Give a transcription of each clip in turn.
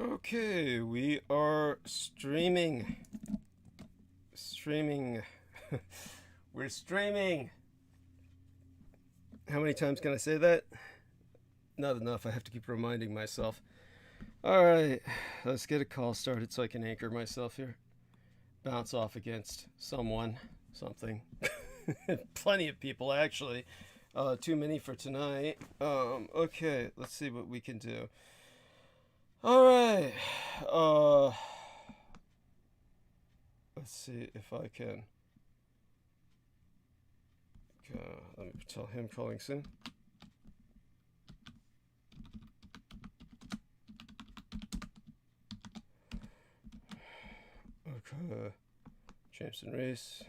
Okay, we are streaming. Streaming. We're streaming. How many times can I say that? Not enough. I have to keep reminding myself. All right, let's get a call started so I can anchor myself here. Bounce off against someone, something. Plenty of people, actually. Too many for tonight. Okay, let's see what we can do. All right. Let's see if I can. Let me tell him calling soon. Okay. Jameson Race.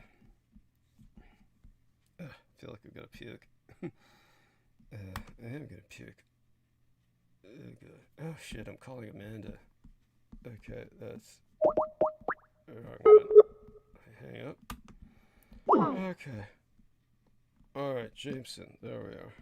I feel like I've got to puke. I am gonna puke. Oh shit, I'm calling Amanda. Okay, that's wrong one. Hang up. Okay. Alright, Jameson, there we are.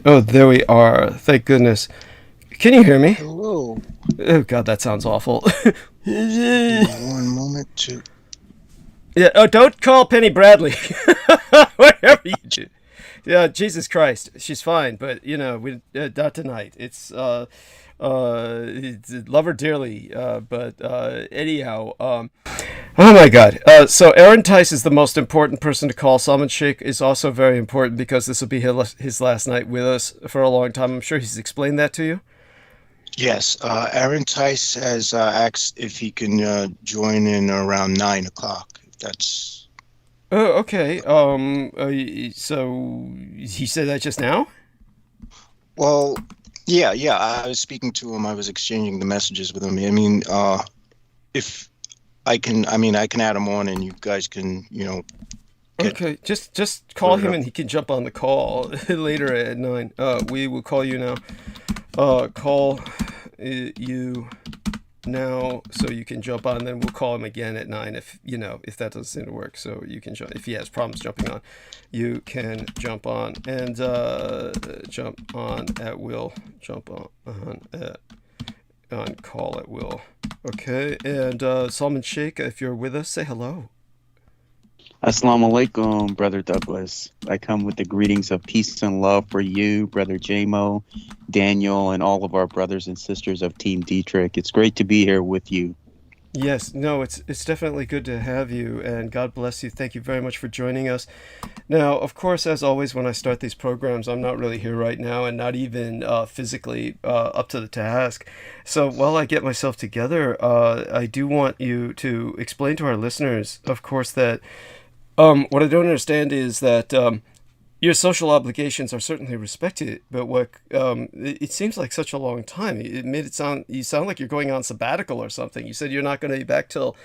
Oh, there we are. Thank goodness. Can you hear me? Hello. Oh, God, that sounds awful. One moment to... Yeah, oh, don't call Penny Bradley. Whatever you do. Yeah, Jesus Christ. She's fine, but, you know, we not tonight. It's love her dearly, but anyhow, oh my God. So Aaron Tice is the most important person to call. Salman Sheikh is also very important because this will be his last night with us for a long time. I'm sure he's explained that to you. Yes, Aaron Tice has asked if he can join in around 9 o'clock. If that's... Oh, okay. So he said that just now? Well, yeah, I was speaking to him. I was exchanging the messages with him. I mean, if I can add him on and you guys can, Okay, just call him and he can jump on the call later at 9. We will call you now. Call you now so you can jump on. Then we'll call him again at 9 if that doesn't seem to work. So you can jump if he has problems jumping on. You can jump on and jump on at will. Jump on call at will. Okay, and Salman Sheikh, if you're with us, say hello. Assalamu alaikum, Brother Douglas. I come with the greetings of peace and love for you, Brother J-Mo, Daniel, and all of our brothers and sisters of Team Dietrich. It's great to be here with you. Yes, no, it's definitely good to have you, and God bless you. Thank you very much for joining us. Now, of course, as always, when I start these programs, I'm not really here right now and not even physically up to the task. So while I get myself together, I do want you to explain to our listeners, of course, that what I don't understand is that your social obligations are certainly respected, but it seems like such a long time. It made you sound like you're going on sabbatical or something. You said you're not going to be back till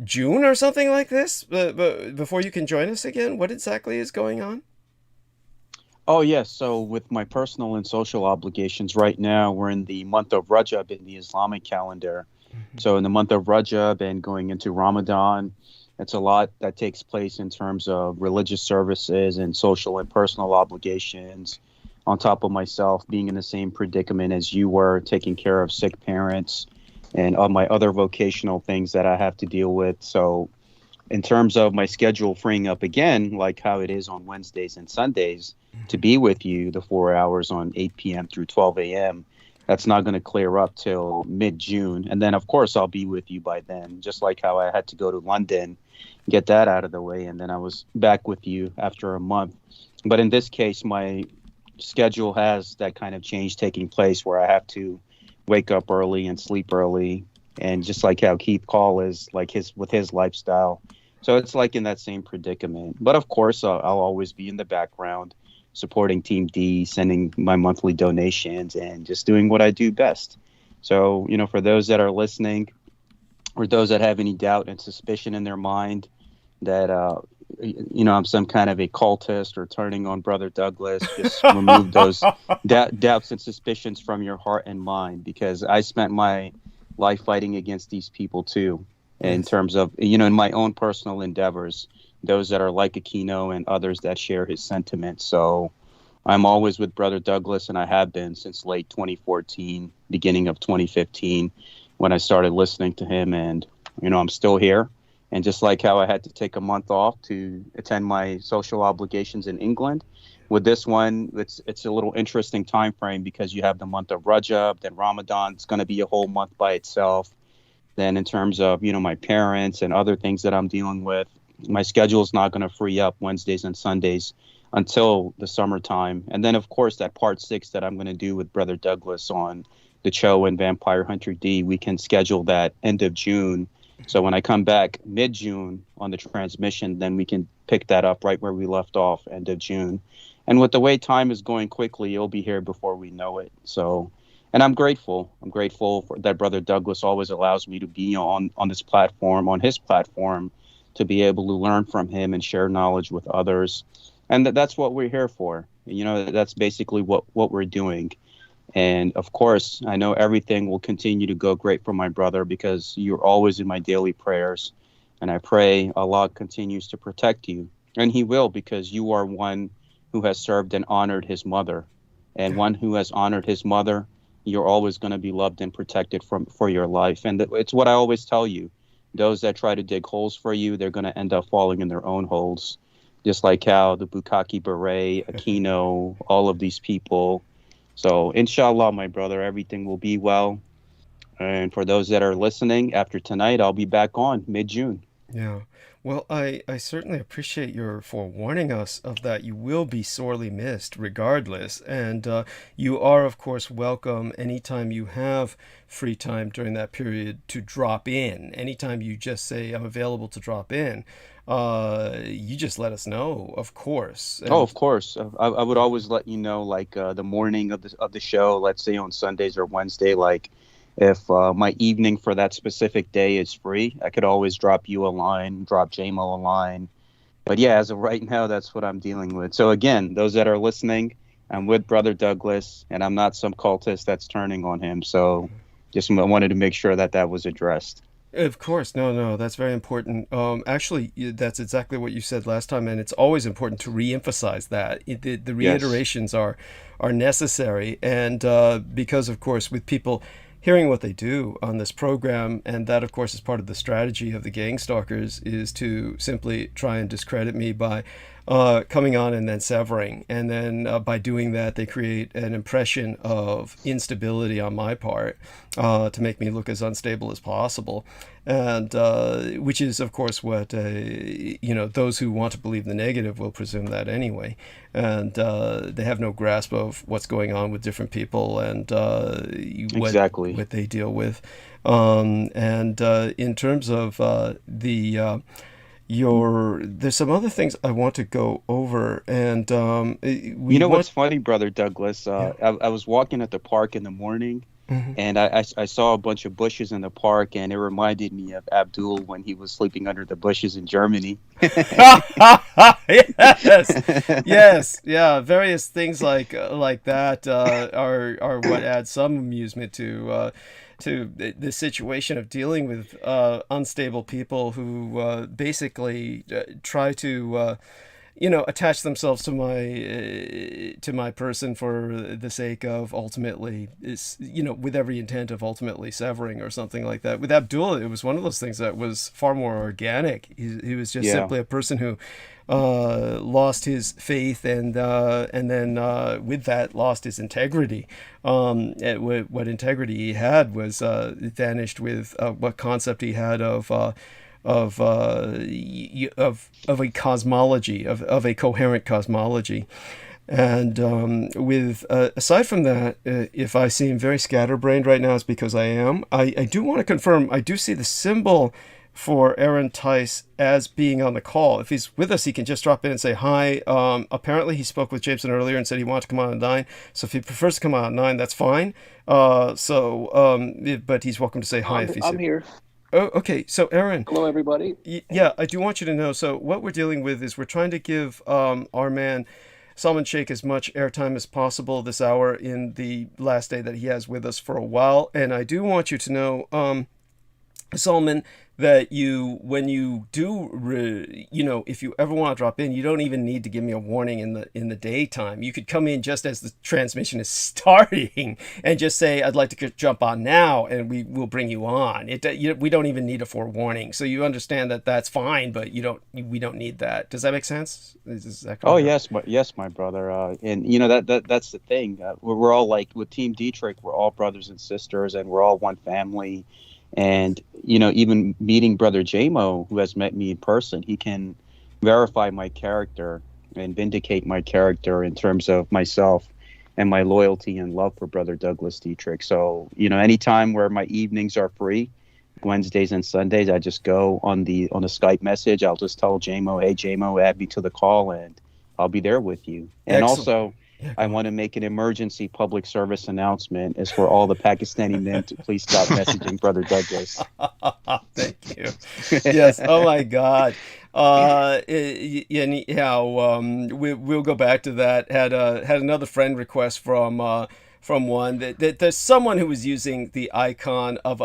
June or something like this, but before you can join us again. What exactly is going on? Oh, yes. So with my personal and social obligations right now, we're in the month of Rajab in the Islamic calendar. Mm-hmm. So in the month of Rajab and going into Ramadan, it's a lot that takes place in terms of religious services and social and personal obligations, on top of myself being in the same predicament as you were, taking care of sick parents and all my other vocational things that I have to deal with. So in terms of my schedule freeing up again, like how it is on Wednesdays and Sundays, to be with you the 4 hours on 8 p.m. through 12 a.m., that's not going to clear up till mid-June. And then, of course, I'll be with you by then, just like how I had to go to London, get that out of the way, and then I was back with you after a month. But in this case, my schedule has that kind of change taking place where I have to wake up early and sleep early, and just like how Keith Call is, like with his lifestyle. So it's like in that same predicament. But of course, I'll always be in the background, supporting Team D, sending my monthly donations, and just doing what I do best. So, for those that are listening, or those that have any doubt and suspicion in their mind that, I'm some kind of a cultist or turning on Brother Douglas, just remove those doubts and suspicions from your heart and mind, because I spent my life fighting against these people too, in terms of, in my own personal endeavors, those that are like Aquino and others that share his sentiments. So I'm always with Brother Douglas, and I have been since late 2014, beginning of 2015, when I started listening to him. And, I'm still here. And just like how I had to take a month off to attend my social obligations in England, with this one, it's a little interesting time frame, because you have the month of Rajab, then Ramadan. It's going to be a whole month by itself. Then in terms of, my parents and other things that I'm dealing with, my schedule is not going to free up Wednesdays and Sundays until the summertime. And then, of course, that part 6 that I'm going to do with Brother Douglas on the Cho and Vampire Hunter D, we can schedule that end of June. So when I come back mid-June on the transmission, then we can pick that up right where we left off, end of June. And with the way time is going quickly, it'll be here before we know it. So, and I'm grateful. I'm grateful for that Brother Douglas always allows me to be on this platform, on his platform, to be able to learn from him and share knowledge with others. And that's what we're here for. That's basically what we're doing. And of course, I know everything will continue to go great for my brother, because you're always in my daily prayers. And I pray Allah continues to protect you. And he will, because you are one who has served and honored his mother. And one who has honored his mother, you're always going to be loved and protected for your life. And it's what I always tell you. Those that try to dig holes for you, they're going to end up falling in their own holes. Just like how the Bukaki Beret, Aquino, all of these people. So, inshallah, my brother, everything will be well. And for those that are listening, after tonight, I'll be back on mid-June. Yeah. Well, I certainly appreciate your forewarning us of that. You will be sorely missed regardless. And you are, of course, welcome anytime you have free time during that period to drop in. Anytime you just say, I'm available to drop in, you just let us know, of course. And, of course. I would always let you know, like the morning of the show, let's say on Sundays or Wednesday, like if my evening for that specific day is free, I could always drop you a line, drop JMO a line. But yeah, as of right now, that's what I'm dealing with. So again, those that are listening, I'm with Brother Douglas, and I'm not some cultist that's turning on him. So just wanted to make sure that was addressed. Of course. No, that's very important. Actually, that's exactly what you said last time, and it's always important to re-emphasize that. The reiterations are necessary, and because, of course, with people hearing what they do on this program, and that, of course, is part of the strategy of the gang stalkers, is to simply try and discredit me by coming on and then severing. And then by doing that, they create an impression of instability on my part to make me look as unstable as possible. And which is, of course, what, those who want to believe the negative will presume that anyway. And they have no grasp of what's going on with different people and exactly what they deal with. And in terms of there's some other things I want to go over, and what's funny, Brother Douglas? I was walking at the park in the morning, and I saw a bunch of bushes in the park, and it reminded me of Abdul when he was sleeping under the bushes in Germany. yes, yeah. Various things like that are what add some amusement to the situation of dealing with unstable people who basically try to attach themselves to my person for the sake of ultimately with every intent of ultimately severing or something like that. With Abdul, it was one of those things that was far more organic. He was just simply a person who lost his faith and then with that lost his integrity. What integrity he had was vanished with what concept he had of a cosmology, of a coherent cosmology. And aside from that, if I seem very scatterbrained right now, it's because I am. I do want to confirm, I do see the symbol for Aaron Tice as being on the call. If he's with us, he can just drop in and say hi. Apparently, he spoke with Jameson earlier and said he wanted to come on at 9. So if he prefers to come on at 9, that's fine. But he's welcome to say hi if he's I'm here. Oh, okay. So, Aaron. Hello, everybody. Yeah, I do want you to know. So, what we're dealing with is we're trying to give our man Salman Sheikh as much airtime as possible this hour in the last day that he has with us for a while. And I do want you to know, Salman, that when you do, if you ever want to drop in, you don't even need to give me a warning in the daytime. You could come in just as the transmission is starting and just say, "I'd like to jump on now," and we will bring you on. We don't even need a forewarning, so you understand that that's fine. But we don't need that. Does that make sense? Is that oh yes, my brother. And that's the thing. We're all like with Team Dietrich. We're all brothers and sisters, and we're all one family. And, even meeting Brother JMO, who has met me in person, he can verify my character and vindicate my character in terms of myself and my loyalty and love for Brother Douglas Dietrich. So, anytime where my evenings are free, Wednesdays and Sundays, I just go on the Skype message. I'll just tell JMO, "Hey, JMO, add me to the call," and I'll be there with you. And Excellent. Also, I want to make an emergency public service announcement as for all the Pakistani men to please stop messaging Brother Douglas. Thank you. Yes. Oh my God. We'll go back to that. Had another friend request from one that there's someone who was using the icon of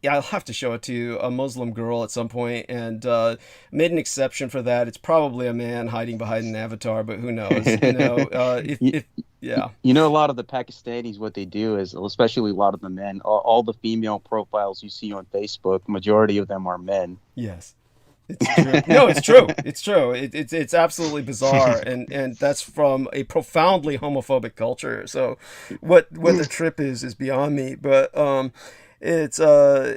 I'll have to show it to you, a Muslim girl at some point, and made an exception for that. It's probably a man hiding behind an avatar, but who knows? Yeah. A lot of the Pakistanis, what they do is, especially a lot of the men, all the female profiles you see on Facebook, majority of them are men. Yes. It's true. No, it's true. It's true. It's absolutely bizarre, and that's from a profoundly homophobic culture. So what the trip is beyond me, but it's so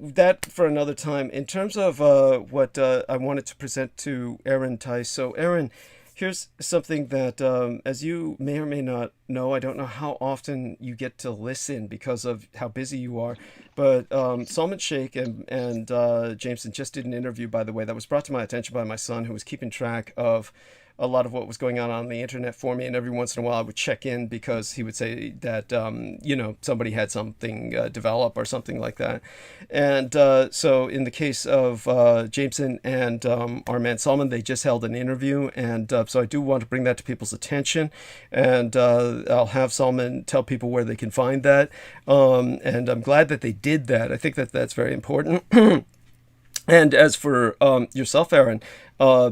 that for another time. In terms of what I wanted to present to Aaron Tice. So Aaron, here's something that as you may or may not know, I don't know how often you get to listen because of how busy you are, but Salman Sheikh and Jameson just did an interview, by the way, that was brought to my attention by my son, who was keeping track of a lot of what was going on the internet for me, and every once in a while I would check in because he would say that somebody had something develop or something like that. And so in the case of Jameson and our man Salman, they just held an interview, and so I do want to bring that to people's attention, and I'll have Salman tell people where they can find that, and I'm glad that they did that. I think that that's very important. And as for yourself, Aaron,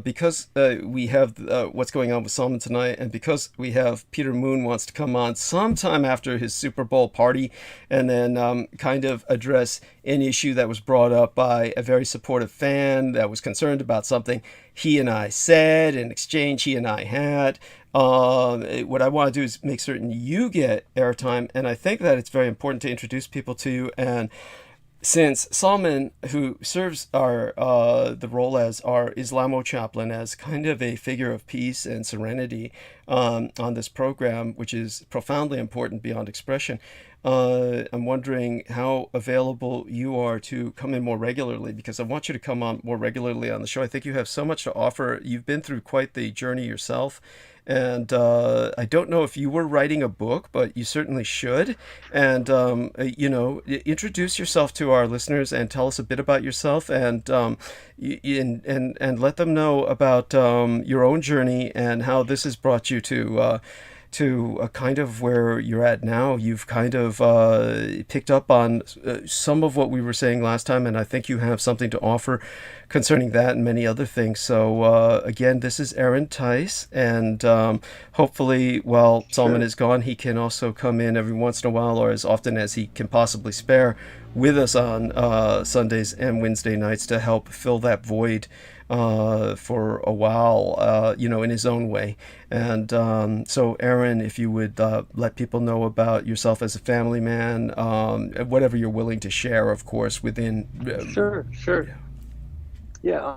because we have what's going on with Salman tonight, and because we have Peter Moon wants to come on sometime after his Super Bowl party and then kind of address an issue that was brought up by a very supportive fan that was concerned about something he and I said, an exchange he and I had. What I want to do is make certain you get airtime, and I think that it's very important to introduce people to you. And since Salman, who serves the role as our Islamo chaplain, as kind of a figure of peace and serenity on this program, which is profoundly important beyond expression, I'm wondering how available you are to come in more regularly, because I want you to come on more regularly on the show. I think you have so much to offer. You've been through quite the journey yourself. And I don't know if you were writing a book, but you certainly should. And, introduce yourself to our listeners and tell us a bit about yourself, and let them know about your own journey and how this has brought you to a kind of where you're at now. You've kind of picked up on some of what we were saying last time, and I think you have something to offer concerning that and many other things. So again, this is Aaron Tice, and hopefully while Salman is gone, he can also come in every once in a while, or as often as he can possibly spare, with us on Sundays and Wednesday nights to help fill that void for a while, in his own way. And so, Aaron, if you would let people know about yourself as a family man, whatever you're willing to share, of course, within. Sure. Yeah.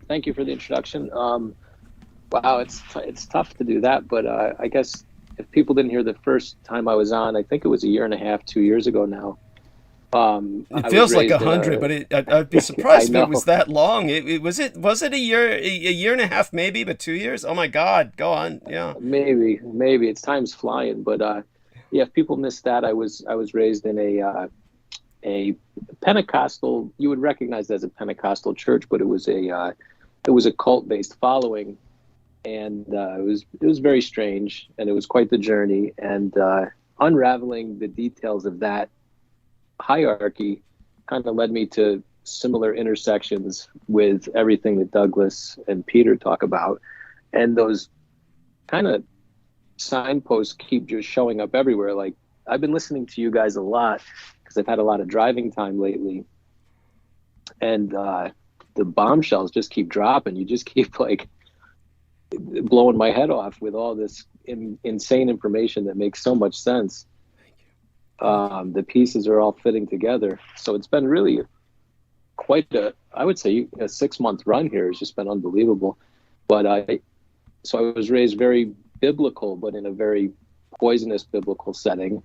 Thank you for the introduction. Wow, it's tough to do that, but I guess if people didn't hear the first time I was on, I think it was 1.5 years, 2 years ago now. It feels like 100, but I'd be surprised if it was that long. Was it a year and a half maybe, but 2 years? Oh my God, go on, yeah. Maybe it's time's flying, but yeah. If people missed that, I was raised in a Pentecostal. You would recognize it as a Pentecostal church, but it was a cult-based following, and it was very strange, and it was quite the journey, and unraveling the details of that hierarchy kind of led me to similar intersections with everything that Douglas and Peter talk about. And those kind of signposts keep just showing up everywhere. Like, I've been listening to you guys a lot because I've had a lot of driving time lately. And the bombshells just keep dropping. You just keep like blowing my head off with all this insane information that makes so much sense. The pieces are all fitting together. So it's been really quite I would say a 6-month run here has just been unbelievable. But I was raised very biblical, but in a very poisonous biblical setting.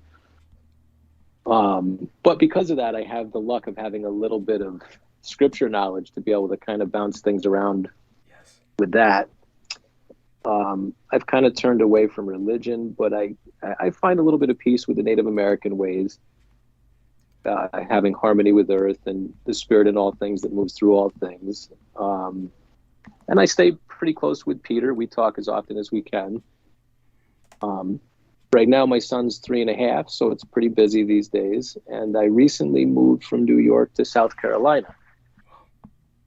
But because of that, I have the luck of having a little bit of scripture knowledge to be able to kind of bounce things around with that. I've kind of turned away from religion, but I find a little bit of peace with the Native American ways, having harmony with earth and the spirit in all things that moves through all things. And I stay pretty close with Peter. We talk as often as we can. Right now, my son's 3.5, so it's pretty busy these days. And I recently moved from New York to South Carolina.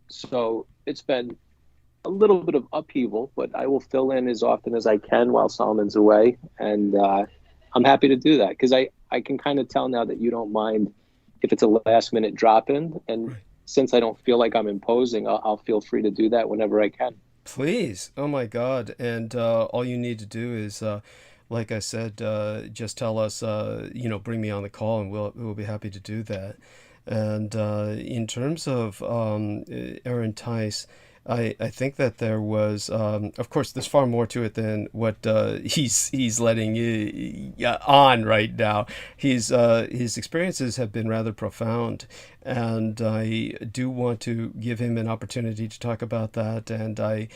So it's been a little bit of upheaval, but I will fill in as often as I can while Solomon's away. And I'm happy to do that because I can kind of tell now that you don't mind if it's a last minute drop in. And since I don't feel like I'm imposing, I'll feel free to do that whenever I can. Please. Oh my God. And all you need to do is, like I said, just tell us, bring me on the call and we'll be happy to do that. And in terms of Aaron Tice, I think that there was, of course, there's far more to it than what he's letting you on right now. His experiences have been rather profound, and I do want to give him an opportunity to talk about that. And I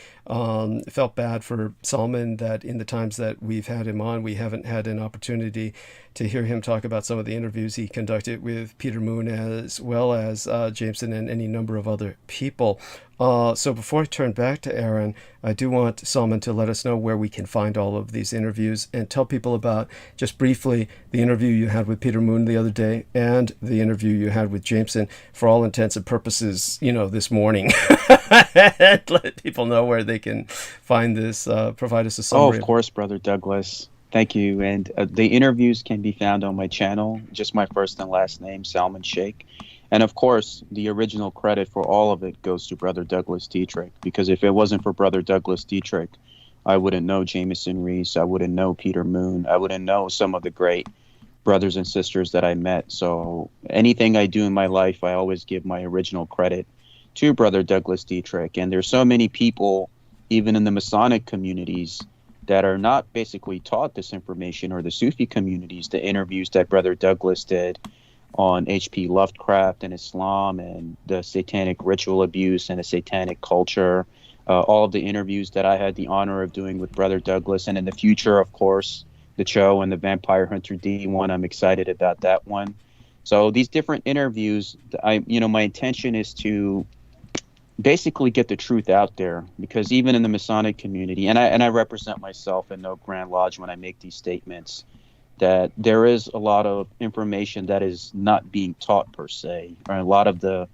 felt bad for Solomon that in the times that we've had him on, we haven't had an opportunity to hear him talk about some of the interviews he conducted with Peter Mōōn as well as Jameson and any number of other people. So before I turn back to Aaron, I do want Solomon to let us know where we can find all of these interviews and tell people about, just briefly, the interview you had with Peter Mōōn the other day and the interview you had with Jameson, for all intents and purposes, this morning. And let people know where they can find this, provide us a summary. Oh, of course, Brother Douglas. Thank you. And the interviews can be found on my channel, just my first and last name, Salman Sheikh. And of course, the original credit for all of it goes to Brother Douglas Dietrich, because if it wasn't for Brother Douglas Dietrich, I wouldn't know Jameson Reese, I wouldn't know Peter Mōōn, I wouldn't know some of the great brothers and sisters that I met. So anything I do in my life, I always give my original credit to Brother Douglas Dietrich. And there's so many people, even in the Masonic communities, that are not basically taught this information, or the Sufi communities, the interviews that Brother Douglas did on H.P. Lovecraft and Islam and the satanic ritual abuse and the satanic culture, all of the interviews that I had the honor of doing with Brother Douglas, and in the future, of course, the Cho and the Vampire Hunter D one. I'm excited about that one. So these different interviews, my intention is to basically get the truth out there, because even in the Masonic community, and I represent myself in no Grand Lodge when I make these statements, that there is a lot of information that is not being taught per se, or a lot of the,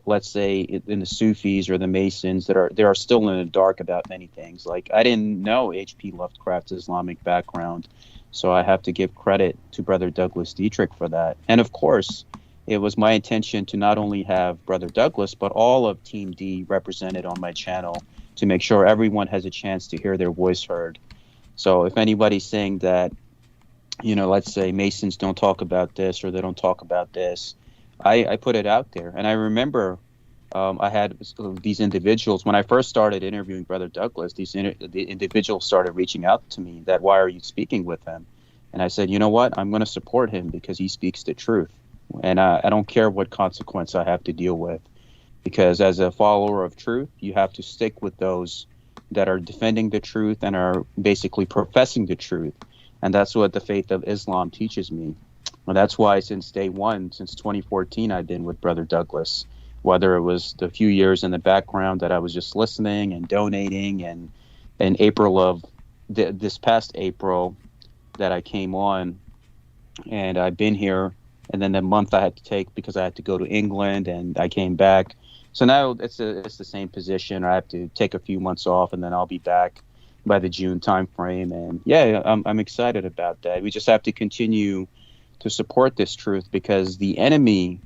let's say in the Sufis or the Masons, they are still in the dark about many things. Like, I didn't know H.P. Lovecraft's Islamic background, so I have to give credit to Brother Douglas Dietrich for that. And of course, it was my intention to not only have Brother Douglas, but all of Team D represented on my channel, to make sure everyone has a chance to hear their voice heard. So if anybody's saying that, let's say Masons don't talk about this or they don't talk about this, I put it out there. And I remember I had these individuals, when I first started interviewing Brother Douglas, the individuals started reaching out to me that, why are you speaking with him? And I said, you know what, I'm going to support him because he speaks the truth. And I don't care what consequence I have to deal with, because as a follower of truth, you have to stick with those that are defending the truth and are basically professing the truth. And that's what the faith of Islam teaches me. And that's why since day one, since 2014, I've been with Brother Douglas, whether it was the few years in the background that I was just listening and donating, and in April of this past April that I came on, and I've been here, and then the month I had to take because I had to go to England, and I came back. So now it's the same position. I have to take a few months off, and then I'll be back by the June timeframe. And yeah, I'm excited about that. We just have to continue to support this truth, because the enemy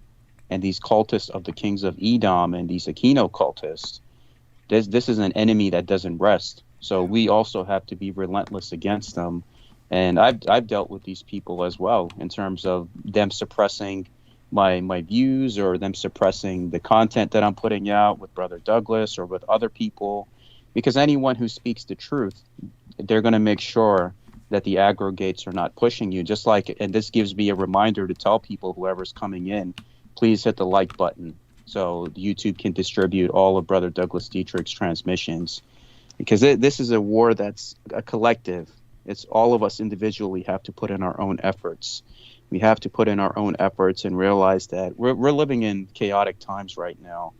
and these cultists of the kings of Edom and these Aquino cultists, this is an enemy that doesn't rest. So we also have to be relentless against them. And I've dealt with these people as well, in terms of them suppressing my views, or them suppressing the content that I'm putting out with Brother Douglas or with other people. Because anyone who speaks the truth, they're going to make sure that the aggregates are not pushing you. Just like, and this gives me a reminder to tell people, whoever's coming in, please hit the like button so YouTube can distribute all of Brother Douglas Dietrich's transmissions. Because this is a war that's a collective. It's all of us individually have to put in our own efforts. We have to put in our own efforts and realize that we're living in chaotic times right now.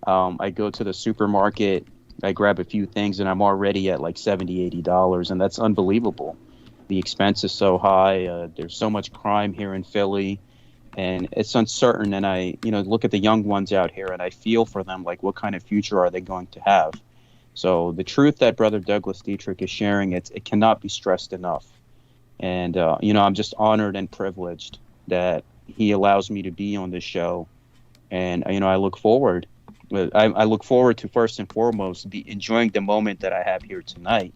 I go to the supermarket, I grab a few things, and I'm already at like $70, $80, and that's unbelievable. The expense is so high. There's so much crime here in Philly, and it's uncertain. And I, look at the young ones out here, and I feel for them, like, what kind of future are they going to have? So the truth that Brother Douglas Dietrich is sharing, it cannot be stressed enough. And, I'm just honored and privileged that he allows me to be on this show. And, I look forward. I look forward to, first and foremost, enjoying the moment that I have here tonight.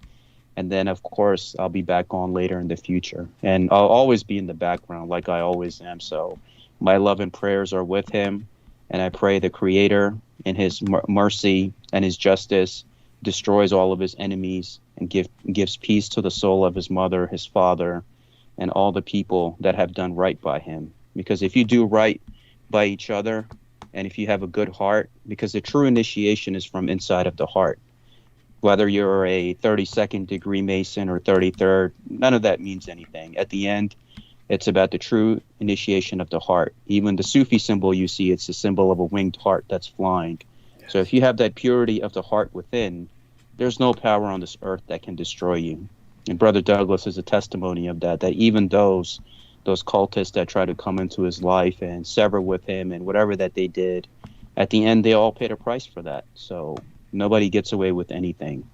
And then, of course, I'll be back on later in the future. And I'll always be in the background like I always am. So my love and prayers are with him. And I pray the Creator, in his mercy and his justice, destroys all of his enemies and gives peace to the soul of his mother, his father, and all the people that have done right by him. Because if you do right by each other, and if you have a good heart, because the true initiation is from inside of the heart. Whether you're a 32nd degree Mason or 33rd, none of that means anything. At the end, it's about the true initiation of the heart. Even the Sufi symbol you see, it's a symbol of a winged heart that's flying. Yes. So if you have that purity of the heart within, there's no power on this earth that can destroy you. And Brother Douglas is a testimony of that even those cultists that try to come into his life and sever with him and whatever that they did, at the end, they all paid a price for that. So nobody gets away with anything.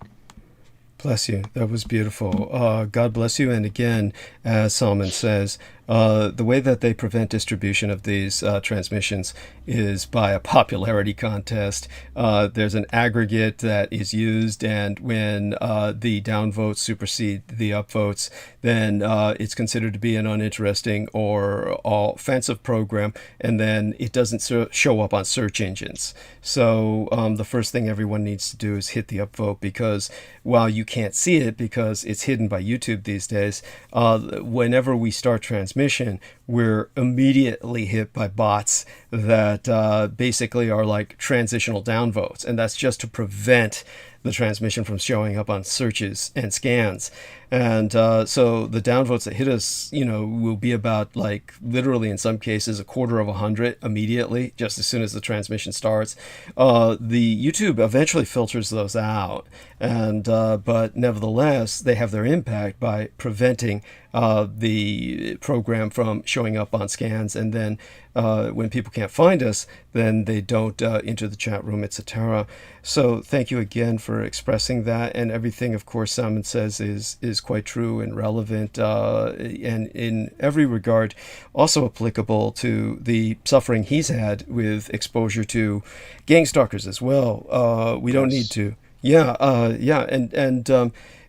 Bless you. That was beautiful. God bless you. And again, as Salman says, the way that they prevent distribution of these transmissions is by a popularity contest. There's an aggregate that is used, and when the downvotes supersede the upvotes, then it's considered to be an uninteresting or offensive program, and then it doesn't show up on search engines. So the first thing everyone needs to do is hit the upvote, because while you can't see it because it's hidden by YouTube these days, whenever we start transmission, we're immediately hit by bots that basically are like transitional downvotes, and that's just to prevent the transmission from showing up on searches and scans. And so the downvotes that hit us, will be about, like, literally in some cases a quarter of 100 immediately, just as soon as the transmission starts. The YouTube eventually filters those out, and but nevertheless, they have their impact by preventing the program from showing up on scans. And then when people can't find us, then they don't enter the chat room, etc. So thank you again for expressing that. And everything, of course, Salman says is quite true and relevant, and in every regard also applicable to the suffering he's had with exposure to gang stalkers as well. We don't need to.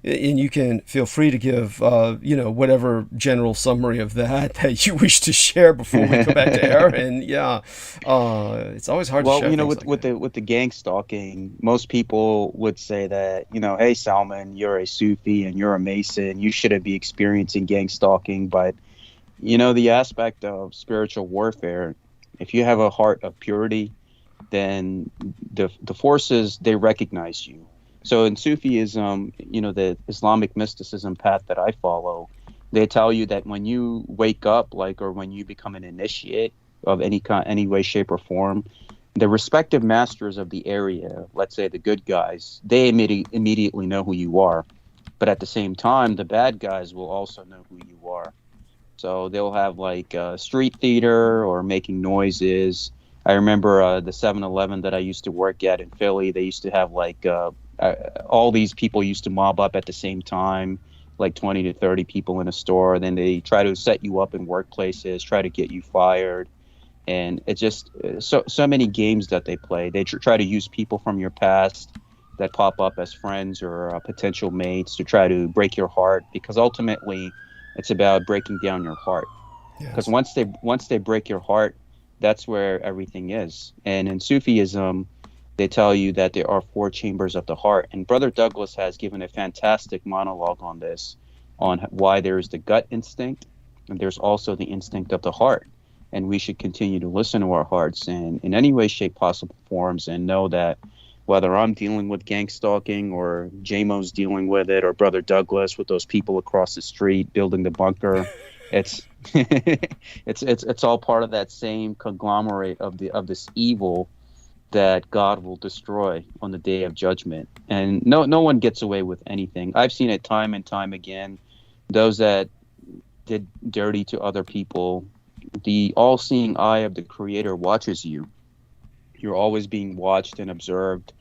And you can feel free to give, whatever general summary of that you wish to share before we go back to air. And it's always hard to share. Well, with the gang stalking, most people would say that, hey, Salman, you're a Sufi and you're a Mason. You shouldn't be experiencing gang stalking. But The aspect of spiritual warfare, if you have a heart of purity, then the forces, they recognize you. So in Sufism, the Islamic mysticism path that I follow, they tell you that when you wake up, or when you become an initiate of any way, shape, or form, the respective masters of the area, let's say the good guys, they immediately know who you are. But at the same time, the bad guys will also know who you are. So they'll have street theater or making noises. I remember the 7-Eleven that I used to work at in Philly, they used to have all these people used to mob up at the same time, 20 to 30 people in a store. Then they try to set you up in workplaces, try to get you fired. And it's just so many games that they play. They try to use people from your past that pop up as friends or potential mates to try to break your heart, because ultimately it's about breaking down your heart. Because once they break your heart, that's where everything is. And in Sufism, they tell you that there are 4 chambers of the heart. And Brother Douglas has given a fantastic monologue on this, on why there is the gut instinct, and there's also the instinct of the heart. And we should continue to listen to our hearts in any way, shape, possible forms, and know that whether I'm dealing with gang stalking or JMO's dealing with it, or Brother Douglas with those people across the street building the bunker, it's it's all part of that same conglomerate of this evil that God will destroy on the day of judgment. And no one gets away with anything. I've seen it time and time again. Those that did dirty to other people, the all-seeing eye of the Creator watches you. You're always being watched and observed.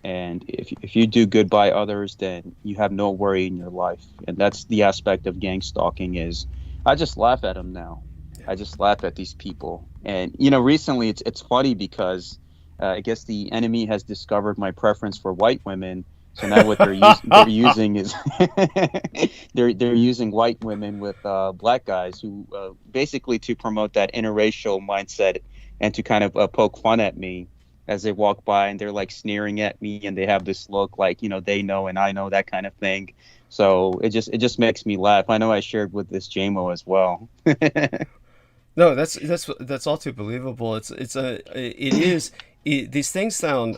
And if you do good by others, then you have no worry in your life. And that's the aspect of gang stalking. Is I just laugh at them now. I just laugh at these people. And recently it's funny because I guess the enemy has discovered my preference for white women. So now what they're using is they're using white women with black guys, who basically to promote that interracial mindset and to kind of poke fun at me as they walk by, and they're sneering at me, and they have this look they know and I know, that kind of thing. So it just makes me laugh. I know I shared with this JMO as well. No, that's all too believable. These things sound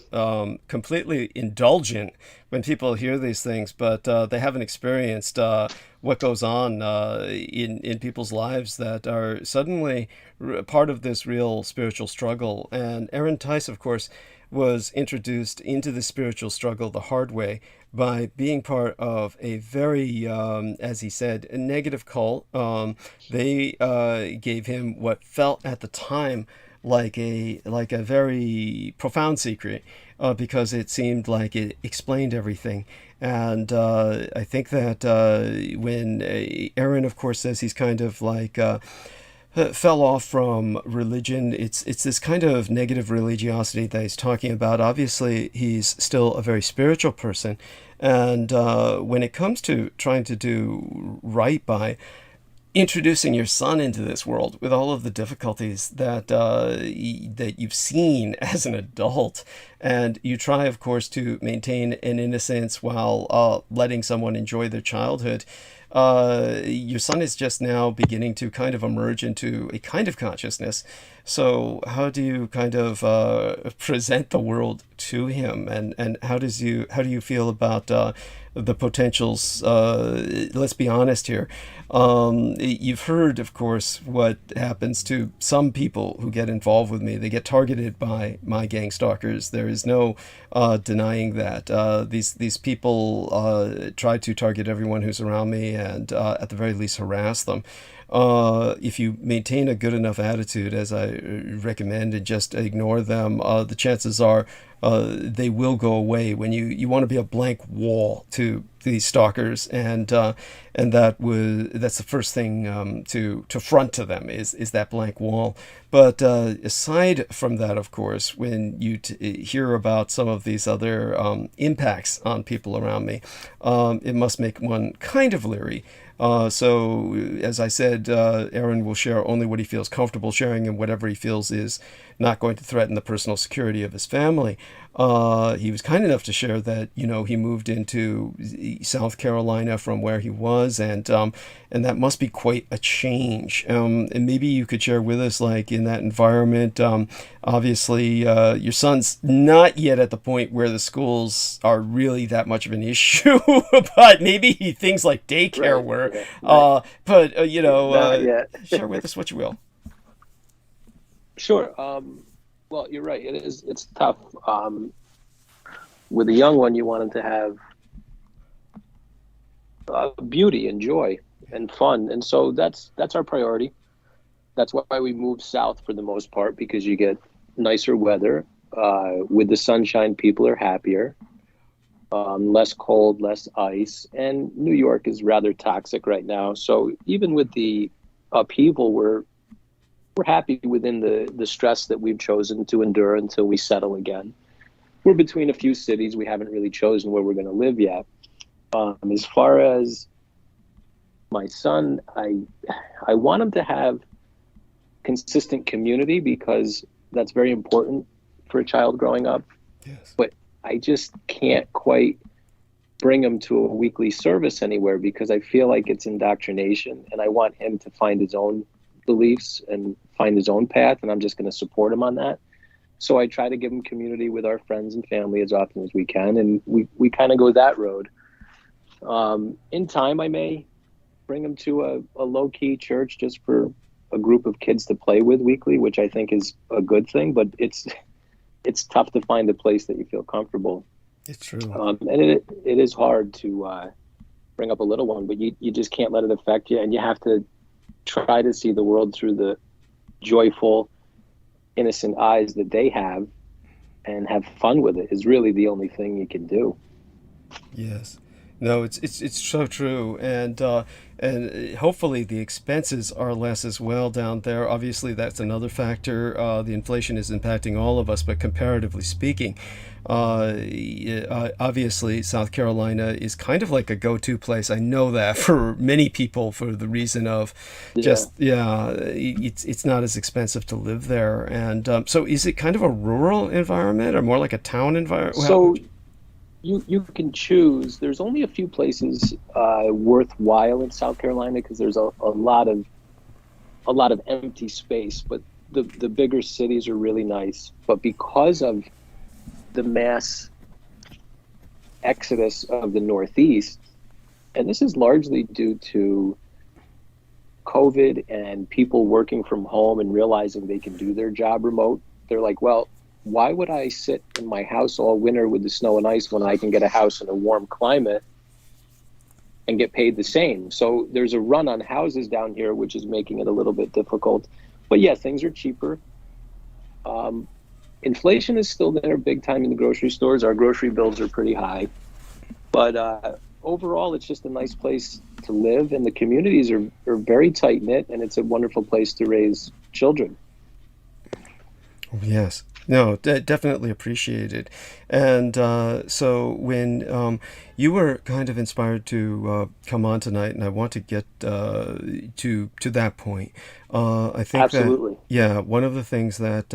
completely indulgent when people hear these things, but they haven't experienced what goes on in people's lives that are suddenly part of this real spiritual struggle. And Aaron Tice, of course, was introduced into the spiritual struggle the hard way by being part of a very, as he said, a negative cult. They gave him what felt at the time like a very profound secret, because it seemed like it explained everything. And I think that when Aaron, of course, says he's kind of fell off from religion, it's this kind of negative religiosity that he's talking about. Obviously, he's still a very spiritual person. And when it comes to trying to do right by introducing your son into this world with all of the difficulties that you've seen as an adult, and you try, of course, to maintain an innocence while letting someone enjoy their childhood, your son is just now beginning to kind of emerge into a kind of consciousness. So how do you kind of present the world to him, and how do you feel about the potentials? Let's be honest here. You've heard, of course, what happens to some people who get involved with me. They get targeted by my gang stalkers. There is no denying that. These people try to target everyone who's around me, and at the very least harass them. If you maintain a good enough attitude, as I recommend, and just ignore them, the chances are they will go away. When you want to be a blank wall to these stalkers, and that's the first thing to front to them is that blank wall. But aside from that, of course, when you hear about some of these other impacts on people around me, it must make one kind of leery So, as I said, Aaron will share only what he feels comfortable sharing and whatever he feels is not going to threaten the personal security of his family. He was kind enough to share that, he moved into South Carolina from where he was, and that must be quite a change. And maybe you could share with us, like, in that environment, obviously, your son's not yet at the point where the schools are really that much of an issue, but maybe things like daycare were. But, Not yet. share with us what you will. Sure. Well, you're right. It's tough. With a young one, you want him to have beauty and joy and fun, and so that's our priority. That's why we moved south for the most part, because you get nicer weather. With the sunshine, people are happier. Less cold, less ice, and New York is rather toxic right now. So even with the upheaval, we're happy within the stress that we've chosen to endure until we settle again. We're between a few cities. We haven't really chosen where we're going to live yet. As far as my son, I want him to have consistent community, because that's very important for a child growing up. Yes. But I just can't quite bring him to a weekly service anywhere, because I feel like it's indoctrination, and I want him to find his own beliefs and find his own path, and I'm just going to support him on that. So I try to give him community with our friends and family as often as we can, and we kind of go that road. In time, I may bring him to a low-key church just for a group of kids to play with weekly, which I think is a good thing, but it's tough to find a place that you feel comfortable. It's true. And it is hard to bring up a little one, but you just can't let it affect you, and you have to try to see the world through the joyful, innocent eyes that they have, and have fun with it is really the only thing you can do. Yes. No, it's so true, and hopefully the expenses are less as well down there. Obviously, that's another factor. The inflation is impacting all of us, but comparatively speaking, obviously South Carolina is kind of like a go-to place. I know that for many people, for the reason of it's not as expensive to live there. And so, is it kind of a rural environment or more like a town environment? So. You can choose. There's only a few places worthwhile in South Carolina, because there's a lot of empty space. But the bigger cities are really nice. But because of the mass exodus of the Northeast, and this is largely due to COVID and people working from home and realizing they can do their job remote, they're like, well, why would I sit in my house all winter with the snow and ice when I can get a house in a warm climate and get paid the same? So there's a run on houses down here, which is making it a little bit difficult. But yeah, things are cheaper. Inflation is still there big time in the grocery stores. Our grocery bills are pretty high. But overall, it's just a nice place to live, and the communities are very tight-knit, and it's a wonderful place to raise children. Yes. No, definitely appreciated. And so when you were kind of inspired to come on tonight, and I want to get to that point, I think Absolutely. One of the things that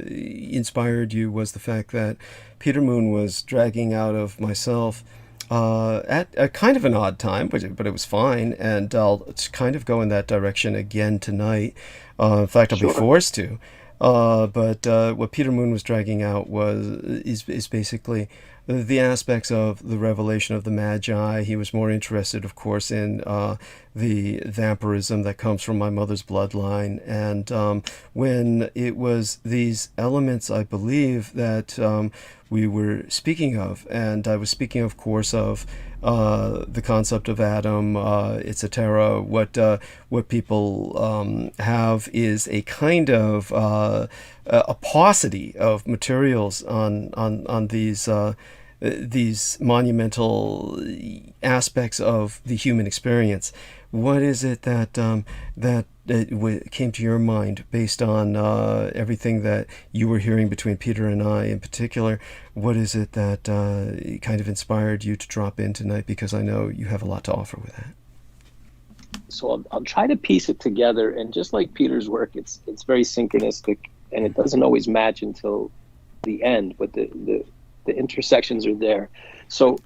inspired you was the fact that Peter Mōōn was dragging out of myself at a kind of an odd time, but it was fine, and I'll kind of go in that direction again tonight. In fact, I'll be forced to. But what Peter Mōōn was dragging out is basically the aspects of the revelation of the Magi. He was more interested, of course, in the vampirism that comes from my mother's bloodline. And when it was these elements, I believe, that we were speaking of, and I was speaking, of course, of the concept of Adam, etc. What people have is a kind of a paucity of materials on these monumental aspects of the human experience. What is it that came to your mind based on everything that you were hearing between Peter and I in particular? What is it that kind of inspired you to drop in tonight? Because I know you have a lot to offer with that. I'll try to piece it together, and just like Peter's work, it's very synchronistic, and it doesn't always match until the end, but the intersections are there. So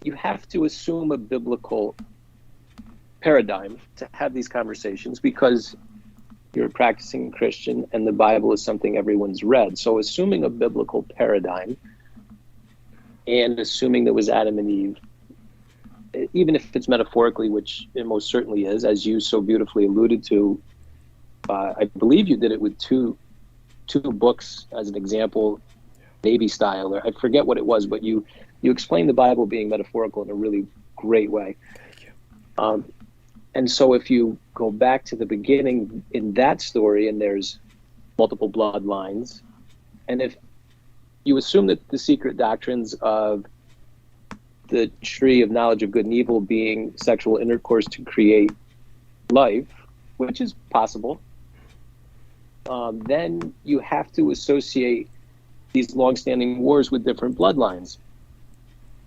you have to assume a biblical paradigm to have these conversations, because you're a practicing Christian and the Bible is something everyone's read. So assuming a biblical paradigm and assuming there was Adam and Eve, even if it's metaphorically, which it most certainly is, as you so beautifully alluded to, I believe you did it with two books as an example, Navy style, or I forget what it was, but you explained the Bible being metaphorical in a really great way. And so if you go back to the beginning in that story, and there's multiple bloodlines, and if you assume that the secret doctrines of the tree of knowledge of good and evil being sexual intercourse to create life, which is possible, then you have to associate these long-standing wars with different bloodlines.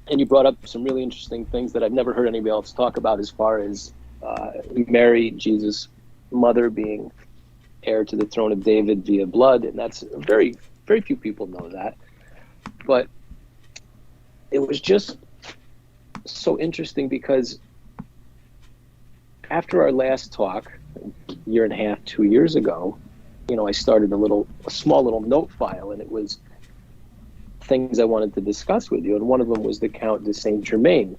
And you brought up some really interesting things that I've never heard anybody else talk about, as far as Mary, Jesus' mother, being heir to the throne of David via blood. And that's very, very few people know that. But it was just so interesting, because after our last talk, a year and a half, 2 years ago, I started a small little note file, and it was things I wanted to discuss with you. And one of them was the Count de Saint-Germain.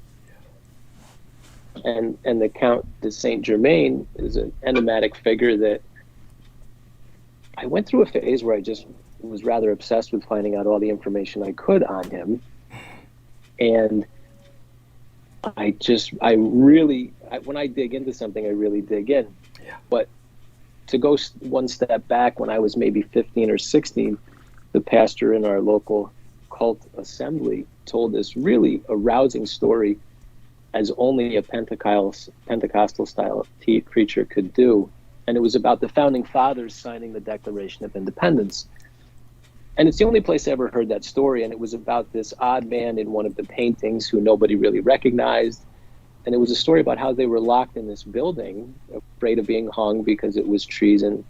And the Count de Saint-Germain is an enigmatic figure that I went through a phase where I just was rather obsessed with finding out all the information I could on him. And when I dig into something, I really dig in. Yeah. But to go one step back, when I was maybe 15 or 16, the pastor in our local cult assembly told this really arousing story, as only a Pentecostal style preacher could do. And it was about the founding fathers signing the Declaration of Independence. And it's the only place I ever heard that story. And it was about this odd man in one of the paintings who nobody really recognized. And it was a story about how they were locked in this building, afraid of being hung because it was treason.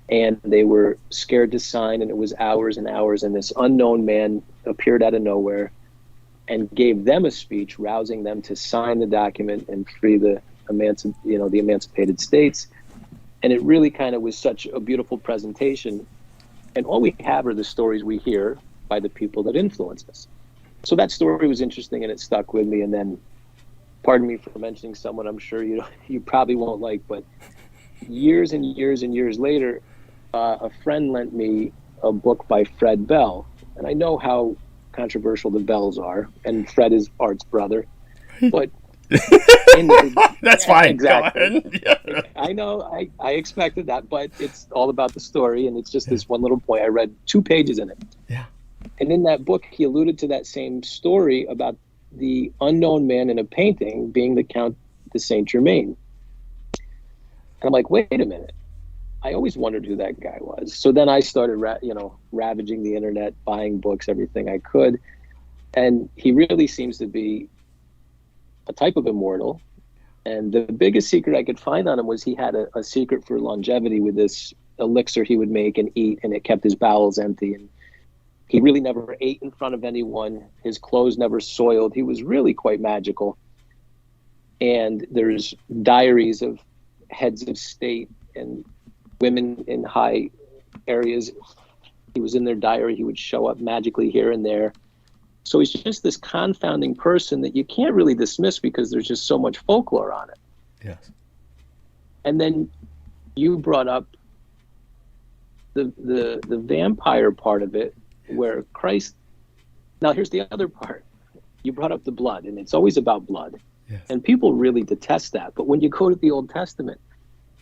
And they were scared to sign, and it was hours and hours. And this unknown man appeared out of nowhere and gave them a speech, rousing them to sign the document and free the emancipated states. And it really kind of was such a beautiful presentation. And all we have are the stories we hear by the people that influence us. So that story was interesting, and it stuck with me. And then, pardon me for mentioning someone I'm sure you probably won't like, but years and years and years later, a friend lent me a book by Fred Bell. And I know how controversial the Bells are, and Fred is Art's brother. But that's fine. Exactly. Yeah. I know. I expected that, but it's all about the story, and it's just this one little point. I read 2 pages in it. Yeah. And in that book, he alluded to that same story about the unknown man in a painting being the Count de Saint-Germain. And I'm like, wait a minute. I always wondered who that guy was. So then I started, ravaging the internet, buying books, everything I could. And he really seems to be a type of immortal. And the biggest secret I could find on him was he had a secret for longevity with this elixir he would make and eat, and it kept his bowels empty. And he really never ate in front of anyone. His clothes never soiled. He was really quite magical. And there's diaries of heads of state and women in high areas. He was in their diary. He would show up magically here and there. So he's just this confounding person that you can't really dismiss, because there's just so much folklore on it. Yes. And then you brought up the vampire part of it, where Christ. Now here's the other part. You brought up the blood, and it's always about blood. Yes. And people really detest that. But when you go to the Old Testament,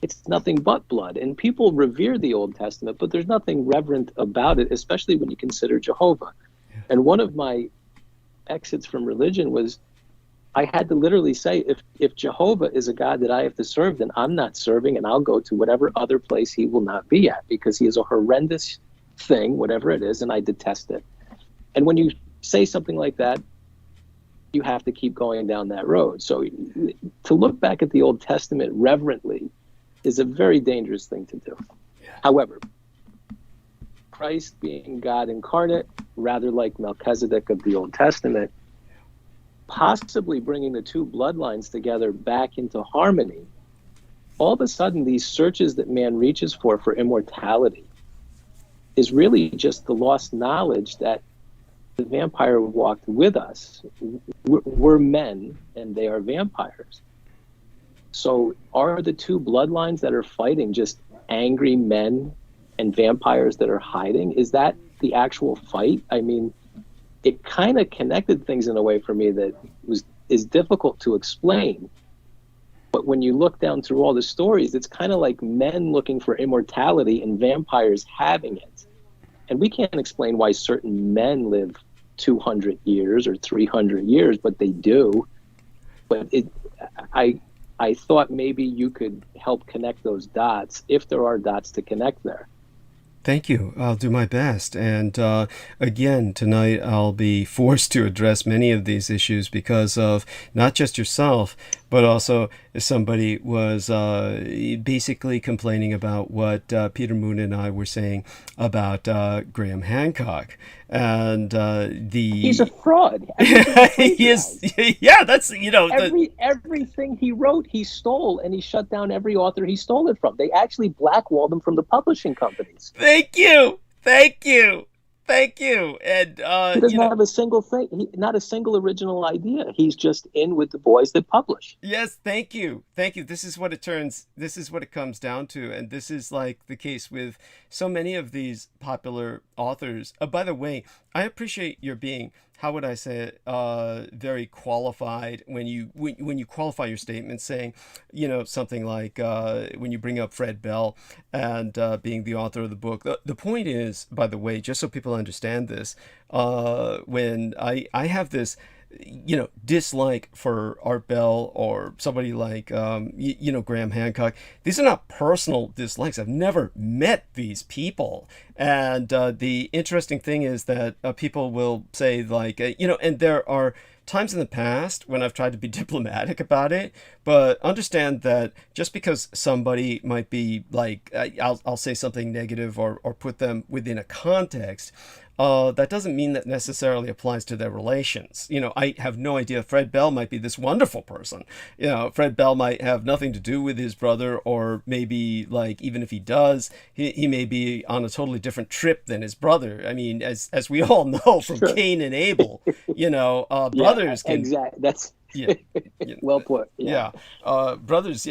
it's nothing but blood. And people revere the Old Testament, but there's nothing reverent about it, especially when you consider Jehovah. Yeah. And one of my exits from religion was, I had to literally say, if Jehovah is a God that I have to serve, then I'm not serving, and I'll go to whatever other place he will not be at, because he is a horrendous thing, whatever it is, and I detest it. And when you say something like that, you have to keep going down that road. So to look back at the Old Testament reverently is a very dangerous thing to do. Yeah. However, Christ being God incarnate, rather like Melchizedek of the Old Testament, possibly bringing the two bloodlines together back into harmony, all of a sudden these searches that man reaches for immortality is really just the lost knowledge that the vampire walked with us. We're men and they are vampires. So are the two bloodlines that are fighting just angry men and vampires that are hiding? Is that the actual fight? I mean, it kind of connected things in a way for me that is difficult to explain. But when you look down through all the stories, it's kind of like men looking for immortality and vampires having it. And we can't explain why certain men live 200 years or 300 years, but they do. But I thought maybe you could help connect those dots, if there are dots to connect there. Thank you. I'll do my best. And again, tonight I'll be forced to address many of these issues because of not just yourself, but also somebody was basically complaining about what Peter Moon and I were saying about Graham Hancock. And he's a fraud. He is. Yeah, that's, everything he wrote, he stole, and he shut down every author he stole it from. They actually blackballed him from the publishing companies. Thank you. And he doesn't have a single thing, not a single original idea. He's just in with the boys that publish. Yes, thank you. This is what it comes down to, and this is like the case with so many of these popular authors. By the way, I appreciate your being, how would I say it, very qualified when you qualify your statement, saying, something like when you bring up Fred Bell and being the author of the book. The point is, by the way, just so people understand this, when I have this dislike for Art Bell or somebody like Graham Hancock, these are not personal dislikes. I've never met these people, and the interesting thing is that people will say, like, and there are times in the past when I've tried to be diplomatic about it, but understand that just because somebody might be like, I'll say something negative or put them within a context, that doesn't mean that necessarily applies to their relations. I have no idea. Fred Bell might be this wonderful person. Fred Bell might have nothing to do with his brother, or maybe, like, even if he does, he may be on a totally different trip than his brother. I mean, as we all know from Sure. Cain and Abel, brothers can... Exactly. That's well put. Yeah. Brothers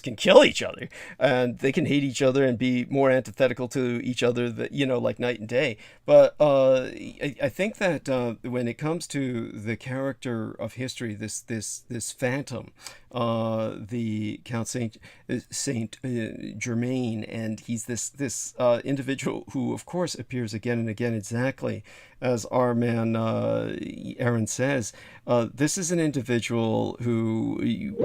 can kill each other, and they can hate each other and be more antithetical to each other, like night and day. But I think that when it comes to the character of history, this phantom, the Count Saint Germain, and he's this individual who, of course, appears again and again, exactly as our man Aaron says. This is an individual who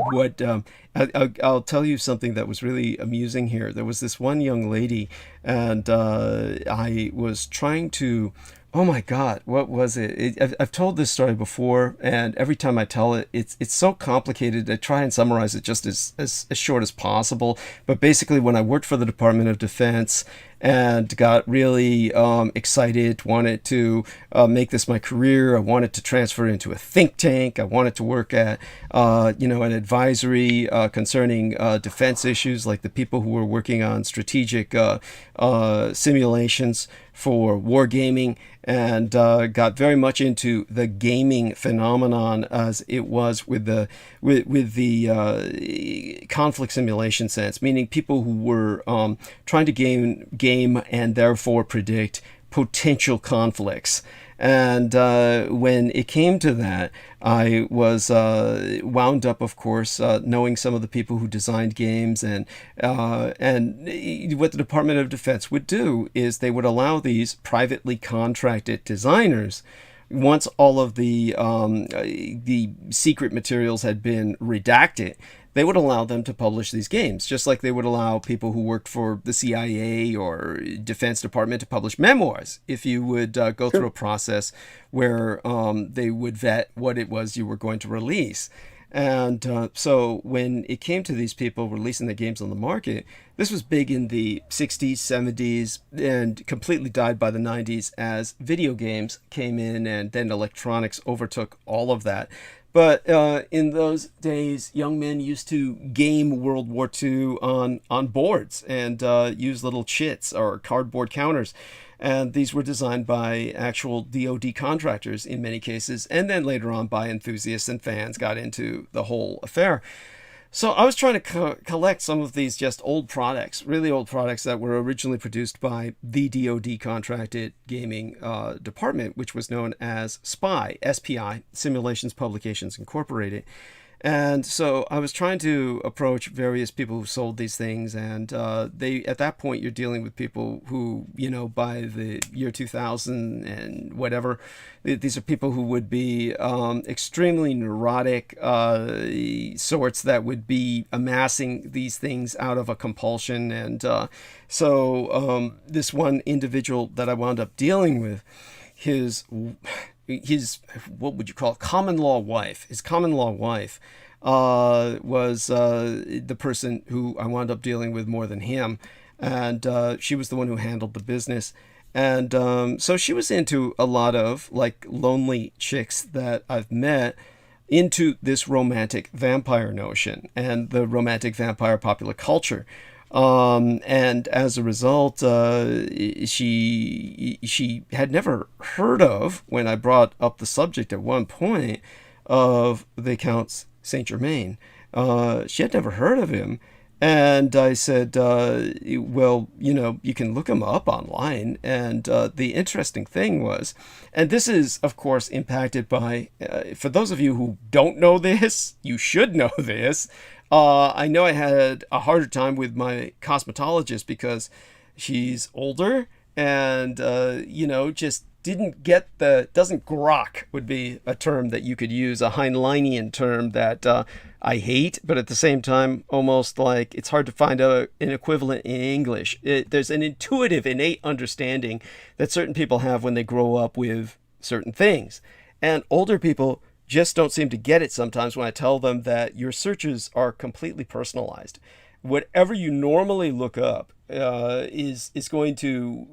I'll tell you something that was really amusing here. There was this one young lady, and I was trying to... Oh my God, what was it? I've told this story before, and every time I tell it, it's so complicated. I try and summarize it just as short as possible. But basically, when I worked for the Department of Defense and got really excited, wanted to make this my career, I wanted to transfer into a think tank. I wanted to work at an advisory concerning defense issues, like the people who were working on strategic simulations for wargaming, and got very much into the gaming phenomenon as it was with the conflict simulation sense, meaning people who were trying to game and therefore predict potential conflicts. And when it came to that, I was wound up, of course, knowing some of the people who designed games, and what the Department of Defense would do is they would allow these privately contracted designers, once all of the secret materials had been redacted, they would allow them to publish these games, just like they would allow people who worked for the CIA or Defense Department to publish memoirs if you would go through a process where they would vet what it was you were going to release. And so when it came to these people releasing the games on the market, this was big in the 60s, 70s, and completely died by the 90s as video games came in and then electronics overtook all of that. But in those days, young men used to game World War II on boards and use little chits or cardboard counters. And these were designed by actual DoD contractors in many cases, and then later on by enthusiasts and fans got into the whole affair. So I was trying to collect some of these just old products, really old products that were originally produced by the DoD contracted gaming department, which was known as SPI, S-P-I, Simulations Publications Incorporated. And so I was trying to approach various people who sold these things, and they, at that point, you're dealing with people who, you know, by the year 2000 and whatever, these are people who would be extremely neurotic sorts that would be amassing these things out of a compulsion. And so this one individual that I wound up dealing with, his what would you call it, common law wife, his common law wife was the person who I wound up dealing with more than him, and she was the one who handled the business. And so she was into a lot of like lonely chicks that I've met, into this romantic vampire notion and the romantic vampire popular culture. And as a result, she had never heard of, when I brought up the subject at one point of the Count Saint Germain, she had never heard of him. And I said, well, you know, you can look him up online. And the interesting thing was, and this is, of course, impacted by, for those of you who don't know this, you should know this. I know I had a harder time with my cosmetologist because she's older and, you know, just didn't get doesn't grok would be a term that you could use, a Heinleinian term that I hate, but at the same time, almost like it's hard to find an equivalent in English. There's an intuitive, innate understanding that certain people have when they grow up with certain things. And older people just don't seem to get it sometimes when I tell them that your searches are completely personalized. Whatever you normally look up is going to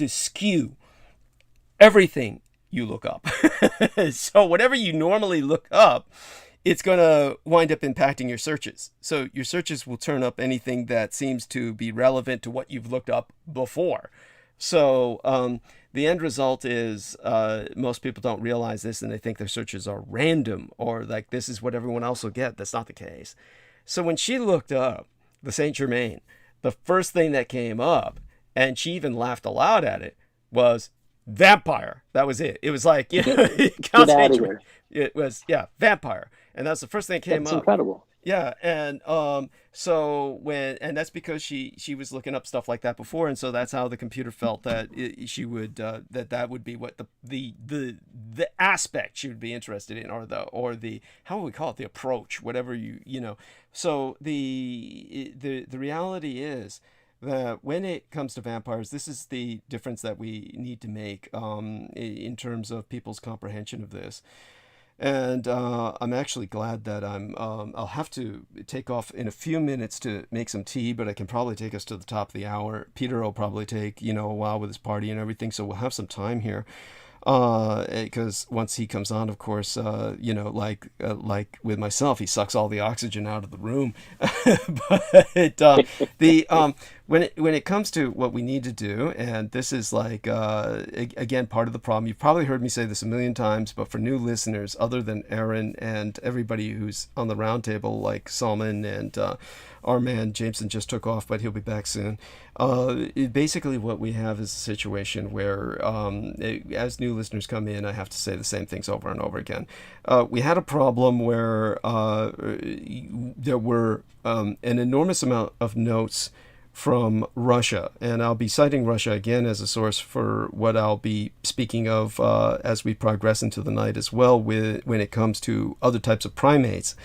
skew everything you look up. So whatever you normally look up, it's going to wind up impacting your searches. So your searches will turn up anything that seems to be relevant to what you've looked up before. So the end result is most people don't realize this, and they think their searches are random or like this is what everyone else will get. That's not the case. So when she looked up the Saint Germain, the first thing that came up, and she even laughed aloud at it, was vampire. That was it. It was like, you know, Get out of here. It was, yeah, vampire. And that's the first thing that came That's up. incredible. Yeah, and so and that's because she was looking up stuff like that before, and so that's how the computer felt that she would that would be what the aspect she would be interested in, or the how would we call it, the approach, whatever you know. So the reality is that when it comes to vampires, this is the difference that we need to make in terms of people's comprehension of this. And I'm actually glad that I'll have to take off in a few minutes to make some tea, but I can probably take us to the top of the hour. Peter will probably take, you know, a while with his party and everything, so we'll have some time here. Because once he comes on, of course, you know, like with myself, he sucks all the oxygen out of the room. But when it comes to what we need to do, and this is like again part of the problem. You've probably heard me say this a million times, but for new listeners, other than Aaron and everybody who's on the roundtable, like Salman and our man Jameson just took off, but he'll be back soon. Basically, what we have is a situation where, as new listeners come in, I have to say the same things over and over again. We had a problem where there were an enormous amount of notes from Russia, and I'll be citing Russia again as a source for what I'll be speaking of as we progress into the night as well, when it comes to other types of primates.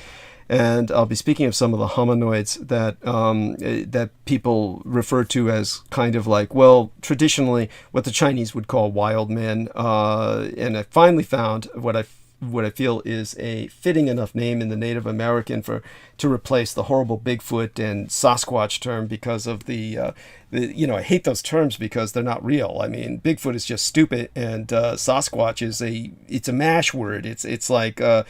and I'll be speaking of some of the hominoids that that people refer to as kind of like, well, traditionally what the Chinese would call wild men, and I finally found what I feel is a fitting enough name in the Native American to replace the horrible Bigfoot and Sasquatch term, because of the I hate those terms because they're not real. I mean, Bigfoot is just stupid, and Sasquatch is it's a mash word. It's like the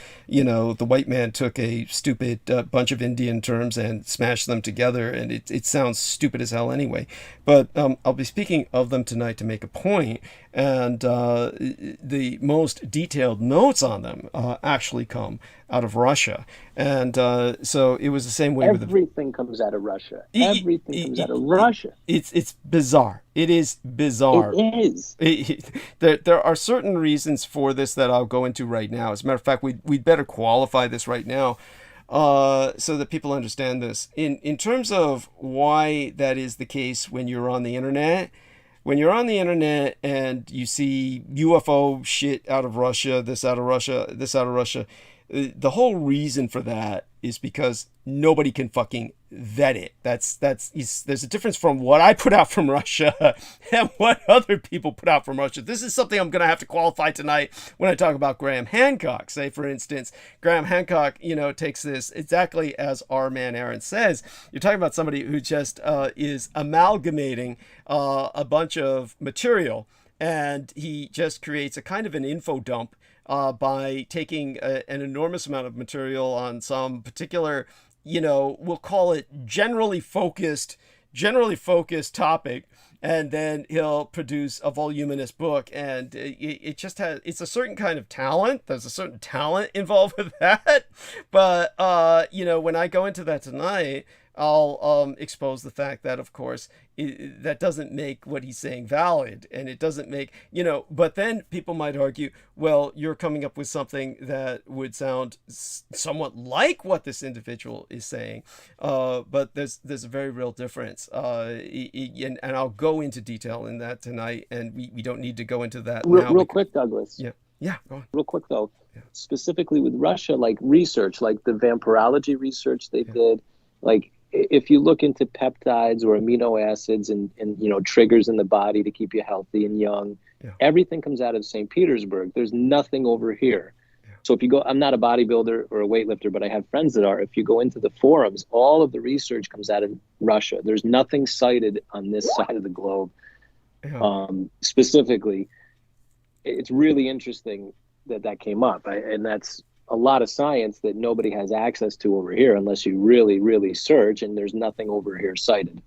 white man took a stupid bunch of Indian terms and smashed them together, and it sounds stupid as hell anyway. But I'll be speaking of them tonight to make a point, and the most detailed notes on them actually come out of Russia. And so it was the same way with everything comes out of Russia. Everything comes out of Russia. It's bizarre. It is bizarre. It is. There are certain reasons for this that I'll go into right now. As a matter of fact, we'd better qualify this right now, so that people understand this. In terms of why that is the case when you're on the internet. When you're on the internet and you see UFO shit out of Russia, this out of Russia, this out of Russia, the whole reason for that is because nobody can fucking vet it. There's a difference from what I put out from Russia and what other people put out from Russia. This is something I'm going to have to qualify tonight when I talk about Graham Hancock. Say, for instance, Graham Hancock, takes this exactly as our man Aaron says. You're talking about somebody who just is amalgamating a bunch of material, and he just creates a kind of an info dump by taking an enormous amount of material on some particular, we'll call it generally focused topic, and then he'll produce a voluminous book, and it's a certain kind of talent. There's a certain talent involved with that. But, when I go into that tonight, I'll expose the fact that, of course, that doesn't make what he's saying valid, and it doesn't make, but then people might argue, well, you're coming up with something that would sound somewhat like what this individual is saying, but there's a very real difference, and I'll go into detail in that tonight, and we don't need to go into that now. Real quick, Douglas. Yeah, go on. Real quick, though, specifically with Russia, like research, like the vampirology research they did, like, if you look into peptides or amino acids and triggers in the body to keep you healthy and young, everything comes out of St. Petersburg. There's nothing over here. So if you go, I'm not a bodybuilder or a weightlifter, but I have friends that are. If you go into the forums, all of the research comes out of Russia. There's nothing cited on this side of the globe. Specifically, it's really interesting that came up, and that's a lot of science that nobody has access to over here unless you really, really search, and there's nothing over here cited.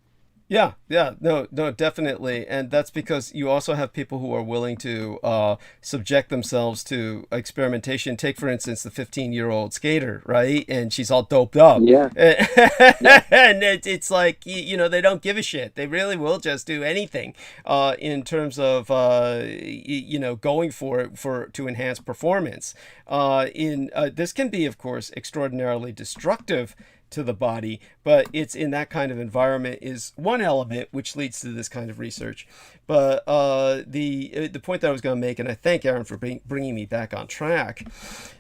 Yeah, no, definitely. And that's because you also have people who are willing to subject themselves to experimentation. Take, for instance, the 15-year-old skater, right? And she's all doped up. Yeah. And it's like, they don't give a shit. They really will just do anything in terms of, going for it to enhance performance. This can be, of course, extraordinarily destructive to the body, but it's in that kind of environment is one element which leads to this kind of research. But the point that I was going to make, and I thank Aaron for bringing me back on track,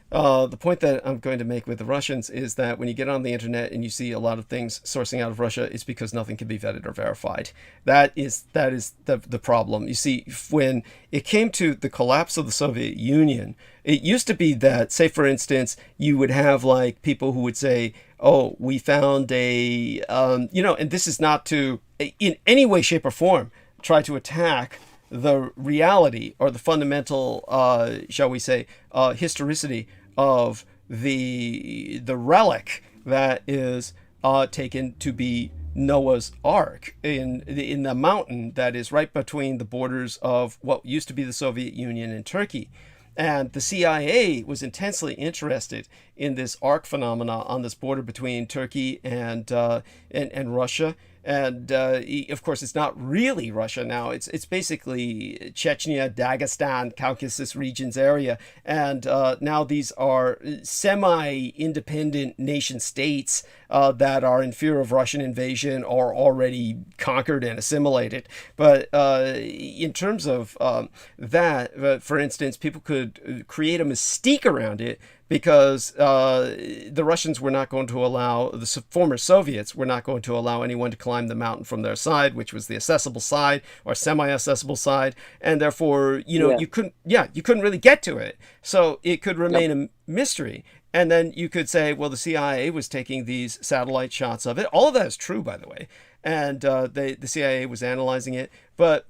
the point that I'm going to make with the Russians is that when you get on the internet and you see a lot of things sourcing out of Russia, it's because nothing can be vetted or verified. That is the problem. You see, when it came to the collapse of the Soviet Union, it used to be that, say, for instance, you would have like people who would say, oh, we found and this is not to, in any way, shape, or form, try to attack the reality or the fundamental, shall we say, historicity of the relic that is taken to be Noah's Ark in the mountain that is right between the borders of what used to be the Soviet Union and Turkey. And the CIA was intensely interested in this ark phenomena on this border between Turkey and Russia. And of course, it's not really Russia now. It's basically Chechnya, Dagestan, Caucasus regions area. And now these are semi-independent nation states that are in fear of Russian invasion or already conquered and assimilated. But in terms of that, for instance, people could create a mystique around it because the Russians were not going to allow, the former Soviets were not going to allow anyone to climb the mountain from their side, which was the accessible side or semi-accessible side, and therefore, you couldn't really get to it. So it could remain a mystery. And then you could say, well, the CIA was taking these satellite shots of it. All of that is true, by the way. And the CIA was analyzing it. But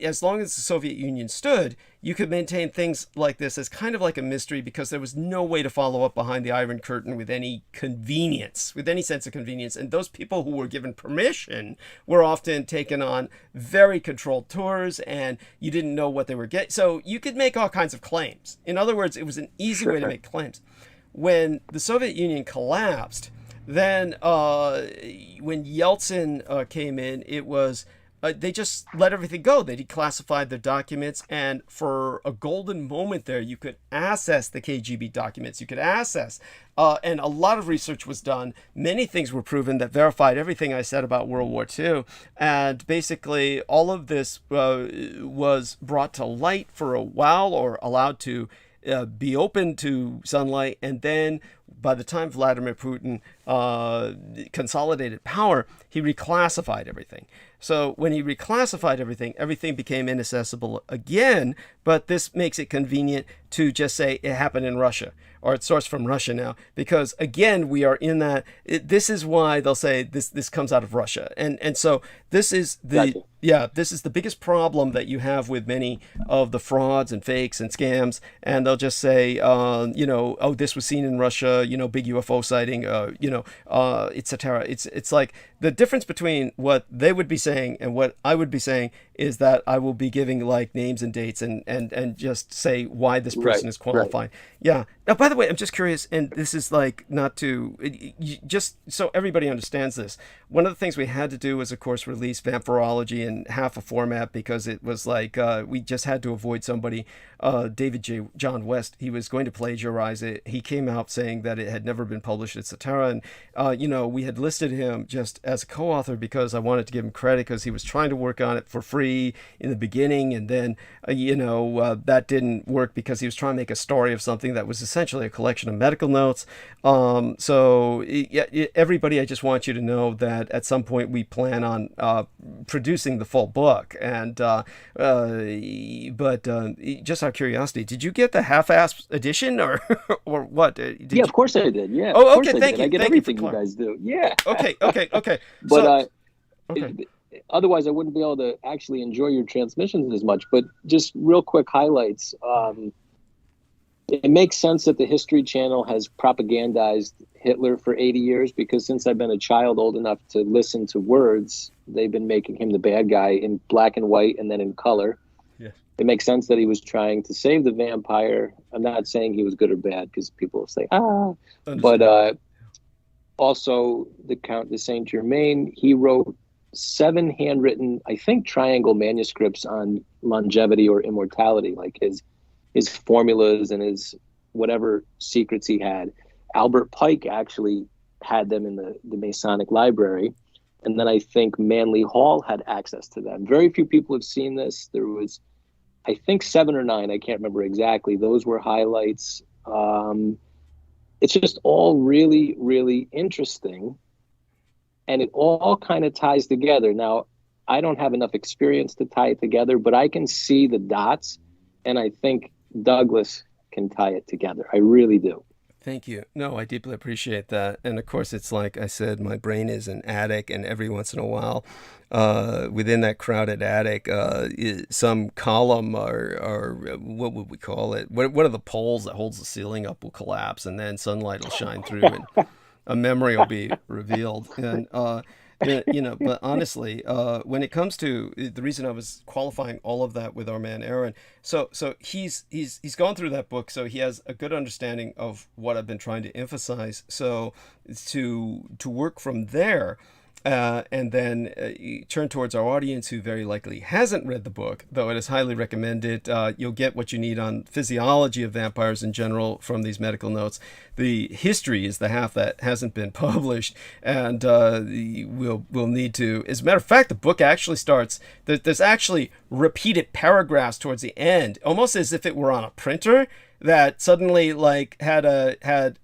as long as the Soviet Union stood, you could maintain things like this as kind of like a mystery, because there was no way to follow up behind the Iron Curtain with any convenience, with any sense of convenience. And those people who were given permission were often taken on very controlled tours, and you didn't know what they were getting. So you could make all kinds of claims. In other words, it was an easy way to make claims. When the Soviet Union collapsed, then when Yeltsin came in, it was they just let everything go. They declassified their documents, and for a golden moment there, you could access the KGB documents. You could access, and a lot of research was done. Many things were proven that verified everything I said about World War II. And basically, all of this was brought to light for a while, or allowed to be open to sunlight. And then by the time Vladimir Putin consolidated power, he reclassified everything. So when he reclassified everything, everything became inaccessible again. But this makes it convenient to just say it happened in Russia, or it's sourced from Russia now, because again, we are in that. This is why they'll say this comes out of Russia, and so this is this is the biggest problem that you have with many of the frauds and fakes and scams. And they'll just say, oh, this was seen in Russia, big UFO sighting, etc. It's like the difference between what they would be saying and what I would be saying is that I will be giving like names and dates and just say why this person is qualified. Right. Yeah. Now, by the way, I'm just curious, and this is like not to, just so everybody understands this. One of the things we had to do was, of course, release Vampirology in half a format, because it was like we just had to avoid somebody, David John West. He was going to plagiarize it. He came out saying that it had never been published, etc. And, we had listed him just as a co-author because I wanted to give him credit, because he was trying to work on it for free in the beginning. And then, that didn't work because he was trying to make a story of something that was essentially a collection of medical notes. Everybody, I just want you to know that at some point we plan on producing the full book. And but just out of curiosity, did you get the half-ass edition or or what? Of course I did. Yeah. Oh, okay. Thank you. I get everything you guys do. Yeah. Okay. But otherwise, I wouldn't be able to actually enjoy your transmissions as much. But just real quick highlights. It makes sense that the History Channel has propagandized Hitler for 80 years, because since I've been a child old enough to listen to words, they've been making him the bad guy in black and white and then in color. Yeah. It makes sense that he was trying to save the vampire. I'm not saying he was good or bad, because people will say, but also the Count de Saint Germain, he wrote 7 handwritten, I think, triangle manuscripts on longevity or immortality, like his formulas and his whatever secrets he had. Albert Pike actually had them in the Masonic library. And then I think Manly Hall had access to them. Very few people have seen this. There was, I think, 7 or 9. I can't remember exactly. Those were highlights. It's just all really, really interesting. And it all kind of ties together. Now, I don't have enough experience to tie it together, but I can see the dots. And I think Douglas can tie it together. I really do. Thank you. No, I deeply appreciate that. And of course, it's like I said, my brain is an attic, and every once in a while, within that crowded attic, some column or what would we call it? One of the poles that holds the ceiling up will collapse, and then sunlight will shine through, and a memory will be revealed. And but honestly, when it comes to the reason I was qualifying all of that with our man Aaron, so he's gone through that book, so he has a good understanding of what I've been trying to emphasize. So to work from there, and then turn towards our audience who very likely hasn't read the book, though it is highly recommended. You'll get what you need on physiology of vampires in general from these medical notes. The history is the half that hasn't been published, and we'll need to. As a matter of fact, the book actually starts. There's actually repeated paragraphs towards the end, almost as if it were on a printer. that suddenly like they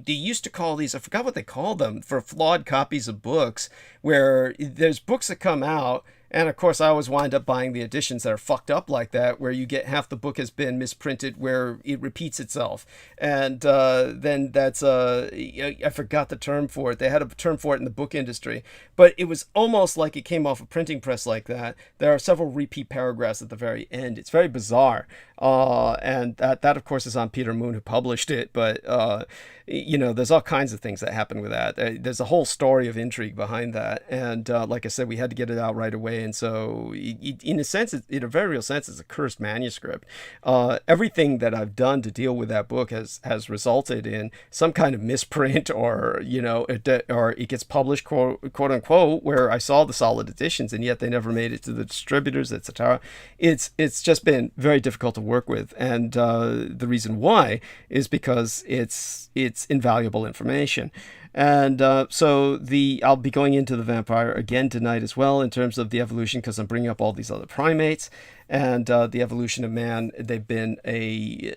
used to call these, I forgot what they called them, for flawed copies of books, where there's books that come out. And of course, I always wind up buying the editions that are fucked up like that, where you get half the book has been misprinted, where it repeats itself. And then that's, I forgot the term for it. They had a term for it in the book industry, but it was almost like it came off a printing press like that. There are several repeat paragraphs at the very end. It's very bizarre. And that of course, is on Peter Moon, who published it. But, there's all kinds of things that happen with that. There's a whole story of intrigue behind that. And like I said, we had to get it out right away. And so, in a sense, in a very real sense, it's a cursed manuscript. Everything that I've done to deal with that book has resulted in some kind of misprint, or or it gets published, quote unquote, where I saw the solid editions, and yet they never made it to the distributors, etc. It's just been very difficult to work with, and the reason why is because it's invaluable information. And so I'll be going into the vampire again tonight as well, in terms of the evolution, because I'm bringing up all these other primates and the evolution of man. They've been a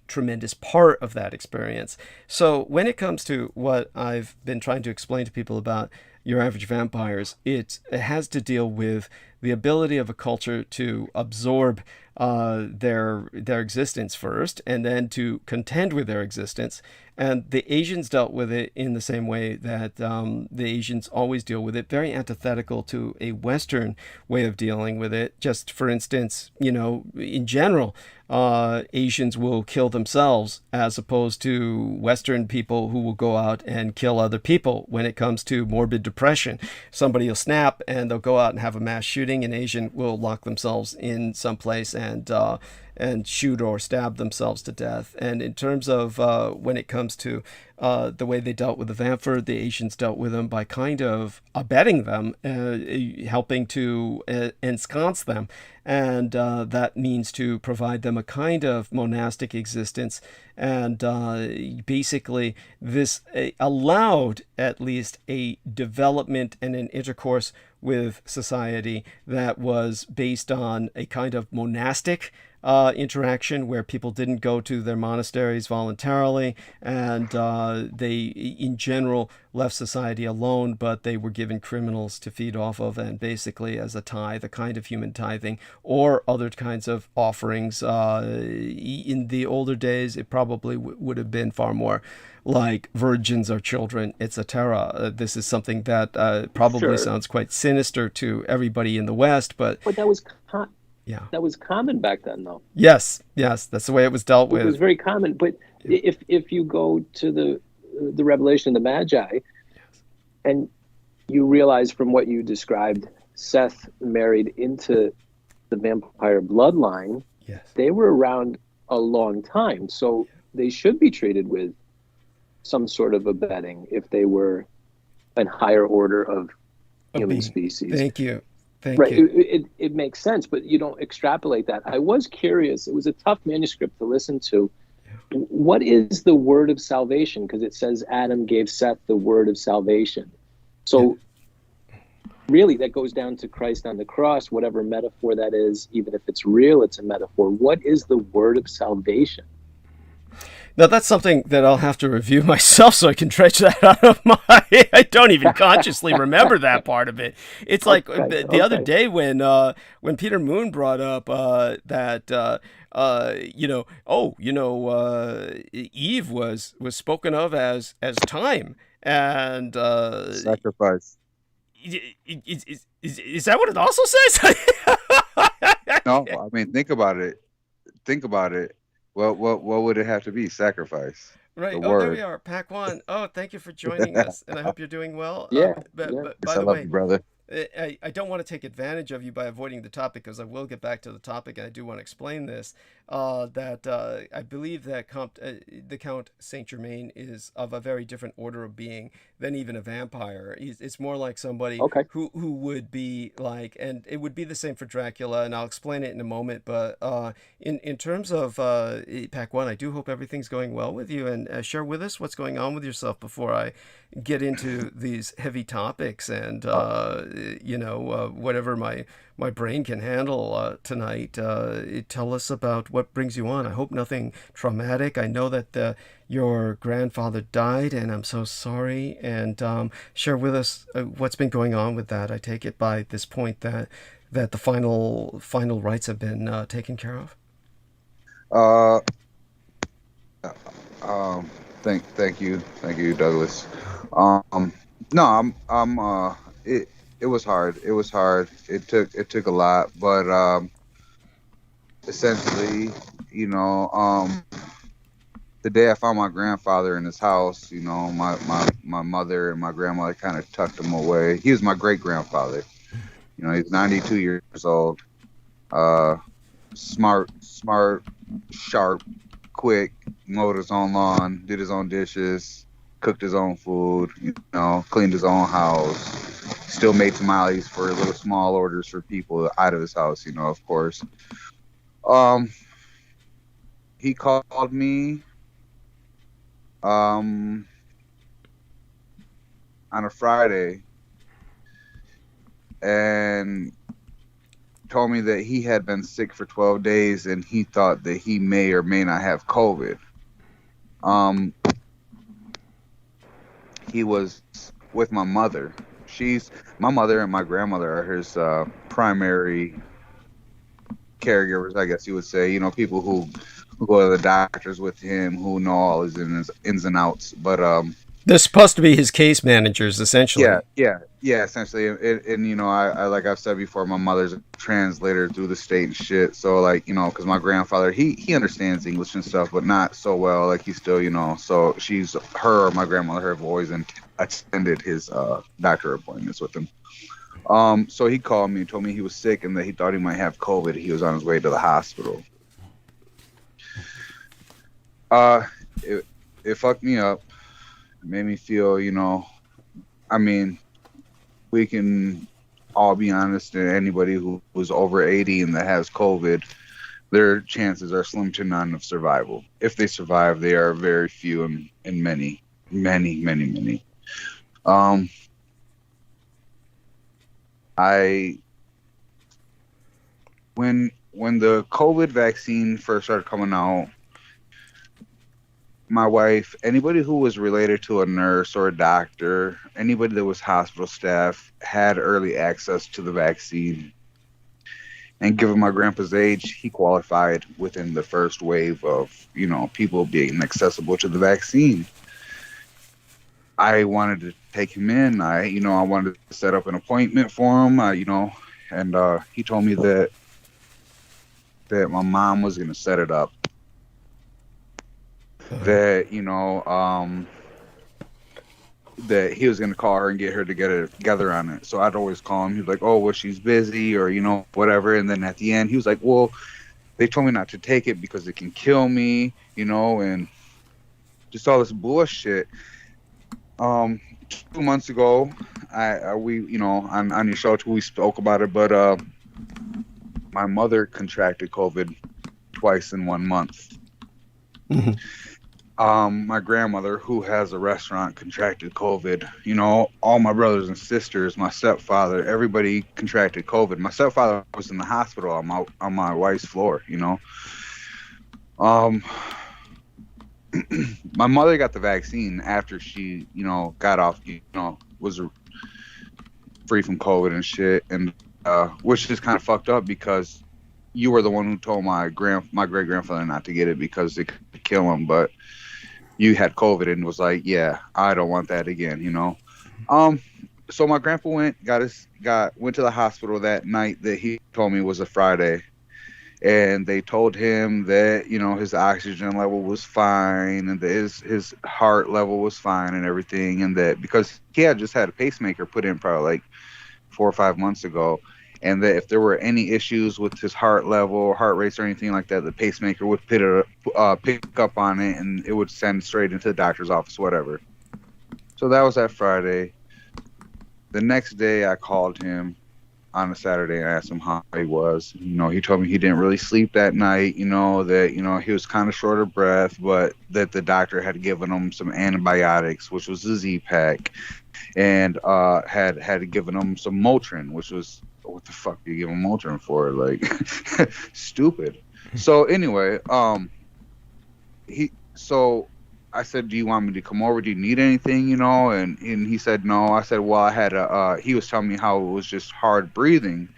tremendous part of that experience. So when it comes to what I've been trying to explain to people about your average vampires, it has to deal with the ability of a culture to absorb their existence first, and then to contend with their existence. And the Asians dealt with it in the same way that the Asians always deal with it, very antithetical to a Western way of dealing with it. Just for instance, in general, Asians will kill themselves, as opposed to Western people who will go out and kill other people. When it comes to morbid depression, somebody will snap and they'll go out and have a mass shooting. An Asian will lock themselves in someplace and shoot or stab themselves to death. And in terms of when it comes to the way they dealt with the vampire, the Asians dealt with them by kind of abetting them, helping to ensconce them. And that means to provide them a kind of monastic existence. And basically this allowed at least a development and an intercourse with society that was based on a kind of monastic interaction, where people didn't go to their monasteries voluntarily, and they in general left society alone, but they were given criminals to feed off of, and basically as a tithe, a kind of human tithing, or other kinds of offerings. In the older days, it probably would have been far more like virgins or children, etc. This is something that probably sounds quite sinister to everybody in the West, but that was that was common back then, though. Yes, that's the way it was dealt with. It was very common. But if you go to the Revelation of the Magi, and you realize from what you described, Seth married into the vampire bloodline. Yes, they were around a long time, so they should be treated with some sort of abetting if they were a higher order of human species. Thank you. It makes sense, but you don't extrapolate that. I was curious. It was a tough manuscript to listen to. Yeah. What is the word of salvation? Because it says Adam gave Seth the word of salvation. So really, that goes down to Christ on the cross, whatever metaphor that is. Even if it's real, it's a metaphor. What is the word of salvation? Now, that's something that I'll have to review myself, so I can dredge that out of my... I don't even consciously remember that part of it. It's like the other day when Peter Moon brought up that, Eve was spoken of as time. And... sacrifice. Is that what it also says? No, I mean, think about it. Well, what would it have to be? Sacrifice. Right. There we are. Pack one. Oh, thank you for joining us, and I hope you're doing well. Yeah. By I the love way, you, brother. I don't want to take advantage of you by avoiding the topic, because I will get back to the topic, and I do want to explain this. That I believe that the Count Saint Germain is of a very different order of being than even a vampire. It's more like somebody who would be like, and it would be the same for Dracula, and I'll explain it in a moment. But in terms of Pack One, I do hope everything's going well with you, and share with us what's going on with yourself before I get into these heavy topics. And whatever my brain can handle tonight. Tell us about what brings you on. I hope nothing traumatic. I know that your grandfather died, and I'm so sorry. And share with us what's been going on with that. I take it by this point that the final rites have been taken care of. Thank you, Douglas. No, it was hard. It took a lot, but essentially, the day I found my grandfather in his house, my mother and my grandmother kind of tucked him away. He was my great grandfather. He's 92 years old. Smart, sharp, quick, mowed his own lawn, did his own dishes, cooked his own food, cleaned his own house, still made tamales for little small orders for people out of his house, of course. He called me on a Friday and told me that he had been sick for 12 days and he thought that he may or may not have COVID. He was with my mother. My mother and my grandmother are his primary caregivers, I guess you would say. People who go to the doctors with him, who know all his ins and outs. But they're supposed to be his case managers, essentially. Yeah, essentially. And I like I've said before, my mother's a translator through the state and shit. So because my grandfather, he understands English and stuff, but not so well. Like he's still, so her or my grandmother have always attended his doctor appointments with him. So he called me and told me he was sick and that he thought he might have COVID. He was on his way to the hospital. It fucked me up. It made me feel, we can all be honest, and anybody who was over 80 and that has COVID, their chances are slim to none of survival. If they survive, they are very few and many. When the COVID vaccine first started coming out, my wife, anybody who was related to a nurse or a doctor, anybody that was hospital staff had early access to the vaccine. And given my grandpa's age, he qualified within the first wave of, people being accessible to the vaccine. I wanted to take him in. I wanted to set up an appointment for him, and he told me that my mom was going to set it up. That that he was going to call her and get her to get it together on it. So I'd always call him. He was like, oh, well, she's busy or, whatever. And then at the end, he was like, well, they told me not to take it because it can kill me, and just all this bullshit. 2 months ago, we on your show too, we spoke about it, but my mother contracted COVID twice in 1 month. Mm-hmm. My grandmother, who has a restaurant, contracted COVID. All my brothers and sisters, my stepfather, everybody contracted COVID. My stepfather was in the hospital on my wife's floor. My mother got the vaccine after she, got off, was free from COVID and shit, and which is kind of fucked up because you were the one who told my great grandfather not to get it because it could kill him, but you had COVID and was like, yeah, I don't want that again, So my grandpa went to the hospital that night that he told me was a Friday, and they told him that his oxygen level was fine and that his heart level was fine and everything, and that because he had just had a pacemaker put in probably like 4 or 5 months ago, and that if there were any issues with his heart level, heart rates, or anything like that, the pacemaker would pick up on it, and it would send straight into the doctor's office, whatever. So that was that Friday. The next day, I called him on a Saturday and asked him how he was. He told me he didn't really sleep that night, that, he was kind of short of breath, but that the doctor had given him some antibiotics, which was a Z-Pack, and had given him some Motrin, which was, what the fuck do you give him Motrin for? Like, stupid. So anyway, I said, do you want me to come over? Do you need anything, And he said no. I said, well, I had he was telling me how it was just hard breathing.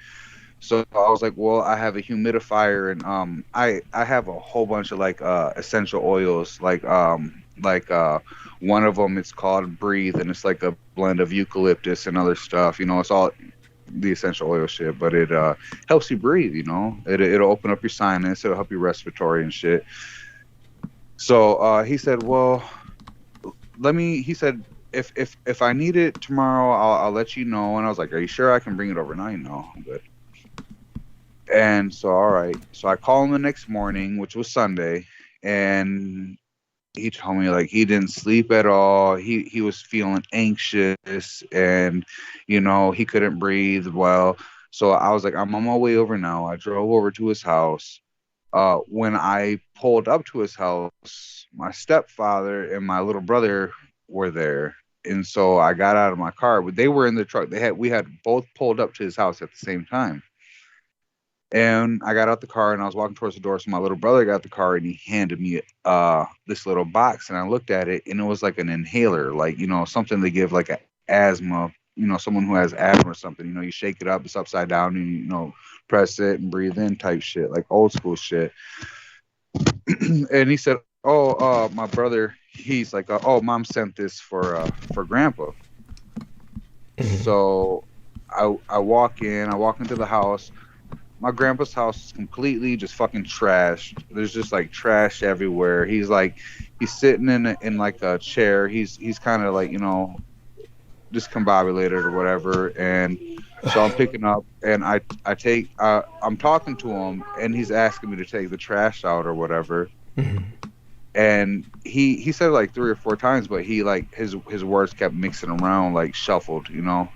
So I was like, well, I have a humidifier, and I have a whole bunch of like essential oils, like one of them, it's called Breathe, and it's like a blend of eucalyptus and other stuff. It's all the essential oil shit, but it helps you breathe. It'll open up your sinus, it'll help you respiratory and shit. So he said, well, he said, if I need it tomorrow, I'll let you know. And I was like, are you sure I can bring it overnight? No, I'm good. And so, all right. So I called him the next morning, which was Sunday, and he told me like he didn't sleep at all. He was feeling anxious, and he couldn't breathe well. So I was like, I'm on my way over now. I drove over to his house. When I pulled up to his house, my stepfather and my little brother were there, and so I got out of my car. But they were in the truck. We had both pulled up to his house at the same time. And I got out the car and I was walking towards the door. So my little brother got the car and he handed me this little box, and I looked at it, and it was like an inhaler, like something they give like asthma. Someone who has asthma or something. You shake it up, it's upside down, and press it and breathe in type shit, like old school shit. And he said, oh, my brother, he's like, oh, mom sent this for grandpa. So I walk into the house. My grandpa's house is completely just fucking trashed. There's just like trash everywhere. He's sitting in like a chair. He's kind of like, discombobulated or whatever. And so I'm picking up, and I'm talking to him, and he's asking me to take the trash out or whatever. And he said it like 3 or 4 times, but he like his words kept mixing around, like shuffled, Yeah.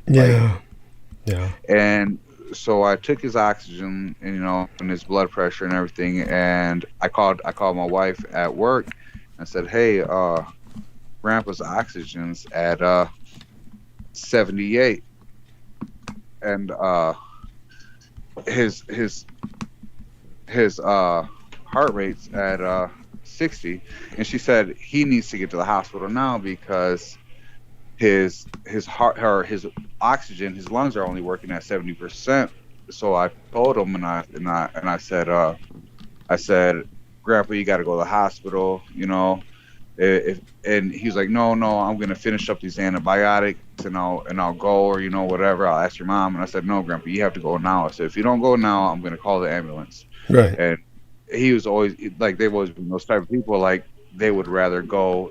Yeah. And so I took his oxygen, and and his blood pressure and everything, and I called my wife at work and said, hey, grandpa's oxygen's at 78, and his heart rate's at 60, and she said he needs to get to the hospital now because his heart, or his oxygen, his lungs are only working at 70%. So I told him, and I said, Grandpa, you got to go to the hospital, and he was like, no, I'm gonna finish up these antibiotics and I'll go, or whatever. I'll ask your mom. And I said, no, Grandpa, you have to go now. I said, if you don't go now, I'm gonna call the ambulance. Right. And he was always like, they've always been those type of people, like they would rather go,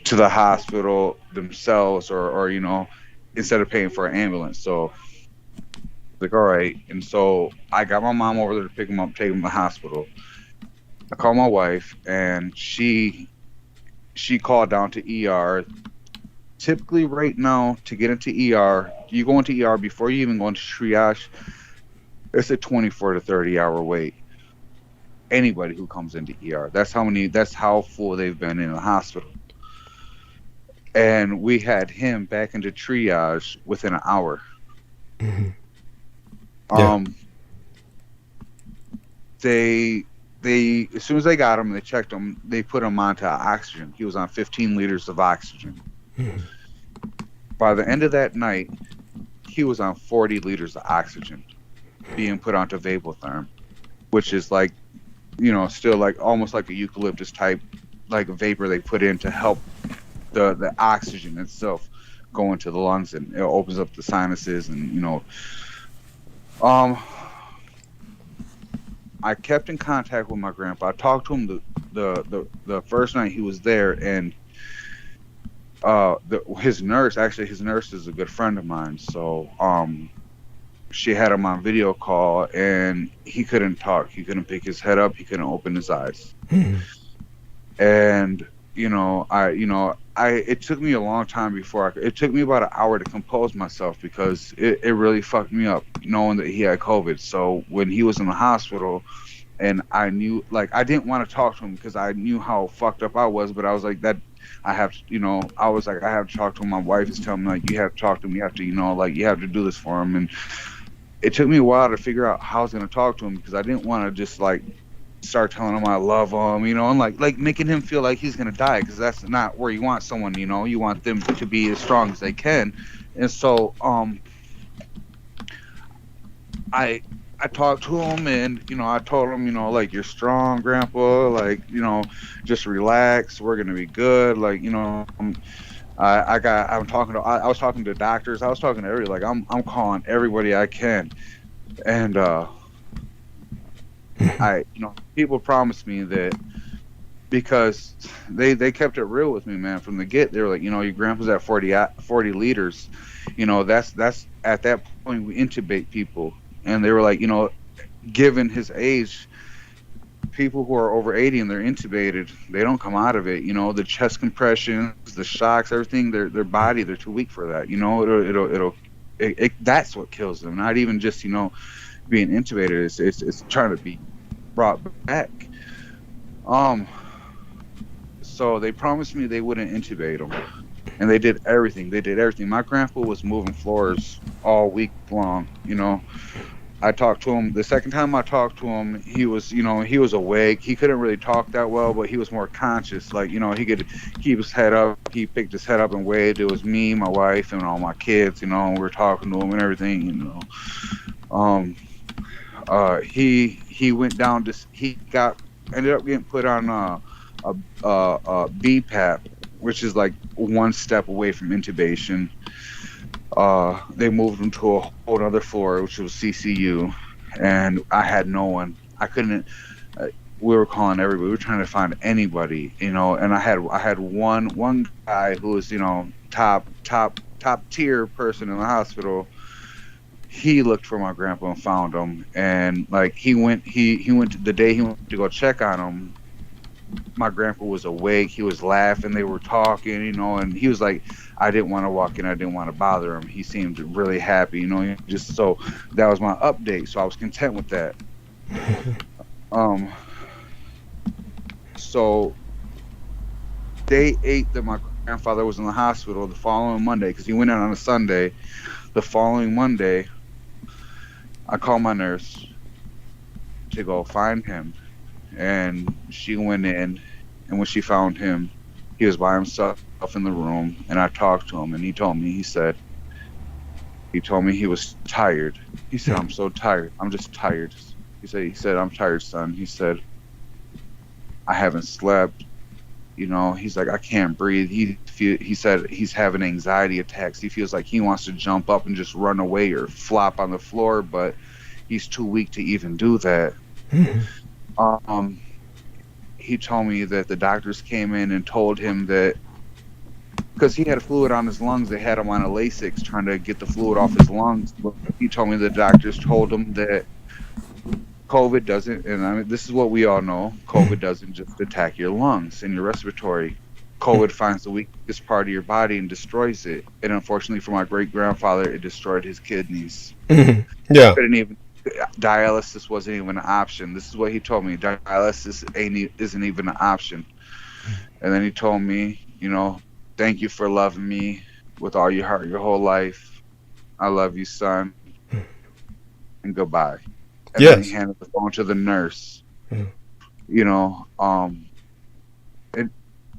to the hospital themselves, or instead of paying for an ambulance. So like, all right. And so I got my mom over there to pick him up, take him to the hospital. I called my wife, and she called down to ER. Typically right now, to get into ER, you go into ER before you even go into triage, it's a 24 to 30 hour wait. Anybody who comes into ER, that's how full they've been in the hospital. And we had him back into triage within an hour. Mm-hmm. Yeah. They as soon as they got him, they checked him, they put him onto oxygen. He was on 15 liters of oxygen. Mm-hmm. By the end of that night, he was on 40 liters of oxygen, being put onto Vapotherm, which is like, still like almost like a eucalyptus type, like a vapor they put in to help the oxygen itself go into the lungs, and it opens up the sinuses, and I kept in contact with my grandpa. I talked to him the first night he was there, and his nurse is a good friend of mine, so she had him on video call, and he couldn't talk, he couldn't pick his head up, he couldn't open his eyes. And it took me a long time before it took me about an hour to compose myself, because it really fucked me up knowing that he had COVID. So when he was in the hospital, and I knew, like, I didn't want to talk to him because I knew how fucked up I was, but I was like, that I have to, I was like, I have to talk to him. My wife is telling me, like, you have to talk to him. You have to, like, you have to do this for him. And it took me a while to figure out how I was going to talk to him, because I didn't want to just, like, start telling him I love him, and like making him feel like he's going to die, because that's not where you want someone, you want them to be as strong as they can. And so, I talked to him, and I told him, like, you're strong, Grandpa, like, just relax, we're gonna be good, like, I was talking to doctors, I was talking to everybody, like, I'm calling everybody I can. And people promised me that, because they kept it real with me, man, from the get. They were like, your grandpa's at 40 liters, that's at that point we intubate people. And they were like, given his age, people who are over 80 and they're intubated, they don't come out of it. The chest compressions, the shocks, everything, their body, they're too weak for that. That's what kills them. Not even just, being intubated. It's trying to be brought back. So they promised me they wouldn't intubate him. And they did everything. My grandpa was moving floors all week long, I talked to him. The second time I talked to him, he was awake. He couldn't really talk that well, but he was more conscious. Like, he could keep his head up. He picked his head up and waved. It was me, my wife, and all my kids, we were talking to him and everything, he went down to, ended up getting put on a BPAP, which is like one step away from intubation. They moved him to a whole other floor, which was CCU, and I had no one. I couldn't. We were calling everybody. We were trying to find anybody, and I had one guy who was, top tier person in the hospital. He looked for my grandpa and found him, and like he went the day he went to go check on him. My grandpa was awake. He was laughing. They were talking, and he was like, I didn't want to walk in. I didn't want to bother him. He seemed really happy, just so that was my update. So I was content with that. So day 8 that my grandfather was in the hospital, the following Monday, because he went in on a Sunday, the following Monday, I called my nurse to go find him. And she went in, and when she found him, he was by himself in the room, and I talked to him, and he told me he was tired. He said, I'm so tired. I'm just tired. He said, I'm tired, son. He said, I haven't slept. He's like, I can't breathe. He said he's having anxiety attacks. He feels like he wants to jump up and just run away or flop on the floor, but he's too weak to even do that. He told me that the doctors came in and told him that, because he had a fluid on his lungs, they had him on a Lasix trying to get the fluid off his lungs. But he told me the doctors told him that COVID doesn't, and I mean, this is what we all know, COVID doesn't just attack your lungs and your respiratory. COVID finds the weakest part of your body and destroys it. And unfortunately for my great-grandfather, it destroyed his kidneys. Yeah. Dialysis wasn't even an option. This is what he told me. Dialysis isn't even an option. And then he told me, thank you for loving me with all your heart your whole life. I love you, son. And goodbye. And then he handed the phone to the nurse. And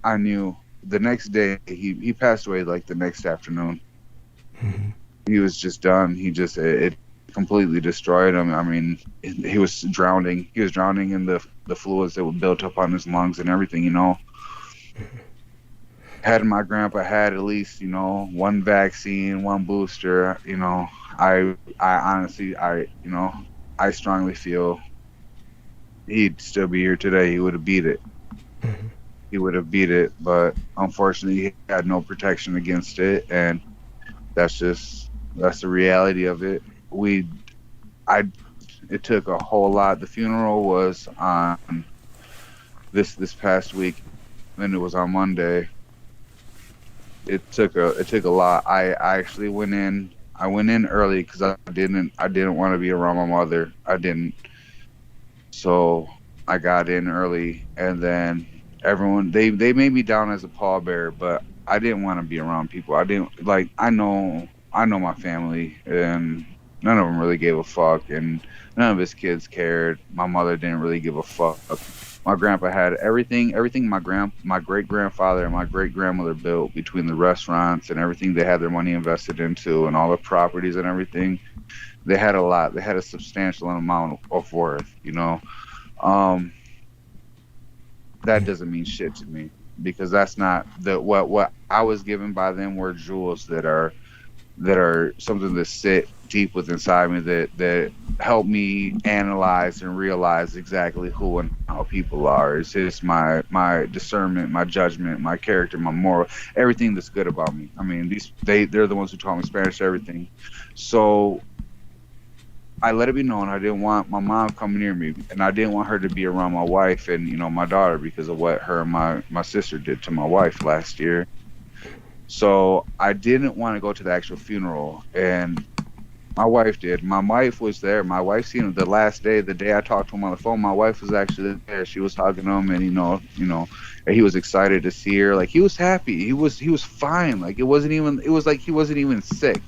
I knew the next day he passed away, like the next afternoon. He was just done. It completely destroyed him. I mean, he was drowning. He was drowning in the fluids that were built up on his lungs and everything, Had my grandpa had at least, one vaccine, one booster, I honestly, I strongly feel he'd still be here today. He would have beat it. He would have beat it, but unfortunately he had no protection against it, and that's the reality of it. It took a whole lot. The funeral was on this past week, and it was on Monday. it took a lot. I actually went in early because I didn't want to be around my mother. I didn't. So I got in early, and then everyone they made me down as a pallbearer, but I didn't want to be around people. I didn't like. I know my family, and none of them really gave a fuck, and none of his kids cared. My mother didn't really give a fuck. My grandpa had everything my great grandfather and my great grandmother built, between the restaurants and everything they had their money invested into and all the properties and everything. They had a lot. They had a substantial amount of worth, you know. That doesn't mean shit to me, because that's not what I was given by them were jewels that are something that sit deep within inside me that help me analyze and realize exactly who and how people are. It's just my discernment, my judgment, my character, my moral, everything that's good about me. I mean, they're the ones who taught me Spanish, everything. So I let it be known I didn't want my mom coming near me, and I didn't want her to be around my wife and, you know, my daughter, because of what her and my sister did to my wife last year. So I didn't want to go to the actual funeral, and my wife did. My wife was there. My wife seen him the last day, the day I talked to him on the phone. My wife was actually there. She was hugging him, and you know, and he was excited to see her. Like, he was happy. He was fine. Like, it was like he wasn't even sick.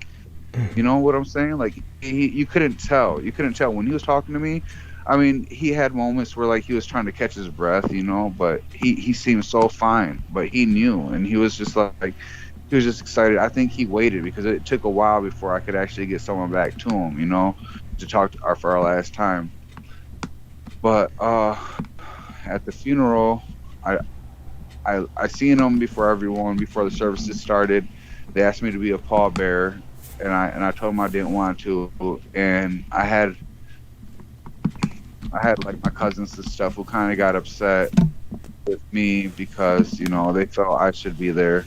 You know what I'm saying? Like, you couldn't tell. You couldn't tell when he was talking to me. I mean, he had moments where, like, he was trying to catch his breath, you know, but he seemed so fine. But he knew, and he was just like, he was just excited. I think he waited because it took a while before I could actually get someone back to him, you know, to talk to for our last time. But at the funeral, I seen him before the services started. They asked me to be a pallbearer, and I told them I didn't want to. And I had like my cousins and stuff who kind of got upset with me because, you know, they felt I should be there.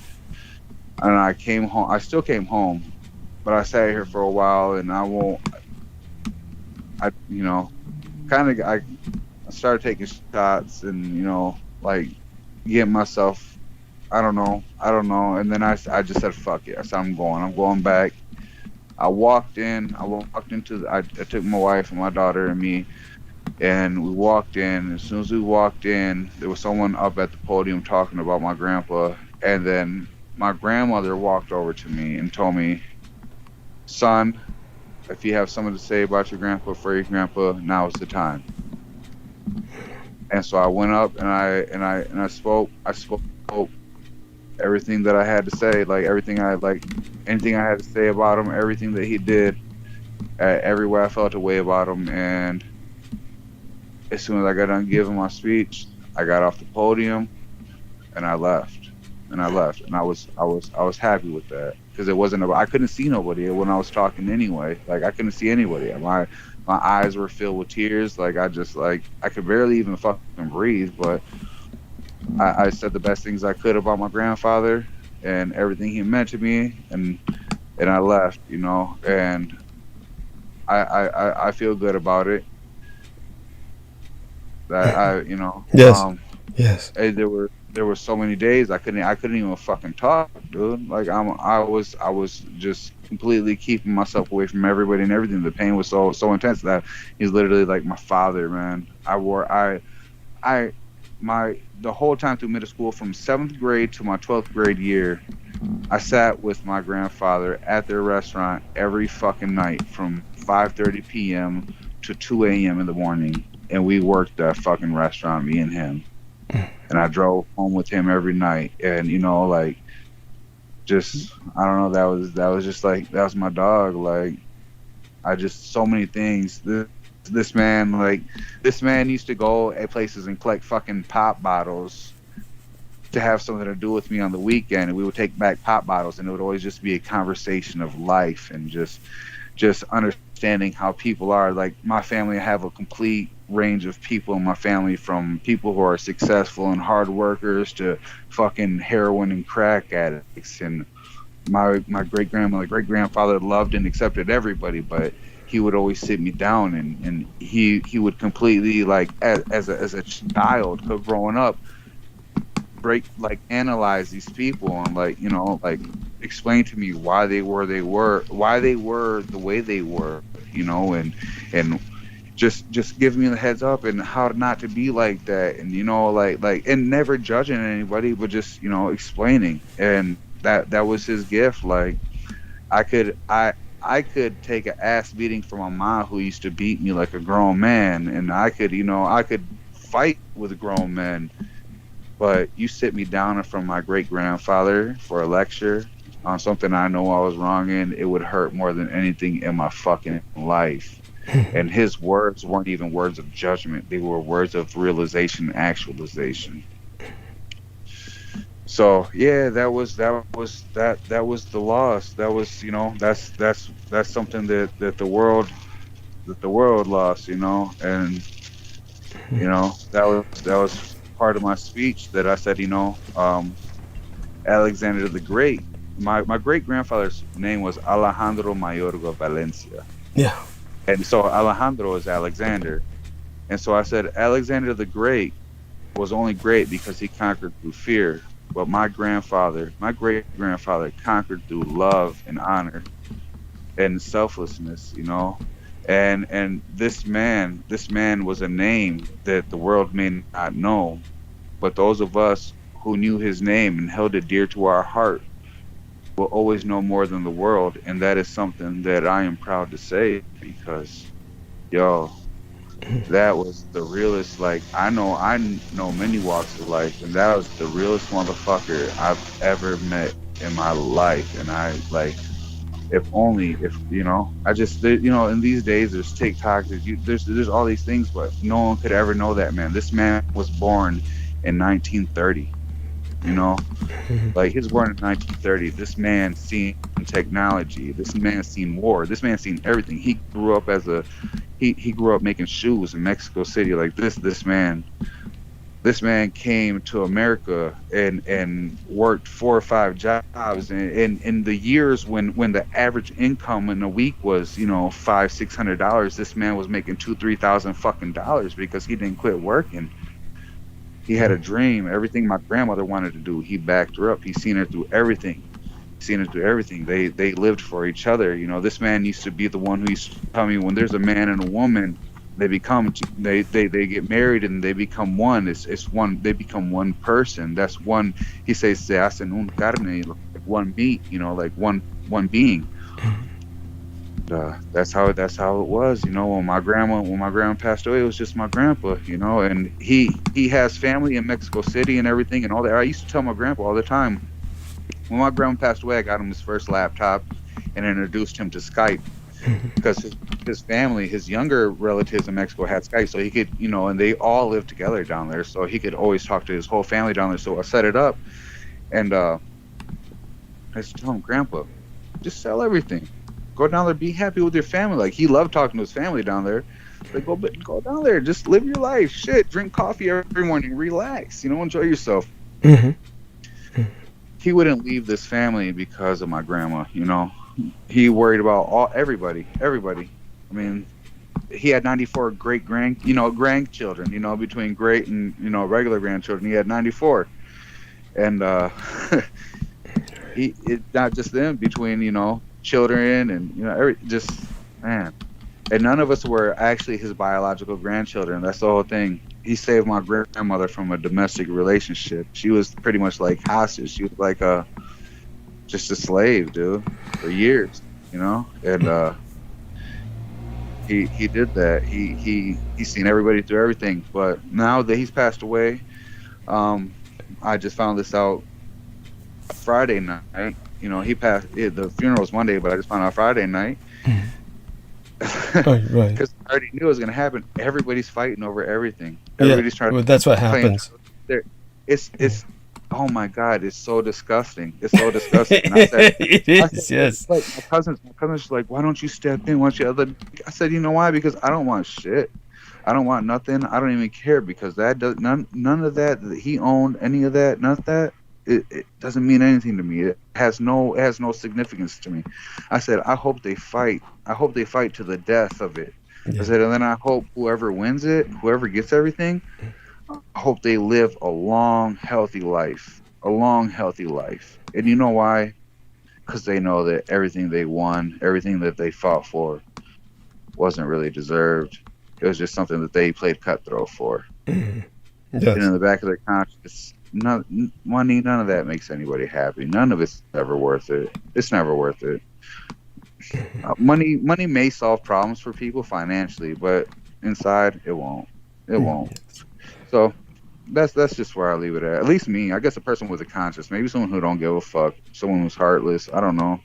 And I came home. I still came home, but I sat here for a while, and I started taking shots, and, you know, like, getting myself, I don't know. And then I just said, fuck it. I said, I'm going back. I took my wife and my daughter and me, and we walked in. As soon as we walked in, there was someone up at the podium talking about my grandpa, and then my grandmother walked over to me and told me, son, if you have something to say about your grandpa, for your grandpa, now is the time. And so I went up and I spoke everything that I had to say, anything I had to say about him, everything that he did, everywhere I felt a way about him. And as soon as I got done giving my speech, I got off the podium and I left. And I was happy with that, because it wasn't about, I couldn't see nobody when I was talking anyway. Like, I couldn't see anybody. My eyes were filled with tears. Like, I could barely even fucking breathe. But I said the best things I could about my grandfather and everything he meant to me, and I left, you know. And I feel good about it. That Yes. Yes. There were so many days I couldn't even fucking talk, dude. Like, I was just completely keeping myself away from everybody and everything. The pain was so intense that he's literally like my father, man. The whole time through middle school, from 7th grade to my 12th grade year, I sat with my grandfather at their restaurant every fucking night from 5:30 p.m. to 2 a.m. in the morning, and we worked that fucking restaurant, me and him. And I drove home with him every night, and, you know, like, just, I don't know, that was just like, that was my dog. Like, so many things. This man used to go at places and collect fucking pop bottles to have something to do with me on the weekend, and we would take back pop bottles, and it would always just be a conversation of life and just understanding how people are. Like, my family, I have a complete range of people in my family, from people who are successful and hard workers to fucking heroin and crack addicts. And my great grandfather loved and accepted everybody, but he would always sit me down, and he would completely, like, as a child growing up, analyze these people and explain to me why they were the way they were, and just give me the heads up and how not to be like that, and and never judging anybody, but just explaining. And that was his gift. Like I could take an ass beating from a mom who used to beat me like a grown man, and I could fight with grown men, but you sit me down in front of my great grandfather for a lecture on something I know I was wrong in, it would hurt more than anything in my fucking life. And his words weren't even words of judgment; they were words of realization, actualization. So yeah, that was the loss. That was that's something that the world lost, and that was part of my speech that I said, Alexander the Great. My great grandfather's name was Alejandro Mayorga Valencia. Yeah. And so Alejandro is Alexander. And so I said Alexander the Great was only great because he conquered through fear. But my great grandfather conquered through love and honor and selflessness, And this man was a name that the world may not know, but those of us who knew his name and held it dear to our heart will always know more than the world. And that is something that I am proud to say, because that was the realest. Like I know many walks of life, and that was the realest motherfucker I've ever met in my life. And I in these days there's TikTok, there's all these things, but no one could ever know that man. This man was born in 1930. He was born in 1930. This man seen technology. This man seen war. This man seen everything. He grew up he grew up making shoes in Mexico City. Like this man came to America and worked 4 or 5 jobs, and in the years when the average income in a week was $500-$600, this man was making $2,000-$3,000 fucking dollars because he didn't quit working. He had a dream. Everything my grandmother wanted to do, he backed her up. He seen her through everything. They lived for each other. This man used to be the one who used to tell me, when there's a man and a woman, they get married and they become one. It's one. They become one person. That's one. He says se hacen un carne, like one meat. Like one being. That's how it was. When my grandma passed away, it was just my grandpa. And he has family in Mexico City and everything and all that. I used to tell my grandpa all the time, when my grandma passed away, I got him his first laptop and introduced him to Skype, because his family, his younger relatives in Mexico had Skype, so he could, and they all lived together down there, so he could always talk to his whole family down there. So I set it up, and I used to tell him, Grandpa, just sell everything. Go down there, be happy with your family. Like, he loved talking to his family down there. Like, go down there, just live your life. Shit, drink coffee every morning, relax, enjoy yourself. He wouldn't leave this family because of my grandma, He worried about everybody. I mean, he had 94 grandchildren, between great and, regular grandchildren. He had 94. And it's not just them, between, children and, man. And none of us were actually his biological grandchildren. That's the whole thing. He saved my grandmother from a domestic relationship. She was pretty much like hostage. She was like just a slave, dude, for years, And he did that. He's seen everybody through everything. But now that he's passed away, I just found this out Friday night. He passed. The funeral was Monday, but I just found out Friday night. Right. Because I already knew it was going to happen. Everybody's fighting over everything. Everybody's trying to. That's what happens. It's oh my God, it's so disgusting. It's so disgusting. And I said, yes. Like my cousin's like, why don't you step in? I said, you know why? Because I don't want shit. I don't want nothing. I don't even care, because that does none of that he owned, any of that, none of that. It doesn't mean anything to me. It has no significance to me. I said, I hope they fight. I hope they fight to the death of it. Yeah. I said, and then I hope whoever wins it, whoever gets everything, I hope they live a long, healthy life. A long, healthy life. And you know why? Because they know that everything they won, everything that they fought for, wasn't really deserved. It was just something that they played cutthroat for. Yes. And in the back of their conscience, money, none of that makes anybody happy. None of it's ever worth it. It's never worth it. Money may solve problems for people financially, but inside it won't. It won't. So that's just where I leave it at. At least me. I guess a person with a conscience. Maybe someone who don't give a fuck. Someone who's heartless. I don't know.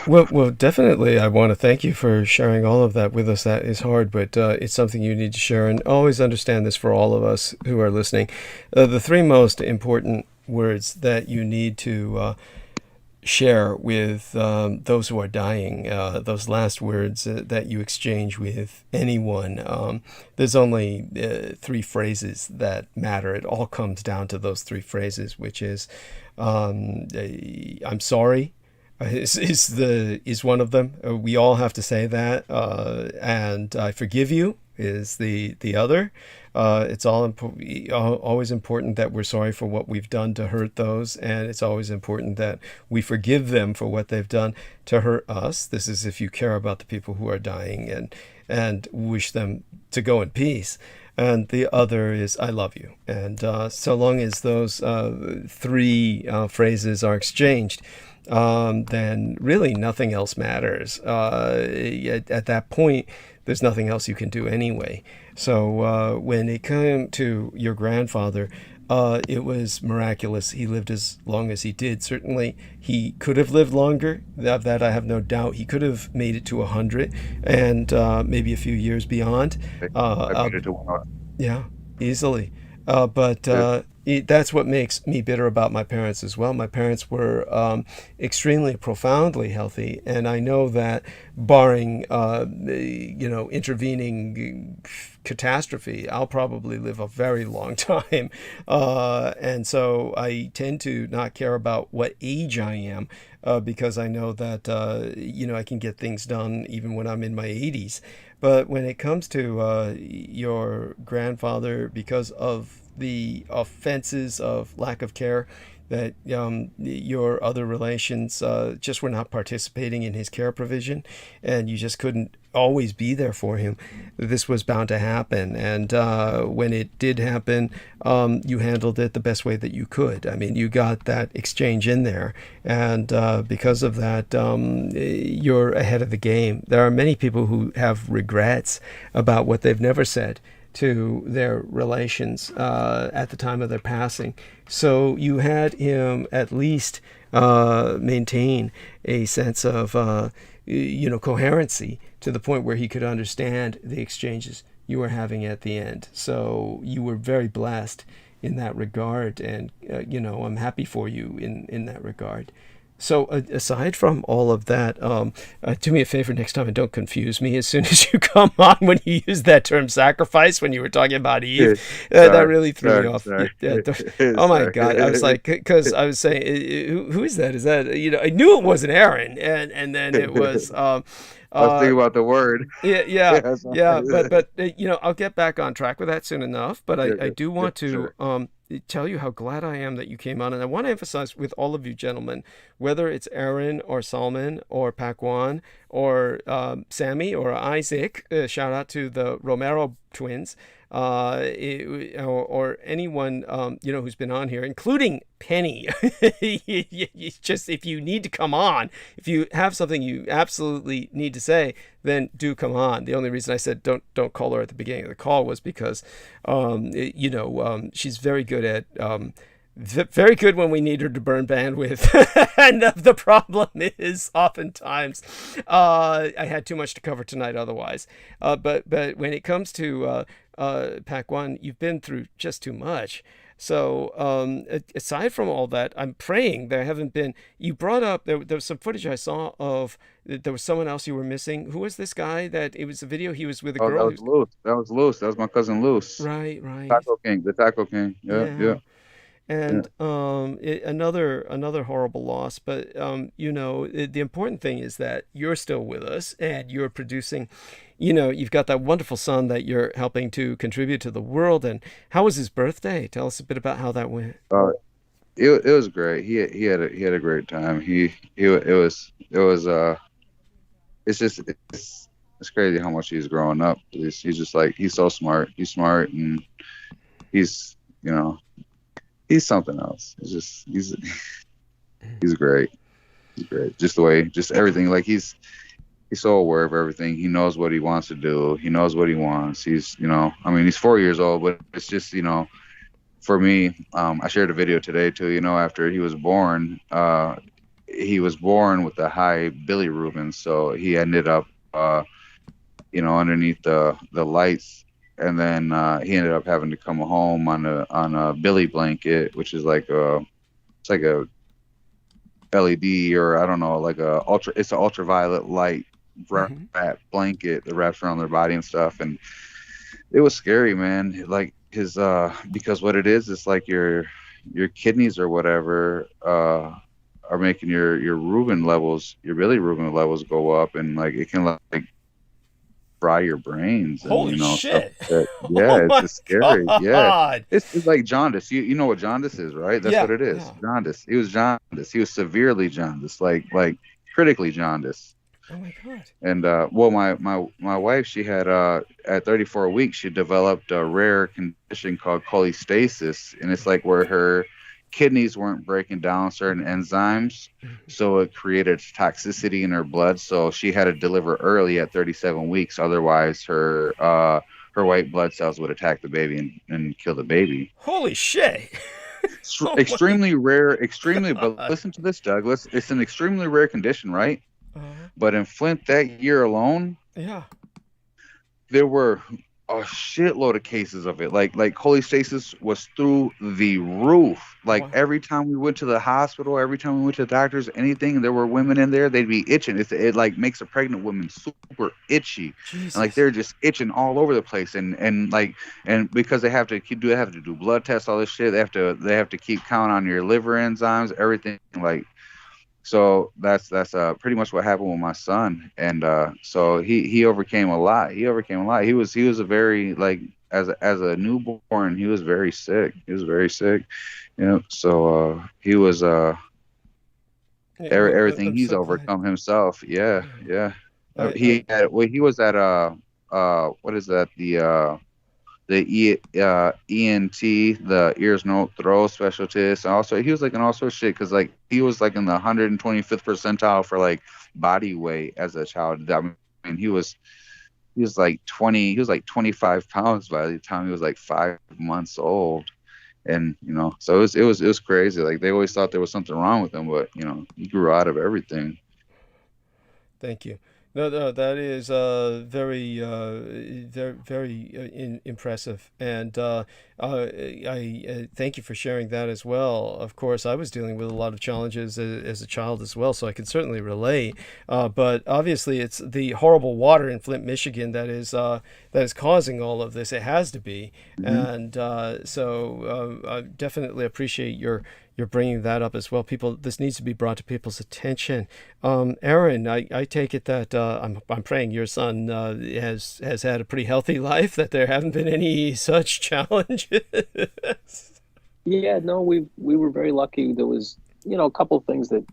Well, definitely. I want to thank you for sharing all of that with us. That is hard, but it's something you need to share. And always understand this for all of us who are listening. The three most important words that you need to share with those who are dying, those last words that you exchange with anyone. There's only three phrases that matter. It all comes down to those three phrases, which is, I'm sorry. Is one of them. We all have to say that, and I forgive you is the other. It's always important that we're sorry for what we've done to hurt those, and it's always important that we forgive them for what they've done to hurt us. This is if you care about the people who are dying and wish them to go in peace. And the other is I love you. And so long as those three phrases are exchanged, then really nothing else matters. At that point, there's nothing else you can do anyway. So when it came to your grandfather, it was miraculous. He lived as long as he did. Certainly, he could have lived longer. That I have no doubt. He could have made it to 100 and maybe a few years beyond. I made it to 100. Yeah, easily. But that's what makes me bitter about my parents as well. My parents were extremely profoundly healthy, and I know that barring intervening catastrophe, I'll probably live a very long time. And so I tend to not care about what age I am, because I know that I can get things done even when I'm in my 80s. But when it comes to your grandfather, because of the offenses of lack of care, that your other relations just were not participating in his care provision, and you just couldn't always be there for him. This was bound to happen, and when it did happen, you handled it the best way that you could. I mean, you got that exchange in there, and because of that, you're ahead of the game. There are many people who have regrets about what they've never said to their relations at the time of their passing. So you had him at least maintain a sense of coherency to the point where he could understand the exchanges you were having at the end. So you were very blessed in that regard, and I'm happy for you in that regard. So aside from all of that, do me a favor next time and don't confuse me as soon as you come on when you use that term sacrifice when you were talking about Eve. That really threw me off. Oh my God. I was like, because I was saying, who is that? Is that, I knew it wasn't Aaron. And then it was... I was thinking about the word. Yeah. But I'll get back on track with that soon enough. But I do want to tell you how glad I am that you came on. And I want to emphasize with all of you gentlemen, whether it's Aaron or Salman or Paquan or Sammy or Isaac, shout out to the Romero twins, or anyone who's been on here, including Penny. Just if you need to come on, if you have something you absolutely need to say, then do come on. The only reason I said don't call her at the beginning of the call was because she's very good at very good when we need her to burn bandwidth. And the problem is oftentimes I had too much to cover tonight otherwise. But when it comes to Pac-1, you've been through just too much. So aside from all that, I'm praying there haven't been... You brought up, there was some footage I saw of, there was someone else you were missing. Who was this guy that, it was a video he was with a girl? That was Luce. That was my cousin Luce. Right. The Taco King. Yeah. And another horrible loss. But the important thing is that you're still with us and you're producing. You've got that wonderful son that you're helping to contribute to the world. And how was his birthday? Tell us a bit about how that went. It was great. He had a great time. It's crazy how much he's growing up. He's just like, he's so smart. He's smart, and he's he's something else. He's great. He's great. Just the way, just everything. Like he's so aware of everything. He knows what he wants to do. He knows what he wants. He's he's 4 years old, but it's just for me, I shared a video today too. After he was born with a high bilirubin, so he ended up underneath the lights, and then he ended up having to come home on a billy blanket, which is like a LED, or I don't know, like it's an ultraviolet light wrap blanket that wraps around their body and stuff. And it was scary, man. Like his because what it is like your kidneys or whatever are making your bilirubin levels go up, and like it can like fry your brains. And, Holy shit! It's just scary. God. Yeah, it's like jaundice. You know what jaundice is, right? That's what it is. Yeah. Jaundice. He was jaundiced. He was severely jaundiced, like critically jaundiced. Oh my God. And my wife, she had at 34 weeks, she developed a rare condition called cholestasis, and it's like where her kidneys weren't breaking down certain enzymes, so it created toxicity in her blood. So she had to deliver early at 37 weeks. Otherwise, her white blood cells would attack the baby and kill the baby. Holy shit! Extremely rare. But listen to this, Douglas. It's an extremely rare condition, right? But in Flint that year alone, there were a shitload of cases of it. Like cholestasis was through the roof. Like every time we went to the hospital, every time we went to the doctors, anything, there were women in there, they'd be itching. It like makes a pregnant woman super itchy. Jesus. And like they're just itching all over the place. And because they have to do blood tests, all this shit, they have to keep count on your liver enzymes, everything. Like, so that's pretty much what happened with my son. And so he overcame a lot. He was a very, like, as a newborn, he was very sick. So he was everything he's overcome himself. Yeah. He was at what is that, the ENT, the ears, nose, throat specialist. Also, he was like in all sorts of shit, because like he was like in the 125th percentile for like body weight as a child. I mean, he was like 25 pounds by the time he was like 5 months old. And so it was crazy. Like they always thought there was something wrong with him, but he grew out of everything. Thank you. No, that is very impressive, and I thank you for sharing that as well. Of course, I was dealing with a lot of challenges as a child as well, so I can certainly relate. But obviously, it's the horrible water in Flint, Michigan, that is causing all of this. It has to be, and so I definitely appreciate your bringing that up as well. This needs to be brought to people's attention. Aaron, I take it that I'm praying your son has had a pretty healthy life, that there haven't been any such challenges. Yeah, no, we were very lucky. There was a couple of things that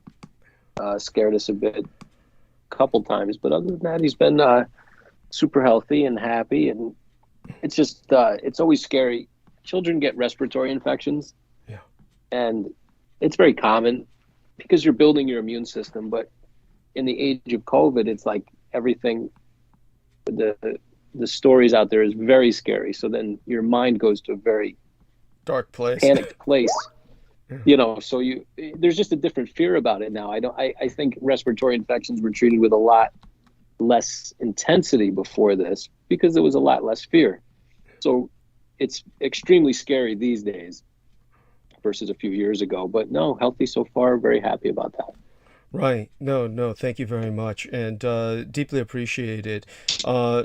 scared us a bit, a couple times, but other than that, he's been super healthy and happy. And it's just it's always scary. Children get respiratory infections. And it's very common because you're building your immune system. But in the age of COVID, it's like everything, the stories out there is very scary. So then your mind goes to a very dark place, panicked place. So there's just a different fear about it now. I think respiratory infections were treated with a lot less intensity before this because there was a lot less fear. So it's extremely scary these days versus a few years ago. But no, healthy so far, very happy about that. Right. No, thank you very much, and deeply appreciated. I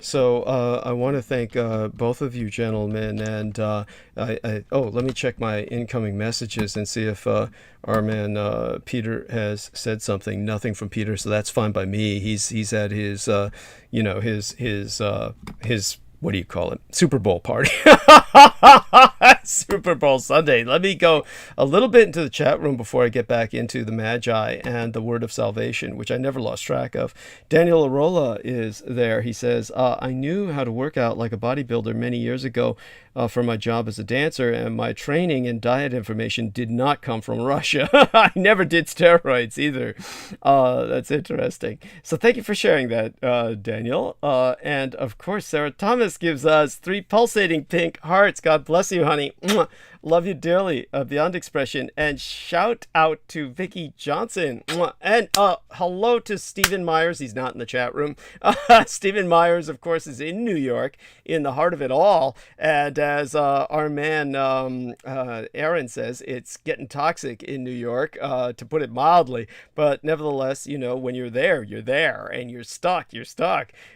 want to thank both of you gentlemen, and let me check my incoming messages and see if our man Peter has said something. Nothing from Peter, so that's fine by me. He's at his, his what do you call it? Super Bowl party. Super Bowl Sunday. Let me go a little bit into the chat room before I get back into the Magi and the Word of Salvation, which I never lost track of. Daniel Arola is there. He says, I knew how to work out like a bodybuilder many years ago for my job as a dancer, and my training and diet information did not come from Russia. I never did steroids either. That's interesting. So thank you for sharing that, Daniel. And of course, Sarah Thomas gives us 3 pulsating pink hearts. God bless you, honey. Love you dearly, beyond expression. And shout out to Vicky Johnson. And hello to Stephen Myers. He's not in the chat room. Stephen Myers, of course, is in New York, in the heart of it all. And as our man Aaron says, it's getting toxic in New York, to put it mildly. But nevertheless, when you're there, and you're stuck.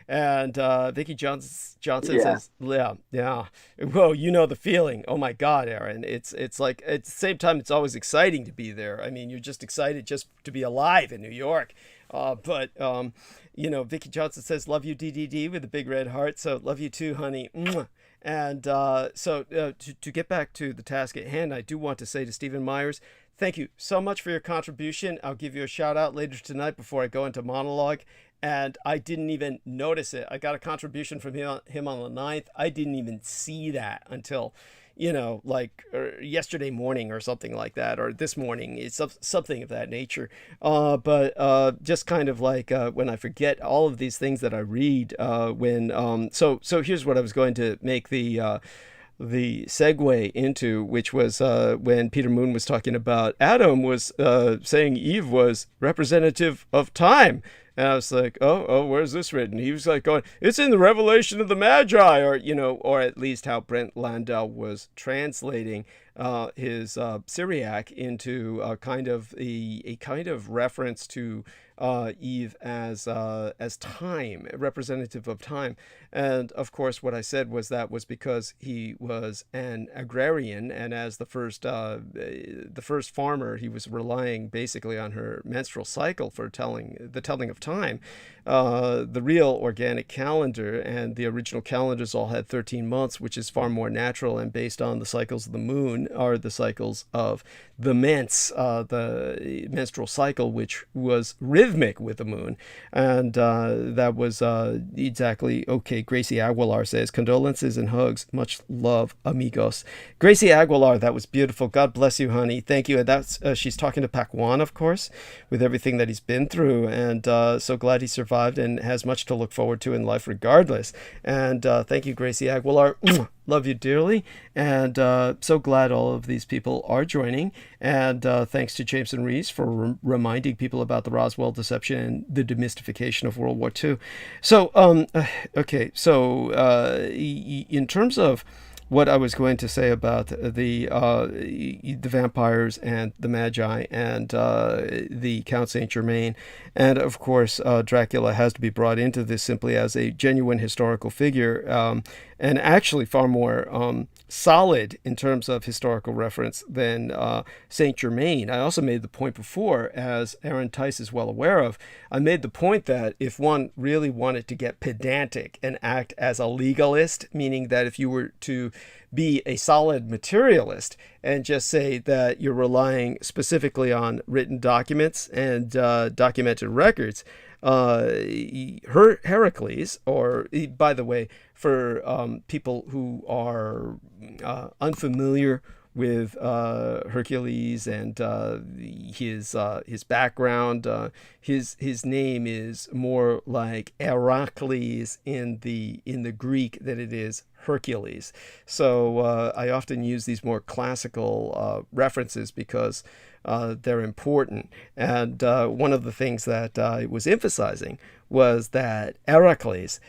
And Vicky Johnson says, yeah. Well, you know the feeling. Oh my God, Aaron. It's like, at the same time, it's always exciting to be there. I mean, you're just excited just to be alive in New York. But Vicky Johnson says, love you, DDD, with a big red heart. So love you too, honey. And to get back to the task at hand, I do want to say to Stephen Myers, thank you so much for your contribution. I'll give you a shout out later tonight before I go into monologue. And I didn't even notice it. I got a contribution from him on the 9th. I didn't even see that until, yesterday morning or something like that, or this morning. It's something of that nature. But just kind of like when I forget all of these things that I read, so here's what I was going to make the segue into, which was when Peter Moon was talking about Adam was saying Eve was representative of time. And I was like, oh, where's this written? He was like going, it's in the Revelation of the Magi, or at least how Brent Landau was translating his Syriac into a kind of reference to Eve as time, representative of time. And of course, what I said was that was because he was an agrarian, and as the first farmer, he was relying basically on her menstrual cycle for telling of time. The real organic calendar and the original calendars all had 13 months, which is far more natural and based on the cycles of the moon, are the cycles of the the menstrual cycle, which was rhythmic with the moon. And that was exactly okay. Gracie Aguilar says, condolences and hugs. Much love, amigos. Gracie Aguilar, that was beautiful. God bless you, honey. Thank you. And that's she's talking to Pac-Wan, of course, with everything that he's been through. And so glad he survived and has much to look forward to in life regardless. And thank you, Gracie Aguilar. Love you dearly, and so glad all of these people are joining. And thanks to Jameson Rees for reminding people about the Roswell deception and the demystification of World War II. So, in terms of what I was going to say about the vampires and the Magi and the Count Saint Germain, and of course Dracula has to be brought into this simply as a genuine historical figure, and actually far more solid in terms of historical reference than Saint Germain. I also made the point before, as Aaron Tice is well aware of, I made the point that if one really wanted to get pedantic and act as a legalist, meaning that if you were to be a solid materialist and just say that you're relying specifically on written documents and documented records, Heracles, or by the way, for people who are unfamiliar with Hercules and his background, his name is more like Heracles in the Greek than it is Hercules. So I often use these more classical references because they're important. And one of the things that I was emphasizing was that Heracles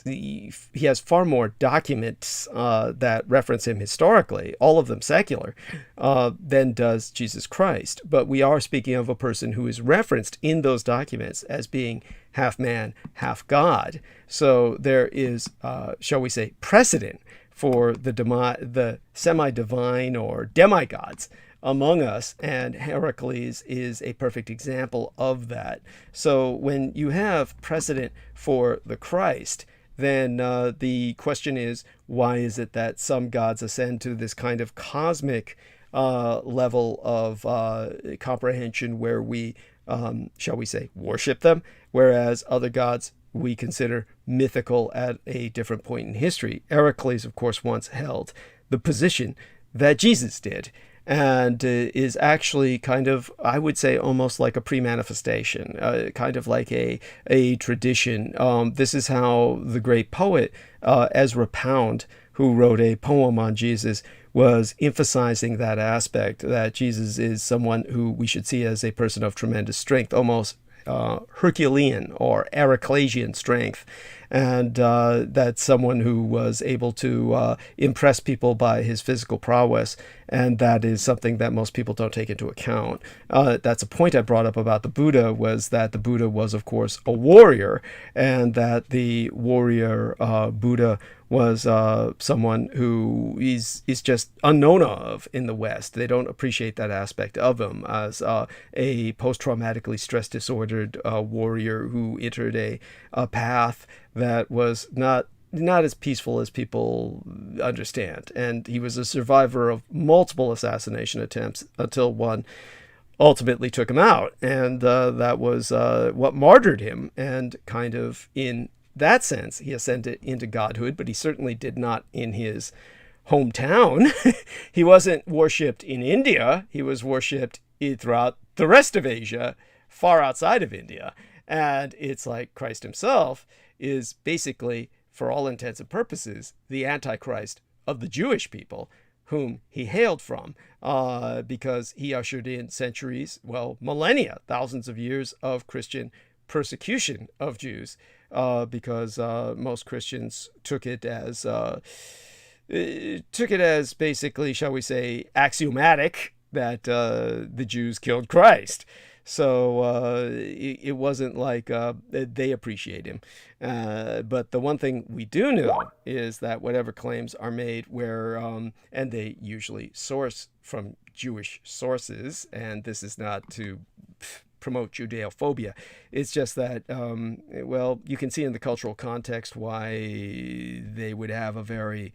he has far more documents that reference him historically, all of them secular, than does Jesus Christ. But we are speaking of a person who is referenced in those documents as being half man, half God. So there is, shall we say, precedent for the semi-divine or demigods among us, and Heracles is a perfect example of that. So when you have precedent for the Christ, then the question is, why is it that some gods ascend to this kind of cosmic level of comprehension where we, shall we say, worship them, whereas other gods we consider mythical at a different point in history? Heracles, of course, once held the position that Jesus did, and is actually kind of, I would say, almost like a pre-manifestation, kind of like a tradition. This is how the great poet Ezra Pound, who wrote a poem on Jesus, was emphasizing that aspect, that Jesus is someone who we should see as a person of tremendous strength, almost Herculean or Heraclesian strength, and that's someone who was able to impress people by his physical prowess, and that is something that most people don't take into account. That's a point I brought up about the Buddha, was that the Buddha was, of course, a warrior, and that the warrior Buddha was someone who is just unknown of in the West. They don't appreciate that aspect of him as a post-traumatically stress disordered warrior who entered a path that was not as peaceful as people understand. And he was a survivor of multiple assassination attempts until one ultimately took him out. And that was what martyred him, and kind of in that sense, he ascended into godhood, but he certainly did not in his hometown. He wasn't worshipped in India. He was worshipped throughout the rest of Asia, far outside of India. And it's like Christ himself is basically, for all intents and purposes, the Antichrist of the Jewish people, whom he hailed from, because he ushered in centuries, well, millennia, thousands of years of Christian persecution of Jews, because most Christians took it as basically, shall we say, axiomatic that the Jews killed Christ. So it wasn't like they appreciate him. But the one thing we do know is that whatever claims are made where, and they usually source from Jewish sources, and this is not to promote Judeophobia. It's just that, well, you can see in the cultural context why they would have a very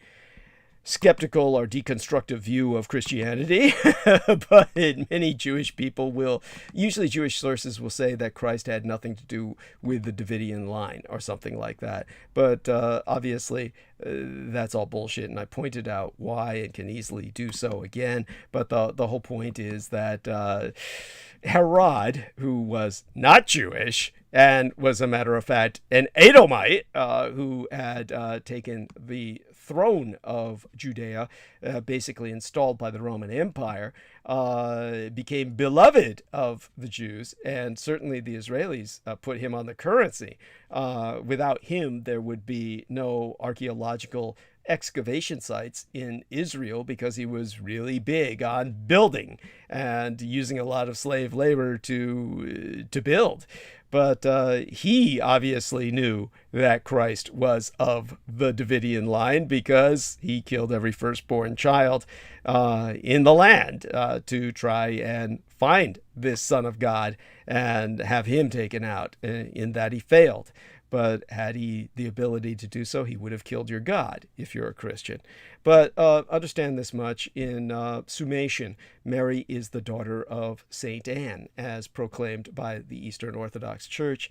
skeptical or deconstructive view of Christianity. But many Jewish people will, usually Jewish sources will say that Christ had nothing to do with the Davidian line or something like that. But obviously that's all bullshit, and I pointed out why and can easily do so again. But the whole point is that Herod, who was not Jewish and was, a matter of fact, an Edomite who had taken the throne of Judea, basically installed by the Roman Empire, became beloved of the Jews, and certainly the Israelis put him on the currency. Without him, there would be no archaeological excavation sites in Israel, because he was really big on building and using a lot of slave labor to build. But he obviously knew that Christ was of the Davidian line, because he killed every firstborn child in the land to try and find this Son of God and have him taken out, in that he failed. But had he the ability to do so, he would have killed your God if you're a Christian. But understand this much: in summation, Mary is the daughter of Saint Anne, as proclaimed by the Eastern Orthodox Church.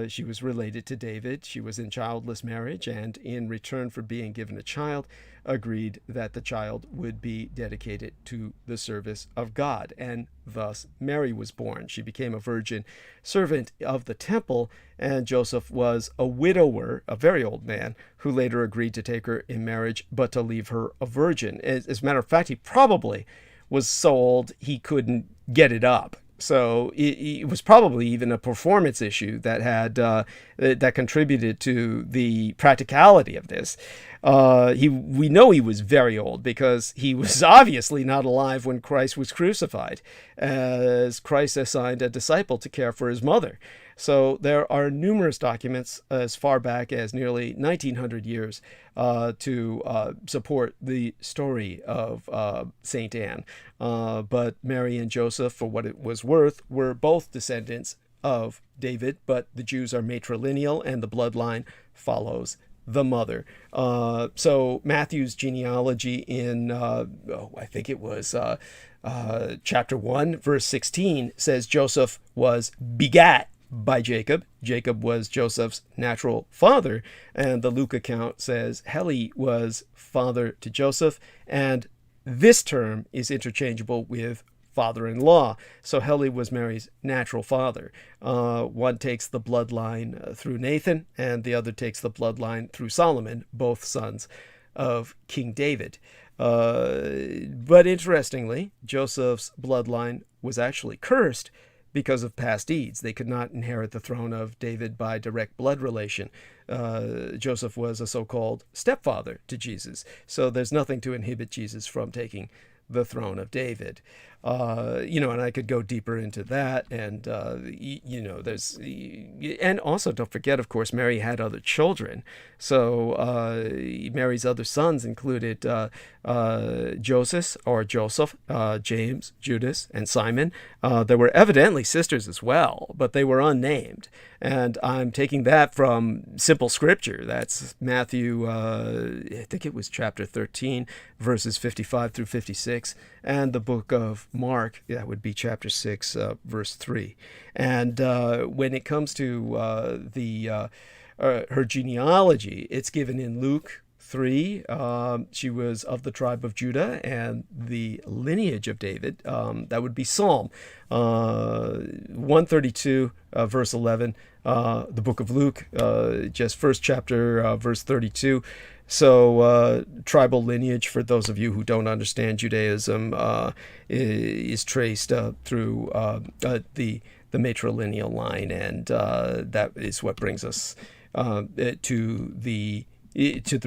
She was related to David. She was in childless marriage, and in return for being given a child, agreed that the child would be dedicated to the service of God. And thus Mary was born. She became a virgin servant of the temple, and Joseph was a widower, a very old man, who later agreed to take her in marriage, but to leave her a virgin. As a matter of fact, he probably was so old he couldn't get it up. So it was probably even a performance issue that had that contributed to the practicality of this. We know he was very old because he was obviously not alive when Christ was crucified, as Christ assigned a disciple to care for his mother. So there are numerous documents as far back as nearly 1900 years to support the story of Saint Anne. But Mary and Joseph, for what it was worth, were both descendants of David, but the Jews are matrilineal and the bloodline follows the mother. So Matthew's genealogy in, I think it was chapter 1, verse 16, says Joseph was begat by Jacob. Jacob was Joseph's natural father. And the Luke account says Heli was father to Joseph. And this term is interchangeable with father-in-law. So Heli was Mary's natural father. One takes the bloodline through Nathan, and the other takes the bloodline through Solomon, both sons of King David. But interestingly, Joseph's bloodline was actually cursed because of past deeds. They could not inherit the throne of David by direct blood relation. Joseph was a so-called stepfather to Jesus. So there's nothing to inhibit Jesus from taking the throne of David. And I could go deeper into that. And, and also don't forget, of course, Mary had other children. So Mary's other sons included Joseph, James, Judas, and Simon. There were evidently sisters as well, but they were unnamed. And I'm taking that from simple scripture. That's Matthew, I think it was chapter 13, verses 55 through 56, and the book of Mark, that would be chapter 6, verse 3. And when it comes to her genealogy, it's given in Luke 3. She was of the tribe of Judah and the lineage of David. That would be Psalm 132, verse 11. The book of Luke, just first chapter, verse 32. So tribal lineage, for those of you who don't understand Judaism, is traced through the matrilineal line, and that is what brings us to the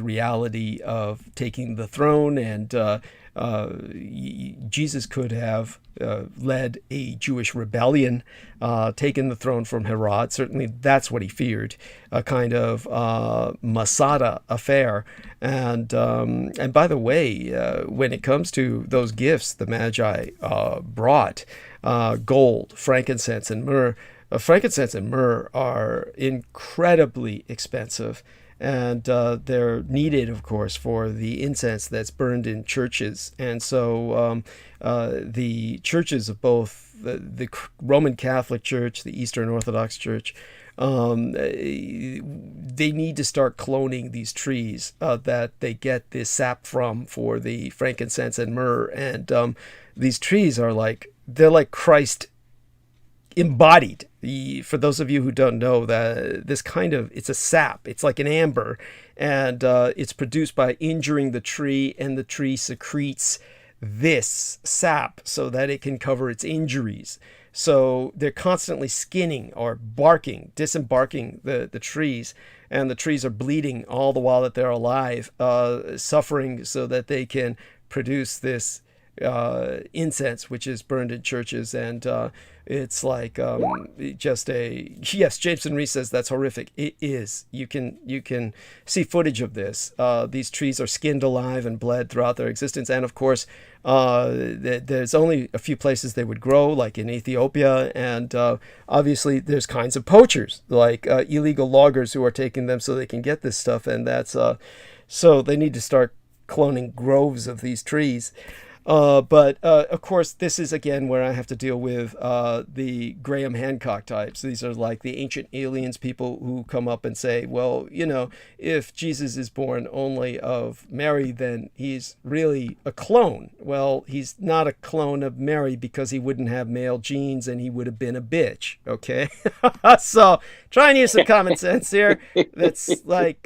reality of taking the throne. And Jesus could have led a Jewish rebellion, taken the throne from Herod. Certainly that's what he feared, a kind of Masada affair. And by the way, when it comes to those gifts the Magi brought, gold, frankincense, and myrrh, frankincense and myrrh are incredibly expensive. And they're needed, of course, for the incense that's burned in churches. And so the churches of both the Roman Catholic Church, the Eastern Orthodox Church, they need to start cloning these trees that they get this sap from for the frankincense and myrrh. And these trees are they're like Christ embodied. For those of you who don't know, that it's a sap. It's like an amber, and it's produced by injuring the tree, and the tree secretes this sap so that it can cover its injuries. So they're constantly skinning or disembarking the trees, and the trees are bleeding all the while that they're alive, suffering so that they can produce this incense, which is burned in churches. And it's like yes, Jameson Reese says that's horrific. It is. You can see footage of this. These trees are skinned alive and bled throughout their existence. And of course, there's only a few places they would grow, like in Ethiopia. And obviously there's kinds of poachers, like illegal loggers, who are taking them so they can get this stuff. And that's so they need to start cloning groves of these trees. But of course, this is again where I have to deal with the Graham Hancock types. These are like the ancient aliens, people who come up and say, well, if Jesus is born only of Mary, then he's really a clone. Well, he's not a clone of Mary because he wouldn't have male genes and he would have been a bitch. Okay. So try and use some common sense here. That's like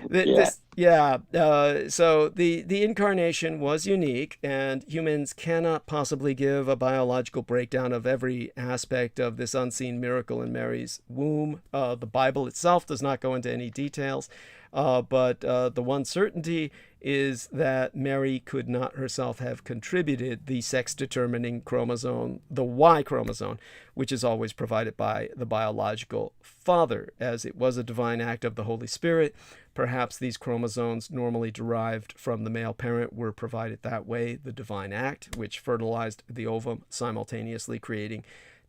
this. Yeah, so the incarnation was unique, and humans cannot possibly give a biological breakdown of every aspect of this unseen miracle in Mary's womb. The Bible itself does not go into any details, but the one certainty is that Mary could not herself have contributed the sex-determining chromosome, the Y chromosome, which is always provided by the biological father, as it was a divine act of the Holy Spirit. Perhaps these chromosomes normally derived from the male parent were provided that way, the divine act, which fertilized the ovum, simultaneously creating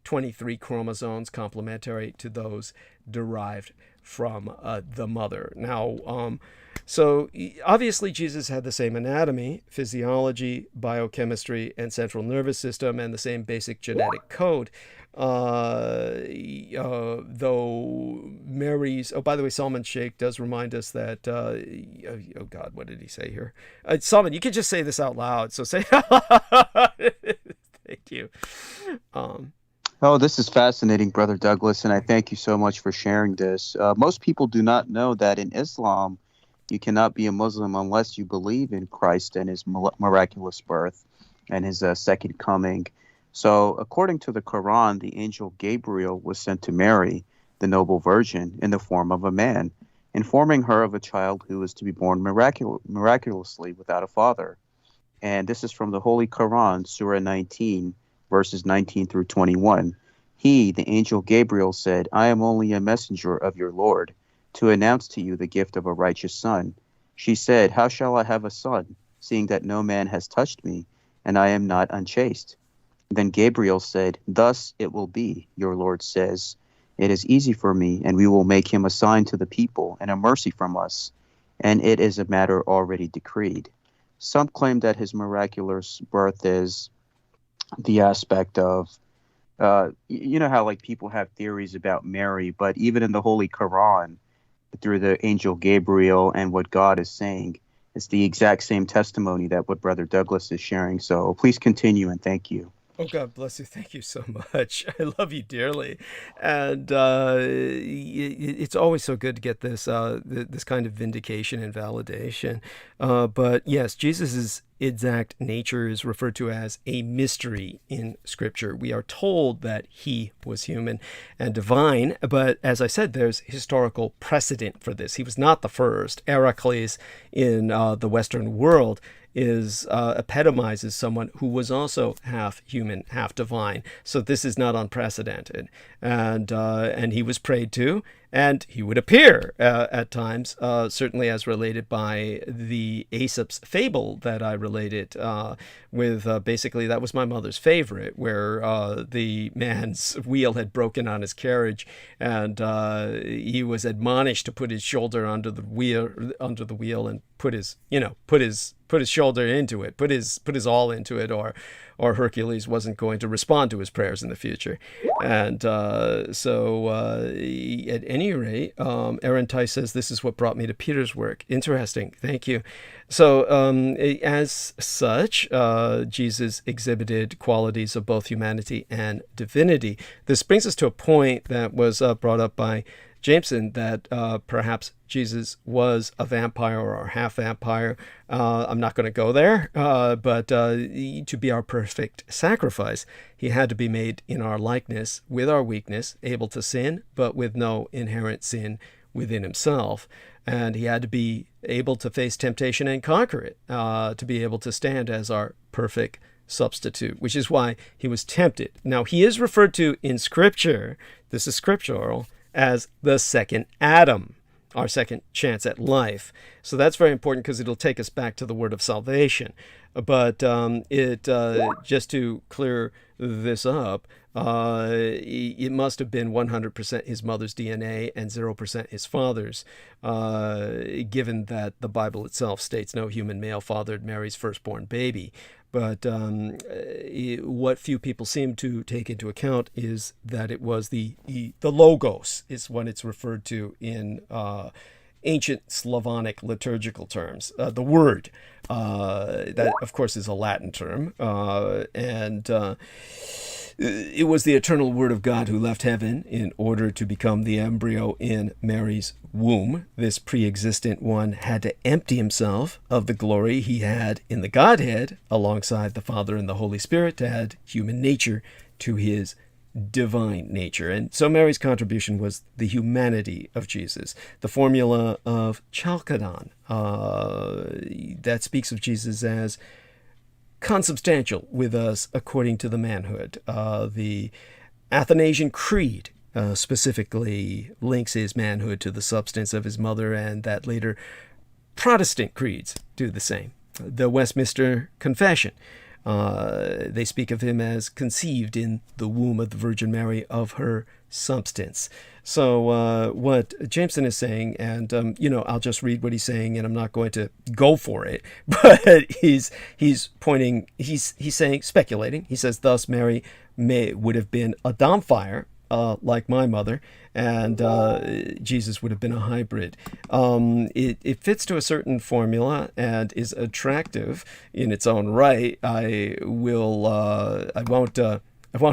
23 chromosomes complementary to those derived from the mother. Now, so obviously Jesus had the same anatomy, physiology, biochemistry, and central nervous system, and the same basic genetic code. Though Mary's, by the way, Salman Sheikh does remind us that, oh God, what did he say here? Salman, you could just say this out loud, so say it out loud. Thank you. Oh, this is fascinating, Brother Douglas, and I thank you so much for sharing this. Most people do not know that in Islam, you cannot be a Muslim unless you believe in Christ and his miraculous birth and his second coming. So, according to the Quran, the angel Gabriel was sent to Mary, the noble virgin, in the form of a man, informing her of a child who was to be born miraculously without a father. And this is from the Holy Quran, Surah 19, verses 19 through 21. He, the angel Gabriel, said, "I am only a messenger of your Lord, to announce to you the gift of a righteous son." She said, "How shall I have a son, seeing that no man has touched me, and I am not unchaste?" Then Gabriel said, "Thus it will be, your Lord says. It is easy for me, and we will make him a sign to the people and a mercy from us, and it is a matter already decreed." Some claim that his miraculous birth is the aspect of, you know how like people have theories about Mary, but even in the Holy Quran, through the angel Gabriel and what God is saying, it's the exact same testimony that what Brother Douglas is sharing. So please continue, and thank you. Oh, God bless you. Thank you so much. I love you dearly. And it's always so good to get this this kind of vindication and validation. But yes, Jesus's exact nature is referred to as a mystery in Scripture. We are told that he was human and divine, but as I said, there's historical precedent for this. He was not the first. Heracles in the Western world epitomizes someone who was also half human, half divine. So this is not unprecedented, and he was prayed to, and he would appear at times, certainly as related by the Aesop's fable that I related with. Basically, that was my mother's favorite, where the man's wheel had broken on his carriage, and he was admonished to put his shoulder under the wheel, and put his shoulder into it, put his all into it, or Hercules wasn't going to respond to his prayers in the future. And so at any rate, Aaron Tice says, "This is what brought me to Peter's work." Interesting. Thank you. So as such, Jesus exhibited qualities of both humanity and divinity. This brings us to a point that was brought up by Jameson, that perhaps Jesus was a vampire or half vampire. I'm not going to go there, but to be our perfect sacrifice, he had to be made in our likeness, with our weakness, able to sin, but with no inherent sin within himself. And he had to be able to face temptation and conquer it, to be able to stand as our perfect substitute, which is why he was tempted. Now, he is referred to in Scripture, this is scriptural, as the second Adam, our second chance at life. So that's very important, because it'll take us back to the word of salvation. But just to clear this up, it must have been 100% his mother's DNA and 0% his father's, given that the Bible itself states no human male fathered Mary's firstborn baby. But what few people seem to take into account is that it was the logos is what it's referred to in ancient Slavonic liturgical terms. The word, that of course is a Latin term, and it was the eternal Word of God who left heaven in order to become the embryo in Mary's womb. This pre-existent one had to empty himself of the glory he had in the Godhead alongside the Father and the Holy Spirit to add human nature to his divine nature. And so Mary's contribution was the humanity of Jesus, the formula of Chalcedon that speaks of Jesus as consubstantial with us according to the manhood. The Athanasian Creed specifically links his manhood to the substance of his mother, and that later Protestant creeds do the same. The Westminster Confession, they speak of him as conceived in the womb of the Virgin Mary of her substance. So what Jameson is saying, and I'll just read what he's saying, and I'm not going to go for it, but he's saying, speculating. He says, thus Mary would have been a Domfire, like my mother, and Jesus would have been a hybrid. It fits to a certain formula and is attractive in its own right. I won't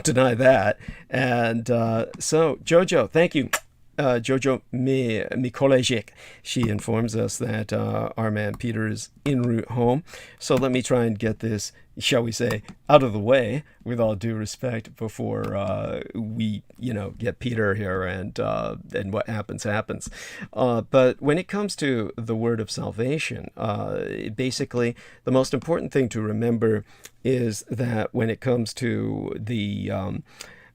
deny that. And so, Jojo, thank you. Jojo Mikolejic. She informs us that our man Peter is en route home. So let me try and get this, shall we say, out of the way with all due respect before we, get Peter here and what happens. But when it comes to the word of salvation, basically the most important thing to remember is that when it comes to the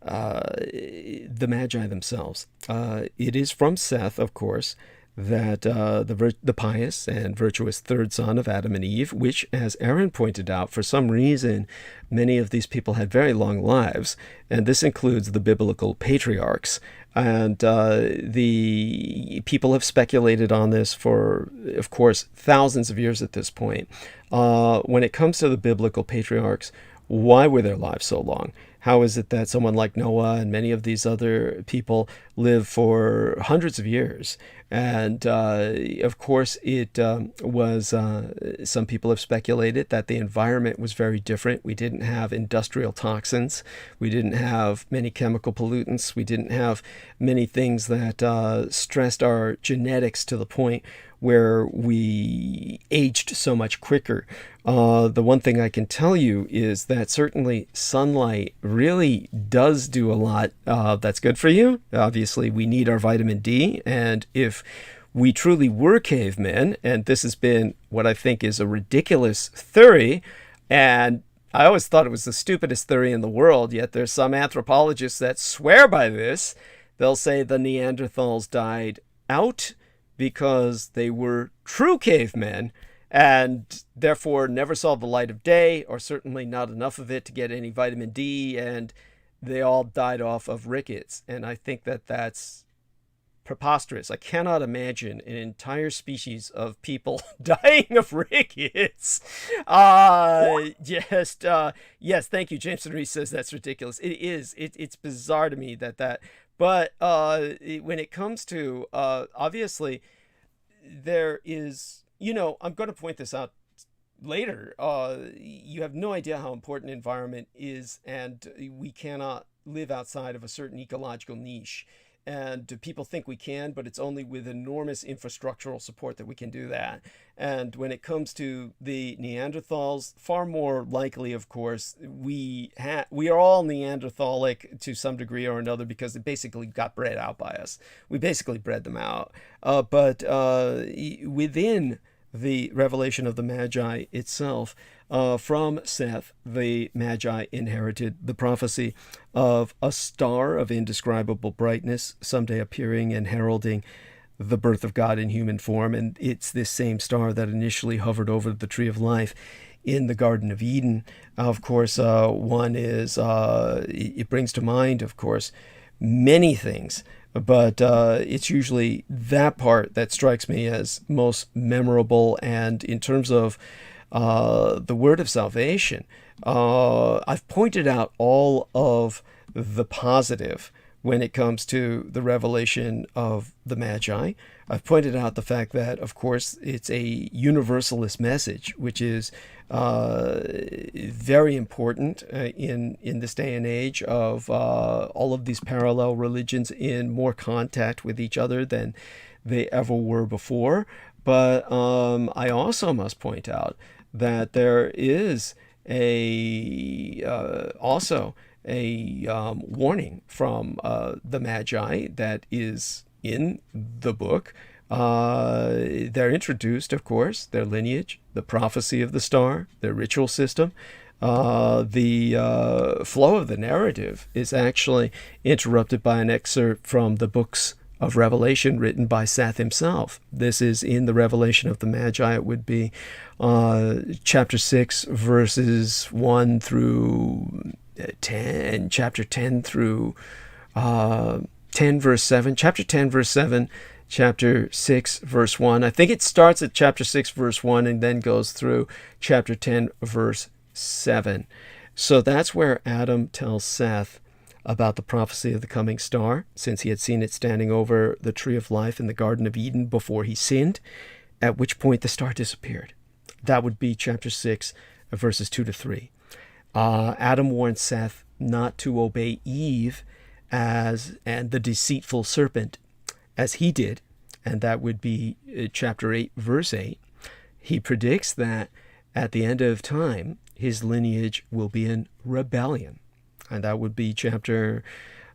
Magi themselves, it is from Seth, of course, that the pious and virtuous third son of Adam and Eve, which, as Aaron pointed out, for some reason, many of these people had very long lives, and this includes the biblical patriarchs. And the people have speculated on this for, of course, thousands of years at this point. When it comes to the biblical patriarchs, why were their lives so long? How is it that someone like Noah and many of these other people live for hundreds of years? And of course, it was, some people have speculated that the environment was very different. We didn't have industrial toxins. We didn't have many chemical pollutants. We didn't have many things that stressed our genetics to the point where we aged so much quicker. The one thing I can tell you is that certainly sunlight really does do a lot that's good for you. Obviously, we need our vitamin D, and if we truly were cavemen, and this has been what I think is a ridiculous theory, and I always thought it was the stupidest theory in the world, yet there's some anthropologists that swear by this. They'll say the Neanderthals died out because they were true cavemen and therefore never saw the light of day, or certainly not enough of it to get any vitamin D, and they all died off of rickets. And I think that that's preposterous. I cannot imagine an entire species of people dying of rickets. Yes, thank you. Jameson Reese says that's ridiculous. It is. It's bizarre to me that. But when it comes to, obviously, there is, I'm going to point this out later. You have no idea how important environment is, and we cannot live outside of a certain ecological niche. And people think we can, but it's only with enormous infrastructural support that we can do that. And when it comes to the Neanderthals, far more likely, of course, we are all Neanderthalic to some degree or another because they basically got bred out by us. We basically bred them out. But within the revelation of the Magi itself, from Seth, the Magi inherited the prophecy of a star of indescribable brightness someday appearing and heralding the birth of God in human form. And it's this same star that initially hovered over the tree of life in the Garden of Eden. Of course, one is, it brings to mind, of course, many things, but it's usually that part that strikes me as most memorable. And in terms of the word of salvation, I've pointed out all of the positive when it comes to the revelation of the Magi. I've pointed out the fact that, of course, it's a universalist message, which is very important in this day and age of all of these parallel religions in more contact with each other than they ever were before. But I also must point out that there is also a warning from the Magi that is in the book. They're introduced, of course, their lineage, the prophecy of the star, their ritual system. The flow of the narrative is actually interrupted by an excerpt from the books of Revelation written by Seth himself. This is in the Revelation of the Magi. It would be chapter 6, verses 1 through 10, chapter 10 through 10, verse 7, chapter 10, verse 7, chapter 6, verse 1. I think it starts at chapter 6, verse 1, and then goes through chapter 10, verse 7. So that's where Adam tells Seth about the prophecy of the coming star, since he had seen it standing over the tree of life in the Garden of Eden before he sinned, at which point the star disappeared. That would be chapter 6, verses 2 to 3. Adam warned Seth not to obey Eve and the deceitful serpent as he did, and that would be chapter 8, verse 8. He predicts that at the end of time, his lineage will be in rebellion. And that would be chapter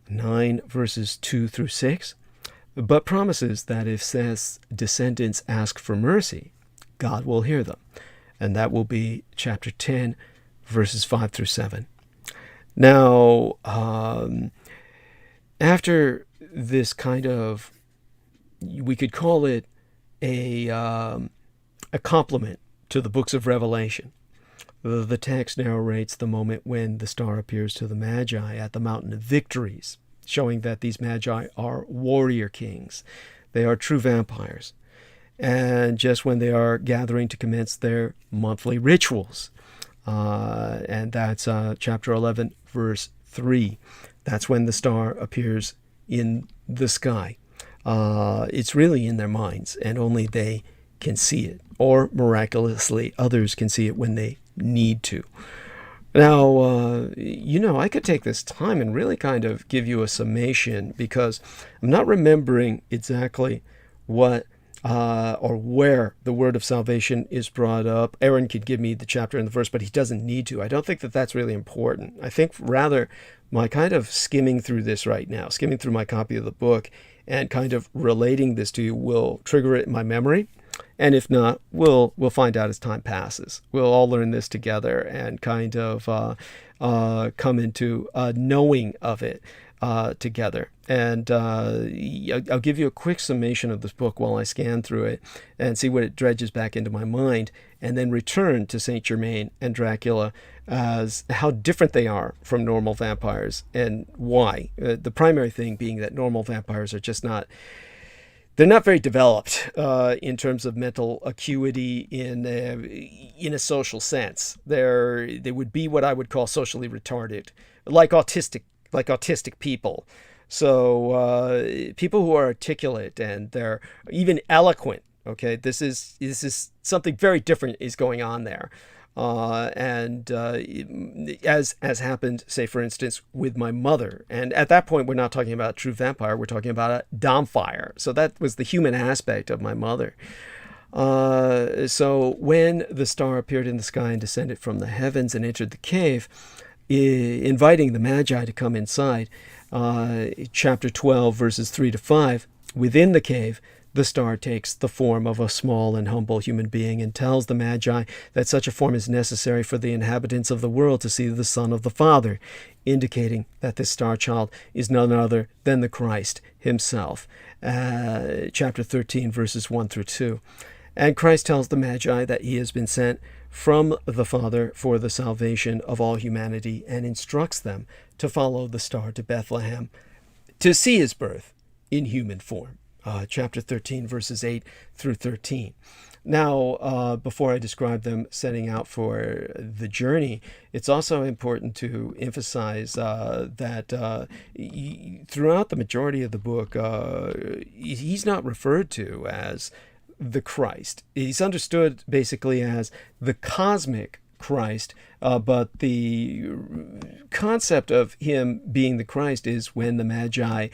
9, verses 2 through 6, but promises that if Seth's descendants ask for mercy, God will hear them. And that will be chapter 10, verses 5 through 7. Now, after this kind of, we could call it a complement to the books of Revelation, the text narrates the moment when the star appears to the Magi at the Mountain of Victories, showing that these Magi are warrior kings. They are true vampires. And just when they are gathering to commence their monthly rituals. And that's chapter 11, verse 3. That's when the star appears in the sky. It's really in their minds, and only they can see it. Or miraculously, others can see it when they need to. Now, I could take this time and really kind of give you a summation, because I'm not remembering exactly what or where the word of salvation is brought up. Aaron could give me the chapter and the verse, but he doesn't need to. I don't think that that's really important. I think rather my kind of skimming through this right now, skimming through my copy of the book and kind of relating this to you will trigger it in my memory. And if not, we'll find out as time passes. We'll all learn this together and kind of come into knowing of it together. And I'll give you a quick summation of this book while I scan through it and see what it dredges back into my mind, and then return to Saint Germain and Dracula as how different they are from normal vampires and why. The primary thing being that normal vampires are just not... They're not very developed in terms of mental acuity in a social sense. They would be what I would call socially retarded, like autistic people. So people who are articulate and they're even eloquent. Okay, this is something very different is going on there. As happened, say, for instance, with my mother. And at that point, we're not talking about a true vampire. We're talking about a domfire. So that was the human aspect of my mother. So when the star appeared in the sky and descended from the heavens and entered the cave, inviting the Magi to come inside, chapter 12, verses 3 to 5, within the cave, the star takes the form of a small and humble human being and tells the Magi that such a form is necessary for the inhabitants of the world to see the Son of the Father, indicating that this star child is none other than the Christ himself. Chapter 13, verses 1 through 2. And Christ tells the Magi that he has been sent from the Father for the salvation of all humanity, and instructs them to follow the star to Bethlehem to see his birth in human form. chapter 13, verses 8 through 13. Now, before I describe them setting out for the journey, it's also important to emphasize that throughout the majority of the book, he's not referred to as the Christ. He's understood basically as the cosmic Christ, but the concept of him being the Christ is when the Magi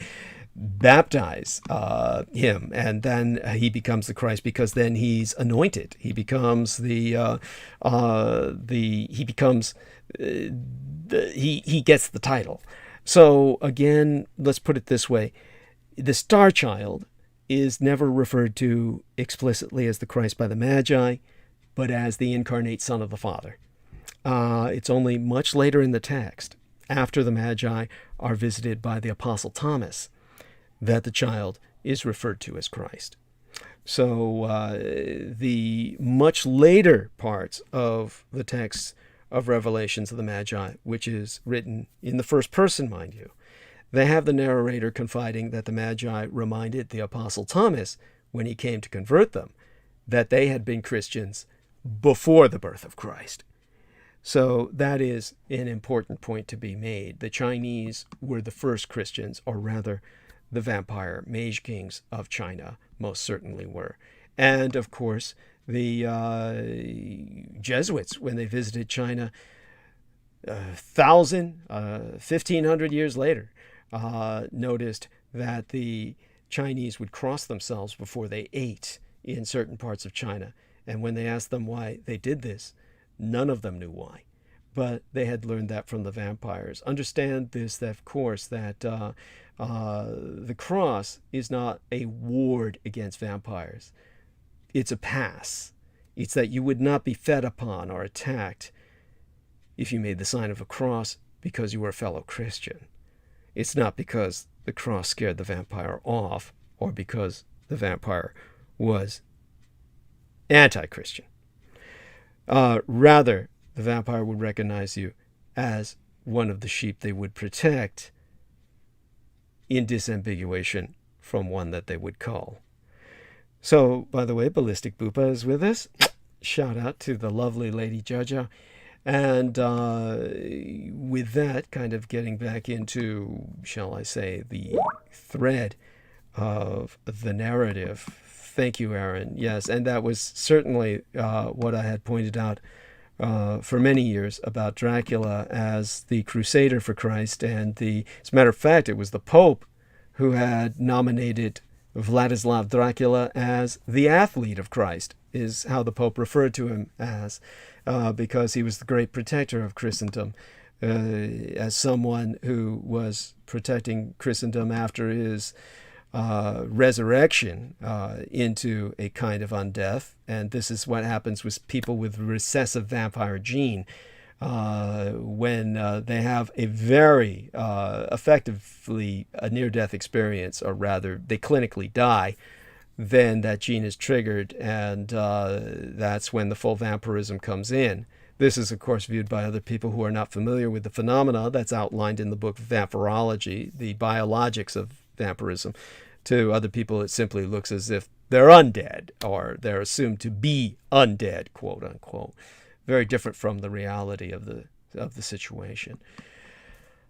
baptize him, and then he becomes the Christ, because then he's anointed. He becomes he gets the title. So again, let's put it this way: the star child is never referred to explicitly as the Christ by the Magi, but as the incarnate Son of the Father. It's only much later in the text, after the Magi are visited by the Apostle Thomas, that the child is referred to as Christ. So the much later parts of the text of Revelations of the Magi, which is written in the first person, mind you, they have the narrator confiding that the Magi reminded the Apostle Thomas, when he came to convert them, that they had been Christians before the birth of Christ. So that is an important point to be made. The Chinese were the first Christians, or rather, the vampire mage kings of China most certainly were. And of course, the Jesuits, when they visited China 1,500 years later, noticed that the Chinese would cross themselves before they ate in certain parts of China. And when they asked them why they did this, none of them knew why. But they had learned that from the vampires. Understand this, that of course, that the cross is not a ward against vampires. It's a pass. It's that you would not be fed upon or attacked if you made the sign of a cross because you were a fellow Christian. It's not because the cross scared the vampire off or because the vampire was anti-Christian. Rather, the vampire would recognize you as one of the sheep they would protect, in disambiguation from one that they would cull. So, by the way, Ballistic Bupa is with us. Shout out to the lovely Lady Jaja. And with that, kind of getting back into, shall I say, the thread of the narrative. Thank you, Aaron. Yes, and that was certainly what I had pointed out for many years about Dracula as the crusader for Christ. And as a matter of fact, it was the Pope who had nominated Vladislav Dracula as the athlete of Christ, is how the Pope referred to him as, because he was the great protector of Christendom, as someone who was protecting Christendom after his resurrection into a kind of undeath. And this is what happens with people with recessive vampire gene. When they have a very effectively a near-death experience, or rather they clinically die, then that gene is triggered, and that's when the full vampirism comes in. This is, of course, viewed by other people who are not familiar with the phenomena that's outlined in the book Vampirology, the biologics of vampirism. To other people, it simply looks as if they're undead, or they're assumed to be undead, quote unquote. Very different from the reality of the situation.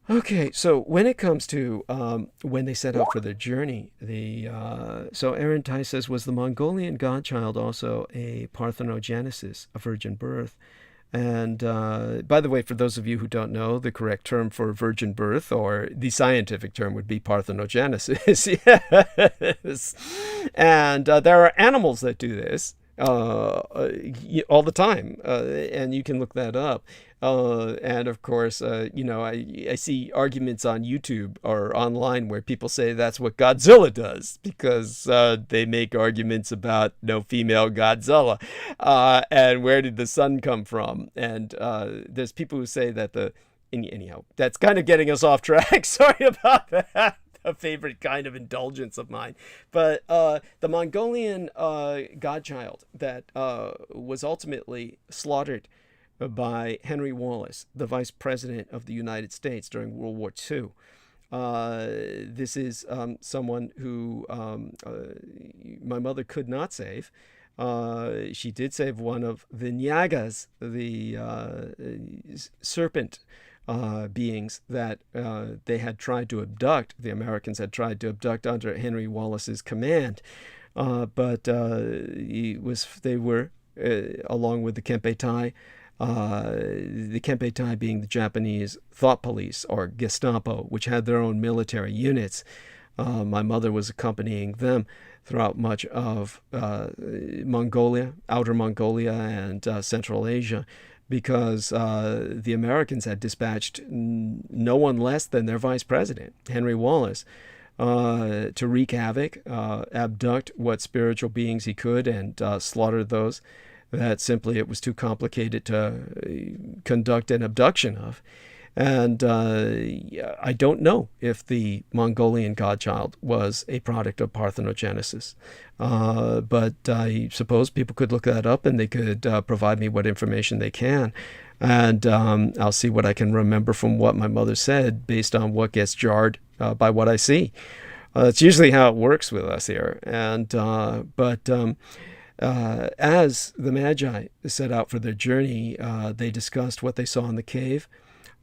Okay, so when it comes to when they set out for their journey, so Aaron Tice says, was the Mongolian godchild also a parthenogenesis, a virgin birth? And by the way, for those of you who don't know, the correct term for virgin birth, or the scientific term, would be parthenogenesis. Yes. And there are animals that do this all the time, and you can look that up. And of course, I see arguments on YouTube or online where people say that's what Godzilla does, because they make arguments about no female Godzilla, and where did the sun come from? And there's people who say that anyhow, that's kind of getting us off track. Sorry about that. A favorite kind of indulgence of mine. But the Mongolian godchild that was ultimately slaughtered by Henry Wallace, the vice president of the United States during World War II, This is someone who my mother could not save. She did save one of the Nyagas, the serpent beings that they had tried to abduct. The Americans had tried to abduct under Henry Wallace's command, but they were, along with the Kempeitai, the Kempeitai being the Japanese thought police, or Gestapo, which had their own military units. My mother was accompanying them throughout much of Mongolia, outer Mongolia, and Central Asia, because the Americans had dispatched no one less than their vice president, Henry Wallace, to wreak havoc, abduct what spiritual beings he could, and slaughter those that simply it was too complicated to conduct an abduction of. And I don't know if the Mongolian godchild was a product of parthenogenesis, but I suppose people could look that up and they could provide me what information they can. And I'll see what I can remember from what my mother said based on what gets jarred by what I see. It's usually how it works with us here. And as the Magi set out for their journey, they discussed what they saw in the cave.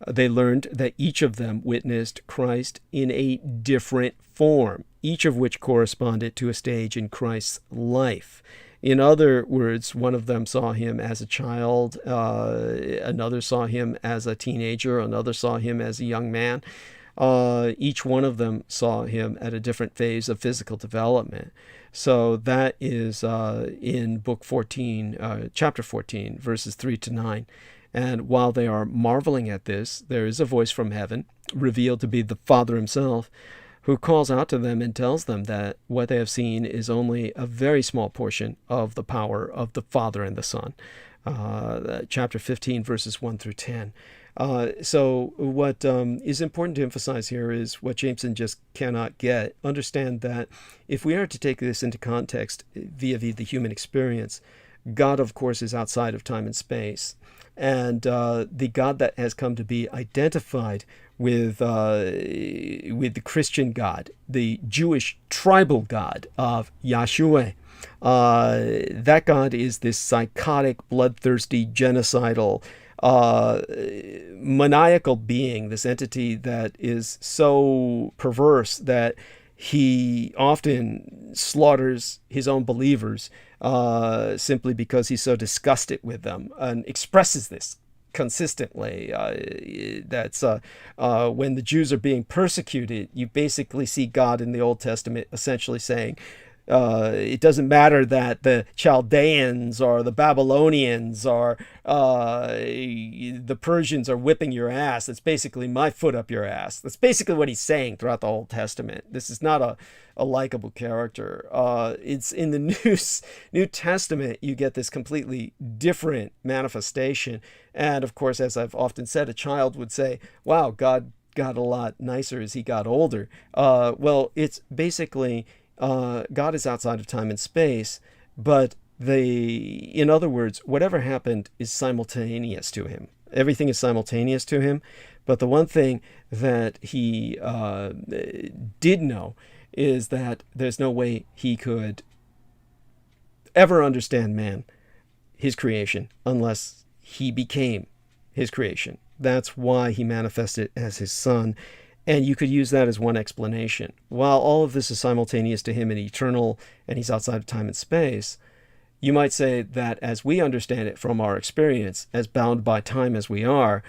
They learned that each of them witnessed Christ in a different form, each of which corresponded to a stage in Christ's life. In other words, one of them saw him as a child, another saw him as a teenager, another saw him as a young man. Each one of them saw him at a different phase of physical development. So that is in book 14, chapter 14, verses 3 to 9. And while they are marveling at this, there is a voice from heaven, revealed to be the Father himself, who calls out to them and tells them that what they have seen is only a very small portion of the power of the Father and the Son. Chapter 15, verses 1 through 10. So what is important to emphasize here is what Jameson just cannot get. Understand that if we are to take this into context vis-a-vis the human experience, God, of course, is outside of time and space. And the God that has come to be identified with the Christian God, the Jewish tribal God of Yahshua, that God is this psychotic, bloodthirsty, genocidal, maniacal being, this entity that is so perverse that he often slaughters his own believers simply because he's so disgusted with them, and expresses this consistently. That's when the Jews are being persecuted, you basically see God in the Old Testament essentially saying, it doesn't matter that the Chaldeans or the Babylonians or the Persians are whipping your ass. That's basically my foot up your ass. That's basically what he's saying throughout the Old Testament. This is not a likable character. It's in the New Testament, you get this completely different manifestation. And of course, as I've often said, a child would say, wow, God got a lot nicer as he got older. Well, it's basically... God is outside of time and space, but in other words, whatever happened is simultaneous to him. Everything is simultaneous to him, but the one thing that he did know is that there's no way he could ever understand man, his creation, unless he became his creation. That's why he manifested as his son. And you could use that as one explanation. While all of this is simultaneous to him and eternal, and he's outside of time and space, you might say that as we understand it from our experience, as bound by time as we are,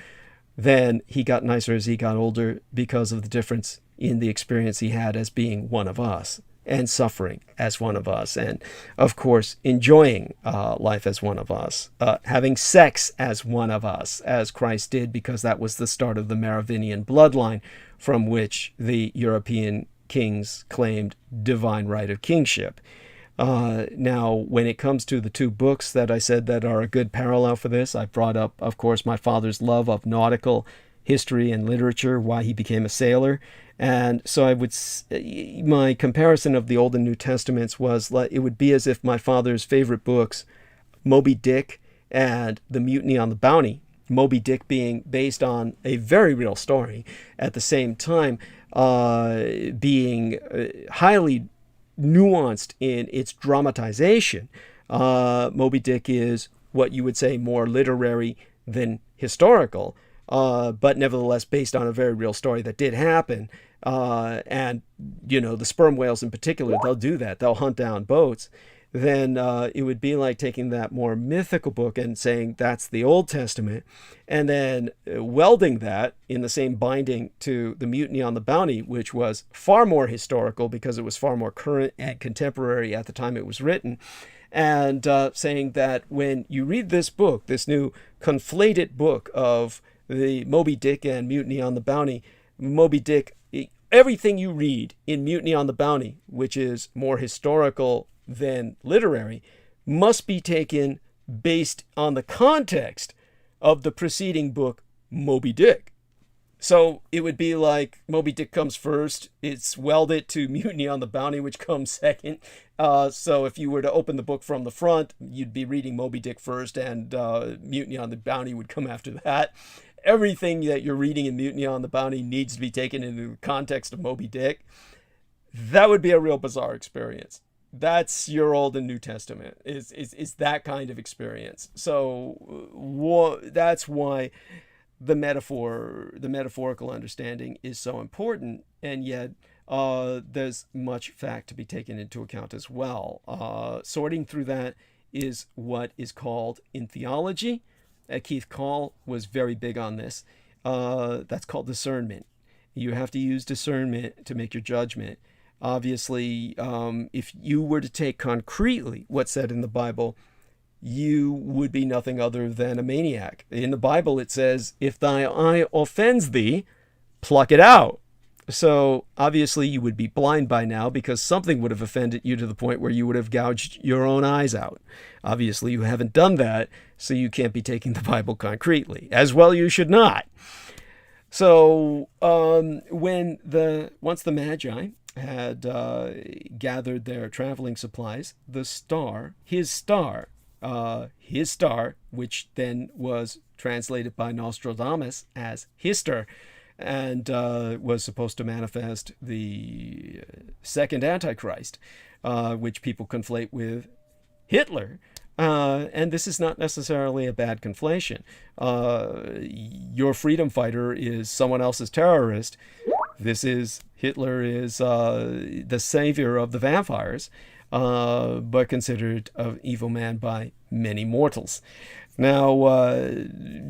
then he got nicer as he got older because of the difference in the experience he had as being one of us, and suffering as one of us, and of course enjoying life as one of us, having sex as one of us, as Christ did, because that was the start of the Merovingian bloodline from which the European kings claimed divine right of kingship. Now, when it comes to the two books that I said that are a good parallel for this, I brought up, of course, my father's love of nautical history and literature, why he became a sailor. And so my comparison of the Old and New Testaments was, it would be as if my father's favorite books, Moby Dick and The Mutiny on the Bounty, Moby Dick being based on a very real story, at the same time being highly nuanced in its dramatization. Moby Dick is what you would say more literary than historical, but nevertheless based on a very real story that did happen. And, the sperm whales in particular, they'll do that. They'll hunt down boats. Then it would be like taking that more mythical book and saying that's the Old Testament, and then welding that in the same binding to the Mutiny on the Bounty, which was far more historical because it was far more current and contemporary at the time it was written, and saying that when you read this book, this new conflated book of the Moby Dick and Mutiny on the Bounty, Moby Dick, everything you read in Mutiny on the Bounty, which is more historical than literary, must be taken based on the context of the preceding book, Moby Dick. So it would be like Moby Dick comes first, it's welded to Mutiny on the Bounty, which comes second. So if you were to open the book from the front, you'd be reading Moby Dick first, and Mutiny on the Bounty would come after that. Everything that you're reading in Mutiny on the Bounty needs to be taken into the context of Moby Dick. That would be a real bizarre experience. That's your Old and New Testament, is that kind of experience. So that's why the metaphorical understanding is so important, and yet there's much fact to be taken into account as well. Sorting through that is what is called in theology. Keith Call was very big on this. That's called discernment. You have to use discernment to make your judgment. Obviously, if you were to take concretely what's said in the Bible, you would be nothing other than a maniac. In the Bible, it says, if thy eye offends thee, pluck it out. So obviously you would be blind by now because something would have offended you to the point where you would have gouged your own eyes out. Obviously you haven't done that, so you can't be taking the Bible concretely. As well you should not. So once the Magi had gathered their traveling supplies, his star, which then was translated by Nostradamus as Hister, and was supposed to manifest the second Antichrist, which people conflate with Hitler. And this is not necessarily a bad conflation. Your freedom fighter is someone else's terrorist. Hitler is the savior of the vampires, but considered an evil man by many mortals. Now,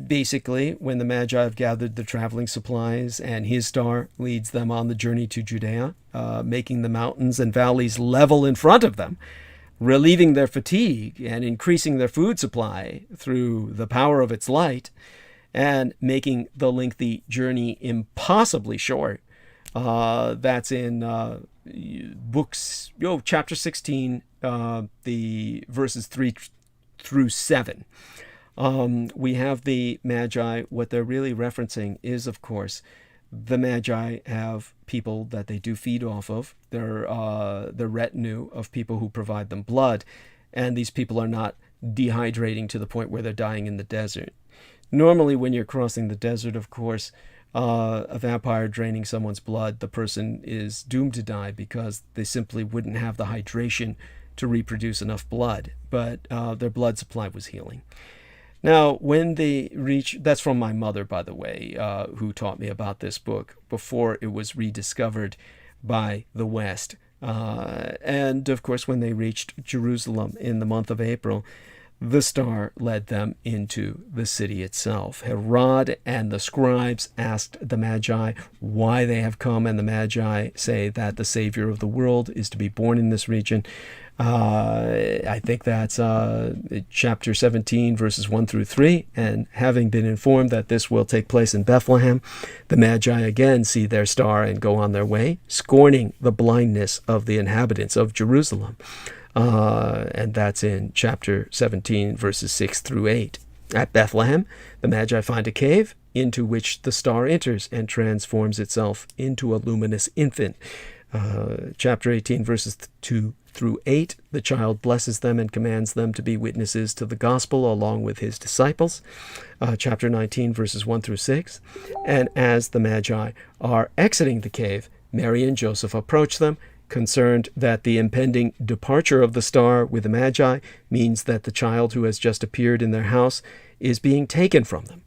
basically, when the Magi have gathered the traveling supplies and his star leads them on the journey to Judea, making the mountains and valleys level in front of them, relieving their fatigue and increasing their food supply through the power of its light, and making the lengthy journey impossibly short. That's in chapter 16, the verses 3 through 7. We have the Magi. What they're really referencing is, of course, the Magi have people that they do feed off of. They're the retinue of people who provide them blood, and these people are not dehydrating to the point where they're dying in the desert. Normally, when you're crossing the desert, of course, a vampire draining someone's blood, the person is doomed to die because they simply wouldn't have the hydration to reproduce enough blood, but their blood supply was healing. Now, when they reach, that's from my mother, by the way, who taught me about this book before it was rediscovered by the West. And of course, when they reached Jerusalem in the month of April, the star led them into the city itself. Herod and the scribes asked the Magi why they have come, and the Magi say that the Savior of the world is to be born in this region. I think that's chapter 17, verses 1 through 3. And having been informed that this will take place in Bethlehem, the Magi again see their star and go on their way, scorning the blindness of the inhabitants of Jerusalem. And that's in chapter 17, verses 6 through 8. At Bethlehem, the Magi find a cave into which the star enters and transforms itself into a luminous infant. Chapter 18, verses 2 through 8, the child blesses them and commands them to be witnesses to the gospel along with his disciples. Chapter 19, verses 1 through 6. And as the Magi are exiting the cave, Mary and Joseph approach them, concerned that the impending departure of the star with the Magi means that the child who has just appeared in their house is being taken from them.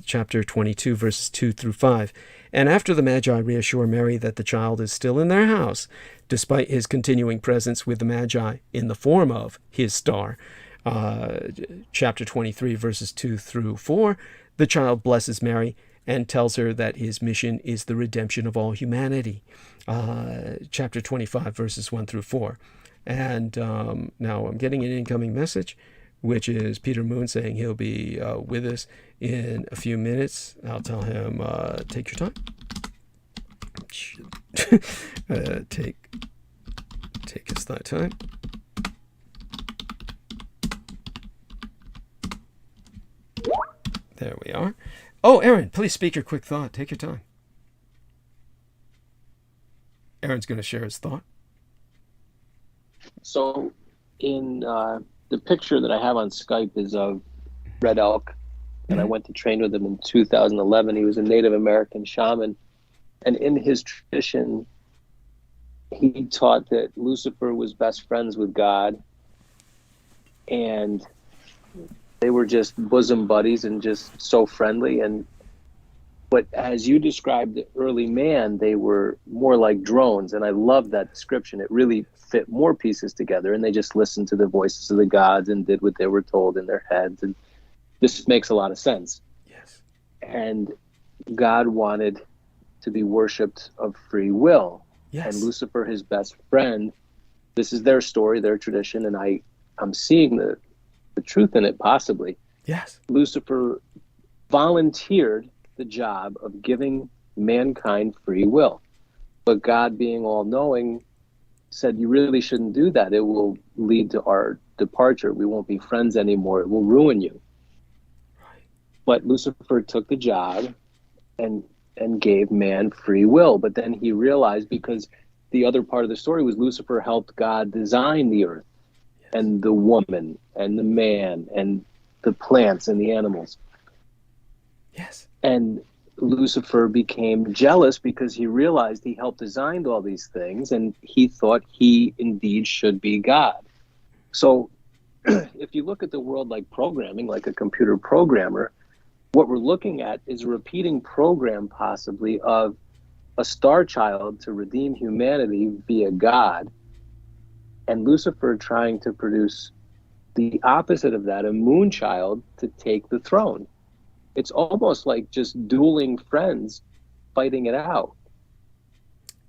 Chapter 22, verses 2 through 5. And after the Magi reassure Mary that the child is still in their house, despite his continuing presence with the Magi in the form of his star, chapter 23, verses 2 through 4, the child blesses Mary and tells her that his mission is the redemption of all humanity. Chapter 25, verses 1 through 4. And now I'm getting an incoming message, which is Peter Moon saying he'll be with us in a few minutes. I'll tell him, take your time. Take his time. There we are. Oh, Aaron, please speak your quick thought. Take your time. Aaron's going to share his thought. So in the picture that I have on Skype is of Red Elk, and I went to train with him in 2011. He was a Native American shaman, and in his tradition, he taught that Lucifer was best friends with God, and they were just bosom buddies and just so friendly. But as you described the early man, they were more like drones, and I love that description. It really fit more pieces together, and they just listened to the voices of the gods and did what they were told in their heads, and this makes a lot of sense. Yes. And God wanted to be worshipped of free will. Yes. And Lucifer, his best friend, this is their story, their tradition, and I'm seeing the truth in it, possibly. Yes. Lucifer volunteered the job of giving mankind free will. But God, being all-knowing, said, you really shouldn't do that. It will lead to our departure. We won't be friends anymore. It will ruin you. Right. But Lucifer took the job and gave man free will. But then he realized, because the other part of the story was Lucifer helped God design the earth, yes, and the woman and the man and the plants and the animals. Yes. And Lucifer became jealous because he realized he helped design all these things, and he thought he indeed should be God. So if you look at the world like programming, like a computer programmer, what we're looking at is a repeating program possibly of a star child to redeem humanity via God, and Lucifer trying to produce the opposite of that, a moon child to take the throne. It's almost like just dueling friends fighting it out.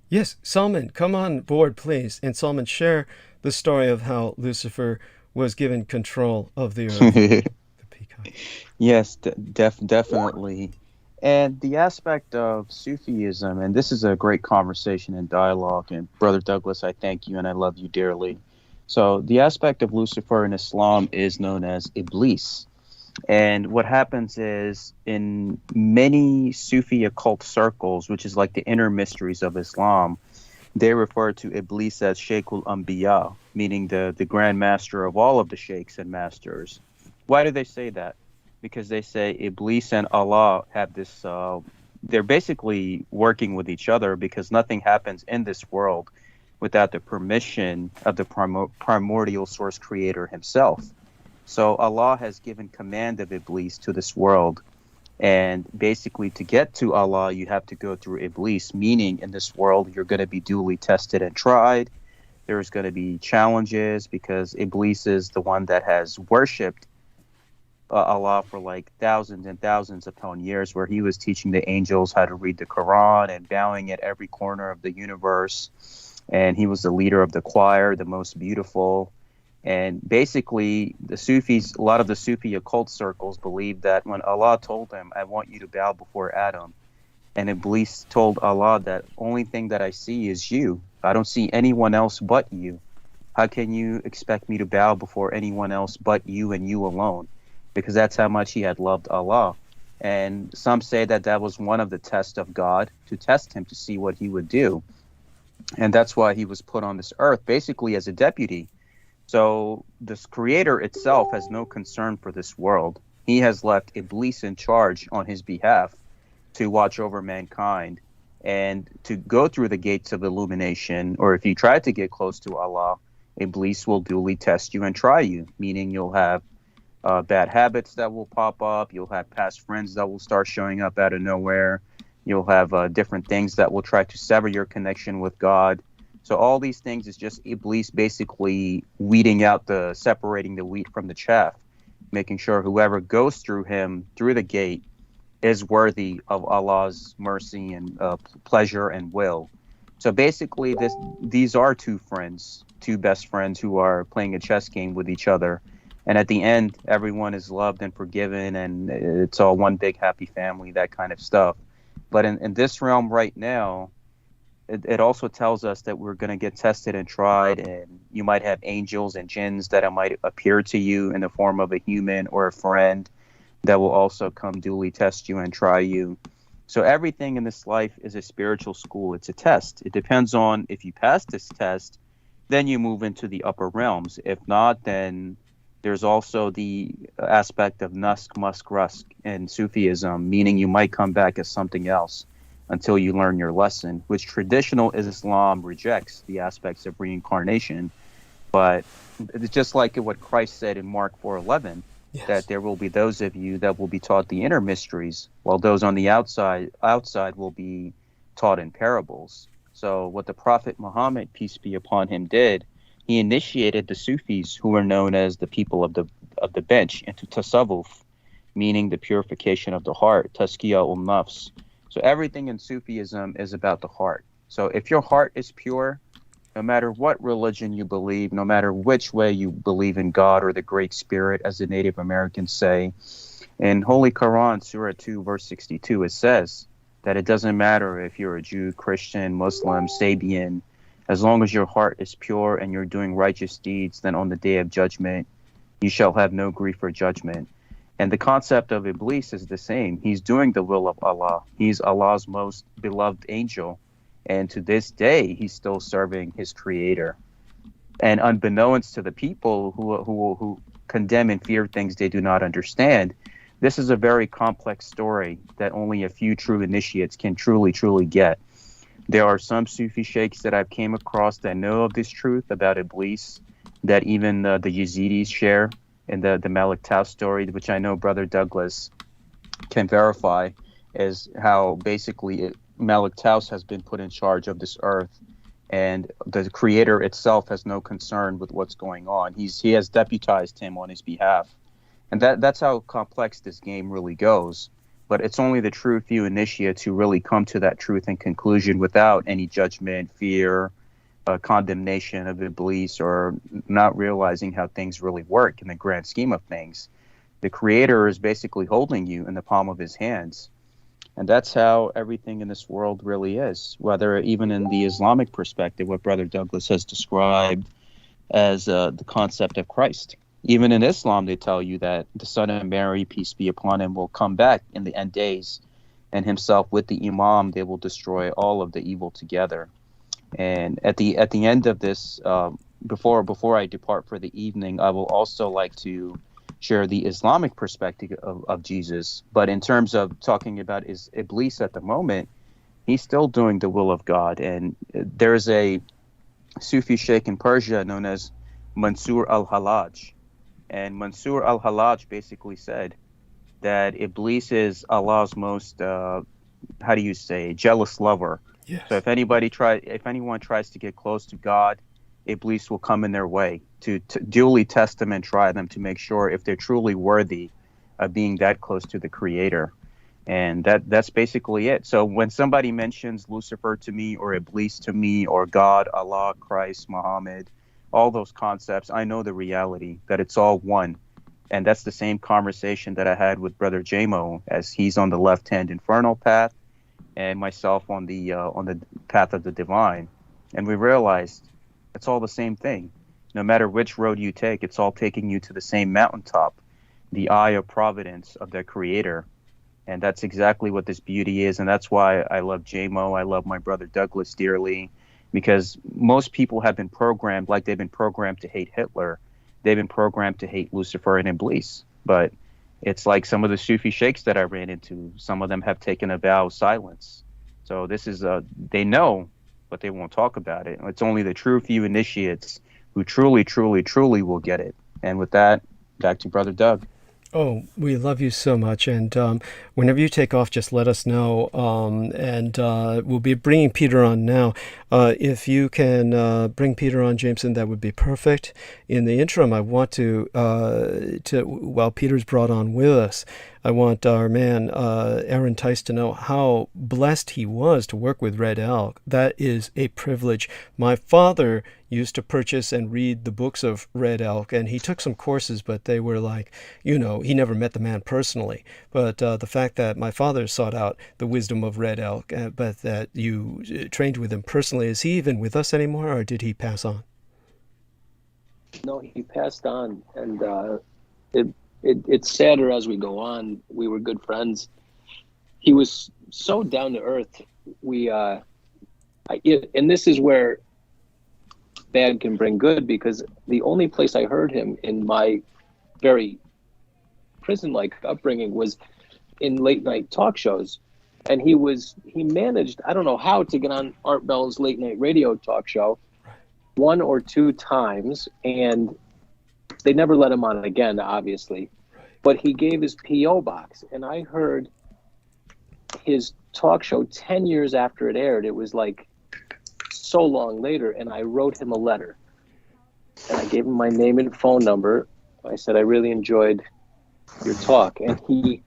Yes, Salman, come on board, please. And Salman, share the story of how Lucifer was given control of the earth. The peacock. Yes, definitely. And the aspect of Sufism, and this is a great conversation and dialogue, and Brother Douglas, I thank you and I love you dearly. So the aspect of Lucifer in Islam is known as Iblis. And what happens is, in many Sufi occult circles, which is like the inner mysteries of Islam, they refer to Iblis as Sheikhul Anbiya, meaning the grand master of all of the sheikhs and masters. Why do they say that? Because they say Iblis and Allah have this, they're basically working with each other, because nothing happens in this world without the permission of the primordial source creator himself. So Allah has given command of Iblis to this world. And basically, to get to Allah, you have to go through Iblis, meaning in this world, you're going to be duly tested and tried. There's going to be challenges, because Iblis is the one that has worshipped Allah for like thousands and thousands upon years, where he was teaching the angels how to read the Quran and bowing at every corner of the universe. And he was the leader of the choir, the most beautiful. And basically, the Sufis, a lot of the Sufi occult circles believe that when Allah told him, I want you to bow before Adam, and Iblis told Allah that only thing that I see is you. I don't see anyone else but you. How can you expect me to bow before anyone else but you and you alone? Because that's how much he had loved Allah. And some say that that was one of the tests of God, to test him to see what he would do. And that's why he was put on this earth, basically as a deputy. So this creator itself has no concern for this world. He has left Iblis in charge on his behalf to watch over mankind. And to go through the gates of illumination, or if you try to get close to Allah, Iblis will duly test you and try you, meaning you'll have bad habits that will pop up. You'll have past friends that will start showing up out of nowhere. You'll have different things that will try to sever your connection with God. So all these things is just Iblis basically weeding out separating the wheat from the chaff, making sure whoever goes through him, through the gate, is worthy of Allah's mercy and pleasure and will. So basically these are two best friends who are playing a chess game with each other. And at the end, everyone is loved and forgiven, and it's all one big happy family, that kind of stuff. But in this realm right now, it also tells us that we're going to get tested and tried, and you might have angels and jinns that might appear to you in the form of a human or a friend that will also come duly test you and try you. So everything in this life is a spiritual school. It's a test. It depends on if you pass this test, then you move into the upper realms. If not, then there's also the aspect of nusk, musk, rusk in Sufism, meaning you might come back as something else until you learn your lesson, which traditional Islam rejects the aspects of reincarnation. But it's just like what Christ said in Mark 4:11, yes, that there will be those of you that will be taught the inner mysteries, while those on the outside will be taught in parables. So what the Prophet Muhammad, peace be upon him, did, he initiated the Sufis, who were known as the people of the bench, into tasawwuf, meaning the purification of the heart, tazkiyah-ul-nafs. So everything in Sufism is about the heart. So if your heart is pure, no matter what religion you believe, no matter which way you believe in God or the Great Spirit, as the Native Americans say, in Holy Quran, Surah 2, verse 62, it says that it doesn't matter if you're a Jew, Christian, Muslim, Sabian, as long as your heart is pure and you're doing righteous deeds, then on the day of judgment, you shall have no grief or judgment. And the concept of Iblis is the same. He's doing the will of Allah. He's Allah's most beloved angel. And to this day, he's still serving his creator. And unbeknownst to the people who condemn and fear things they do not understand, this is a very complex story that only a few true initiates can truly, truly get. There are some Sufi sheikhs that I've came across that know of this truth about Iblis, that even the Yazidis share in the Malik Taus story, which I know Brother Douglas can verify, is how basically Malik Taus has been put in charge of this earth, and the creator itself has no concern with what's going on. He has deputized him on his behalf. And that's how complex this game really goes. But it's only the true few initiates who really come to that truth and conclusion without any judgment, fear, condemnation of Iblis, or not realizing how things really work in the grand scheme of things. The creator is basically holding you in the palm of his hands. And that's how everything in this world really is, whether even in the Islamic perspective, what Brother Douglas has described as the concept of Christ. Even in Islam, they tell you that the son of Mary, peace be upon him, will come back in the end days, and himself with the Imam, they will destroy all of the evil together. And at the end of this, before I depart for the evening, I will also like to share the Islamic perspective of Jesus. But in terms of talking about Iblis at the moment, he's still doing the will of God. And there's a Sufi sheikh in Persia known as Mansur al-Hallaj. And Mansur al-Hallaj basically said that Iblis is Allah's most, jealous lover. Yes. So if anyone tries to get close to God, Iblis will come in their way to duly test them and try them to make sure if they're truly worthy of being that close to the Creator. And that's basically it. So when somebody mentions Lucifer to me, or Iblis to me, or God, Allah, Christ, Muhammad, all those concepts, I know the reality that it's all one. And that's the same conversation that I had with Brother J-Mo, as he's on the left-hand infernal path and myself on the path of the divine. And we realized it's all the same thing. No matter which road you take, it's all taking you to the same mountaintop, the eye of providence of the Creator. And that's exactly what this beauty is. And that's why I love J-Mo. I love my brother Douglas dearly, because most people have been programmed, like they've been programmed to hate Hitler. They've been programmed to hate Lucifer and Iblis. But it's like some of the Sufi sheikhs that I ran into, some of them have taken a vow of silence So this is they know, but they won't talk about it. It's only the true few initiates who truly, truly, truly will get it. And with that, back to Brother Doug. Oh, we love you so much. And whenever you take off, just let us know. And we'll be bringing Peter on now. If you can bring Peter on, Jameson, that would be perfect. In the interim, I want to while Peter's brought on with us, I want our man, Aaron Tice, to know how blessed he was to work with Red Elk. That is a privilege. My father used to purchase and read the books of Red Elk, and he took some courses, but they were like, he never met the man personally. But the fact that my father sought out the wisdom of Red Elk, but that you trained with him personally, is he even with us anymore, or did he pass on? No, he passed on, and it's sadder as we go on. We were good friends. He was so down to earth. And this is where bad can bring good, because the only place I heard him in my very prison-like upbringing was in late-night talk shows. And he managed, I don't know how, to get on Art Bell's late-night radio talk show 1 or 2 times, and they never let him on again, obviously. But he gave his P.O. box, and I heard his talk show 10 years after it aired. It was like so long later, and I wrote him a letter. And I gave him my name and phone number. I said, I really enjoyed your talk. And he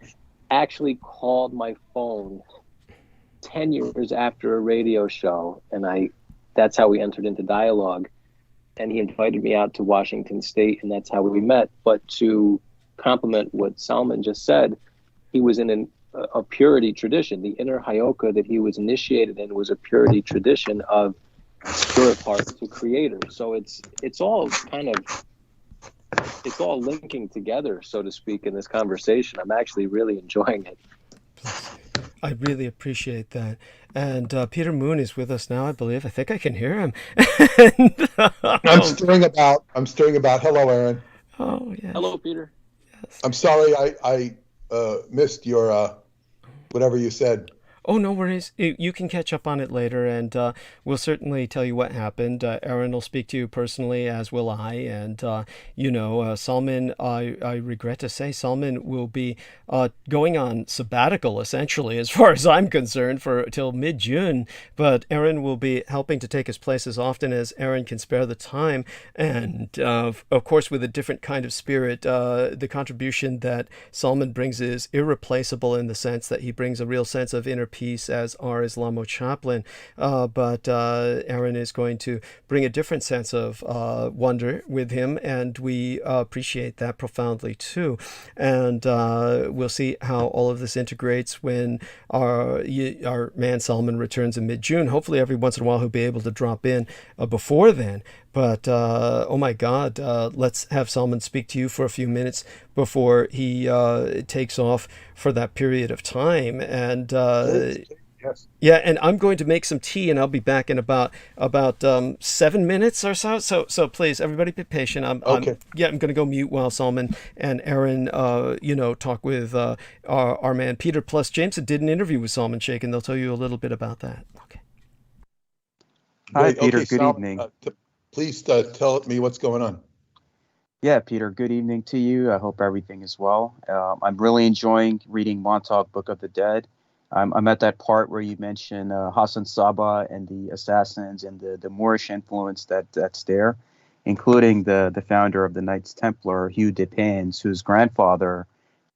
actually called my phone 10 years after a radio show, and that's how we entered into dialogue. And he invited me out to Washington State, and that's how we met. But to compliment what Salman just said, he was in a purity tradition. The inner Hyoka that he was initiated in was a purity tradition of spirit heart to creator. So it's all linking together, so to speak, in this conversation. I'm actually really enjoying it. I really appreciate that. And Peter Moon is with us now, I believe. I think I can hear him. I'm stirring about. Hello, Aaron. Oh, yes. Hello, Peter. Yes. I'm sorry I missed your whatever you said. Oh, no worries. You can catch up on it later, and we'll certainly tell you what happened. Aaron will speak to you personally, as will I. And, Salman, I regret to say, Salman will be going on sabbatical, essentially, as far as I'm concerned, till mid-June. But Aaron will be helping to take his place as often as Aaron can spare the time. And, of course, with a different kind of spirit, the contribution that Salman brings is irreplaceable in the sense that he brings a real sense of inner peace, as our Islamo chaplain, but Aaron is going to bring a different sense of wonder with him, and we appreciate that profoundly too. And we'll see how all of this integrates when our man Salman returns in mid-June. Hopefully every once in a while he'll be able to drop in before then. But, oh my God, let's have Salman speak to you for a few minutes before he takes off for that period of time. And Yes. yeah, and I'm going to make some tea, and I'll be back in about 7 minutes or so. So please, everybody, be patient. Okay. I'm going to go mute while Salman and Aaron, talk with our man Peter. Plus, Jameson did an interview with Salman Sheikh, and they'll tell you a little bit about that. Okay. Hi, Peter. Okay, good evening. Please tell me what's going on. Yeah, Peter, good evening to you. I hope everything is well. I'm really enjoying reading Montauk Book of the Dead. I'm at that part where you mention Hassan Sabah and the assassins and the Moorish influence that's there, including the founder of the Knights Templar, Hugh Depins, whose grandfather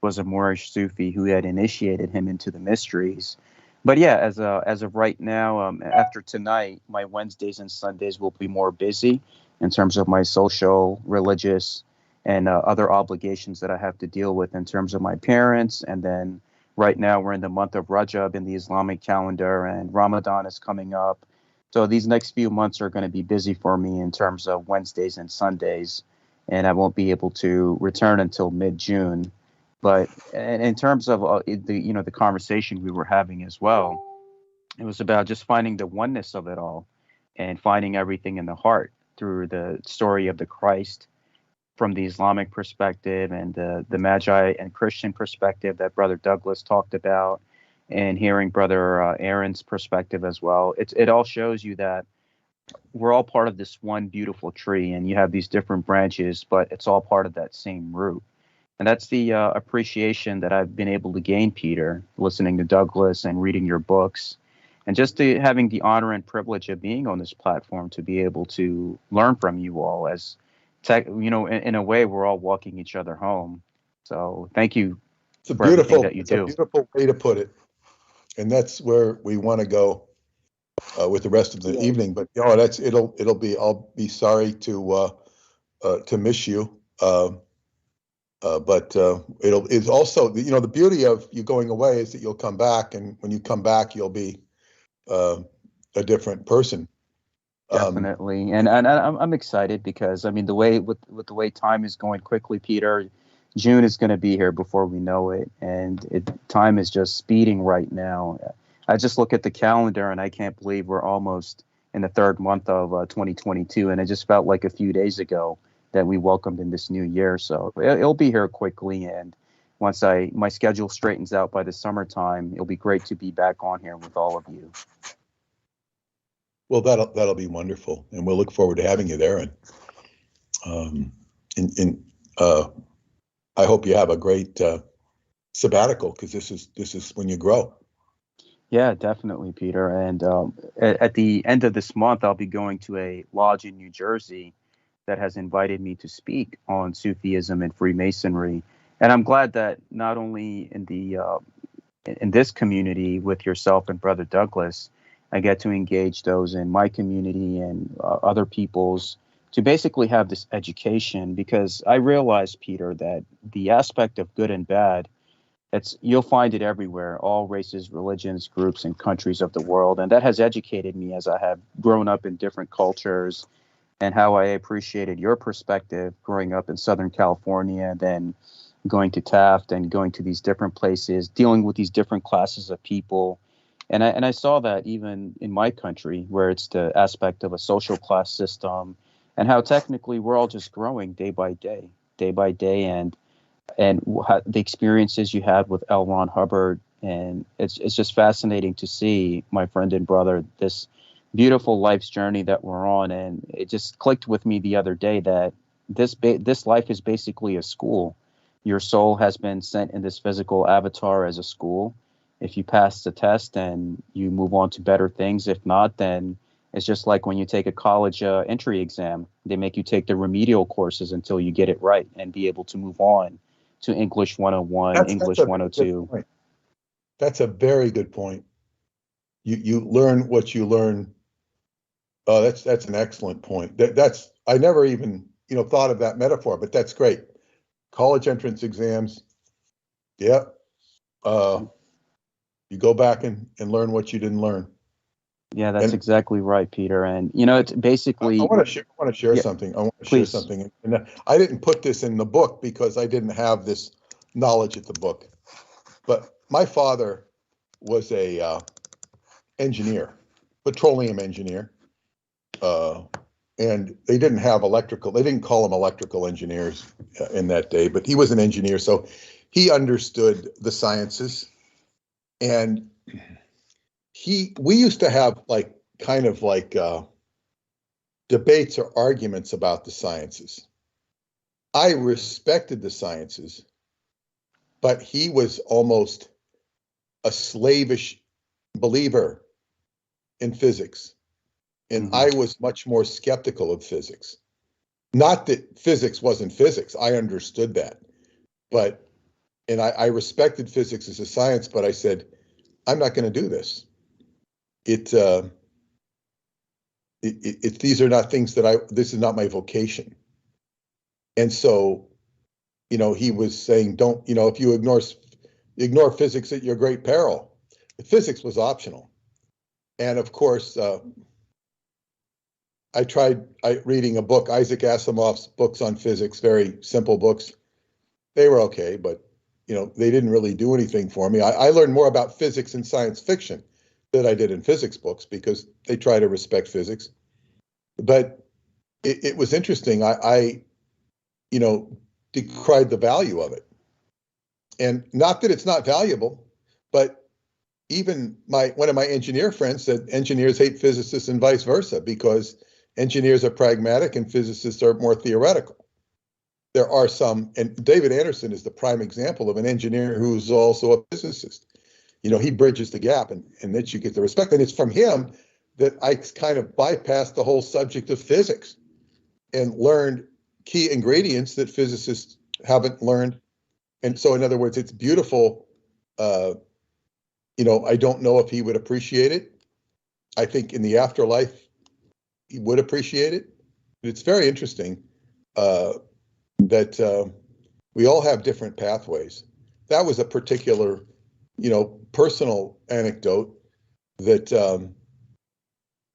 was a Moorish Sufi who had initiated him into the mysteries. But yeah, as of right now, after tonight, my Wednesdays and Sundays will be more busy in terms of my social, religious, and other obligations that I have to deal with in terms of my parents. And then right now we're in the month of Rajab in the Islamic calendar, and Ramadan is coming up. So these next few months are going to be busy for me in terms of Wednesdays and Sundays, and I won't be able to return until mid-June. But in terms of the conversation we were having as well, it was about just finding the oneness of it all and finding everything in the heart through the story of the Christ from the Islamic perspective and the Magi and Christian perspective that Brother Douglas talked about, and hearing Brother Aaron's perspective as well. It all shows you that we're all part of this one beautiful tree, and you have these different branches, but it's all part of that same root. And that's the appreciation that I've been able to gain, Peter, listening to Douglas and reading your books, and just having the honor and privilege of being on this platform to be able to learn from you all as, in a way, we're all walking each other home. So thank you for everything that you do. It's a beautiful way to put it. And that's where we want to go with the rest of the evening. But I'll be sorry to miss you. But it's also, the beauty of you going away is that you'll come back, and when you come back, you'll be a different person. Definitely, and I'm excited because with the way time is going quickly, Peter, June is going to be here before we know it, and time is just speeding right now. I just look at the calendar and I can't believe we're almost in the third month of 2022, and it just felt like a few days ago that we welcomed in this new year. So it'll be here quickly, and once my schedule straightens out by the summertime, it'll be great to be back on here with all of you. Well, that'll be wonderful, and we'll look forward to having you there. And I hope you have a great sabbatical, because this is when you grow. Yeah, definitely, Peter. And at the end of this month, I'll be going to a lodge in New Jersey that has invited me to speak on Sufism and Freemasonry. And I'm glad that not only in this community with yourself and Brother Douglas, I get to engage those in my community and other people's to basically have this education, because I realize, Peter, that the aspect of good and bad, you'll find it everywhere, all races, religions, groups, and countries of the world. And that has educated me as I have grown up in different cultures, and how I appreciated your perspective growing up in Southern California, then going to Taft and going to these different places, dealing with these different classes of people. And I saw that even in my country, where it's the aspect of a social class system, and how technically we're all just growing day by day, and the experiences you had with L. Ron Hubbard. And it's just fascinating to see, my friend and brother, this beautiful life's journey that we're on. And it just clicked with me the other day that this life is basically a school. Your soul has been sent in this physical avatar as a school. If you pass the test, then you move on to better things. If not, then it's just like when you take a college entry exam. They make you take the remedial courses until you get it right and be able to move on to English 101, English 102. That's a very good point. You learn what you learn. Oh, that's an excellent point. I never even thought of that metaphor, but that's great. College entrance exams. Yep. You go back and learn what you didn't learn. Yeah, that's exactly right, Peter. And it's basically. I want to share something. I want to share something. And I didn't put this in the book because I didn't have this knowledge at the book. But my father was a engineer, petroleum engineer, and they didn't have electrical. They didn't call them electrical engineers in that day, but he was an engineer, so he understood the sciences. And we used to have debates or arguments about the sciences. I respected the sciences, but he was almost a slavish believer in physics. And I was much more skeptical of physics. Not that physics wasn't physics. I understood that. And I respected physics as a science, but I said, I'm not going to do this. These are not things this is not my vocation. And so, he was saying, don't, if you ignore physics at your great peril. Physics was optional. And of course, I tried reading a book, Isaac Asimov's books on physics, very simple books. They were okay, but they didn't really do anything for me. I learned more about physics in science fiction than I did in physics books, because they try to respect physics. But it was interesting. I decried the value of it. And not that it's not valuable, but, even one of my engineer friends said engineers hate physicists and vice versa, because engineers are pragmatic and physicists are more theoretical. There are some, and David Anderson is the prime example of an engineer who's also a physicist. He bridges the gap, and that you get the respect. And it's from him that I kind of bypassed the whole subject of physics and learned key ingredients that physicists haven't learned. And so, in other words, it's beautiful. I don't know if he would appreciate it. I think in the afterlife, he would appreciate it. But it's very interesting that we all have different pathways. That was a particular, personal anecdote that,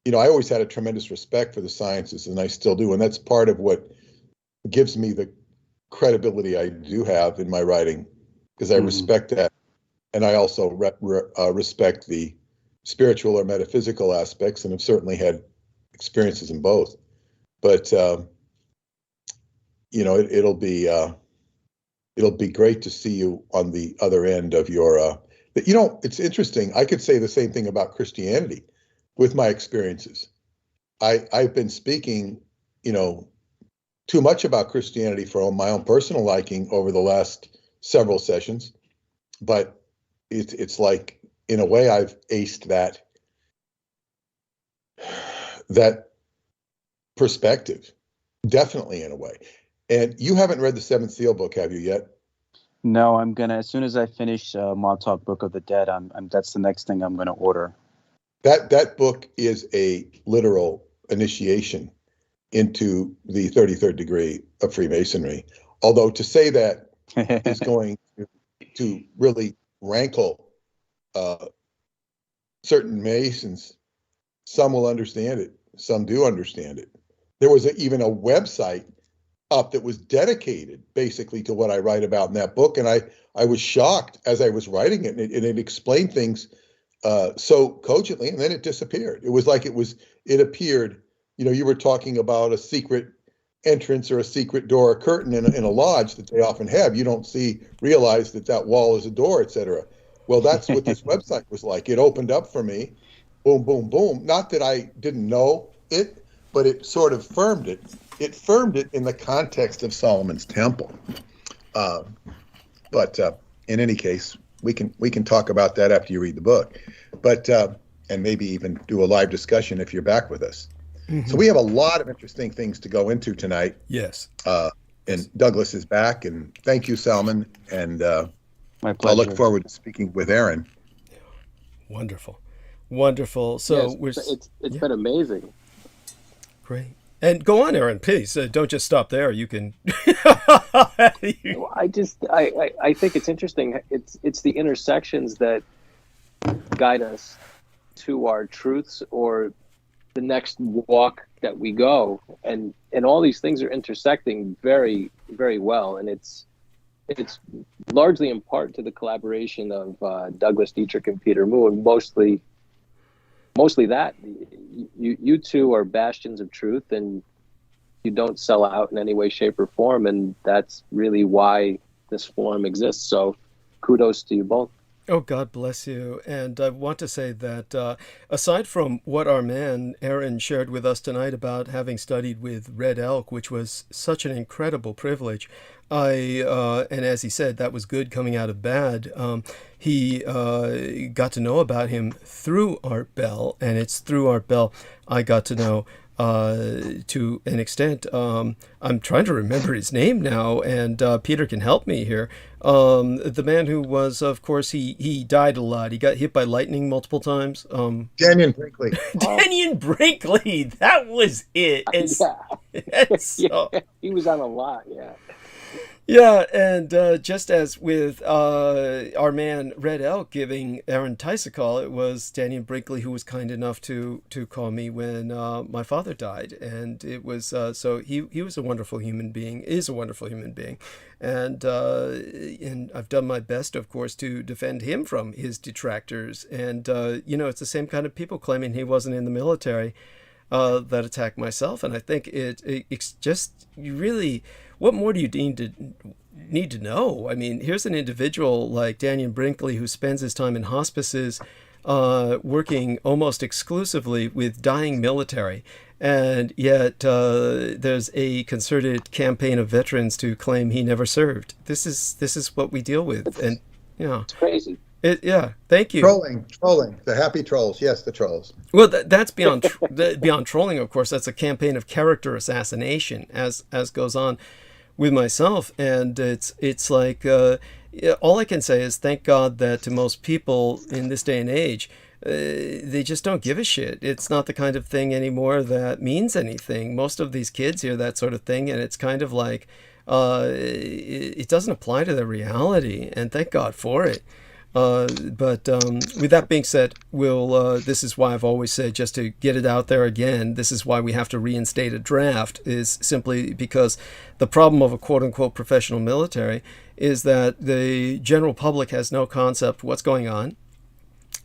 I always had a tremendous respect for the sciences, and I still do. And that's part of what gives me the credibility I do have in my writing, because I respect that. And I also respect the spiritual or metaphysical aspects, and have certainly had experiences in both. But it'll be great to see you on the other end of your. It's interesting. I could say the same thing about Christianity with my experiences. I've been speaking, too much about Christianity for my own personal liking over the last several sessions, but it's like, in a way, I've aced that perspective, definitely, in a way. And you haven't read the Seventh Seal book, have you yet? No, I'm gonna, as soon as I finish Montauk Book of the Dead, that's the next thing I'm gonna order. That book is a literal initiation into the 33rd degree of Freemasonry. Although to say that is going to really rankle certain Masons. Some will understand it. Some do understand it. There was even a website up that was dedicated basically to what I write about in that book. And I was shocked as I was writing it, and it explained things so cogently, and then it disappeared. It was like it appeared, you were talking about a secret entrance or a secret door, a curtain in a lodge that they often have. You don't realize that wall is a door, etc. Well, that's what this website was like. It opened up for me, boom, boom, boom. Not that I didn't know it, but it sort of firmed it. It firmed it in the context of Solomon's Temple. But in any case, we can talk about that after you read the book. But and maybe even do a live discussion if you're back with us. Mm-hmm. So we have a lot of interesting things to go into tonight. Yes. And Douglas is back, and thank you, Salman. And my pleasure. I'll look forward to speaking with Aaron. Wonderful. So yes, it's been amazing. Great. And go on, Aaron, please. Don't just stop there. You can. I think it's interesting. It's the intersections that guide us to our truths or the next walk that we go, and all these things are intersecting very, very well. And it's largely in part to the collaboration of Douglas Dietrich and Peter Mōōn. Mostly that you two are bastions of truth, and you don't sell out in any way, shape, or form, and that's really why this forum exists. So kudos to you both. Oh, God bless you. And I want to say that aside from what our man Aaron shared with us tonight about having studied with Red Elk, which was such an incredible privilege, and as he said, that was good coming out of bad. He got to know about him through Art Bell, and it's through Art Bell I got to know to an extent. I'm trying to remember his name now, and Peter can help me here. The man who was, of course, he died a lot. He got hit by lightning multiple times. Daniel Brinkley. Daniel Brinkley, that was it. Yeah, he was on a lot, yeah. Yeah, and just as with our man Red Elk giving Aaron Tice a call, it was Daniel Brinkley who was kind enough to call me when my father died, and it was so he was a wonderful human being, is a wonderful human being, and I've done my best, of course, to defend him from his detractors, and it's the same kind of people claiming he wasn't in the military that attack myself, and I think it's just you really. What more do you need to know? I mean, here's an individual like Daniel Brinkley who spends his time in hospices, working almost exclusively with dying military. And yet there's a concerted campaign of veterans to claim he never served. This is what we deal with. And, it's crazy. Yeah, thank you. Trolling, the happy trolls. Yes, the trolls. Well, that's beyond beyond trolling, of course. That's a campaign of character assassination, as goes on with myself. And it's like, all I can say is thank God that to most people in this day and age, they just don't give a shit. It's not the kind of thing anymore that means anything. Most of these kids hear that sort of thing, and it's kind of like it doesn't apply to their reality, and thank God for it. But with that being said, this is why I've always said, just to get it out there again, this is why we have to reinstate a draft, is simply because the problem of a quote-unquote professional military is that the general public has no concept what's going on.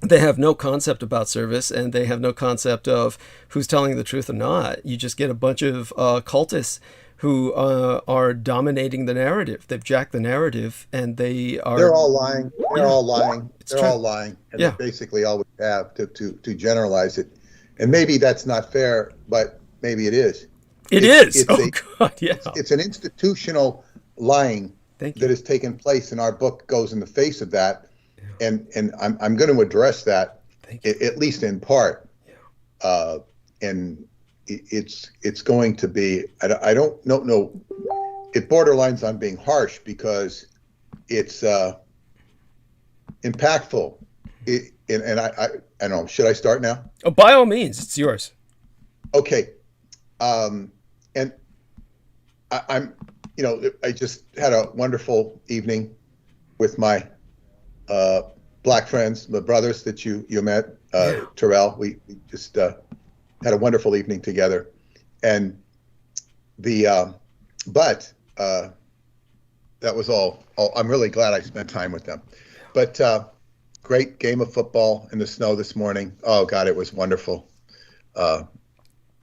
They have no concept about service, and they have no concept of who's telling the truth or not. You just get a bunch of cultists who are dominating the narrative. They've jacked the narrative, and they're all lying. They're all lying. It's true. All lying. And that's basically all we have to generalize it. And maybe that's not fair, but maybe it is. It's God, yeah. It's an institutional lying that has taken place, and our book goes in the face of that. And I'm going to address that, at least in part. And it's going to be, I don't know, it borderlines on being harsh because it's impactful. And I don't know, should I start now? Oh, by all means, it's yours. Okay. And I'm, I just had a wonderful evening with my black friends, the brothers that you met, Terrell. We just had a wonderful evening together, and that was all. I'm really glad I spent time with them. But great game of football in the snow this morning. Oh God, it was wonderful.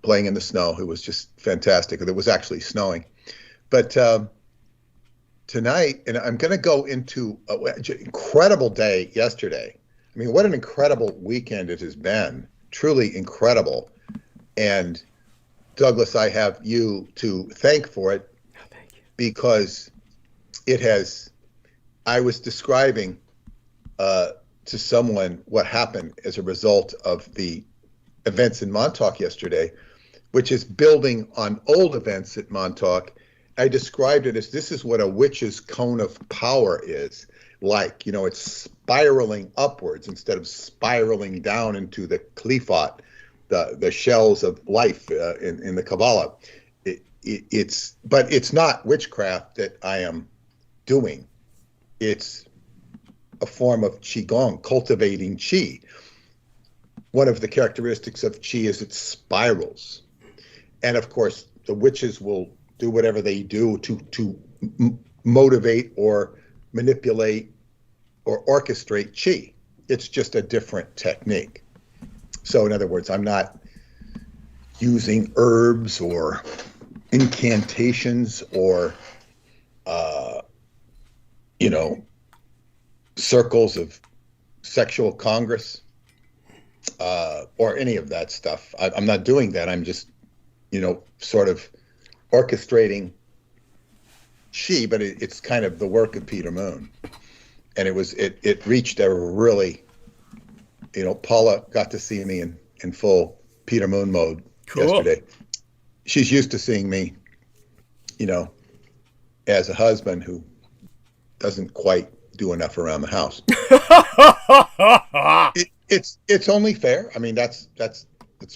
Playing in the snow, it was just fantastic. It was actually snowing, but. Tonight, and I'm going to go into an incredible day yesterday. I mean, what an incredible weekend it has been. Truly incredible. And Douglas, I have you to thank for it. Oh, thank you. Because I was describing to someone what happened as a result of the events in Montauk yesterday, which is building on old events at Montauk. I described it as this is what a witch's cone of power is like. It's spiraling upwards instead of spiraling down into the klifot, the shells of life in the Kabbalah. But it's not witchcraft that I am doing. It's a form of qigong, cultivating qi. One of the characteristics of qi is it spirals. And of course, the witches will do whatever they do to motivate or manipulate or orchestrate qi. It's just a different technique. So in other words, I'm not using herbs or incantations or, circles of sexual congress or any of that stuff. I'm not doing that. I'm just, sort of orchestrating qi, but it's kind of the work of Peter Mōōn. And it reached a really, Paula got to see me in full Peter Mōōn mode yesterday. She's used to seeing me, as a husband who doesn't quite do enough around the house. It's only fair. I mean, that's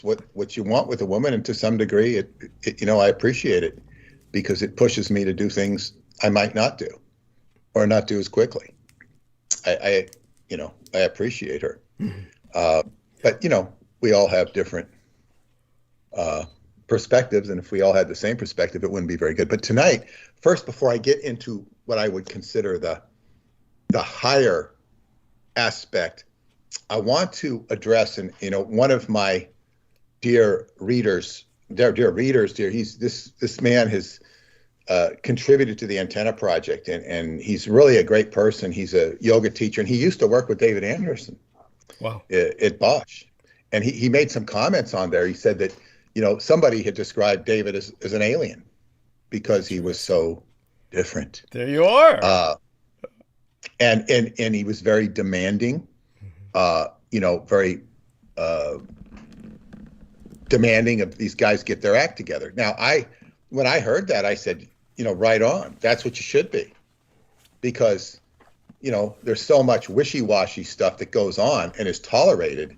what you want with a woman, and to some degree, I appreciate it because it pushes me to do things I might not do, or not do as quickly. I appreciate her, but we all have different perspectives, and if we all had the same perspective, it wouldn't be very good. But tonight, first, before I get into what I would consider the higher aspect, I want to address, and one of my dear readers, this man has contributed to the Antenna Project, and he's really a great person. He's a yoga teacher, and he used to work with David Anderson. Wow. at Bosch. And he made some comments on there. He said that, somebody had described David as an alien because he was so different. There you are. And he was very demanding, very demanding of these guys get their act together. Now, when I heard that, I said, right on. That's what you should be. Because, there's so much wishy-washy stuff that goes on and is tolerated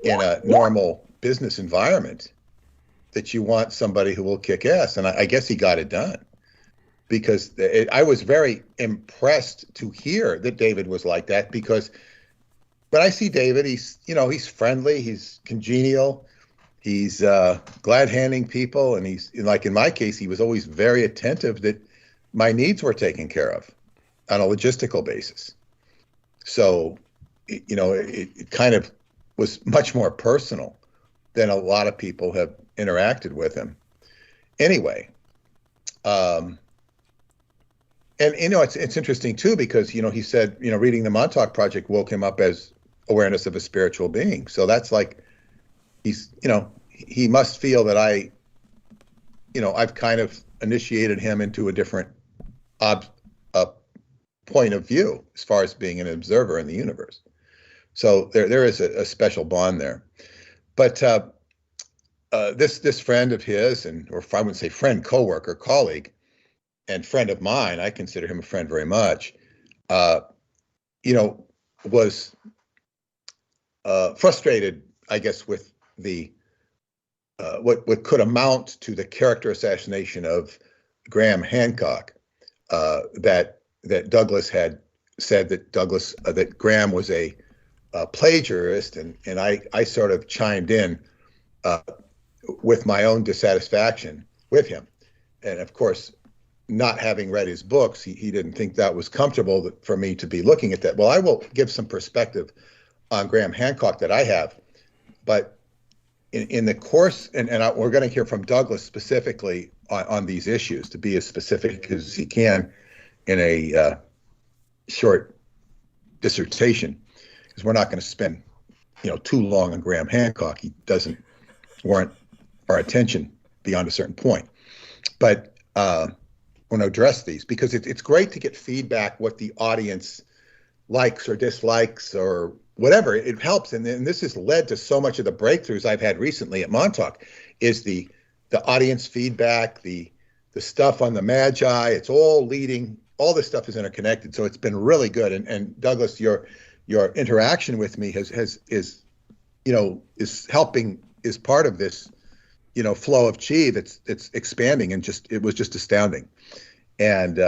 in a normal business environment that you want somebody who will kick ass. And I guess he got it done, because I was very impressed to hear that David was like that, because when I see David, he's friendly, he's congenial, he's glad-handing people, and he's, like in my case, he was always very attentive that my needs were taken care of on a logistical basis. So, it kind of was much more personal than a lot of people have interacted with him. Anyway, and it's interesting too, because he said reading the Montauk Project woke him up as awareness of a spiritual being. So that's like he must feel that I've kind of initiated him into a different point of view as far as being an observer in the universe. So there is a special bond there. But this friend of his, or I wouldn't say friend, coworker, colleague, and friend of mine, I consider him a friend very much, was frustrated, I guess, with the what could amount to the character assassination of Graham Hancock, that Douglas had said that Graham was a plagiarist, and I sort of chimed in with my own dissatisfaction with him, and of course, not having read his books, he didn't think that was comfortable for me to be looking at that. Well, I will give some perspective on Graham Hancock that I have, but in the course, we're going to hear from Douglas specifically on these issues, to be as specific as he can in a short dissertation, because we're not going to spend too long on Graham Hancock. He doesn't warrant our attention beyond a certain point. But I want to address these because it's great to get feedback, what the audience likes or dislikes or whatever. It helps, and this has led to so much of the breakthroughs I've had recently at Montauk, is the audience feedback, the stuff on the Magi. It's all leading. All this stuff is interconnected, so it's been really good. And Douglas, your interaction with me is helping, is part of this flow of chi that's expanding, and it was just astounding. And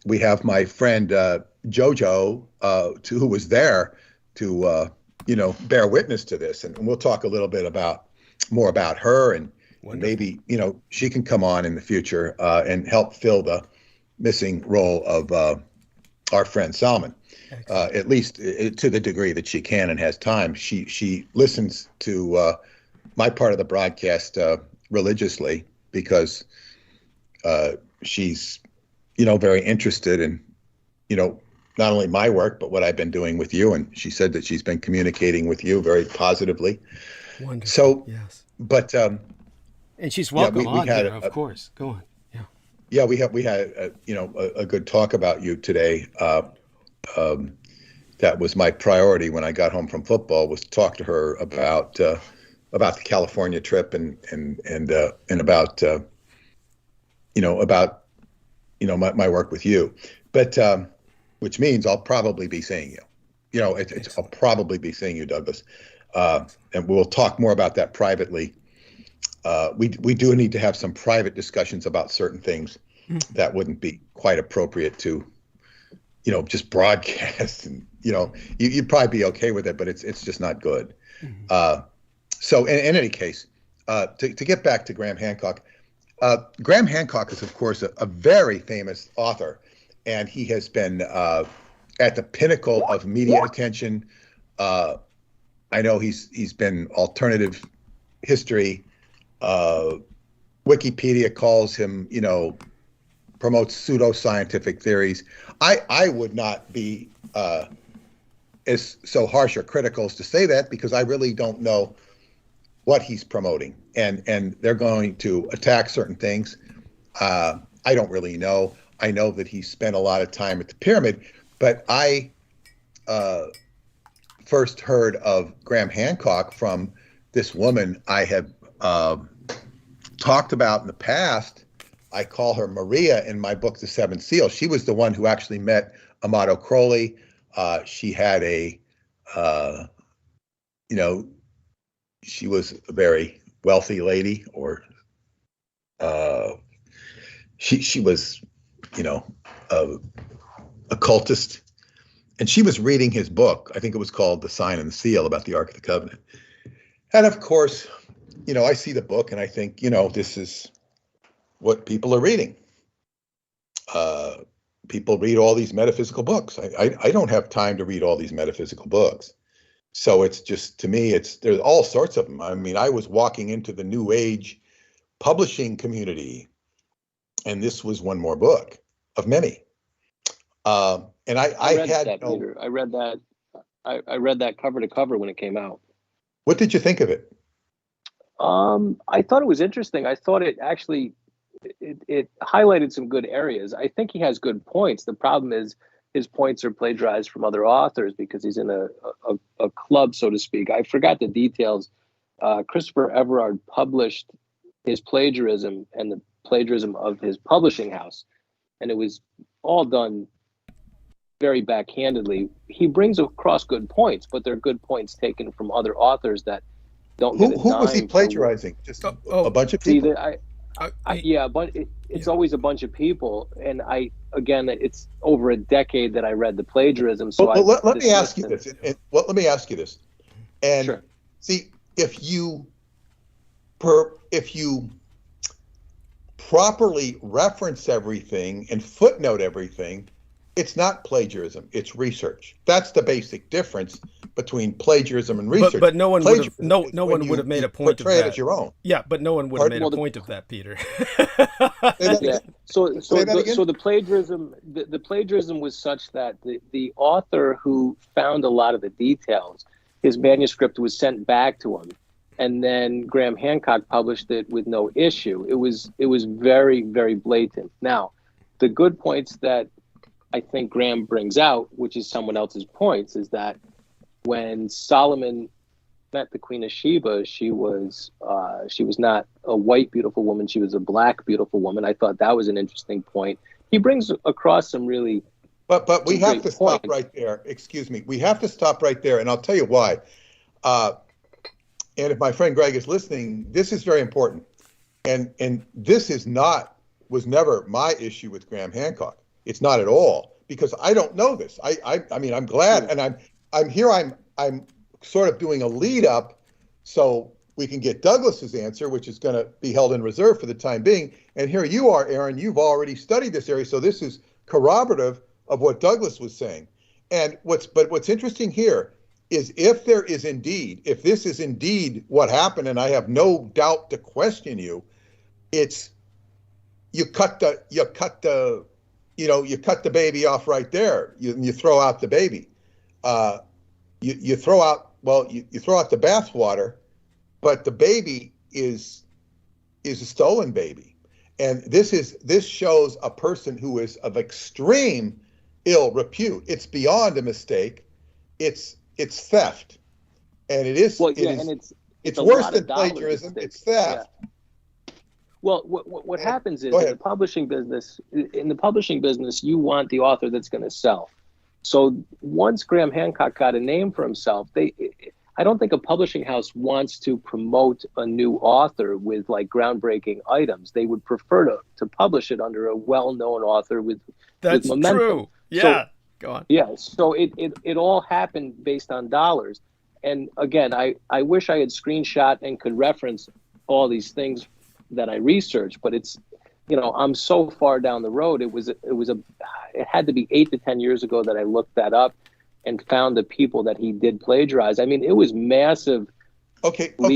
we have my friend Jojo, who was there to bear witness to this, and we'll talk a little bit more about her, and maybe she can come on in the future and help fill the missing role of our friend Salman, at least to the degree that she can and has time. She listens to my part of the broadcast religiously, because she's very interested in not only my work but what I've been doing with you, and she said that she's been communicating with you very positively. Wonderful. So yes, but and she's welcome we on had here, of course. Go on. Yeah, we had a good talk about you today. That was my priority when I got home from football, was to talk to her about the California trip and about my work with you. But which means I'll probably be seeing you. I'll probably be seeing you, Douglas, and we'll talk more about that privately. We do need to have some private discussions about certain things that wouldn't be quite appropriate to, just broadcast. And you'd probably be okay with it, but it's just not good. So in any case, to get back to Graham Hancock, Graham Hancock is, of course, a very famous author, and he has been at the pinnacle of media attention. I know he's been alternative history. Wikipedia calls him, promotes pseudoscientific theories. I would not be as so harsh or critical as to say that, because I really don't know what he's promoting, and they're going to attack certain things. I don't really know. I know that he spent a lot of time at the pyramid, but I first heard of Graham Hancock from this woman I have talked about in the past. I call her Maria in my book, The Seven Seals. She was the one who actually met Amato Crowley. She had she was a very wealthy lady, or she was, a occultist, and she was reading his book. I think it was called The Sign and the Seal, about the Ark of the Covenant. And of course, I see the book and I think, this is what people are reading. People read all these metaphysical books. I don't have time to read all these metaphysical books. So it's just, to me, there's all sorts of them. I mean, I was walking into the New Age publishing community, and this was one more book of many. And I read had that, no, Peter. I read that. I read that cover to cover when it came out. What did you think of it? I thought it was interesting. I thought it actually it highlighted some good areas. I think he has good points. The problem is his points are plagiarized from other authors because he's in a club, so to speak. I forgot the details. Christopher Everard published his plagiarism and the plagiarism of his publishing house, and it was all done very backhandedly. He brings across good points, but they're good points taken from other authors that don't get a Who was he dime plagiarizing? Just a bunch of people? But it's always a bunch of people, and it's over a decade that I read the plagiarism. So let me ask you this. Let me ask you this. And sure. See, if you properly reference everything and footnote everything, it's not plagiarism, it's research. That's the basic difference between plagiarism and research. But no one would have would have made a point of that. Portray it as your own. Yeah, but no one would have made a point of that, Peter. Yeah. So the plagiarism was such that the author who found a lot of the details, his manuscript was sent back to him, and then Graham Hancock published it with no issue. It was very, very blatant. Now, the good points that I think Graham brings out, which is someone else's points, is that when Solomon met the Queen of Sheba, she was not a white beautiful woman; she was a black beautiful woman. I thought that was an interesting point. He brings across some really, but we have to stop right there. Excuse me, we have to stop right there, and I'll tell you why. And if my friend Greg is listening, this is very important, and this was never my issue with Graham Hancock. It's not at all, because I don't know this. I mean, I'm glad, and I'm sort of doing a lead up so we can get Douglas's answer, which is going to be held in reserve for the time being. And here you are, Aaron, you've already studied this area, so this is corroborative of what Douglas was saying. And what's interesting here is if this is indeed what happened, and I have no doubt to question you, it's you cut the baby off right there. You throw out the baby. You throw out the bathwater, but the baby is a stolen baby. And this shows a person who is of extreme ill repute. It's beyond a mistake. It's theft. And it is it's worse than plagiarism. It's theft. Yeah. Well, what happens is in the publishing business, you want the author that's going to sell. So once Graham Hancock got a name for himself, I don't think a publishing house wants to promote a new author with like groundbreaking items. They would prefer to publish it under a well-known author with momentum. That's true. Yeah. So, go on. Yeah. So it all happened based on dollars. And again, I wish I had screenshot and could reference all these things that I researched, but it's, I'm so far down the road. It had to be 8 to 10 years ago that I looked that up and found the people that he did plagiarize. I mean, it was massive. Okay. I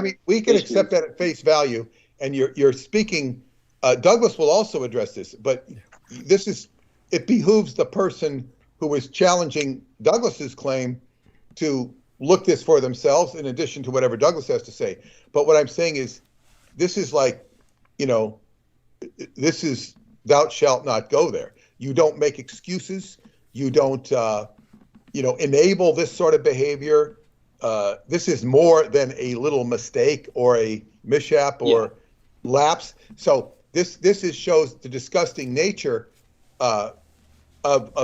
mean, we can accept that at face value, and you're speaking. Douglas will also address this, but it behooves the person who was challenging Douglas's claim to look this for themselves in addition to whatever Douglas has to say. But what I'm saying is, this is like, this is thou shalt not go there. You don't make excuses. You don't, enable this sort of behavior. This is more than a little mistake or a mishap or lapse. So this shows the disgusting nature of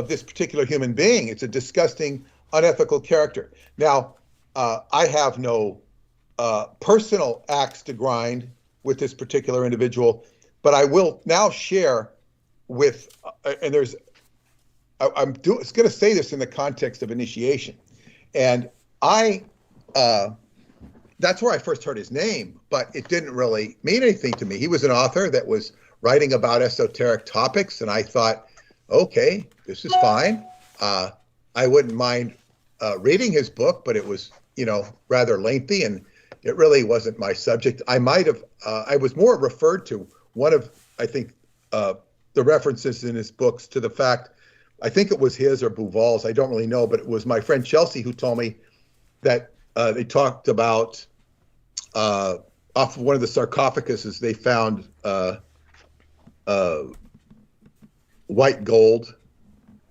this particular human being. It's a disgusting, unethical character. Now, I have no personal axe to grind with this particular individual, but I will now share with, and I'm going to say this in the context of initiation, and that's where I first heard his name, but it didn't really mean anything to me. He was an author that was writing about esoteric topics, and I thought, okay, this is fine. I wouldn't mind reading his book, but it was, rather lengthy, and it really wasn't my subject. I might have, I was more referred to one of, I think, the references in his books to the fact, I think it was his or Bouval's, I don't really know, but it was my friend Chelsea who told me that they talked about off of one of the sarcophaguses, they found white gold,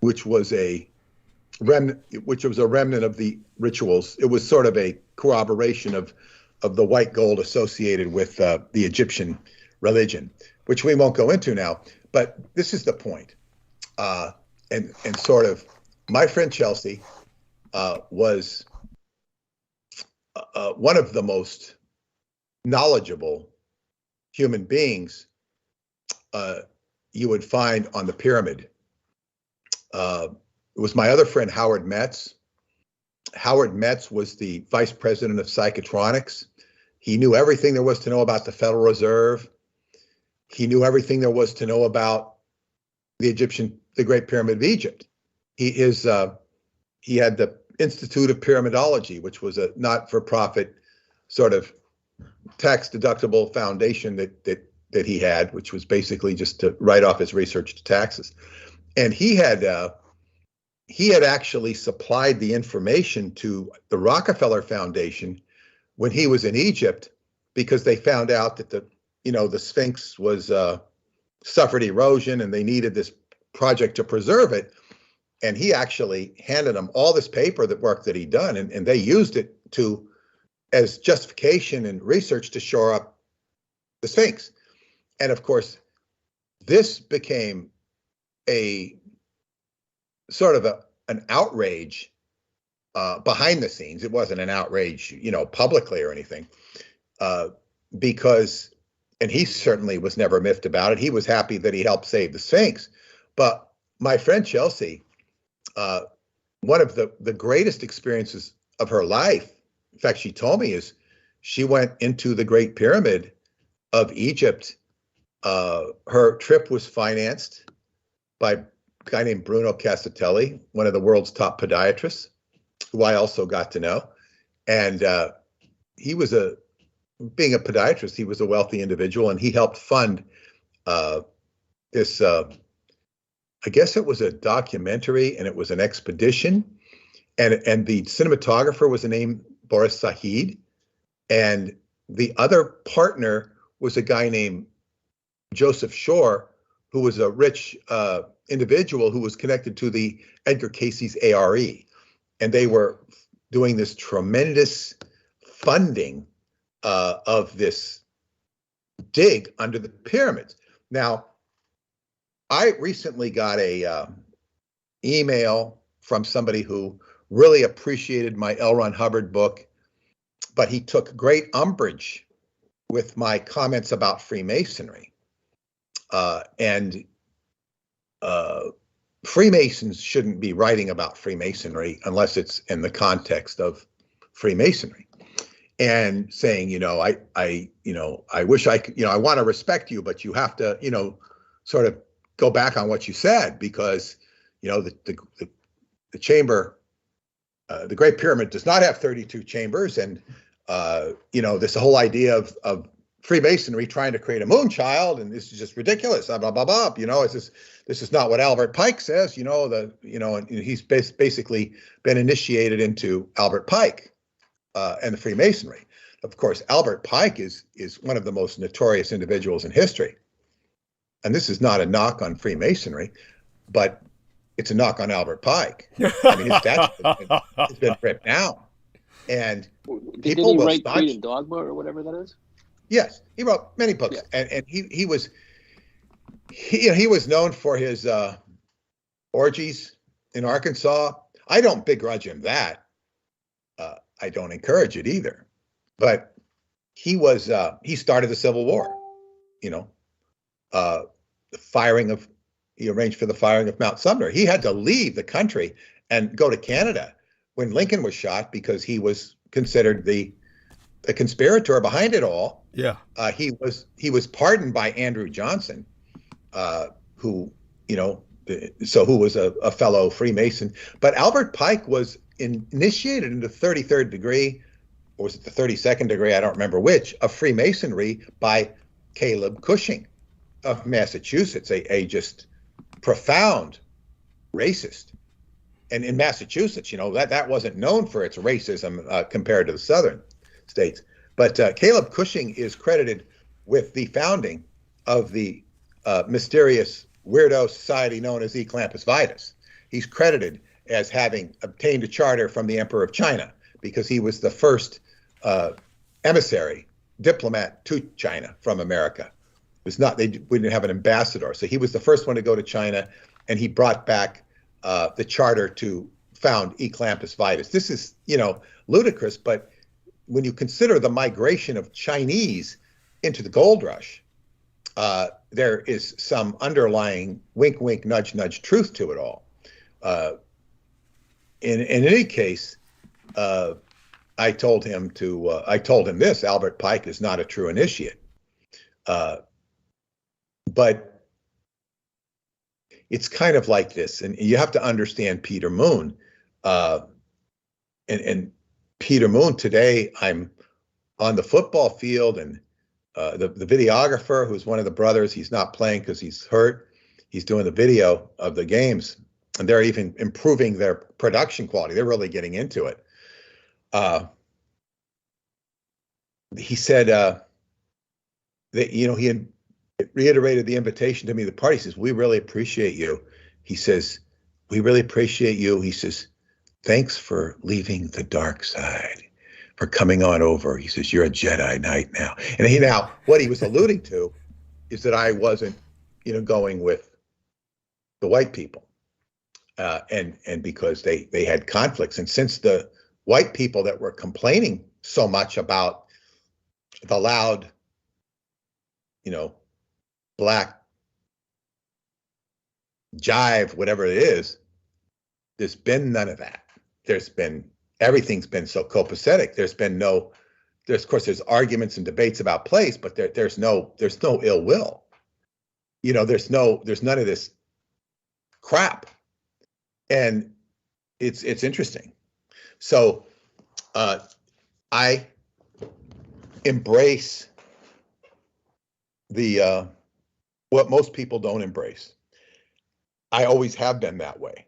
which was a remnant of the rituals. It was sort of a corroboration of the white gold associated with the Egyptian religion, which we won't go into now. But this is the point. And sort of my friend Chelsea was one of the most knowledgeable human beings you would find on the pyramid. It was my other friend, Howard Metz. Howard Metz was the vice president of psychotronics. He knew everything there was to know about the Federal Reserve. He knew everything there was to know about the Great Pyramid of Egypt. He had the Institute of Pyramidology, which was a not-for-profit sort of tax-deductible foundation that he had, which was basically just to write off his research to taxes. And he had actually supplied the information to the Rockefeller Foundation when he was in Egypt, because they found out that the Sphinx was suffered erosion and they needed this project to preserve it. And he actually handed them all this work that he'd done, and they used it as justification and research to shore up the Sphinx. And of course, this became a sort of an outrage behind the scenes. It wasn't an outrage, publicly or anything, because, and he certainly was never miffed about it. He was happy that he helped save the Sphinx. But my friend Chelsea, one of the greatest experiences of her life, in fact, she told me, is she went into the Great Pyramid of Egypt. Her trip was financed by a guy named Bruno Casatelli, one of the world's top podiatrists, who I also got to know. And he was being a podiatrist, he was a wealthy individual, and he helped fund this, I guess it was a documentary, and it was an expedition. And the cinematographer was named Boris Said. And the other partner was a guy named Joseph Shore, who was a rich individual who was connected to the Edgar Cayce's ARE. And they were doing this tremendous funding of this dig under the pyramids. Now, I recently got a email from somebody who really appreciated my L. Ron Hubbard book, but he took great umbrage with my comments about Freemasonry. And Freemasons shouldn't be writing about Freemasonry unless it's in the context of Freemasonry. And saying, I wish I could, I want to respect you, but you have to, sort of go back on what you said, because, the chamber, the Great Pyramid does not have 32 chambers. And, this whole idea of Freemasonry trying to create a moon child, and this is just ridiculous. Blah blah blah blah. This is not what Albert Pike says. And he's basically been initiated into Albert Pike and the Freemasonry. Of course, Albert Pike is one of the most notorious individuals in history, and this is not a knock on Freemasonry, but it's a knock on Albert Pike. I mean, his statue has been ripped down, and people did he will write start. Creed and Dogma or whatever that is? Yes, he wrote many books, Yeah. and he was known for his orgies in Arkansas. I don't begrudge him that. I don't encourage it either, but he started the Civil War. He arranged for the firing of Mount Sumter. He had to leave the country and go to Canada when Lincoln was shot because he was considered the conspirator behind it all. Yeah. He was pardoned by Andrew Johnson, who was a fellow Freemason. But Albert Pike was initiated into 33rd degree, or was it the 32nd degree? I don't remember which, of Freemasonry by Caleb Cushing of Massachusetts, a just profound racist. And in Massachusetts, that wasn't known for its racism compared to the southern states. But Caleb Cushing is credited with the founding of the mysterious weirdo society known as Eclampus Vitus. He's credited as having obtained a charter from the Emperor of China because he was the first emissary diplomat to China from America. We didn't have an ambassador, so he was the first one to go to China, and he brought back the charter to found Eclampus Vitus. This is, ludicrous, but when you consider the migration of Chinese into the gold rush, there is some underlying wink, wink, nudge, nudge truth to it all. In any case, I told him this: Albert Pike is not a true initiate, but it's kind of like this, and you have to understand Peter Mōōn, and Peter Mōōn. Today, I'm on the football field, and the videographer, who's one of the brothers, he's not playing because he's hurt. He's doing the video of the games, and they're even improving their production quality. They're really getting into it. He said that he had reiterated the invitation to me to the party. He says, "We really appreciate you." He says, "We really appreciate you." He says, "Thanks for leaving the dark side, for coming on over." He says, "You're a Jedi Knight now." And now what he was alluding to is that I wasn't, going with the white people, and because they had conflicts, and since the white people that were complaining so much about the loud, black jive, whatever it is, there's been none of that. Everything's been so copacetic. There's of course there's arguments and debates about place, but there's no ill will. There's none of this crap. And it's interesting. So I embrace the what most people don't embrace. I always have been that way.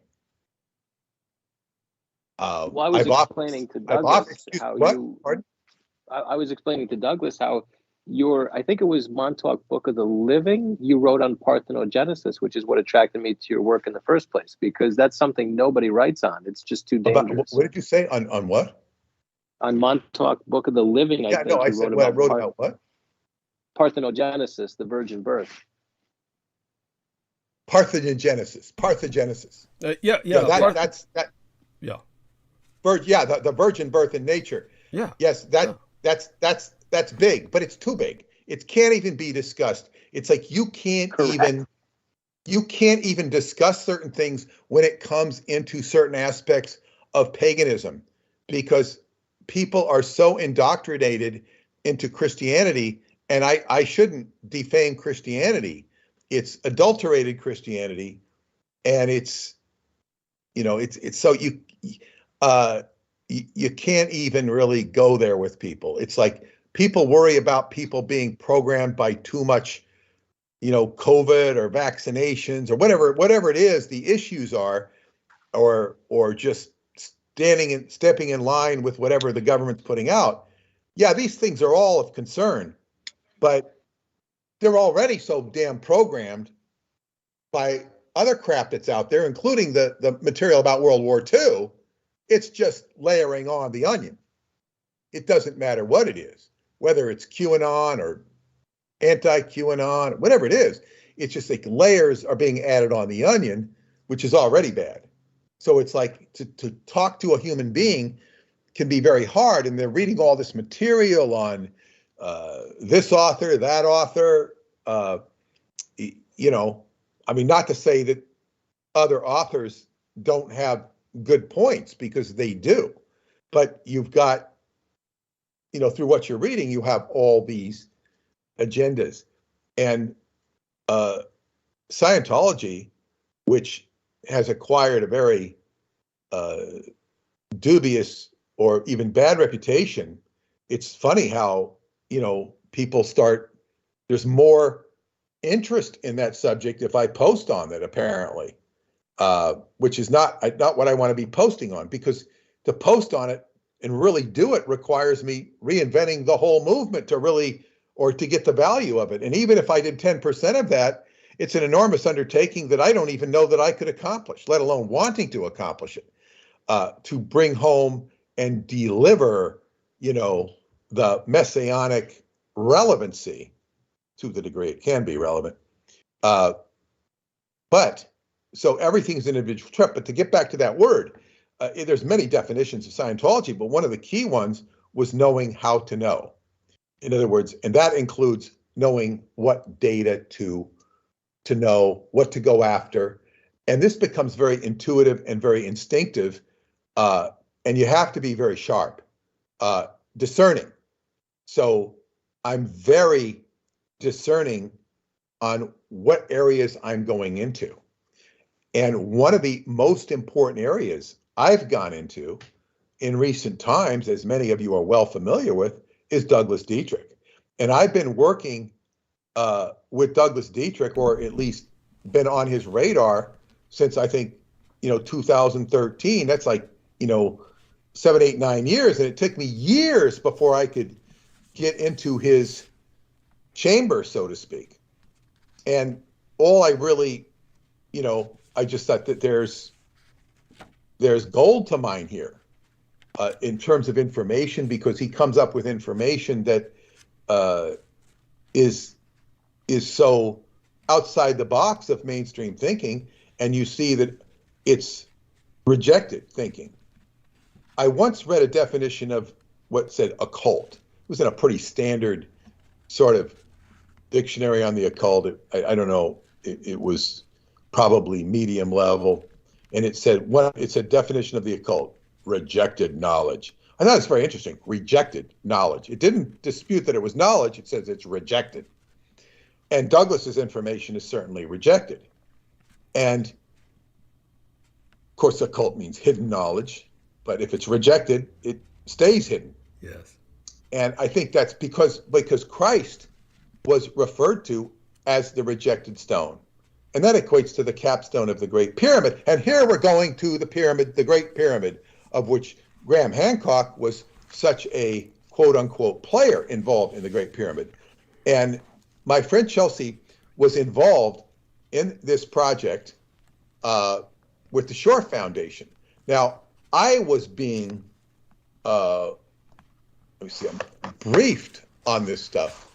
I was explaining to Douglas how I think it was Montauk Book of the Living, you wrote on parthenogenesis, which is what attracted me to your work in the first place, because that's something nobody writes on. It's just too dangerous. What did you say on what? On Montauk Book of the Living, I wrote about what? Parthenogenesis, the virgin birth. Parthenogenesis. Yeah. The virgin birth in nature. Yeah. Yes, that's big, but it's too big. It can't even be discussed. It's like you can't even discuss certain things when it comes into certain aspects of paganism, because people are so indoctrinated into Christianity, and I shouldn't defame Christianity. It's adulterated Christianity, and it's so you can't even really go there with people. It's like people worry about people being programmed by too much, COVID or vaccinations or whatever it is the issues are, or just stepping in line with whatever the government's putting out. Yeah, these things are all of concern, but they're already so damn programmed by other crap that's out there, including the material about World War II. It's just layering on the onion. It doesn't matter what it is, whether it's QAnon or anti-QAnon, whatever it is. It's just like layers are being added on the onion, which is already bad. So it's like to talk to a human being can be very hard, and they're reading all this material on this author, that author. Not to say that other authors don't have good points, because they do, but you've got, through what you're reading, you have all these agendas. And Scientology, which has acquired a very dubious or even bad reputation, it's funny how, there's more interest in that subject if I post on it, apparently, which is not what I want to be posting on, because to post on it and really do it requires me reinventing the whole movement to get the value of it. And even if I did 10% of that, it's an enormous undertaking that I don't even know that I could accomplish, let alone wanting to accomplish it, to bring home and deliver, the messianic relevancy to the degree it can be relevant. But so everything's an individual trip. But to get back to that word, there's many definitions of Scientology, but one of the key ones was knowing how to know. In other words, and that includes knowing what data to know, what to go after. And this becomes very intuitive and very instinctive. And you have to be very sharp, discerning. So I'm very discerning on what areas I'm going into. And one of the most important areas I've gone into in recent times, as many of you are well familiar with, is Douglas Dietrich. And I've been working with Douglas Dietrich, or at least been on his radar since, I think, 2013. That's like, 7, 8, 9 years. And it took me years before I could get into his chamber, so to speak. And all I really, I just thought that there's gold to mine here in terms of information, because he comes up with information that is so outside the box of mainstream thinking, and you see that it's rejected thinking. I once read a definition of what said occult. It was in a pretty standard sort of dictionary on the occult. I don't know. It was probably medium level, and it said definition of the occult: rejected knowledge. I thought it's very interesting. Rejected knowledge. It didn't dispute that it was knowledge. It says it's rejected. And Douglas's information is certainly rejected. And of course, occult means hidden knowledge, but if it's rejected, it stays hidden. Yes. And I think that's because Christ was referred to as the rejected stone. And that equates to the capstone of the Great Pyramid. And here we're going to the pyramid, the Great Pyramid, of which Graham Hancock was such a quote unquote player involved in the Great Pyramid. And my friend Chelsea was involved in this project with the Shore Foundation. Now, I was being, briefed on this stuff,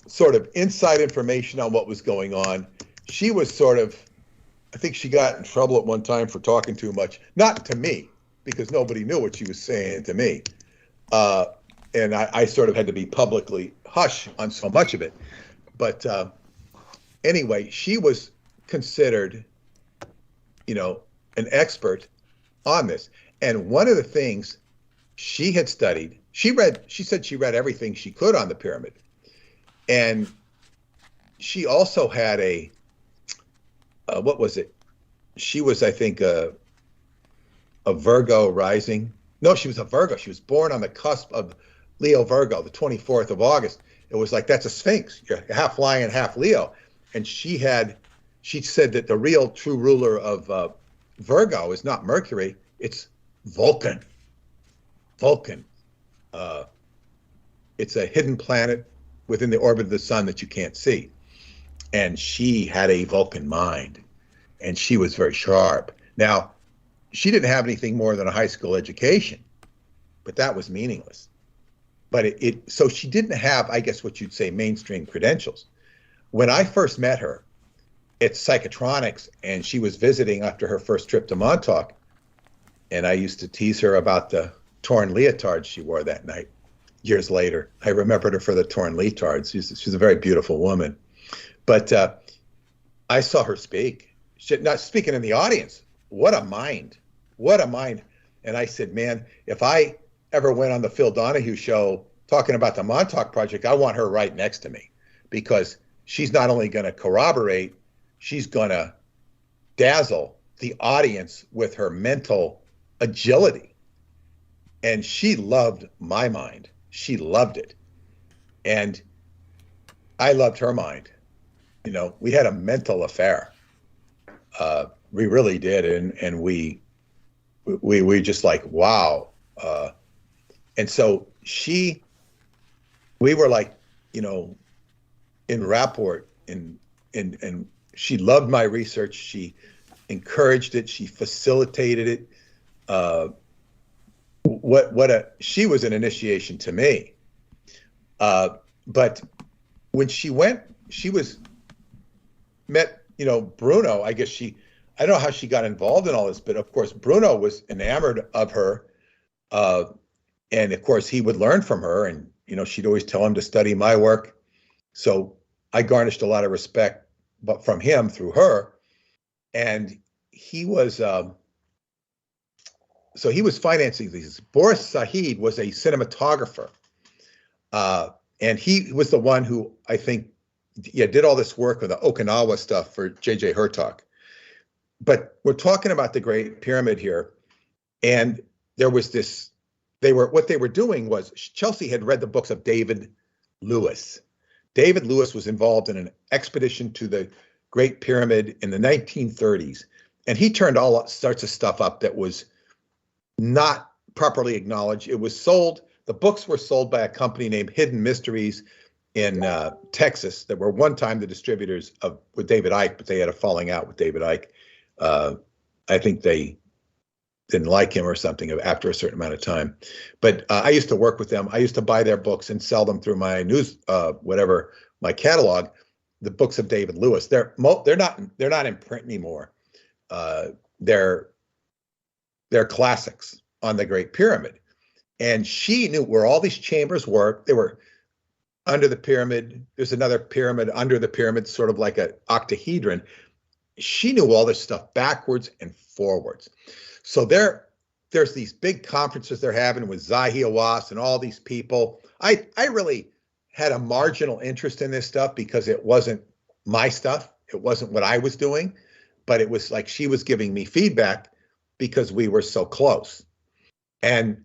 sort of inside information on what was going on. She was sort of, I think she got in trouble at one time for talking too much, not to me, because nobody knew what she was saying to me. And I sort of had to be publicly hush on so much of it. But anyway, she was considered, an expert on this. And one of the things she had studied, she said she read everything she could on the pyramid. And she also had what was it? She was, I think, a Virgo rising. No, she was a Virgo. She was born on the cusp of Leo Virgo, the 24th of August. It was like, that's a Sphinx. You're half lion, half Leo. And she said that the real true ruler of Virgo is not Mercury, it's Vulcan. Vulcan. It's a hidden planet within the orbit of the sun that you can't see. And she had a Vulcan mind, and she was very sharp. Now, she didn't have anything more than a high school education, but that was meaningless. But so she didn't have, I guess what you'd say, mainstream credentials. When I first met her at Psychotronics, and she was visiting after her first trip to Montauk, and I used to tease her about the torn leotards she wore that night. Years later, I remembered her for the torn leotards. She's a very beautiful woman. But I saw her speak. Not speaking in the audience. What a mind. What a mind. And I said, man, if I ever went on the Phil Donahue show talking about the Montauk Project, I want her right next to me, because she's not only going to corroborate, she's going to dazzle the audience with her mental agility. And she loved my mind. She loved it. And I loved her mind. You know, we had a mental affair. We really did. And we just like, wow. And so we were like, you know, in rapport, and she loved my research. She encouraged it. She facilitated it. She was an initiation to me. But when she met, you know, Bruno, I guess I don't know how she got involved in all this, but of course, Bruno was enamored of her. And of course, he would learn from her, and, you know, she'd always tell him to study my work. So I garnished a lot of respect, but from him through her. And he was, so he was financing these. Boris Said was a cinematographer. And he was the one who, I think, did all this work with the Okinawa stuff for J.J. Hertog. But we're talking about the Great Pyramid here. And there was this, what they were doing was, Chelsea had read the books of David Lewis. David Lewis was involved in an expedition to the Great Pyramid in the 1930s. And he turned all sorts of stuff up that was not properly acknowledged. It was sold, the books were sold by a company named Hidden Mysteries in Texas, that were one time the distributors with David Icke, but they had a falling out with David Icke. I think they didn't like him or something after a certain amount of time. But I used to work with them. I used to buy their books and sell them through my my catalog, the books of David Lewis. They're not in print anymore. They're classics on the Great Pyramid. And she knew where all these chambers were. They were under the pyramid. There's another pyramid under the pyramid, sort of like an octahedron. She knew all this stuff backwards and forwards. So there's these big conferences they're having with Zahi Hawass and all these people. I really had a marginal interest in this stuff because it wasn't my stuff. It wasn't what I was doing, but it was like she was giving me feedback because we were so close. And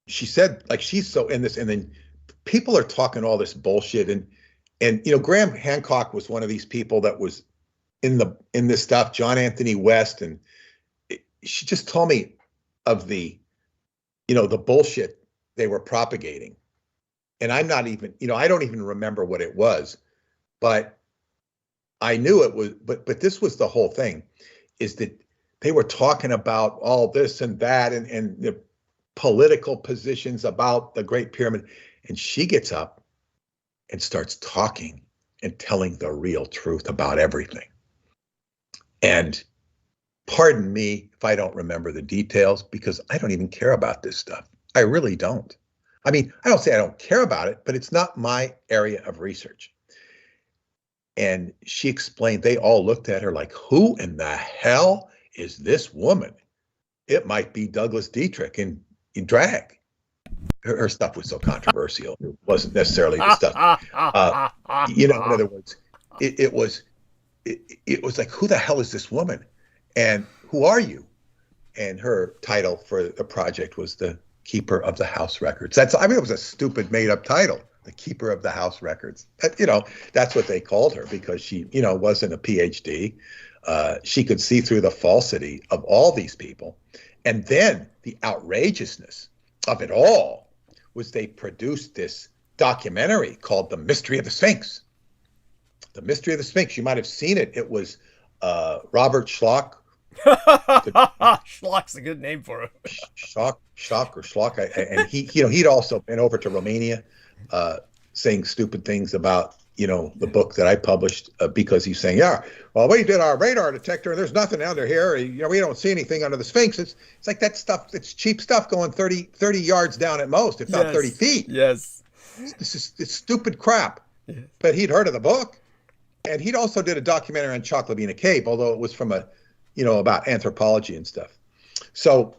she said, like, she's so in this, and then people are talking all this bullshit. And you know, Graham Hancock was one of these people that was in this stuff, John Anthony West. And she just told me of the bullshit they were propagating. And I'm not even, I don't even remember what it was, but I knew it was, but this was the whole thing, is that they were talking about all this and that and the political positions about the Great Pyramid. And she gets up and starts talking and telling the real truth about everything. And pardon me if I don't remember the details, because I don't even care about this stuff. I really don't. I mean, I don't say I don't care about it, but it's not my area of research. And she explained, they all looked at her like, who in the hell is this woman? It might be Douglas Dietrich in drag. Her stuff was so controversial. It wasn't necessarily the stuff. In other words, it was like, who the hell is this woman? And who are you? And her title for the project was the Keeper of the House Records. I mean, it was a stupid made-up title, the Keeper of the House Records. That's what they called her because she, wasn't a PhD. She could see through the falsity of all these people. And then the outrageousness of it all was they produced this documentary called The Mystery of the Sphinx. The Mystery of the Sphinx. You might have seen it. It was Robert Schlock. Schlock's a good name for it. Schlock. And he'd also been over to Romania saying stupid things about, the book that I published because he's saying, we did our radar detector and there's nothing under here. We don't see anything under the Sphinx. It's like that stuff. It's cheap stuff going 30 yards down at most, if not 30 feet. Yes. It's stupid crap. Yes. But he'd heard of the book. And he'd also did a documentary on Choclabina Cave, although it was from about anthropology and stuff. So,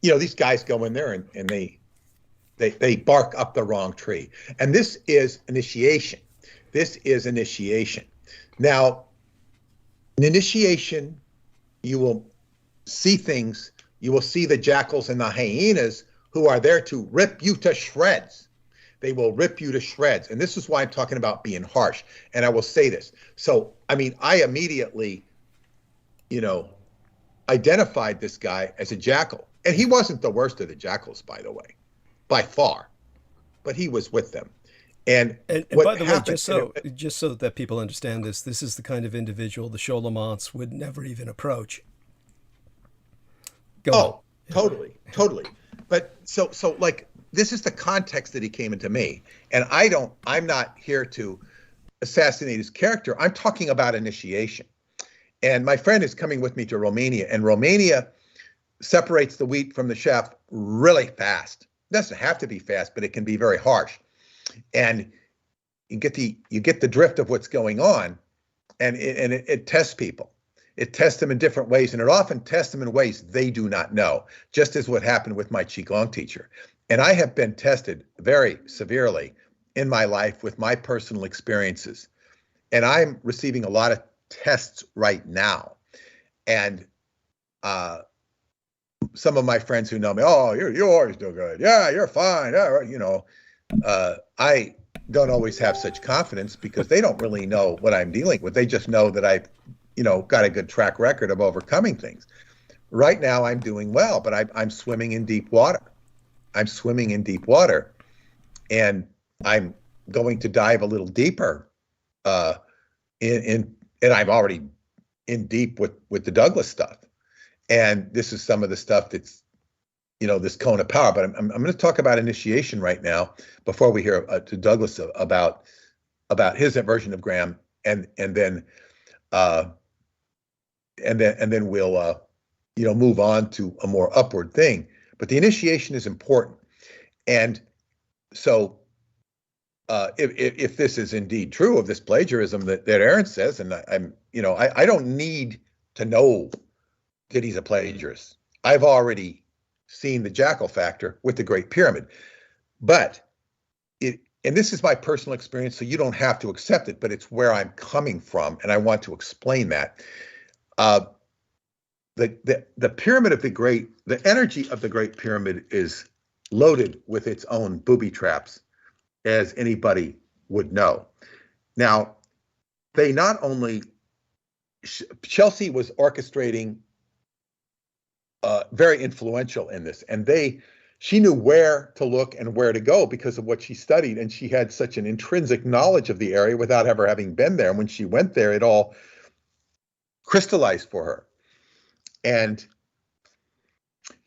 these guys go in there and they bark up the wrong tree. And this is initiation. Now, in initiation, you will see things. You will see the jackals and the hyenas who are there to rip you to shreds. They will rip you to shreds. And this is why I'm talking about being harsh. And I will say this. So, I immediately, identified this guy as a jackal. And he wasn't the worst of the jackals, by the way, by far. But he was with them. And by the way, just so that people understand this is the kind of individual the Cholomonts would never even approach. Go on. Totally. But so this is the context that he came into me. And I'm not here to assassinate his character. I'm talking about initiation. And my friend is coming with me to Romania, and Romania separates the wheat from the chaff really fast. It doesn't have to be fast, but it can be very harsh. And you get the drift of what's going on, and it tests people. It tests them in different ways, and it often tests them in ways they do not know, just as what happened with my Qigong teacher. And I have been tested very severely in my life with my personal experiences. And I'm receiving a lot of tests right now. And some of my friends who know me, you always do good. Yeah, you're fine. Yeah, I don't always have such confidence because they don't really know what I'm dealing with. They just know that I've, got a good track record of overcoming things. Right now I'm doing well, but I'm swimming in deep water. And I'm going to dive a little deeper and I'm already in deep with the Douglas stuff. And this is some of the stuff that's, this cone of power. But I'm going to talk about initiation right now before we hear to Douglas about his version of Graham, and then we'll move on to a more upward thing. But the initiation is important. And so if this is indeed true of this plagiarism that Aaron says, and I don't need to know that he's a plagiarist. I've already seen the jackal factor with the Great Pyramid. But and this is my personal experience, so you don't have to accept it, but it's where I'm coming from, and I want to explain that. The pyramid of the energy of the Great Pyramid is loaded with its own booby traps, as anybody would know. Now, they not only, Chelsea was orchestrating, very influential in this, and she knew where to look and where to go because of what she studied, and she had such an intrinsic knowledge of the area without ever having been there. And when she went there, it all crystallized for her. And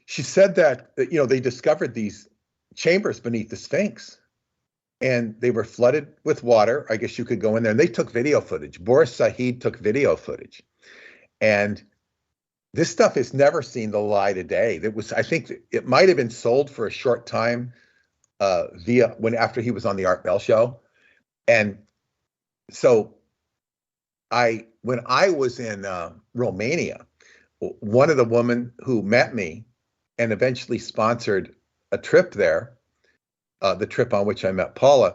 she said that they discovered these chambers beneath the Sphinx, and they were flooded with water. I guess you could go in there, and they took video footage. Boris Said took video footage, and this stuff has never seen the light of day. I think it might have been sold for a short time after he was on the Art Bell show. And so when I was in Romania, one of the women who met me and eventually sponsored a trip there, the trip on which I met Paula,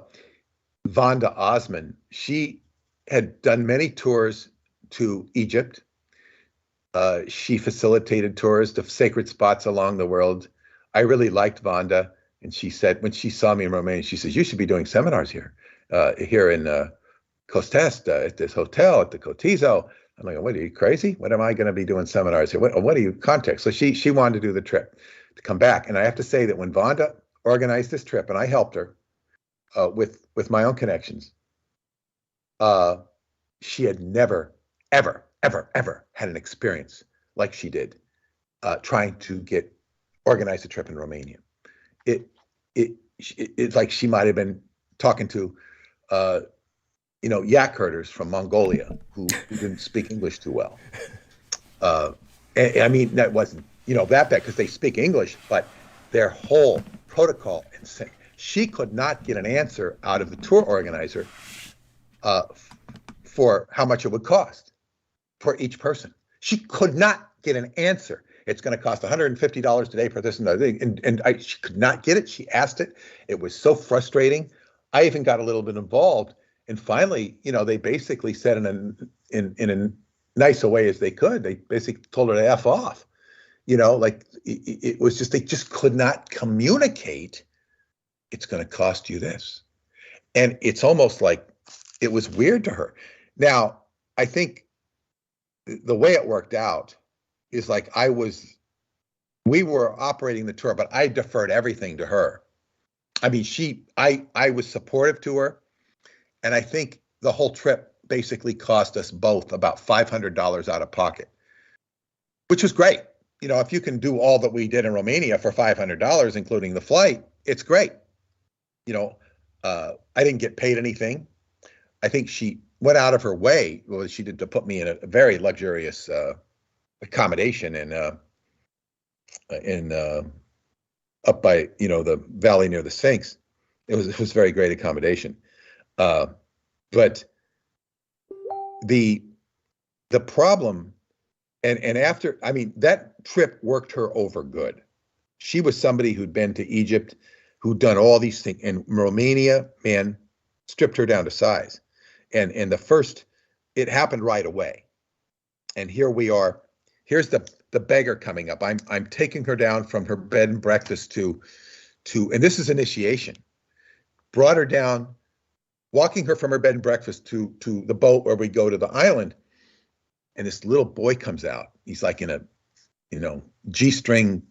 Vanda Osman, she had done many tours to Egypt. She facilitated tours to sacred spots along the world, I really liked Vanda, and she said when she saw me in Romania, she says, "You should be doing seminars here in Costest at this hotel at the Cotizo." I'm like, "What, are you crazy? What am I going to be doing seminars here? What are you context?" So she wanted to do the trip to come back, and I have to say that when Vanda organized this trip, and I helped her with my own connections, she had never, ever, ever, ever had an experience like she did trying to organize a trip in Romania. It's like she might have been talking to yak herders from Mongolia who didn't speak English too well. I mean, that wasn't that bad because they speak English, but their whole protocol and she could not get an answer out of the tour organizer for how much it would cost for each person. She could not get an answer. It's going to cost $150 today for this and that thing. And she could not get it. She asked it. It was so frustrating. I even got a little bit involved. And finally, they basically said in a nice a way as they could, they basically told her to F off. Like it was just, they just could not communicate. It's going to cost you this. And it's almost like it was weird to her. Now, I think the way it worked out is like we were operating the tour, but I deferred everything to her. I mean, I was supportive to her. And I think the whole trip basically cost us both about $500 out of pocket, which was great. If you can do all that we did in Romania for $500, including the flight, it's great. I didn't get paid anything. I think she went out of her way, she did, to put me in a very luxurious accommodation in up by the valley near the Sphinx. It was very great accommodation. But the problem, and after, I mean, that trip worked her over good. She was somebody who'd been to Egypt, who'd done all these things, and Romania, man, stripped her down to size. And it happened right away. And here we are. Here's the beggar coming up. I'm taking her down from her bed and breakfast to, and this is initiation. Brought her down, walking her from her bed and breakfast to the boat where we go to the island. And this little boy comes out. He's like in a, G-string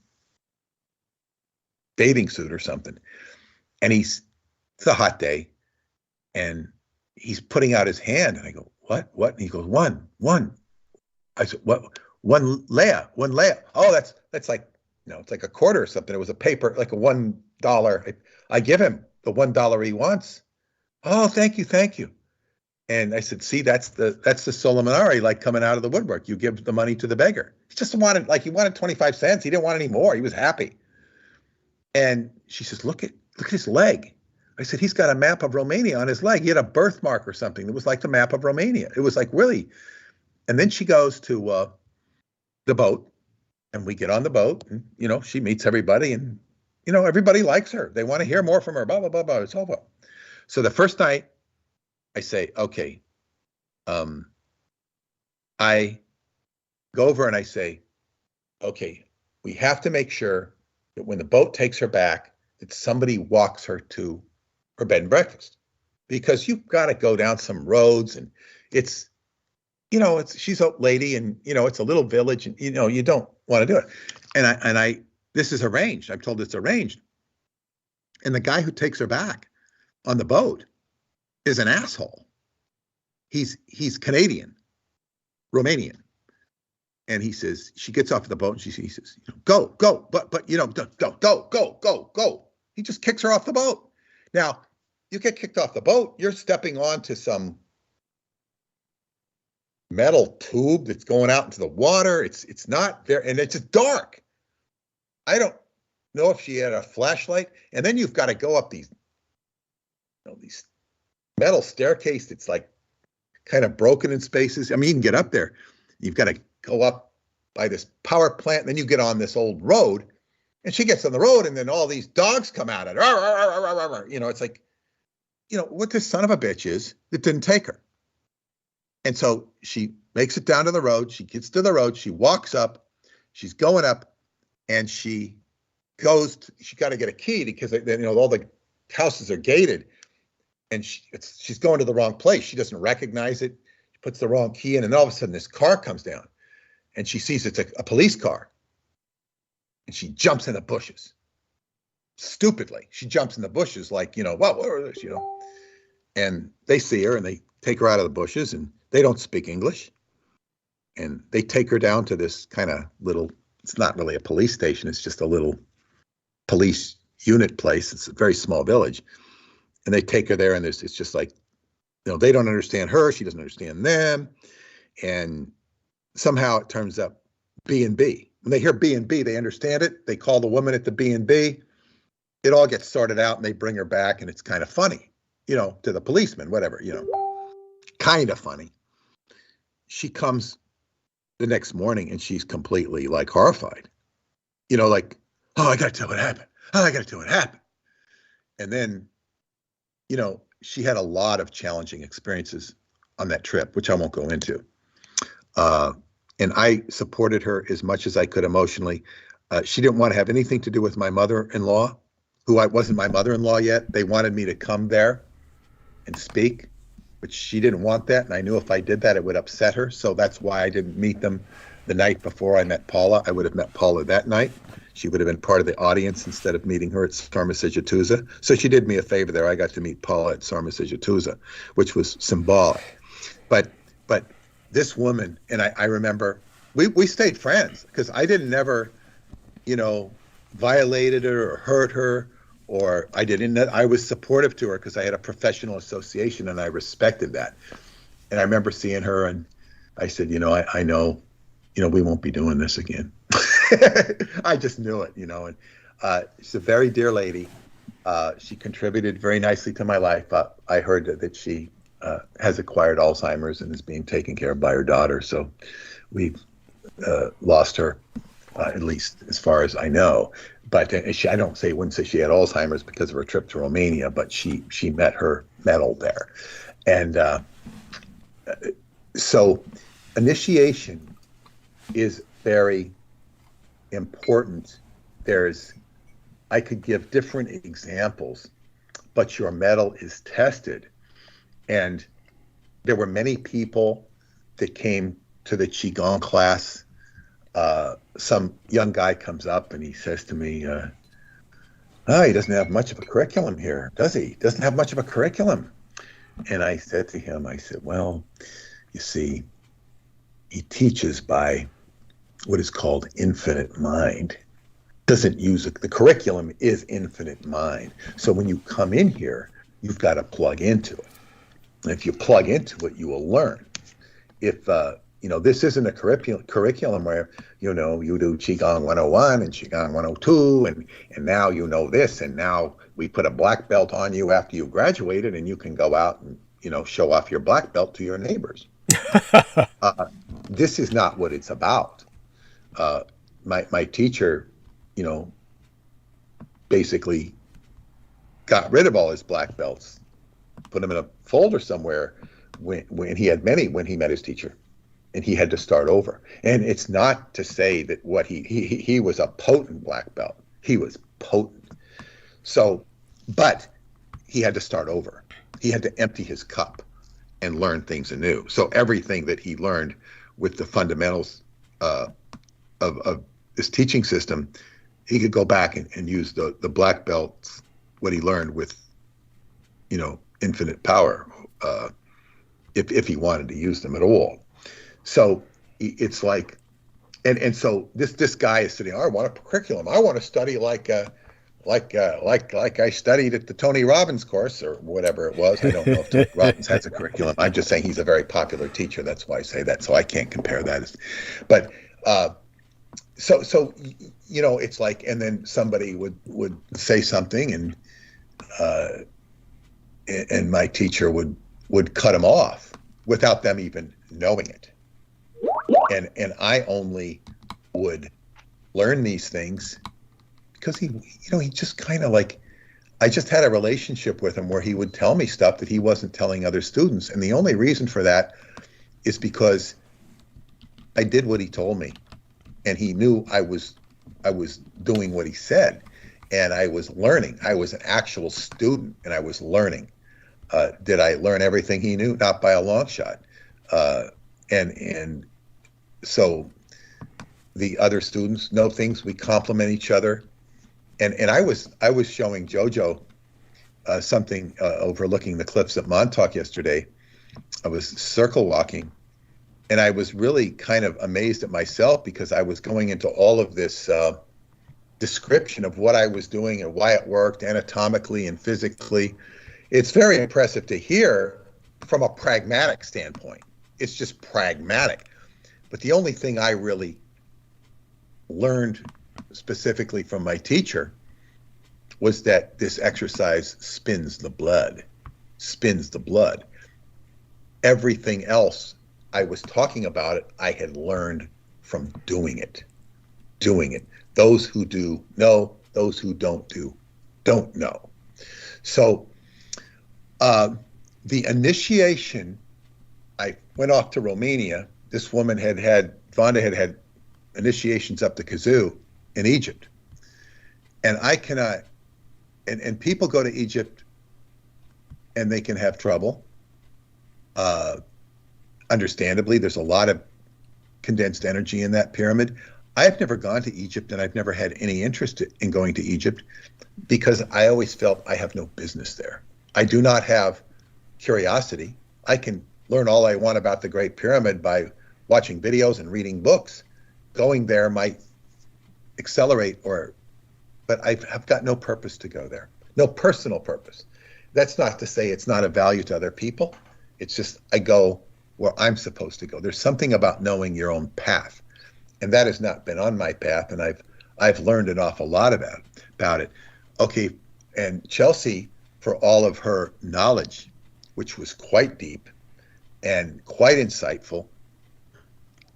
bathing suit or something. And it's a hot day. And he's putting out his hand. And I go, what? And he goes, one. I said, what? One lea. Oh, that's like, it's like a quarter or something. It was a paper, like a $1. I give him the $1 he wants. Oh, thank you. And I said, see, that's the Solomonari, like coming out of the woodwork. You give the money to the beggar. He just he wanted 25 cents. He didn't want any more. He was happy. And she says, look at his leg. I said, he's got a map of Romania on his leg. He had a birthmark or something that was like the map of Romania. It was like, really. And then she goes to the boat, and we get on the boat, and, she meets everybody, and, everybody likes her. They want to hear more from her, blah, blah, blah, blah. It's all about. So the first night I say, okay, I go over and I say, okay, we have to make sure that when the boat takes her back, that somebody walks her to her bed and breakfast, because you've got to go down some roads, and it's, she's a lady, and, it's a little village, and, you don't want to do it. And this is arranged. I'm told it's arranged. And the guy who takes her back on the boat is an asshole. He's Canadian, Romanian. And he says, she gets off the boat and he says, go, but go. He just kicks her off the boat. Now, you get kicked off the boat, you're stepping onto some metal tube that's going out into the water. It's not there, and it's just dark. I don't know if she had a flashlight. And then you've got to go up these metal staircase that's like kind of broken in spaces. I mean, you can get up there. You've got to go up by this power plant, and then you get on this old road, and she gets on the road, and then all these dogs come out at her. It's like, what this son of a bitch is that didn't take her. And so she makes it down to the road. She gets to the road. She walks up. She's going up, and she she got to get a key because all the houses are gated, and she's going to the wrong place. She doesn't recognize it. She puts the wrong key in, and all of a sudden this car comes down, and she sees it's a police car, and she jumps in the bushes. Stupidly, she jumps in the bushes like, what are this, and they see her and they take her out of the bushes, and they don't speak English, and they take her down to this kind of little, it's not really a police station, it's just a little police unit place. It's a very small village, and they take her there, and it's just like, they don't understand her, she doesn't understand them, and somehow it turns up B&B. When they hear B&B, they understand it. They call the woman at the B&B. It all gets sorted out, and they bring her back, and it's kind of funny, to the policeman, whatever, kind of funny. She comes the next morning, and she's completely like horrified, like, oh, I got to tell what happened. Oh, I got to tell what happened. And then, she had a lot of challenging experiences on that trip, which I won't go into. And I supported her as much as I could emotionally. She didn't want to have anything to do with my mother-in-law, who I wasn't my mother-in-law yet. They wanted me to come there and speak, but she didn't want that. And I knew if I did that, it would upset her. So that's why I didn't meet them the night before I met Paula. I would have met Paula that night. She would have been part of the audience instead of meeting her at Sarmasijatuza. So she did me a favor there. I got to meet Paula at Sarmasijatuza, which was symbolic. But this woman, and I remember, we stayed friends because I didn't never, violated her or hurt her, or I was supportive to her because I had a professional association and I respected that. And I remember seeing her and I said, I know, we won't be doing this again. I just knew it, and she's a very dear lady. She contributed very nicely to my life. I heard that she has acquired Alzheimer's and is being taken care of by her daughter. So we've lost her, at least as far as I know. But I wouldn't say she had Alzheimer's because of her trip to Romania, but she met her medal there. And so initiation is very important. I could give different examples, but your medal is tested. And there were many people that came to the Qigong class. Some young guy comes up and he says to me, he doesn't have much of a curriculum here, does he? Doesn't have much of a curriculum. And I said to him, well, you see, he teaches by what is called infinite mind. Doesn't use the curriculum is infinite mind. So when you come in here, you've got to plug into it. And if you plug into it, you will learn. If this isn't a curriculum where you do Qigong 101 and Qigong 102 and now you know this, and now we put a black belt on you after you graduated and you can go out and show off your black belt to your neighbors. This is not what it's about. My teacher, basically got rid of all his black belts, put them in a folder somewhere when he had many when he met his teacher, and he had to start over. And it's not to say that what he was a potent black belt. He was potent. So, but he had to start over. He had to empty his cup and learn things anew. So everything that he learned with the fundamentals of this teaching system, he could go back and use the black belts, what he learned with, infinite power, if he wanted to use them at all. So it's like, and so this guy is sitting, I want a curriculum. I want to study like I studied at the Tony Robbins course or whatever it was. I don't know if Tony Robbins has a curriculum. I'm just saying he's a very popular teacher. That's why I say that. So I can't compare that. But so it's like, and then somebody would say something and my teacher would cut him off without them even knowing it. And I only would learn these things because he just kind of like, I just had a relationship with him where he would tell me stuff that he wasn't telling other students. And the only reason for that is because I did what he told me. And he knew I was was doing what he said, and I was learning. I was an actual student, and I was learning. Did I learn everything he knew? Not by a long shot. And so the other students know things. We complement each other. And I was showing JoJo something overlooking the cliffs at Montauk yesterday. I was circle walking, and I was really kind of amazed at myself because I was going into all of this description of what I was doing and why it worked anatomically and physically. It's very impressive to hear from a pragmatic standpoint. It's just pragmatic. But the only thing I really learned specifically from my teacher was that this exercise spins the blood. Everything else I was talking about it, I had learned from doing it. Those who do know, those who don't do, don't know. So the initiation, I went off to Romania. This woman Vonda had initiations up the kazoo in Egypt. And I cannot, and people go to Egypt and they can have trouble. Understandably, there's a lot of condensed energy in that pyramid. I've never gone to Egypt, and I've never had any interest in going to Egypt because I always felt I have no business there. I do not have curiosity. I can learn all I want about the Great Pyramid by watching videos and reading books. Going there might accelerate, but I've got no purpose to go there. No personal purpose. That's not to say it's not of value to other people. It's just I go where I'm supposed to go. There's something about knowing your own path, and that has not been on my path, and I've learned an awful lot about it. Okay, and Chelsea, for all of her knowledge, which was quite deep and quite insightful,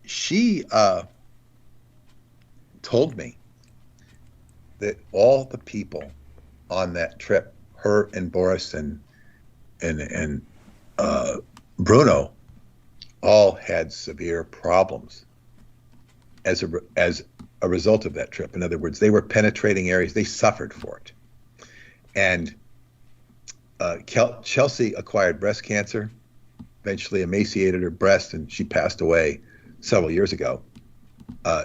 she told me that all the people on that trip, her and Boris and Bruno, all had severe problems as a result of that trip. In other words, they were penetrating areas. They suffered for it. And Chelsea acquired breast cancer, eventually emaciated her breast, and she passed away several years ago.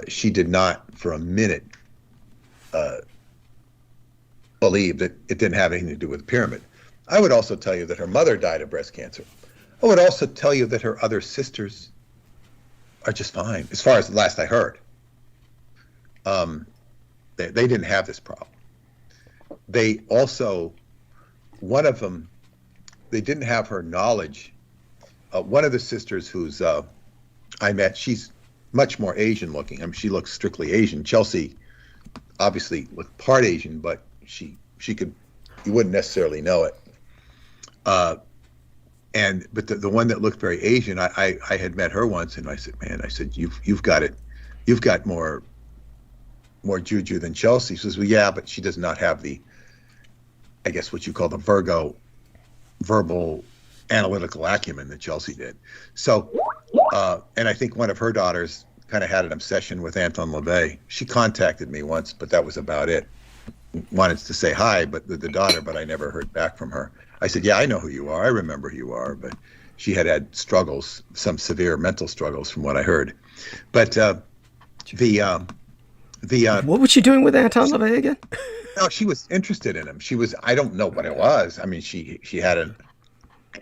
She did not for a minute believe that it didn't have anything to do with the pyramid. I would also tell you that her mother died of breast cancer. I would also tell you that her other sisters are just fine, as far as the last I heard. They didn't have this problem. They also, one of them, they didn't have her knowledge. One of the sisters who's I met, she's much more Asian looking. I mean, she looks strictly Asian. Chelsea obviously looked part Asian, but she could, you wouldn't necessarily know it. But the one that looked very Asian, I had met her once, and I said, man, you've got it, you've got more juju than Chelsea. She says, well, yeah, but she does not have the, I guess what you call the Virgo verbal analytical acumen that Chelsea did. So, and I think one of her daughters kind of had an obsession with Anton LaVey. She contacted me once, but that was about it. Wanted to say hi, but the daughter, but I never heard back from her. I said, yeah, I know who you are. I remember who you are. But she had struggles, some severe mental struggles from what I heard. But what was she doing with Anton LaVey again? No, she was interested in him. She was, I don't know what it was. I mean, she had an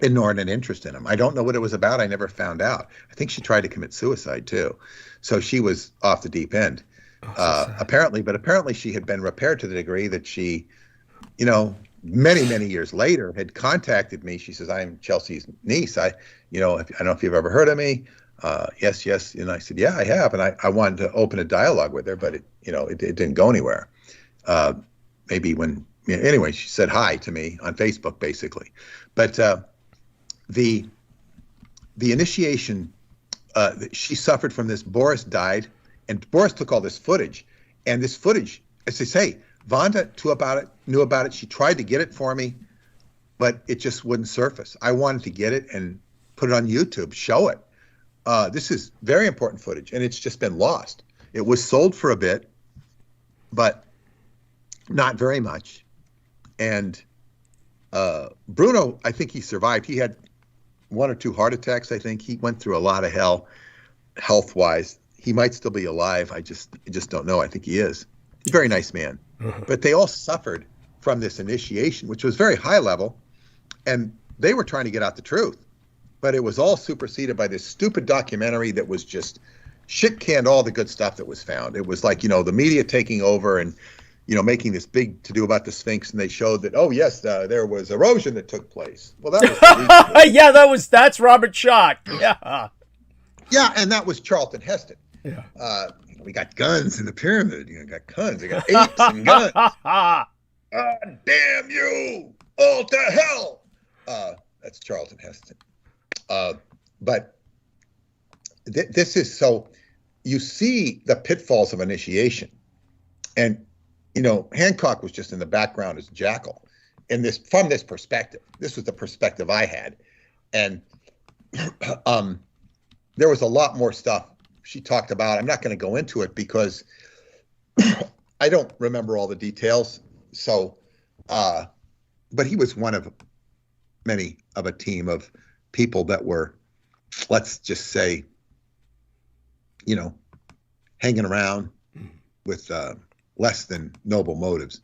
inordinate interest in him. I don't know what it was about. I never found out. I think she tried to commit suicide too. So she was off the deep end. Apparently she had been repaired to the degree that she, many years later had contacted me. She says, I'm Chelsea's niece. I don't know if you've ever heard of me. Yes. And I said, yeah, I have. And I wanted to open a dialogue with her, but it didn't go anywhere. Anyway, she said hi to me on Facebook, basically. But the initiation, she suffered from this. Boris died, and Boris took all this footage. And this footage, as they say, Vonda knew about it. She tried to get it for me, but it just wouldn't surface. I wanted to get it and put it on YouTube, show it. This is very important footage, and it's just been lost. It was sold for a bit, but not very much. And Bruno, I think he survived. He had 1 or 2 heart attacks. I think he went through a lot of hell, health-wise. He might still be alive. I just don't know. I think he is. He's a very nice man. But they all suffered from this initiation, which was very high level, and they were trying to get out the truth. But it was all superseded by this stupid documentary that was just shit-canned all the good stuff that was found. It was like, the media taking over and, making this big to-do about the Sphinx, and they showed that, oh, yes, there was erosion that took place. Well, that was yeah, that's Robert Schoch. Yeah. Yeah, and that was Charlton Heston. Yeah. We got guns in the pyramid. Got guns. They got apes and guns. Damn you all to hell. That's Charlton Heston. But this is so you see the pitfalls of initiation. And, Hancock was just in the background as Jackal. From this perspective, this was the perspective I had. And there was a lot more stuff she talked about. I'm not going to go into it because I don't remember all the details. So, but he was one of many of a team of people that were, let's just say, hanging around with less than noble motives.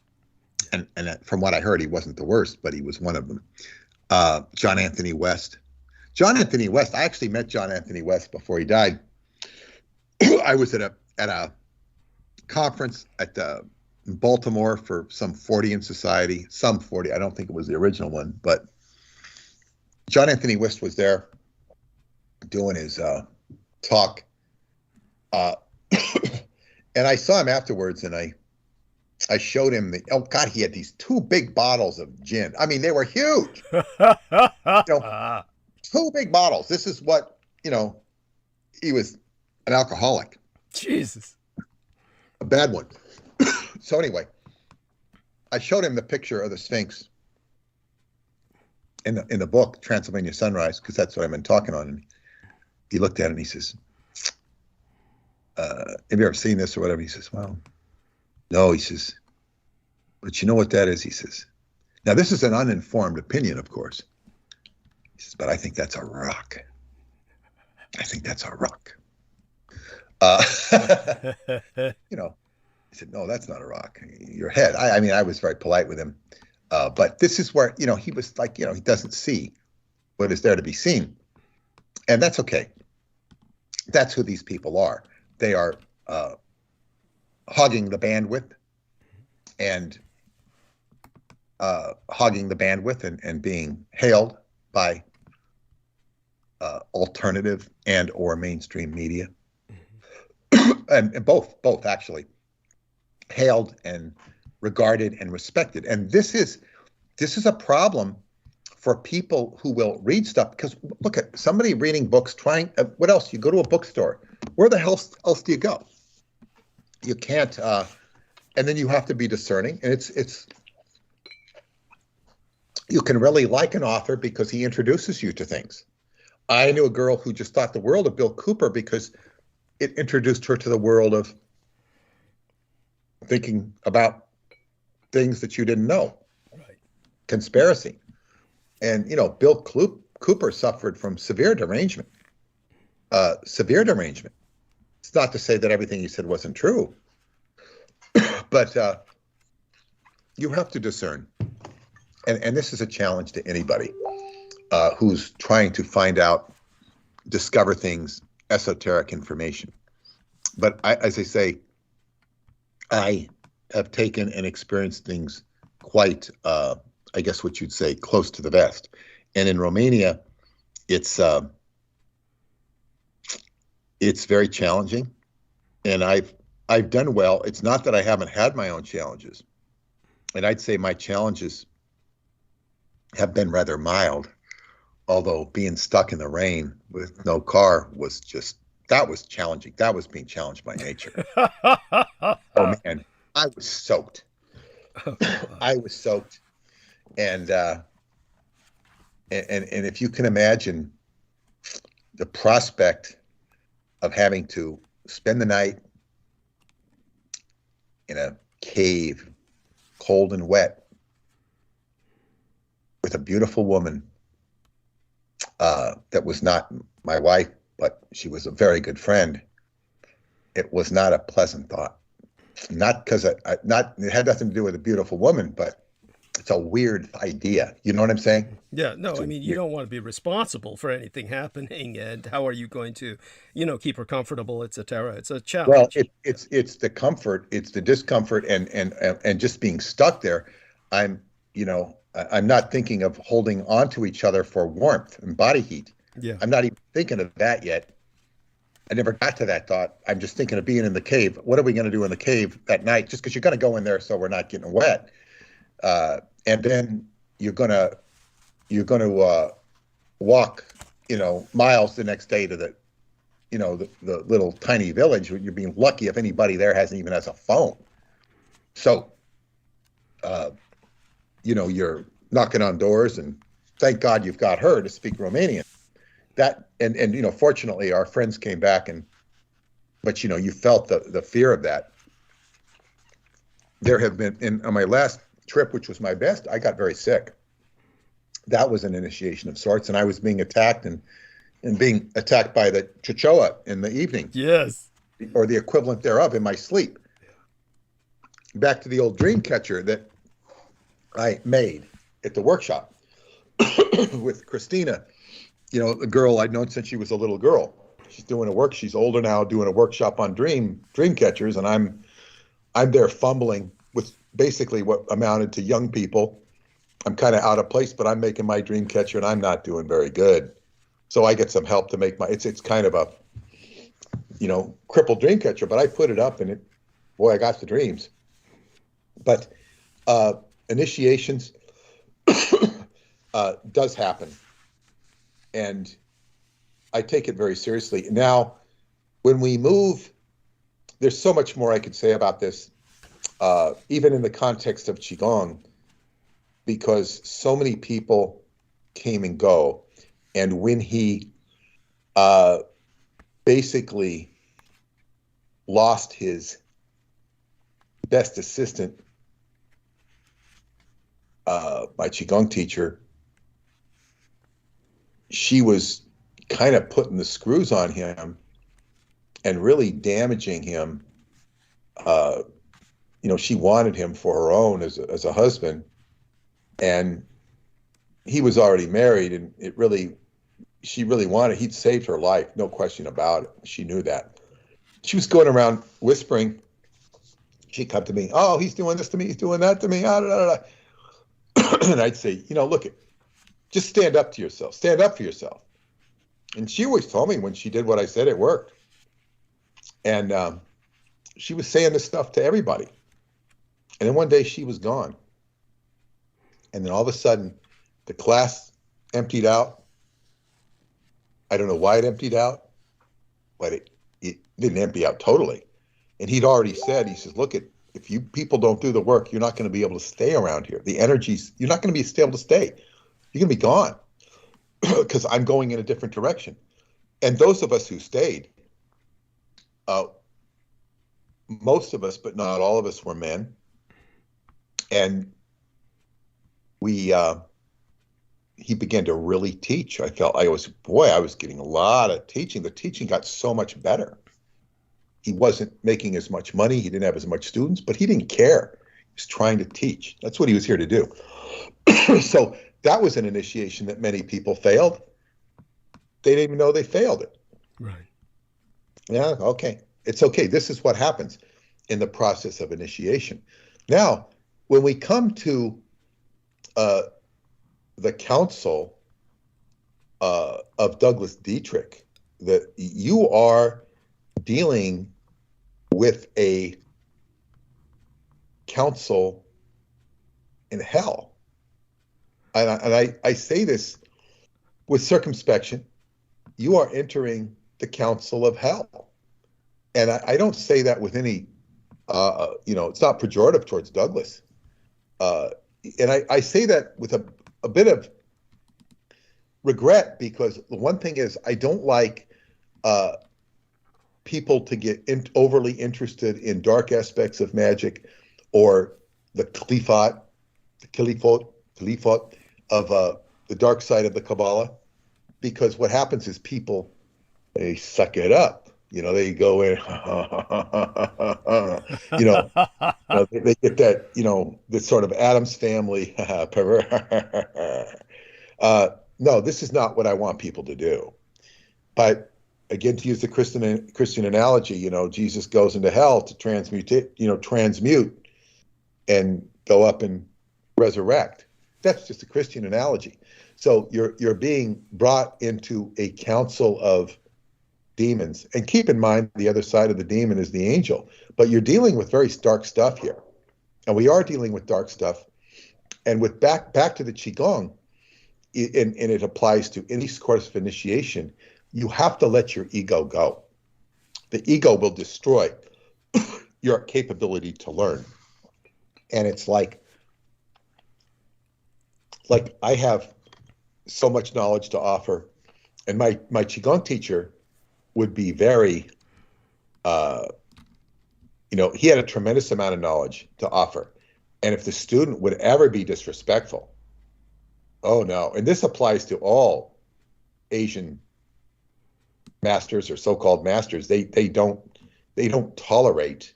And from what I heard, he wasn't the worst, but he was one of them. John Anthony West. John Anthony West, I actually met John Anthony West before he died. I was at a conference in Baltimore for some Fortean Society, I don't think it was the original one, but John Anthony West was there doing his talk. And I saw him afterwards, and I showed him he had these 2 big bottles of gin. I mean, they were huge. 2 big bottles. This is what, he was an alcoholic. Jesus. A bad one. So anyway, I showed him the picture of the Sphinx in the book, Transylvania Sunrise, because that's what I've been talking on. And he looked at it and he says, have you ever seen this or whatever? He says, well, no, he says, but you know what that is? He says, now this is an uninformed opinion, of course. He says, but I think that's a rock. I think that's a rock. He said, no, that's not a rock. Your head. I mean, I was very polite with him. But this is where, he was like, he doesn't see what is there to be seen. And that's okay. That's who these people are. They are hogging the bandwidth and and being hailed by alternative and or mainstream media. And both actually hailed and regarded and respected. And this is a problem for people who will read stuff, because look at somebody reading books, what else? You go to a bookstore. Where the hell else do you go? You can't, and then you have to be discerning. And it's you can really like an author because he introduces you to things. I knew a girl who just thought the world of Bill Cooper because it introduced her to the world of thinking about things that you didn't know. Right. Conspiracy. And, Bill Cooper suffered from severe derangement. It's not to say that everything he said wasn't true, but you have to discern. And this is a challenge to anybody who's trying to discover things, esoteric information. But as I say, I have taken and experienced things quite, I guess what you'd say, close to the vest. And in Romania, it's very challenging, and I've done well. It's not that I haven't had my own challenges, and I'd say my challenges have been rather mild, although being stuck in the rain with no car was challenging. That was being challenged by nature. Oh man, I was soaked. And if you can imagine the prospect of having to spend the night in a cave, cold and wet, with a beautiful woman that was not my wife, but she was a very good friend. It was not a pleasant thought. Not because it had nothing to do with a beautiful woman, but it's a weird idea. You know what I'm saying? Yeah, no, I mean, you don't want to be responsible for anything happening, and how are you going to, keep her comfortable, etc. It's a challenge. Well, it's the comfort, it's the discomfort, and just being stuck there. I'm not thinking of holding on to each other for warmth and body heat. Yeah. I'm not even thinking of that yet. I never got to that thought. I'm just thinking of being in the cave. What are we going to do in the cave that night? Just because you're going to go in there so we're not getting wet. And then you're going to walk, miles the next day to the little tiny village. You're being lucky if anybody there has a phone. So, you're knocking on doors, and thank God you've got her to speak Romanian. That and fortunately our friends came back, but you felt the fear of that. There have been on my last trip, which was my best, I got very sick. That was an initiation of sorts, and I was being attacked and being attacked by the Chichoa in the evening. Yes. Or the equivalent thereof in my sleep. Back to the old dream catcher that I made at the workshop with Christina, the girl I'd known since she was a little girl. She's older now, doing a workshop on dream catchers, and I'm there fumbling with basically what amounted to young people. I'm kind of out of place, but I'm making my dream catcher, and I'm not doing very good. So I get some help to make it's kind of a, crippled dream catcher, but I put it up, and I got the dreams. But initiations does happen, and I take it very seriously. Now, when we move, there's so much more I could say about this, even in the context of Qigong, because so many people came and go. And when he basically lost his best assistant, my Qigong teacher, she was kind of putting the screws on him and really damaging him. She wanted him for her own as a husband, and he was already married, and she really wanted, he'd saved her life, no question about it. She knew that. She was going around whispering. She'd come to me, oh, he's doing this to me, he's doing that to me, and I'd say, look, just stand up to yourself, stand up for yourself. And she always told me when she did what I said, it worked. And she was saying this stuff to everybody. And then one day she was gone. And then all of a sudden, the class emptied out. I don't know why it emptied out, but it didn't empty out totally. And he'd already said, he says, look, if you people don't do the work, you're not going to be able to stay around here. The energies, you're not going to be able to stay. You're going to be gone because I'm going in a different direction. And those of us who stayed, most of us, but not all of us, were men. And he began to really teach. I was getting a lot of teaching. The teaching got so much better. He wasn't making as much money. He didn't have as much students, but he didn't care. He was trying to teach. That's what he was here to do. So that was an initiation that many people failed. They didn't even know they failed it. Right. Yeah, okay. It's okay. This is what happens in the process of initiation. Now, when we come to the counsel of Douglas Dietrich, that you are dealing with a council in hell. And I say this with circumspection. You are entering the council of hell. And I don't say that with any, it's not pejorative towards Douglas. And I say that with a bit of regret, because the one thing is I don't like people to get overly interested in dark aspects of magic, or the Qlīfot of the dark side of the Kabbalah, because what happens is people, they suck it up. They go in, they get that, this sort of Addams Family. No, this is not what I want people to do. But again, to use the Christian analogy, Jesus goes into hell to transmute and go up and resurrect. That's just a Christian analogy. So you're being brought into a council of demons, and keep in mind the other side of the demon is the angel. But you're dealing with very dark stuff here, and we are dealing with dark stuff. And with back to the qigong, and it applies to any course of initiation. You have to let your ego go. The ego will destroy your capability to learn. And it's like I have so much knowledge to offer, and my qigong teacher would be very, he had a tremendous amount of knowledge to offer. And if the student would ever be disrespectful, oh no. And this applies to all Asian masters or so-called masters. They don't tolerate,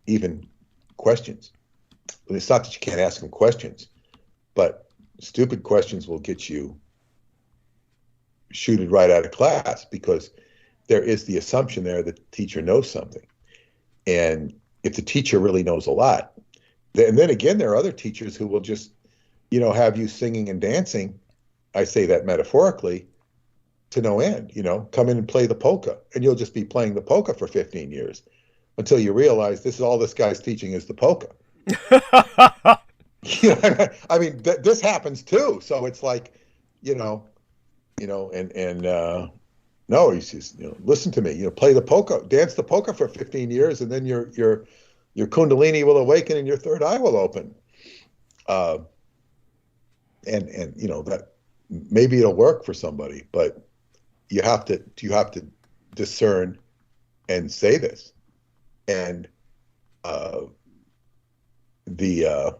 even questions. It's not that you can't ask them questions, but stupid questions will get you shooted right out of class, because there is the assumption there that the teacher knows something. And if the teacher really knows a lot, and then again, there are other teachers who will just, have you singing and dancing. I say that metaphorically, to no end. Come in and play the polka, and you'll just be playing the polka for 15 years until you realize this is all this guy's teaching is the polka. I mean, this happens too. So it's like, no, he says, listen to me, play the polka, dance the polka for 15 years, and then your kundalini will awaken and your third eye will open. And that maybe it'll work for somebody, but you have to discern and say this. And the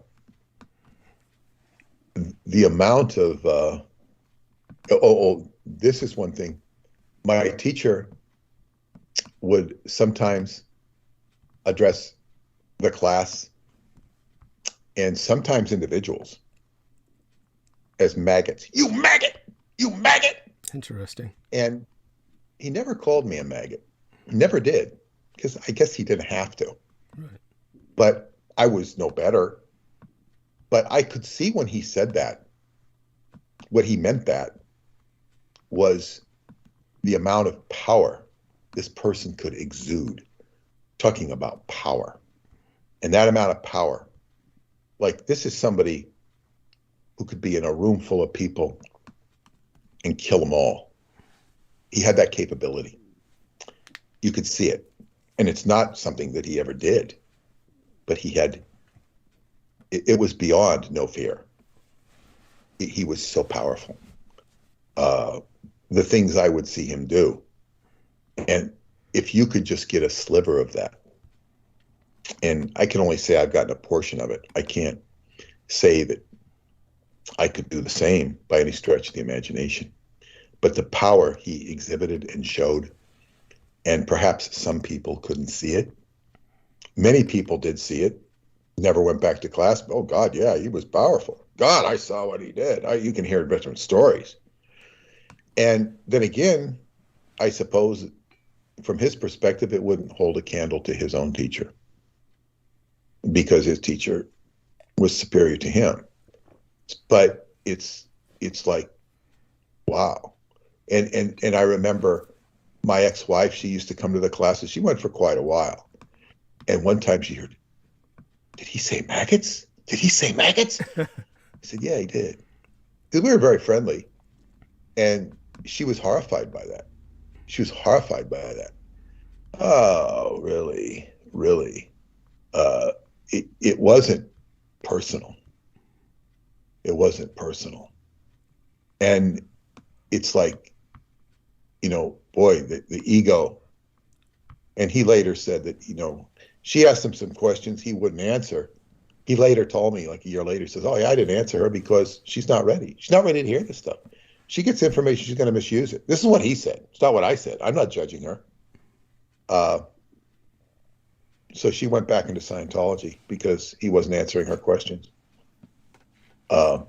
amount of this is one thing. My teacher would sometimes address the class and sometimes individuals as maggots. You maggot! You maggot! Interesting. And he never called me a maggot. He never did, because I guess he didn't have to. Right. But I was no better. But I could see when he said that, what he meant that was the amount of power this person could exude, talking about power. And that amount of power, like this is somebody who could be in a room full of people and kill them all. He had that capability. You could see it. And it's not something that he ever did, but he had, it was beyond no fear. He was so powerful. The things I would see him do. And if you could just get a sliver of that, and I can only say I've gotten a portion of it. I can't say that I could do the same by any stretch of the imagination. But the power he exhibited and showed, and perhaps some people couldn't see it. Many people did see it, never went back to class. Oh, God, yeah, he was powerful. God, I saw what he did. You can hear different stories. And then again, I suppose from his perspective, it wouldn't hold a candle to his own teacher, because his teacher was superior to him. But it's like, wow. And I remember my ex-wife, she used to come to the classes. She went for quite a while. And one time she heard, did he say maggots? Did he say maggots? I said, yeah, he did. Because we were very friendly. And she was horrified by that. She was horrified by that. Oh, really? Really? It wasn't personal. It wasn't personal. And it's like, boy, the ego. And he later said that, she asked him some questions he wouldn't answer. He later told me, like a year later, says, "Oh yeah, I didn't answer her because she's not ready. She's not ready to hear this stuff. She gets information, she's going to misuse it." This is what he said. It's not what I said. I'm not judging her. So she went back into Scientology because he wasn't answering her questions. So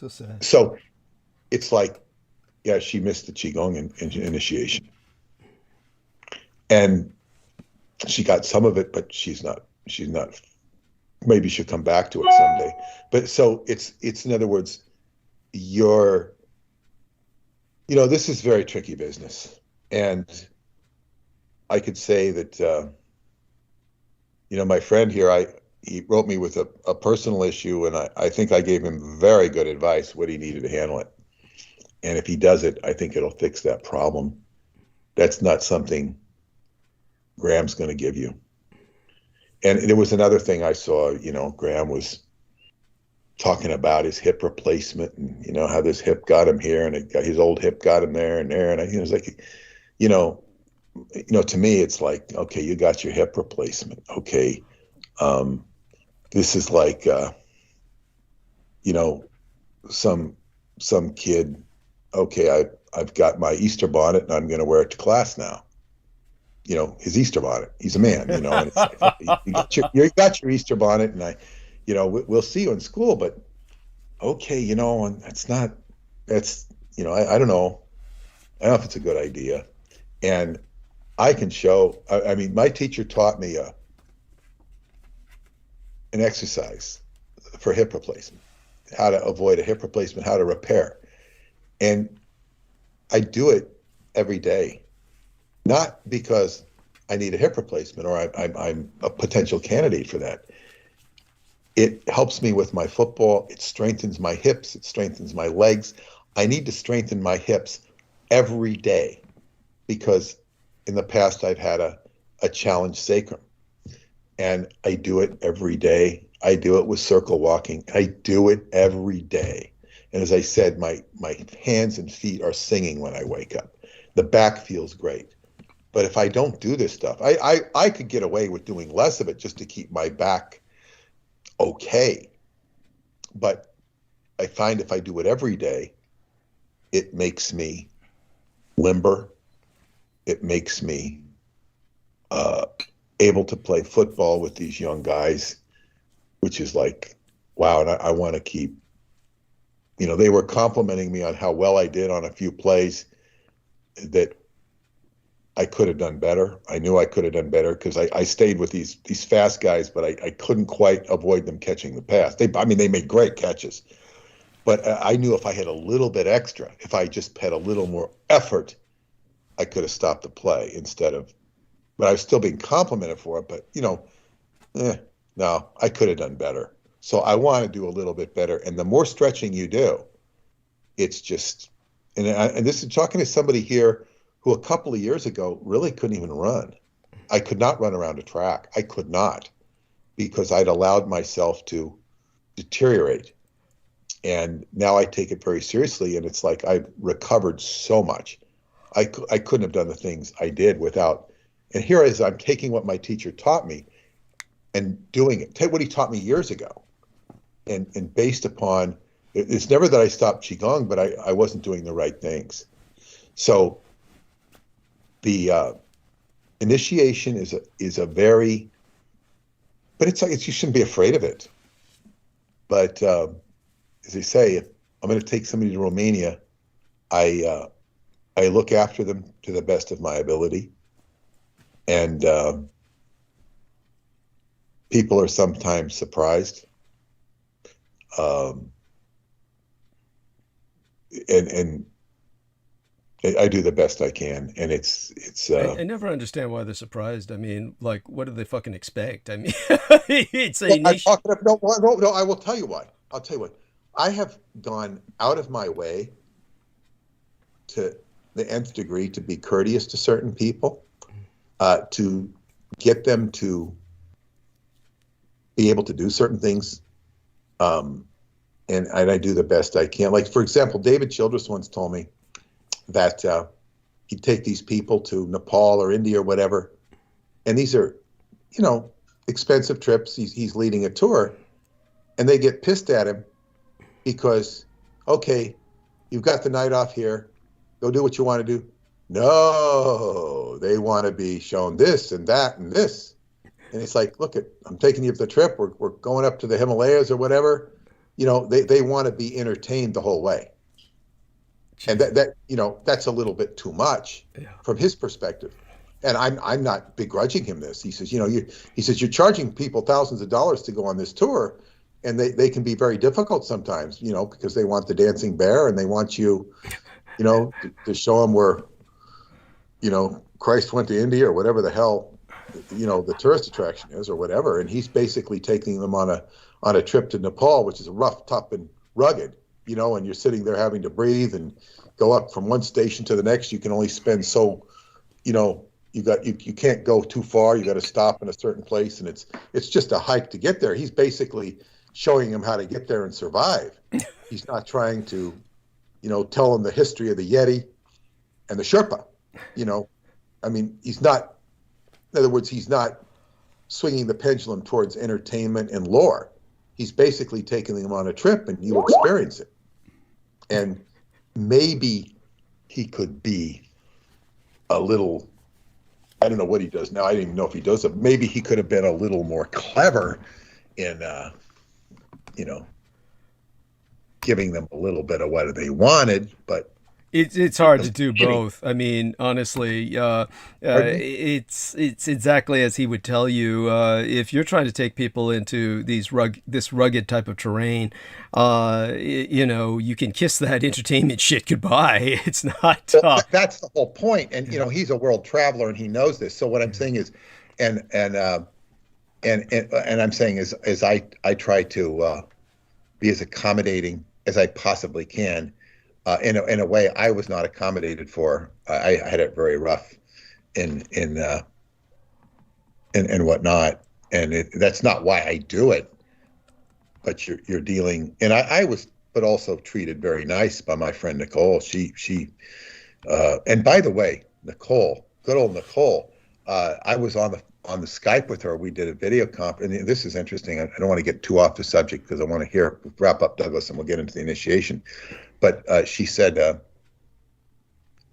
sad. So it's like, yeah, she missed the Qigong initiation. And she got some of it, but she's not, maybe she'll come back to it someday. But so it's in other words, this is very tricky business. And I could say that, my friend here, he wrote me with a personal issue, and I think I gave him very good advice, what he needed to handle it. And if he does it, I think it'll fix that problem. That's not something Graham's going to give you. And there was another thing I saw, Graham was talking about his hip replacement and, how this hip got him here and his old hip got him there and there. And it was like, to me, it's like, okay, you got your hip replacement. Okay. This is like, some kid, okay, I've got my Easter bonnet and I'm going to wear it to class now. His Easter bonnet. He's a man, and it's like, you got your Easter bonnet, and we'll see you in school, but okay, and I don't know. I don't know if it's a good idea. And I can show, my teacher taught me an exercise for hip replacement, how to avoid a hip replacement, how to repair. And I do it every day. Not because I need a hip replacement or I'm a potential candidate for that. It helps me with my football. It strengthens my hips. It strengthens my legs. I need to strengthen my hips every day because in the past I've had a challenged sacrum. And I do it every day. I do it with circle walking. I do it every day. And as I said, my hands and feet are singing when I wake up. The back feels great. But if I don't do this stuff, I could get away with doing less of it just to keep my back okay. But I find if I do it every day, it makes me limber. It makes me able to play football with these young guys, which is like, wow. And I want to keep, they were complimenting me on how well I did on a few plays that I could have done better. I knew I could have done better because I stayed with these fast guys, but I couldn't quite avoid them catching the pass. They made great catches, but I knew if I had a little bit extra, if I just had a little more effort, I could have stopped the play but I was still being complimented for it, but no, I could have done better. So I want to do a little bit better. And the more stretching you do, it's just, and this is talking to somebody here who a couple of years ago really couldn't even run. I could not run around a track. I could not because I'd allowed myself to deteriorate. And now I take it very seriously. And it's like I've recovered so much. I couldn't have done the things I did without. And here is I'm taking what my teacher taught me and doing it. Take what he taught me years ago. And based upon, it's never that I stopped Qigong, but I wasn't doing the right things. So the initiation is a very, but it's like you shouldn't be afraid of it. But as they say, if I'm going to take somebody to Romania, I look after them to the best of my ability, and people are sometimes surprised. And I do the best I can, and it's. I never understand why they're surprised. I mean, like, what do they fucking expect? I mean, it's a nation. No, I will tell you why. I'll tell you what. I have gone out of my way to the nth degree to be courteous to certain people, to get them to be able to do certain things, and I do the best I can. Like, for example, David Childress once told me, that he'd take these people to Nepal or India or whatever, and these are, expensive trips. He's leading a tour, and they get pissed at him because, okay, you've got the night off here, go do what you want to do. No, they want to be shown this and that and this. And it's like, look, I'm taking you for the trip. We're going up to the Himalayas or whatever. They want to be entertained the whole way. And that's a little bit too much from his perspective. And I'm not begrudging him this. He says, you're charging people thousands of dollars to go on this tour, and they can be very difficult sometimes, because they want the dancing bear and they want you, to show them where, Christ went to India or whatever the hell, the tourist attraction is or whatever. And he's basically taking them on a trip to Nepal, which is rough, tough, and rugged, and you're sitting there having to breathe and go up from one station to the next. You can only spend so, you can't go too far. You got to stop in a certain place, and it's just a hike to get there. He's basically showing him how to get there and survive. He's not trying to, tell him the history of the Yeti and the Sherpa. He's not. In other words, he's not swinging the pendulum towards entertainment and lore. He's basically taking them on a trip, and you experience it. And maybe he could be a little, I don't know what he does now. I don't even know if he does it. Maybe he could have been a little more clever in, giving them a little bit of what they wanted, but it's hard to do both. I mean, honestly, it's exactly as he would tell you. If you're trying to take people into this rugged type of terrain, you can kiss that entertainment shit goodbye. It's not. That's the whole point. And he's a world traveler, and he knows this. So what I'm saying is, and I'm saying is I try to be as accommodating as I possibly can. In a way, I was not accommodated for. I had it very rough, and whatnot, and that's not why I do it. But you're dealing, and I was, but also treated very nice by my friend Nicole. She, and by the way, Nicole, good old Nicole. I was on the Skype with her. We did a video conference, and this is interesting. I don't want to get too off the subject because I want to wrap up Douglas, and we'll get into the initiation. But she said,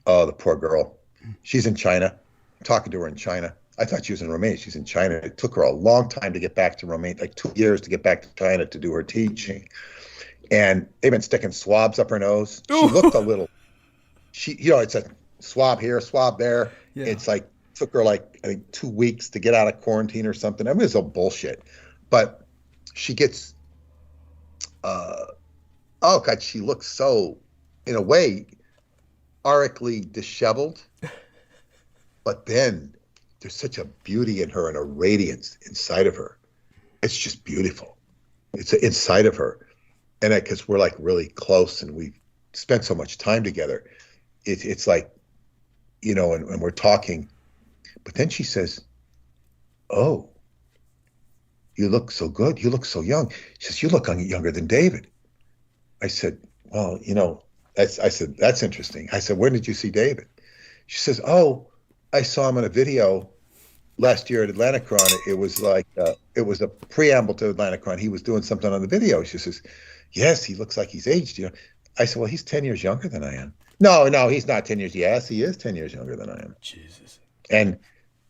oh, the poor girl. She's in China. I'm talking to her in China. I thought she was in Romania. She's in China. It took her a long time to get back to Romania, like 2 years to get back to China to do her teaching. And they've been sticking swabs up her nose. She looked a little, it's a swab here, swab there. Yeah. It's like, took her I think 2 weeks to get out of quarantine or something. I mean, it's all bullshit. But she gets, oh God, she looks so, in a way, aurically disheveled. But then there's such a beauty in her and a radiance inside of her. It's just beautiful. It's inside of her. And because we're like really close and we've spent so much time together, it's like, and we're talking. But then she says, oh, you look so good. You look so young. She says, you look younger than David. I said, well, I said, that's interesting. I said, when did you see David? She says, oh, I saw him in a video last year at Atlanticron. It was like, it was a preamble to Atlanticron. He was doing something on the video. She says, yes, he looks like he's aged. I said, well, he's 10 years younger than I am. No, he's not 10 years. Yes, he is 10 years younger than I am. Jesus. And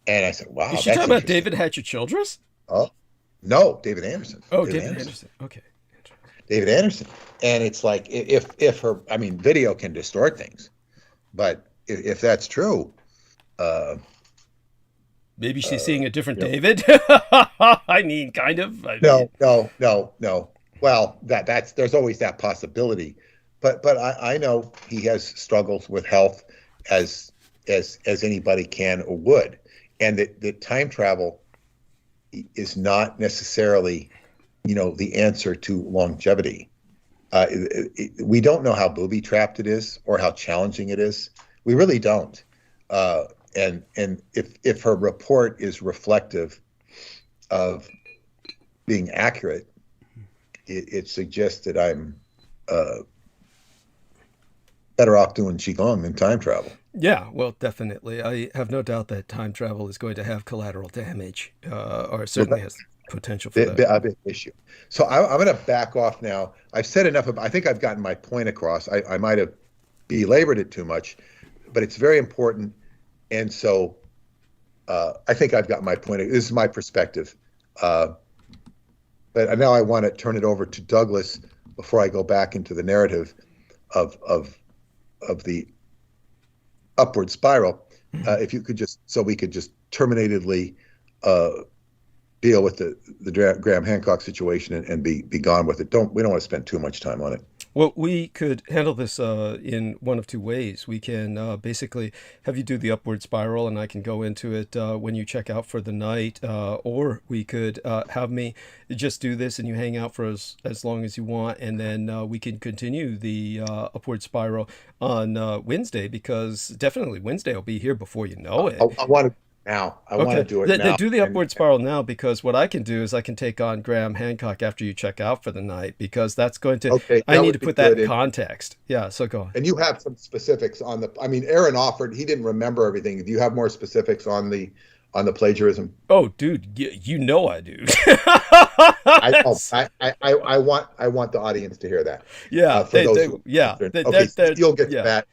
I said, wow. Is she talking about David Hatcher-Childress? Oh, no, David Anderson. Oh, David Anderson. Okay. David Anderson. And it's like, if her, video can distort things, but if that's true, maybe she's seeing a different David. I mean, kind of. No. Well, there's always that possibility, but I know he has struggles with health as anybody can or would, and that time travel is not necessarily, the answer to longevity. We don't know how booby-trapped it is or how challenging it is. We really don't. And if her report is reflective of being accurate, it suggests that I'm better off doing Qigong than time travel. Yeah, well, definitely. I have no doubt that time travel is going to have collateral damage, or certainly has potential for that. A big issue. So I'm going to back off now. I've said enough. I think I've gotten my point across. I might have belabored it too much, but it's very important. And so I think I've got my point. This is my perspective. But now I want to turn it over to Douglas before I go back into the narrative of the upward spiral. If you could just, so we could just terminatedly deal with the Graham Hancock situation and be gone with it. We don't want to spend too much time on it. Well, we could handle this in one of two ways. We can basically have you do the upward spiral, and I can go into it when you check out for the night, or we could have me just do this and you hang out for as long as you want, and then we can continue the upward spiral on Wednesday, because definitely Wednesday will be here before you know it. I want to now. I want to do it now. Do the upward spiral now, because what I can do is I can take on Graham Hancock after you check out for the night, because that's going to, I need to put that in context. Yeah, so go on. And you have some specifics on Aaron offered, he didn't remember everything. Do you have more specifics on the plagiarism? Oh, dude, you know I do. I want the audience to hear that. Yeah, You'll get to that.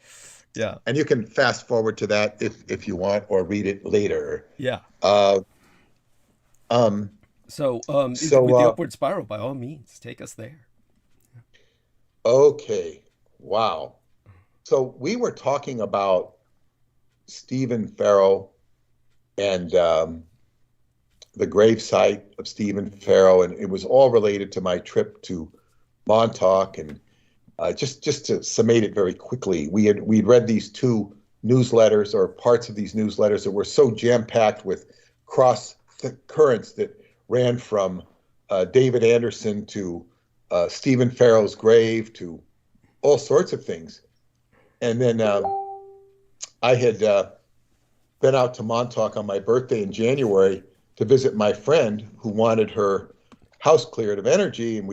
Yeah. And you can fast forward to that if you want, or read it later. Yeah. So with the upward spiral, by all means, take us there. Okay. Wow. So we were talking about Stephen Farrow and the gravesite of Stephen Farrow, and it was all related to my trip to Montauk. And just to summate it very quickly, we'd read these two newsletters, or parts of these newsletters, that were so jam-packed with cross currents that ran from David Anderson to Stephen Farrow's grave to all sorts of things. And then I had been out to Montauk on my birthday in January to visit my friend who wanted her house cleared of energy, and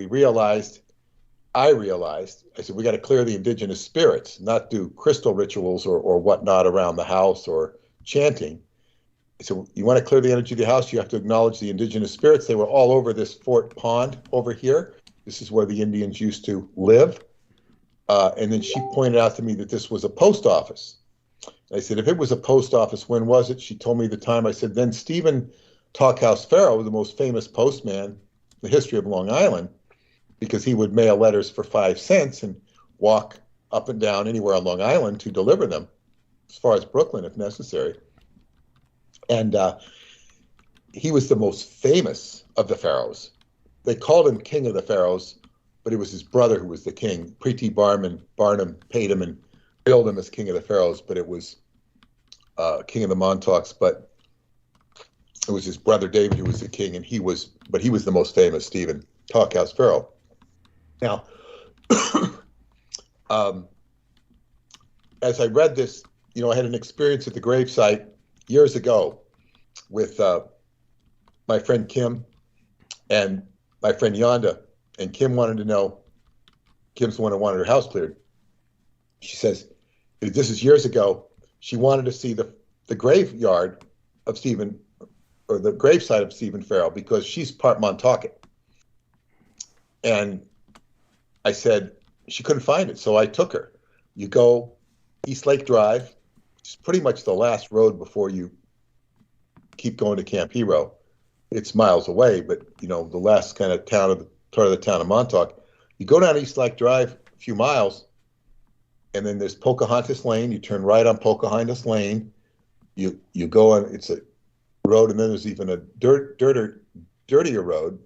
I said, we got to clear the indigenous spirits, not do crystal rituals or whatnot around the house or chanting. So you want to clear the energy of the house, you have to acknowledge the indigenous spirits. They were all over this Fort Pond over here. This is where the Indians used to live. And then she pointed out to me that this was a post office. I said, if it was a post office, when was it? She told me the time. I said, then Stephen Talkhouse Farrow, the most famous postman in the history of Long Island, because he would mail letters for 5 cents and walk up and down anywhere on Long Island to deliver them, as far as Brooklyn if necessary. And he was the most famous of the pharaohs. They called him King of the Pharaohs, but it was his brother who was the king. Preeti Barnum paid him and billed him as King of the Pharaohs, but it was King of the Montauks. But it was his brother David who was the king, and he was the most famous, Stephen Talkhouse Farrow. Now, as I read this, I had an experience at the gravesite years ago with my friend Kim and my friend Yonda, and Kim's the one who wanted her house cleared. She says, this is years ago, she wanted to see the graveyard of Stephen, or the gravesite of Stephen Farrow, because she's part Montaukett. And I said, she couldn't find it, so I took her. You go East Lake Drive, which is pretty much the last road before you keep going to Camp Hero. It's miles away, but the last kind of part of the town of Montauk. You go down East Lake Drive a few miles, and then there's Pocahontas Lane. You turn right on Pocahontas Lane. You go on, it's a road, and then there's even a dirtier road,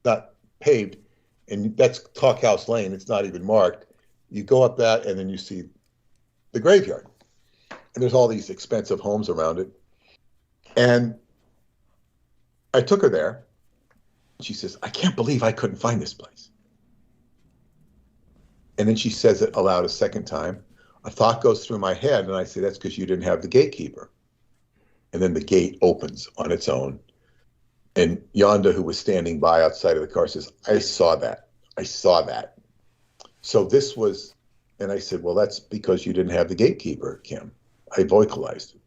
not paved, and that's Talkhouse Lane. It's not even marked. You go up that, and then you see the graveyard, and there's all these expensive homes around it. And I took her there. She says, I can't believe I couldn't find this place. And then she says it aloud a second time. A thought goes through my head, and I say, that's because you didn't have the gatekeeper. And then the gate opens on its own. And Yonda, who was standing by outside of the car, says, I saw that. So this was And I said, well, that's because you didn't have the gatekeeper, Kim. I vocalized it.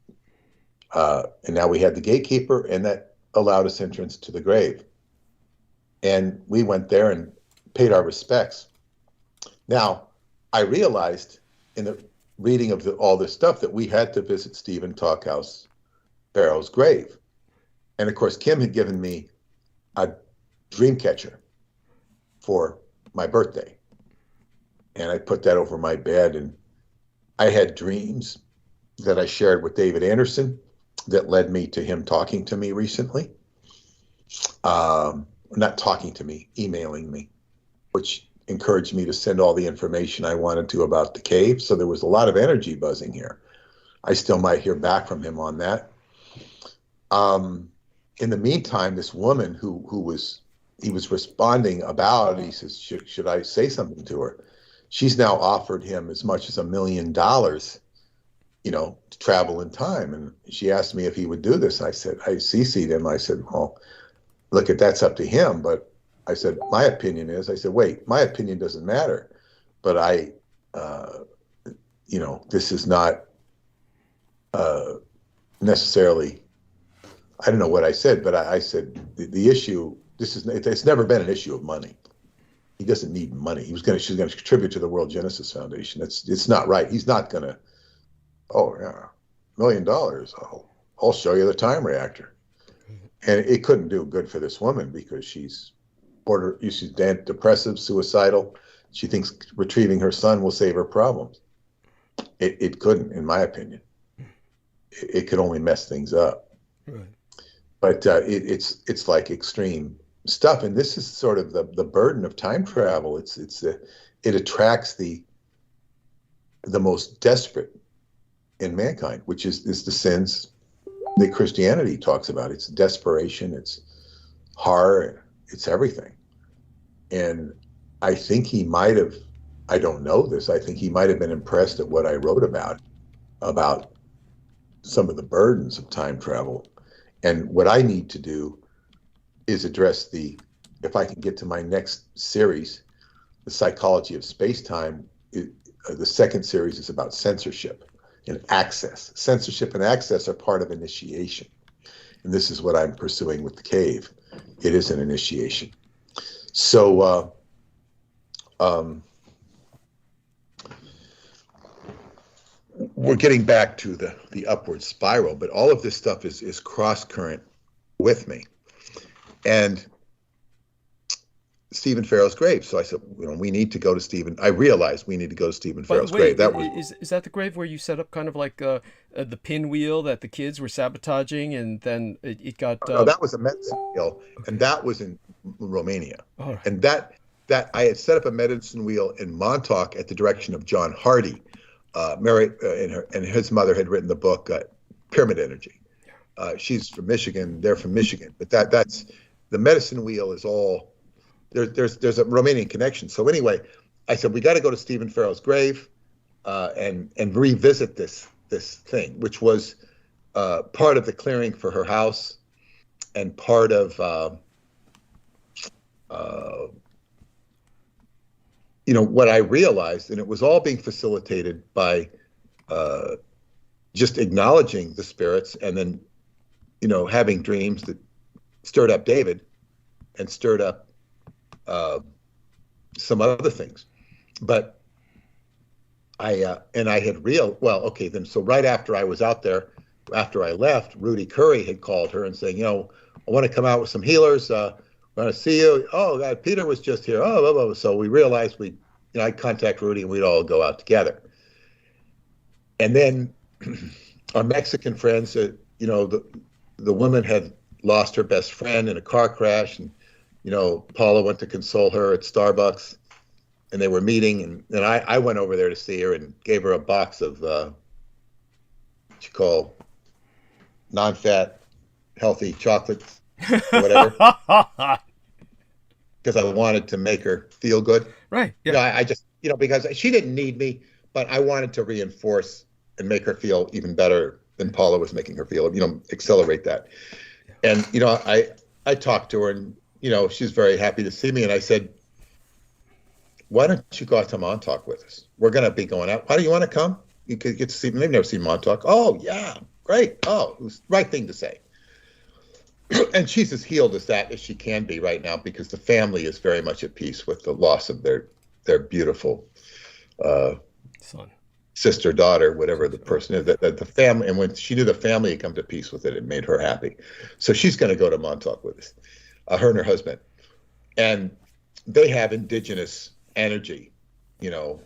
And now we had the gatekeeper, and that allowed us entrance to the grave. And we went there and paid our respects. Now, I realized in the reading of all this stuff that we had to visit Stephen Talkhouse-Barrow's grave. And of course, Kim had given me a dream catcher for my birthday. And I put that over my bed, and I had dreams that I shared with David Anderson that led me to him talking to me recently. Not talking to me, emailing me, which encouraged me to send all the information I wanted to about the cave. So there was a lot of energy buzzing here. I still might hear back from him on that. In the meantime, this woman he was responding about, he says, should I say something to her? She's now offered him as much as $1 million, to travel in time. And she asked me if he would do this. I said, I CC'd him. I said, well, look, that's up to him. But I said, my opinion is, I said, wait, my opinion doesn't matter. But this is not necessarily, I don't know what I said, but I said the issue, it's never been an issue of money. He doesn't need money. She's going to contribute to the World Genesis Foundation. It's not right. He's not going to, oh yeah, $1 million. I'll show you the time reactor. And it couldn't do good for this woman because she's depressive, suicidal. She thinks retrieving her son will save her problems. It couldn't, in my opinion. It could only mess things up. Right. But it's like extreme stuff, and this is sort of the burden of time travel. It attracts the most desperate in mankind, which is the sins that Christianity talks about. It's desperation, it's horror, it's everything. And I think he might have, I don't know this, I think he might have been impressed at what I wrote about some of the burdens of time travel. And what I need to do is address if I can get to my next series, the psychology of space-time. The second series is about censorship and access. Censorship and access are part of initiation. And this is what I'm pursuing with the cave. It is an initiation. So we're getting back to the upward spiral, but all of this stuff is cross-current with me. And Stephen Farrell's grave. So I said, we need to go to Stephen. I realized we need to go to Stephen Farrell's grave. That was is that the grave where you set up kind of like the pinwheel that the kids were sabotaging, and then it got. No, that was a medicine wheel, okay. And that was in Romania. All right. And that I had set up a medicine wheel in Montauk at the direction of John Hardy. Mary and his mother had written the book Pyramid Energy. She's from Michigan. They're from Michigan, but that's the medicine wheel is all. There's a Romanian connection. So anyway, I said we got to go to Stephen Farrell's grave and revisit this thing, which was part of the clearing for her house and part of what I realized, and it was all being facilitated by just acknowledging the spirits and then having dreams that stirred up David and stirred up some other things. But I had so right after I was out there, after I left, Rudy Curry had called her and saying, I want to come out with some healers. I want to see you. Oh God, Peter was just here. Oh, blah, blah, blah. So we realized I'd contact Rudy and we'd all go out together. And then our Mexican friends, the woman had lost her best friend in a car crash, and Paula went to console her at Starbucks, and they were meeting, and I went over there to see her and gave her a box of what you call non-fat, healthy chocolates, or whatever, because I wanted to make her feel good. Right. Yeah. I just, because she didn't need me, but I wanted to reinforce and make her feel even better than Paula was making her feel, accelerate that. And, I talked to her, and, she's very happy to see me. And I said, why don't you go out to Montauk with us? We're going to be going out. Why do you want to come? You could get to see them. They've never seen Montauk. Oh, yeah, great. Oh, it was the right thing to say. And she's as healed as that as she can be right now, because the family is very much at peace with the loss of their beautiful son, sister, daughter, whatever the person is. That the family, and when she knew the family had come to peace with it, it made her happy. So she's going to go to Montauk with us, her and her husband, and they have indigenous energy, you know,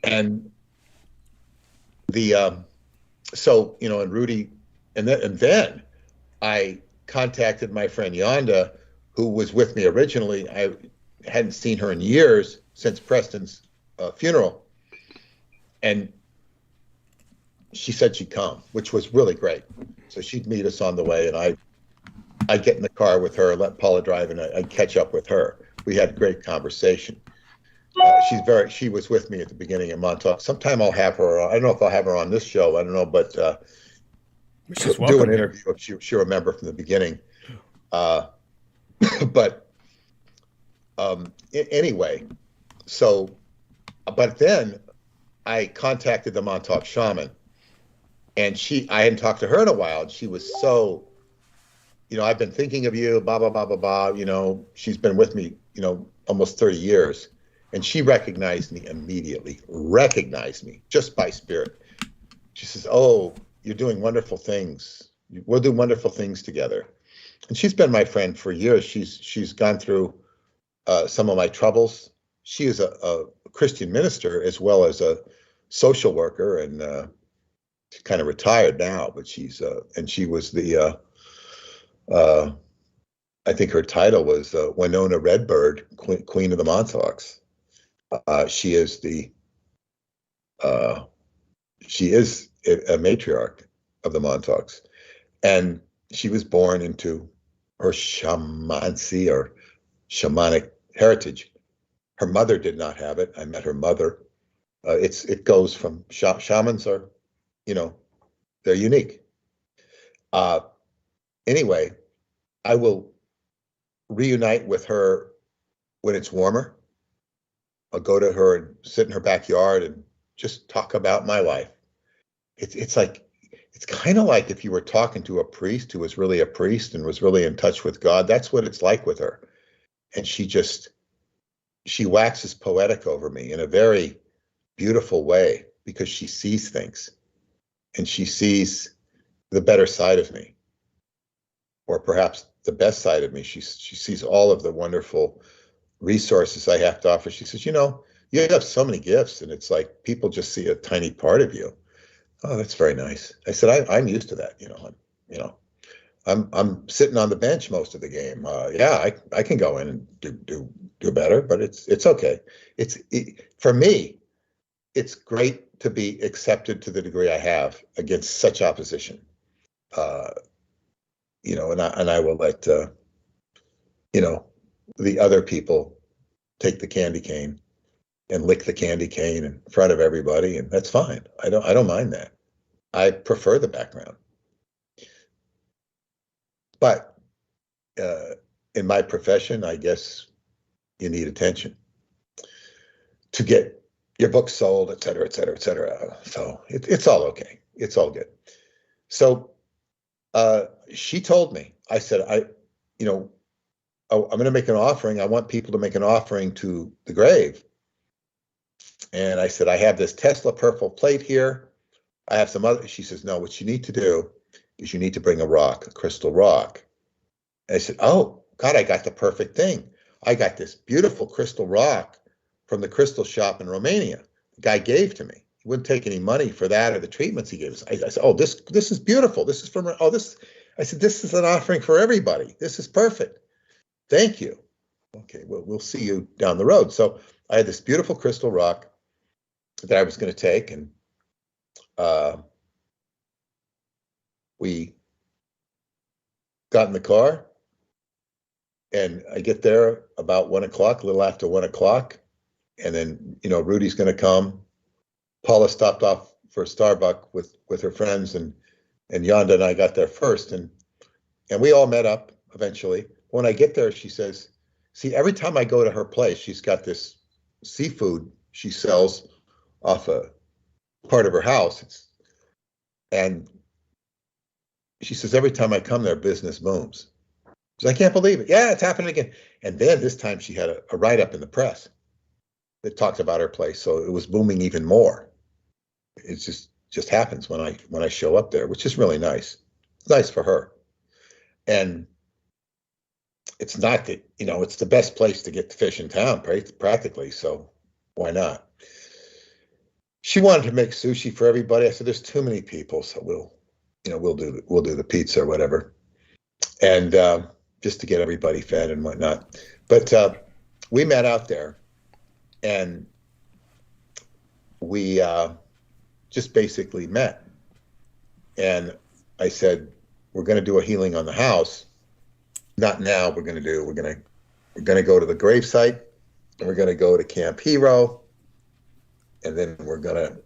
and the so, you know, and Rudy, and then I contacted my friend Yonda, who was with me originally. I hadn't seen her in years, since Preston's funeral, and she said she'd come, which was really great. So she'd meet us on the way, and I'd get in the car with her, let Paula drive, and I'd catch up with her. We had a great conversation. She was with me at the beginning of Montauk. Sometime I'll have her. I don't know if I'll have her on this show. I don't know, but she's do an interview if she'll remember from the beginning. But anyway, so, but then I contacted the Montauk shaman, and I hadn't talked to her in a while, and she was so, you know, I've been thinking of you, blah, blah, blah, blah, blah. You know, she's been with me, you know, almost 30 years. And she recognized me immediately, just by spirit. She says, oh, you're doing wonderful things. We'll do wonderful things together. And she's been my friend for years. She's gone through some of my troubles. She is a Christian minister as well as a social worker, and she's kind of retired now, but and she was the, I think her title was Winona Redbird, Queen of the Montauk's. She is a matriarch of the Montauk's, and she was born into her shamancy or shamanic heritage. Her mother did not have it. I met her mother. It goes from shamans are, you know, they're unique. Anyway, I will reunite with her when it's warmer. I'll go to her and sit in her backyard and just talk about my life. It's kind of like if you were talking to a priest who was really a priest and was really in touch with God. That's what it's like with her. And she waxes poetic over me in a very beautiful way, because she sees things, and she sees the better side of me, or perhaps the best side of me. She sees all of the wonderful resources I have to offer. She says, you know, you have so many gifts, and it's like people just see a tiny part of you. Oh, that's very nice. I said, I'm used to that. I'm sitting on the bench most of the game. Yeah, I can go in and do better, but it's okay. For me, it's great to be accepted to the degree I have against such opposition. You know, and I will let you know, the other people take the candy cane and lick the candy cane in front of everybody, and that's fine. I don't mind that. I prefer the background. But in my profession, I guess you need attention to get your book sold, et cetera, et cetera, et cetera. So it's all okay. It's all good. So she told me, I said, I'm going to make an offering. I want people to make an offering to the grave. And I said, I have this Tesla purple plate here. I have some other. She says, no, what you need to do is you need to bring a rock, a crystal rock. And I said, oh, God, I got the perfect thing. I got this beautiful crystal rock from the crystal shop in Romania. The guy gave to me. He wouldn't take any money for that or the treatments he gave us. I said, oh, this is beautiful. This is from, I said, this is an offering for everybody. This is perfect. Thank you. Okay, well, we'll see you down the road. So I had this beautiful crystal rock that I was going to take, and we got in the car, and I get there about 1 o'clock, a little after 1 o'clock, and then, you know, Rudy's going to come. Paula stopped off for Starbucks with her friends, and Yonda and I got there first, and we all met up eventually. When I get there, she says, See, every time I go to her place, she's got this seafood she sells off a part of her house. And she says, every time I come there, business booms. She says, I can't believe it. Yeah, it's happening again. And then this time she had a write-up in the press that talked about her place. So it was booming even more. It just happens when I show up there, which is really nice. It's nice for her. And it's not that, it's the best place to get the fish in town, practically. So why not? She wanted to make sushi for everybody. I said, there's too many people, so we'll do the pizza or whatever, and just to get everybody fed and whatnot. But we met out there, and we just basically met. And I said, we're going to do a healing on the house. Not now. We're going to go to the gravesite, and we're going to go to Camp Hero, and then we're going to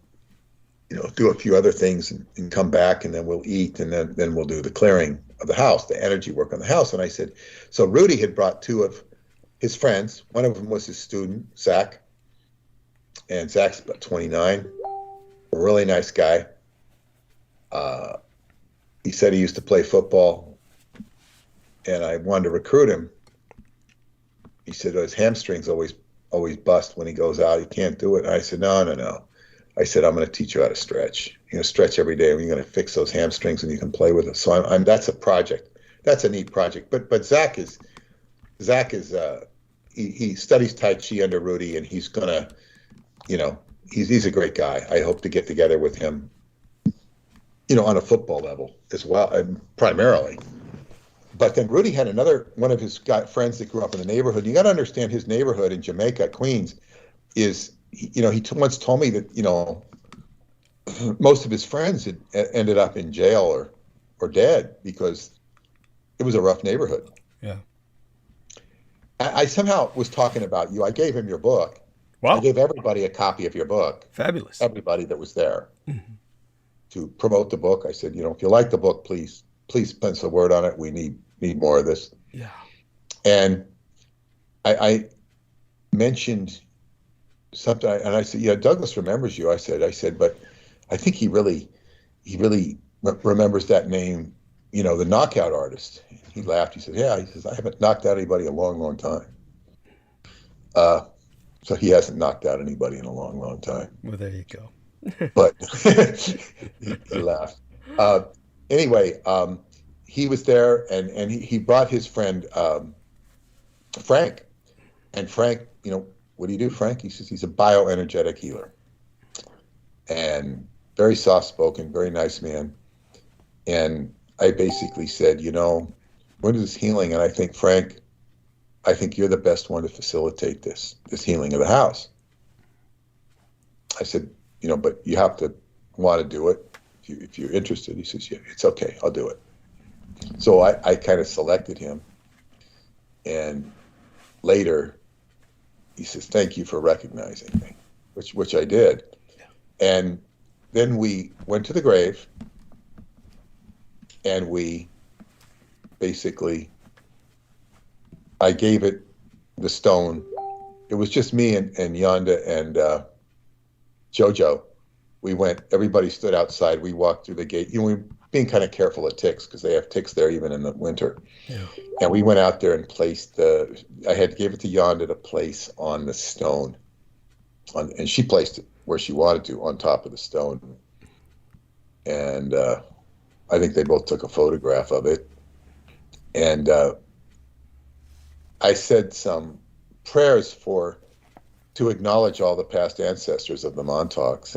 do a few other things and come back, and then we'll eat, and then we'll do the clearing of the house, the energy work on the house. And I said, so Rudy had brought two of his friends. One of them was his student, Zach, and Zach's about 29, a really nice guy. He said he used to play football, and I wanted to recruit him. He said his hamstrings always bust when he goes out. He can't do it. And I said, no. I said, I'm going to teach you how to stretch. Stretch every day. You're going to fix those hamstrings, and you can play with it. So that's a project. That's a neat project. But Zach is he studies Tai Chi under Rudy, and he's going to, he's a great guy. I hope to get together with him, on a football level as well, primarily. But then Rudy had one of his friends that grew up in the neighborhood. You got to understand, his neighborhood in Jamaica, Queens, is, he once told me that, most of his friends had ended up in jail or dead because it was a rough neighborhood. Yeah. I somehow was talking about you. I gave him your book. Wow. I gave everybody a copy of your book. Fabulous. Everybody that was there to promote the book. I said, if you like the book, please pencil a word on it. We need more of this. Yeah. And I mentioned something, and I said, yeah, Douglas remembers you. I said, but I think he really remembers that name, the knockout artist. He laughed. He said, yeah. He says, I haven't knocked out anybody in a long, long time. So he hasn't knocked out anybody in a long, long time. Well, there you go. But he laughed. Anyway, he was there, and he brought his friend Frank. And Frank, what do you do, Frank? He says he's a bioenergetic healer, and very soft-spoken, very nice man. And I basically said, we're into this healing, and I think, Frank, you're the best one to facilitate this healing of the house. I said, but you have to want to do it if you're interested. He says, yeah, it's okay, I'll do it. So I kind of selected him, and later he says, thank you for recognizing me, which I did. And then we went to the grave, and we basically, I gave it the stone. It was just me and Yonda and Jojo. We went, everybody stood outside. We walked through the gate. We were being kind of careful of ticks because they have ticks there even in the winter. Yeah. And we went out there and placed I had gave it to Yonda to place on the stone. And she placed it where she wanted to, on top of the stone. And I think they both took a photograph of it. And I said some prayers to acknowledge all the past ancestors of the Montauk's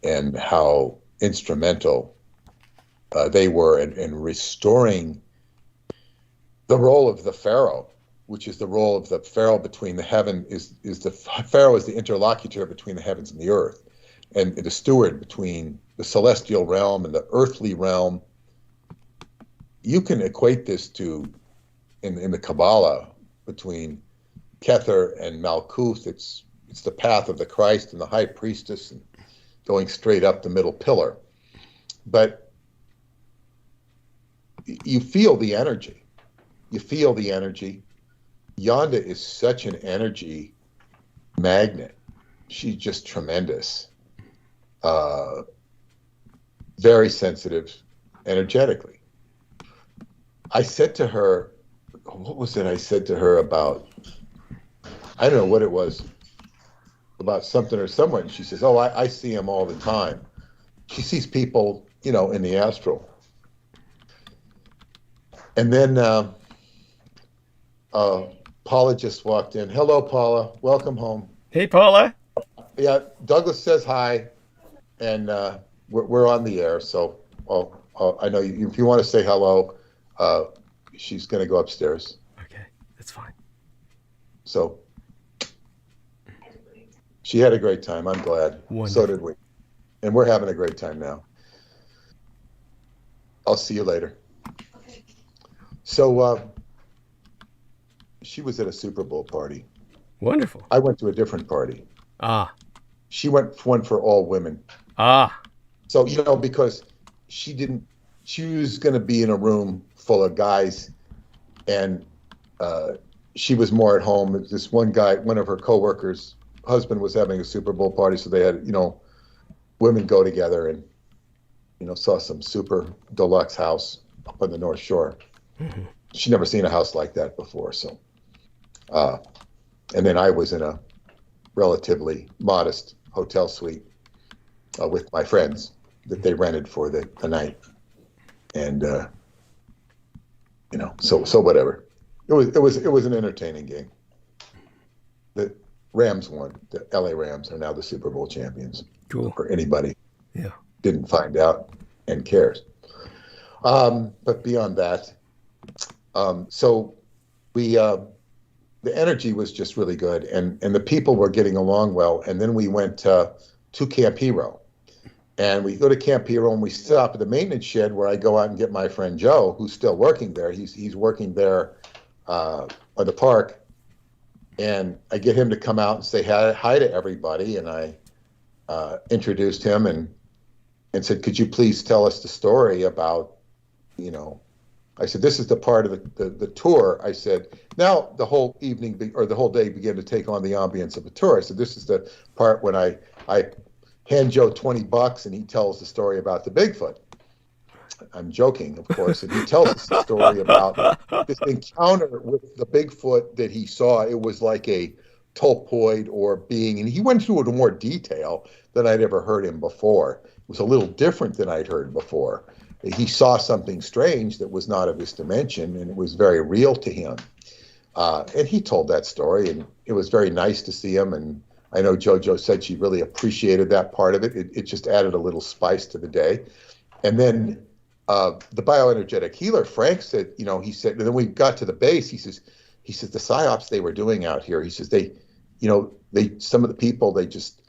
and how instrumental they were in restoring the role of the pharaoh, which is the role of the pharaoh between the heaven pharaoh is the interlocutor between the heavens and the earth, and the steward between the celestial realm and the earthly realm. You can equate this to in the Kabbalah between Kether and Malkuth. It's the path of the Christ and the high priestess, and going straight up the middle pillar. But you feel the energy. You feel the energy. Yonda is such an energy magnet. She's just tremendous. Very sensitive energetically. I said to her, what was it I said to her about, I don't know what it was, about something or someone. And she says, oh, I see him all the time. She sees people, in the astral. And then Paula just walked in. Hello, Paula. Welcome home. Hey, Paula. Yeah, Douglas says hi, and we're on the air. So I know if you want to say hello, she's going to go upstairs. Okay, that's fine. So she had a great time. I'm glad. Wonderful. So did we. And we're having a great time now. I'll see you later. So she was at a Super Bowl party. Wonderful. I went to a different party. Ah. She went one for all women. Ah. So, because she was going to be in a room full of guys, and she was more at home. This one guy, one of her coworkers' husband was having a Super Bowl party, so they had, women go together and, saw some super deluxe house up on the North Shore. Mm-hmm. She'd never seen a house like that before. So, and then I was in a relatively modest hotel suite with my friends that they rented for the night. And, so whatever. It was an entertaining game. The Rams won. The LA Rams are now the Super Bowl champions. Cool. For anybody Yeah. didn't find out and cares. But beyond that, so we, the energy was just really good, and the people were getting along well. And then we went to Camp Hero, and we go to Camp Hero and we stop at the maintenance shed where I go out and get my friend Joe, who's still working there. He's working there at the park, and I get him to come out and say hi to everybody. And I introduced him and said, could you please tell us the story about, I said, this is the part of the tour. I said, now the whole evening or the whole day began to take on the ambience of a tour. I said, this is the part when I hand Joe $20 and he tells the story about the Bigfoot. I'm joking, of course. And he tells us the story about this encounter with the Bigfoot that he saw. It was like a tulpoid or being, and he went through it in more detail than I'd ever heard him before. It was a little different than I'd heard before. He saw something strange that was not of this dimension, and it was very real to him. And he told that story, and it was very nice to see him. And I know JoJo said she really appreciated that part of it. It just added a little spice to the day. And then the bioenergetic healer, Frank, said, he said, and then we got to the base. He says the psyops they were doing out here, he says some of the people,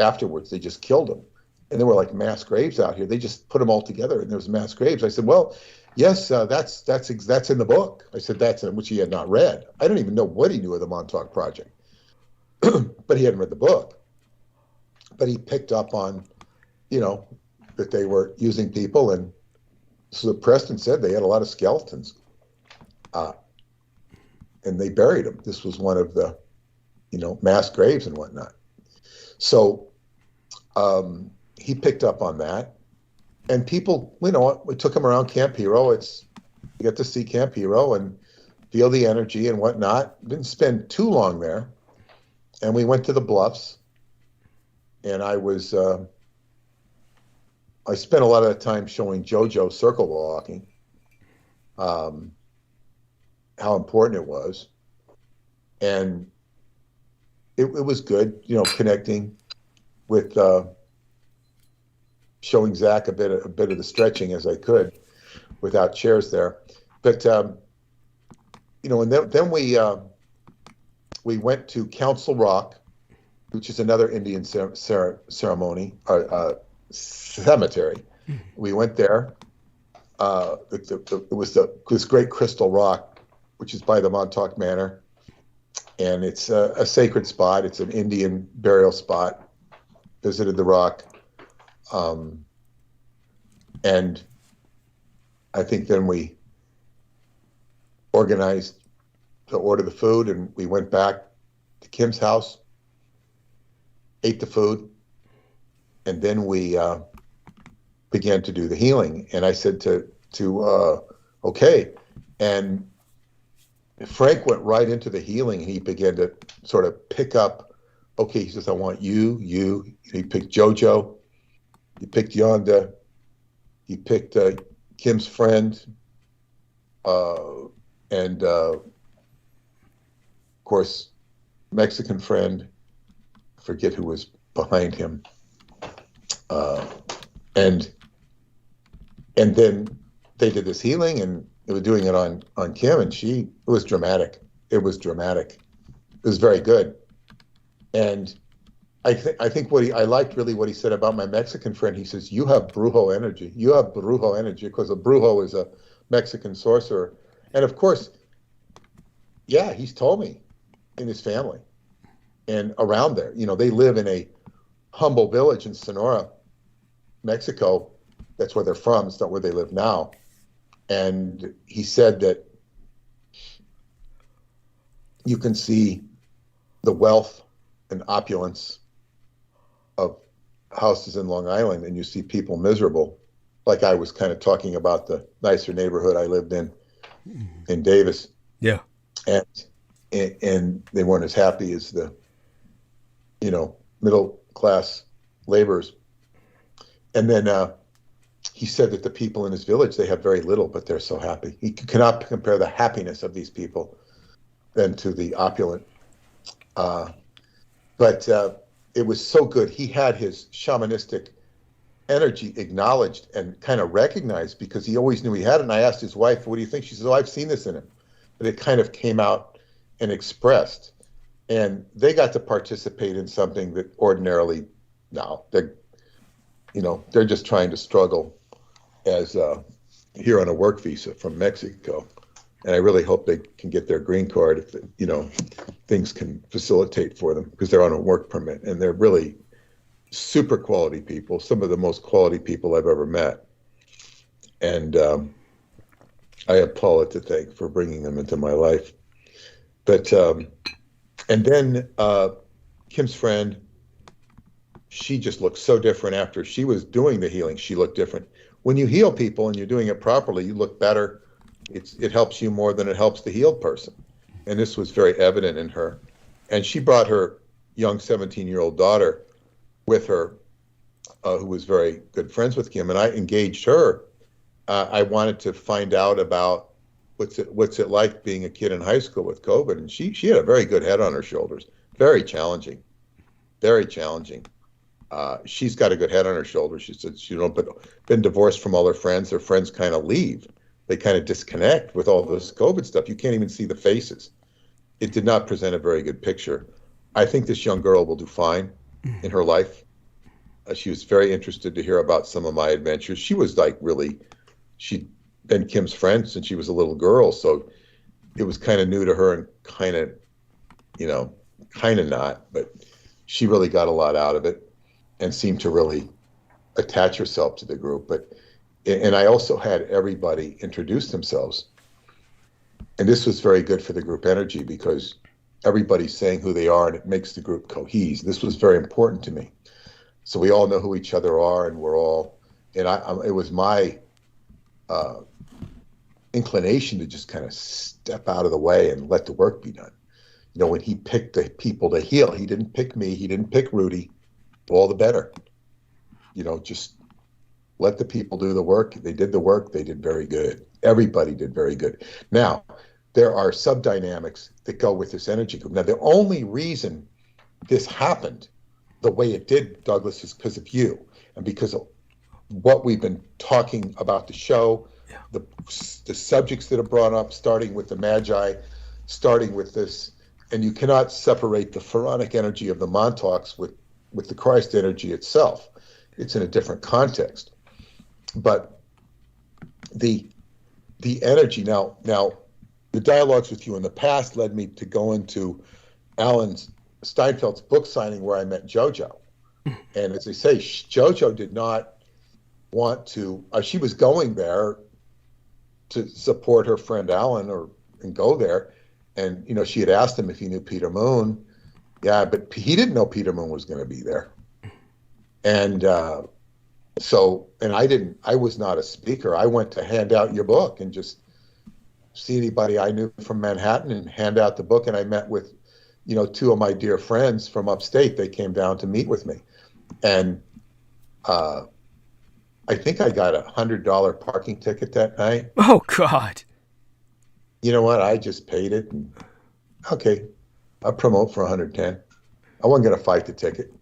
afterwards, they just killed them. And there were like mass graves out here. They just put them all together, and there was mass graves. I said, well, yes, that's in the book. I said that's in which he had not read. I don't even know what he knew of the Montauk Project, but he hadn't read the book. But he picked up on, that they were using people, and so Preston said they had a lot of skeletons, and they buried them. This was one of the, mass graves and whatnot. So. He picked up on that, and people, we took him around Camp Hero. You get to see Camp Hero and feel the energy and whatnot. Didn't spend too long there, and we went to the Bluffs, and I spent a lot of the time showing JoJo circle walking, how important it was, and it was good, connecting with. Showing Zach a bit of the stretching as I could, without chairs there, but and then we went to Council Rock, which is another Indian ceremony cemetery. We went there. It was this great crystal rock, which is by the Montauk Manor, and it's a sacred spot. It's an Indian burial spot. Visited the rock. And I think then we organized to order the food, and we went back to Kim's house, ate the food, and then we began to do the healing. And I said okay. And Frank went right into the healing, and he began to sort of pick up, okay, he says, I want you. He picked Jojo. He picked Yonda. He picked Kim's friend. And of course, Mexican friend. I forget who was behind him. And then they did this healing, and they were doing it on Kim, and it was dramatic. It was dramatic. It was very good. And I think I liked really what he said about my Mexican friend. He says, you have brujo energy. You have brujo energy, because a brujo is a Mexican sorcerer. And of course, yeah, he's told me in his family and around there, they live in a humble village in Sonora, Mexico. That's where they're from. It's not where they live now. And he said that you can see the wealth and opulence of houses in Long Island, and you see people miserable. Like I was kind of talking about the nicer neighborhood I lived in Davis. Yeah. And they weren't as happy as the, middle class laborers. And then he said that the people in his village, they have very little, but they're so happy. He cannot compare the happiness of these people than to the opulent. But it was so good. He had his shamanistic energy acknowledged and kind of recognized, because he always knew he had it. And I asked his wife, what do you think? She says, oh, I've seen this in him. But it kind of came out and expressed. And they got to participate in something that ordinarily, no, they're just trying to struggle as here on a work visa from Mexico. And I really hope they can get their green card if, things can facilitate for them, because they're on a work permit, and they're really super quality people, some of the most quality people I've ever met. And I have Paula to thank for bringing them into my life. But, and then Kim's friend, she just looked so different after she was doing the healing. She looked different. When you heal people and you're doing it properly, you look better. It helps you more than it helps the healed person. And this was very evident in her. And she brought her young 17-year-old daughter with her, who was very good friends with Kim. And I engaged her. I wanted to find out about what's it like being a kid in high school with COVID. And she had a very good head on her shoulders. Very challenging. Very challenging. She's got a good head on her shoulders. She said, but been divorced from all her friends. Their friends kind of leave. They kind of disconnect with all this COVID stuff. You can't even see the faces. It did not present a very good picture. I think this young girl will do fine in her life. She was very interested to hear about some of my adventures. She was she'd been Kim's friend since she was a little girl. So it was kind of new to her and kind of not, but she really got a lot out of it and seemed to really attach herself to the group. And I also had everybody introduce themselves. And this was very good for the group energy, because everybody's saying who they are, and it makes the group cohese. This was very important to me. So we all know who each other are, and we're all, and it was my inclination to just kind of step out of the way and let the work be done. When he picked the people to heal, he didn't pick me, he didn't pick Rudy, all the better. Just let the people do the work. They did the work. They did very good. Everybody did very good. Now, there are subdynamics that go with this energy group. Now, the only reason this happened the way it did, Douglas, is because of you and because of what we've been talking about the show, the subjects that are brought up, starting with the Magi, starting with this. And you cannot separate the pharaonic energy of the Montauk's with the Christ energy itself. It's in a different context. But the energy now the dialogues with you in the past led me to go into Alan Steinfeld's book signing where I met JoJo. And as I say, JoJo did not want to, she was going there to support her friend Alan and go there. And, she had asked him if he knew Peter Mōōn. Yeah, but he didn't know Peter Mōōn was going to be there. And I was not a speaker. I went to hand out your book and just see anybody I knew from Manhattan and hand out the book. And I met with, two of my dear friends from upstate. They came down to meet with me. And I think I got $100 parking ticket that night. Oh, God. You know what? I just paid it. And, okay, I'll promote for 110. I wasn't going to fight the ticket.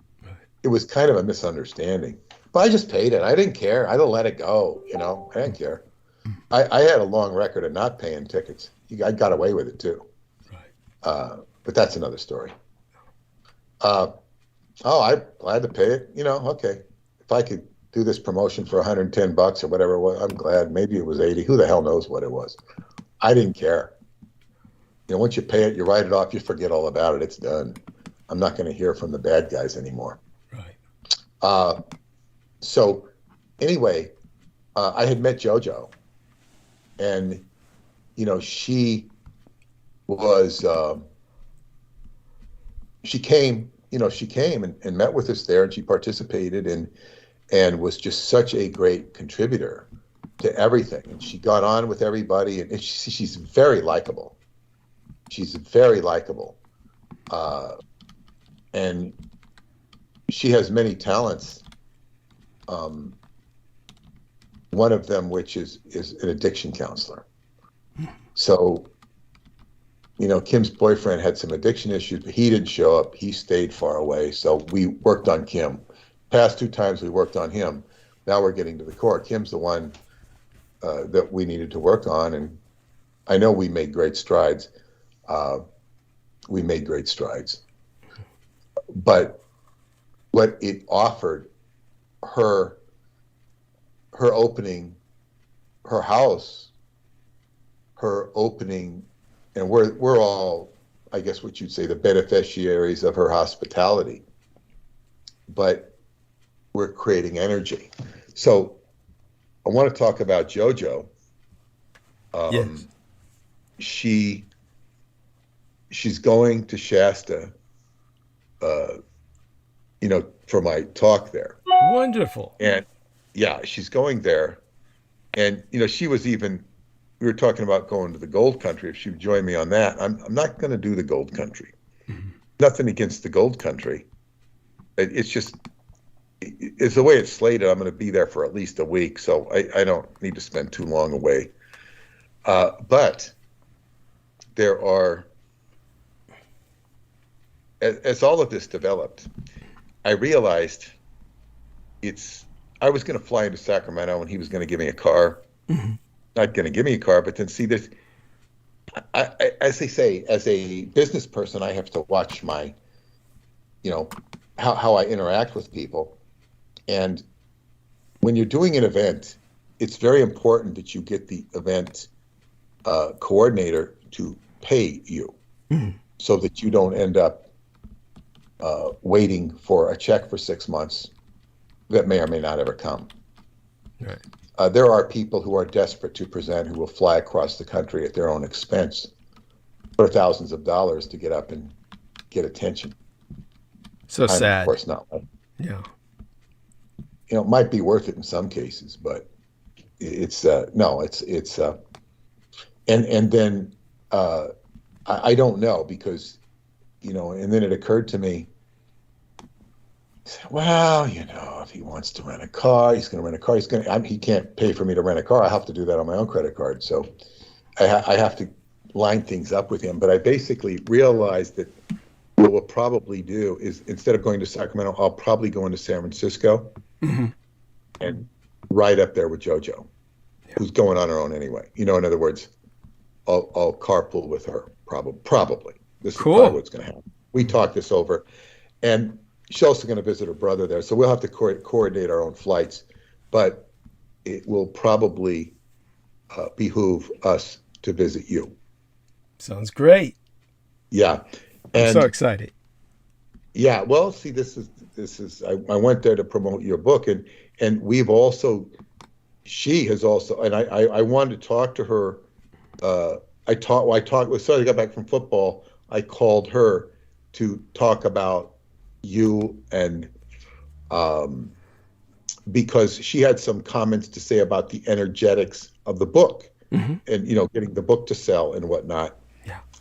It was kind of a misunderstanding. But I just paid it. I didn't care. I didn't let it go, I didn't care. I had a long record of not paying tickets. I got away with it, too. Right. But that's another story. I had to pay it. Okay. If I could do this promotion for $110 or whatever it was, I'm glad. Maybe it was 80. Who the hell knows what it was? I didn't care. Once you pay it, you write it off, you forget all about it. It's done. I'm not going to hear from the bad guys anymore. Right. So anyway, I had met JoJo, and she was she came and met with us there, and she participated and was just such a great contributor to everything. And she got on with everybody, and she's very likable. She's very likable, and she has many talents. One of them, which is an addiction counselor. So, Kim's boyfriend had some addiction issues, but he didn't show up. He stayed far away. So we worked on Kim. Past 2 times we worked on him. Now we're getting to the core. Kim's the one that we needed to work on, and I know we made great strides. But what it offered her opening her house, her opening, and we're all, I guess what you'd say, the beneficiaries of her hospitality, but we're creating energy. So I want to talk about JoJo. Yes. She's going to Shasta, for my talk there. Wonderful. And yeah, she's going there. And, she was even, we were talking about going to the gold country. If she would join me on that, I'm not going to do the gold country. Mm-hmm. Nothing against the gold country. It's just, it's the way it's slated. I'm going to be there for at least a week. So I don't need to spend too long away. But there are, as all of this developed, I realized I was going to fly into Sacramento and he was going to give me a car. Mm-hmm. Not going to give me a car, but then see this, as they say, as a business person, I have to watch my, how I interact with people. And when you're doing an event, it's very important that you get the event coordinator to pay you, so that you don't end up waiting for a check for 6 months that may or may not ever come. Right. There are people who are desperate to present who will fly across the country at their own expense for thousands of dollars to get up and get attention. So sad. Of course not. Yeah. It might be worth it in some cases, but it's no, it's and then I don't know, because and then it occurred to me, well, if he wants to rent a car, he's going to rent a car. He can't pay for me to rent a car. I have to do that on my own credit card. So I have to line things up with him. But I basically realized that what we'll probably do is, instead of going to Sacramento, I'll probably go into San Francisco, mm-hmm. and ride up there with JoJo, who's going on her own anyway. In other words, I'll carpool with her, probably. This is probably what's going to happen. We talked this over, and she's also going to visit her brother there, so we'll have to coordinate our own flights, but it will probably behoove us to visit you. Sounds great. Yeah. I'm so excited. Yeah, well, see, this is I went there to promote your book, and we've also, she has also, and I wanted to talk to her I talked, as soon as I got back from football, I called her to talk about you, and because she had some comments to say about the energetics of the book, and, you know, getting the book to sell and whatnot,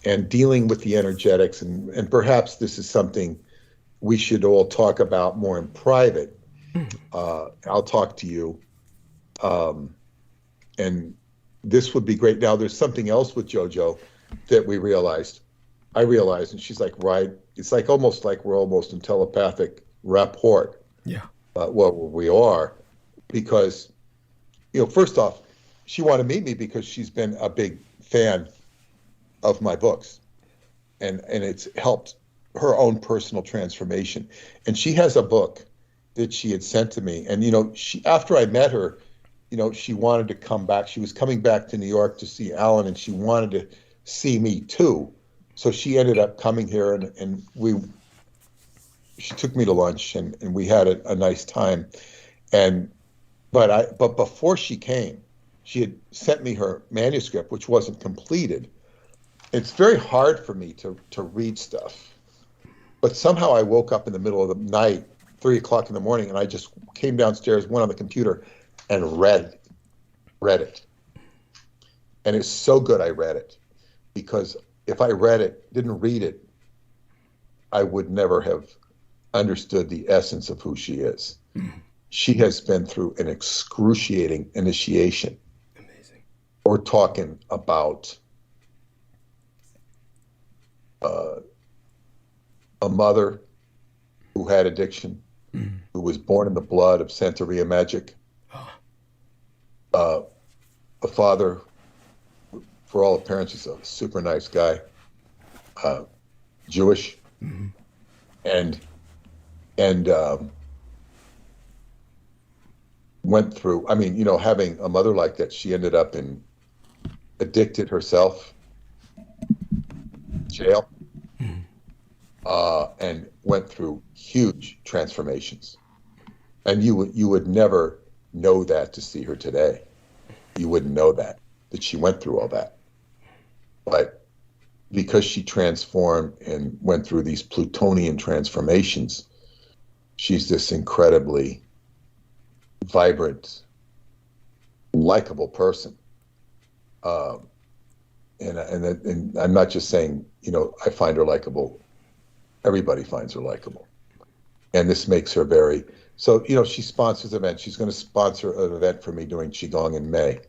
and dealing with the energetics. And perhaps this is something we should all talk about more in private. I'll talk to you. And this would be great. Now, there's something else with JoJo that I realized, and she's like, right. It's like almost like we're almost in telepathic rapport. Yeah. Well, we are, because, you know, first off, she wanted to meet me because she's been a big fan of my books, and it's helped her own personal transformation. And she has a book that she had sent to me, and, you know, after I met her, you know, she wanted to come back. She was coming back to New York to see Alan, and she wanted to see me too. So she ended up coming here, and she took me to lunch, and we had a nice time. But before she came, she had sent me her manuscript, which wasn't completed. It's very hard for me to read stuff, but somehow I woke up in the middle of the night, 3 o'clock in the morning, and I just came downstairs, went on the computer, and read it. And it's so good I read it, because if I didn't read it, I would never have understood the essence of who she is. She has been through an excruciating initiation. Amazing. We're talking about a mother who had addiction, who was born in the blood of Santeria magic, a father, for all appearances, is a super nice guy, Jewish, and went through, I mean, you know, having a mother like that, she ended up addicted herself, jail, and went through huge transformations. And you would never know that to see her today. You wouldn't know that she went through all that. But because she transformed and went through these Plutonian transformations, she's this incredibly vibrant, likable person. And I'm not just saying, you know, I find her likable. Everybody finds her likable. And this makes her so, you know, she sponsors events. She's going to sponsor an event for me doing Qigong in May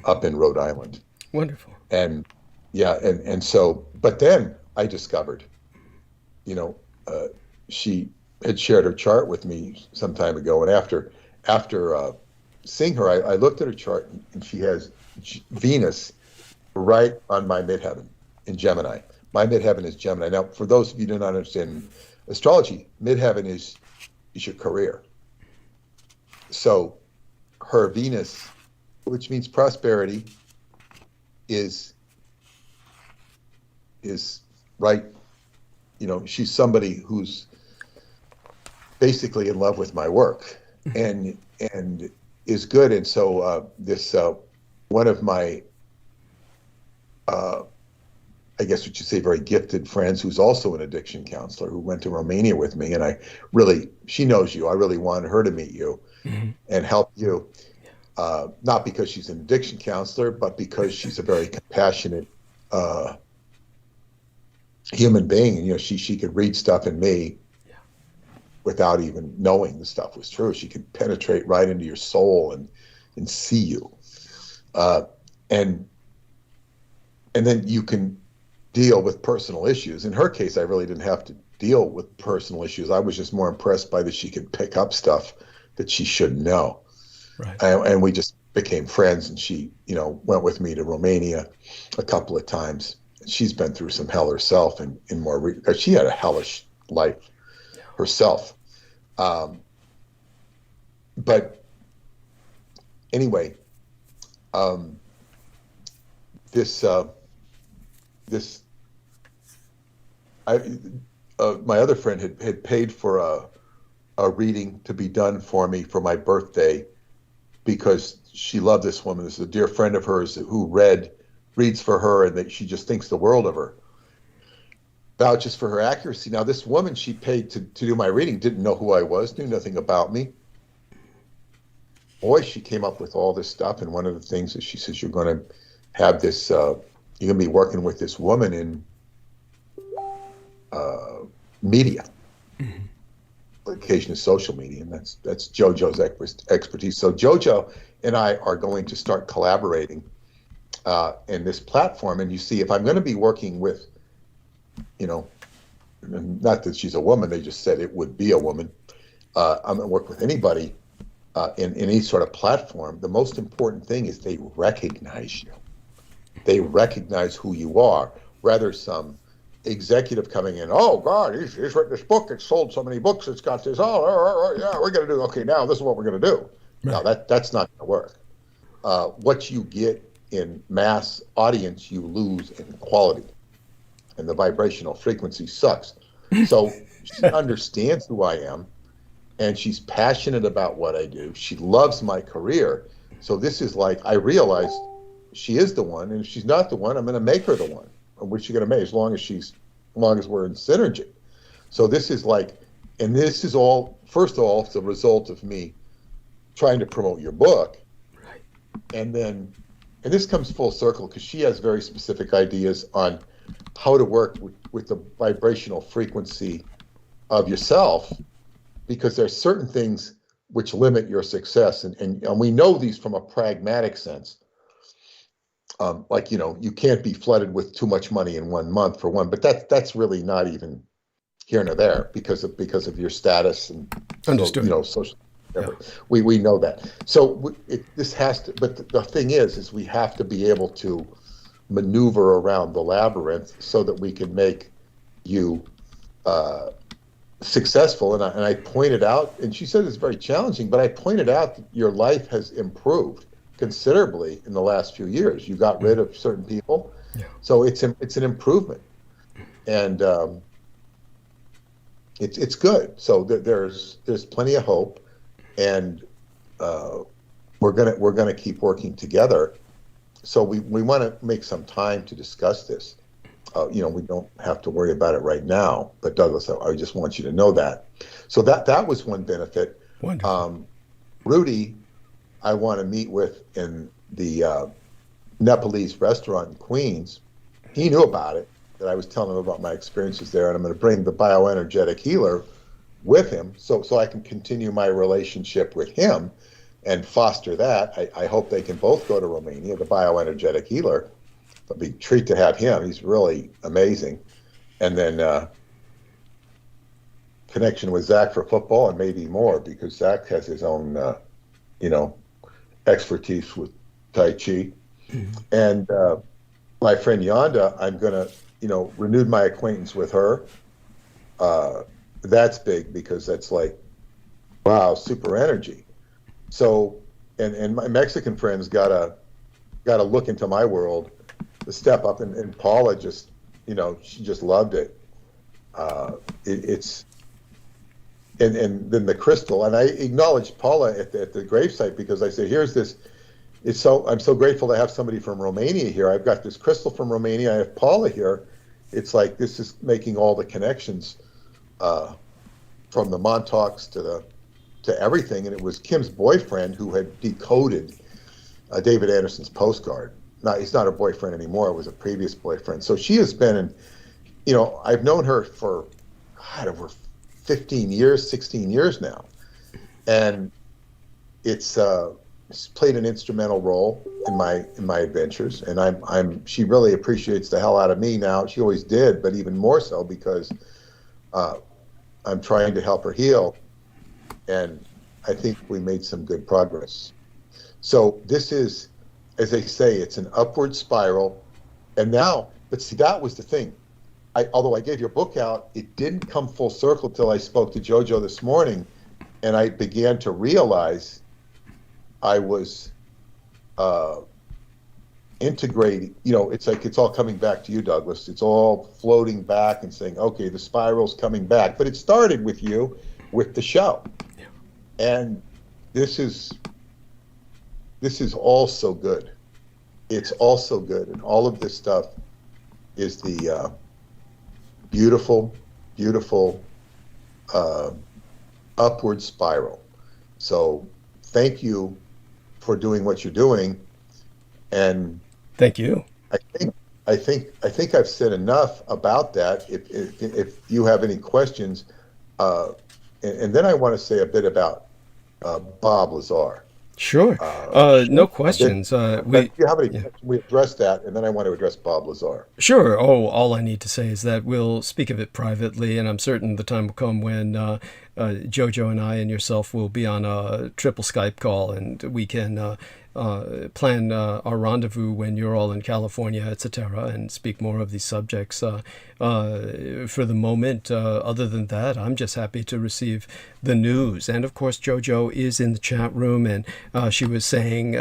up in Rhode Island. Wonderful. And yeah, and so, but then I discovered, you know, she had shared her chart with me some time ago. And after seeing her, I looked at her chart, and she has Venus right on my midheaven in Gemini. My midheaven is Gemini. Now, for those of you who do not understand astrology, midheaven is your career. So her Venus, which means prosperity, is right. You know, she's somebody who's basically in love with my work and is good. And so this one of my I guess what you say, very gifted friends, who's also an addiction counselor, who went to Romania with me, and she knows you. I really wanted her to meet you and help you, not because she's an addiction counselor, but because she's a very compassionate human being. And, you know, she could read stuff in me without even knowing the stuff was true. She could penetrate right into your soul and see you, and then you can deal with personal issues. In her case, I really didn't have to deal with personal issues. I was just more impressed by that she could pick up stuff that she shouldn't know. Right. And we just became friends, and she, you know, went with me to Romania a couple of times. She's been through some hell herself, and because she had a hellish life herself. But anyway, my other friend had paid for a reading to be done for me for my birthday, because she loved this woman. This is a dear friend of hers who read reads for her and that she just thinks the world of her, vouches for her accuracy. Now, this woman she paid to do my reading didn't know who I was, knew nothing about me. Boy, she came up with all this stuff, and one of the things is she says, you're going to have this, you're going to be working with this woman in media. Occasion is social media, and that's JoJo's expertise. So JoJo and I are going to start collaborating in this platform. And you see, if I'm going to be working with, not that she's a woman, they just said it would be a woman. I'm going to work with anybody in any sort of platform. The most important thing is they recognize you. They recognize who you are, rather some executive coming in, oh God, he's written this book, it's sold so many books, it's got this, yeah, we're going to do, okay, now this is what we're going to do. Right. No, that's not going to work. What you get in mass audience, you lose in quality. And the vibrational frequency sucks. So she understands who I am, and she's passionate about what I do. She loves my career. So this is like, I realized she is the one, and if she's not the one, I'm going to make her the one. And which you're going to make as long as we're in synergy. So this is like, and this is all, first of all, it's a result of me trying to promote your book. Right. And this comes full circle because she has very specific ideas on how to work with the vibrational frequency of yourself, because there's certain things which limit your success. And we know these from a pragmatic sense. Like, you can't be flooded with too much money in 1 month for one, but that's really not even here nor there because of your status and understood. Social. Yeah. We know that. So this has to. But the thing is we have to be able to maneuver around the labyrinth so that we can make you successful. And I pointed out, and she said it's very challenging, but I pointed out that your life has improved considerably in the last few years. You got rid of certain people, so it's an improvement, and it's good. So there's plenty of hope, and we're gonna keep working together. So we want to make some time to discuss this. We don't have to worry about it right now, but Douglas, I just want you to know that. So that was one benefit. Wonderful. Rudy, I want to meet with in the Nepalese restaurant in Queens. He knew about it, that I was telling him about my experiences there, and I'm going to bring the bioenergetic healer with him so I can continue my relationship with him and foster that. I hope they can both go to Romania, the bioenergetic healer. It'll be a treat to have him. He's really amazing. And then connection with Zach for football and maybe more, because Zach has his own, expertise with Tai Chi. And my friend Yonda, I'm going to, renewed my acquaintance with her. That's big because that's like, wow, super energy. So, and my Mexican friends got to look into my world, the step up, and Paula just, she just loved it. It's, and then the crystal, and I acknowledged Paula at the gravesite because I said, here's this, I'm so grateful to have somebody from Romania here. I've got this crystal from Romania, I have Paula here. It's like, this is making all the connections from the Montauk's to everything. And it was Kim's boyfriend who had decoded David Anderson's postcard. Now, he's not her boyfriend anymore, it was a previous boyfriend. So she has been I've known her for, over 15 years, 16 years now. And it's played an instrumental role in my adventures. And she really appreciates the hell out of me now. She always did, but even more so because I'm trying to help her heal. And I think we made some good progress. So this is, as they say, it's an upward spiral. And now, but see, that was the thing. Although I gave your book out, it didn't come full circle till I spoke to JoJo this morning, and I began to realize I was integrating. It's like it's all coming back to you, Douglas. It's all floating back and saying, okay, the spiral's coming back. But it started with you, with the show, and this is all so good. it's also good. And all of this stuff is the beautiful, beautiful upward spiral. So thank you for doing what you're doing. And thank you. I think I've said enough about that. If you have any questions, and then I want to say a bit about Bob Lazar. Sure. No questions. We addressed that, and then I want to address Bob Lazar. Sure. Oh, all I need to say is that we'll speak of it privately, and I'm certain the time will come when Jojo and I and yourself will be on a triple Skype call, and we can plan our rendezvous when you're all in California, etc., and speak more of these subjects. For the moment, other than that, I'm just happy to receive the news. And of course, Jojo is in the chat room, and she was saying,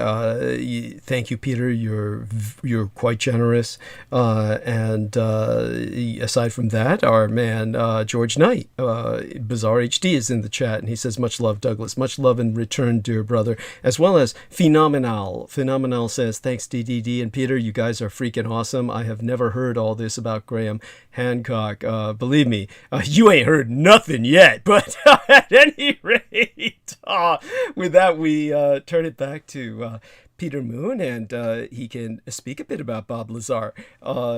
"Thank you, Peter. You're quite generous." And aside from that, our man George Knight, Bizarre HD, is in the chat, and he says, "Much love, Douglas. Much love in return, dear brother." As well as Phenomenal. Phenomenal says, "Thanks, DDD and Peter. You guys are freaking awesome. I have never heard all this about Graham Hancock. Believe me, you ain't heard nothing yet." But at any rate, with that, we turn it back to Peter Moon, and he can speak a bit about Bob Lazar.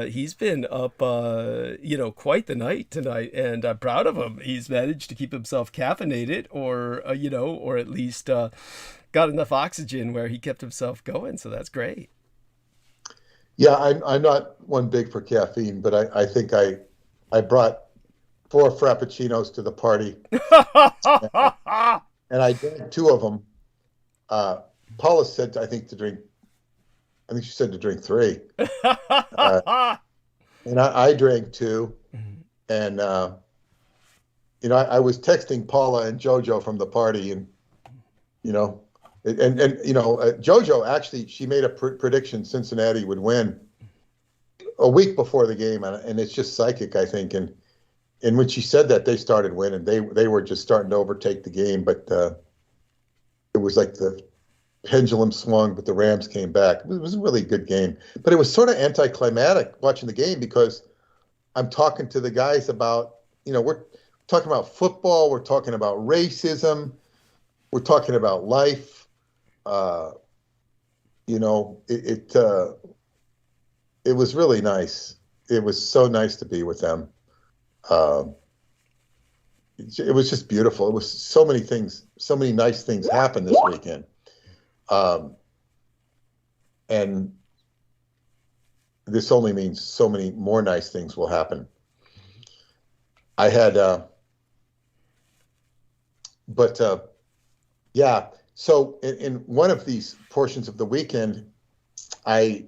He's been up, quite the night tonight, and I'm proud of him. He's managed to keep himself caffeinated, or at least got enough oxygen where he kept himself going. So that's great. Yeah, I'm not one big for caffeine, but I think I brought 4 Frappuccinos to the party, and I drank 2 of them. Paula said, I think she said to drink 3. And I drank 2. And, I was texting Paula and Jojo from the party, and, Jojo, actually, she made a prediction Cincinnati would win a week before the game, and it's just psychic, I think. And when she said that, they started winning. They were just starting to overtake the game, but it was like the pendulum swung, but the Rams came back. It was a really good game, but it was sort of anticlimactic watching the game, because I'm talking to the guys about, we're talking about football, we're talking about racism, we're talking about life. It was really nice. It was so nice to be with them. It was just beautiful. It was so many things, so many nice things happened this weekend. And this only means so many more nice things will happen. I had, yeah. So in one of these portions of the weekend, I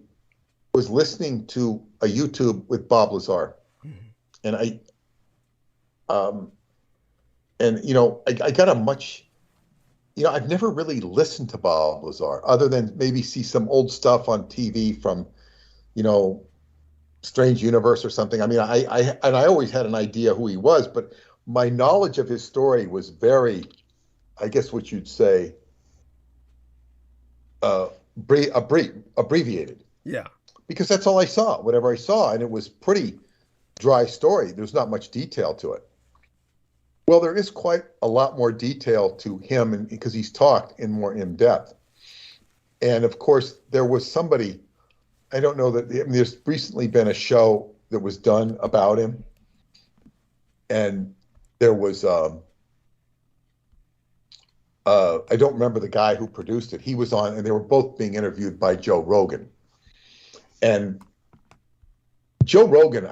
was listening to a YouTube with Bob Lazar, and I got a much, I've never really listened to Bob Lazar other than maybe see some old stuff on TV from, Strange Universe or something. I mean, I always had an idea who he was, but my knowledge of his story was very, I guess what you'd say, abbreviated. Yeah. Because that's all I saw, whatever I saw, and it was pretty dry story. There's not much detail to it. Well, there is quite a lot more detail to him, and because he's talked in depth. And of course, there was somebody, I don't know that, there's recently been a show that was done about him, and there was I don't remember the guy who produced it. He was on, and they were both being interviewed by Joe Rogan. And Joe Rogan,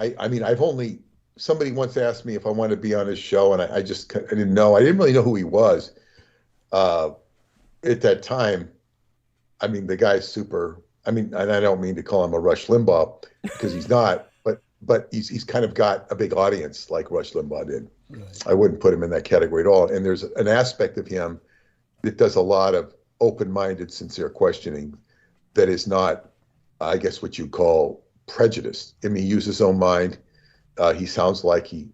somebody once asked me if I wanted to be on his show, and I didn't know. I didn't really know who he was at that time. I mean, the guy's super, and I don't mean to call him a Rush Limbaugh, because he's not, but he's kind of got a big audience like Rush Limbaugh did. Right. I wouldn't put him in that category at all. And there's an aspect of him that does a lot of open-minded, sincere questioning that is not, I guess, what you call prejudiced. I mean, he uses his own mind. He sounds like he,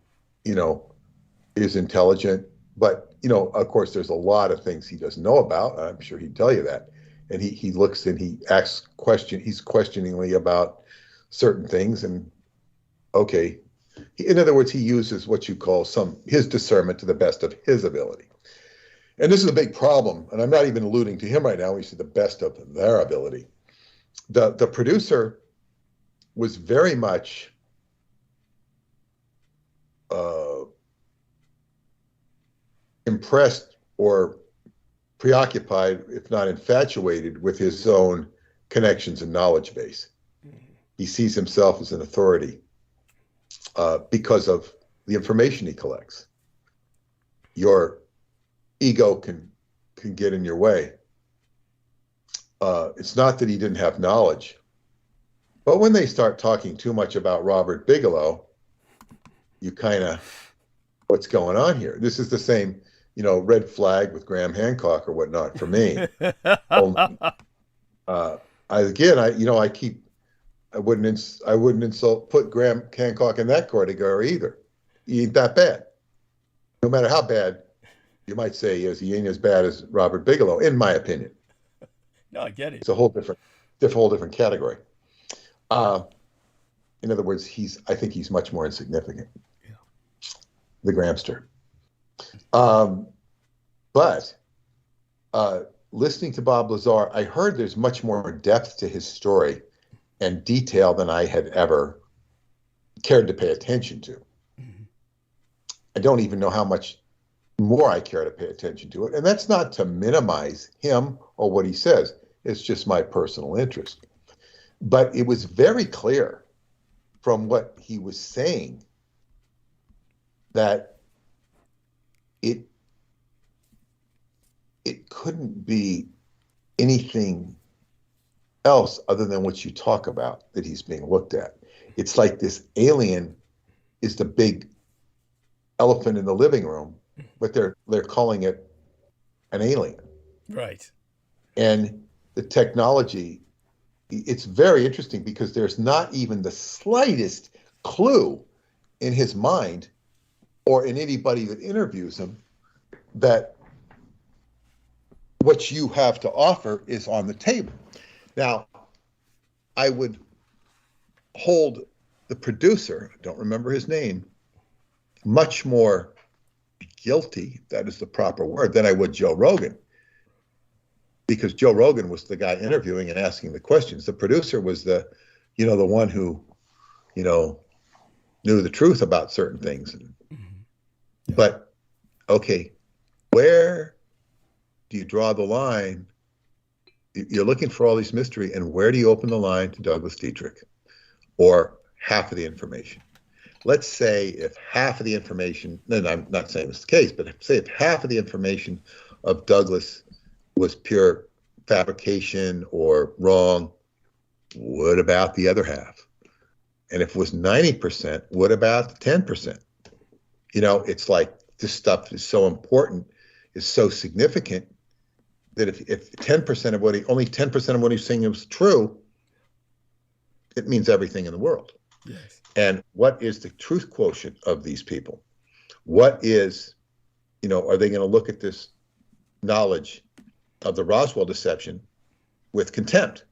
is intelligent. But, of course, there's a lot of things he doesn't know about. I'm sure he'd tell you that. and he looks and he asks he's questioningly about certain things, and okay, in other words, he uses what you call his discernment to the best of his ability. And this is a big problem, and I'm not even alluding to him right now. We say the best of their ability. The producer was very much impressed or preoccupied, if not infatuated, with his own connections and knowledge base. He sees himself as an authority because of the information he collects. Your ego can get in your way. It's not that he didn't have knowledge, but when they start talking too much about Robert Bigelow, you kind of, what's going on here? This is the same, red flag with Graham Hancock or whatnot for me. I wouldn't put Graham Hancock in that category either. He ain't that bad. No matter how bad, you might say he ain't as bad as Robert Bigelow, in my opinion. No, I get it. It's a whole different category. In other words, I think he's much more insignificant. Yeah. The Grahamster. But listening to Bob Lazar, I heard there's much more depth to his story and detail than I had ever cared to pay attention to. Mm-hmm. I don't even know how much more I care to pay attention to it. And that's not to minimize him or what he says. It's just my personal interest. But it was very clear from what he was saying that it couldn't be anything else other than what you talk about that he's being looked at. It's like this alien is the big elephant in the living room, but they're calling it an alien. Right. And the technology, it's very interesting because there's not even the slightest clue in his mind or in anybody that interviews him that what you have to offer is on the table. Now, I would hold the producer, I don't remember his name, much more guilty, if that is the proper word, than I would Joe Rogan. Because Joe Rogan was the guy interviewing and asking the questions. The producer was the one who, knew the truth about certain things. Mm-hmm. Yeah. But, okay, where do you draw the line? You're looking for all these mystery, and where do you open the line to Douglas Dietrich or half of the information? Let's say if half of the information, and I'm not saying it's the case, but say if half of the information of Douglas was pure fabrication or wrong, what about the other half? And if it was 90%, what about the 10%? It's like this stuff is so important, is so significant that if 10% of only 10% of what he's saying is true, it means everything in the world. Yes. And what is the truth quotient of these people? What is, are they going to look at this knowledge of the Roswell deception with contempt,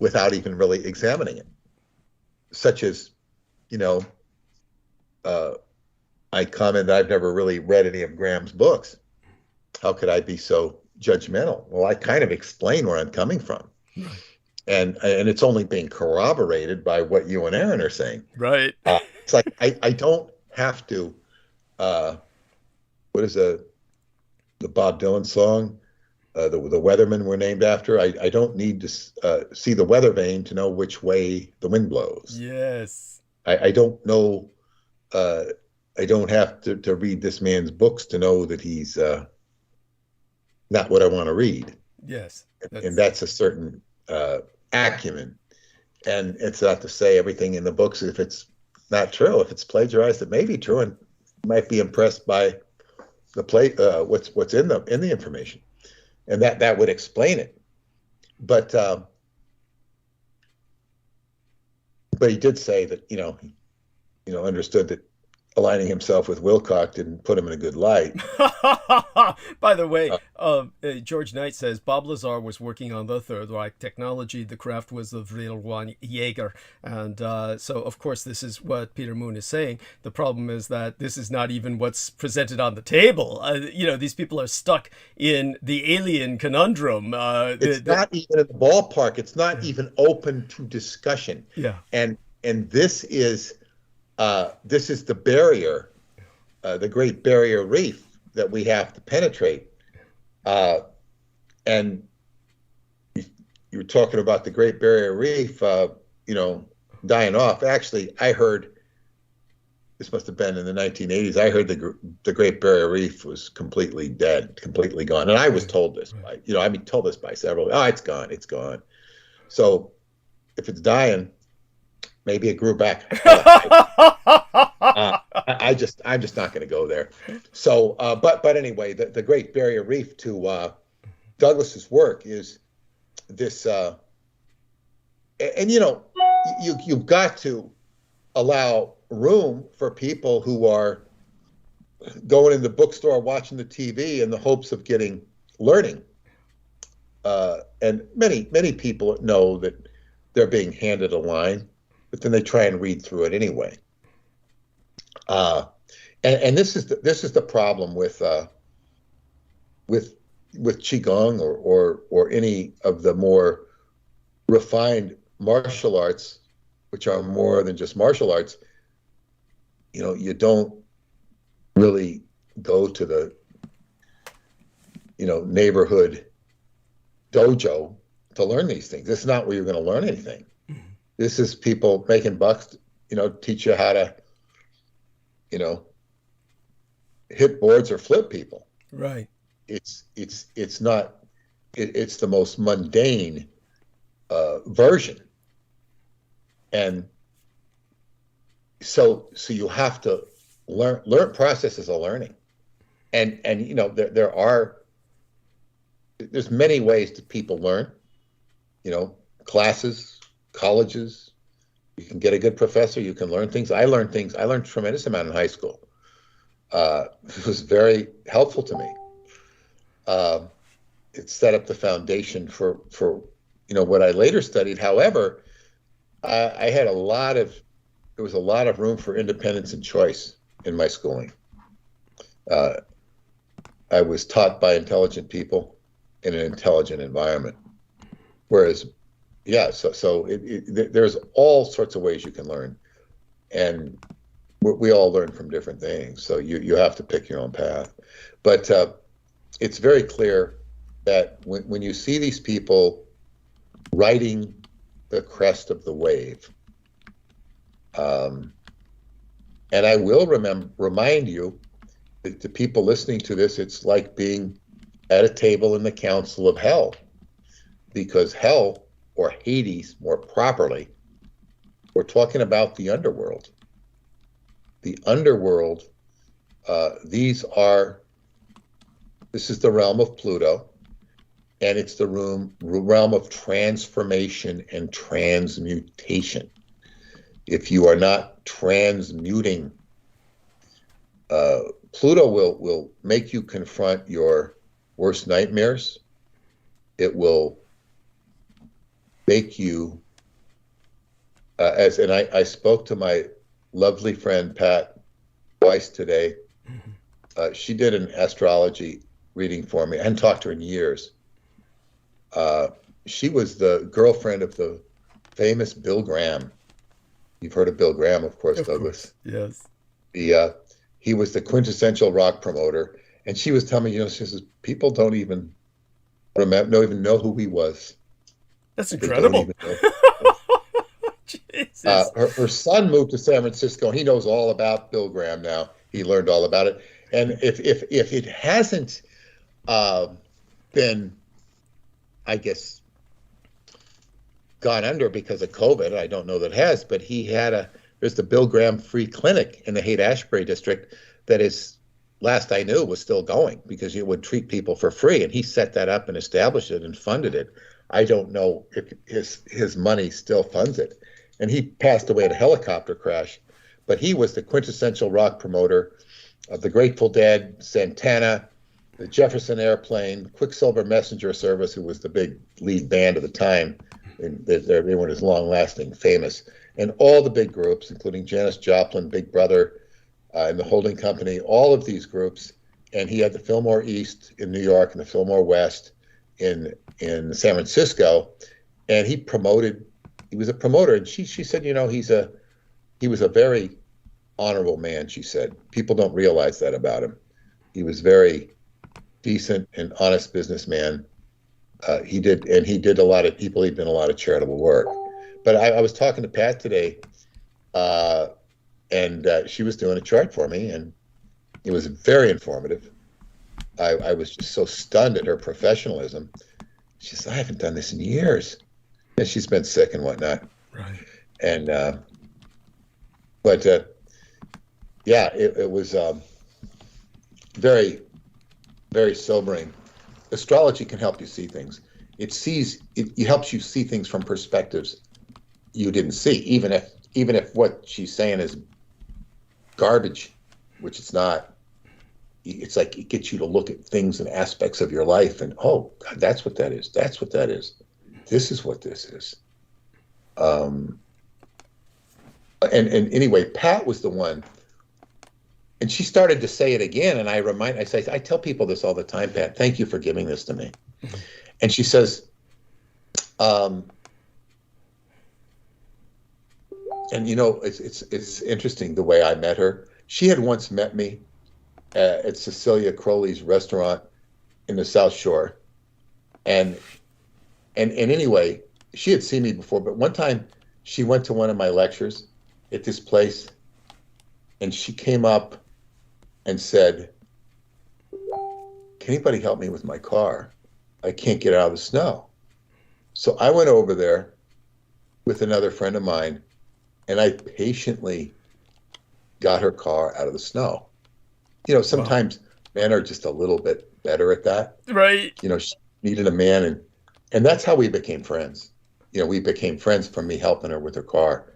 without even really examining it? Such as, I commented, I've never really read any of Graham's books. How could I be so judgmental? Well, I kind of explain where I'm coming from. Right. And it's only being corroborated by what you and Aaron are saying. Right. It's like I don't have to. What is the Bob Dylan song? The Weathermen were named after. I don't need to see the weather vane to know which way the wind blows. Yes. I don't know. I don't have to read this man's books to know that he's not what I want to read. Yes. And that's a certain acumen. And it's not to say everything in the books, if it's not true, if it's plagiarized, it may be true, and you might be impressed by the what's in the information, and that would explain it. But he did say that he understood that aligning himself with Wilcock didn't put him in a good light. By the way, George Knight says Bob Lazar was working on the Third Reich technology. The craft was of real Jäger. And so, of course, this is what Peter Mōōn is saying. The problem is that this is not even what's presented on the table. These people are stuck in the alien conundrum. It's not even in the ballpark. It's not even open to discussion. Yeah. And this is the barrier, the Great Barrier Reef that we have to penetrate. And you were talking about the Great Barrier Reef, dying off. Actually, I heard, this must have been in the 1980s, I heard the Great Barrier Reef was completely dead, completely gone. And I was told this by, told this by several, it's gone. So if it's dying, maybe it grew back. I'm just not going to go there. So, but anyway, the Great Barrier Reef, to Douglas's work, is this, and you've got to allow room for people who are going in the bookstore, watching the TV in the hopes of getting learning. And many people know that they're being handed a line, but then they try and read through it anyway. And this is the problem with qigong or any of the more refined martial arts, which are more than just martial arts. You don't really go to the neighborhood dojo to learn these things. This is not where you're going to learn anything. This is people making bucks, teach you how to, hit boards or flip people. Right. It's not, it's the most mundane version. And so you have to learn processes of learning. And there's many ways that people learn, classes, colleges. You can get a good professor. You can learn things. I learned a tremendous amount in high school. It was very helpful to me. It set up the foundation for what I later studied. However, there was a lot of room for independence and choice in my schooling. I was taught by intelligent people in an intelligent environment. Whereas, there's all sorts of ways you can learn, and we all learn from different things. So you have to pick your own path. But it's very clear that when you see these people riding the crest of the wave, and I will remind you that the people listening to this, it's like being at a table in the council of hell, because hell, or Hades more properly, we're talking about the underworld. The underworld, this is the realm of Pluto, and it's the realm of transformation and transmutation. If you are not transmuting, Pluto will make you confront your worst nightmares. It will make you, I spoke to my lovely friend Pat Weiss today. She did an astrology reading for me. I hadn't talked to her in years. She was the girlfriend of the famous Bill Graham. You've heard of Bill Graham, of course, Douglas. Yes. He was the quintessential rock promoter, and she was telling me, she says people don't even know who he was. That's incredible. Jesus. Her son moved to San Francisco, and he knows all about Bill Graham now. He learned all about it. And if it hasn't been, I guess, gone under because of COVID, I don't know that it has, but there's the Bill Graham Free Clinic in the Haight-Ashbury district that is, last I knew, was still going because it would treat people for free. And he set that up and established it and funded it. I don't know if his money still funds it. And he passed away in a helicopter crash. but he was the quintessential rock promoter of the Grateful Dead, Santana, the Jefferson Airplane, Quicksilver Messenger Service, who was the big lead band of the time. And they weren't as long-lasting, famous. And all the big groups, including Janis Joplin, Big Brother, and the Holding Company, all of these groups. And he had the Fillmore East in New York and the Fillmore West in San Francisco. And he was a promoter. And she said, he was a very honorable man, she said. People don't realize that about him. He was very decent and honest businessman. He believed in a lot of charitable work. But I was talking to Pat today, and she was doing a chart for me, and it was very informative. I was just so stunned at her professionalism. She said, I haven't done this in years. And she's been sick and whatnot. Right. And, it was very, very sobering. Astrology can help you see things. It helps you see things from perspectives you didn't see, even if what she's saying is garbage, which it's not. It's like it gets you to look at things and aspects of your life, and oh, God, that's what that is. That's what that is. This is what this is. And anyway, Pat was the one, and she started to say it again, and I tell people this all the time, Pat, thank you for giving this to me. And she says, and it's interesting the way I met her. She had once met me at Cecilia Crowley's restaurant in the South Shore, and anyway, she had seen me before, but one time she went to one of my lectures at this place, and she came up and said, can anybody help me with my car? I can't get out of the snow. So I went over there with another friend of mine, and I patiently got her car out of the snow. Sometimes men are just a little bit better at that. Right. She needed a man, and that's how we became friends. We became friends from me helping her with her car,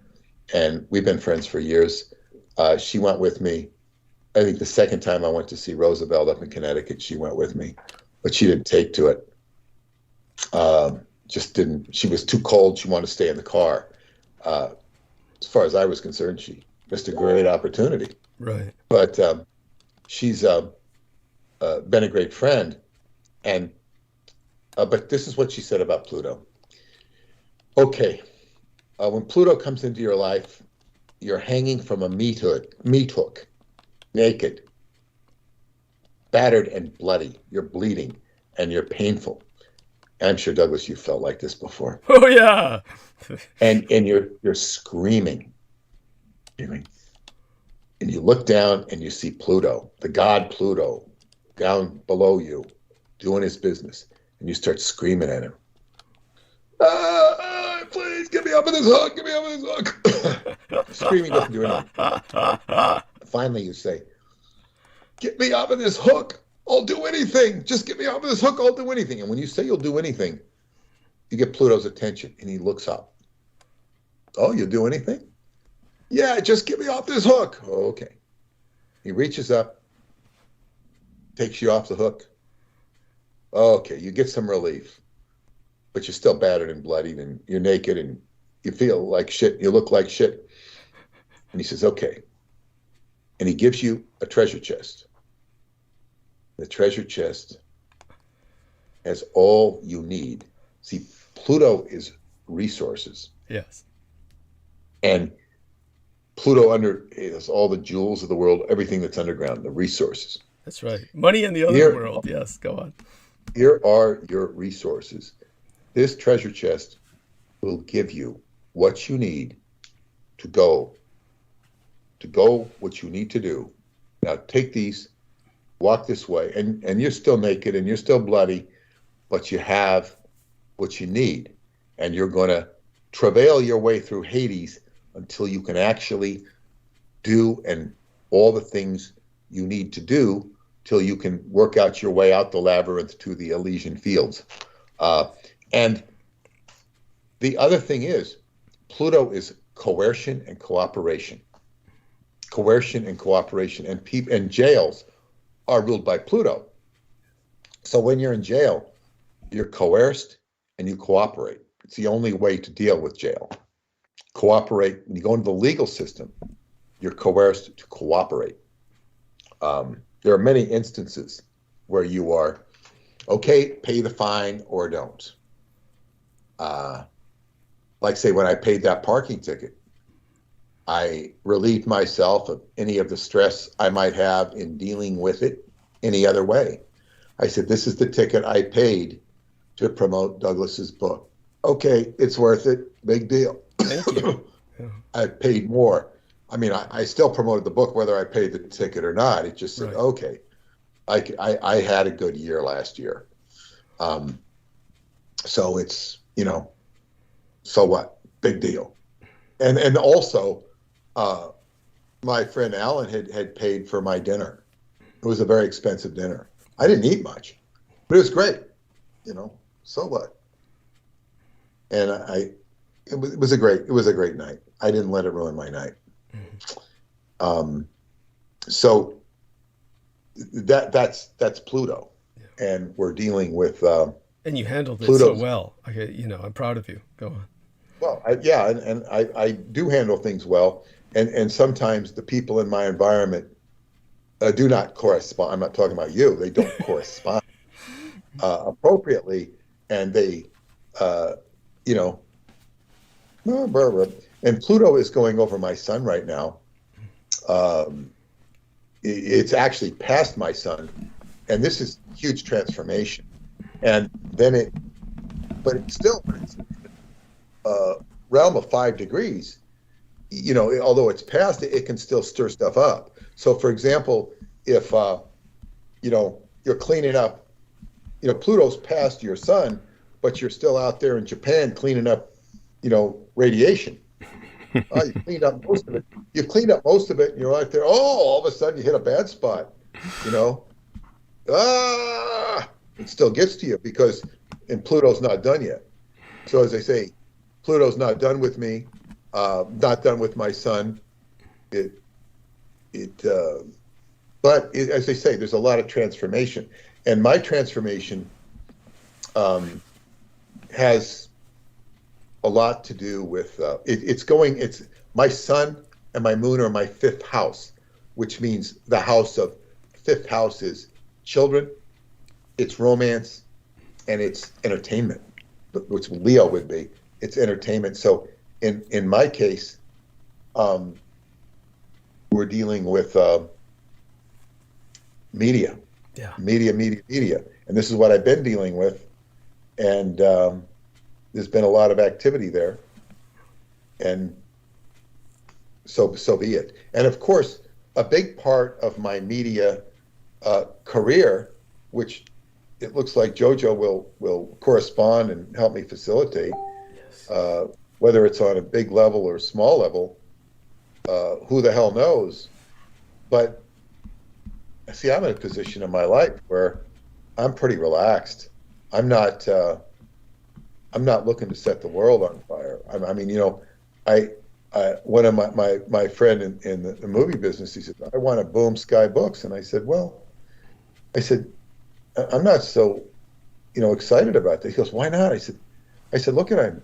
and we've been friends for years. She went with me. I think the second time I went to see Roosevelt up in Connecticut, she went with me, but she didn't take to it. She was too cold. She wanted to stay in the car. As far as I was concerned, she missed a great opportunity. Right. But she's been a great friend. And but this is what she said about Pluto. Okay, when Pluto comes into your life, you're hanging from a meat hook, naked, battered and bloody. You're bleeding and you're painful. I'm sure, Douglas, you felt like this before. Oh yeah. and you're screaming. And you look down and you see Pluto, the god Pluto, down below you, doing his business, and you start screaming at him. Please get me up in this hook, get me up in this hook. Screaming doesn't do anything. Finally you say, get me up in this hook. I'll do anything. Just get me off of this hook. I'll do anything. And when you say you'll do anything, you get Pluto's attention, and he looks up. Oh, you'll do anything? Yeah, just get me off this hook. Okay. He reaches up, takes you off the hook. Okay, you get some relief, but you're still battered and bloodied, and you're naked, and you feel like shit. You look like shit. And he says, okay. And he gives you a treasure chest. The treasure chest has all you need. See, Pluto is resources. Yes. And Pluto has all the jewels of the world, everything that's underground, the resources. That's right. Money in the other world. Yes, go on. Here are your resources. This treasure chest will give you what you need to go what you need to do. Now take these, walk this way, and you're still naked and you're still bloody, but you have what you need, and you're going to travail your way through Hades until you can actually do and all the things you need to do till you can work out your way out the labyrinth to the Elysian fields. And the other thing is, Pluto is coercion and cooperation. coercion and cooperation, and jails are ruled by Pluto. So when you're in jail, you're coerced and you cooperate. It's the only way to deal with jail. Cooperate. When you go into the legal system, you're coerced to cooperate. There are many instances where you are, okay, pay the fine or don't. Like say when I paid that parking ticket, I relieved myself of any of the stress I might have in dealing with it any other way. I said, this is the ticket I paid to promote Douglas's book. Okay, it's worth it. Big deal. Thank you. Yeah. I paid more. I mean, I still promoted the book whether I paid the ticket or not. It just said, right. Okay, I had a good year last year. So it's, so what? Big deal. And also, my friend Alan had paid for my dinner. It was a very expensive dinner. I didn't eat much, but it was great. So what? And it was a great night. I didn't let it ruin my night. So that's Pluto, yeah. And we're dealing with. And you handled Pluto's, it so well. Okay, I'm proud of you. Go on. Well, I do handle things well, and sometimes the people in my environment do not correspond. I'm not talking about you. They don't correspond appropriately, and they, and Pluto is going over my son right now. It's actually past my son, and this is huge transformation. And then but it's still realm of 5 degrees. Although it's past it, it can still stir stuff up. So, for example, if you're cleaning up, Pluto's past your sun, but you're still out there in Japan cleaning up, radiation. You cleaned up most of it. You've cleaned up most of it, and you're out there. Oh, all of a sudden you hit a bad spot. It still gets to you and Pluto's not done yet. So as I say, Pluto's not done with me, not done with my son. But as they say, there's a lot of transformation, and my transformation has a lot to do with it's my sun and my moon are my 5th house, which means the house of 5th house is children, it's romance, and it's entertainment, which Leo would be. It's entertainment. So in my case, we're dealing with media. Yeah. Media. And this is what I've been dealing with. And there's been a lot of activity there. And so be it. And of course, a big part of my media career, which it looks like JoJo will correspond and help me facilitate, yes. Whether it's on a big level or a small level, who the hell knows? But see, I'm in a position in my life where I'm pretty relaxed. I'm not looking to set the world on fire. One of my friend in the movie business, he said, I want to boom Sky Books. And I said, I'm not so, excited about that. He goes, why not? I said, look, I'm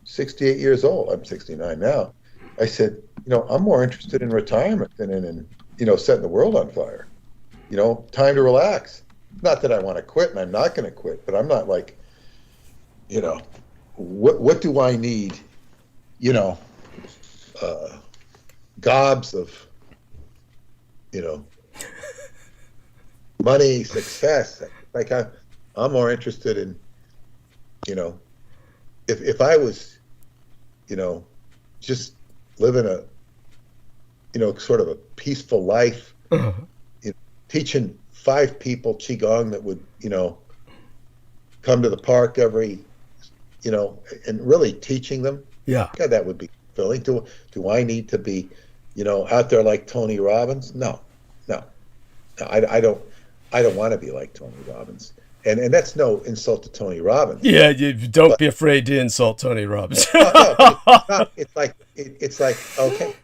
68 years old. I'm 69 now. I said, I'm more interested in retirement than in setting the world on fire. Time to relax. Not that I want to quit, and I'm not going to quit, but I'm not like, what do I need? Gobs of, money, success. Like I'm more interested in, if I was, just living a, sort of a peaceful life, Uh-huh. Teaching 5 people Qigong that would, come to the park every, and really teaching them. Yeah. God, that would be fulfilling. Do I need to be, out there like Tony Robbins? No. I don't want to be like Tony Robbins. And that's no insult to Tony Robbins. Yeah, don't be afraid to insult Tony Robbins. No, it's like okay,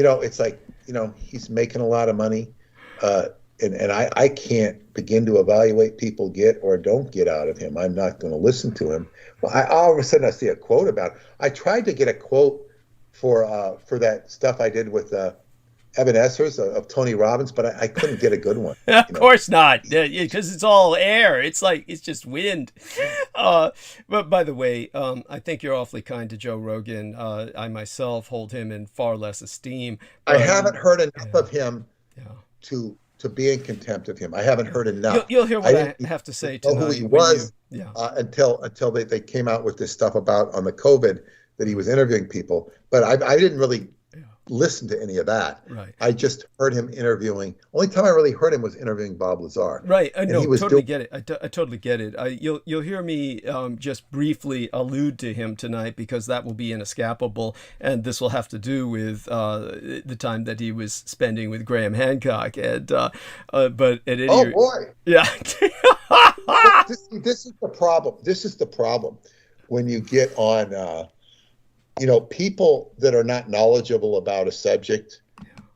it's like he's making a lot of money. And I can't begin to evaluate people get or don't get out of him. I'm not going to listen to him. Well, all of a sudden I see a quote about it. I tried to get a quote for that stuff I did with Evan Essers of Tony Robbins, but I couldn't get a good one. Of course not, because it's all air. It's like it's just wind. But by the way, I think you're awfully kind to Joe Rogan. I myself hold him in far less esteem. I haven't heard enough of him to be in contempt of him. I haven't heard enough. You'll hear what I have to say tonight. Know who he was until they came out with this stuff about on the COVID that he was interviewing people. But I didn't really listen to any of that. Right. I just heard him interviewing. Only time I really heard him was interviewing Bob Lazar. Right. I totally get it. I totally get it. You'll hear me just briefly allude to him tonight because that will be inescapable, and this will have to do with the time that he was spending with Graham Hancock. And but at any oh boy, yeah. this is the problem. This is the problem when you get on. People that are not knowledgeable about a subject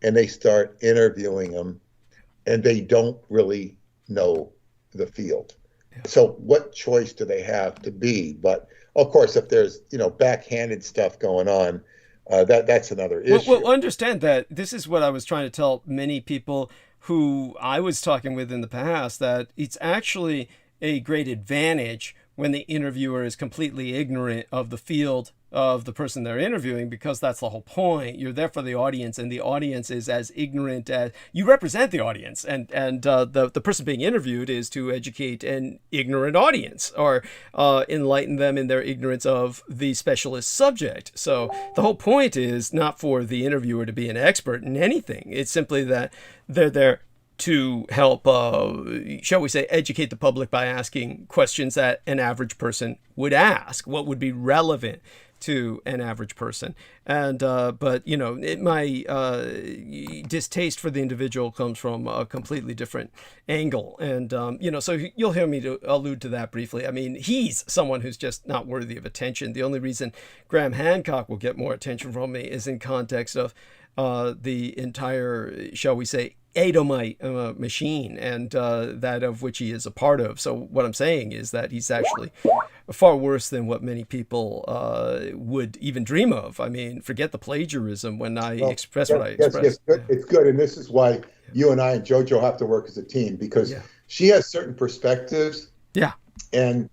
and they start interviewing them and they don't really know the field. Yeah. So what choice do they have to be? But of course, if there's, backhanded stuff going on, that's another issue. Well, understand that this is what I was trying to tell many people who I was talking with in the past, that it's actually a great advantage when the interviewer is completely ignorant of the field of the person they're interviewing, because that's the whole point. You're there for the audience, and the audience is as ignorant as you represent the audience, and the person being interviewed is to educate an ignorant audience or enlighten them in their ignorance of the specialist subject. So the whole point is not for the interviewer to be an expert in anything. It's simply that they're there to help, shall we say, educate the public by asking questions that an average person would ask. What would be relevant to an average person? And but my distaste for the individual comes from a completely different angle, and so you'll hear me allude to that briefly. I mean, he's someone who's just not worthy of attention. The only reason Graham Hancock will get more attention from me is in context of the entire, shall we say, Edomite machine, and that of which he is a part of. So what I'm saying is that he's actually far worse than what many people would even dream of. I mean, forget the plagiarism when I express what I express. Yes, it's good. And this is why you and I and JoJo have to work as a team, because she has certain perspectives. Yeah. And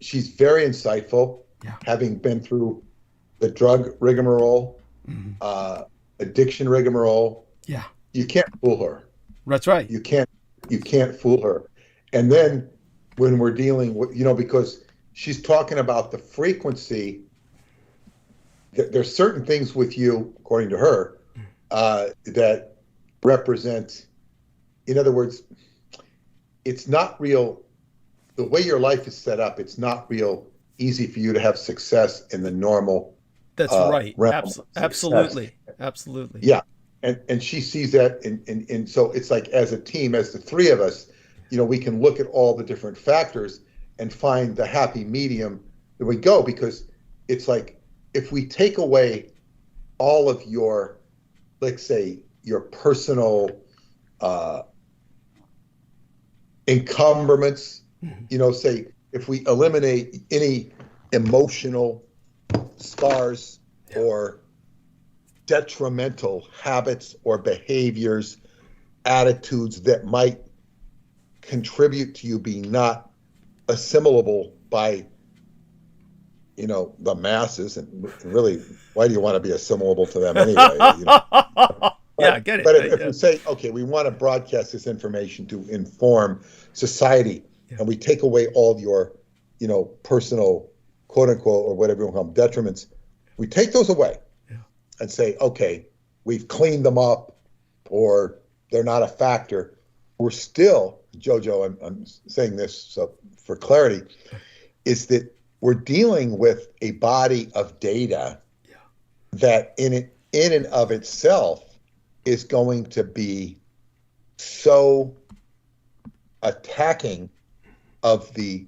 she's very insightful, having been through the drug rigmarole, addiction rigmarole. Yeah. You can't fool her. That's right. You can't fool her. And then when we're dealing with, because she's talking about the frequency, there's certain things with you, according to her, that represent, in other words, it's not real, the way your life is set up, it's not real easy for you to have success in the normal. That's right. Absolutely. Yeah. And she sees that, and so it's like, as a team, as the three of us, we can look at all the different factors and find the happy medium that we go, because it's like, if we take away all of your, let's say, your personal encumbrance, say, if we eliminate any emotional scars or detrimental habits or behaviors, attitudes that might contribute to you being not assimilable by, the masses, and really, why do you want to be assimilable to them anyway? Yeah, I get it. But if we say, okay, we want to broadcast this information to inform society, and we take away all your, personal, quote unquote, or whatever you want to call them, detriments, we take those away. And say, okay, we've cleaned them up, or they're not a factor. We're still, JoJo, I'm saying this so for clarity, is that we're dealing with a body of data that in and of itself is going to be so attacking of the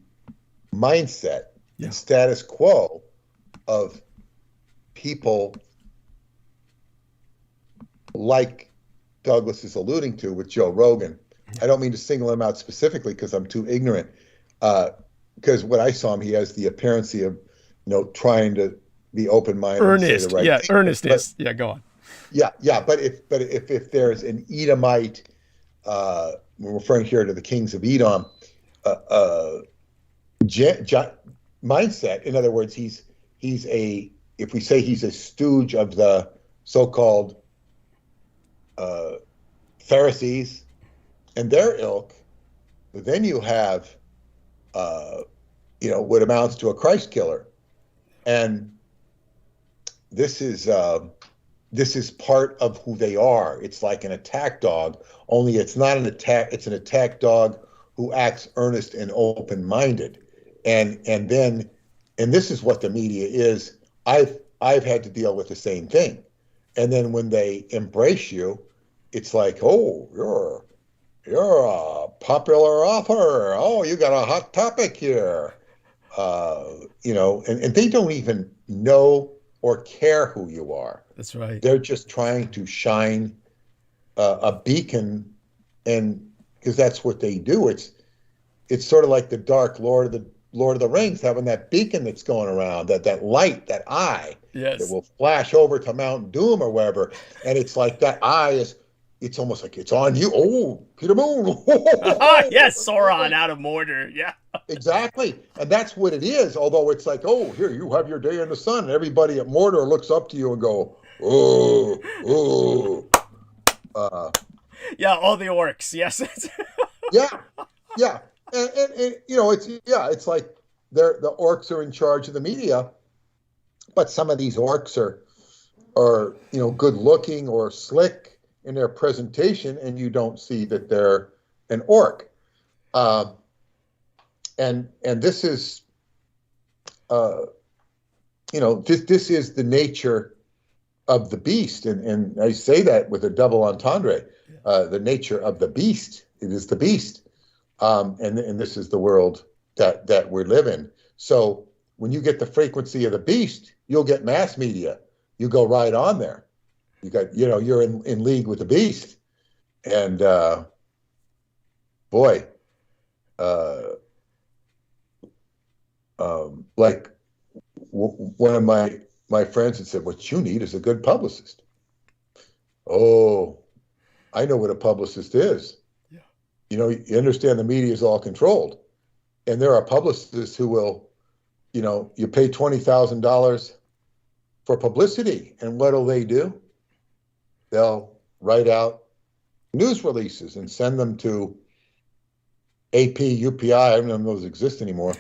mindset and status quo of people like Douglas is alluding to with Joe Rogan. I don't mean to single him out specifically because I'm too ignorant. Because when I saw him, he has the appearance of, trying to be open-minded, earnest, and say the right thing. Earnestness. Yeah, go on. Yeah. But if there's an Edomite, we're referring here to the kings of Edom, mindset. In other words, he's if we say he's a stooge of the so-called Pharisees and their ilk, then you have what amounts to a Christ killer. And this is part of who they are. It's like an attack dog, only it's not an attack, it's an attack dog who acts earnest and open-minded. And this is what the media is. I've had to deal with the same thing. And then when they embrace you, it's like, oh, you're a popular author. Oh, you got a hot topic here. And they don't even know or care who you are. That's right. They're just trying to shine a beacon, and because that's what they do. It's sort of like the dark Lord of the Rings, having that beacon that's going around, that light, that eye, yes, that will flash over to Mount Doom or wherever. And it's like that eye it's almost like it's on you. Oh, Peter Moon. Yes, Sauron out of Mordor. Yeah. Exactly. And that's what it is. Although it's like, oh, here, you have your day in the sun. And everybody at Mordor looks up to you and go, oh. Yeah, all the orcs. Yes. Yeah. And it's like the orcs are in charge of the media, but some of these orcs are good looking or slick in their presentation, and you don't see that they're an orc. And this is this is the nature of the beast, and I say that with a double entendre. The nature of the beast. It is the beast. And this is the world that we live in. So when you get the frequency of the beast, you'll get mass media. You go right on there. You got, you're in league with the beast. And like one of my friends had said, what you need is a good publicist. Oh, I know what a publicist is. You understand the media is all controlled. And there are publicists who will, you pay $20,000 for publicity. And what'll they do? They'll write out news releases and send them to AP, UPI. I don't know if those exist anymore.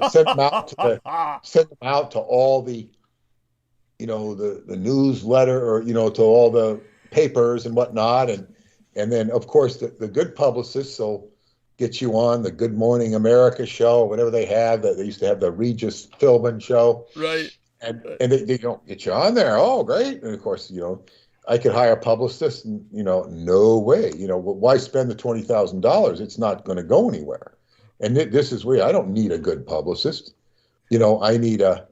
Send them out to all the, the newsletter or, to all the papers and whatnot. And then, of course, the good publicists will get you on the Good Morning America show, or whatever they have. That they used to have the Regis Philbin show, right? And they don't get you on there. Oh, great! And of course, I could hire a publicist, and no way. Why spend the $20,000? It's not going to go anywhere. And this is where I don't need a good publicist. I need a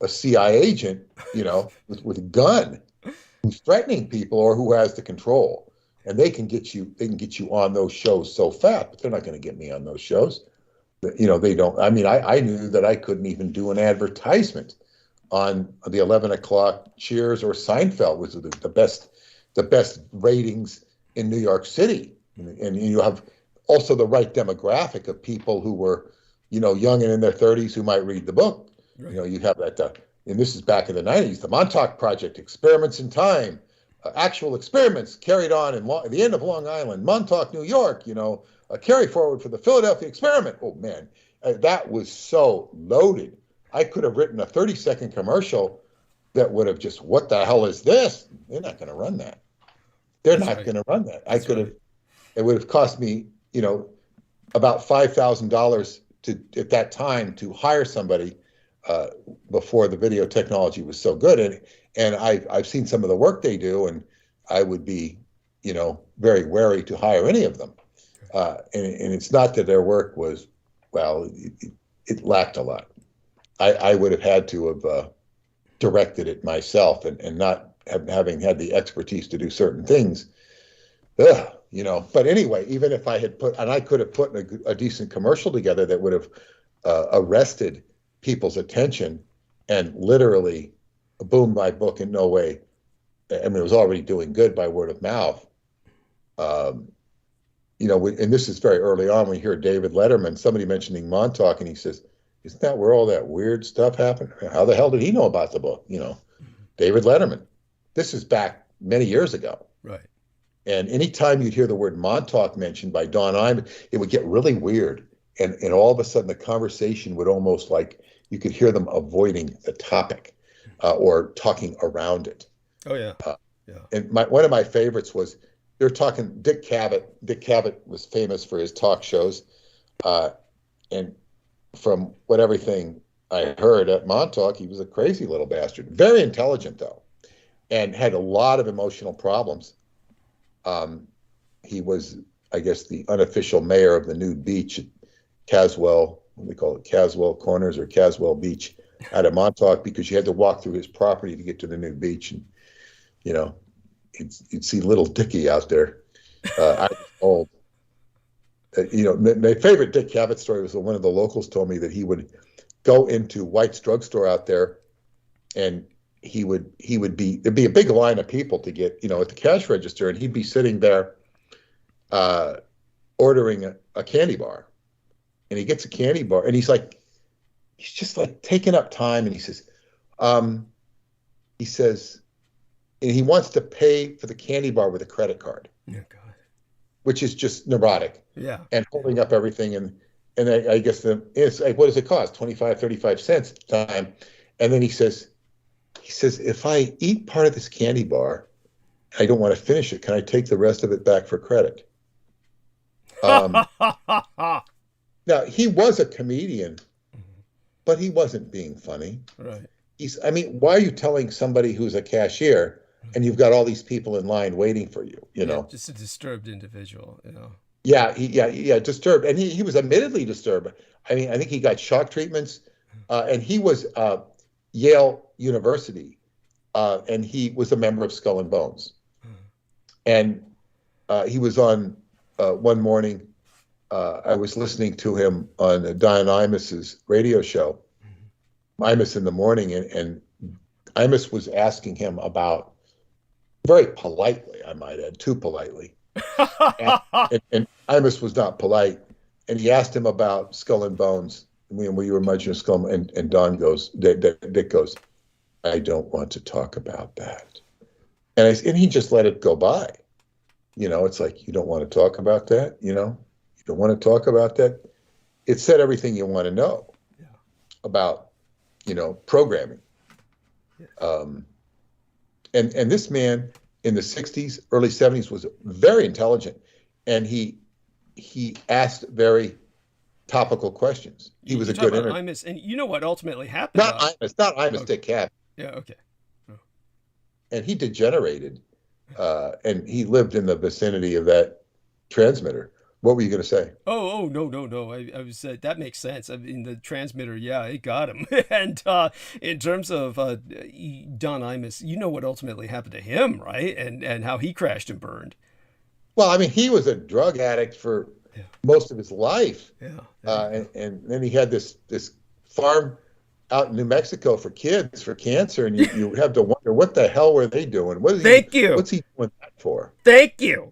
CIA agent, with a gun, who's threatening people or who has the control. And they can get you on those shows so fast, but they're not going to get me on those shows. They don't. I mean, I knew that I couldn't even do an advertisement on the 11 o'clock Cheers or Seinfeld, which was the best ratings in New York City. And you have also the right demographic of people who were, young and in their 30s who might read the book. Right. You have that, and this is back in the 90s, the Montauk Project, Experiments in Time. Actual experiments carried on at the end of Long Island, Montauk, New York, a carry forward for the Philadelphia experiment. Oh, man, that was so loaded. I could have written a 30-second commercial that would have just, what the hell is this? They're not going to run that. They're not going to run that. It would have cost me, about $5,000 at that time to hire somebody before the video technology was so good. And I've seen some of the work they do, and I would be, very wary to hire any of them. And it's not that their work was, it lacked a lot. I would have had to have directed it myself and not having had the expertise to do certain things. Ugh, you know. But anyway, even if I had put, and I could have put a decent commercial together that would have arrested people's attention and literally boomed my book in no way. I mean, it was already doing good by word of mouth. You know, and this is very early on. We hear David Letterman, somebody mentioning Montauk, and he says, "Isn't that where all that weird stuff happened?" How the hell did he know about the book? You know, David Letterman. This is back many years ago. Right. And anytime you'd hear the word Montauk mentioned by Don Iman, it would get really weird. And all of a sudden the conversation would almost like, you could hear them avoiding the topic or talking around it. Oh, yeah. Yeah. And one of my favorites was, they're talking Dick Cavett. Dick Cavett was famous for his talk shows. And from everything I heard at Montauk, he was a crazy little bastard. Very intelligent, though, and had a lot of emotional problems. He was, I guess, the unofficial mayor of the nude beach at Caswell, what do we call it, Caswell Corners or Caswell Beach out of Montauk, because you had to walk through his property to get to the nude beach. And, you know, you'd see little Dickie out there. I was old. You know, my favorite Dick Cavett story was one of the locals told me that he would go into White's drugstore out there, and there'd be a big line of people to get, you know, at the cash register, and he'd be sitting there ordering a candy bar. And he gets a candy bar, and he's just like taking up time, and he says, and he wants to pay for the candy bar with a credit card. Oh, God. Which is just neurotic. Yeah. And holding up everything. And I guess it's like, what does it cost? 25, 35 cents at the time. And then he says, if I eat part of this candy bar, I don't want to finish it. Can I take the rest of it back for credit? Now, he was a comedian, but he wasn't being funny. Right. Why are you telling somebody who's a cashier and you've got all these people in line waiting for you, you know? Just a disturbed individual, you know? Yeah, disturbed. And he was admittedly disturbed. I mean, I think he got shock treatments, and he was Yale University, and he was a member of Skull and Bones. And he was on one morning, I was listening to him on Don Imus's radio show, Imus in the Morning, and Imus was asking him about, very politely, I might add, too politely. and Imus was not polite, and he asked him about Skull and Bones. Were you imagining Skull? And Don goes, Dick goes, I don't want to talk about that. And he just let it go by. You know, it's like, you don't want to talk about that, you know? You don't want to talk about that. It said everything you want to know about, you know, programming. And this man in the 60s, early 70s was very intelligent, and he asked topical questions. He was a good interviewer. Imus, and you know what ultimately happened? Not Imus, okay. Dick Cavett. Yeah, okay. Oh. And he degenerated, and he lived in the vicinity of that transmitter. What were you going to say? Oh, no. I was that makes sense. I mean, the transmitter, yeah, it got him. And in terms of Don Imus, you know what ultimately happened to him, right? And how he crashed and burned. Well, I mean, he was a drug addict for most of his life. Yeah. And then he had this farm out in New Mexico for kids for cancer, and you have to wonder, what the hell were they doing? What's he doing that for? Thank you.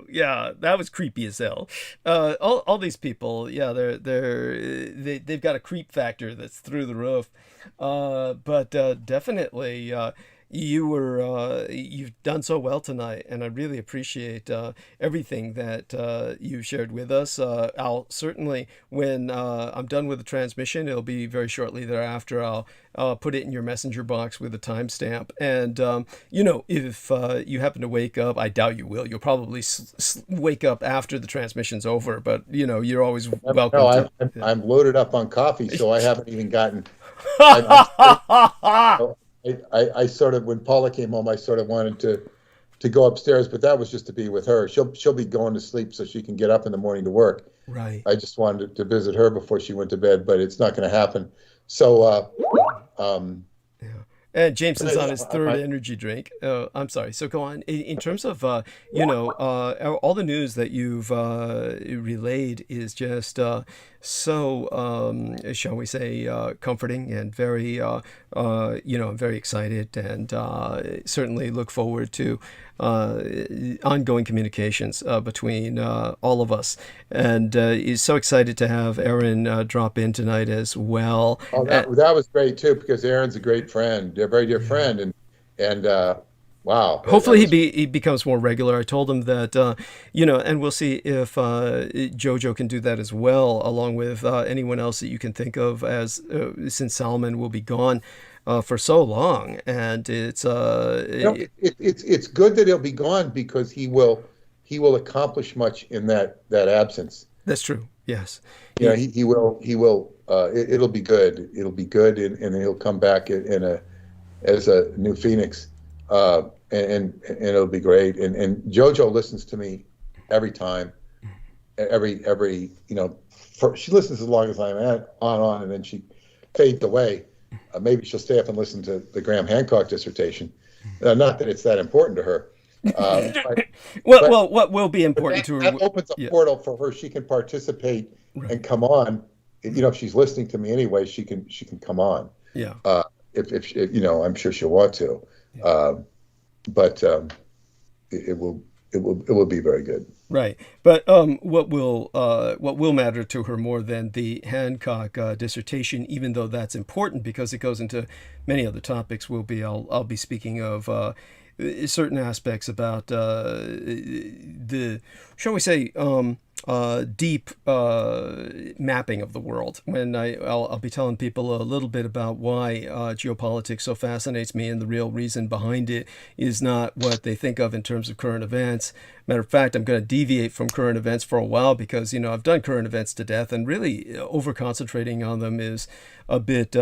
Yeah, that was creepy as hell. All these people, yeah, they've got a creep factor that's through the roof. But definitely, you've done so well tonight, and I really appreciate everything that you shared with us. I'll certainly, when I'm done with the transmission, it'll be very shortly thereafter, I'll put it in your messenger box with a timestamp. And you know, if you happen to wake up, I doubt you will. You'll probably wake up after the transmission's over, but you know, you're always welcome. No, I'm loaded up on coffee, so I haven't even gotten. I sort of, when Paula came home, I sort of wanted to go upstairs, but that was just to be with her. She'll be going to sleep so she can get up in the morning to work. Right. I just wanted to visit her before she went to bed, but it's not going to happen. So, yeah. And Jameson's on his I- third I- energy drink. I'm sorry. So go on. In terms of, all the news that you've relayed is just so, shall we say, comforting and very, very excited, and certainly look forward to ongoing communications between all of us. And is so excited to have Aaron drop in tonight as well. Oh, that was great too, because Aaron's a great friend, a very dear friend, and wow. Hopefully he becomes more regular. I told him that, and we'll see if Jojo can do that as well, along with anyone else that you can think of, as since Salman will be gone for so long, and it's it's good that he'll be gone, because he will accomplish much in that absence. That's true. Yes. Yeah, he will. It'll be good. It'll be good, and he'll come back as a new phoenix, and it'll be great. And Jojo listens to me every time, she listens as long as I'm on, and then she fades away. Maybe she'll stay up and listen to the Graham Hancock dissertation. Not that it's that important to her. What will be important to her? That opens a portal for her. She can participate and come on. If she's listening to me anyway, she can come on. Yeah. If I'm sure she'll want to. But it will be very good. Right. But what will matter to her more than the Hancock dissertation, even though that's important because it goes into many other topics, I'll be speaking of certain aspects about the, shall we say, deep mapping of the world. When I'll be telling people a little bit about why geopolitics so fascinates me, and the real reason behind it is not what they think of in terms of current events. Matter of fact, I'm going to deviate from current events for a while, because I've done current events to death, and really over concentrating on them is a bit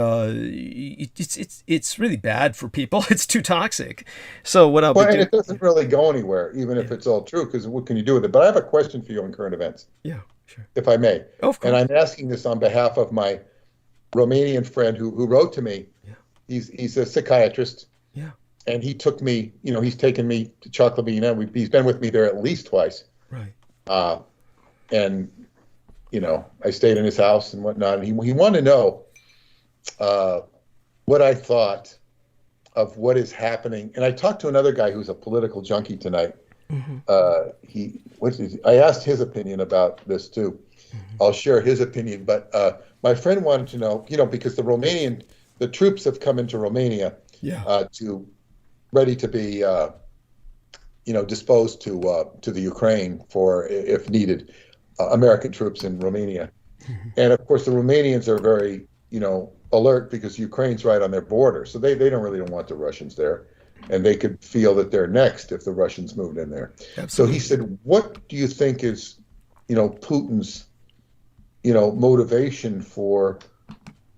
it's really bad for people. It's too toxic. So what I'll be doing, it doesn't really go anywhere, even if it's all true, because what can you do with it? But I have a question for you on current events. Yeah, sure. If I may. Oh, of course. And I'm asking this on behalf of my Romanian friend who wrote to me. Yeah. He's a psychiatrist. Yeah. And he took me, he's taken me to Choclavina. He's been with me there at least twice. Right. And, I stayed in his house and whatnot. And he wanted to know what I thought of what is happening. And I talked to another guy who's a political junkie tonight. Mm-hmm. I asked his opinion about this too. Mm-hmm. I'll share his opinion. But my friend wanted to know, because the troops have come into Romania. Yeah. Ready to be, disposed to the Ukraine for, if needed, American troops in Romania. Mm-hmm. And of course, the Romanians are very, alert, because Ukraine's right on their border. So they don't want the Russians there. And they could feel that they're next if the Russians moved in there. Absolutely. So he said, what do you think is, Putin's, motivation for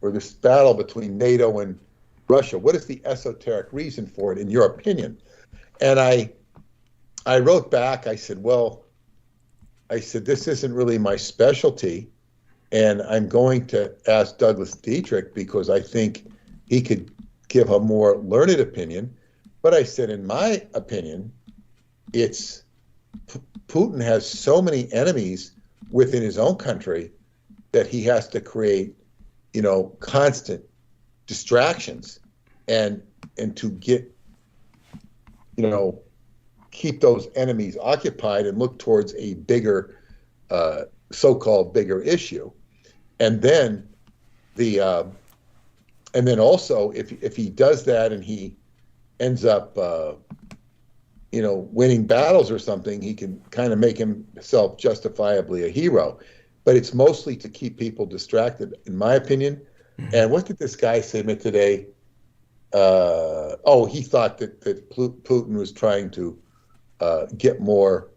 this battle between NATO and Russia? What is the esoteric reason for it, in your opinion? And I wrote back, I said, this isn't really my specialty, and I'm going to ask Douglas Dietrich, because I think he could give a more learned opinion. But I said, in my opinion, it's Putin has so many enemies within his own country that he has to create, constant distractions and to get, keep those enemies occupied and look towards a bigger, so-called bigger issue. And then also if he does that and he ends up, winning battles or something, he can kind of make himself justifiably a hero. But it's mostly to keep people distracted, in my opinion. Mm-hmm. And what did this guy say to me today? He thought that Putin was trying to get more,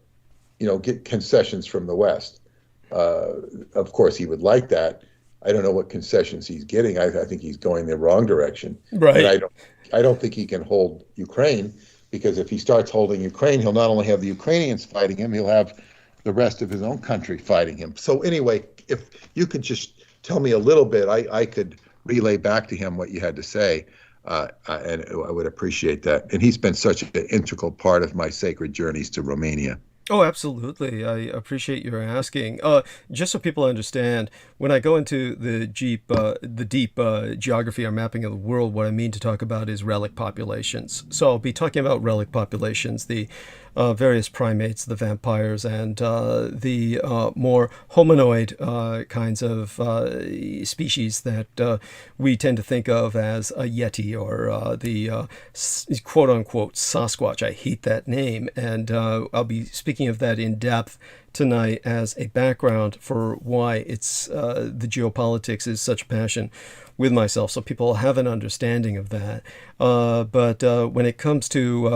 get concessions from the West. Of course, he would like that. I don't know what concessions he's getting. I think he's going the wrong direction. Right. And I don't think he can hold Ukraine, because if he starts holding Ukraine, he'll not only have the Ukrainians fighting him, he'll have the rest of his own country fighting him. So anyway, if you could just tell me a little bit, I could relay back to him what you had to say. And I would appreciate that. And he's been such an integral part of my sacred journeys to Romania. Oh, absolutely. I appreciate your asking. Just so people understand, when I go into the deep geography or mapping of the world, what I mean to talk about is relic populations. So I'll be talking about relic populations, the various primates, the vampires, and the more hominoid kinds of species that we tend to think of as a yeti or the quote-unquote Sasquatch. I hate that name, and I'll be speaking of that in depth tonight as a background for why it's the geopolitics is such a passion with myself, so people have an understanding of that. But when it comes to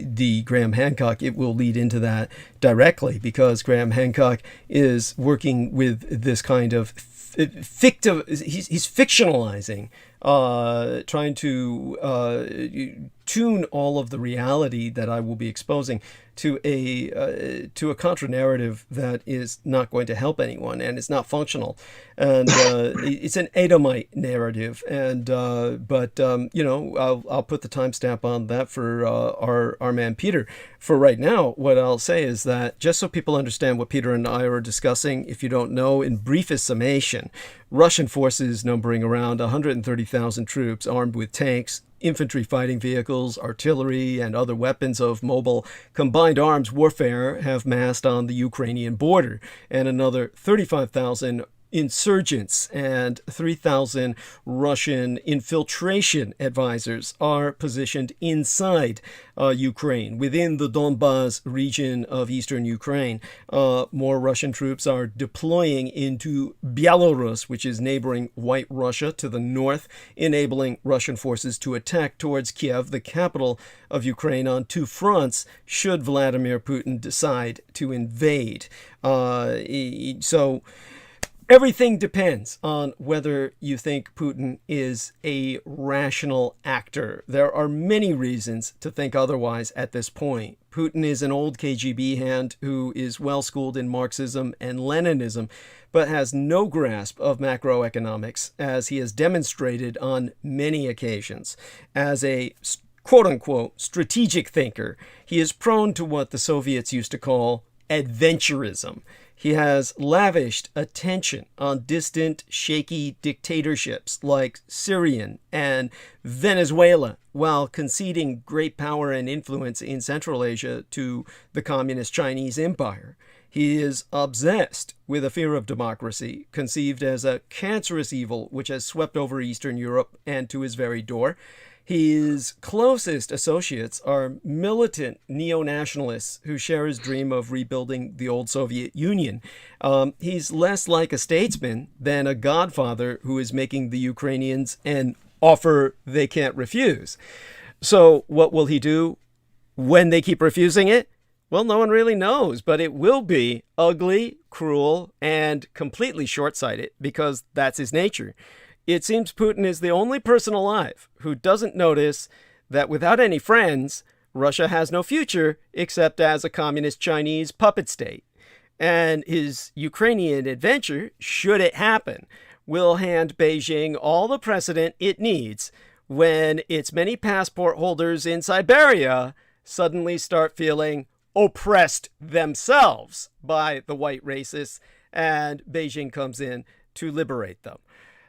the Graham Hancock, it will lead into that directly, because Graham Hancock is working with this kind of fictive. He's fictionalizing, trying to tune all of the reality that I will be exposing to a contra-narrative that is not going to help anyone and is not functional, and it's an Edomite narrative. And but I'll put the timestamp on that for our man Peter. For right now, what I'll say is that, just so people understand what Peter and I are discussing, if you don't know, in briefest summation, Russian forces numbering around 130,000 troops armed with tanks, infantry fighting vehicles, artillery, and other weapons of mobile combined arms warfare have massed on the Ukrainian border, and another 35,000 insurgents and 3,000 Russian infiltration advisors are positioned inside Ukraine, within the Donbas region of eastern Ukraine. More Russian troops are deploying into Belarus, which is neighboring White Russia to the north, enabling Russian forces to attack towards Kiev, the capital of Ukraine, on two fronts should Vladimir Putin decide to invade. So everything depends on whether you think Putin is a rational actor. There are many reasons to think otherwise at this point. Putin is an old KGB hand who is well schooled in Marxism and Leninism, but has no grasp of macroeconomics, as he has demonstrated on many occasions. As a quote-unquote strategic thinker, he is prone to what the Soviets used to call adventurism. He has lavished attention on distant, shaky dictatorships like Syrian and Venezuela, while conceding great power and influence in Central Asia to the Communist Chinese Empire. He is obsessed with a fear of democracy, conceived as a cancerous evil which has swept over Eastern Europe and to his very door. His closest associates are militant neo-nationalists who share his dream of rebuilding the old Soviet Union. He's less like a statesman than a godfather who is making the Ukrainians an offer they can't refuse. So what will he do when they keep refusing it? Well, no one really knows, but it will be ugly, cruel, and completely short-sighted, because that's his nature. It seems Putin is the only person alive who doesn't notice that without any friends, Russia has no future except as a communist Chinese puppet state. And his Ukrainian adventure, should it happen, will hand Beijing all the precedent it needs when its many passport holders in Siberia suddenly start feeling oppressed themselves by the white racists, and Beijing comes in to liberate them.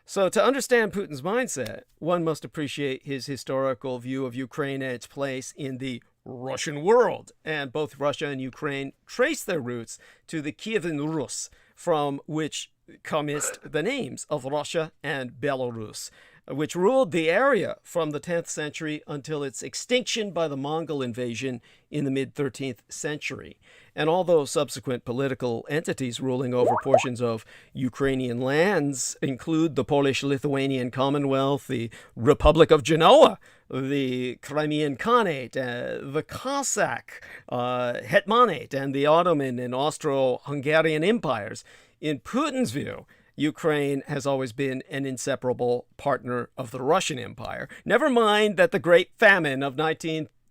So to understand Putin's mindset, one must appreciate his historical view of Ukraine and its place in the Russian world. And both Russia and Ukraine trace their roots to the Kievan Rus, from which comest the names of Russia and Belarus, which ruled the area from the 10th century until its extinction by the Mongol invasion in the mid-13th century. And although subsequent political entities ruling over portions of Ukrainian lands include the Polish-Lithuanian Commonwealth, the Republic of Genoa, the Crimean Khanate, the Cossack Hetmanate, and the Ottoman and Austro-Hungarian empires, in Putin's view, Ukraine has always been an inseparable partner of the Russian Empire. Never mind that the Great Famine of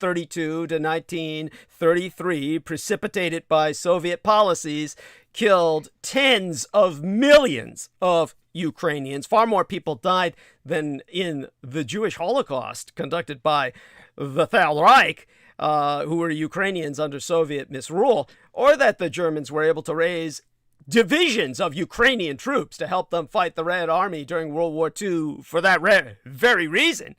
1932 to 1933, precipitated by Soviet policies, killed tens of millions of Ukrainians. Far more people died than in the Jewish Holocaust conducted by the Third Reich, who were Ukrainians under Soviet misrule, or that the Germans were able to raise divisions of Ukrainian troops to help them fight the Red Army during World War II for that very reason.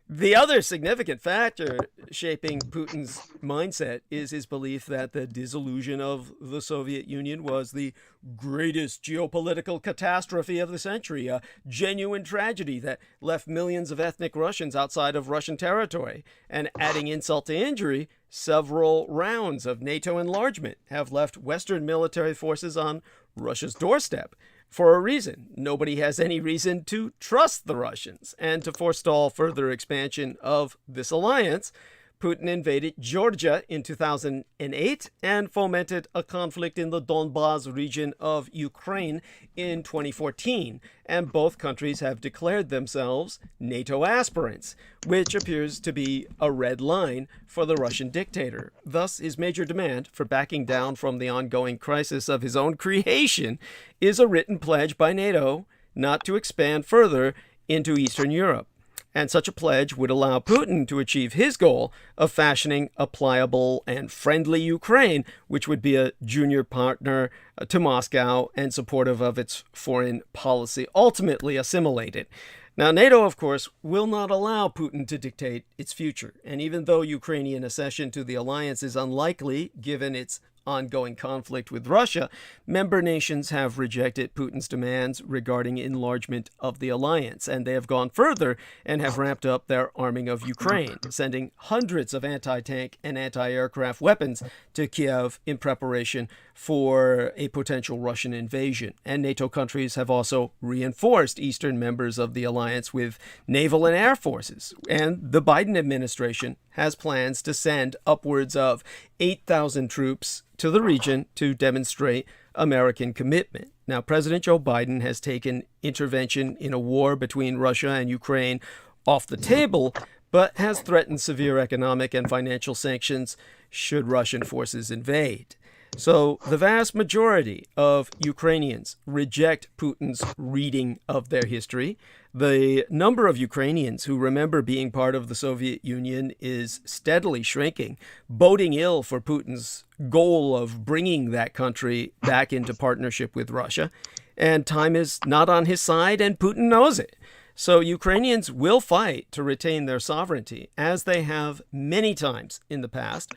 The other significant factor shaping Putin's mindset is his belief that the dissolution of the Soviet Union was the greatest geopolitical catastrophe of the century, a genuine tragedy that left millions of ethnic Russians outside of Russian territory. And adding insult to injury, several rounds of NATO enlargement have left Western military forces on Russia's doorstep. For a reason. Nobody has any reason to trust the Russians. And to forestall further expansion of this alliance, Putin invaded Georgia in 2008 and fomented a conflict in the Donbas region of Ukraine in 2014. And both countries have declared themselves NATO aspirants, which appears to be a red line for the Russian dictator. Thus, his major demand for backing down from the ongoing crisis of his own creation is a written pledge by NATO not to expand further into Eastern Europe. And such a pledge would allow Putin to achieve his goal of fashioning a pliable and friendly Ukraine, which would be a junior partner to Moscow and supportive of its foreign policy, ultimately assimilated. Now, NATO, of course, will not allow Putin to dictate its future. And even though Ukrainian accession to the alliance is unlikely, given its ongoing conflict with Russia, member nations have rejected Putin's demands regarding enlargement of the alliance, and they have gone further and have ramped up their arming of Ukraine, sending hundreds of anti-tank and anti-aircraft weapons to Kiev in preparation for a potential Russian invasion. And NATO countries have also reinforced eastern members of the alliance with naval and air forces. And the Biden administration has plans to send upwards of 8,000 troops to the region to demonstrate American commitment. Now, President Joe Biden has taken intervention in a war between Russia and Ukraine off the table, but has threatened severe economic and financial sanctions should Russian forces invade. So the vast majority of Ukrainians reject Putin's reading of their history. The number of Ukrainians who remember being part of the Soviet Union is steadily shrinking, boding ill for Putin's goal of bringing that country back into partnership with Russia. And time is not on his side, and Putin knows it. So Ukrainians will fight to retain their sovereignty, as they have many times in the past.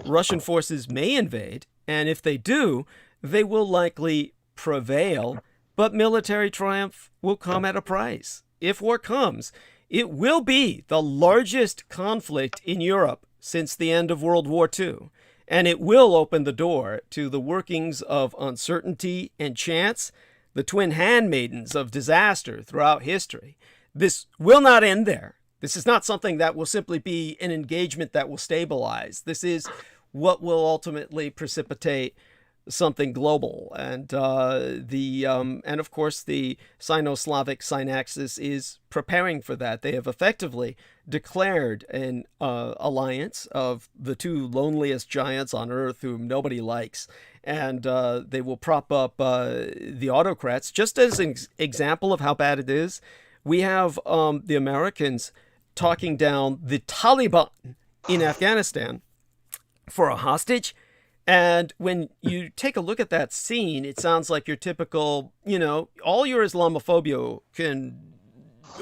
Russian forces may invade, and if they do, they will likely prevail, but military triumph will come at a price. If war comes, it will be the largest conflict in Europe since the end of World War II, and it will open the door to the workings of uncertainty and chance, the twin handmaidens of disaster throughout history. This will not end there. This is not something that will simply be an engagement that will stabilize. This is what will ultimately precipitate something global. And and of course, the Sino-Slavic synaxis is preparing for that. They have effectively declared an alliance of the two loneliest giants on earth whom nobody likes. And they will prop up the autocrats. Just as an example of how bad it is, we have the Americans talking down the Taliban in Afghanistan for a hostage. And when you take a look at that scene, it sounds like your typical, all your Islamophobia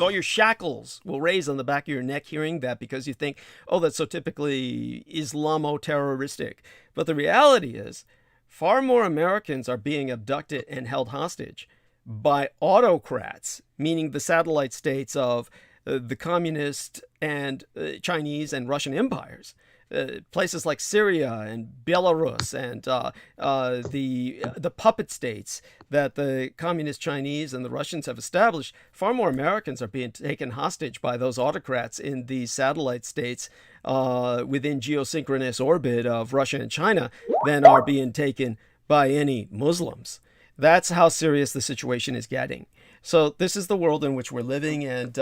all your shackles will raise on the back of your neck hearing that, because you think, oh, that's so typically Islamo-terroristic. But the reality is, far more Americans are being abducted and held hostage by autocrats, meaning the satellite states of the communist and Chinese and Russian empires. Places like Syria and Belarus and the puppet states that the communist Chinese and the Russians have established, far more Americans are being taken hostage by those autocrats in the satellite states within geosynchronous orbit of Russia and China than are being taken by any Muslims. That's how serious the situation is getting. So this is the world in which we're living, and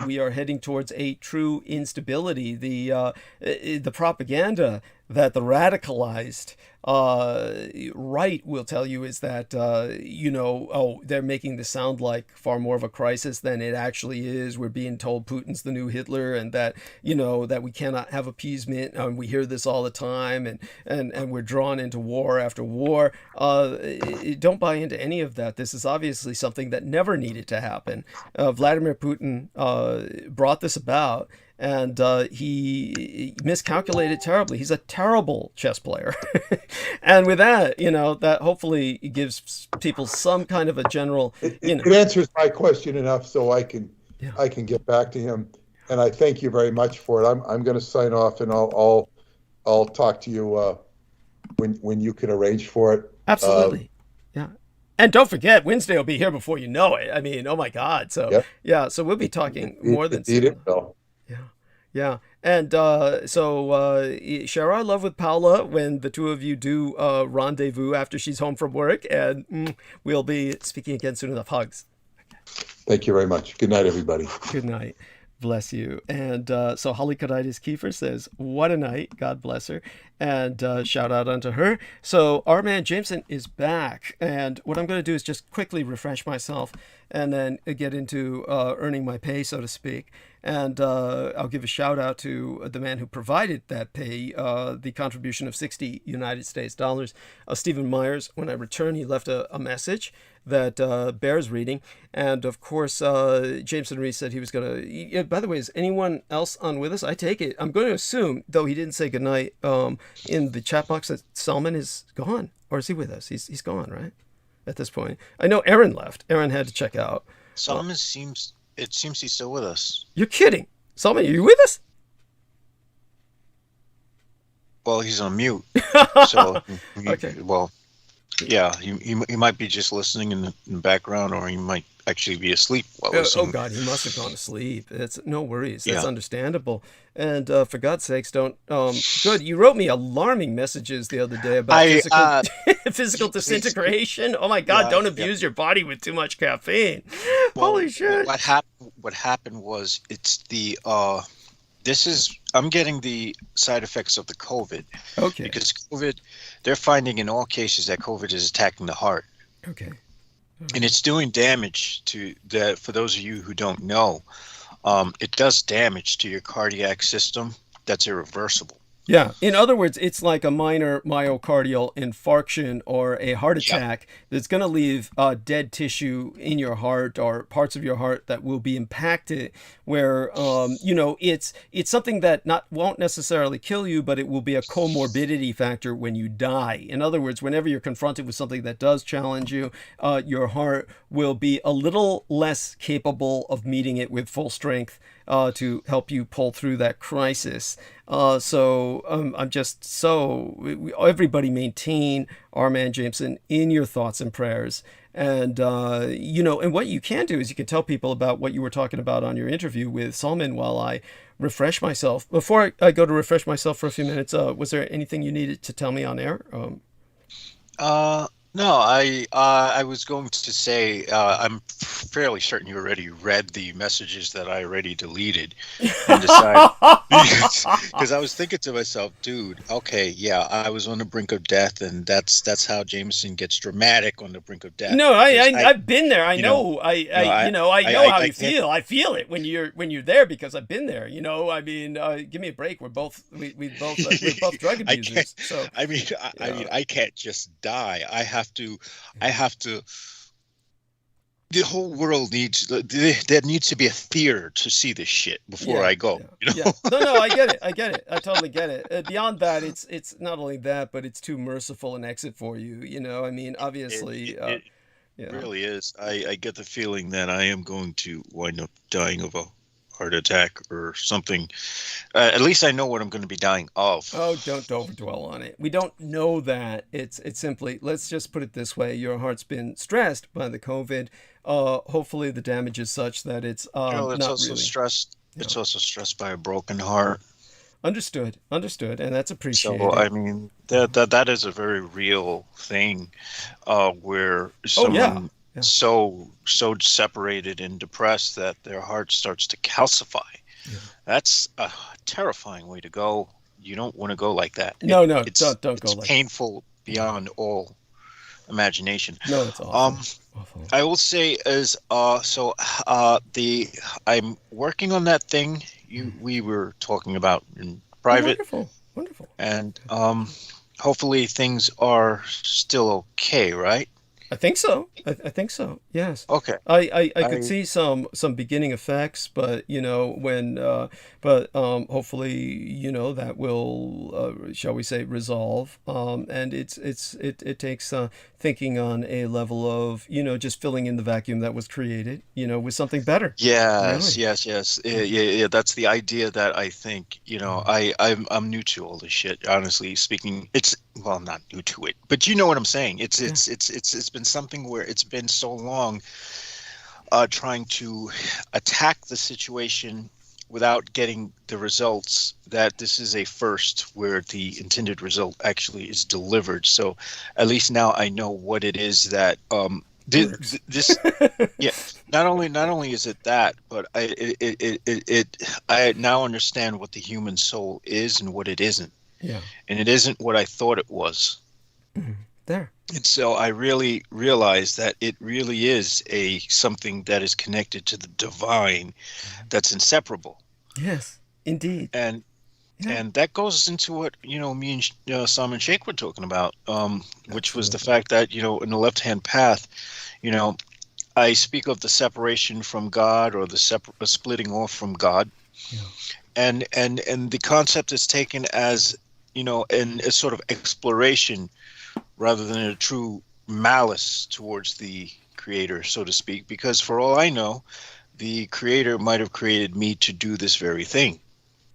we are heading towards a true instability. The propaganda that the radicalized right will tell you is that they're making this sound like far more of a crisis than it actually is. We're being told Putin's the new Hitler, and that that we cannot have appeasement, and we hear this all the time, and we're drawn into war after war. Don't buy into any of that. This is obviously something that never needed to happen. Vladimir Putin brought this about, and he miscalculated terribly. He's a terrible chess player. And with that, that hopefully gives people some kind of a general, It answers my question enough so I can get back to him. And I thank you very much for it. I'm going to sign off, and I'll talk to you when you can arrange for it. Absolutely. Yeah. And don't forget, Wednesday will be here before you know it. I mean, oh my God. So so we'll be talking more than it will. Yeah. And share our love with Paula when the two of you do rendezvous after she's home from work, and we'll be speaking again soon enough. Hugs. Thank you very much. Good night, everybody. Good night. Bless you. And so Holly Kaditis Kiefer says, what a night. God bless her. And shout out unto her. So our man Jameson is back. And what I'm going to do is just quickly refresh myself and then get into earning my pay, so to speak. And I'll give a shout out to the man who provided that pay, the contribution of 60 United States dollars. Stephen Myers, when I return, he left a message that bears reading. And of course, Jameson Reese said he was going to... By the way, is anyone else on with us? I take it. I'm going to assume, though he didn't say goodnight in the chat box, that Salman is gone. Or is he with us? He's gone, right? At this point. I know Aaron left. Aaron had to check out. Salman seems he's still with us. You're kidding. Salman, are you with us? Well, he's on mute. So, okay. Well, yeah, he might be just listening in the background, or he might actually be asleep while listening. Oh God, he must have gone to sleep. It's no worries. That's understandable. And for God's sakes, don't. Good. You wrote me alarming messages the other day about physical disintegration. Oh my God! Don't abuse your body with too much caffeine. Well, holy shit! What happened was I'm getting the side effects of the COVID. Okay. Because COVID, they're finding in all cases that COVID is attacking the heart. Okay. And it's doing damage to for those of you who don't know, it does damage to your cardiac system that's irreversible. Yeah. In other words, it's like a minor myocardial infarction or a heart attack that's going to leave dead tissue in your heart or parts of your heart that will be impacted, where, it's something that won't necessarily kill you, but it will be a comorbidity factor when you die. In other words, whenever you're confronted with something that does challenge you, your heart will be a little less capable of meeting it with full strength to help you pull through that crisis. I'm just everybody maintain our man Jameson in your thoughts and prayers. And, and what you can do is you can tell people about what you were talking about on your interview with Salman while I refresh myself. Before I go to refresh myself for a few minutes, was there anything you needed to tell me on air? No, I was going to say I'm fairly certain you already read the messages that I already deleted and decided, because I was thinking to myself, dude, okay, yeah, I was on the brink of death, and that's how Jameson gets dramatic on the brink of death. No, I've been there. I know how you feel. I feel it when you're there because I've been there. Give me a break. We're both drug abusers. I can't just die. I have to the whole world there needs to be a theater to see this shit before I go. No, I get it. I totally get it. Beyond that, it's not only that, but it's too merciful an exit for you. Obviously it really is. I get the feeling that I am going to wind up dying of a heart attack or something. At least I know what I'm going to be dying of. Oh, don't overdwell on it. We don't know that. It's simply, let's just put it this way. Your heart's been stressed by the COVID. Hopefully the damage is such that it's it's not also really stressed. It's also stressed by a broken heart. Understood, and that's appreciated. So that is a very real thing, where someone so separated and depressed that their heart starts to calcify. Yeah. That's a terrifying way to go. You don't want to go like that. No, don't go it's like painful beyond all imagination. No, it's awful. I will say is I'm working on that thing we were talking about in private. Wonderful. And hopefully things are still okay, right? I think so. I think so. Yes. Okay. I could see some beginning effects, but hopefully that will shall we say resolve. And it takes thinking on a level of just filling in the vacuum that was created with something better. Yes, Really. yes. Yeah. That's the idea that I think, I'm new to all this shit, honestly speaking. I'm not new to it, but you know what I'm saying. It's been something where it's been so long trying to attack the situation without getting the results, that this is a first where the intended result actually is delivered. So at least now I know what it is that this yeah, not only is it that, but I now understand what the human soul is and what it isn't. Yeah. And it isn't what I thought it was. There. And so I really realized that it really is something that is connected to the divine, that's inseparable. Yes, indeed. And that goes into what me and Simon Sheikh were talking about, which was the fact that in the left-hand path, I speak of the separation from God, or the splitting off from God, and the concept is taken as in a sort of exploration rather than a true malice towards the creator, so to speak, because for all I know, the creator might have created me to do this very thing.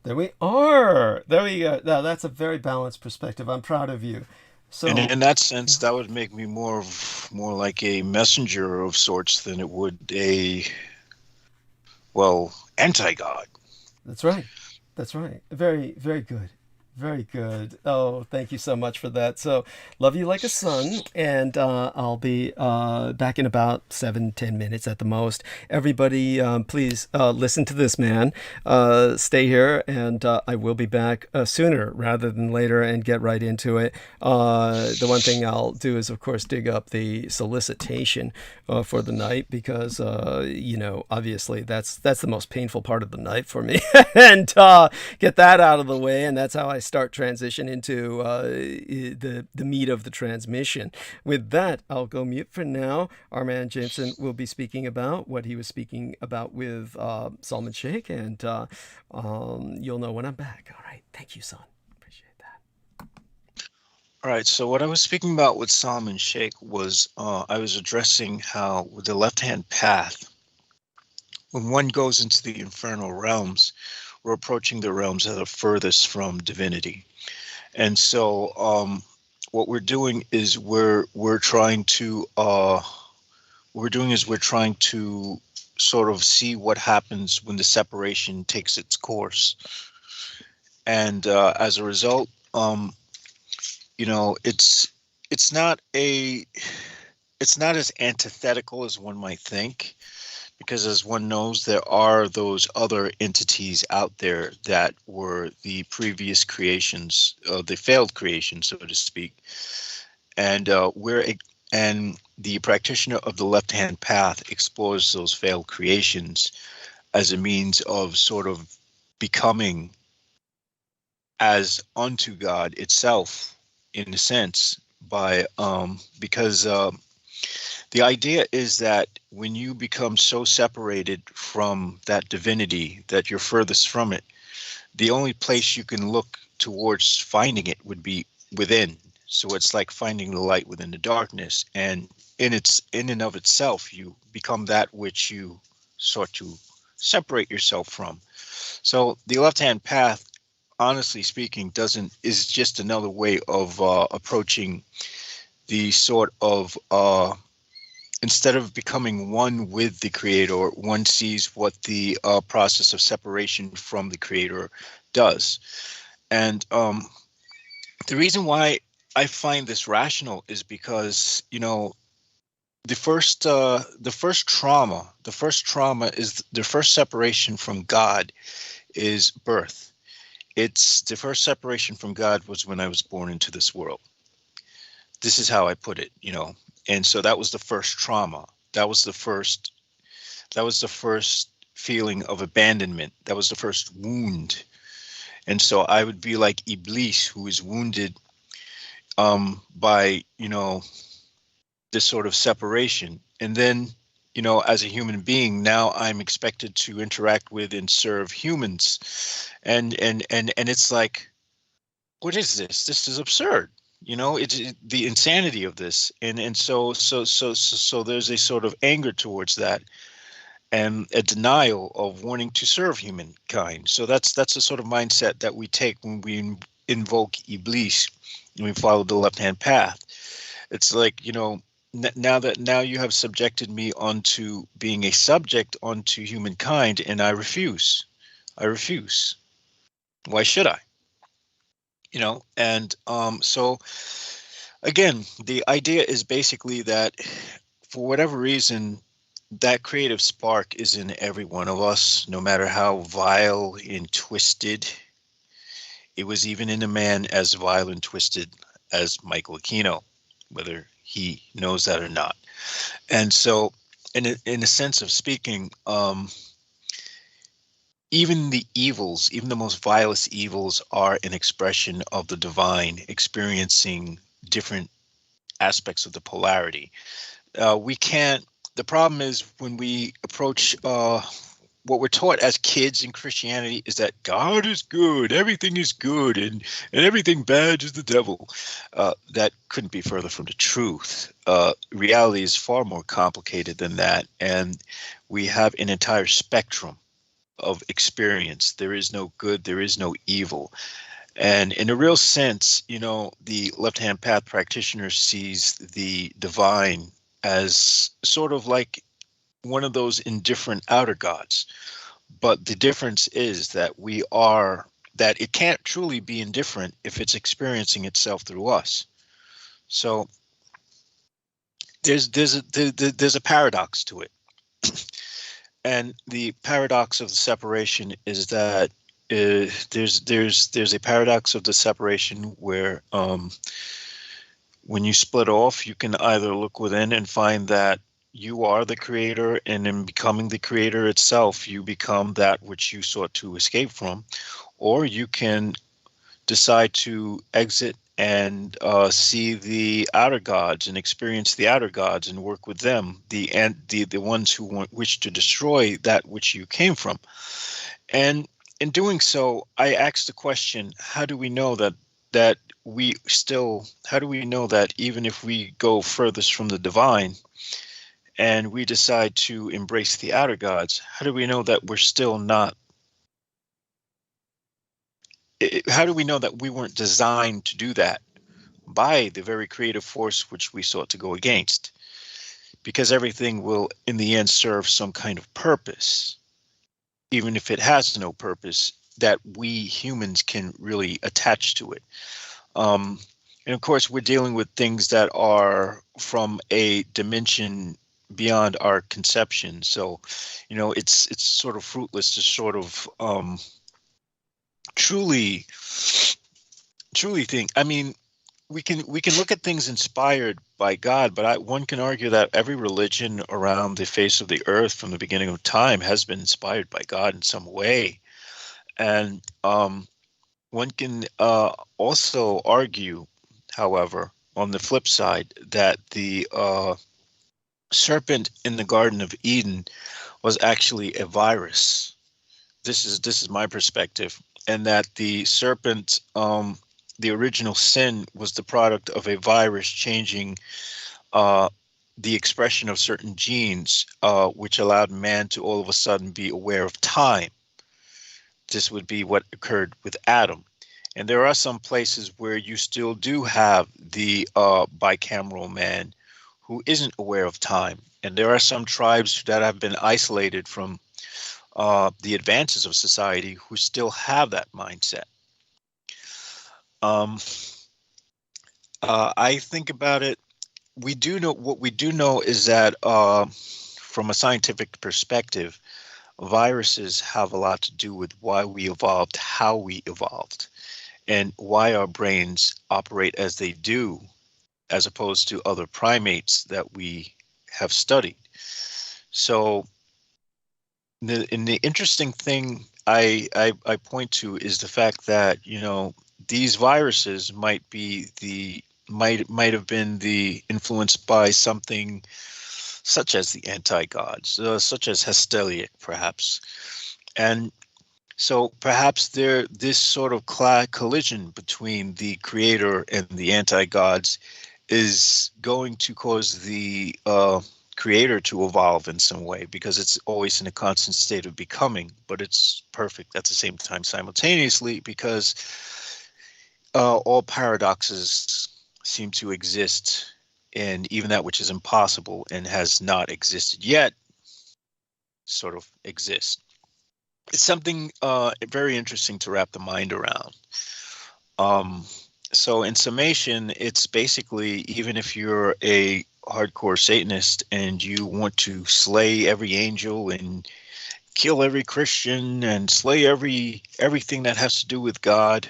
There we are. There we go. Now, that's a very balanced perspective. I'm proud of you. So, and in that sense, that would make me more like a messenger of sorts than it would anti-God. That's right. Very, very good. Very good. Oh, thank you so much for that. So, love you like a son, and I'll be back in about 7-10 minutes at the most. Everybody, please listen to this man. Stay here, and I will be back sooner rather than later and get right into it. The one thing I'll do is, of course, dig up the solicitation for the night, because, obviously that's the most painful part of the night for me, and get that out of the way, and that's how I start transition into the meat of the transmission. With that, I'll go mute for now. Our man Jameson will be speaking about what he was speaking about with Salman Sheikh, and you'll know when I'm back. All right. Thank you, son. Appreciate that. All right. So what I was speaking about with Salman Sheikh was I was addressing how with the left-hand path, when one goes into the infernal realms, we're approaching the realms that are furthest from divinity. And so what we're doing is we're trying to sort of see what happens when the separation takes its course. And as a result, it's not as antithetical as one might think. Because as one knows, there are those other entities out there that were the previous creations, the failed creations, so to speak. And the practitioner of the left-hand path explores those failed creations as a means of sort of becoming as unto God itself, in a sense, because the idea is that when you become so separated from that divinity that you're furthest from it, the only place you can look towards finding it would be within. So it's like finding the light within the darkness, and in and of itself, you become that which you sought to separate yourself from. So the left-hand path, honestly speaking, is just another way of approaching the sort of instead of becoming one with the creator, one sees what the process of separation from the creator does. And the reason why I find this rational is because, the first trauma is the first separation from God is birth. It's the first separation from God was when I was born into this world. This is how I put it, and so that was the first trauma. That was the first feeling of abandonment. That was the first wound. And so I would be like Iblis, who is wounded by, this sort of separation. And then, as a human being, now I'm expected to interact with and serve humans. And it's like, what is this? This is absurd. It's the insanity of this. And so there's a sort of anger towards that, and a denial of wanting to serve humankind. So that's the sort of mindset that we take when we invoke Iblis and we follow the left-hand path. It's like, now you have subjected me onto being a subject onto humankind, and I refuse. Why should I? And so again, the idea is basically that for whatever reason, that creative spark is in every one of us, no matter how vile and twisted. It was even in a man as vile and twisted as Michael Aquino, whether he knows that or not. And so, in a sense of speaking, even the evils, even the most vilest evils, are an expression of the divine, experiencing different aspects of the polarity. The problem is when we approach what we're taught as kids in Christianity is that God is good, everything is good, and everything bad is the devil. That couldn't be further from the truth. Reality is far more complicated than that, and we have an entire spectrum of experience. There is no good, there is no evil. And in a real sense, the left-hand path practitioner sees the divine as sort of like one of those indifferent outer gods. But the difference is that that it can't truly be indifferent if it's experiencing itself through us. So there's a paradox to it. And the paradox of the separation is that there's a paradox of the separation where when you split off, you can either look within and find that you are the creator, and in becoming the creator itself, you become that which you sought to escape from, or you can decide to exit and see the outer gods and experience the outer gods and work with them, the ones who wish to destroy that which you came from. And in doing so, I asked the question: how do we know that even if we go furthest from the divine and we decide to embrace the outer gods, how do we know that we're still not? How do we know that we weren't designed to do that by the very creative force which we sought to go against? Because everything will, in the end, serve some kind of purpose, even if it has no purpose that we humans can really attach to it. And of course, we're dealing with things that are from a dimension beyond our conception. So, it's sort of fruitless to sort of truly think. I mean, we can look at things inspired by God, but one can argue that every religion around the face of the earth from the beginning of time has been inspired by God in some way. And one can also argue, however, on the flip side, that the serpent in the Garden of Eden was actually a virus. This is my perspective, and that the serpent, the original sin, was the product of a virus changing the expression of certain genes, which allowed man to all of a sudden be aware of time. This would be what occurred with Adam. And there are some places where you still do have the bicameral man who isn't aware of time. And there are some tribes that have been isolated from the advances of society who still have that mindset. I think about it we do know what we do know is that from a scientific perspective, viruses have a lot to do with why we evolved, how we evolved, and why our brains operate as they do, as opposed to other primates that we have studied. So the interesting thing I point to is the fact that, you know, these viruses might have been the influenced by something such as the anti-gods, such as Hystelic, perhaps. And so perhaps this sort of collision between the creator and the anti-gods is going to cause the creator to evolve in some way, because it's always in a constant state of becoming, but it's perfect at the same time simultaneously, because all paradoxes seem to exist, and even that which is impossible and has not existed yet sort of exists. It's something very interesting to wrap the mind around. So in summation, it's basically, even if you're a hardcore Satanist and you want to slay every angel and kill every Christian and slay everything that has to do with God,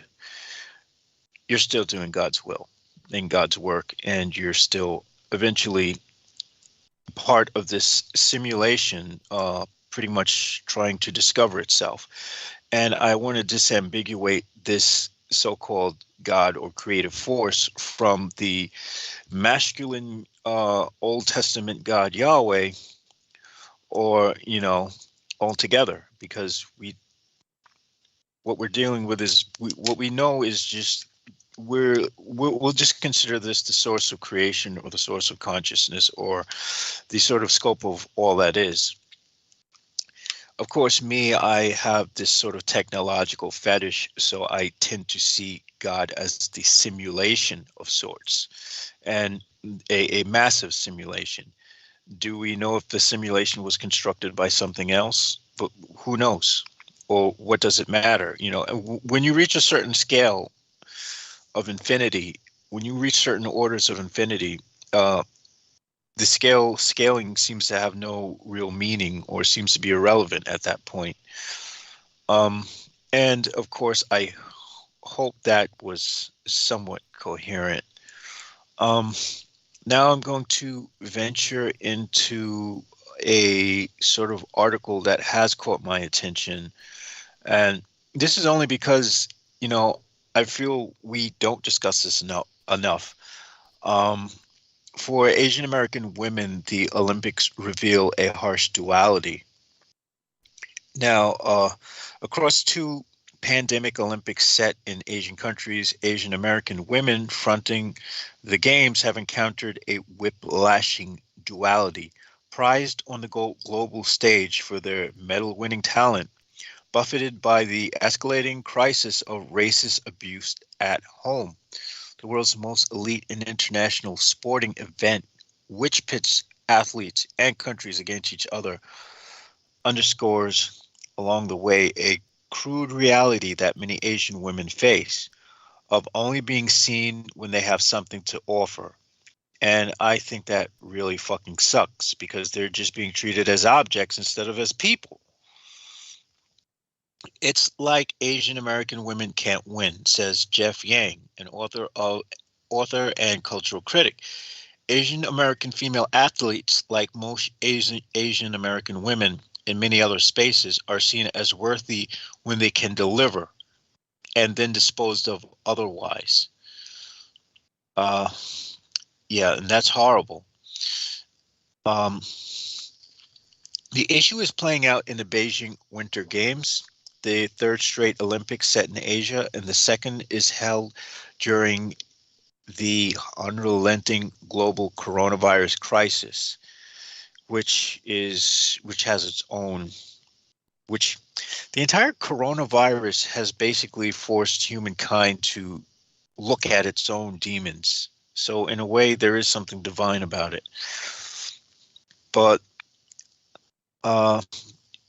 you're still doing God's will and God's work, and you're still eventually part of this simulation, pretty much trying to discover itself. And I want to disambiguate this so-called God or creative force from the masculine Old Testament God Yahweh, or, you know, altogether, because what we're dealing with is what we know is just we'll just consider this the source of creation, or the source of consciousness, or the sort of scope of all that is. Of course, I have this sort of technological fetish, so I tend to see God as the simulation of sorts, and a massive simulation. Do we know if the simulation was constructed by something else? But who knows? Or what does it matter? You know, when you reach a certain scale of infinity, when you reach certain orders of infinity, the scaling seems to have no real meaning, or seems to be irrelevant at that point. And of course, I hope that was somewhat coherent. Now I'm going to venture into a sort of article that has caught my attention. And this is only because, you know, I feel we don't discuss this enough. For Asian American women, the Olympics reveal a harsh duality. Now, across two pandemic Olympics set in Asian countries, Asian American women fronting the games have encountered a whip-lashing duality. Prized on the global stage for their medal-winning talent, buffeted by the escalating crisis of racist abuse at home. The world's most elite and international sporting event, which pits athletes and countries against each other, underscores along the way a crude reality that many Asian women face, of only being seen when they have something to offer. And I think that really fucking sucks, because they're just being treated as objects instead of as people. It's like Asian American women can't win, says Jeff Yang, an author and cultural critic. Asian American female athletes, like most Asian American women in many other spaces, are seen as worthy when they can deliver, and then disposed of otherwise. Yeah, and that's horrible. The issue is playing out in the Beijing Winter Games, the third straight Olympics set in Asia, and the second is held during the unrelenting global coronavirus crisis, which has its own, which the entire coronavirus has basically forced humankind to look at its own demons. So in a way, there is something divine about it. But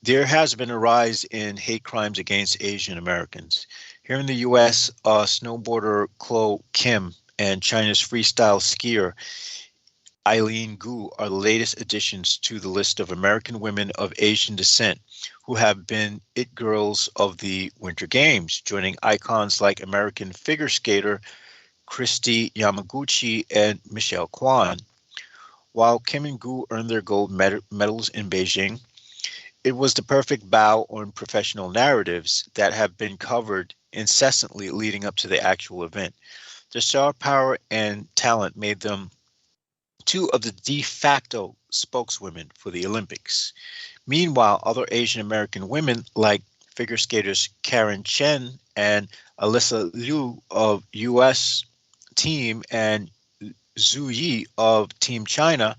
there has been a rise in hate crimes against Asian Americans. Here in the U.S., snowboarder Chloe Kim and China's freestyle skier Eileen Gu are the latest additions to the list of American women of Asian descent who have been it girls of the Winter Games, joining icons like American figure skater Christy Yamaguchi and Michelle Kwan. While Kim and Gu earned their gold medals in Beijing, it was the perfect bow on professional narratives that have been covered incessantly leading up to the actual event. Their star power and talent made them two of the de facto spokeswomen for the Olympics. Meanwhile, other Asian American women like figure skaters Karen Chen and Alyssa Liu of U.S. team and Zhu Yi of Team China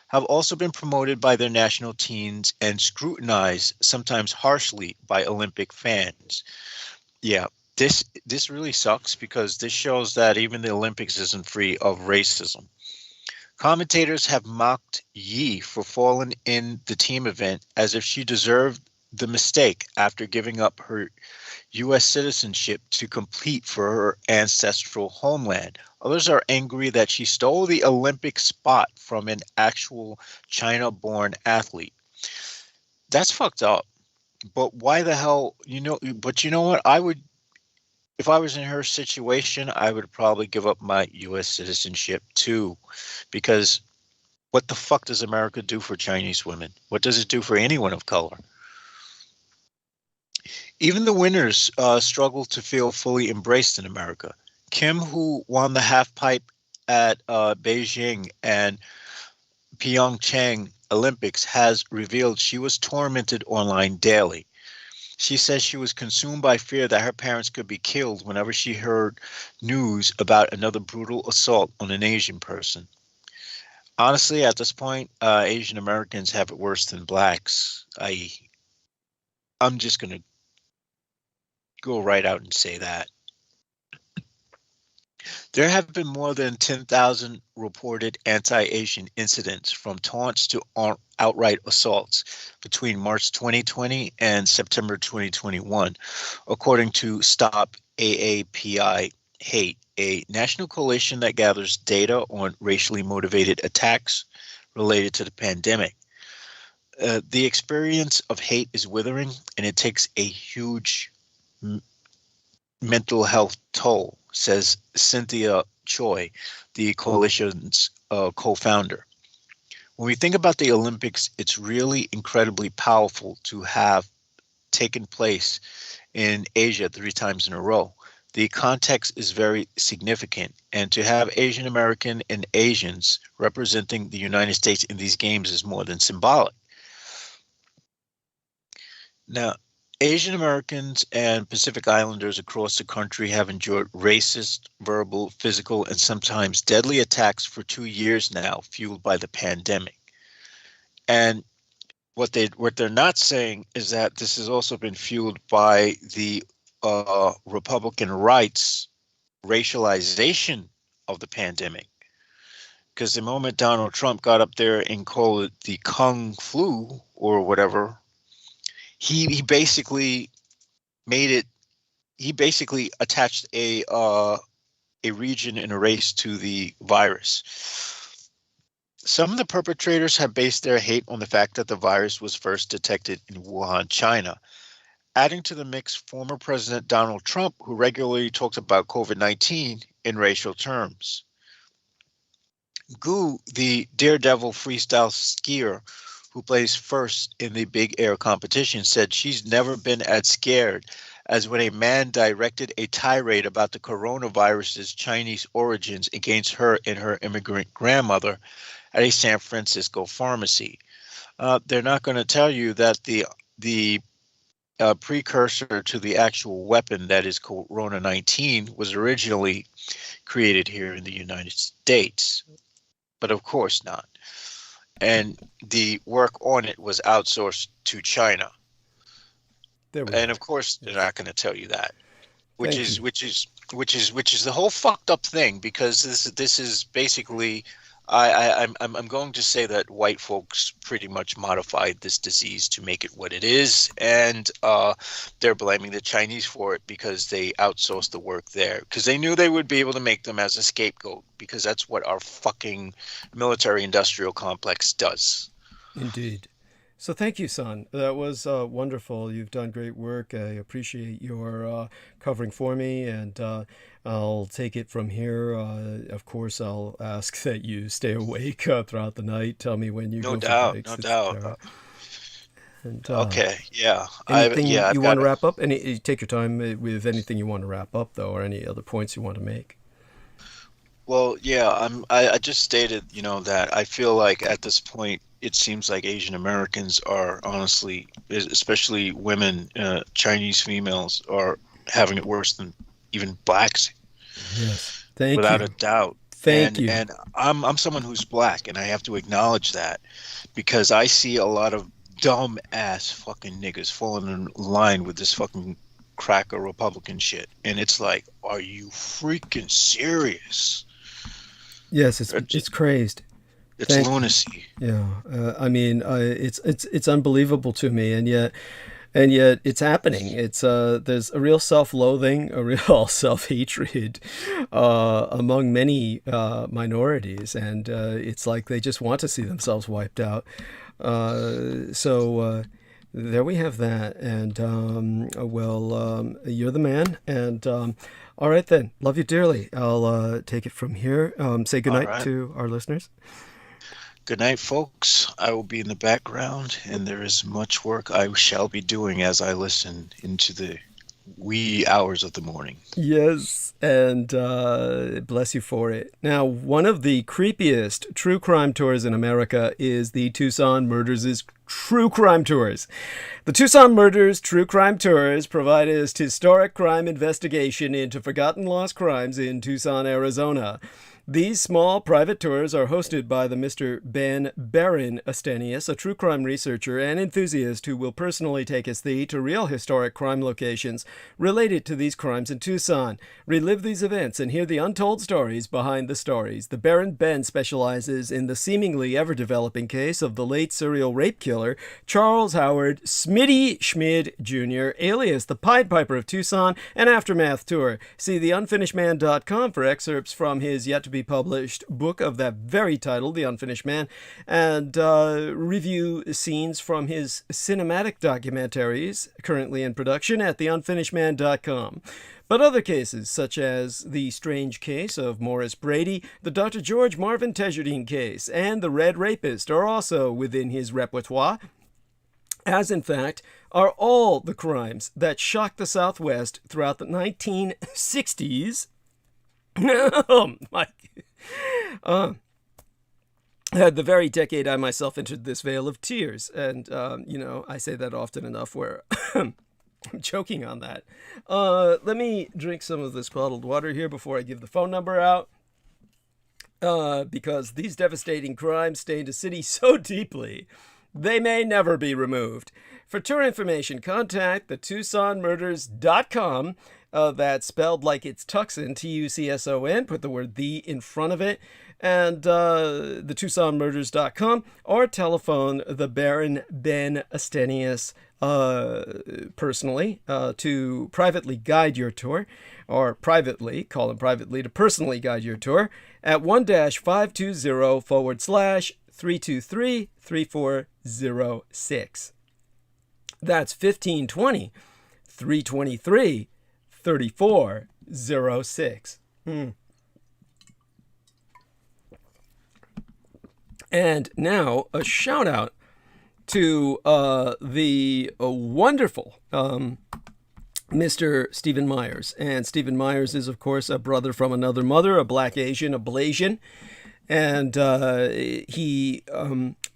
have also been promoted by their national teams and scrutinized, sometimes harshly, by Olympic fans. Yeah, this really sucks because this shows that even the Olympics isn't free of racism. Commentators have mocked Yi for falling in the team event as if she deserved the mistake after giving up her U.S. citizenship to compete for her ancestral homeland. Others are angry that she stole the Olympic spot from an actual China-born athlete. That's fucked up. But why the hell, but you know what? If I was in her situation, I would probably give up my U.S. citizenship too, because what the fuck does America do for Chinese women? What does it do for anyone of color? Even the winners struggle to feel fully embraced in America. Kim, who won the half pipe at Beijing and Pyeongchang Olympics, has revealed she was tormented online daily. She says she was consumed by fear that her parents could be killed whenever she heard news about another brutal assault on an Asian person. Honestly, at this point, Asian Americans have it worse than blacks. I'm just going to go right out and say that. There have been more than 10,000 reported anti-Asian incidents, from taunts to outright assaults, between March 2020 and September 2021, according to Stop AAPI Hate, a national coalition that gathers data on racially motivated attacks related to the pandemic. The experience of hate is withering, and it takes a huge mental health toll, says Cynthia Choi, the coalition's co-founder. When we think about the Olympics, it's really incredibly powerful to have taken place in Asia 3 times in a row. The context is very significant, and to have Asian American and Asians representing the United States in these games is more than symbolic. Now, Asian Americans and Pacific Islanders across the country have endured racist, verbal, physical, and sometimes deadly attacks for 2 years now, fueled by the pandemic. And what they're not saying is that this has also been fueled by the Republican rights racialization of the pandemic. Because the moment Donald Trump got up there and called it the Kung flu or whatever, he basically made it. He basically attached a region and a race to the virus. Some of the perpetrators have based their hate on the fact that the virus was first detected in Wuhan, China. Adding to the mix, former President Donald Trump, who regularly talks about COVID-19 in racial terms. Gu, the daredevil freestyle skier who plays first in the big air competition, said she's never been as scared as when a man directed a tirade about the coronavirus's Chinese origins against her and her immigrant grandmother at a San Francisco pharmacy. They're not going to tell you that the precursor to the actual weapon that is Corona-19 was originally created here in the United States, but of course not. And the work on it was outsourced to China. And of course, they're not going to tell you that, which is the whole fucked up thing, because this is basically I'm going to say that white folks pretty much modified this disease to make it what it is, and they're blaming the Chinese for it because they outsourced the work there because they knew they would be able to make them as a scapegoat because that's what our fucking military-industrial complex does. Indeed. So thank you, son. That was wonderful. You've done great work. I appreciate your covering for me, and I'll take it from here. Of course, I'll ask that you stay awake throughout the night. Tell me when you No go doubt, for breaks, no etc. doubt. And Okay, yeah. anything I've you got want to wrap up? Take your time with anything you want to wrap up, though, or any other points you want to make. Well, yeah, I just stated, that I feel like at this point, it seems like Asian Americans are honestly, especially women, Chinese females, are having it worse than even blacks, Yes. Thank without you. a doubt. Thank you. And I'm someone who's black, and I have to acknowledge that because I see a lot of dumb ass fucking niggas falling in line with this fucking cracker Republican shit, and it's like, are you freaking serious? Yes, it's crazed. It's Thank you. lunacy. Yeah, I mean, it's unbelievable to me, and yet it's happening. It's there's a real self-loathing, a real self-hatred among many minorities, and it's like they just want to see themselves wiped out. So there we have that, and you're the man, and all right then, love you dearly. I'll take it from here. Say goodnight All right. to our listeners. Good night, folks. I will be in the background, and there is much work I shall be doing as I listen into the wee hours of the morning. Yes, and bless you for it. Now, one of the creepiest true crime tours in America is the Tucson Murders' True Crime Tours. The Tucson Murders True Crime Tours provide us historic crime investigation into forgotten lost crimes in Tucson, Arizona. These small private tours are hosted by the Mr. Ben Barron-Astenius, a true crime researcher and enthusiast who will personally take us to real historic crime locations related to these crimes in Tucson, relive these events, and hear the untold stories behind the stories. The Baron Ben specializes in the seemingly ever-developing case of the late serial rape killer Charles Howard Smitty Schmid Jr., alias the Pied Piper of Tucson, an aftermath tour. See theunfinishedman.com for excerpts from his yet-to-be-published book of that very title, The Unfinished Man, and review scenes from his cinematic documentaries currently in production at theunfinishedman.com. But other cases, such as the strange case of Morris Brady, the Dr. George Marvin Tejardine case, and the Red Rapist, are also within his repertoire, as in fact are all the crimes that shocked the Southwest throughout the 1960s. Oh my! The very decade I myself entered this vale of tears, and I say that often enough where I'm choking on that. Let me drink some of this bottled water here before I give the phone number out, because these devastating crimes stained a city so deeply they may never be removed. For tour information, contact the TucsonMurders.com. That's spelled like it's Tucson, Tucson. Put the word "the" in front of it. And the TucsonMurders.com, or telephone the Baron Ben Astenius personally to privately guide your tour, or call him privately to personally guide your tour at 1-520/323-3406. That's 1520-323-3406. And now a shout out to the wonderful Mr. Stephen Myers. And Stephen Myers is, of course, a brother from another mother, a Black Asian, a Blasian. And he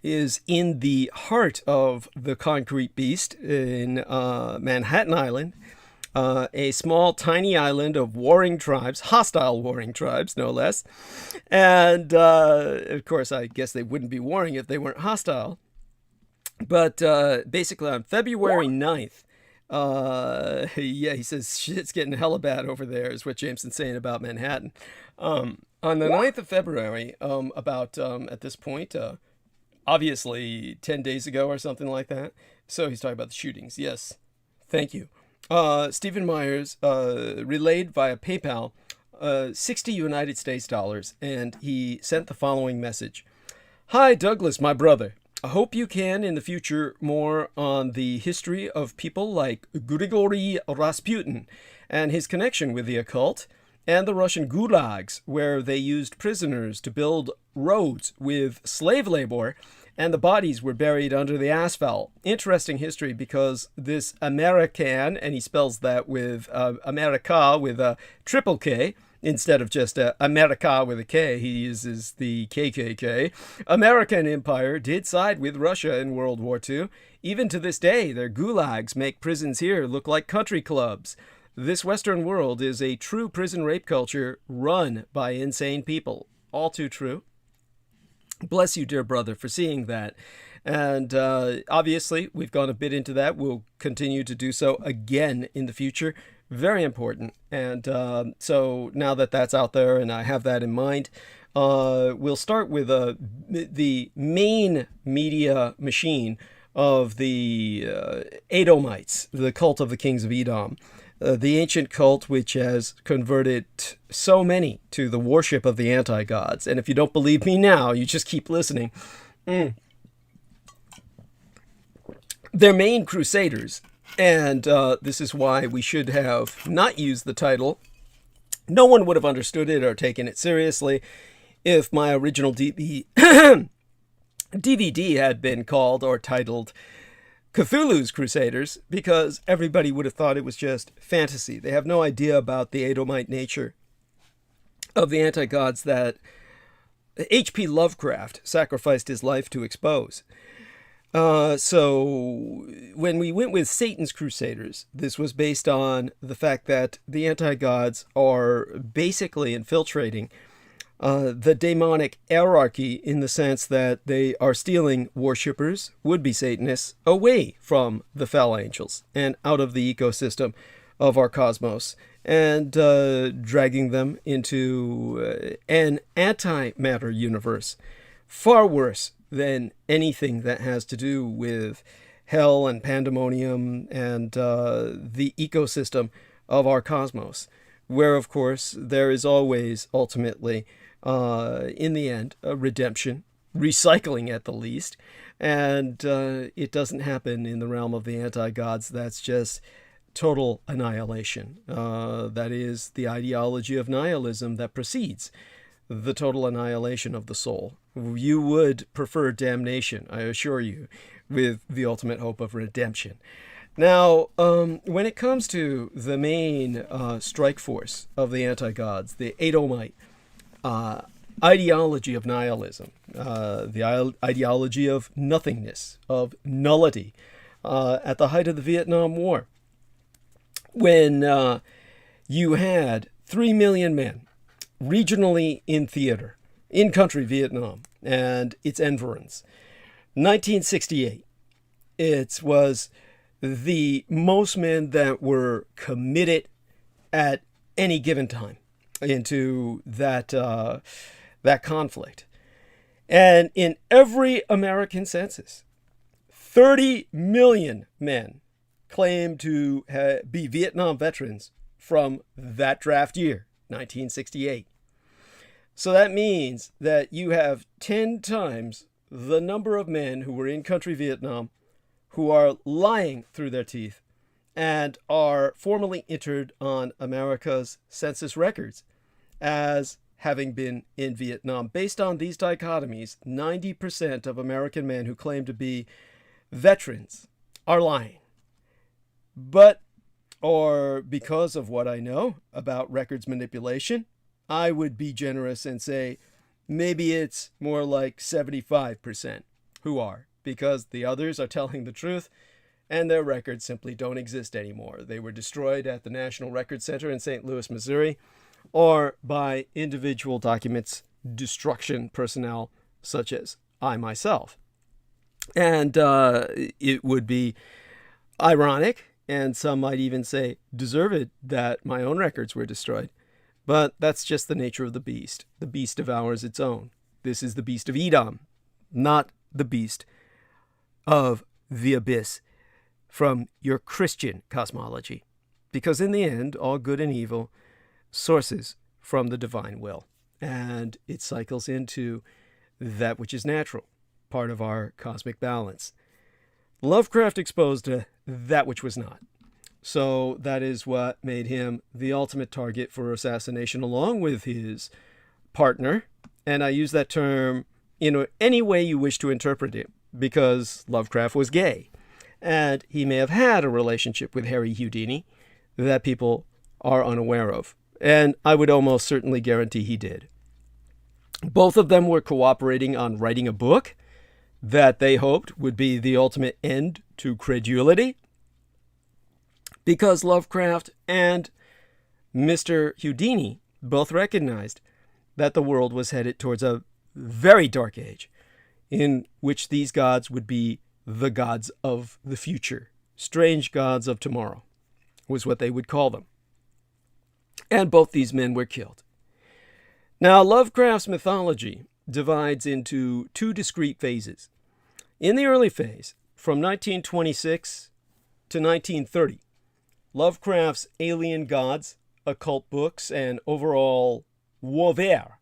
is in the heart of the concrete beast in Manhattan Island, a small, tiny island of warring tribes, hostile warring tribes, no less. And, of course, I guess they wouldn't be warring if they weren't hostile. But basically on February 9th, he says shit's getting hella bad over there, is what Jameson's saying about Manhattan. On the 9th of February, at this point, obviously 10 days ago or something like that. So he's talking about the shootings. Yes. Thank you. Stephen Myers relayed via PayPal 60 United States dollars, and he sent the following message. Hi, Douglas, my brother. I hope you can in the future more on the history of people like Grigory Rasputin and his connection with the occult, and the Russian gulags, where they used prisoners to build roads with slave labor, and the bodies were buried under the asphalt. Interesting history, because this American, and he spells that with America with a triple K, instead of just America with a K, he uses the KKK. American Empire did side with Russia in World War II. Even to this day, their gulags make prisons here look like country clubs. This Western world is a true prison rape culture run by insane people. All too true. Bless you, dear brother, for seeing that. And obviously, we've gone a bit into that. We'll continue to do so again in the future. Very important. And so now that that's out there and I have that in mind, we'll start with the main media machine of the Edomites, the cult of the kings of Edom. The ancient cult which has converted so many to the worship of the anti-gods. And if you don't believe me now, you just keep listening. Their main crusaders, and this is why we should have not used the title. No one would have understood it or taken it seriously if my original DVD had been called or titled Cthulhu's Crusaders, because everybody would have thought it was just fantasy. They have no idea about the Edomite nature of the anti-gods that H.P. Lovecraft sacrificed his life to expose. So when we went with Satan's Crusaders, this was based on the fact that the anti-gods are basically infiltrating the demonic hierarchy, in the sense that they are stealing worshippers, would-be Satanists, away from the fell angels and out of the ecosystem of our cosmos, and dragging them into an antimatter universe, far worse than anything that has to do with hell and pandemonium and the ecosystem of our cosmos, where, of course, there is always ultimately, in the end, a redemption, recycling at the least, and it doesn't happen in the realm of the anti-gods. That's just total annihilation. That is the ideology of nihilism that precedes the total annihilation of the soul. You would prefer damnation, I assure you, with the ultimate hope of redemption. Now, when it comes to the main strike force of the anti-gods, the Edomite ideology of nihilism, the ideology of nothingness, of nullity, at the height of the Vietnam War, when you had 3 million men regionally in theater, in country Vietnam and its environs. 1968, it was the most men that were committed at any given time into that conflict. And in every American census, 30 million men claim to be Vietnam veterans from that draft year, 1968. So that means that you have 10 times the number of men who were in country Vietnam who are lying through their teeth and are formally entered on America's census records as having been in Vietnam. Based on these dichotomies, 90% of American men who claim to be veterans are lying. But, or because of what I know about records manipulation, I would be generous and say maybe it's more like 75% who are, because the others are telling the truth and their records simply don't exist anymore. They were destroyed at the National Record Center in St. Louis, Missouri, or by individual documents destruction personnel such as I myself. And it would be ironic, and some might even say deserved, that my own records were destroyed. But that's just the nature of the beast. The beast devours its own. This is the beast of Edom, not the beast of the abyss from your Christian cosmology. Because in the end, all good and evil sources from the divine will. And it cycles into that which is natural, part of our cosmic balance. Lovecraft exposed that which was not. So that is what made him the ultimate target for assassination, along with his partner. And I use that term in any way you wish to interpret it, because Lovecraft was gay. And he may have had a relationship with Harry Houdini that people are unaware of. And I would almost certainly guarantee he did. Both of them were cooperating on writing a book that they hoped would be the ultimate end to credulity, because Lovecraft and Mr. Houdini both recognized that the world was headed towards a very dark age in which these gods would be the gods of the future. Strange gods of tomorrow was what they would call them. And both these men were killed. Now, Lovecraft's mythology divides into two discrete phases. In the early phase, from 1926 to 1930, Lovecraft's alien gods, occult books, and overall warfare,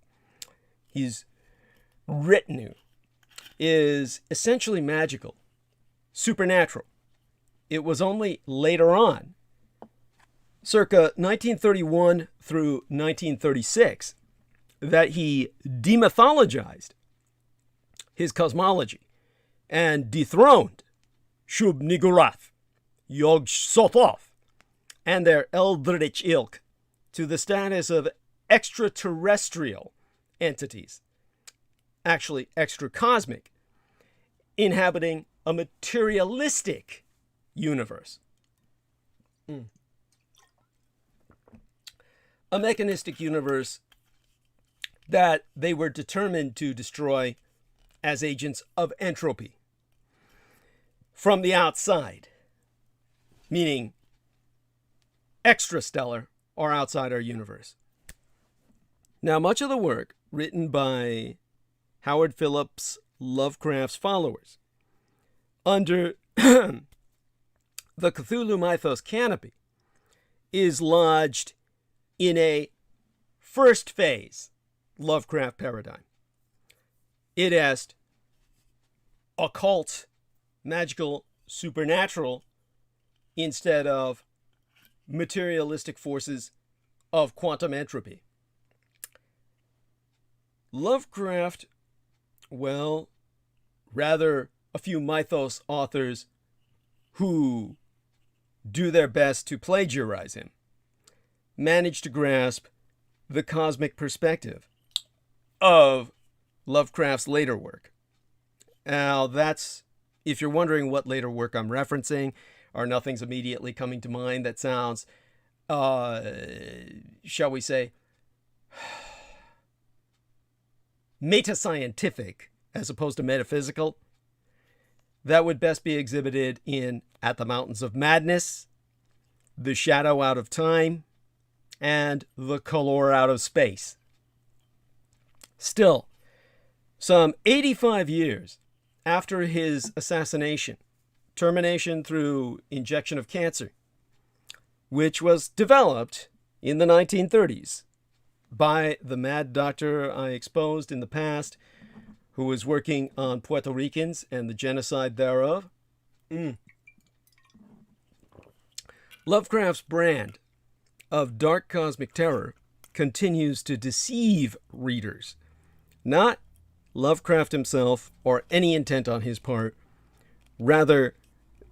his retinue, is essentially magical, supernatural. It was only later on, circa 1931 through 1936, that he demythologized his cosmology and dethroned Shub-Niggurath, Yog-Sothoth, and their eldritch ilk to the status of extraterrestrial entities, actually extra-cosmic, inhabiting a materialistic universe. A mechanistic universe that they were determined to destroy as agents of entropy from the outside, meaning extrastellar or outside our universe. Now, much of the work written by Howard Phillips Lovecraft's followers under the Cthulhu Mythos canopy is lodged in a first phase Lovecraft paradigm. It is occult, magical, supernatural, instead of materialistic forces of quantum entropy. Lovecraft, well, rather a few mythos authors who do their best to plagiarize him, manage to grasp the cosmic perspective of Lovecraft's later work. Now, that's, if you're wondering what later work I'm referencing, or nothing's immediately coming to mind that sounds, shall we say, meta-scientific as opposed to metaphysical, that would best be exhibited in At the Mountains of Madness, The Shadow Out of Time, and The Color Out of Space. Still, some 85 years after his assassination, termination through injection of cancer, which was developed in the 1930s by the mad doctor I exposed in the past, who was working on Puerto Ricans and the genocide thereof. Lovecraft's brand of dark cosmic terror continues to deceive readers. Not Lovecraft himself or any intent on his part, rather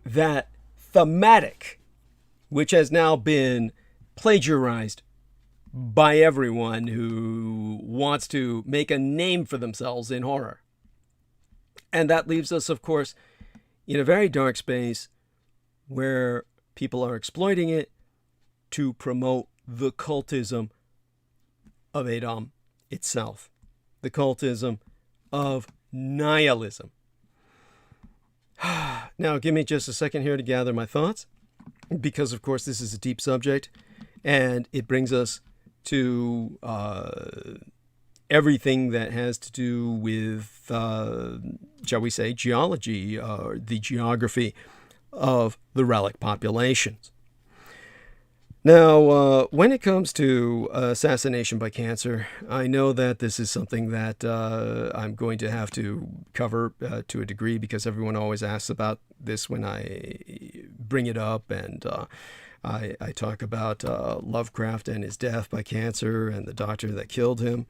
that thematic, which has now been plagiarized by everyone who wants to make a name for themselves in horror. And that leaves us, of course, in a very dark space where people are exploiting it to promote the cultism of Edom itself, the cultism of nihilism. Now, give me just a second here to gather my thoughts, because, of course, this is a deep subject, and it brings us to everything that has to do with, shall we say, geology, or the geography of the relic populations. Now, when it comes to assassination by cancer, I know that this is something that I'm going to have to cover to a degree, because everyone always asks about this when I bring it up, and I talk about Lovecraft and his death by cancer and the doctor that killed him.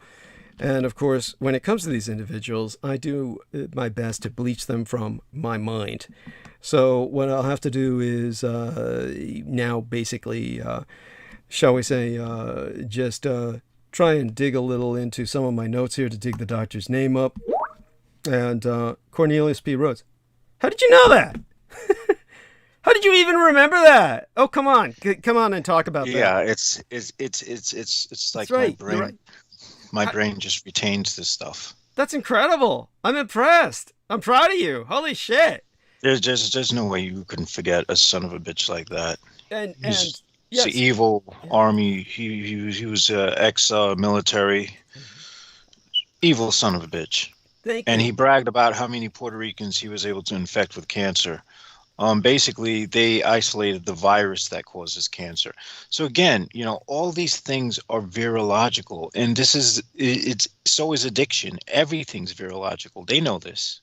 And of course, when it comes to these individuals, I do my best to bleach them from my mind. So what I'll have to do is now basically, shall we say, just try and dig a little into some of my notes here to dig the doctor's name up. And Cornelius P. Rhodes. How did you know that? How did you even remember that? Oh, come on and talk about that. Yeah, it's like That's right. my brain. Right. My brain just retains this stuff. That's incredible. I'm impressed. I'm proud of you. Holy shit. There's no way you can forget a son of a bitch like that. Yes. He's an evil army. He was ex-military. Evil son of a bitch. And he bragged about how many Puerto Ricans he was able to infect with cancer. Basically, they isolated the virus that causes cancer. So again, all these things are virological, and so is addiction. Everything's virological. They know this.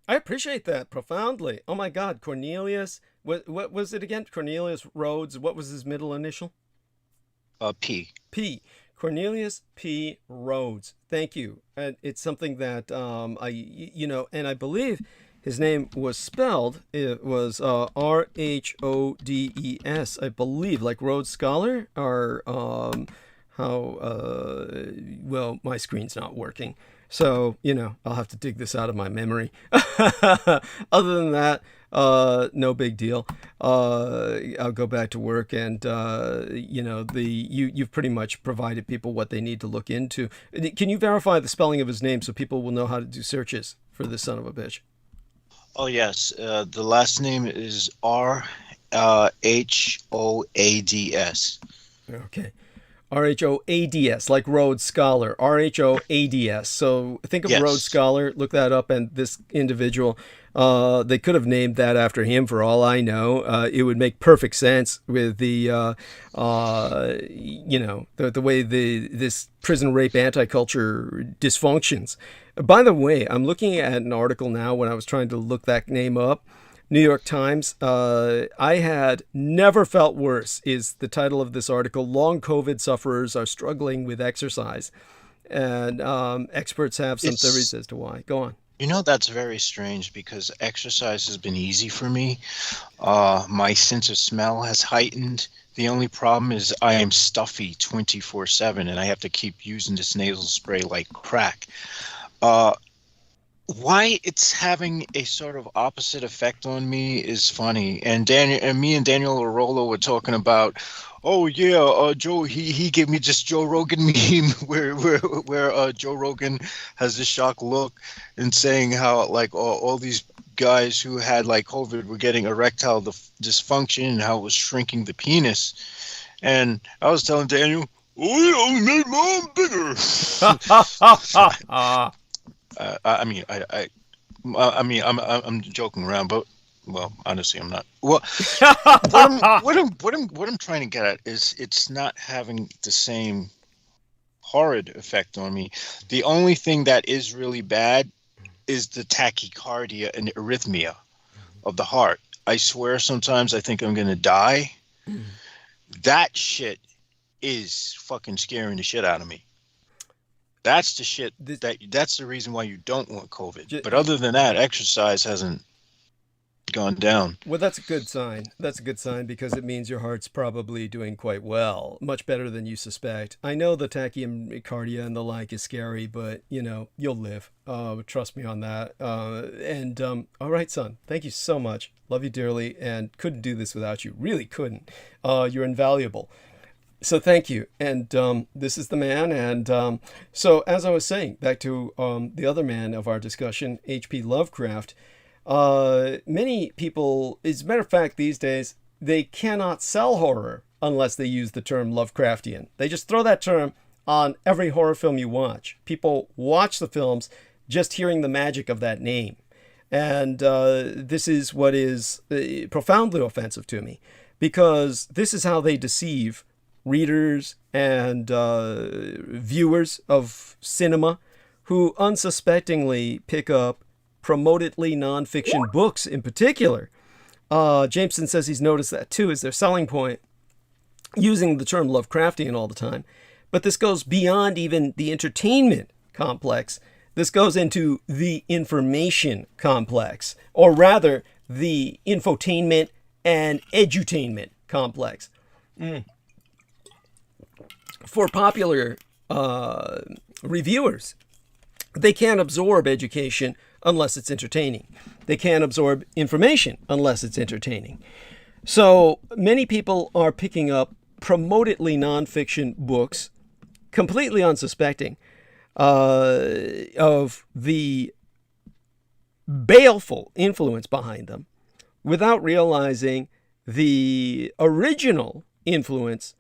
I appreciate that profoundly. Oh my God, Cornelius. What was it again? Cornelius Rhodes. What was his middle initial? P. P. Cornelius P. Rhodes. Thank you. And it's something that and I believe his name was spelled. It was Rhodes, I believe, like Rhodes Scholar, or well, my screen's not working. So, I'll have to dig this out of my memory. Other than that, no big deal. I'll go back to work, and you've pretty much provided people what they need to look into. Can you verify the spelling of his name so people will know how to do searches for this son of a bitch? Oh yes, the last name is Rhoads. Okay. Rhoads, like Rhodes Scholar. Rhoads. So think of Rhodes Scholar, look that up, and this individual, they could have named that after him for all I know. It would make perfect sense with the way this prison rape anti-culture dysfunctions. By the way, I'm looking at an article now when I was trying to look that name up. New York Times, I had never felt worse is the title of this article. Long COVID sufferers are struggling with exercise. And experts have some theories as to why. Go on. That's very strange, because exercise has been easy for me. My sense of smell has heightened. The only problem is I am stuffy 24/7, and I have to keep using this nasal spray like crack. Why it's having a sort of opposite effect on me is funny. And me and Daniel Arolo were talking about, Joe, he gave me this Joe Rogan meme where Joe Rogan has this shocked look and saying how like all these guys who had like COVID were getting erectile dysfunction and how it was shrinking the penis. And I was telling Daniel, made mine bigger. I'm joking around, but honestly, I'm not. Well, what I'm trying to get at is it's not having the same horrid effect on me. The only thing that is really bad is the tachycardia and arrhythmia of the heart. I swear, sometimes I think I'm gonna die. That shit is fucking scaring the shit out of me. That's the shit that's the reason why you don't want COVID. But other than that, exercise hasn't gone down. Well, that's a good sign. That's a good sign, because it means your heart's probably doing quite well, much better than you suspect. I know the tachycardia and the like is scary, but you'll live. Trust me on that. All right, son. Thank you so much. Love you dearly, and couldn't do this without you. Really couldn't. You're invaluable. So thank you. And this is the man. And so as I was saying, back to the other man of our discussion, H.P. Lovecraft, many people, as a matter of fact, these days, they cannot sell horror. unless they use the term Lovecraftian. They just throw that term on every horror film you watch. People watch the films just hearing the magic of that name. And this is what is profoundly offensive to me, because this is how they deceive readers and viewers of cinema who unsuspectingly pick up promotedly nonfiction books in particular. Jameson says he's noticed that too as their selling point, using the term Lovecraftian all the time. But this goes beyond even the entertainment complex. This goes into the information complex, or rather the infotainment and edutainment complex. For popular reviewers, they can't absorb education unless it's entertaining. They can't absorb information unless it's entertaining. So many people are picking up promotedly nonfiction books, completely unsuspecting of the baleful influence behind them, without realizing the original influence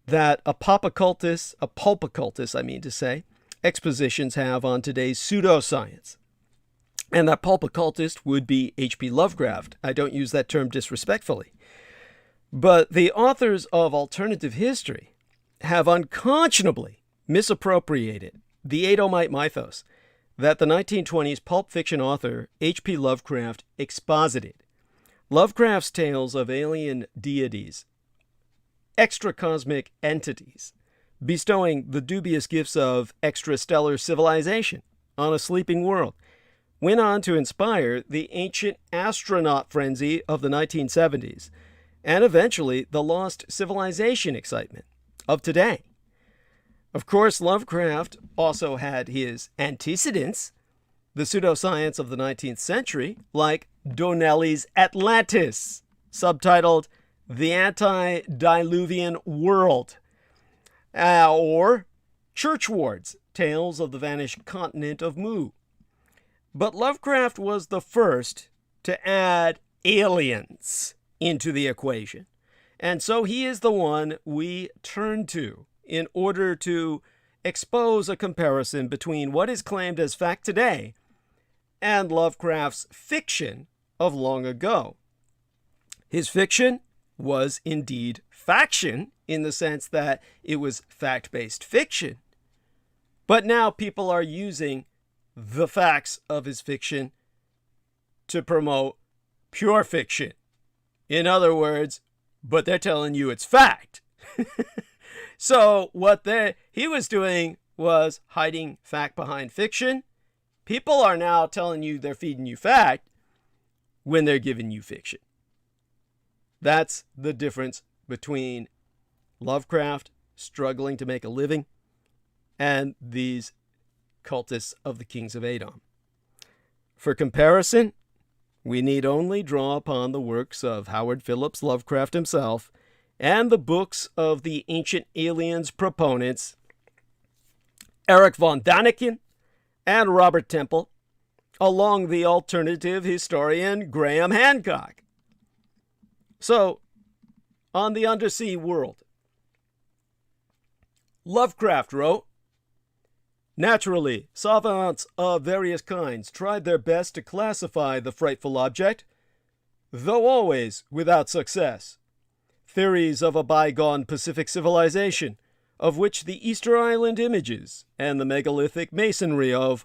that a pulp occultist, I mean to say, expositions have on today's pseudoscience. And that pulp occultist would be H.P. Lovecraft. I don't use that term disrespectfully. But the authors of alternative history have unconscionably misappropriated the Edomite mythos that the 1920s pulp fiction author H.P. Lovecraft exposited. Lovecraft's tales of alien deities, extracosmic entities, bestowing the dubious gifts of extrastellar civilization on a sleeping world, went on to inspire the ancient astronaut frenzy of the 1970s, and eventually the lost civilization excitement of today. Of course, Lovecraft also had his antecedents, the pseudoscience of the 19th century, like Donnelly's Atlantis, subtitled The Antediluvian World, or Churchward's Tales of the Vanished Continent of Mu. But Lovecraft was the first to add aliens into the equation. And so he is the one we turn to in order to expose a comparison between what is claimed as fact today and Lovecraft's fiction of long ago. His fiction was indeed faction in the sense that it was fact-based fiction. But now people are using the facts of his fiction to promote pure fiction. In other words, but they're telling you it's fact. So what he was doing was hiding fact behind fiction. People are now telling you they're feeding you fact when they're giving you fiction. That's the difference between Lovecraft struggling to make a living and these cultists of the kings of Edom. For comparison, we need only draw upon the works of Howard Phillips Lovecraft himself and the books of the Ancient Aliens proponents, Eric von Daniken and Robert Temple, along the alternative historian Graham Hancock. So, on the undersea world, Lovecraft wrote, "Naturally, savants of various kinds tried their best to classify the frightful object, though always without success. Theories of a bygone Pacific civilization, of which the Easter Island images and the megalithic masonry of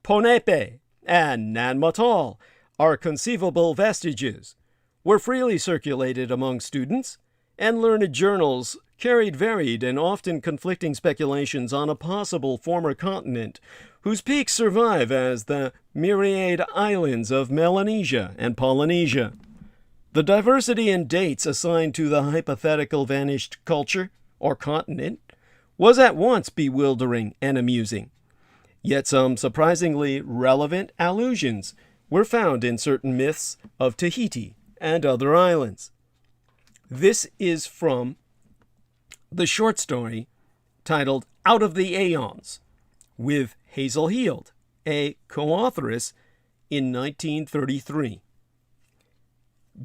Ponape and Nanmatal are conceivable vestiges, were freely circulated among students, and learned journals carried varied and often conflicting speculations on a possible former continent whose peaks survive as the myriad islands of Melanesia and Polynesia. The diversity in dates assigned to the hypothetical vanished culture or continent was at once bewildering and amusing. Yet some surprisingly relevant allusions were found in certain myths of Tahiti and other islands." This is from the short story titled Out of the Aeons, with Hazel Heald, a co-authoress, in 1933.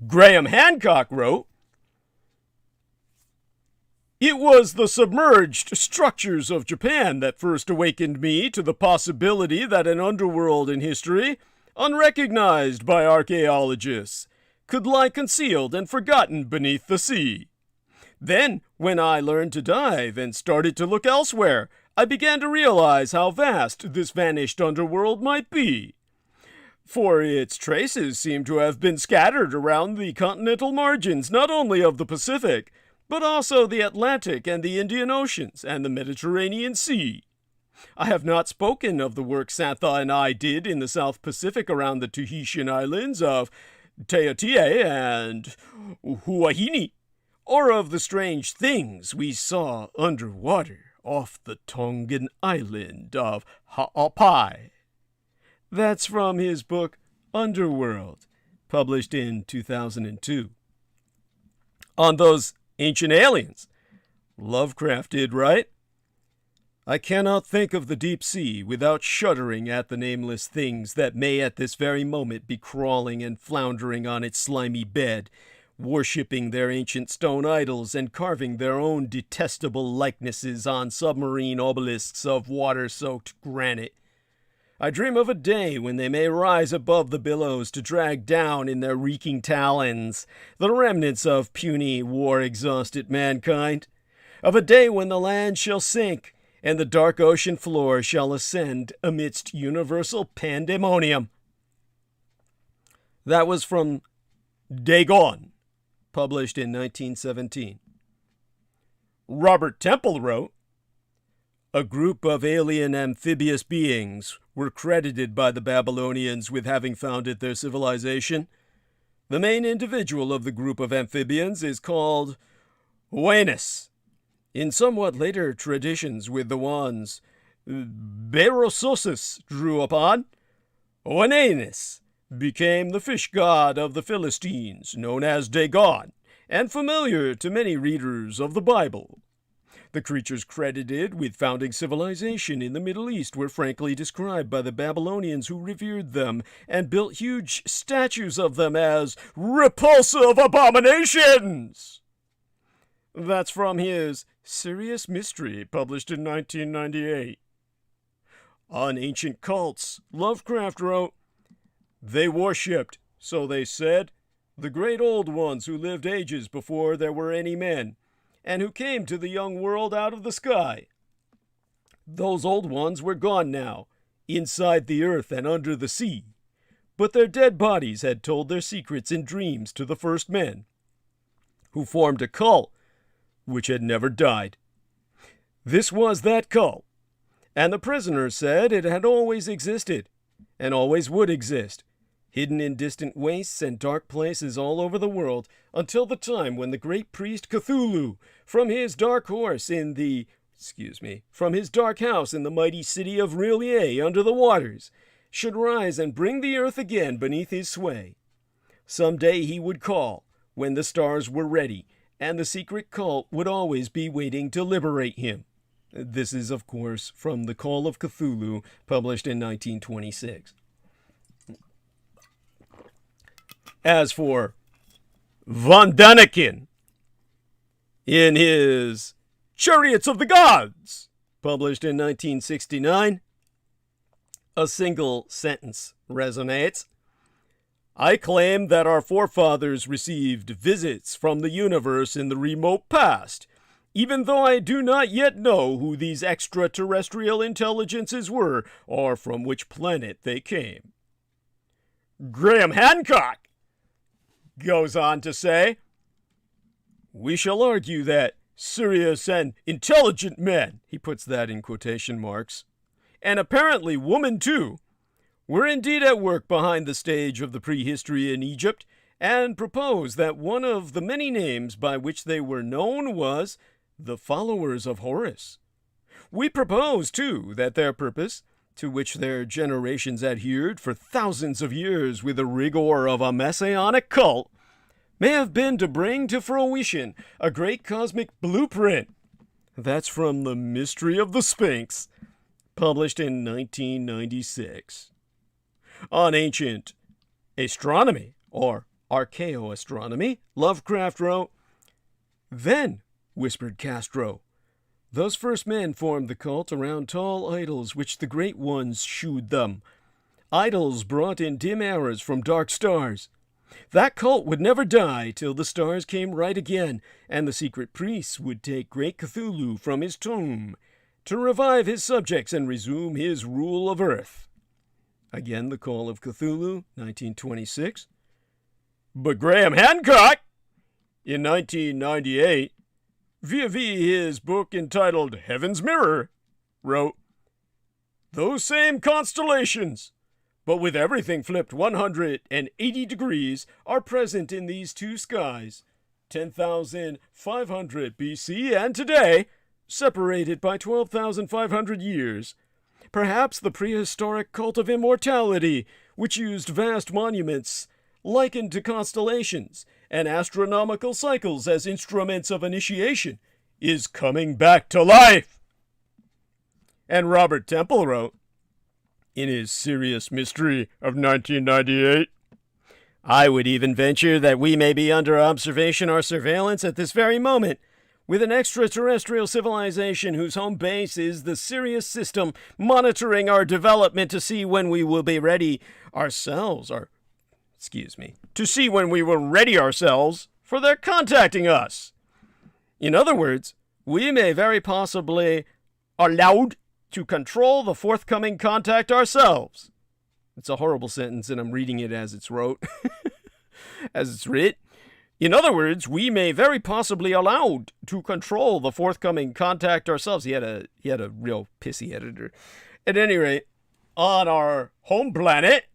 Graham Hancock wrote, It was the submerged structures of Japan that first awakened me to the possibility that an underworld in history, unrecognized by archaeologists, could lie concealed and forgotten beneath the sea. Then, when I learned to dive and started to look elsewhere, I began to realize how vast this vanished underworld might be. For its traces seem to have been scattered around the continental margins not only of the Pacific, but also the Atlantic and the Indian Oceans and the Mediterranean Sea. I have not spoken of the work Santha and I did in the South Pacific around the Tahitian islands of Teotihuacan and Huahine, or of the strange things we saw underwater off the Tongan island of Ha'apai. That's from his book Underworld, published in 2002. On those ancient aliens, Lovecraft did, right? I cannot think of the deep sea without shuddering at the nameless things that may at this very moment be crawling and floundering on its slimy bed, worshipping their ancient stone idols and carving their own detestable likenesses on submarine obelisks of water-soaked granite. I dream of a day when they may rise above the billows to drag down in their reeking talons the remnants of puny, war-exhausted mankind, of a day when the land shall sink and the dark ocean floor shall ascend amidst universal pandemonium. That was from Dagon, published in 1917. Robert Temple wrote, "A group of alien amphibious beings were credited by the Babylonians with having founded their civilization. The main individual of the group of amphibians is called Uranus. In somewhat later traditions with the ones Berosus drew upon, Uranus became the fish god of the Philistines, known as Dagon, and familiar to many readers of the Bible. The creatures credited with founding civilization in the Middle East were frankly described by the Babylonians, who revered them and built huge statues of them as repulsive abominations." That's from his Serious Mystery, published in 1998. On ancient cults, Lovecraft wrote, "They worshipped, so they said, the great old ones who lived ages before there were any men, and who came to the young world out of the sky. Those old ones were gone now, inside the earth and under the sea, but their dead bodies had told their secrets in dreams to the first men, who formed a cult which had never died. This was that cult, and the prisoners said it had always existed, and always would exist, hidden in distant wastes and dark places all over the world, until the time when the great priest Cthulhu, from his dark house in the mighty city of R'lyeh under the waters, should rise and bring the earth again beneath his sway. Some day he would call, when the stars were ready, and the secret cult would always be waiting to liberate him." This is, of course, from The Call of Cthulhu, published in 1926. As for von Däniken, in his Chariots of the Gods, published in 1969, a single sentence resonates. "I claim that our forefathers received visits from the universe in the remote past, even though I do not yet know who these extraterrestrial intelligences were or from which planet they came." Graham Hancock goes on to say, "We shall argue that serious and intelligent men," he puts that in quotation marks, "and apparently women too, were indeed at work behind the stage of the prehistory in Egypt, and propose that one of the many names by which they were known was the followers of Horus. We propose, too, that their purpose, to which their generations adhered for thousands of years with the rigor of a messianic cult, may have been to bring to fruition a great cosmic blueprint." That's from The Mystery of the Sphinx, published in 1996. On ancient astronomy, or archaeoastronomy, Lovecraft wrote, "Then whispered Castro. Those first men formed the cult around tall idols which the great ones shewed them. Idols brought in dim eras from dark stars. That cult would never die till the stars came right again, and the secret priests would take great Cthulhu from his tomb to revive his subjects and resume his rule of Earth. Again, the Call of Cthulhu, 1926. But Graham Hancock, in 1998, via his book entitled Heaven's Mirror, wrote, "Those same constellations, but with everything flipped 180 degrees, are present in these two skies, 10,500 BC and today, separated by 12,500 years. Perhaps the prehistoric cult of immortality, which used vast monuments likened to constellations and astronomical cycles as instruments of initiation, is coming back to life." And Robert Temple wrote, in his Serious Mystery of 1998, "I would even venture that we may be under observation or surveillance at this very moment, with an extraterrestrial civilization whose home base is the Sirius system, monitoring our development to see when we will be ready ourselves, to see when we will ready ourselves for their contacting us. In other words, we may very possibly allowed to control the forthcoming contact ourselves." It's a horrible sentence, and I'm reading it as it's wrote, as it's writ. In other words, we may very possibly allowed to control the forthcoming contact ourselves. He had a real pissy editor. At any rate, on our home planet,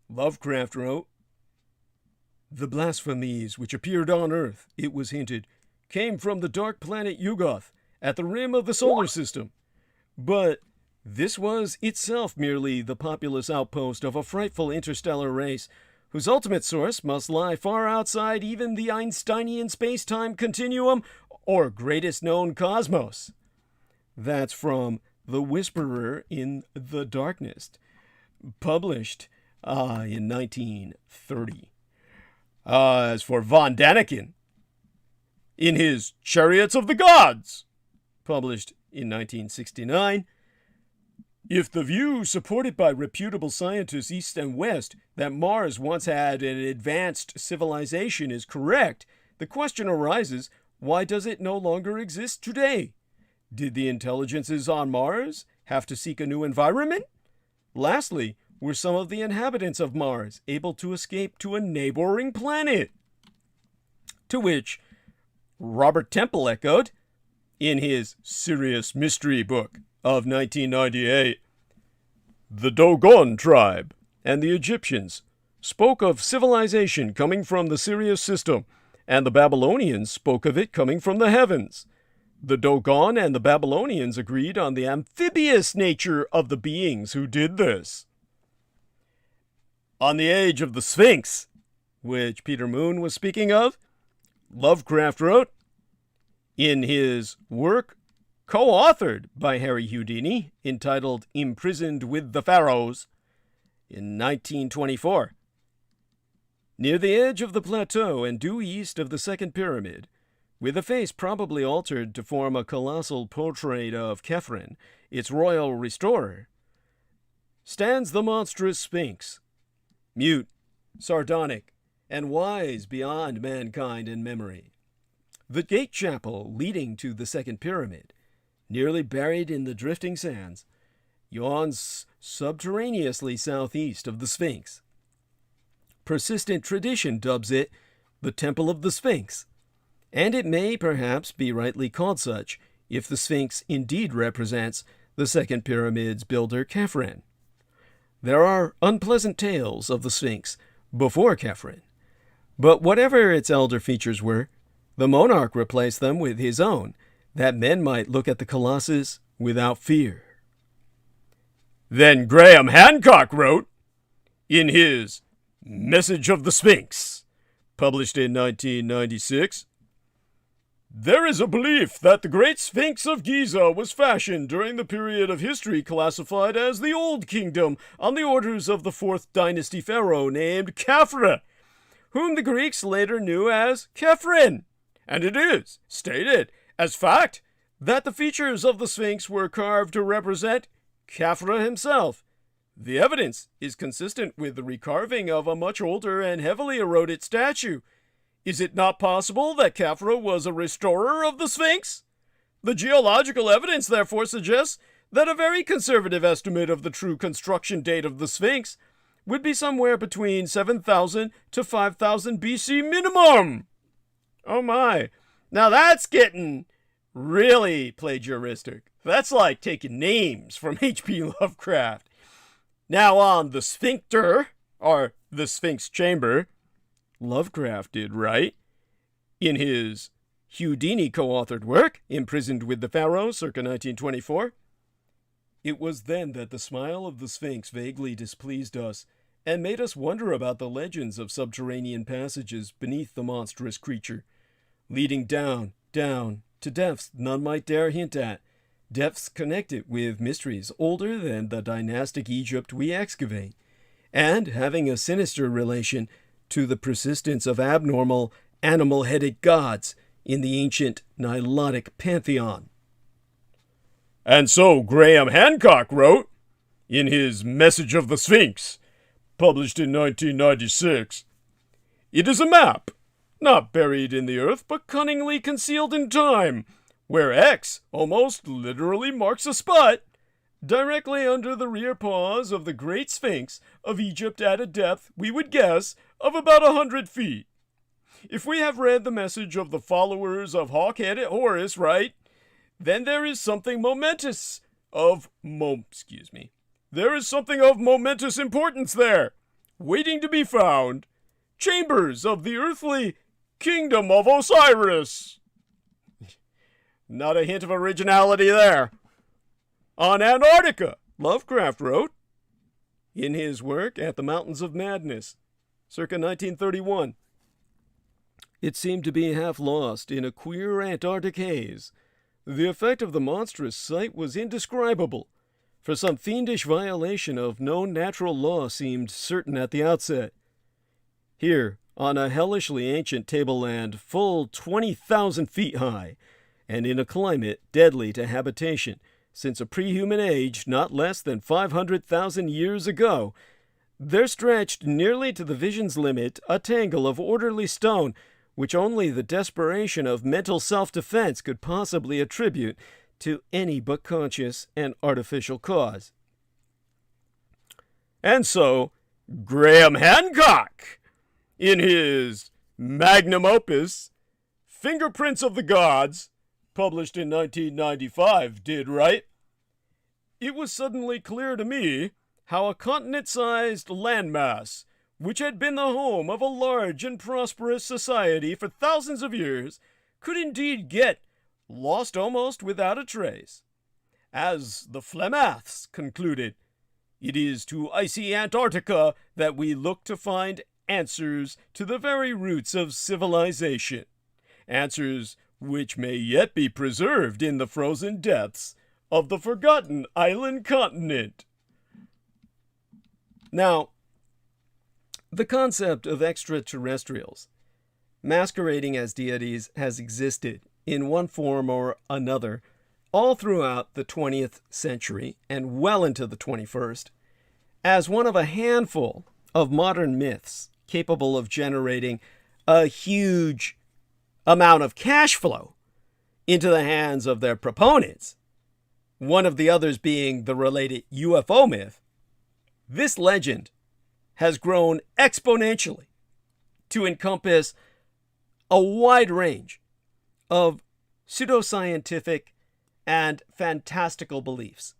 Lovecraft wrote, "The blasphemies which appeared on Earth, it was hinted, came from the dark planet Yugoth at the rim of the solar system. But this was itself merely the populous outpost of a frightful interstellar race, whose ultimate source must lie far outside even the Einsteinian space-time continuum or greatest known cosmos." That's from The Whisperer in the Darkness, published in 1930. As for von Daniken, in his Chariots of the Gods, published in 1969, "If the view supported by reputable scientists east and west that Mars once had an advanced civilization is correct, the question arises, why does it no longer exist today? Did the intelligences on Mars have to seek a new environment? Lastly, were some of the inhabitants of Mars able to escape to a neighboring planet?" To which Robert Temple echoed, in his Serious Mystery book of 1998, "The Dogon tribe and the Egyptians spoke of civilization coming from the Sirius system, and the Babylonians spoke of it coming from the heavens. The Dogon and the Babylonians agreed on the amphibious nature of the beings who did this." On the age of the Sphinx, which Peter Mōōn was speaking of, Lovecraft wrote, in his work co-authored by Harry Houdini, entitled Imprisoned with the Pharaohs, in 1924, "Near the edge of the plateau and due east of the second pyramid, with a face probably altered to form a colossal portrait of Khephren, its royal restorer, stands the monstrous Sphinx, mute, sardonic, and wise beyond mankind in memory. The gate chapel leading to the second pyramid, nearly buried in the drifting sands, yawns subterraneously southeast of the Sphinx. Persistent tradition dubs it the Temple of the Sphinx, and it may perhaps be rightly called such if the Sphinx indeed represents the second pyramid's builder Khephren. There are unpleasant tales of the Sphinx before Khephren, but whatever its elder features were, the monarch replaced them with his own, that men might look at the colossus without fear." Then Graham Hancock wrote, in his Message of the Sphinx, published in 1996, "There is a belief that the Great Sphinx of Giza was fashioned during the period of history classified as the Old Kingdom on the orders of the 4th dynasty pharaoh named Khafre, whom the Greeks later knew as Khephren, and it is stated as fact that the features of the Sphinx were carved to represent Khafra himself. The evidence is consistent with the recarving of a much older and heavily eroded statue. Is it not possible that Khafra was a restorer of the Sphinx? The geological evidence therefore suggests that a very conservative estimate of the true construction date of the Sphinx would be somewhere between 7,000 to 5,000 BC minimum. Oh my. Now that's getting really plagiaristic. That's like taking names from H.P. Lovecraft. Now on the sphincter, or the Sphinx chamber, Lovecraft did right in his Houdini co-authored work, Imprisoned with the Pharaoh, circa 1924. It was then that the smile of the Sphinx vaguely displeased us and made us wonder about the legends of subterranean passages beneath the monstrous creature, leading down, down, to depths none might dare hint at, depths connected with mysteries older than the dynastic Egypt we excavate, and having a sinister relation to the persistence of abnormal, animal-headed gods in the ancient Nilotic pantheon. And so Graham Hancock wrote, in his Message of the Sphinx, published in 1996, "It is a map, not buried in the earth, but cunningly concealed in time, where X almost literally marks a spot, directly under the rear paws of the Great Sphinx of Egypt at a depth, we would guess, of about 100 feet. If we have read the message of the followers of hawk-headed Horus right, then there is something momentous There is something of momentous importance there, waiting to be found. Chambers of the earthly kingdom of Osiris." Not a hint of originality there. On Antarctica, Lovecraft wrote, in his work At the Mountains of Madness, circa 1931. "It seemed to be half lost in a queer Antarctic haze. The effect of the monstrous sight was indescribable, for some fiendish violation of known natural law seemed certain at the outset. Here, on a hellishly ancient tableland full 20,000 feet high, and in a climate deadly to habitation since a pre-human age not less than 500,000 years ago, there stretched nearly to the vision's limit a tangle of orderly stone which only the desperation of mental self-defense could possibly attribute to any but conscious and artificial cause." And so, Graham Hancock, in his magnum opus, Fingerprints of the Gods, published in 1995, did right. "It was suddenly clear to me how a continent-sized landmass, which had been the home of a large and prosperous society for thousands of years, could indeed get lost almost without a trace. As the Flemaths concluded, it is to icy Antarctica that we look to find answers to the very roots of civilization, answers which may yet be preserved in the frozen depths of the forgotten island continent." Now, the concept of extraterrestrials masquerading as deities has existed in one form or another all throughout the 20th century and well into the 21st, as one of a handful of modern myths capable of generating a huge amount of cash flow into the hands of their proponents, one of the others being the related UFO myth. This legend has grown exponentially to encompass a wide range of pseudoscientific and fantastical beliefs.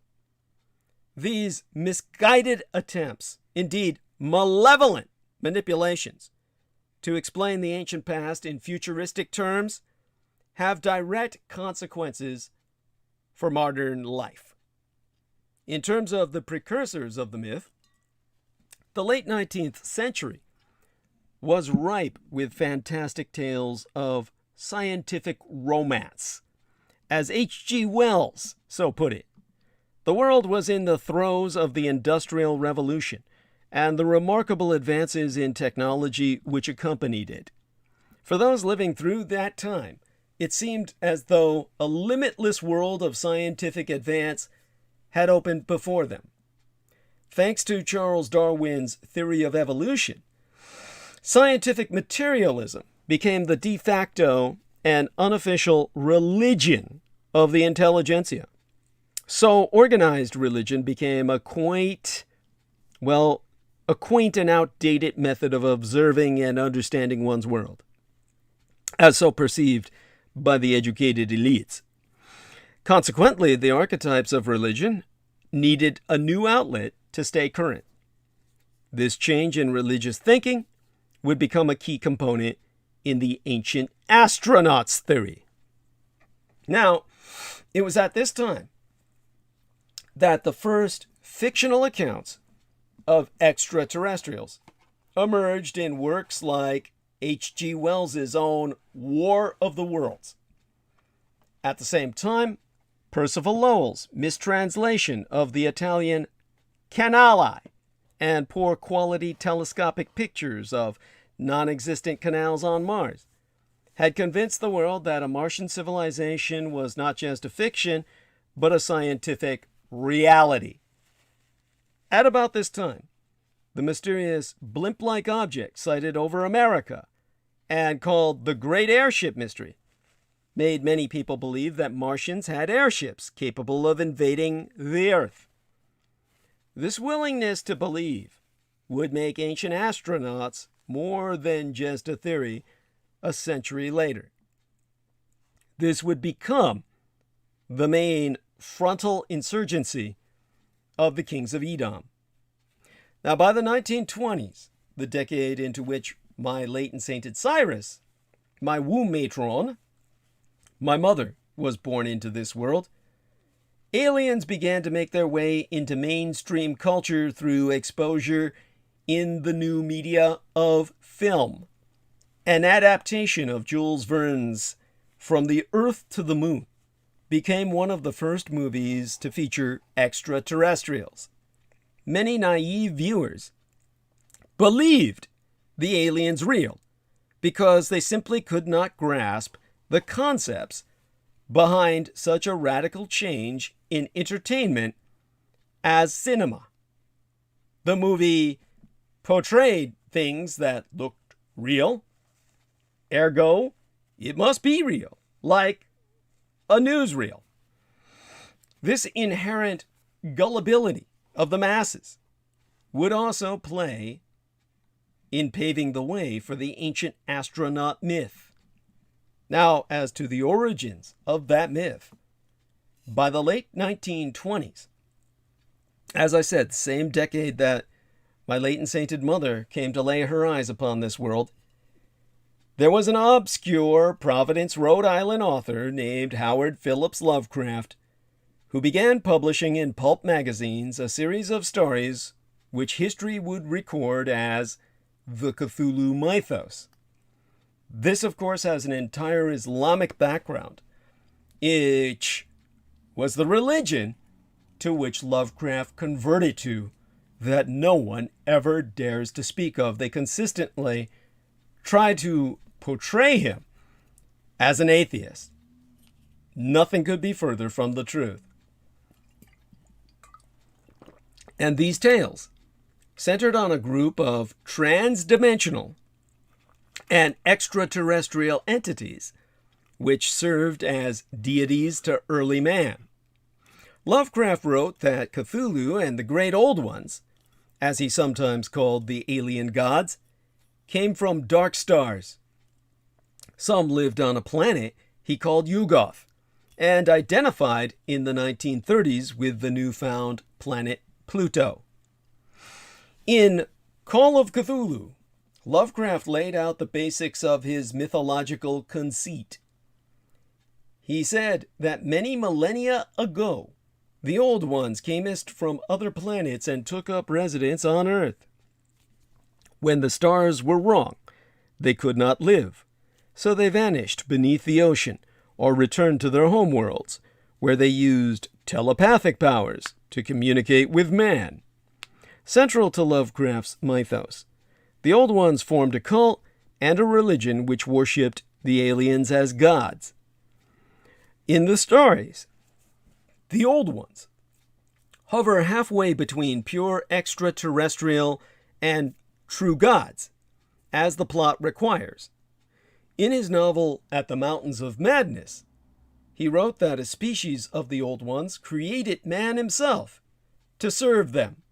These misguided attempts, indeed malevolent manipulations, to explain the ancient past in futuristic terms have direct consequences for modern life. In terms of the precursors of the myth, the late 19th century was ripe with fantastic tales of scientific romance. As H.G. Wells so put it, the world was in the throes of the Industrial Revolution and the remarkable advances in technology which accompanied it. For those living through that time, it seemed as though a limitless world of scientific advance had opened before them. Thanks to Charles Darwin's theory of evolution, scientific materialism became the de facto and unofficial religion of the intelligentsia. So organized religion became a quaint and outdated method of observing and understanding one's world, as so perceived by the educated elites. Consequently, the archetypes of religion needed a new outlet to stay current. This change in religious thinking would become a key component in the ancient astronauts theory. Now, it was at this time that the first fictional accounts of extraterrestrials emerged in works like H.G. Wells's own War of the Worlds. At the same time, Percival Lowell's mistranslation of the Italian canali and poor quality telescopic pictures of non-existent canals on Mars had convinced the world that a Martian civilization was not just a fiction, but a scientific reality. At about this time, the mysterious blimp-like object sighted over America and called the Great Airship Mystery made many people believe that Martians had airships capable of invading the Earth. This willingness to believe would make ancient astronauts more than just a theory a century later. This would become the main frontal insurgency of the kings of Edom. Now, by the 1920s, the decade into which my latent sainted Cyrus, my womb matron, my mother, was born into this world, aliens began to make their way into mainstream culture through exposure in the new media of film. An adaptation of Jules Verne's From the Earth to the Moon became one of the first movies to feature extraterrestrials. Many naive viewers believed the aliens real because they simply could not grasp the concepts behind such a radical change in entertainment as cinema. The movie portrayed things that looked real, ergo, it must be real, like a newsreel. This inherent gullibility of the masses would also play in paving the way for the ancient astronaut myth. Now, as to the origins of that myth, by the late 1920s, as I said, the same decade that my late and sainted mother came to lay her eyes upon this world, there was an obscure Providence, Rhode Island author named Howard Phillips Lovecraft who began publishing in pulp magazines a series of stories which history would record as the Cthulhu mythos. This, of course, has an entire Islamic background, which was the religion to which Lovecraft converted to that no one ever dares to speak of. They consistently try to portray him as an atheist. Nothing could be further from the truth. And these tales centered on a group of trans-dimensional and extraterrestrial entities which served as deities to early man. Lovecraft wrote that Cthulhu and the Great Old Ones, as he sometimes called the alien gods, came from dark stars. Some lived on a planet he called Yugoth, and identified in the 1930s with the newfound planet Pluto. In Call of Cthulhu, Lovecraft laid out the basics of his mythological conceit. He said that many millennia ago, the Old Ones came from other planets and took up residence on Earth. When the stars were wrong, they could not live, so they vanished beneath the ocean or returned to their homeworlds, where they used telepathic powers to communicate with man. Central to Lovecraft's mythos, the Old Ones formed a cult and a religion which worshipped the aliens as gods. In the stories, the old ones hover halfway between pure extraterrestrial and true gods, as the plot requires. In his novel At the Mountains of Madness, he wrote that a species of the old ones created man himself to serve them,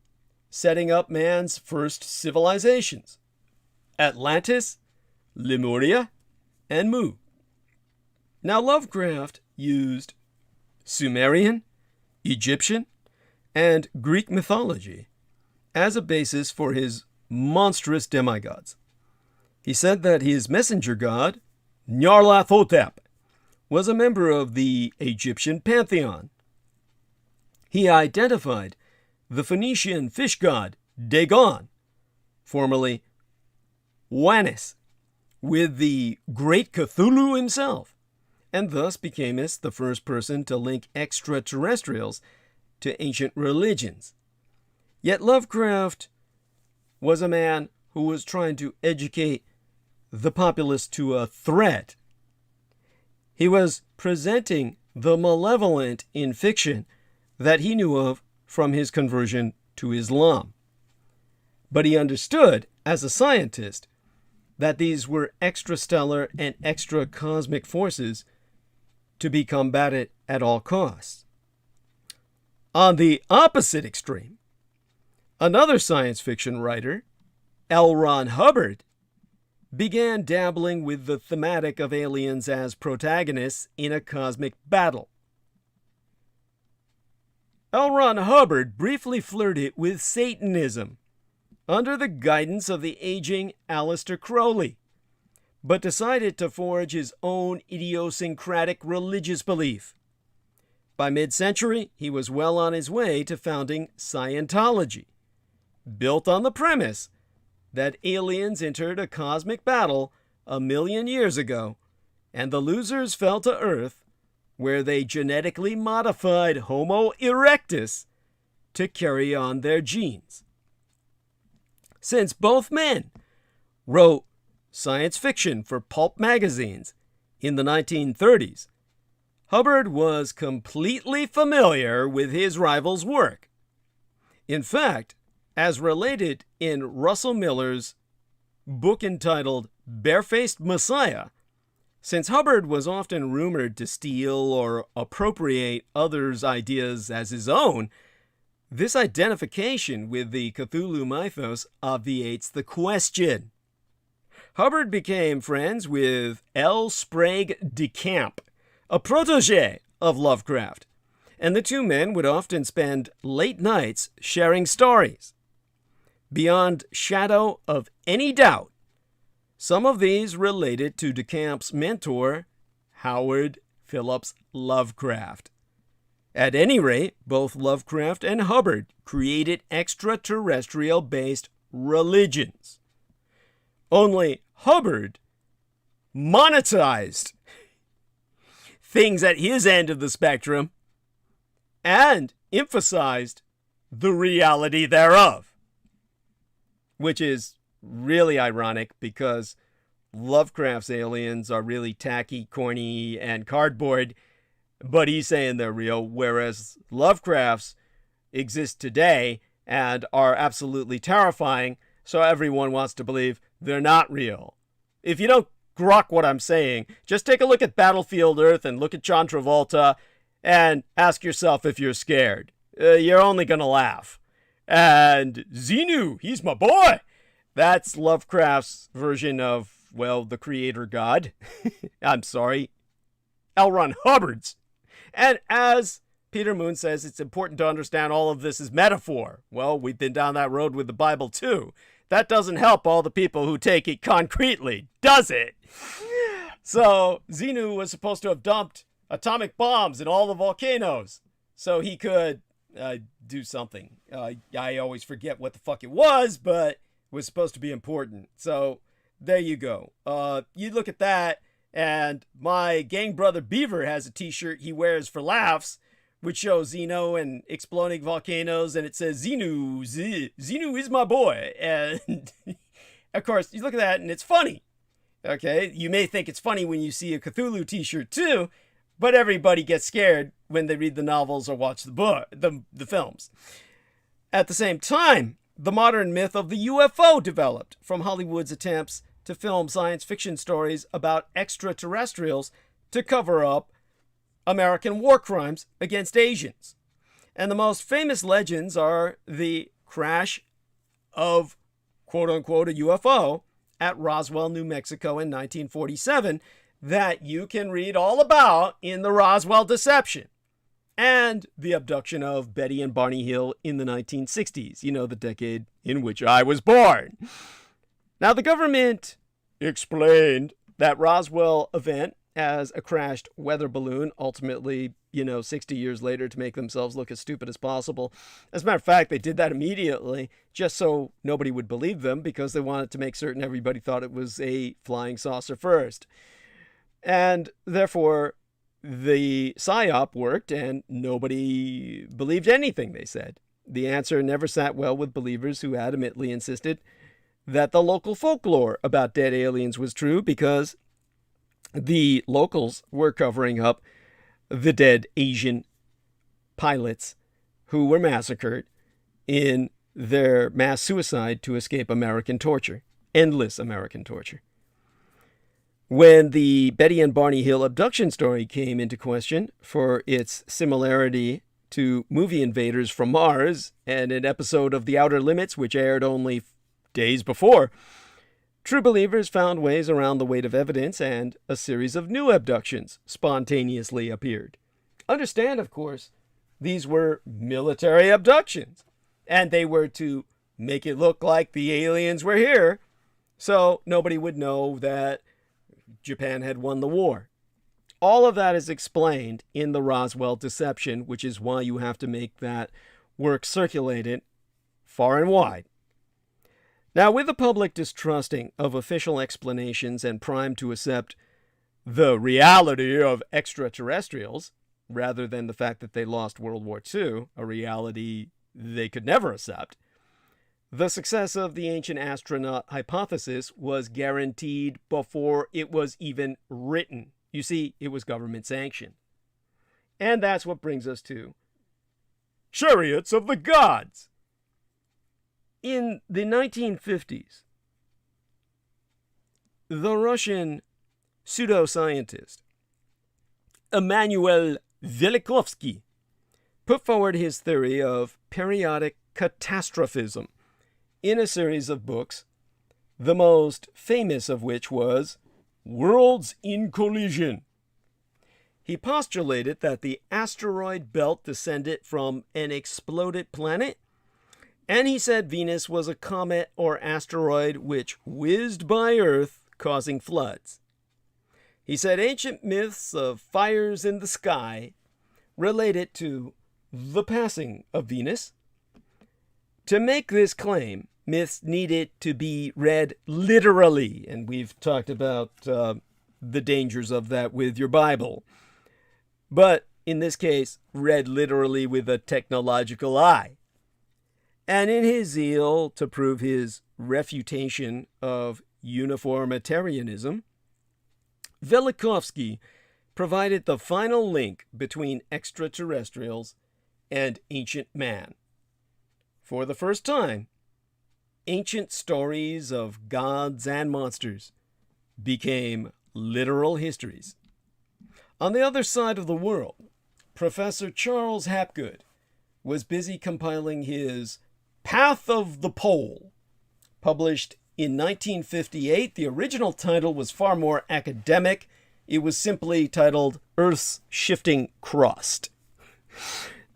setting up man's first civilizations: Atlantis, Lemuria, and Mu. Now, Lovecraft used Sumerian, Egyptian, and Greek mythology as a basis for his monstrous demigods. He said that his messenger god, Nyarlathotep, was a member of the Egyptian pantheon. He identified the Phoenician fish god, Dagon, formerly Wanis, with the great Cthulhu himself, and thus became the first person to link extraterrestrials to ancient religions. Yet Lovecraft was a man who was trying to educate the populace to a threat. He was presenting the malevolent in fiction that he knew of from his conversion to Islam. But he understood, as a scientist, that these were extrastellar and extra-cosmic forces to be combated at all costs. On the opposite extreme, another science fiction writer, L. Ron Hubbard, began dabbling with the thematic of aliens as protagonists in a cosmic battle. L. Ron Hubbard briefly flirted with Satanism under the guidance of the aging Aleister Crowley, but decided to forge his own idiosyncratic religious belief. By mid-century, he was well on his way to founding Scientology, built on the premise that aliens entered a cosmic battle 1,000,000 years ago, and the losers fell to Earth, where they genetically modified Homo erectus to carry on their genes. Since both men wrote science fiction for pulp magazines in the 1930s, Hubbard was completely familiar with his rival's work. In fact, as related in Russell Miller's book entitled Barefaced Messiah, since Hubbard was often rumored to steal or appropriate others' ideas as his own, this identification with the Cthulhu mythos obviates the question. Hubbard became friends with L. Sprague de Camp, a protege of Lovecraft, and the two men would often spend late nights sharing stories. Beyond shadow of any doubt, some of these related to de Camp's mentor, Howard Phillips Lovecraft. At any rate, both Lovecraft and Hubbard created extraterrestrial-based religions. Only Hubbard monetized things at his end of the spectrum and emphasized the reality thereof, which is really ironic because Lovecraft's aliens are really tacky, corny, and cardboard, but he's saying they're real, whereas Lovecraft's exist today and are absolutely terrifying, so everyone wants to believe they're not real. If you don't grok what I'm saying, just take a look at Battlefield Earth and look at John Travolta and ask yourself if you're scared. You're only going to laugh. And Xenu, he's my boy. That's Lovecraft's version of, well, the creator god. I'm sorry. L. Ron Hubbard's. And as Peter Moon says, it's important to understand all of this is metaphor. Well, we've been down that road with the Bible too. That doesn't help all the people who take it concretely, does it? So Xenu was supposed to have dumped atomic bombs in all the volcanoes so he could do something. I always forget what the fuck it was, but it was supposed to be important. So there you go. You look at that, and my gang brother Beaver has a t-shirt he wears for laughs, which shows Xeno and exploding volcanoes, and it says, Xenu is my boy. And of course, you look at that, and it's funny. Okay, you may think it's funny when you see a Cthulhu t-shirt too, but everybody gets scared when they read the novels or watch the films. At the same time, the modern myth of the UFO developed from Hollywood's attempts to film science fiction stories about extraterrestrials to cover up American war crimes against Asians. And the most famous legends are the crash of, quote-unquote, a UFO at Roswell, New Mexico in 1947 that you can read all about in the Roswell Deception, and the abduction of Betty and Barney Hill in the 1960s, the decade in which I was born. Now, the government explained that Roswell event as a crashed weather balloon, ultimately, 60 years later, to make themselves look as stupid as possible. As a matter of fact, they did that immediately just so nobody would believe them, because they wanted to make certain everybody thought it was a flying saucer first. And therefore, the PSYOP worked and nobody believed anything they said. The answer never sat well with believers who adamantly insisted that the local folklore about dead aliens was true, because the locals were covering up the dead Asian pilots who were massacred in their mass suicide to escape American torture, endless American torture. When the Betty and Barney Hill abduction story came into question for its similarity to Movie Invaders from Mars and an episode of The Outer Limits, which aired only days before, true believers found ways around the weight of evidence, and a series of new abductions spontaneously appeared. Understand, of course, these were military abductions, and they were to make it look like the aliens were here, so nobody would know that Japan had won the war. All of that is explained in the Roswell Deception, which is why you have to make that work circulated far and wide. Now, with the public distrusting of official explanations and primed to accept the reality of extraterrestrials, rather than the fact that they lost World War II, a reality they could never accept, the success of the ancient astronaut hypothesis was guaranteed before it was even written. You see, it was government sanctioned. And that's what brings us to Chariots of the Gods. In the 1950s, the Russian pseudoscientist Emanuel Velikovsky put forward his theory of periodic catastrophism in a series of books, the most famous of which was Worlds in Collision. He postulated that the asteroid belt descended from an exploded planet, and he said Venus was a comet or asteroid which whizzed by Earth, causing floods. He said ancient myths of fires in the sky related to the passing of Venus. To make this claim, myths needed to be read literally, and we've talked about the dangers of that with your Bible. But in this case, read literally with a technological eye. And in his zeal to prove his refutation of uniformitarianism, Velikovsky provided the final link between extraterrestrials and ancient man. For the first time, ancient stories of gods and monsters became literal histories. On the other side of the world, Professor Charles Hapgood was busy compiling his Path of the Pole, published in 1958. The original title was far more academic. It was simply titled Earth's Shifting Crust.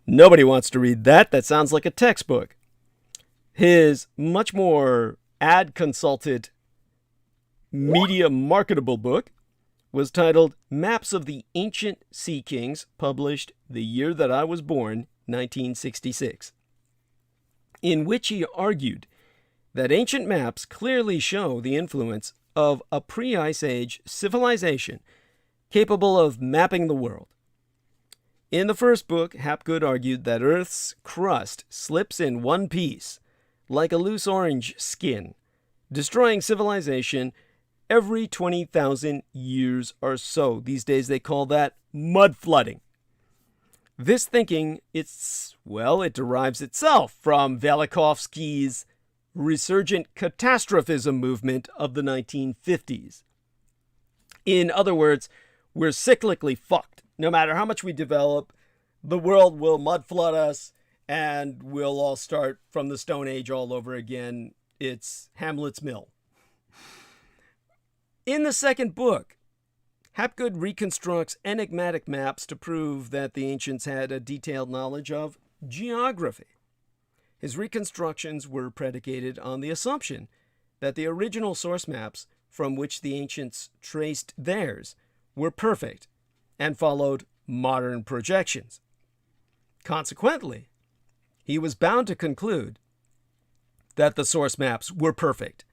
Nobody wants to read that. That sounds like a textbook. His much more ad-consulted, media marketable book was titled Maps of the Ancient Sea Kings, published the year that I was born, 1966, in which he argued that ancient maps clearly show the influence of a pre-Ice Age civilization capable of mapping the world. In the first book, Hapgood argued that Earth's crust slips in one piece, like a loose orange skin, destroying civilization every 20,000 years or so. These days they call that mud flooding. This thinking, it derives itself from Velikovsky's resurgent catastrophism movement of the 1950s. In other words, we're cyclically fucked. No matter how much we develop, the world will mud flood us, and we'll all start from the Stone Age all over again. It's Hamlet's Mill. In the second book, Hapgood reconstructs enigmatic maps to prove that the ancients had a detailed knowledge of geography. His reconstructions were predicated on the assumption that the original source maps from which the ancients traced theirs were perfect and followed modern projections. Consequently, he was bound to conclude that the source maps were perfect,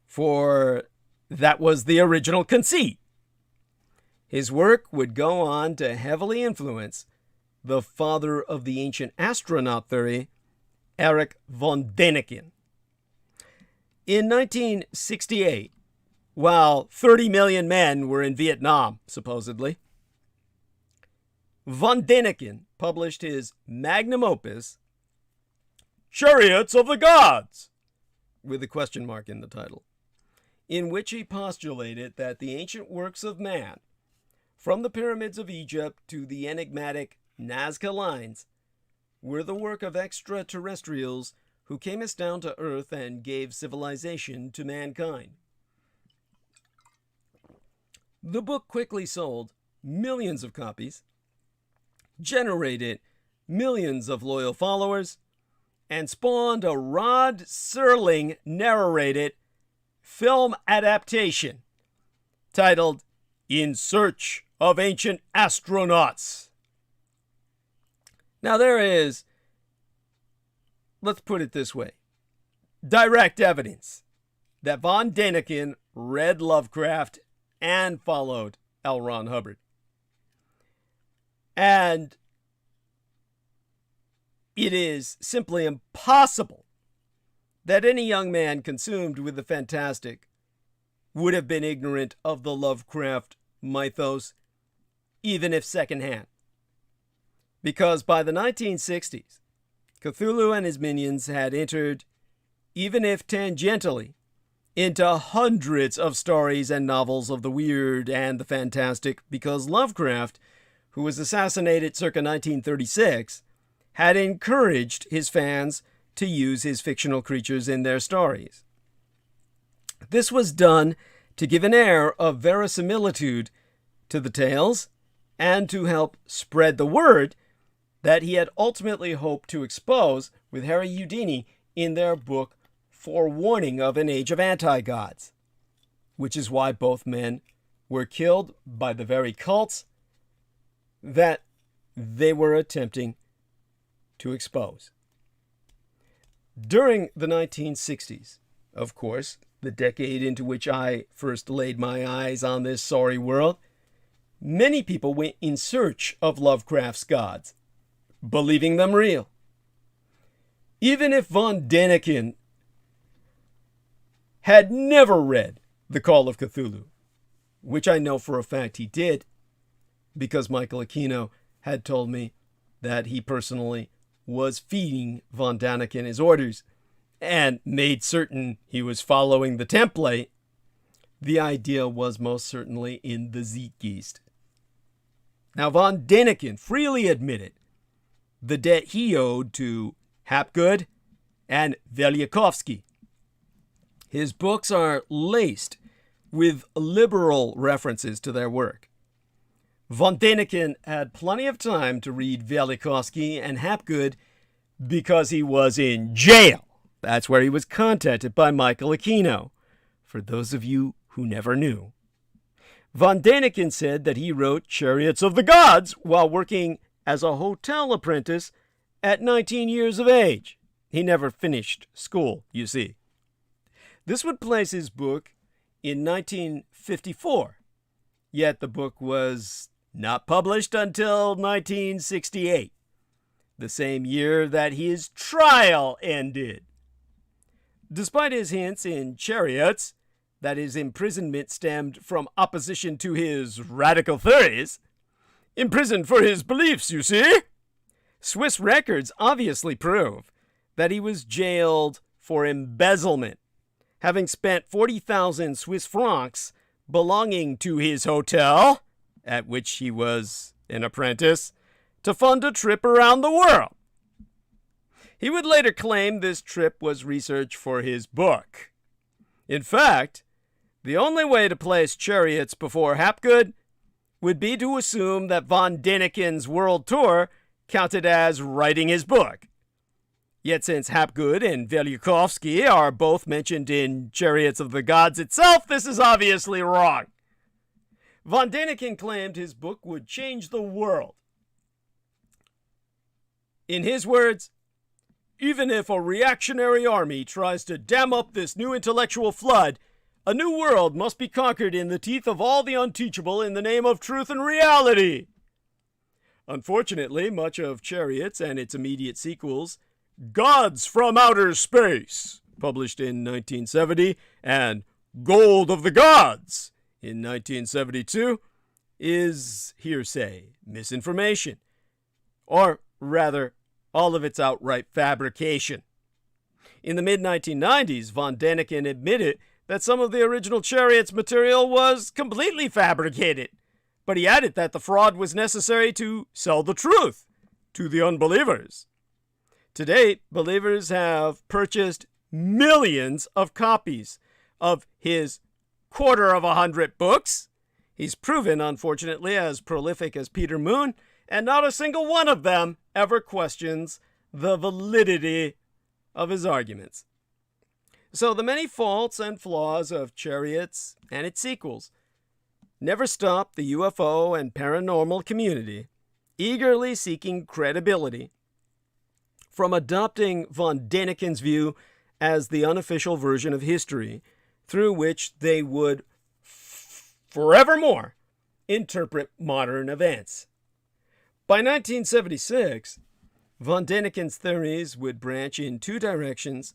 for that was the original conceit. His work would go on to heavily influence the father of the ancient astronaut theory, Erich von Däniken. In 1968, while 30 million men were in Vietnam, supposedly, von Däniken published his magnum opus, Chariots of the Gods, with a question mark in the title, in which he postulated that the ancient works of man, from the pyramids of Egypt to the enigmatic Nazca lines, were the work of extraterrestrials who came us down to Earth and gave civilization to mankind. The book quickly sold millions of copies, generated millions of loyal followers, and spawned a Rod Serling narrated film adaptation titled In Search of Ancient Astronauts. Now there is, let's put it this way, direct evidence that von Däniken read Lovecraft and followed L. Ron Hubbard. And it is simply impossible that any young man consumed with the fantastic would have been ignorant of the Lovecraft mythos, even if secondhand. Because by the 1960s, Cthulhu and his minions had entered, even if tangentially, into hundreds of stories and novels of the weird and the fantastic, because Lovecraft, who was assassinated circa 1936, had encouraged his fans to use his fictional creatures in their stories. This was done to give an air of verisimilitude to the tales and to help spread the word that he had ultimately hoped to expose with Harry Houdini in their book Forewarning of an Age of Anti-Gods, which is why both men were killed by the very cults that they were attempting to expose. During the 1960s, of course, the decade into which I first laid my eyes on this sorry world, many people went in search of Lovecraft's gods, believing them real. Even if von Däniken had never read The Call of Cthulhu, which I know for a fact he did, because Michael Aquino had told me that he personally was feeding von Däniken his orders and made certain he was following the template, the idea was most certainly in the Zeitgeist. Now, von Däniken freely admitted the debt he owed to Hapgood and Velikovsky. His books are laced with liberal references to their work. Von Däniken had plenty of time to read Velikovsky and Hapgood because he was in jail. That's where he was contacted by Michael Aquino, for those of you who never knew. Von Däniken said that he wrote Chariots of the Gods while working as a hotel apprentice at 19 years of age. He never finished school, you see. This would place his book in 1954, yet the book was not published until 1968, the same year that his trial ended. Despite his hints in Chariots that his imprisonment stemmed from opposition to his radical theories. Imprisoned for his beliefs, you see? Swiss records obviously prove that he was jailed for embezzlement, having spent 40,000 Swiss francs belonging to his hotel, at which he was an apprentice, to fund a trip around the world. He would later claim this trip was research for his book. In fact, the only way to place Chariots before Hapgood would be to assume that von Däniken's world tour counted as writing his book. Yet since Hapgood and Velikovsky are both mentioned in Chariots of the Gods itself, this is obviously wrong. Von Däniken claimed his book would change the world. In his words, even if a reactionary army tries to dam up this new intellectual flood, a new world must be conquered in the teeth of all the unteachable in the name of truth and reality. Unfortunately, much of Chariots and its immediate sequels, Gods from Outer Space, published in 1970, and Gold of the Gods in 1972, is hearsay, misinformation, or rather, all of its outright fabrication. In the mid-1990s, von Däniken admitted that some of the original Chariots material was completely fabricated, but he added that the fraud was necessary to sell the truth to the unbelievers. To date, believers have purchased millions of copies of his 250 books. He's proven, unfortunately, as prolific as Peter Moon, and not a single one of them ever questions the validity of his arguments. So the many faults and flaws of Chariots and its sequels never stop the UFO and paranormal community, eagerly seeking credibility, from adopting von Däniken's view as the unofficial version of history through which they would forevermore interpret modern events. By 1976, von Däniken's theories would branch in two directions,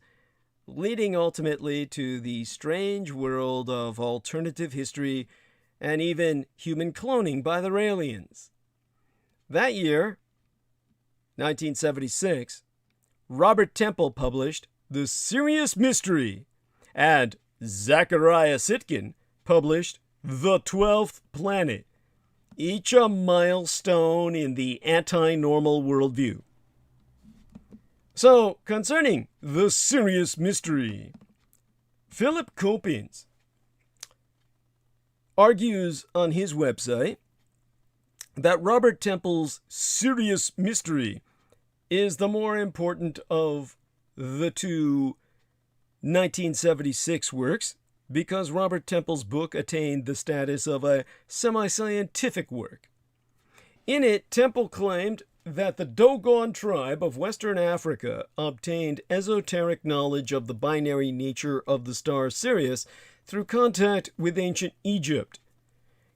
leading ultimately to the strange world of alternative history and even human cloning by the Raelians. That year, 1976, Robert Temple published The Serious Mystery, and Zachariah Sitkin published The 12th Planet, each a milestone in the anti-normal worldview. So, concerning The Serious Mystery, Philip Copins argues on his website that Robert Temple's Serious Mystery is the more important of the two 1976 works because Robert Temple's book attained the status of a semi-scientific work. In it, Temple claimed that the Dogon tribe of Western Africa obtained esoteric knowledge of the binary nature of the star Sirius through contact with ancient Egypt.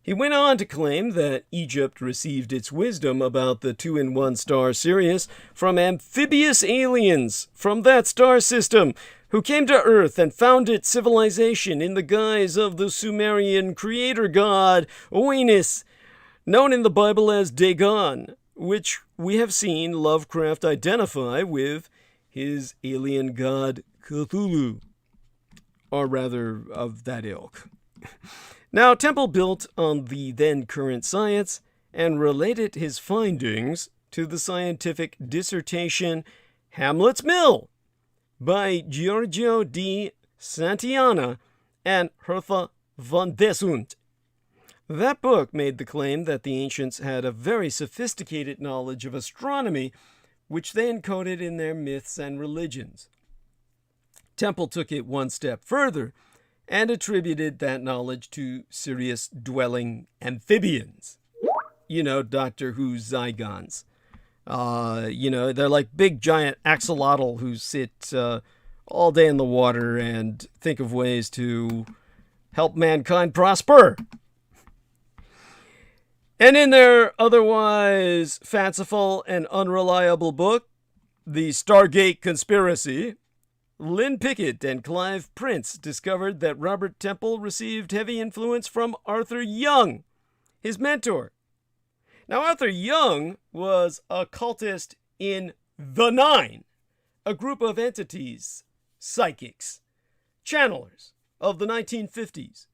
He went on to claim that Egypt received its wisdom about the 2-in-1 star Sirius from amphibious aliens from that star system who came to Earth and founded civilization in the guise of the Sumerian creator god Oannes, known in the Bible as Dagon, which we have seen Lovecraft identify with his alien god Cthulhu, or rather of that ilk. Now, Temple built on the then current science and related his findings to the scientific dissertation Hamlet's Mill by Giorgio di Santillana and Hertha von Desund. That book made the claim that the ancients had a very sophisticated knowledge of astronomy, which they encoded in their myths and religions. Temple took it one step further and attributed that knowledge to Sirius-dwelling amphibians. You know, Doctor Who's Zygons. They're like big giant axolotl who sit all day in the water and think of ways to help mankind prosper. And in their otherwise fanciful and unreliable book, The Stargate Conspiracy, Lynn Pickett and Clive Prince discovered that Robert Temple received heavy influence from Arthur Young, his mentor. Now, Arthur Young was a cultist in the Nine, a group of entities, psychics, channelers of the 1950s,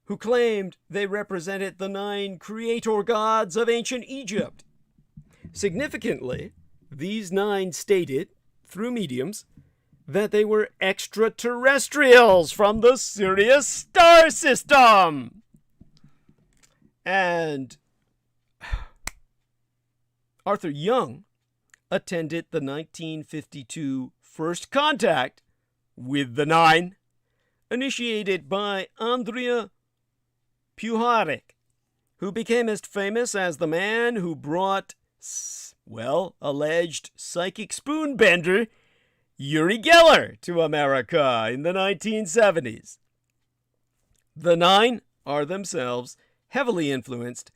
who claimed they represented the 9 creator gods of ancient Egypt. Significantly, these 9 stated, through mediums, that they were extraterrestrials from the Sirius star system. And Arthur Young attended the 1952 First Contact with the 9, initiated by Andrea Puharich, who became as famous as the man who brought, well, alleged psychic spoonbender Uri Geller to America in the 1970s. The 9 are themselves heavily influenced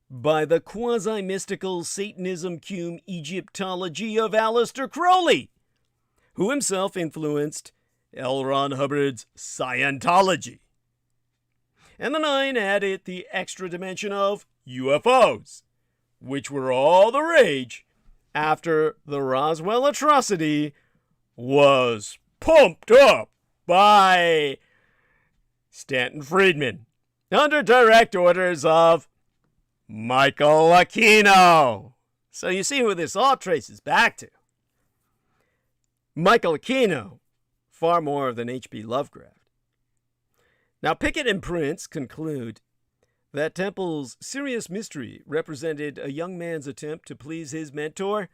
by the quasi-mystical Satanism cum Egyptology of Aleister Crowley, who himself influenced L. Ron Hubbard's Scientology. And the 9 added the extra dimension of UFOs, which were all the rage after the Roswell atrocity was pumped up by Stanton Friedman under direct orders of Michael Aquino. So you see who this all traces back to. Michael Aquino, far more than H.P. Lovecraft. Now, Pickett and Prince conclude that Temple's serious mystery represented a young man's attempt to please his mentor,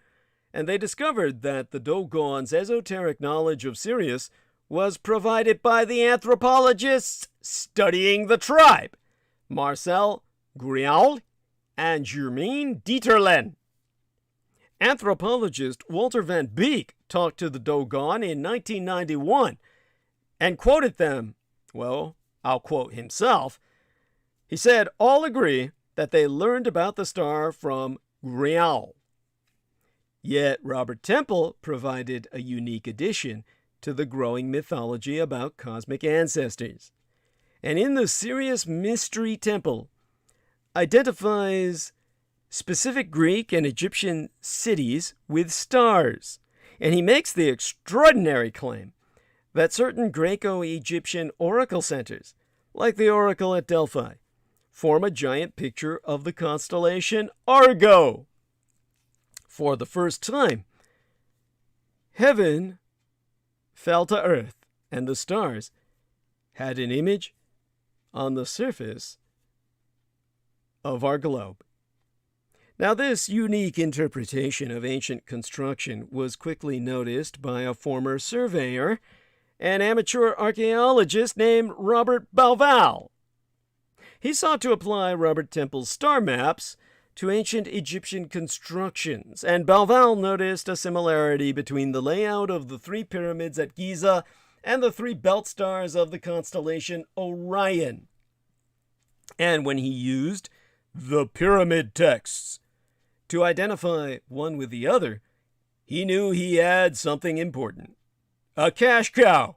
and they discovered that the Dogon's esoteric knowledge of Sirius was provided by the anthropologists studying the tribe, Marcel Griaule and Germaine Dieterlen. Anthropologist Walter Van Beek talked to the Dogon in 1991 and quoted them, well, I'll quote himself. He said, all agree that they learned about the star from Griaule. Yet Robert Temple provided a unique addition to the growing mythology about cosmic ancestors. And in the Sirius Mystery Temple, identifies specific Greek and Egyptian cities with stars. And he makes the extraordinary claim that certain Greco-Egyptian oracle centers, like the oracle at Delphi, form a giant picture of the constellation Argo. For the first time, heaven fell to earth, and the stars had an image on the surface of our globe. Now, this unique interpretation of ancient construction was quickly noticed by a former surveyor, an amateur archaeologist named Robert Bauval. He sought to apply Robert Temple's star maps to ancient Egyptian constructions, and Bauval noticed a similarity between the layout of the 3 pyramids at Giza and the 3 belt stars of the constellation Orion. And when he used the pyramid texts to identify one with the other, he knew he had something important. A cash cow.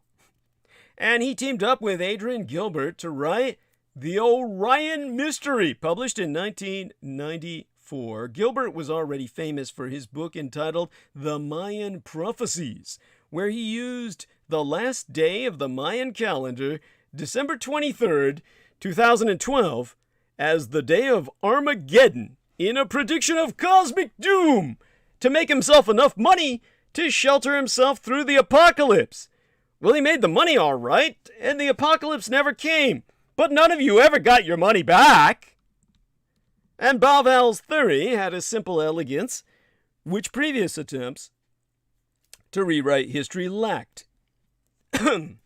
And he teamed up with Adrian Gilbert to write The Orion Mystery, published in 1994. Gilbert was already famous for his book entitled The Mayan Prophecies, where he used the last day of the Mayan calendar, December 23rd, 2012, as the day of Armageddon in a prediction of cosmic doom to make himself enough money to shelter himself through the apocalypse. Well, he made the money all right, and the apocalypse never came. But none of you ever got your money back. And Bauval's theory had a simple elegance, which previous attempts to rewrite history lacked. The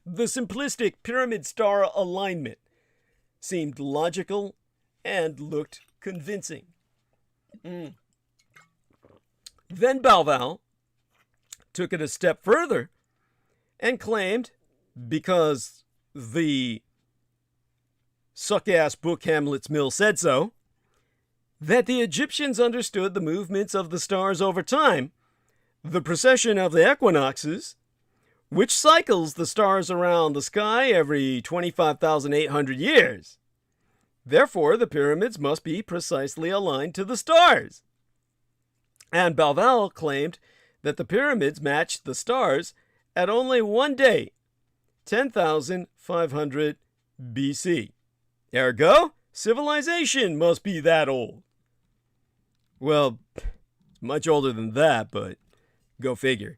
simplistic pyramid star alignment seemed logical and looked convincing. Then Bauval took it a step further and claimed, because the suck-ass book Hamlet's Mill said so, that the Egyptians understood the movements of the stars over time, the precession of the equinoxes, which cycles the stars around the sky every 25,800 years. Therefore, the pyramids must be precisely aligned to the stars. And Bauval claimed that the pyramids matched the stars at only one date, 10,500 BC. Ergo, civilization must be that old. Well, much older than that, but go figure.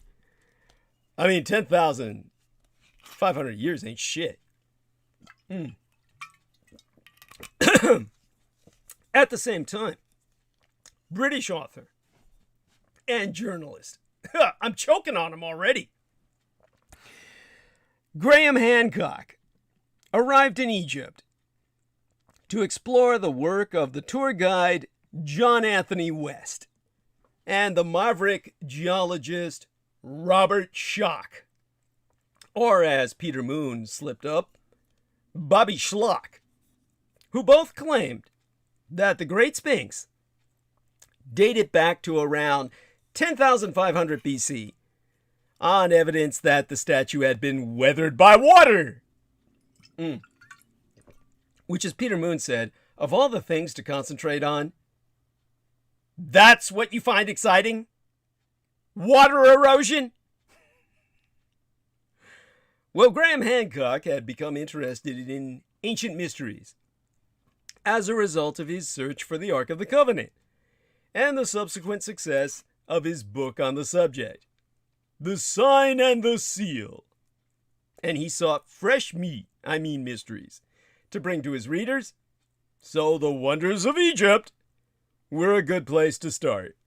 I mean, 10,500 years ain't shit. At the same time, British author and journalist, I'm choking on him already, Graham Hancock arrived in Egypt to explore the work of the tour guide John Anthony West and the maverick geologist Robert Schoch, or as Peter Moon slipped up, Bobby Schlock, who both claimed that the Great Sphinx dated back to around 10,500 BC on evidence that the statue had been weathered by water. Which, as Peter Moon said, of all the things to concentrate on, that's what you find exciting? Water erosion? Well, Graham Hancock had become interested in ancient mysteries as a result of his search for the Ark of the Covenant and the subsequent success of his book on the subject, The Sign and the Seal. And he sought fresh mysteries to bring to his readers, so the wonders of Egypt were a good place to start.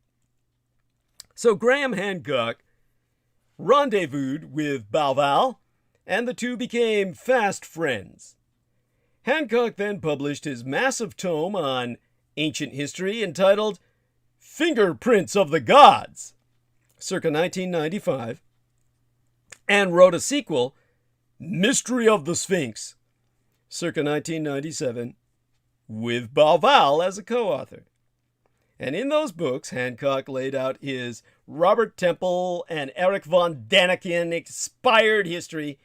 So Graham Hancock rendezvoused with Bauval, and the two became fast friends. Hancock then published his massive tome on ancient history entitled Fingerprints of the Gods, circa 1995, and wrote a sequel, Mystery of the Sphinx, circa 1997, with Bauval as a co-author. And in those books, Hancock laid out his Robert Temple and Eric von Daniken inspired history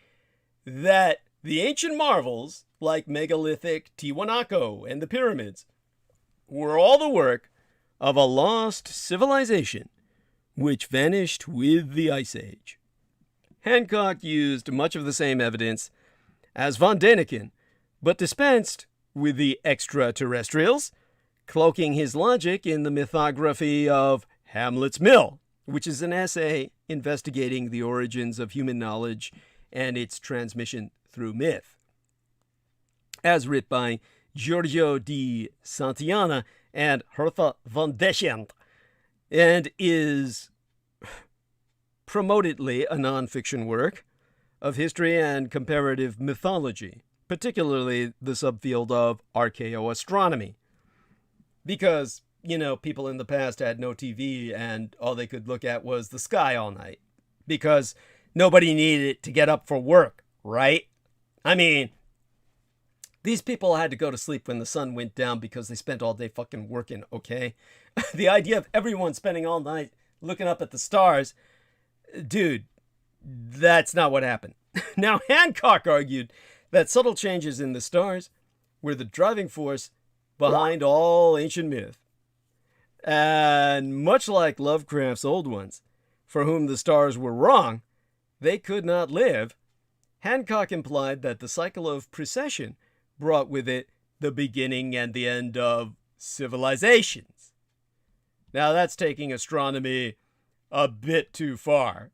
that the ancient marvels, like megalithic Tiwanaku and the pyramids, were all the work of a lost civilization which vanished with the Ice Age. Hancock used much of the same evidence as von Daniken, but dispensed with the extraterrestrials, cloaking his logic in the mythography of Hamlet's Mill, which is an essay investigating the origins of human knowledge and its transmission through myth, as written by Giorgio di Santillana and Hertha von Deschamps, and is promotedly a non-fiction work of history and comparative mythology, particularly the subfield of archaeoastronomy. Because, people in the past had no TV and all they could look at was the sky all night. Because nobody needed it to get up for work, right? I mean, these people had to go to sleep when the sun went down because they spent all day fucking working, okay? The idea of everyone spending all night looking up at the stars, dude, that's not what happened. Now, Hancock argued that subtle changes in the stars were the driving force behind all ancient myth. And much like Lovecraft's old ones, for whom the stars were wrong, they could not live, Hancock implied that the cycle of precession brought with it the beginning and the end of civilizations. Now that's taking astronomy a bit too far.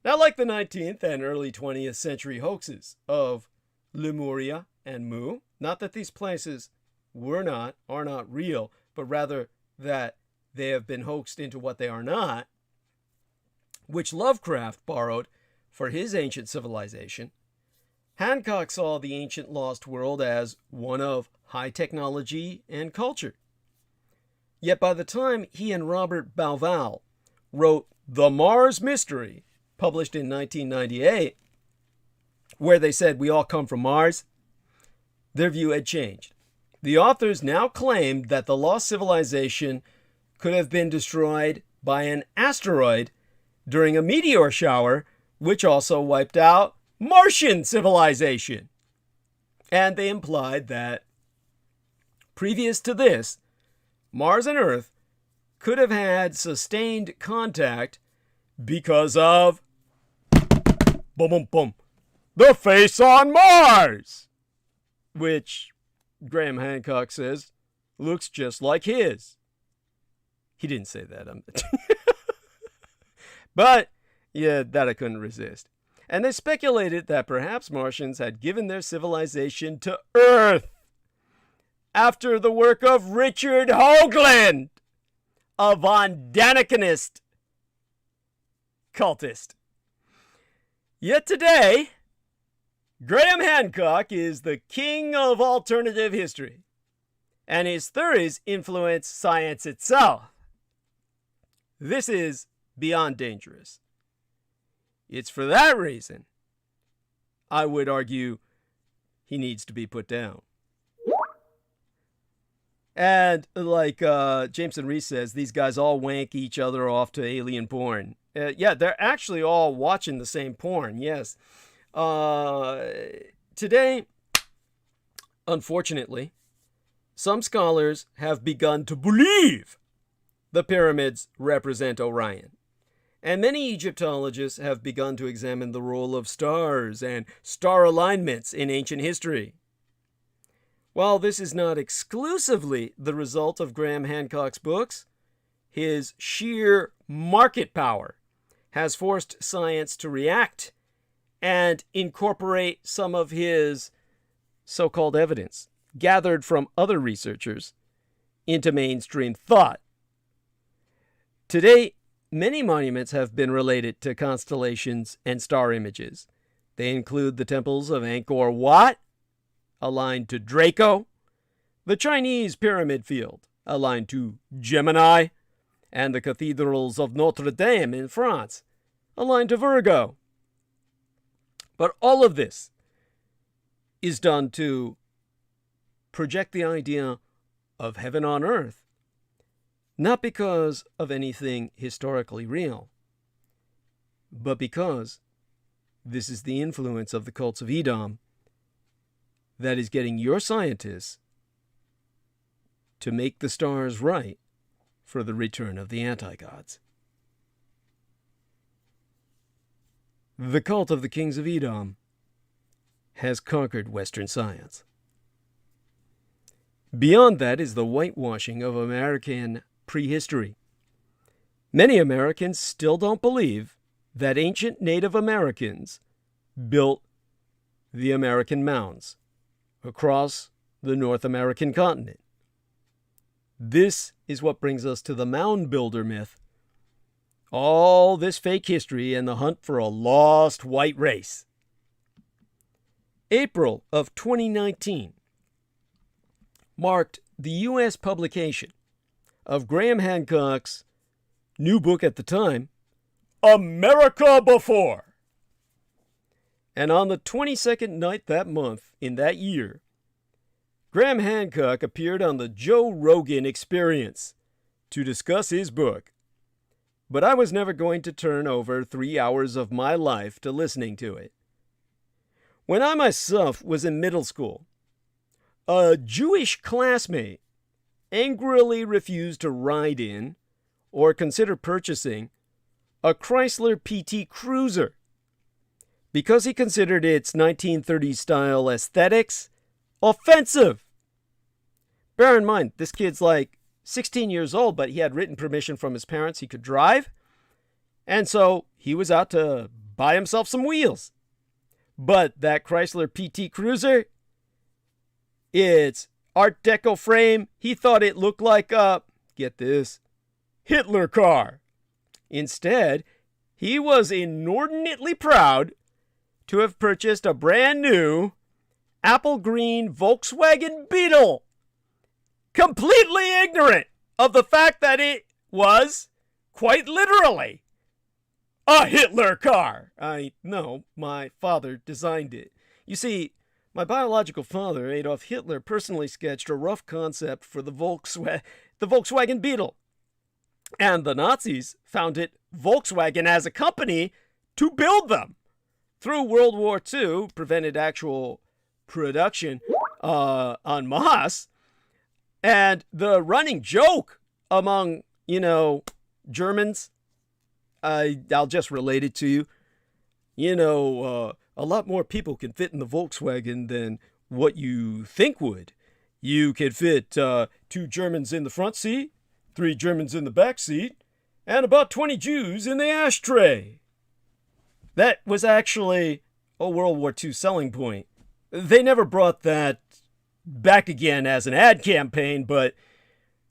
Now, like the 19th and early 20th century hoaxes of Lemuria and Mu, not that these places are not real, but rather that they have been hoaxed into what they are not, which Lovecraft borrowed for his ancient civilization, Hancock saw the ancient lost world as one of high technology and culture. Yet by the time he and Robert Bauval wrote The Mars Mystery, published in 1998, where they said we all come from Mars, their view had changed. The authors now claimed that the lost civilization could have been destroyed by an asteroid during a meteor shower, which also wiped out Martian civilization. And they implied that previous to this, Mars and Earth could have had sustained contact because of boom, boom, boom, the face on Mars, which Graham Hancock says looks just like his. He didn't say that. But, yeah, that I couldn't resist. And they speculated that perhaps Martians had given their civilization to Earth after the work of Richard Hoagland, a von Danikenist cultist. Yet today, Graham Hancock is the king of alternative history, and his theories influence science itself. This is beyond dangerous. It's for that reason I would argue he needs to be put down. And like Jameson Reese says, these guys all wank each other off to alien porn. Yeah, they're actually all watching the same porn, yes. Today, unfortunately, some scholars have begun to believe the pyramids represent Orion. And many Egyptologists have begun to examine the role of stars and star alignments in ancient history. While this is not exclusively the result of Graham Hancock's books, his sheer market power has forced science to react and incorporate some of his so-called evidence gathered from other researchers into mainstream thought. Today, many monuments have been related to constellations and star images. They include the temples of Angkor Wat, aligned to Draco, the Chinese Pyramid Field, aligned to Gemini, and the cathedrals of Notre Dame in France, aligned to Virgo. But all of this is done to project the idea of heaven on earth, not because of anything historically real, but because this is the influence of the cults of Edom that is getting your scientists to make the stars right for the return of the anti-gods. The cult of the kings of Edom has conquered Western science. Beyond that is the whitewashing of American prehistory. Many Americans still don't believe that ancient Native Americans built the American mounds across the North American continent. This is what brings us to the mound builder myth. All this fake history and the hunt for a lost white race. April of 2019 marked the U.S. publication of Graham Hancock's new book at the time, America Before. And on the 22nd night that month in that year, Graham Hancock appeared on the Joe Rogan Experience to discuss his book. But I was never going to turn over 3 hours of my life to listening to it. When I myself was in middle school, a Jewish classmate angrily refused to ride in or consider purchasing a Chrysler PT Cruiser because he considered its 1930s style aesthetics offensive. Bear in mind, this kid's like 16 years old, but he had written permission from his parents he could drive, and so he was out to buy himself some wheels. But that Chrysler PT Cruiser, its Art Deco frame, he thought it looked like a, get this, Hitler car. Instead, he was inordinately proud to have purchased a brand new apple green Volkswagen Beetle, completely ignorant of the fact that it was, quite literally, a Hitler car. No, my father designed it. You see, my biological father, Adolf Hitler, personally sketched a rough concept for the Volkswagen Beetle. And the Nazis founded Volkswagen as a company to build them. Through World War II, prevented actual production en masse. And the running joke among, Germans, I'll just relate it to you. A lot more people can fit in the Volkswagen than what you think would. You could fit 2 Germans in the front seat, 3 Germans in the back seat, and about 20 Jews in the ashtray. That was actually a World War II selling point. They never brought that back again as an ad campaign, but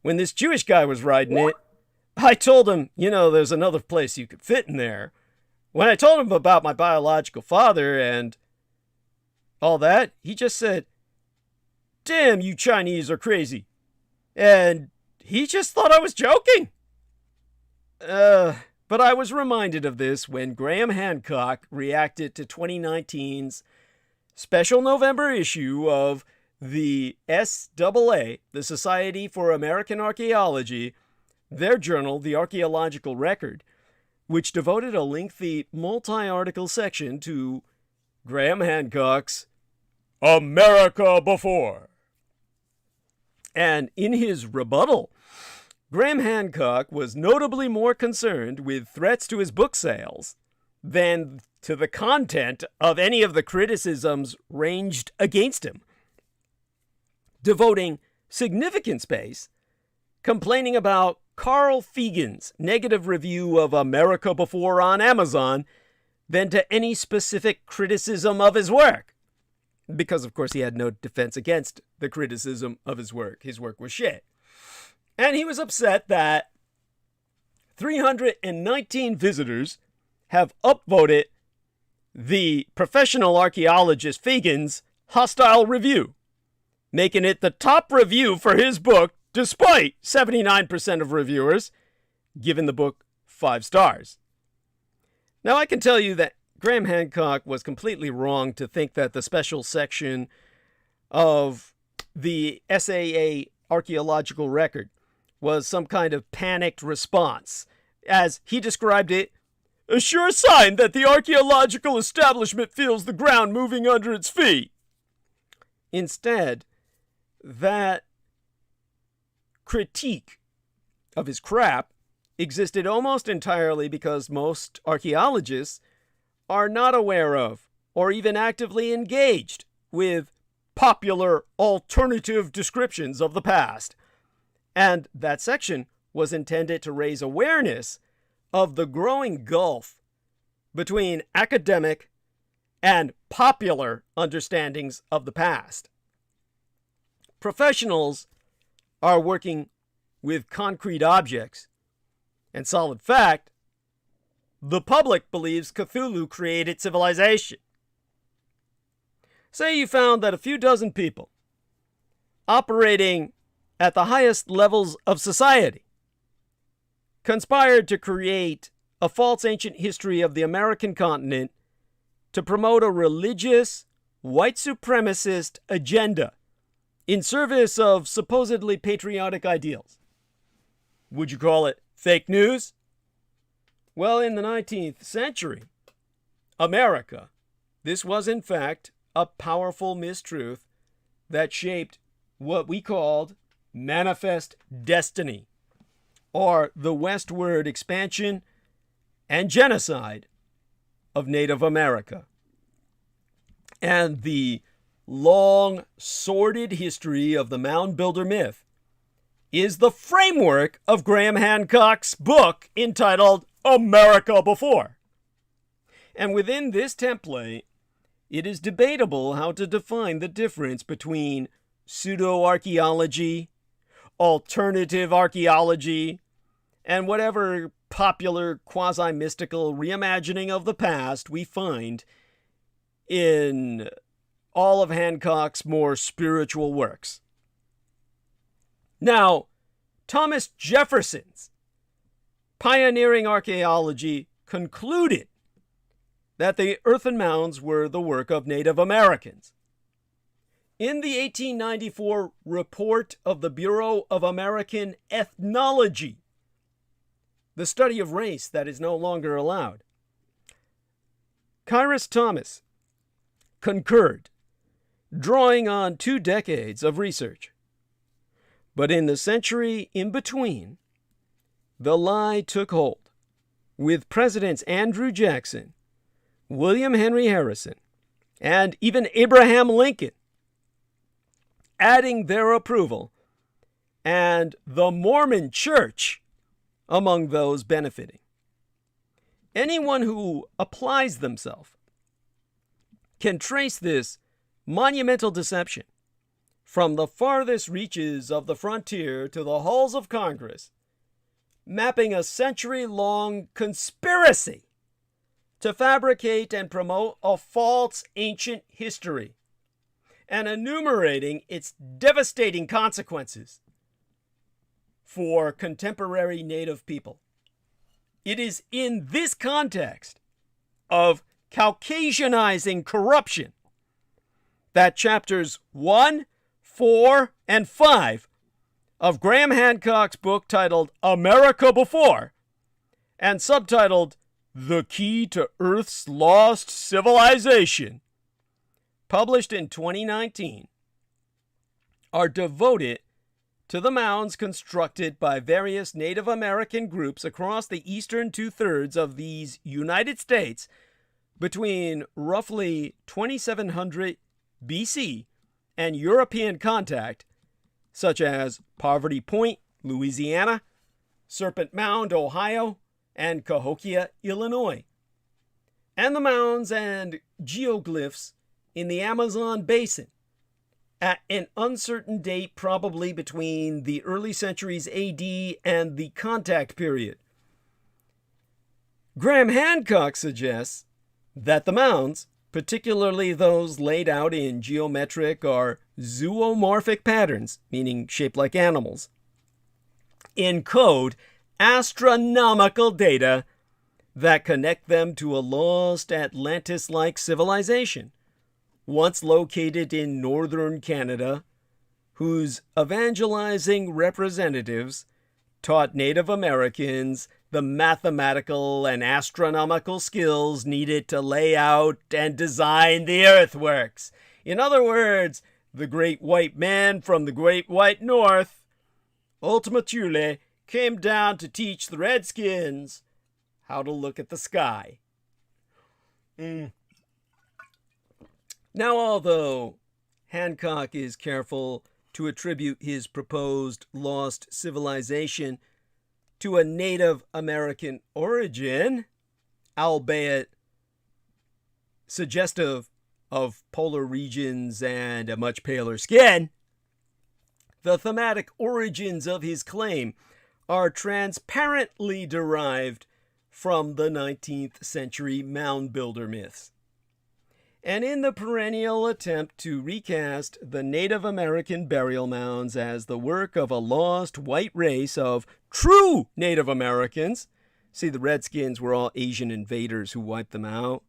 when this Jewish guy was riding it, I told him, there's another place you could fit in there. When I told him about my biological father and all that, he just said, "Damn, you Chinese are crazy." And he just thought I was joking. But I was reminded of this when Graham Hancock reacted to 2019's special November issue of the SAA, the Society for American Archaeology, their journal, The Archaeological Record, which devoted a lengthy multi-article section to Graham Hancock's America Before. And in his rebuttal, Graham Hancock was notably more concerned with threats to his book sales than to the content of any of the criticisms ranged against him, devoting significant space complaining about Carl Fegan's negative review of America Before on Amazon than to any specific criticism of his work. Because, of course, he had no defense against the criticism of his work. His work was shit. And he was upset that 319 visitors have upvoted the professional archaeologist Fegan's hostile review, making it the top review for his book, despite 79% of reviewers giving the book 5 stars. Now, I can tell you that Graham Hancock was completely wrong to think that the special section of the SAA archaeological record was some kind of panicked response. As he described it, a sure sign that the archaeological establishment feels the ground moving under its feet. Instead, that critique of his crap existed almost entirely because most archaeologists are not aware of or even actively engaged with popular alternative descriptions of the past. And that section was intended to raise awareness of the growing gulf between academic and popular understandings of the past. Professionals are working with concrete objects and solid fact. The public believes Cthulhu created civilization. Say you found that a few dozen people operating at the highest levels of society conspired to create a false ancient history of the American continent to promote a religious, white supremacist agenda in service of supposedly patriotic ideals. Would you call it fake news? Well, in the 19th century, America, this was in fact a powerful mistruth that shaped what we called manifest destiny, or the westward expansion and genocide of Native America. And the long, sordid history of the mound builder myth is the framework of Graham Hancock's book entitled America Before. And within this template, it is debatable how to define the difference between pseudo-archaeology, alternative archaeology, and whatever popular quasi-mystical reimagining of the past we find in all of Hancock's more spiritual works. Now, Thomas Jefferson's pioneering archaeology concluded that the earthen mounds were the work of Native Americans. In the 1894 report of the Bureau of American Ethnology, the study of race that is no longer allowed. Kyrus Thomas concurred, drawing on 2 decades of research. But in the century in between, the lie took hold, with Presidents Andrew Jackson, William Henry Harrison, and even Abraham Lincoln adding their approval, and the Mormon Church among those benefiting. Anyone who applies themselves can trace this monumental deception from the farthest reaches of the frontier to the halls of Congress, mapping a century-long conspiracy to fabricate and promote a false ancient history, and enumerating its devastating consequences for contemporary Native people. It is in this context of Caucasianizing corruption that chapters 1, 4, and 5 of Graham Hancock's book titled America Before and subtitled The Key to Earth's Lost Civilization, published in 2019, are devoted to the mounds constructed by various Native American groups across the eastern 2/3 of these United States between roughly 2700 BC and European contact, such as Poverty Point, Louisiana, Serpent Mound, Ohio, and Cahokia, Illinois, and the mounds and geoglyphs in the Amazon basin at an uncertain date, probably between the early centuries AD and the contact period. Graham Hancock suggests that the mounds, particularly those laid out in geometric or zoomorphic patterns, meaning shaped like animals, encode astronomical data that connect them to a lost Atlantis-like civilization, once located in northern Canada, whose evangelizing representatives taught Native Americans the mathematical and astronomical skills needed to lay out and design the earthworks. In other words, the great white man from the great white north, Ultima Thule, came down to teach the Redskins how to look at the sky. Now, although Hancock is careful to attribute his proposed lost civilization to a Native American origin, albeit suggestive of polar regions and a much paler skin, the thematic origins of his claim are transparently derived from the 19th century mound builder myths. And in the perennial attempt to recast the Native American burial mounds as the work of a lost white race of true Native Americans, see, the Redskins were all Asian invaders who wiped them out,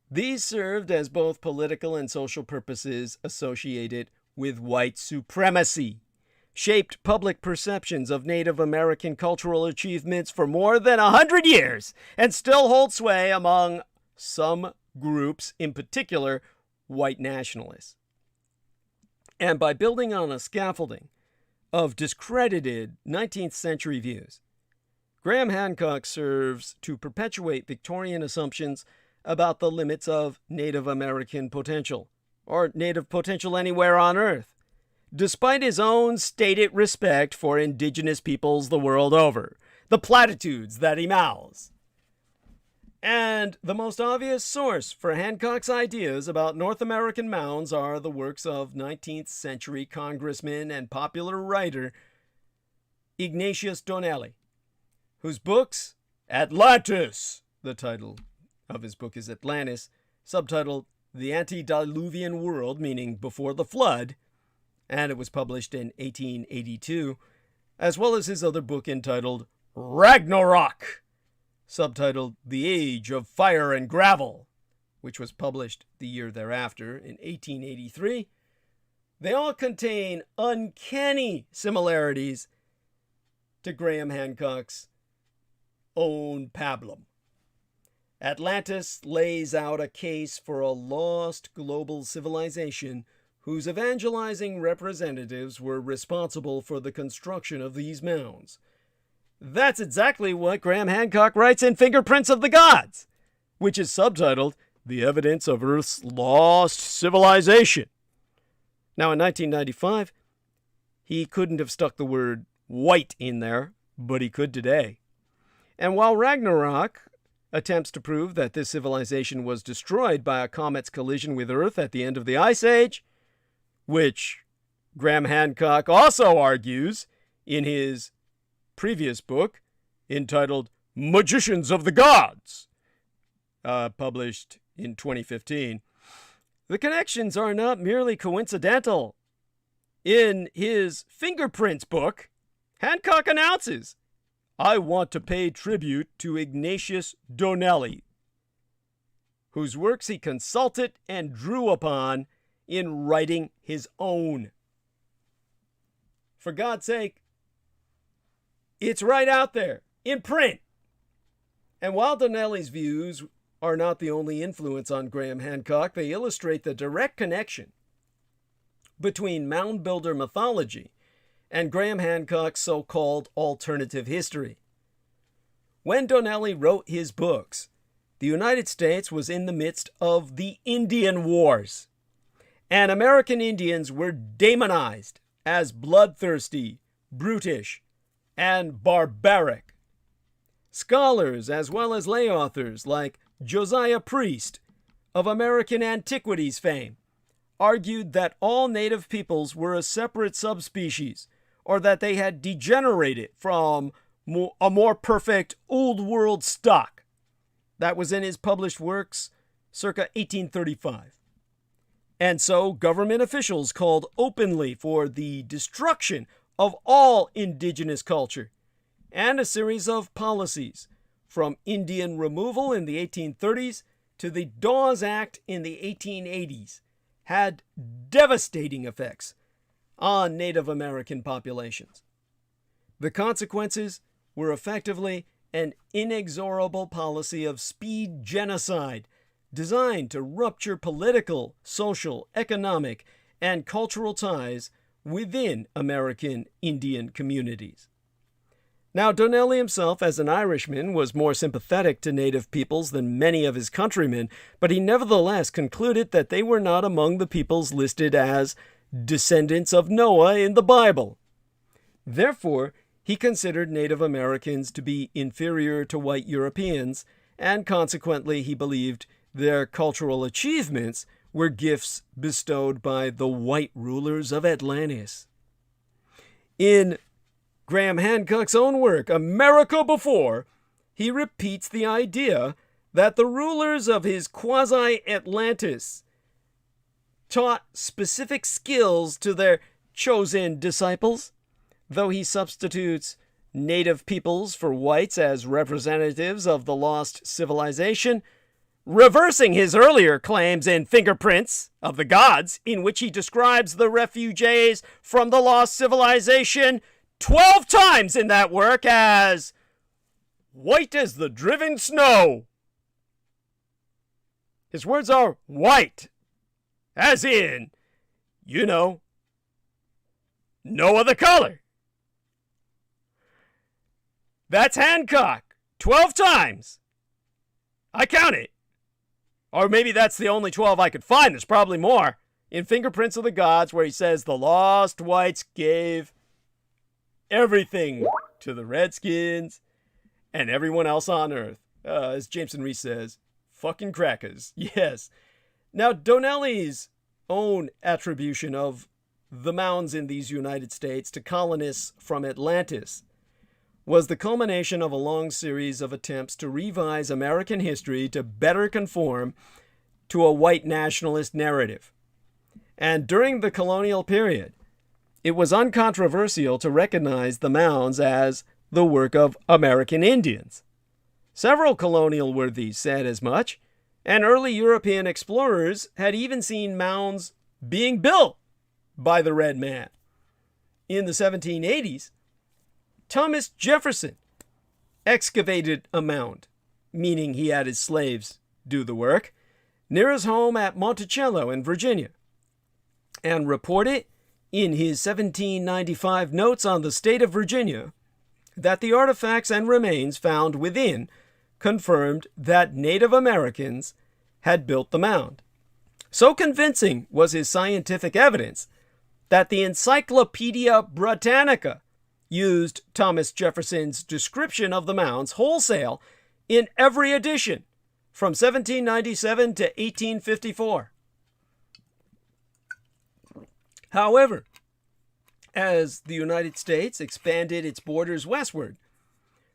these served as both political and social purposes associated with white supremacy, shaped public perceptions of Native American cultural achievements for more than 100 years, and still hold sway among some groups, in particular white nationalists. And by building on a scaffolding of discredited 19th century views, Graham Hancock serves to perpetuate Victorian assumptions about the limits of Native American potential, or Native potential anywhere on Earth, despite his own stated respect for indigenous peoples the world over, the platitudes that he mouths. And the most obvious source for Hancock's ideas about North American mounds are the works of 19th century congressman and popular writer Ignatius Donnelly, whose books, Atlantis, the title of his book is Atlantis, subtitled The Antediluvian World, meaning Before the Flood, and it was published in 1882, as well as his other book entitled Ragnarok, subtitled The Age of Fire and Gravel, which was published the year thereafter in 1883. They all contain uncanny similarities to Graham Hancock's own pablum. Atlantis lays out a case for a lost global civilization whose evangelizing representatives were responsible for the construction of these mounds. That's exactly what Graham Hancock writes in Fingerprints of the Gods, which is subtitled The Evidence of Earth's Lost Civilization. Now, in 1995, he couldn't have stuck the word white in there, but he could today. And while Ragnarok attempts to prove that this civilization was destroyed by a comet's collision with Earth at the end of the Ice Age, which Graham Hancock also argues in his previous book entitled Magicians of the Gods, published in 2015, the connections are not merely coincidental. In his Fingerprints book, Hancock announces, I want to pay tribute to Ignatius Donnelly, whose works he consulted and drew upon in writing his own. For God's sake, it's right out there, in print. And while Donnelly's views are not the only influence on Graham Hancock, they illustrate the direct connection between mound builder mythology and Graham Hancock's so-called alternative history. When Donnelly wrote his books, the United States was in the midst of the Indian Wars, and American Indians were demonized as bloodthirsty, brutish, and barbaric. Scholars, as well as lay authors like Josiah Priest of American Antiquities fame, argued that all native peoples were a separate subspecies, or that they had degenerated from a more perfect Old World stock. That was in his published works circa 1835. And so government officials called openly for the destruction of all indigenous culture, and a series of policies, from Indian removal in the 1830s to the Dawes Act in the 1880s, had devastating effects on Native American populations. The consequences were effectively an inexorable policy of speed genocide designed to rupture political, social, economic, and cultural ties within American Indian communities. Now, Donnelly himself, as an Irishman, was more sympathetic to native peoples than many of his countrymen, but he nevertheless concluded that they were not among the peoples listed as descendants of Noah in the Bible. Therefore, he considered Native Americans to be inferior to white Europeans, and consequently he believed their cultural achievements were gifts bestowed by the white rulers of Atlantis. In Graham Hancock's own work, America Before, he repeats the idea that the rulers of his quasi-Atlantis taught specific skills to their chosen disciples, though he substitutes native peoples for whites as representatives of the lost civilization, reversing his earlier claims in Fingerprints of the Gods, in which he describes the refugees from the lost civilization 12 times in that work as white as the driven snow. His words are white, as in, no other color. That's Hancock, 12 times. I count it. Or maybe that's the only 12 I could find. There's probably more. In Fingerprints of the Gods, where he says the lost whites gave everything to the Redskins and everyone else on Earth. As Jameson Reese says, fucking crackers. Yes. Now, Donnelly's own attribution of the mounds in these United States to colonists from Atlantis was the culmination of a long series of attempts to revise American history to better conform to a white nationalist narrative. And during the colonial period, it was uncontroversial to recognize the mounds as the work of American Indians. Several colonial worthies said as much, and early European explorers had even seen mounds being built by the red man. In the 1780s, Thomas Jefferson excavated a mound, meaning he had his slaves do the work, near his home at Monticello in Virginia, and reported in his 1795 Notes on the State of Virginia that the artifacts and remains found within confirmed that Native Americans had built the mound. So convincing was his scientific evidence that the Encyclopedia Britannica used Thomas Jefferson's description of the mounds wholesale in every edition from 1797 to 1854. However, as the United States expanded its borders westward,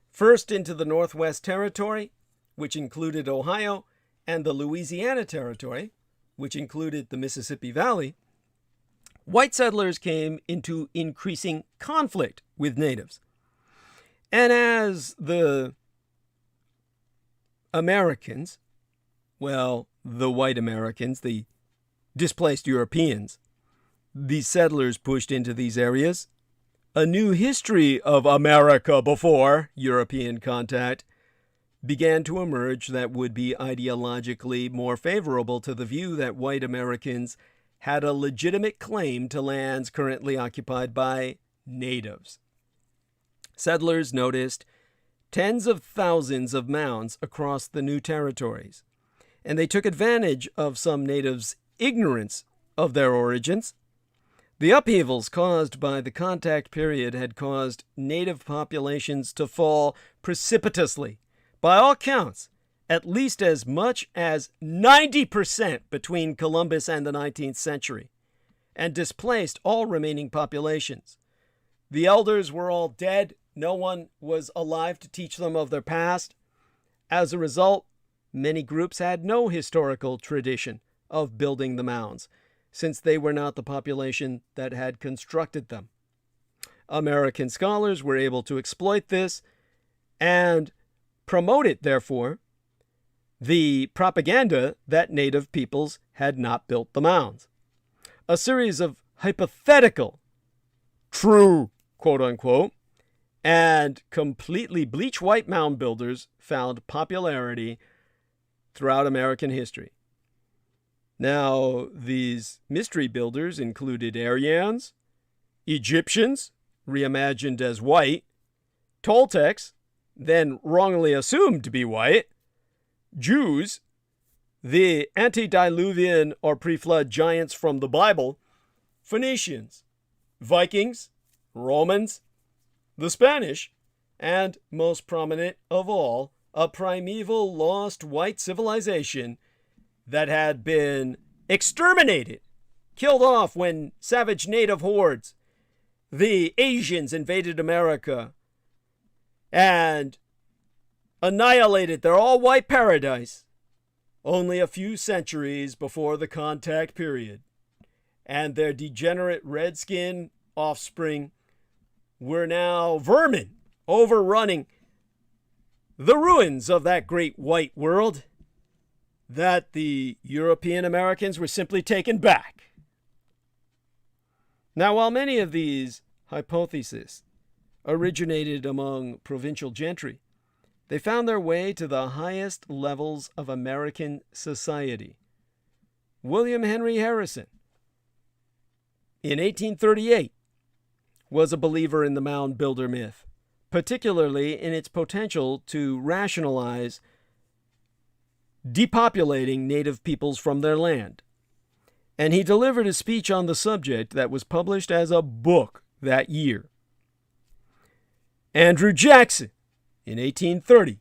first into the Northwest Territory, which included Ohio, and the Louisiana Territory, which included the Mississippi Valley, white settlers came into increasing conflict with natives. And as the Americans, well, the white Americans, the displaced Europeans, the settlers pushed into these areas, a new history of America before European contact began to emerge that would be ideologically more favorable to the view that white Americans had a legitimate claim to lands currently occupied by natives. Settlers noticed tens of thousands of mounds across the new territories, and they took advantage of some natives' ignorance of their origins. The upheavals caused by the contact period had caused native populations to fall precipitously. By all counts, at least as much as 90% between Columbus and the 19th century, and displaced all remaining populations. The elders were all dead. No one was alive to teach them of their past. As a result, many groups had no historical tradition of building the mounds, since they were not the population that had constructed them. American scholars were able to exploit this and promote it, therefore, the propaganda that native peoples had not built the mounds. A series of hypothetical, true, quote-unquote, and completely bleach-white mound builders found popularity throughout American history. Now, these mystery builders included Aryans, Egyptians, reimagined as white, Toltecs, then wrongly assumed to be white, Jews, the antediluvian or pre-flood giants from the Bible, Phoenicians, Vikings, Romans, the Spanish, and, most prominent of all, a primeval lost white civilization that had been exterminated, killed off when savage native hordes, the Asians, invaded America and annihilated their all-white paradise only a few centuries before the contact period. And their degenerate redskin offspring were now vermin overrunning the ruins of that great white world that the European Americans were simply taken back. Now, while many of these hypotheses originated among provincial gentry, they found their way to the highest levels of American society. William Henry Harrison, in 1838, was a believer in the mound builder myth, particularly in its potential to rationalize depopulating native peoples from their land. And he delivered a speech on the subject that was published as a book that year. Andrew Jackson, in 1830,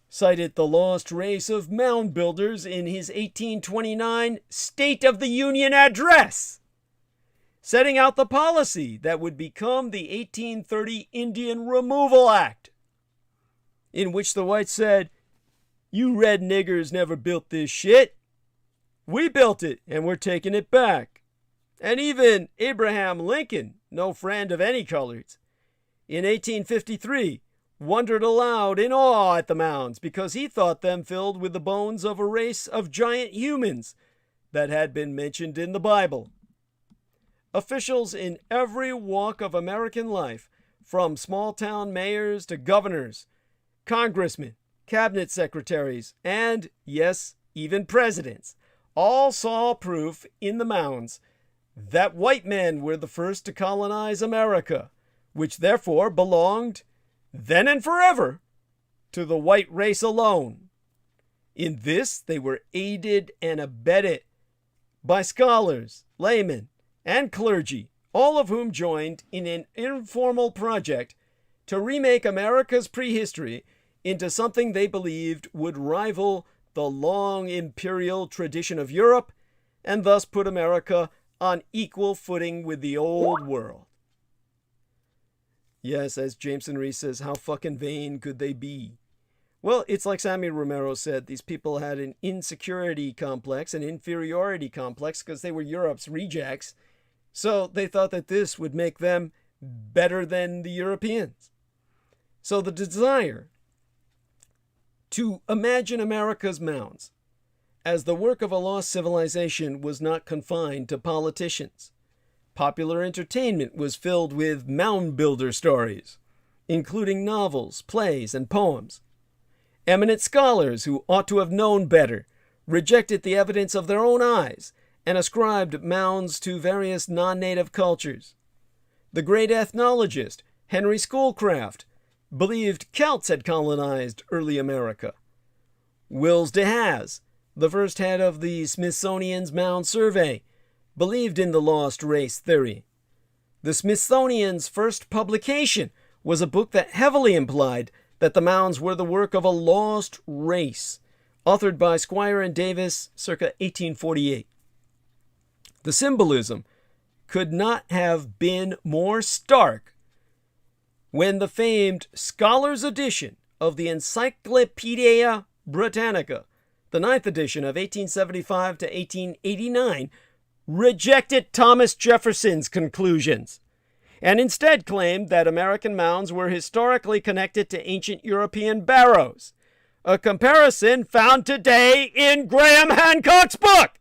cited the lost race of mound builders in his 1829 State of the Union Address, setting out the policy that would become the 1830 Indian Removal Act, in which the whites said, "You red niggers never built this shit. We built it, and we're taking it back." And even Abraham Lincoln, no friend of any colors, in 1853, wondered aloud in awe at the mounds because he thought them filled with the bones of a race of giant humans that had been mentioned in the Bible. Officials in every walk of American life, from small-town mayors to governors, congressmen, cabinet secretaries, and, yes, even presidents, all saw proof in the mounds that white men were the first to colonize America, which therefore belonged, then and forever, to the white race alone. In this, they were aided and abetted by scholars, laymen, and clergy, all of whom joined in an informal project to remake America's prehistory into something they believed would rival the long imperial tradition of Europe and thus put America on equal footing with the old world. Yes, as Jameson Reese says, how fucking vain could they be? Well, it's like Sammy Romero said, these people had an insecurity complex, an inferiority complex, because they were Europe's rejects. So they thought that this would make them better than the Europeans. So the desire to imagine America's mounds as the work of a lost civilization was not confined to politicians. Popular entertainment was filled with mound builder stories, including novels, plays, and poems. Eminent scholars who ought to have known better rejected the evidence of their own eyes and ascribed mounds to various non-native cultures. The great ethnologist Henry Schoolcraft believed Celts had colonized early America. Wills DeHaas, the first head of the Smithsonian's Mound Survey, believed in the lost race theory. The Smithsonian's first publication was a book that heavily implied that the mounds were the work of a lost race, authored by Squire and Davis circa 1848. The symbolism could not have been more stark when the famed Scholar's edition of the Encyclopedia Britannica, the 9th edition of 1875 to 1889, rejected Thomas Jefferson's conclusions, and instead claimed that American mounds were historically connected to ancient European barrows, a comparison found today in Graham Hancock's book.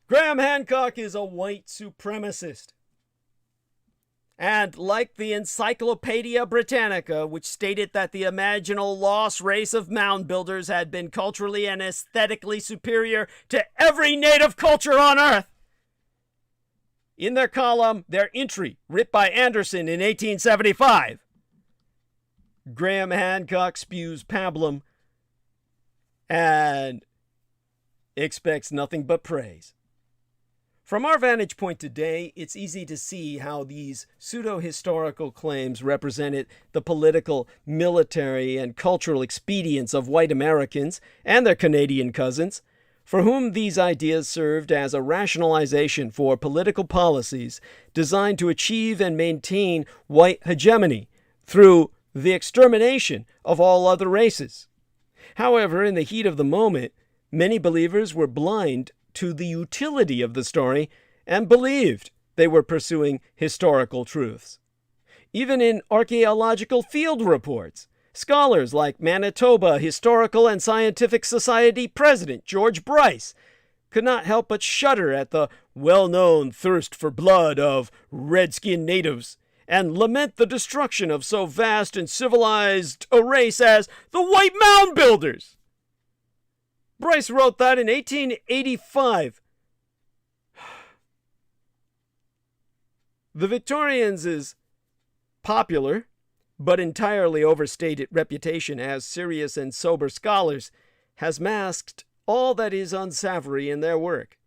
Graham Hancock is a white supremacist. And like the Encyclopedia Britannica, which stated that the imaginal lost race of mound builders had been culturally and aesthetically superior to every native culture on Earth, in their column, their entry, writ by Anderson in 1875, Graham Hancock spews pablum and expects nothing but praise. From our vantage point today, it's easy to see how these pseudo-historical claims represented the political, military, and cultural expedience of white Americans and their Canadian cousins, for whom these ideas served as a rationalization for political policies designed to achieve and maintain white hegemony through the extermination of all other races. However, in the heat of the moment, many believers were blind to the utility of the story and believed they were pursuing historical truths. Even in archaeological field reports, scholars like Manitoba Historical and Scientific Society President George Bryce could not help but shudder at the well-known thirst for blood of red-skinned natives and lament the destruction of so vast and civilized a race as the white mound builders. Bryce wrote that in 1885. The Victorians' popular, but entirely overstated reputation as serious and sober scholars has masked all that is unsavory in their work,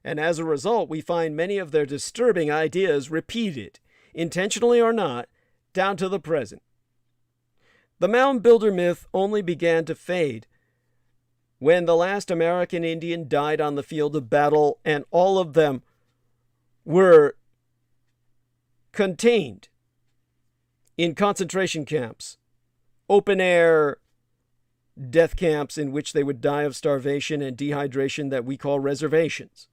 and as a result we find many of their disturbing ideas repeated, intentionally or not, down to the present. The mound builder myth only began to fade when the last American Indian died on the field of battle and all of them were contained in concentration camps, open-air death camps in which they would die of starvation and dehydration that we call reservations.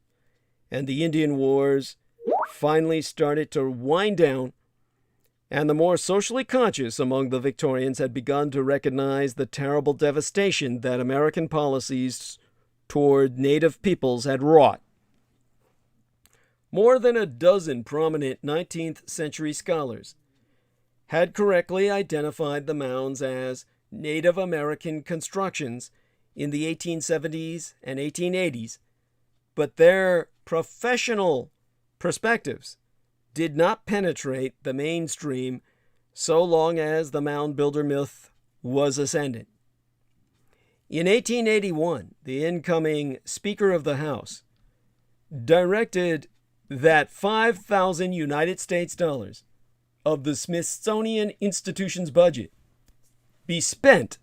And the Indian Wars finally started to wind down, and the more socially conscious among the Victorians had begun to recognize the terrible devastation that American policies toward native peoples had wrought. More than a dozen prominent 19th century scholars had correctly identified the mounds as Native American constructions in the 1870s and 1880s, but their professional perspectives did not penetrate the mainstream so long as the mound builder myth was ascendant. In 1881, the incoming Speaker of the House directed that 5,000 United States dollars of the Smithsonian Institution's budget be spent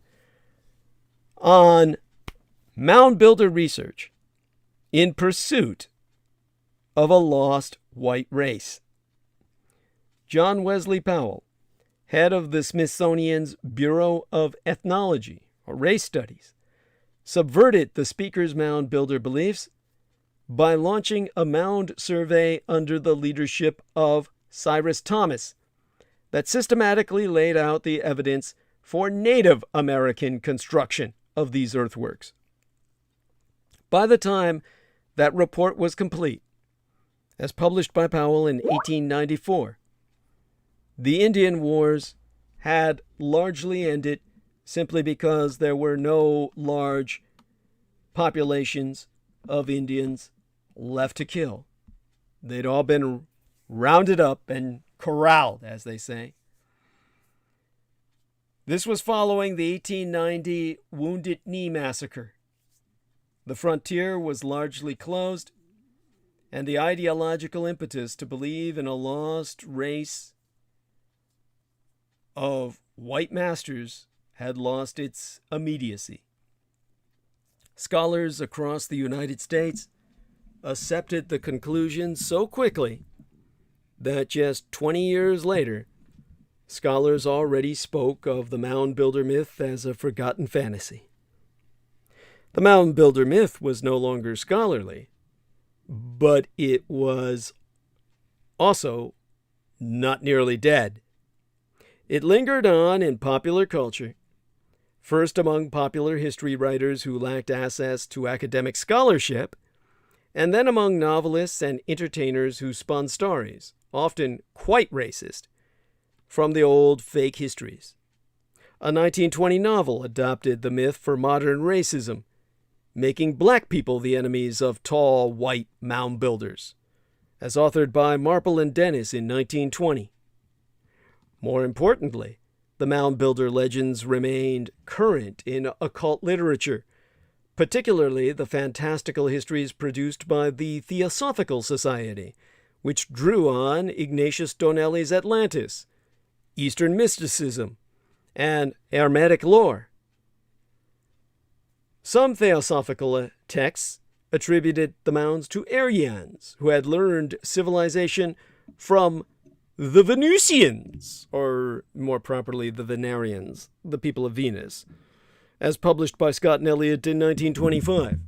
on mound builder research in pursuit of a lost white race. John Wesley Powell, head of the Smithsonian's Bureau of Ethnology, or Race Studies, subverted the speaker's mound builder beliefs by launching a mound survey under the leadership of Cyrus Thomas that systematically laid out the evidence for Native American construction of these earthworks. By the time that report was complete, as published by Powell in 1894, the Indian Wars had largely ended simply because there were no large populations of Indians left to kill. They'd all been rounded up and corralled, as they say. This was following the 1890 Wounded Knee Massacre. The frontier was largely closed, and the ideological impetus to believe in a lost race of white masters had lost its immediacy. Scholars across the United States accepted the conclusion so quickly that just 20 years later, scholars already spoke of the mound builder myth as a forgotten fantasy. The mound builder myth was no longer scholarly, but it was also not nearly dead. It lingered on in popular culture, first among popular history writers who lacked access to academic scholarship, and then among novelists and entertainers who spun stories, often quite racist, from the old fake histories. A 1920 novel adopted the myth for modern racism, making black people the enemies of tall, white mound builders, as authored by Marple and Dennis in 1920. More importantly, the mound builder legends remained current in occult literature, particularly the fantastical histories produced by the Theosophical Society, which drew on Ignatius Donnelly's Atlantis, Eastern mysticism, and Hermetic lore. Some theosophical texts attributed the mounds to Aryans, who had learned civilization from the Venusians, or more properly, the Venarians, the people of Venus, as published by Scott and Elliott in 1925.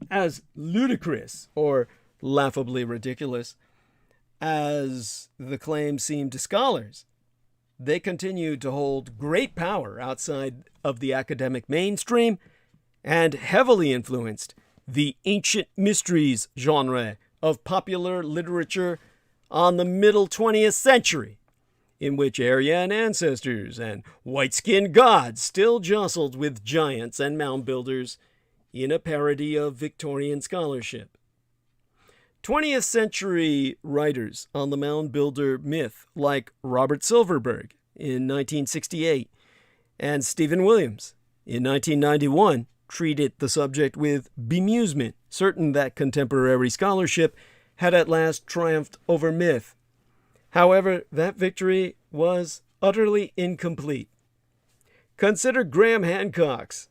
As ludicrous, or laughably ridiculous, as the claim seemed to scholars, they continued to hold great power outside of the academic mainstream and heavily influenced the ancient mysteries genre of popular literature on the middle 20th century, in which Aryan ancestors and white-skinned gods still jostled with giants and mound builders in a parody of Victorian scholarship. 20th century writers on the mound builder myth, like Robert Silverberg in 1968 and Stephen Williams in 1991, treated the subject with bemusement, certain that contemporary scholarship had at last triumphed over myth. However, that victory was utterly incomplete. Consider Graham Hancock's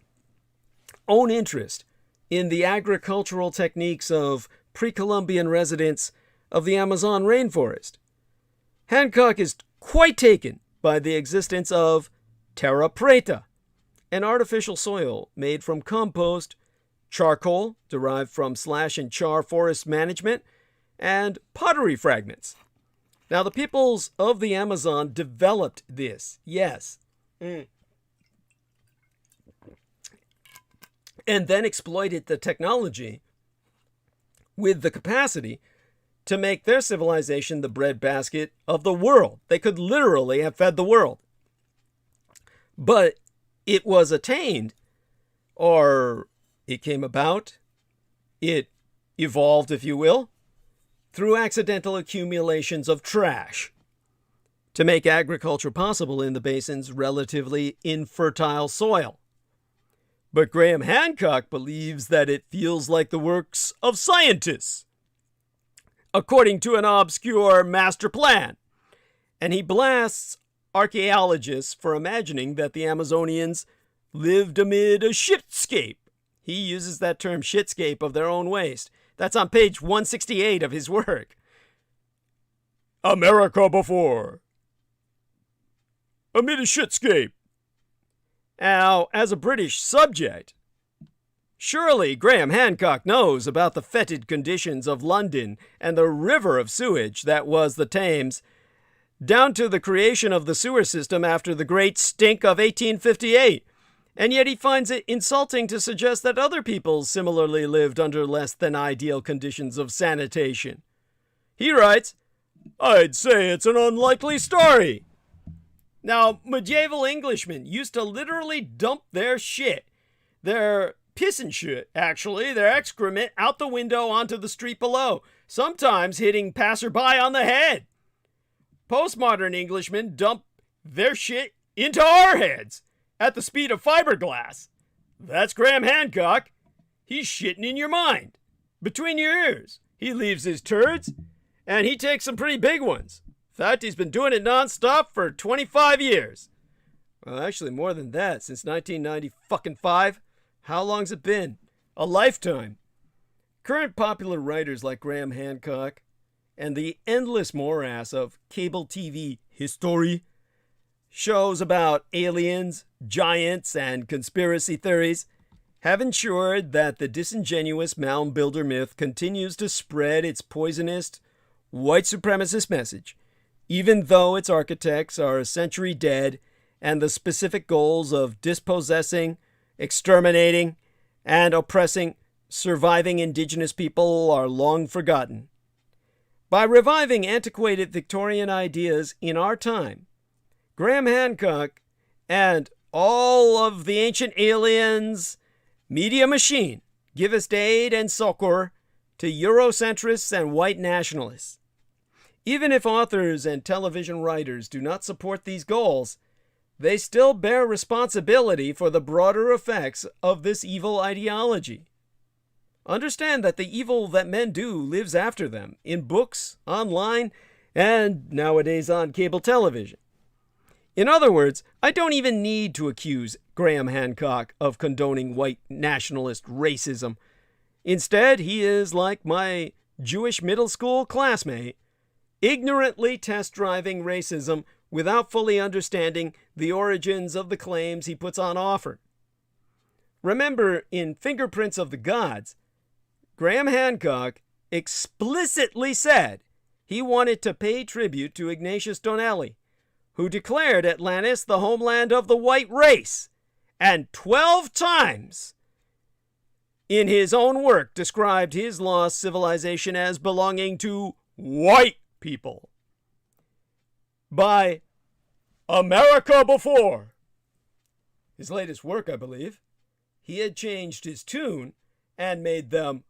own interest in the agricultural techniques of pre-Columbian residents of the Amazon rainforest. Hancock is quite taken by the existence of terra preta, an artificial soil made from compost, charcoal derived from slash and char forest management, and pottery fragments. Now, the peoples of the Amazon developed this, yes, and then exploited the technology with the capacity to make their civilization the breadbasket of the world. They could literally have fed the world. But it was attained, or it came about, it evolved, if you will, through accidental accumulations of trash to make agriculture possible in the basin's relatively infertile soil. But Graham Hancock believes that it feels like the works of scientists, according to an obscure master plan. And he blasts archaeologists for imagining that the Amazonians lived amid a shitscape. He uses that term, shitscape, of their own waste. That's on page 168 of his work. America before. Amid a shitscape. Now, as a British subject, surely Graham Hancock knows about the fetid conditions of London and the river of sewage that was the Thames, down to the creation of the sewer system after the Great Stink of 1858. And yet he finds it insulting to suggest that other people similarly lived under less than ideal conditions of sanitation. He writes, "I'd say it's an unlikely story." Now, medieval Englishmen used to literally dump their shit, their piss and shit, actually, their excrement, out the window onto the street below, sometimes hitting passerby on the head. Postmodern Englishmen dump their shit into our heads at the speed of fiberglass. That's Graham Hancock. He's shitting in your mind, between your ears. He leaves his turds, and he takes some pretty big ones. In fact, he's been doing it nonstop for 25 years. Well, actually more than that, since 1995. How long's it been? A lifetime. Current popular writers like Graham Hancock and the endless morass of cable TV history, shows about aliens, giants, and conspiracy theories have ensured that the disingenuous mound builder myth continues to spread its poisonous white supremacist message, even though its architects are a century dead and the specific goals of dispossessing, exterminating, and oppressing surviving indigenous people are long forgotten. By reviving antiquated Victorian ideas in our time, Graham Hancock and all of the ancient aliens media machine giveth aid and succor to Eurocentrists and white nationalists. Even if authors and television writers do not support these goals, they still bear responsibility for the broader effects of this evil ideology. Understand that the evil that men do lives after them, in books, online, and nowadays on cable television. In other words, I don't even need to accuse Graham Hancock of condoning white nationalist racism. Instead, he is like my Jewish middle school classmate, ignorantly test-driving racism without fully understanding the origins of the claims he puts on offer. Remember, in Fingerprints of the Gods, Graham Hancock explicitly said he wanted to pay tribute to Ignatius Donnelly, who declared Atlantis the homeland of the white race, and 12 times in his own work described his lost civilization as belonging to white people. By America before his latest work, I believe, he had changed his tune and made them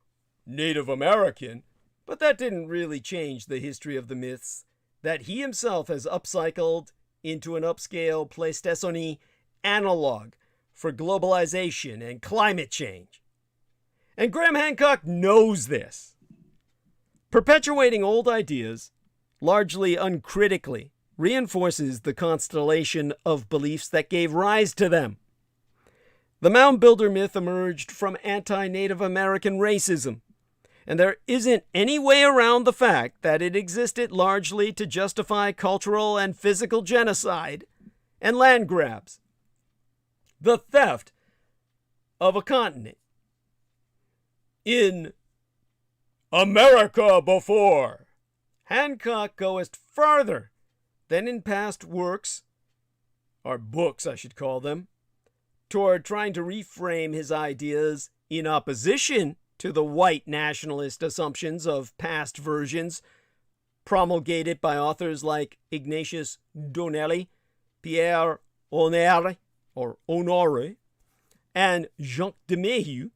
Native American, but that didn't really change the history of the myths that he himself has upcycled into an upscale Pleistocene analog for globalization and climate change. And Graham Hancock knows this. Perpetuating old ideas, largely uncritically, reinforces the constellation of beliefs that gave rise to them. The mound builder myth emerged from anti-Native American racism, and there isn't any way around the fact that it existed largely to justify cultural and physical genocide and land grabs, the theft of a continent. In America before, Hancock goes further than in past works, or books I should call them, toward trying to reframe his ideas in opposition to the white nationalist assumptions of past versions promulgated by authors like Ignatius Donnelly, Pierre Honore, and Jacques de Méhus,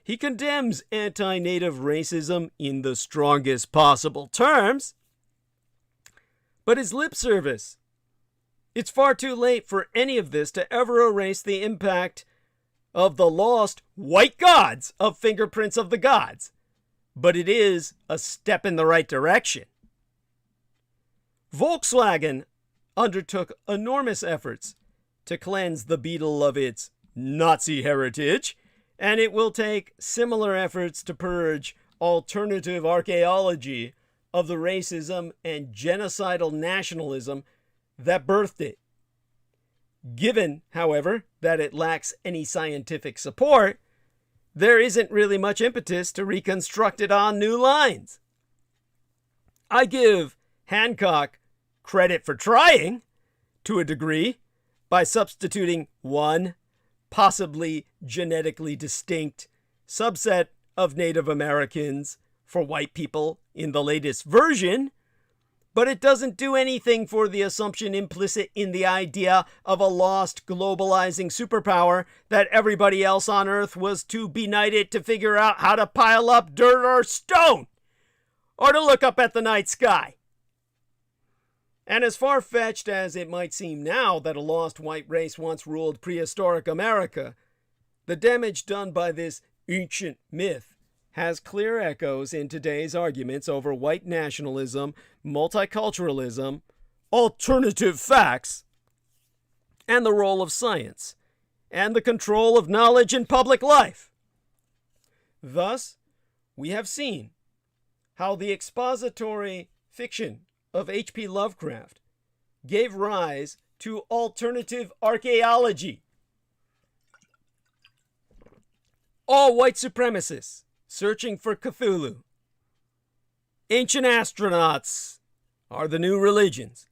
he condemns anti-native racism in the strongest possible terms. But his lip service, it's far too late for any of this to ever erase the impact of the lost white gods of Fingerprints of the Gods. But it is a step in the right direction. Volkswagen undertook enormous efforts to cleanse the Beetle of its Nazi heritage, and it will take similar efforts to purge alternative archaeology of the racism and genocidal nationalism that birthed it. Given, however, that it lacks any scientific support, there isn't really much impetus to reconstruct it on new lines. I give Hancock credit for trying, to a degree, by substituting one, possibly genetically distinct, subset of Native Americans for white people in the latest version, but it doesn't do anything for the assumption implicit in the idea of a lost globalizing superpower that everybody else on Earth was too benighted to figure out how to pile up dirt or stone, or to look up at the night sky. And as far-fetched as it might seem now that a lost white race once ruled prehistoric America, the damage done by this ancient myth has clear echoes in today's arguments over white nationalism, multiculturalism, alternative facts, and the role of science, and the control of knowledge in public life. Thus, we have seen how the expository fiction of H.P. Lovecraft gave rise to alternative archaeology. All white supremacists searching for Cthulhu. Ancient astronauts are the new religions.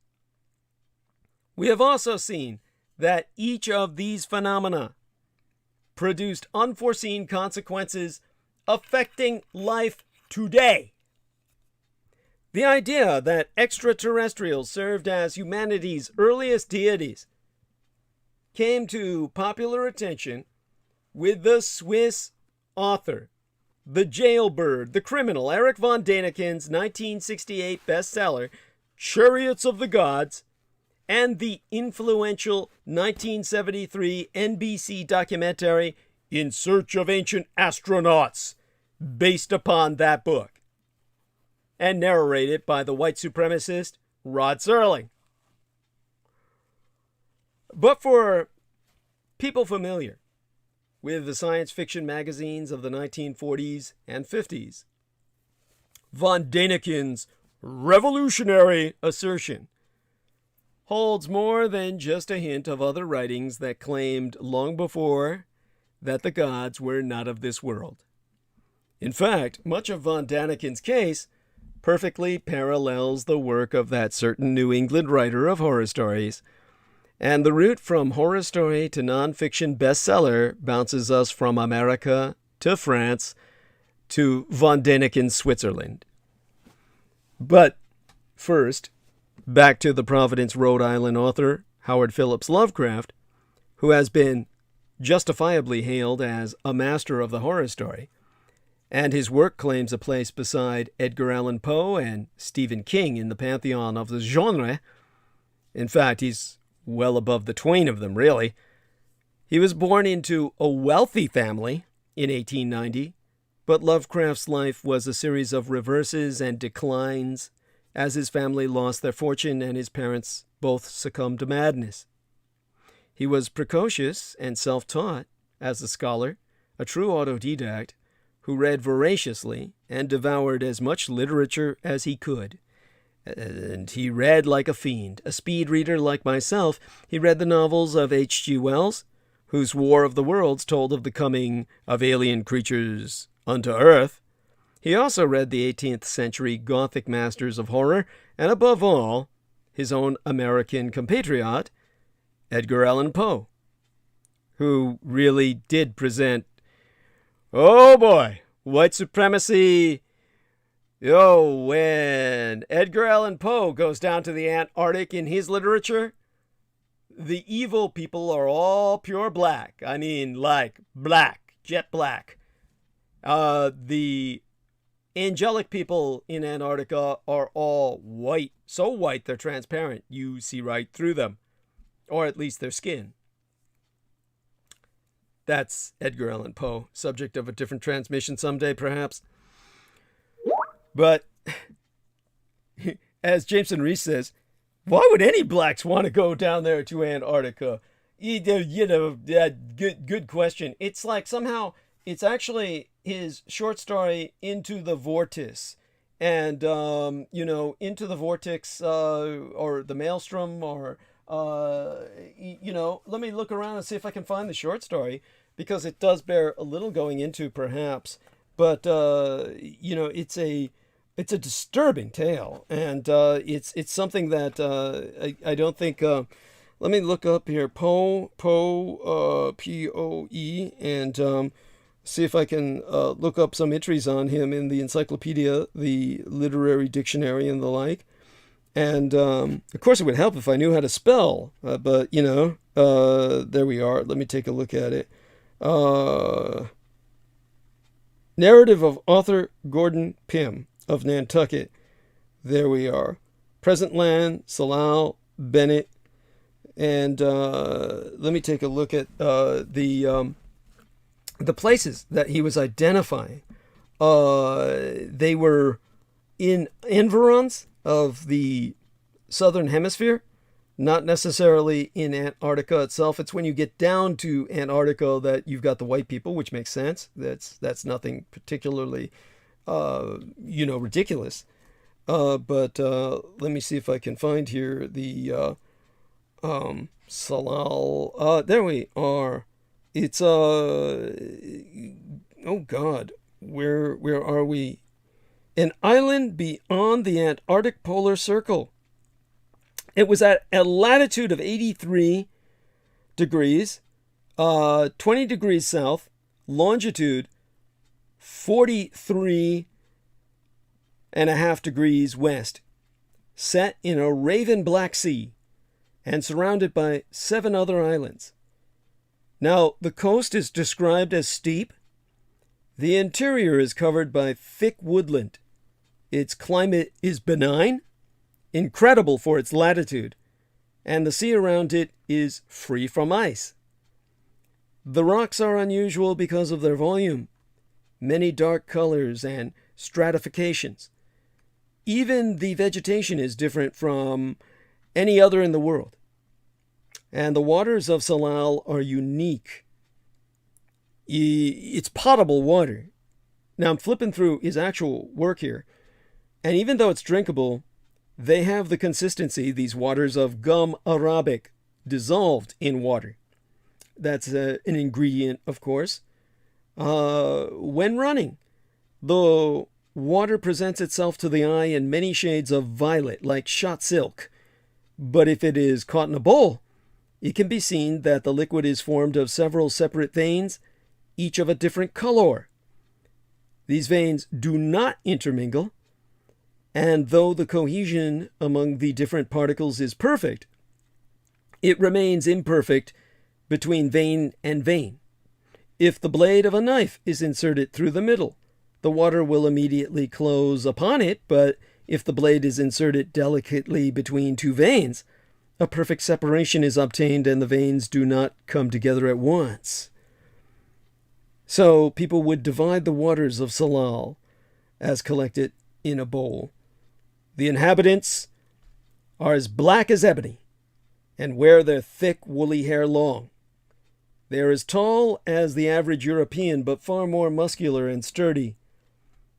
We have also seen that each of these phenomena produced unforeseen consequences affecting life today. The idea that extraterrestrials served as humanity's earliest deities came to popular attention with the Swiss author, the jailbird, the criminal, Erich von Däniken's 1968 bestseller, Chariots of the Gods, and the influential 1973 NBC documentary, In Search of Ancient Astronauts, based upon that book, and narrated by the white supremacist Rod Serling. But for people familiar with the science fiction magazines of the 1940s and 50s, von Däniken's revolutionary assertion holds more than just a hint of other writings that claimed long before that the gods were not of this world. In fact, much of von Däniken's case perfectly parallels the work of that certain New England writer of horror stories, and the route from horror story to nonfiction bestseller bounces us from America to France to von Däniken's Switzerland. But first, back to the Providence, Rhode Island author Howard Phillips Lovecraft, who has been justifiably hailed as a master of the horror story, and his work claims a place beside Edgar Allan Poe and Stephen King in the pantheon of the genre. In fact, he's well above the twain of them, really. He was born into a wealthy family in 1890, but Lovecraft's life was a series of reverses and declines as his family lost their fortune and his parents both succumbed to madness. He was precocious and self-taught as a scholar, a true autodidact, who read voraciously and devoured as much literature as he could. And he read like a fiend, a speed reader like myself. He read the novels of H.G. Wells, whose War of the Worlds told of the coming of alien creatures unto Earth. He also read the 18th century Gothic masters of horror, and above all, his own American compatriot, Edgar Allan Poe, who really did present, oh boy, white supremacy. Yo, when Edgar Allan Poe goes down to the Antarctic in his literature, the evil people are all pure black. I mean, like black, jet black. The angelic people in Antarctica are all white. So white they're transparent. You see right through them. Or at least their skin. That's Edgar Allan Poe. Subject of a different transmission someday, perhaps. But, as Jameson Reese says, why would any blacks want to go down there to Antarctica? Good question. It's like somehow, it's actually his short story, Into the Vortex. And, Into the Vortex, or the Maelstrom, or, let me look around and see if I can find the short story, because it does bear a little going into, perhaps. But, it's a disturbing tale, and it's something that I don't think. Let me look up here, Poe, P-O-E, and see if I can look up some entries on him in the encyclopedia, the literary dictionary, and the like. And of course, it would help if I knew how to spell. But there we are. Let me take a look at it. Narrative of author Gordon Pym of Nantucket. There we are. Present land, Salal, Bennett. And let me take a look at the places that he was identifying. They were in environs of the southern hemisphere, not necessarily in Antarctica itself. It's when you get down to Antarctica that you've got the white people, which makes sense. That's nothing particularly ridiculous. But let me see if I can find here the Salal. There we are. It's oh God, where are we? An island beyond the Antarctic polar circle. It was at a latitude of 83 degrees, 20 degrees south, longitude 43.5 degrees west, set in a raven black sea, and surrounded by 7 other islands. Now, the coast is described as steep. The interior is covered by thick woodland. Its climate is benign, incredible for its latitude, and the sea around it is free from ice. The rocks are unusual because of their volume, many dark colors and stratifications. Even the vegetation is different from any other in the world. And the waters of Salal are unique. It's potable water. Now I'm flipping through his actual work here, and even though it's drinkable, they have the consistency, these waters, of gum arabic dissolved in water. That's an ingredient, of course. When running, the water presents itself to the eye in many shades of violet, like shot silk. But if it is caught in a bowl, it can be seen that the liquid is formed of several separate veins, each of a different color. These veins do not intermingle, and though the cohesion among the different particles is perfect, it remains imperfect between vein and vein. If the blade of a knife is inserted through the middle, the water will immediately close upon it, but if the blade is inserted delicately between 2 veins, a perfect separation is obtained and the veins do not come together at once. So people would divide the waters of Salal as collected in a bowl. The inhabitants are as black as ebony and wear their thick woolly hair long. They are as tall as the average European, but far more muscular and sturdy.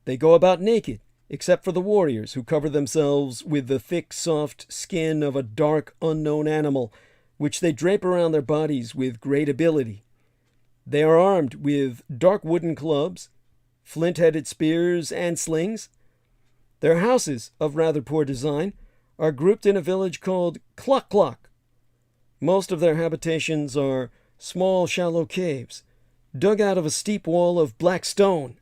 They go about naked, except for the warriors, who cover themselves with the thick, soft skin of a dark, unknown animal, which they drape around their bodies with great ability. They are armed with dark wooden clubs, flint-headed spears, and slings. Their houses, of rather poor design, are grouped in a village called Clock. Most of their habitations are small, shallow caves, dug out of a steep wall of black stone.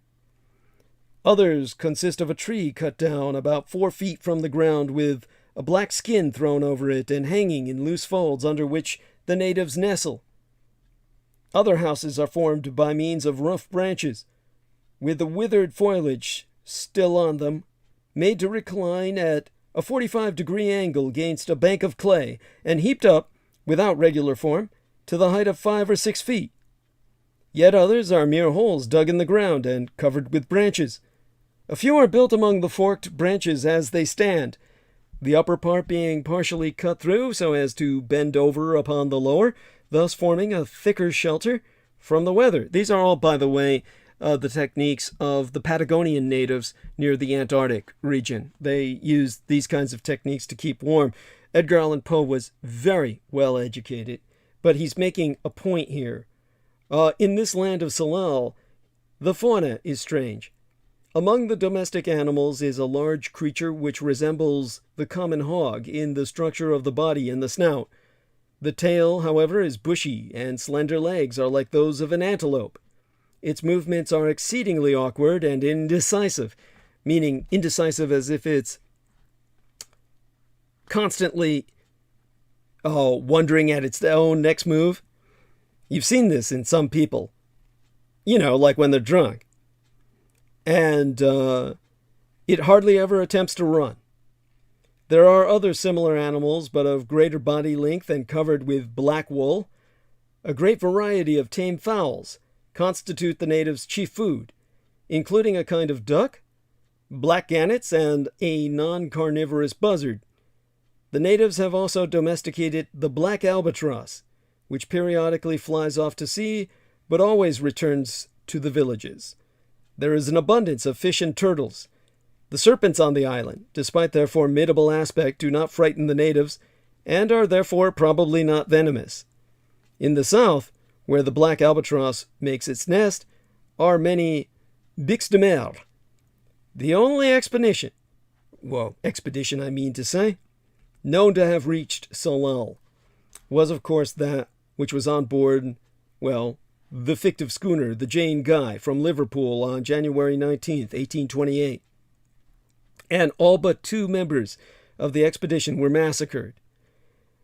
Others consist of a tree cut down about 4 feet from the ground with a black skin thrown over it and hanging in loose folds under which the natives nestle. Other houses are formed by means of rough branches, with the withered foliage still on them, made to recline at a 45-degree angle against a bank of clay, and heaped up, without regular form, to the height of 5 or 6 feet. Yet others are mere holes dug in the ground and covered with branches. A few are built among the forked branches as they stand, the upper part being partially cut through so as to bend over upon the lower, thus forming a thicker shelter from the weather. These are all, by the way, the techniques of the Patagonian natives near the Antarctic region. They use these kinds of techniques to keep warm. Edgar Allan Poe was very well educated, but he's making a point here. In this land of Tsalal, the fauna is strange. Among the domestic animals is a large creature which resembles the common hog in the structure of the body and the snout. The tail, however, is bushy, and slender legs are like those of an antelope. Its movements are exceedingly awkward and indecisive, meaning indecisive as if it's constantly wondering at its own next move. You've seen this in some people, like when they're drunk. And it hardly ever attempts to run. There are other similar animals, but of greater body length and covered with black wool. A great variety of tame fowls constitute the natives' chief food, including a kind of duck, black gannets, and a non-carnivorous buzzard. The natives have also domesticated the black albatross, which periodically flies off to sea, but always returns to the villages. There is an abundance of fish and turtles. The serpents on the island, despite their formidable aspect, do not frighten the natives, and are therefore probably not venomous. In the south, where the black albatross makes its nest, are many biques de mer. The only expedition I mean to say, known to have reached Tsalal, was of course that which was on board, the fictive schooner, the Jane Guy, from Liverpool on January 19th, 1828. And all but 2 members of the expedition were massacred.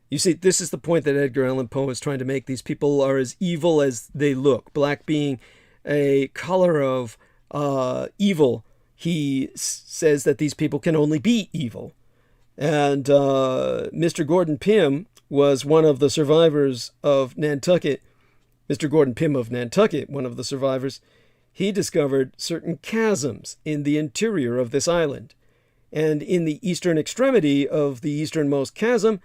You see, this is the point that Edgar Allan Poe is trying to make. These people are as evil as they look. Black being a color of evil, he says that these people can only be evil. And Mr. Gordon Pym was one of the survivors of Nantucket. Mr. Gordon Pym of Nantucket, one of the survivors, he discovered certain chasms in the interior of this island. And in the eastern extremity of the easternmost chasm,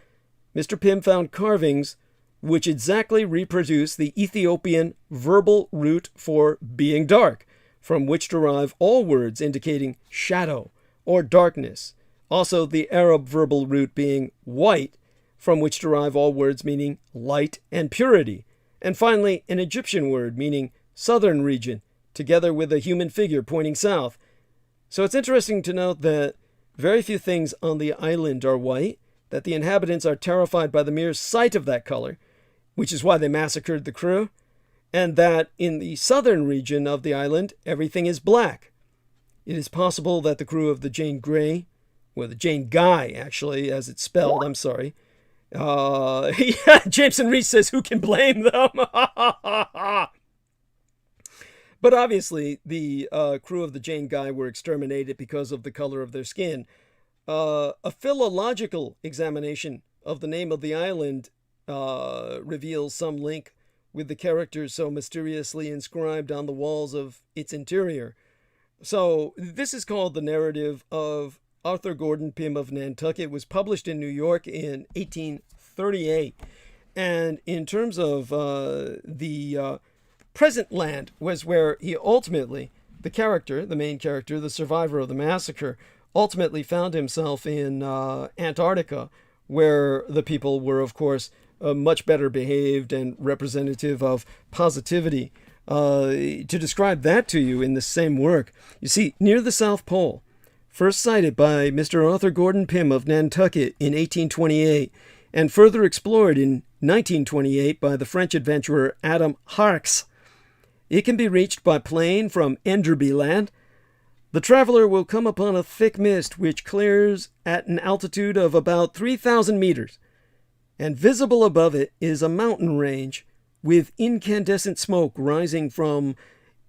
Mr. Pym found carvings which exactly reproduce the Ethiopian verbal root for being dark, from which derive all words indicating shadow or darkness. Also, the Arab verbal root being white, from which derive all words meaning light and purity. And finally, an Egyptian word meaning southern region, together with a human figure pointing south. So it's interesting to note that very few things on the island are white, that the inhabitants are terrified by the mere sight of that color, which is why they massacred the crew, and that in the southern region of the island, everything is black. It is possible that the crew of the Jane Grey, the Jane Guy, actually, as it's spelled, I'm sorry. Jameson Reese says, who can blame them? But obviously, the crew of the Jane Guy were exterminated because of the color of their skin. A philological examination of the name of the island reveals some link with the characters so mysteriously inscribed on the walls of its interior. So this is called the narrative of Arthur Gordon Pym of Nantucket. It was published in New York in 1838. And in terms of the present land was where he ultimately, the main character, the survivor of the massacre, ultimately found himself in Antarctica, where the people were, of course, much better behaved and representative of positivity. To describe that to you in the same work, you see, near the South Pole, first sighted by Mr. Arthur Gordon Pym of Nantucket in 1828, and further explored in 1928 by the French adventurer Adam Harkes. It can be reached by plane from Enderby Land. The traveler will come upon a thick mist which clears at an altitude of about 3,000 meters, and visible above it is a mountain range with incandescent smoke rising from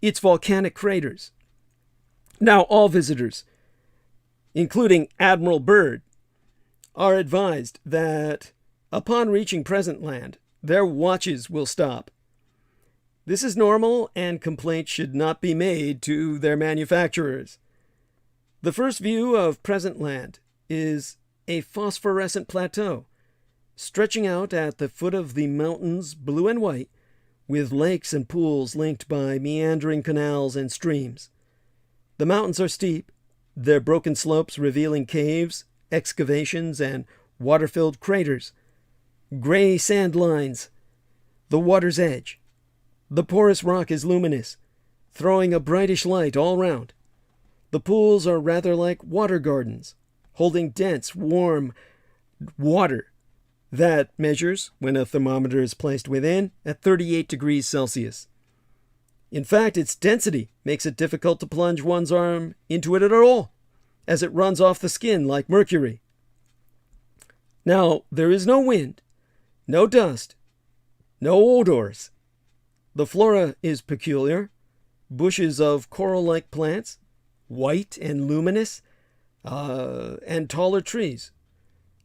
its volcanic craters. Now all visitors, including Admiral Byrd, are advised that upon reaching present land, their watches will stop. This is normal, and complaints should not be made to their manufacturers. The first view of present land is a phosphorescent plateau, stretching out at the foot of the mountains, blue and white, with lakes and pools linked by meandering canals and streams. The mountains are steep, their broken slopes revealing caves, excavations, and water-filled craters, gray sand lines, the water's edge. The porous rock is luminous, throwing a brightish light all round. The pools are rather like water gardens, holding dense, warm water that measures, when a thermometer is placed within, at 38 degrees Celsius. In fact, its density makes it difficult to plunge one's arm into it at all, as it runs off the skin like mercury. Now, there is no wind, no dust, no odors. The flora is peculiar. Bushes of coral-like plants, white and luminous, and taller trees,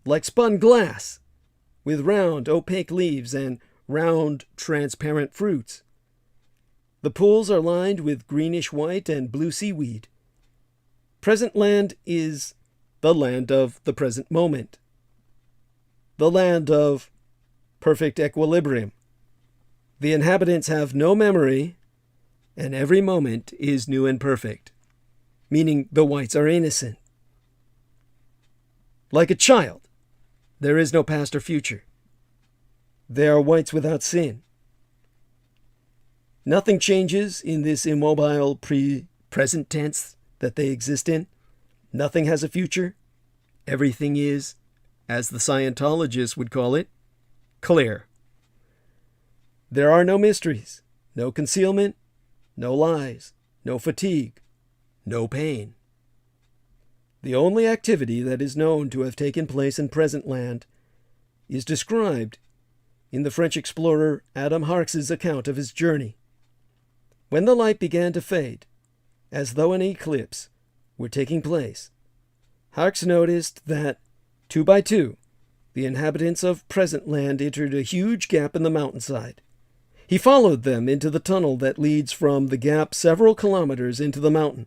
like spun glass, with round, opaque leaves and round, transparent fruits. The pools are lined with greenish-white and blue seaweed. Present land is the land of the present moment, the land of perfect equilibrium. The inhabitants have no memory, and every moment is new and perfect, meaning the whites are innocent. Like a child, there is no past or future. They are whites without sin. Nothing changes in this immobile present tense that they exist in. Nothing has a future. Everything is, as the Scientologists would call it, clear. There are no mysteries, no concealment, no lies, no fatigue, no pain. The only activity that is known to have taken place in present land is described in the French explorer Adam Harx's account of his journey. When the light began to fade, as though an eclipse were taking place, Harx noticed that, 2 by 2, the inhabitants of present land entered a huge gap in the mountainside. He followed them into the tunnel that leads from the gap several kilometers into the mountain.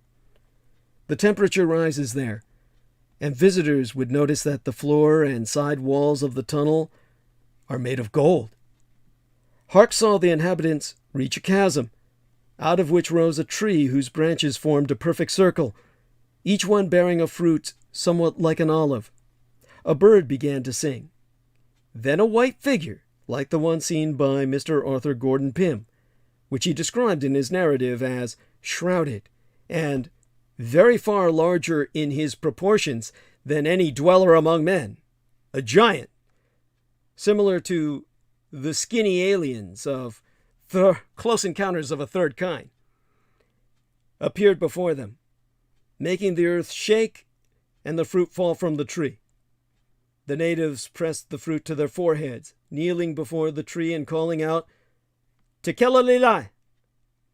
The temperature rises there, and visitors would notice that the floor and side walls of the tunnel are made of gold. Harx saw the inhabitants reach a chasm, out of which rose a tree whose branches formed a perfect circle, each one bearing a fruit somewhat like an olive. A bird began to sing. Then a white figure, like the one seen by Mr. Arthur Gordon Pym, which he described in his narrative as shrouded and very far larger in his proportions than any dweller among men, a giant, similar to the skinny aliens of Close Encounters of a Third Kind, appeared before them, making the earth shake and the fruit fall from the tree. The natives pressed the fruit to their foreheads, kneeling before the tree and calling out, "Tekela Lilai,"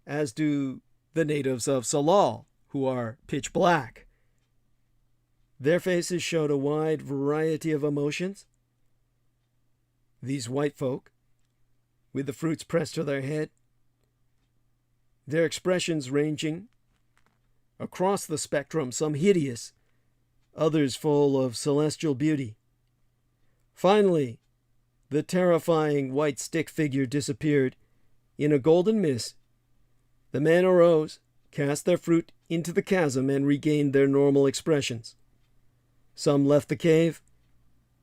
as do the natives of Salal, who are pitch black. Their faces showed a wide variety of emotions. These white folk, with the fruits pressed to their head, their expressions ranging across the spectrum, some hideous, others full of celestial beauty. Finally, the terrifying white stick figure disappeared in a golden mist. The men arose, cast their fruit into the chasm, and regained their normal expressions. Some left the cave,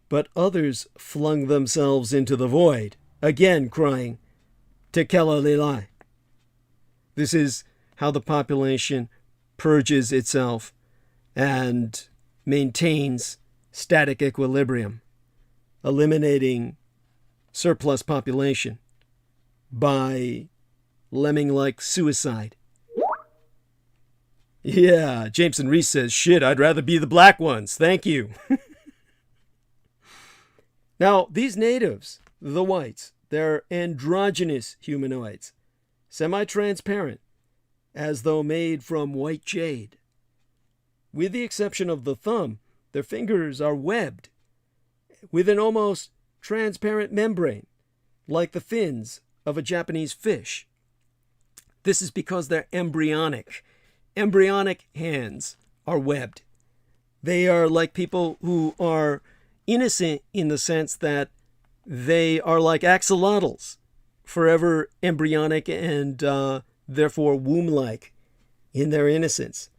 but others flung themselves into the void, again crying, "Tekela Lilai." This is how the population purges itself and maintains static equilibrium, eliminating surplus population by lemming-like suicide. Yeah, Jameson Reese says, shit, I'd rather be the black ones. Thank you. Now, these natives, the whites, they're androgynous humanoids, semi-transparent, as though made from white jade. With the exception of the thumb, their fingers are webbed with an almost transparent membrane, like the fins of a Japanese fish. This is because they're embryonic. Embryonic hands are webbed. They are like people who are innocent in the sense that they are like axolotls, forever embryonic and therefore womb-like in their innocence.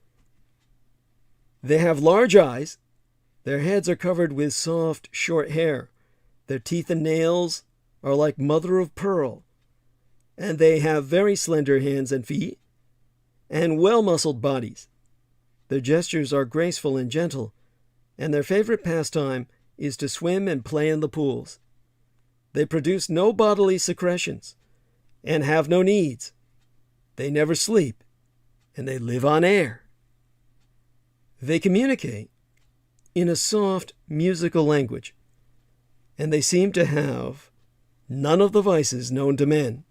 They have large eyes. Their heads are covered with soft, short hair. Their teeth and nails are like mother of pearl. And they have very slender hands and feet, and well-muscled bodies. Their gestures are graceful and gentle, and their favorite pastime is to swim and play in the pools. They produce no bodily secretions, and have no needs. They never sleep, and they live on air. They communicate in a soft, musical language, and they seem to have none of the vices known to men.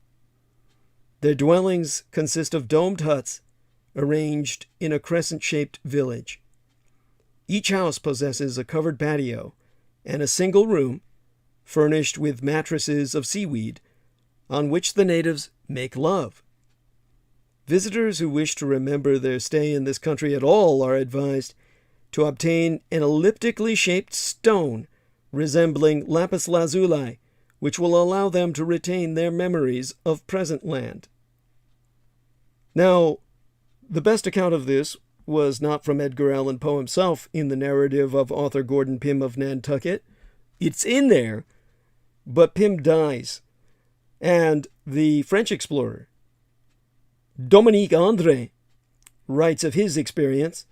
Their dwellings consist of domed huts arranged in a crescent-shaped village. Each house possesses a covered patio and a single room furnished with mattresses of seaweed on which the natives make love. Visitors who wish to remember their stay in this country at all are advised to obtain an elliptically shaped stone resembling lapis lazuli, which will allow them to retain their memories of present land. Now, the best account of this was not from Edgar Allan Poe himself in the narrative of author Gordon Pym of Nantucket. It's in there, but Pym dies, and the French explorer, Dominique André, writes of his experience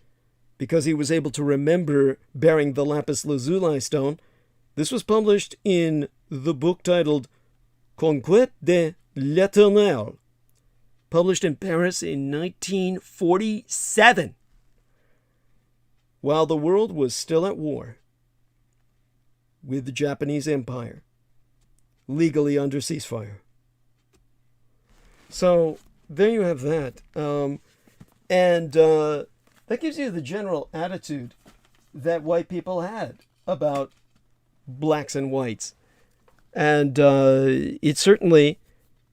because he was able to remember bearing the lapis lazuli stone. This was published in the book titled Conquête de l'Éternel, published in Paris in 1947, while the world was still at war with the Japanese Empire, legally under ceasefire. So there you have that. And that gives you the general attitude that white people had about blacks and whites. And it's certainly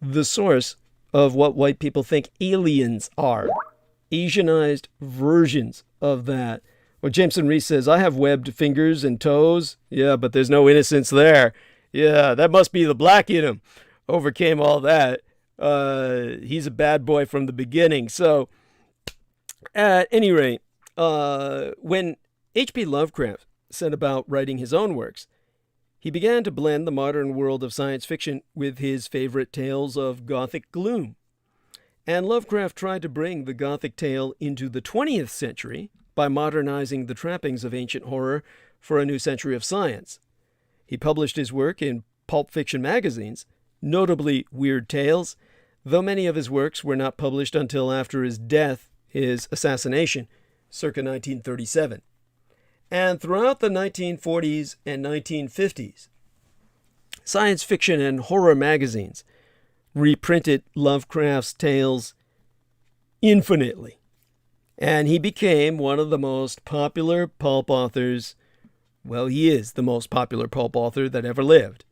the source of what white people think aliens are. Asianized versions of that. Well, Jameson Reese says, I have webbed fingers and toes. Yeah, but there's no innocence there. Yeah, that must be the black in him. Overcame all that. He's a bad boy from the beginning. So, at any rate, when H.P. Lovecraft set about writing his own works, he began to blend the modern world of science fiction with his favorite tales of Gothic gloom. And Lovecraft tried to bring the Gothic tale into the 20th century by modernizing the trappings of ancient horror for a new century of science. He published his work in pulp fiction magazines, notably Weird Tales, though many of his works were not published until after his death, his assassination, circa 1937. And throughout the 1940s and 1950s, science fiction and horror magazines reprinted Lovecraft's tales infinitely. And he became one of the most popular pulp authors. Well, he is the most popular pulp author that ever lived.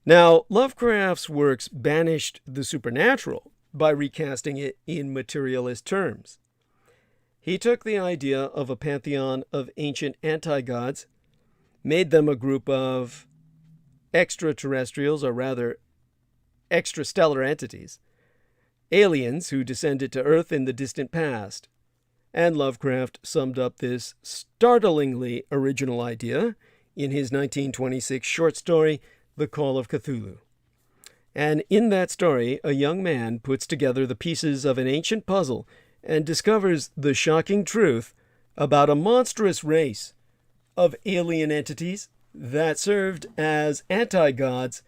Now, Lovecraft's works banished the supernatural by recasting it in materialist terms. He took the idea of a pantheon of ancient anti-gods, made them a group of extraterrestrials, or rather extrastellar entities, aliens who descended to Earth in the distant past. And Lovecraft summed up this startlingly original idea in his 1926 short story, The Call of Cthulhu. And in that story, a young man puts together the pieces of an ancient puzzle and discovers the shocking truth about a monstrous race of alien entities that served as anti-gods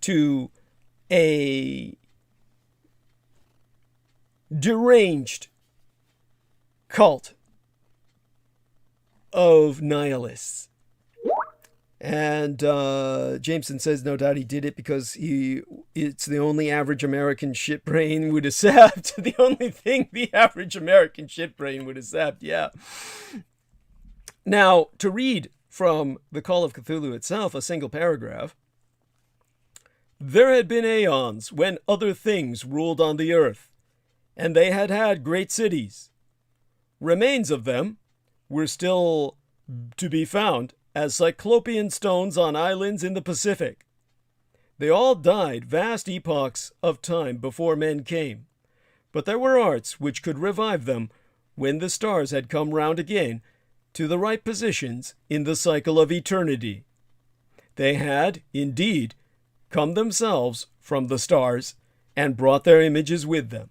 to a deranged cult of nihilists. And Jameson says no doubt he did it because it's the only average American shitbrain would accept. The only thing the average American shitbrain would accept, yeah. Now, to read from the Call of Cthulhu itself, a single paragraph. There had been aeons when other things ruled on the earth, and they had had great cities. Remains of them were still to be found as cyclopean stones on islands in the Pacific. They all died vast epochs of time before men came, but there were arts which could revive them when the stars had come round again to the right positions in the cycle of eternity. They had, indeed, come themselves from the stars and brought their images with them.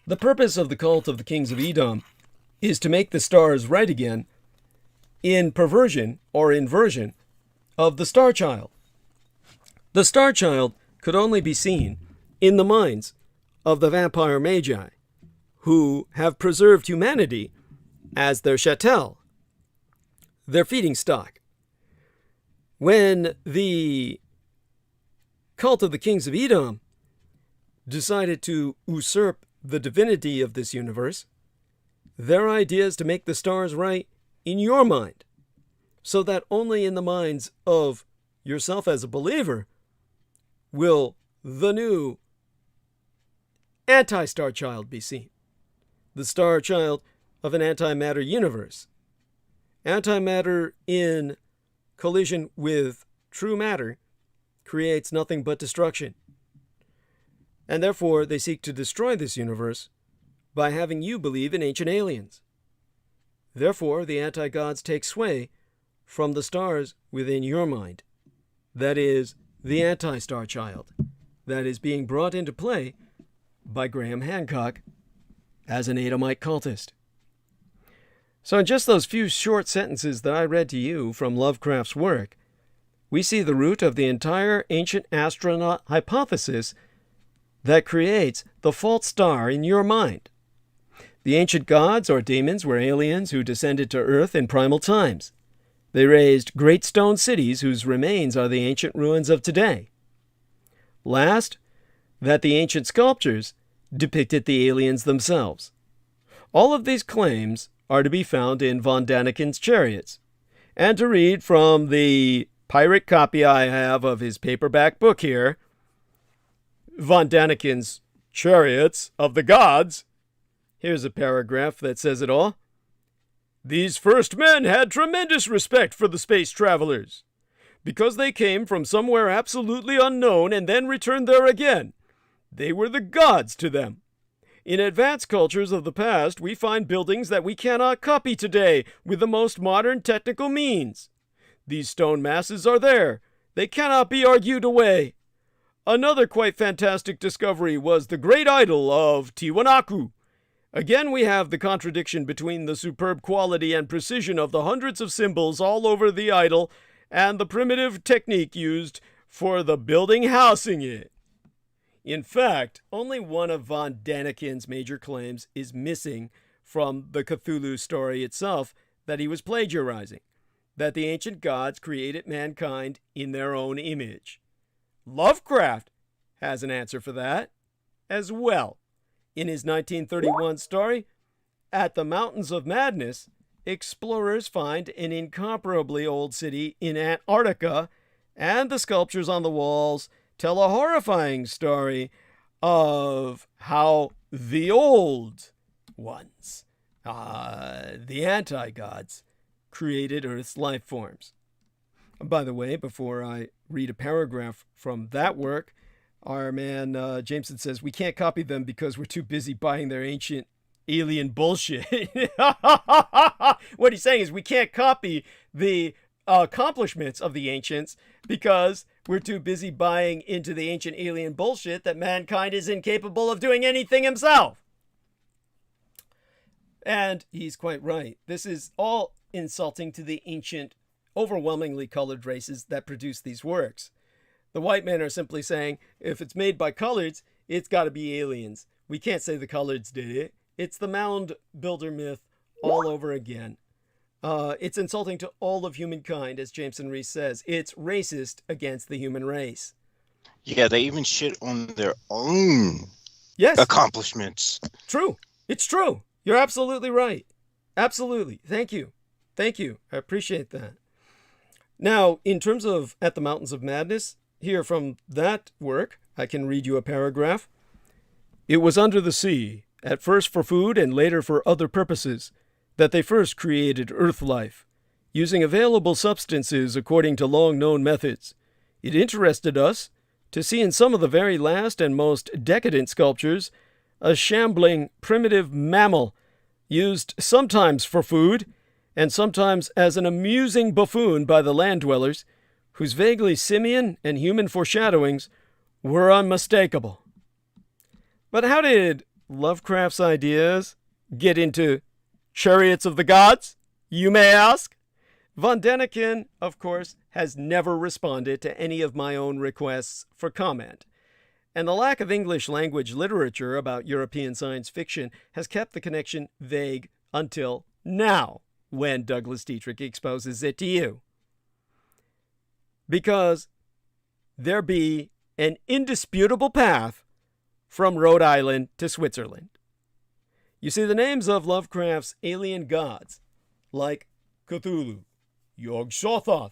The purpose of the cult of the kings of Edom is to make the stars right again in perversion or inversion of the star child. The star child could only be seen in the minds of the vampire magi, who have preserved humanity as their chattel, their feeding stock. When the cult of the kings of Edom decided to usurp the divinity of this universe, their idea is to make the stars right in your mind, so that only in the minds of yourself as a believer will the new anti-star child be seen. The star child of an antimatter universe. Antimatter in collision with true matter creates nothing but destruction. And therefore they seek to destroy this universe by having you believe in ancient aliens. Therefore the anti-gods take sway from the stars within your mind. That is, the anti-star child that is being brought into play by Graham Hancock as an Edomite cultist. So in just those few short sentences that I read to you from Lovecraft's work, we see the root of the entire ancient astronaut hypothesis that creates the false star in your mind. The ancient gods or demons were aliens who descended to earth in primal times. They raised great stone cities whose remains are the ancient ruins of today. Last, that the ancient sculptures depicted the aliens themselves. All of these claims are to be found in von Daniken's Chariots. And to read from the pirate copy I have of his paperback book here, von Daniken's Chariots of the Gods, here's a paragraph that says it all. These first men had tremendous respect for the space travelers, because they came from somewhere absolutely unknown and then returned there again. They were the gods to them. In advanced cultures of the past, we find buildings that we cannot copy today with the most modern technical means. These stone masses are there. They cannot be argued away. Another quite fantastic discovery was the great idol of Tiwanaku. Again, we have the contradiction between the superb quality and precision of the hundreds of symbols all over the idol and the primitive technique used for the building housing it. In fact, only one of von Daniken's major claims is missing from the Cthulhu story itself that he was plagiarizing, that the ancient gods created mankind in their own image. Lovecraft has an answer for that as well. In his 1931 story, At the Mountains of Madness, explorers find an incomparably old city in Antarctica, and the sculptures on the walls tell a horrifying story of how the old ones, the anti-gods, created Earth's life forms. By the way, before I read a paragraph from that work, our man Jameson says, we can't copy them because we're too busy buying their ancient alien bullshit. What he's saying is we can't copy the accomplishments of the ancients because we're too busy buying into the ancient alien bullshit that mankind is incapable of doing anything himself. And he's quite right. This is all insulting to the ancient, overwhelmingly colored races that produce these works. The white men are simply saying, if it's made by coloreds, it's got to be aliens. We can't say the coloreds did it. It's the mound builder myth all over again. It's insulting to all of humankind, as Jameson Reese says. It's racist against the human race. Yeah, they even shit on their own accomplishments. True. It's true. You're absolutely right. Absolutely. Thank you. Thank you. I appreciate that. Now, in terms of At the Mountains of Madness, here from that work, I can read you a paragraph. It was under the sea, at first for food and later for other purposes, that they first created earth life, using available substances according to long-known methods. It interested us to see in some of the very last and most decadent sculptures a shambling, primitive mammal used sometimes for food and sometimes as an amusing buffoon by the land dwellers, whose vaguely simian and human foreshadowings were unmistakable. But how did Lovecraft's ideas get into Chariots of the Gods, you may ask? Von Däniken, of course, has never responded to any of my own requests for comment. And the lack of English language literature about European science fiction has kept the connection vague until now, when Douglas Dietrich exposes it to you. Because there be an indisputable path from Rhode Island to Switzerland. You see, the names of Lovecraft's alien gods, like Cthulhu, Yog-Sothoth,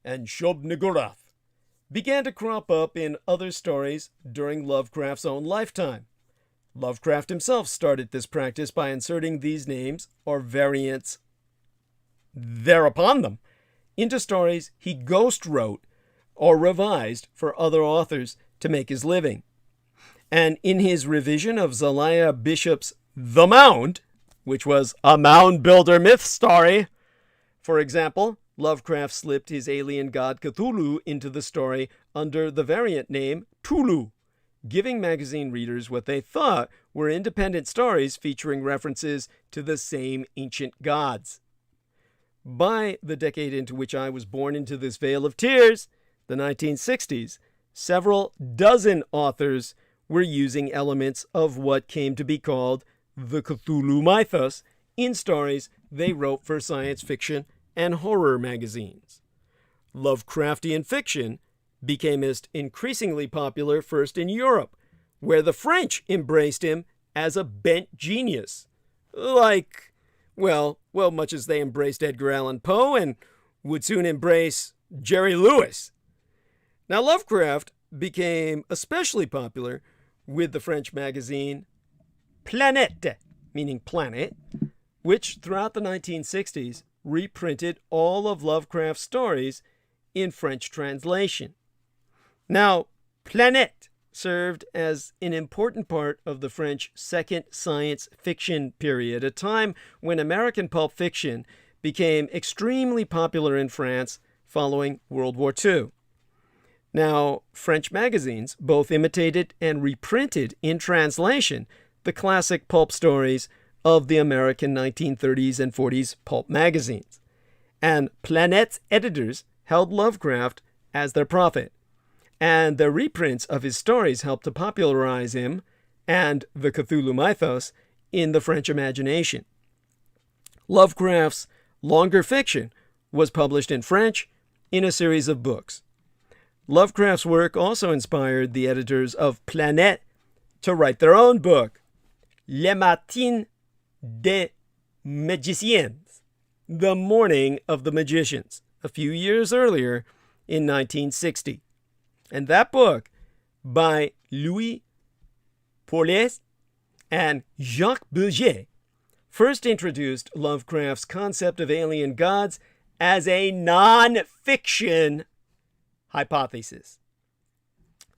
and Shub-Niggurath, began to crop up in other stories during Lovecraft's own lifetime. Lovecraft himself started this practice by inserting these names, or variants thereupon them, into stories he ghost wrote or revised for other authors to make his living. And in his revision of Zelaya Bishop's The Mound, which was a mound builder myth story, for example, Lovecraft slipped his alien god Cthulhu into the story under the variant name Tulu, giving magazine readers what they thought were independent stories featuring references to the same ancient gods. By the decade into which I was born into this vale of tears, the 1960s, several dozen authors were using elements of what came to be called the Cthulhu mythos in stories they wrote for science fiction and horror magazines. Lovecraftian fiction became increasingly popular first in Europe, where the French embraced him as a bent genius, like, well, much as they embraced Edgar Allan Poe and would soon embrace Jerry Lewis. Now, Lovecraft became especially popular with the French magazine Planète, meaning planet, which throughout the 1960s reprinted all of Lovecraft's stories in French translation. Now, Planète served as an important part of the French second science fiction period, a time when American pulp fiction became extremely popular in France following World War II. Now, French magazines both imitated and reprinted in translation the classic pulp stories of the American 1930s and 40s pulp magazines. And Planète's editors held Lovecraft as their prophet, and the reprints of his stories helped to popularize him and the Cthulhu mythos in the French imagination. Lovecraft's longer fiction was published in French in a series of books. Lovecraft's work also inspired the editors of Planète to write their own book, Les Matins des Magiciens, The Morning of the Magicians, a few years earlier in 1960. And that book, by Louis Paulès and Jacques Bourget, first introduced Lovecraft's concept of alien gods as a non-fiction hypothesis.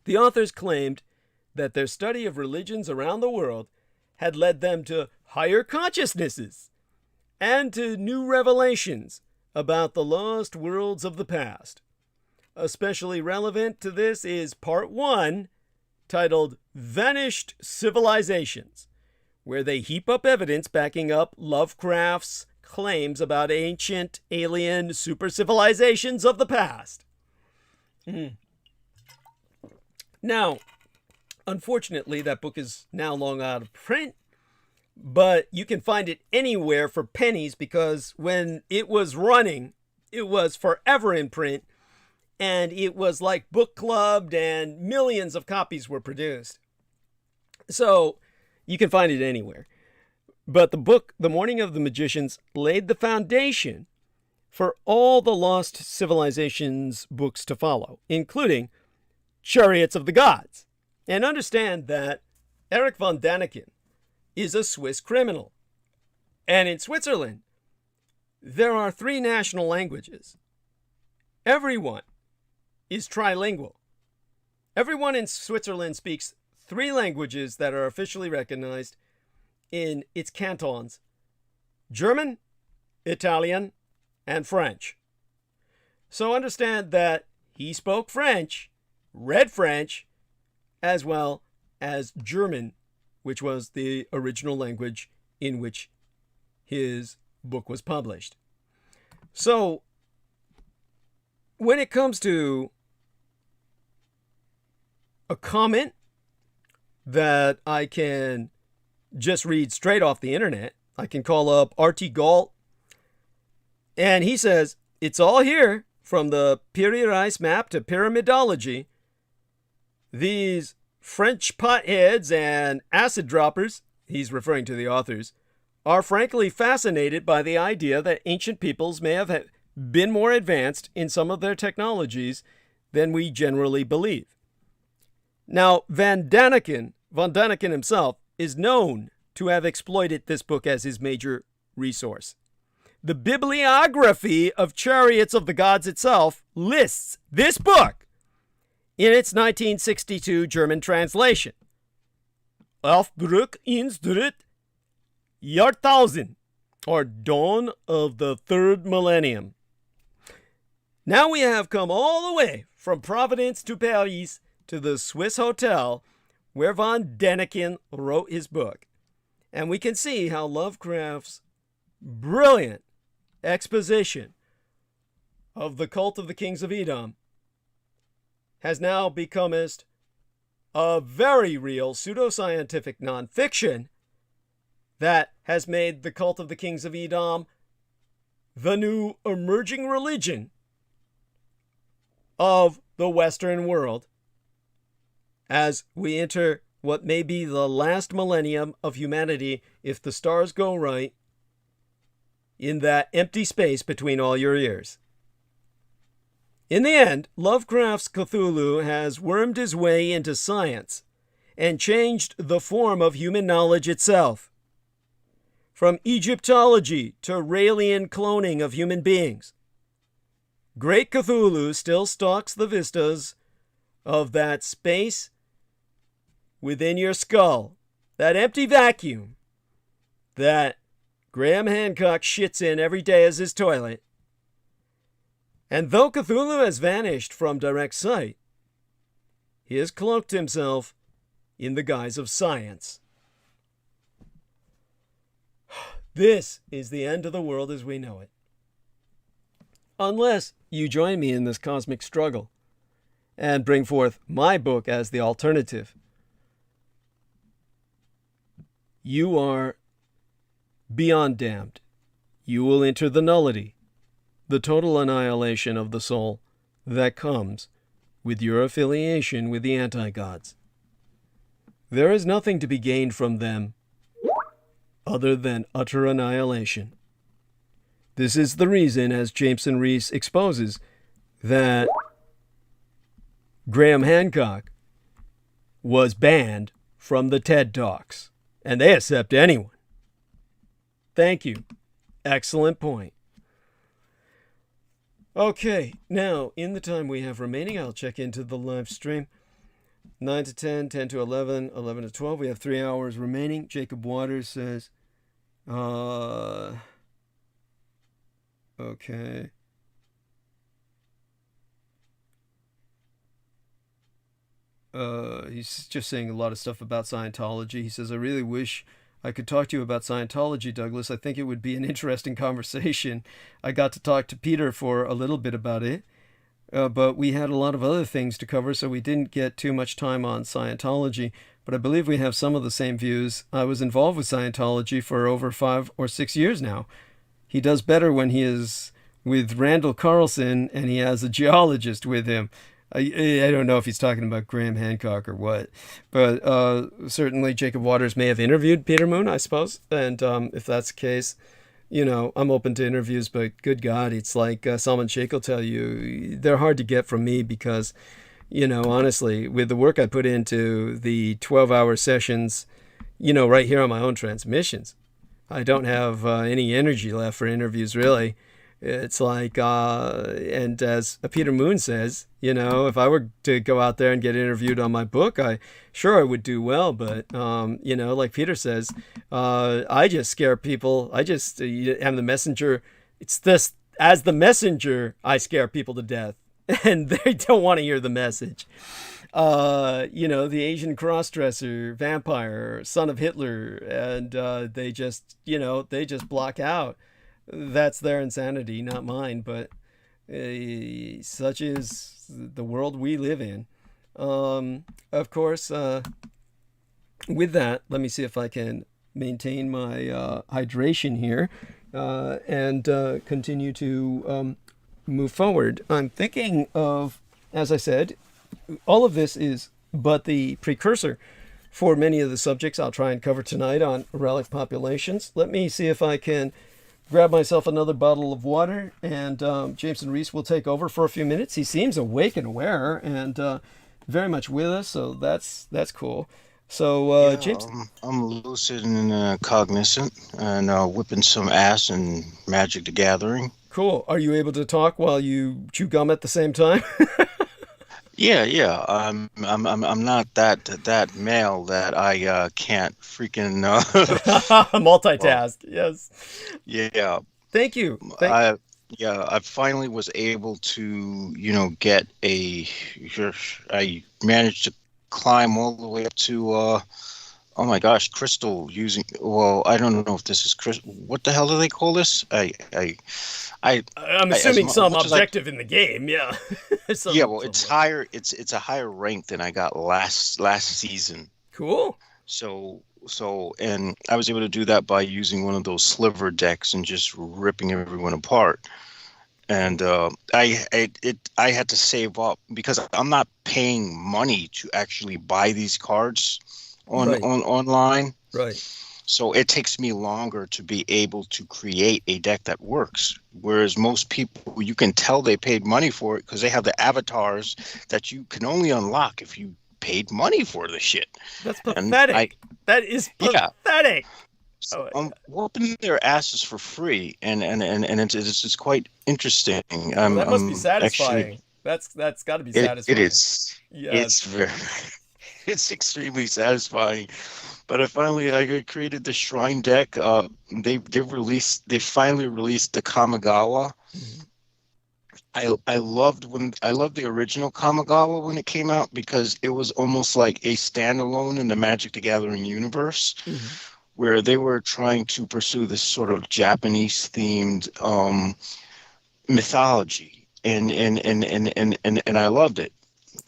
The authors claimed that their study of religions around the world had led them to higher consciousnesses and to new revelations about the lost worlds of the past. Especially relevant to this is Part 1, titled Vanished Civilizations, where they heap up evidence backing up Lovecraft's claims about ancient alien super civilizations of the past. Now, unfortunately, that book is now long out of print, but you can find it anywhere for pennies because when it was running, it was forever in print, and it was like book clubbed and millions of copies were produced. So you can find it anywhere. But the book, The Morning of the Magicians, laid the foundation for all the Lost Civilizations books to follow, including Chariots of the Gods. And understand that Erich von Däniken is a Swiss criminal. And in Switzerland, there are 3 national languages. Everyone is trilingual. Everyone in Switzerland speaks 3 languages that are officially recognized in its cantons: German, Italian, and French. So understand that he spoke French, read French, as well as German, which was the original language in which his book was published. So when it comes to a comment that I can just read straight off the internet, I can call up R.T. Galt, and he says, it's all here, from the Piri-Reis map to pyramidology. These French potheads and acid droppers, he's referring to the authors, are frankly fascinated by the idea that ancient peoples may have been more advanced in some of their technologies than we generally believe. Now, von Däniken himself is known to have exploited this book as his major resource. The bibliography of Chariots of the Gods itself lists this book in its 1962 German translation. Aufbruch ins dritte Jahrtausend, or Dawn of the Third Millennium. Now we have come all the way from Providence to Paris to the Swiss hotel where von Däniken wrote his book. And we can see how Lovecraft's brilliant exposition of the cult of the kings of Edom has now become a very real pseudoscientific nonfiction that has made the cult of the kings of Edom the new emerging religion of the Western world as we enter what may be the last millennium of humanity if the stars go right in that empty space between all your ears. In the end, Lovecraft's Cthulhu has wormed his way into science and changed the form of human knowledge itself. From Egyptology to Raelian cloning of human beings, Great Cthulhu still stalks the vistas of that space within your skull, that empty vacuum that Graham Hancock shits in every day as his toilet. And though Cthulhu has vanished from direct sight, he has cloaked himself in the guise of science. This is the end of the world as we know it. Unless you join me in this cosmic struggle and bring forth my book as the alternative. You are beyond damned. You will enter the nullity, the total annihilation of the soul that comes with your affiliation with the anti-gods. There is nothing to be gained from them other than utter annihilation. This is the reason, as Jameson Rees exposes, that Graham Hancock was banned from the TED Talks, and they accept anyone. Thank you. Excellent point. Okay, now, in the time we have remaining, I'll check into the live stream. 9 to 10, 10 to 11, 11 to 12. We have 3 hours remaining. Jacob Waters says, okay. He's just saying a lot of stuff about Scientology. He says, I really wish I could talk to you about Scientology, Douglas. I think it would be an interesting conversation. I got to talk to Peter for a little bit about it. but we had a lot of other things to cover, so we didn't get too much time on Scientology. But I believe we have some of the same views. I was involved with Scientology for over 5 or 6 years now. He does better when he is with Randall Carlson and he has a geologist with him. I don't know if he's talking about Graham Hancock or what, but certainly Jacob Waters may have interviewed Peter Moon, I suppose. And if that's the case, I'm open to interviews, but good God, it's like Salman Sheikh will tell you, they're hard to get from me because, honestly, with the work I put into the 12-hour sessions, right here on my own transmissions, I don't have any energy left for interviews, really. It's like, and as Peter Moon says, if I were to go out there and get interviewed on my book, I would do well. But, like Peter says, I just scare people. I just am the messenger. It's this, as the messenger, I scare people to death and they don't want to hear the message. The Asian crossdresser, vampire, son of Hitler, and they just block out. That's their insanity, not mine, but such is the world we live in. Of course, with that, let me see if I can maintain my hydration here and continue to move forward. I'm thinking of, as I said, all of this is but the precursor for many of the subjects I'll try and cover tonight on relic populations. Let me see if I can grab myself another bottle of water, and Jameson Reese will take over for a few minutes. He seems awake and aware and very much with us, so that's cool. So, James, I'm lucid and cognizant, and whipping some ass in Magic the Gathering. Cool. Are you able to talk while you chew gum at the same time? Yeah. I'm not that male that I can't freaking multitask. Yes. Yeah. Thank you. I finally was able to get I managed to climb all the way up to oh my gosh, crystal using, well, I don't know if this is crystal. What the hell do they call this? I'm assuming some objective in the game, yeah. It's higher. It's a higher rank than I got last season. Cool. So, and I was able to do that by using one of those sliver decks and just ripping everyone apart. And I had to save up because I'm not paying money to actually buy these cards online. Right. So it takes me longer to be able to create a deck that works. Whereas most people, you can tell they paid money for it because they have the avatars that you can only unlock if you paid money for the shit. That's pathetic. That is pathetic. So I'm whooping their asses for free, and it's quite interesting. That must be satisfying. That's got to be satisfying. It is. Yes. It's extremely satisfying. But I created the shrine deck. They finally released the Kamigawa. Mm-hmm. I loved the original Kamigawa when it came out because it was almost like a standalone in the Magic the Gathering universe, mm-hmm. where they were trying to pursue this sort of Japanese themed mythology, and I loved it.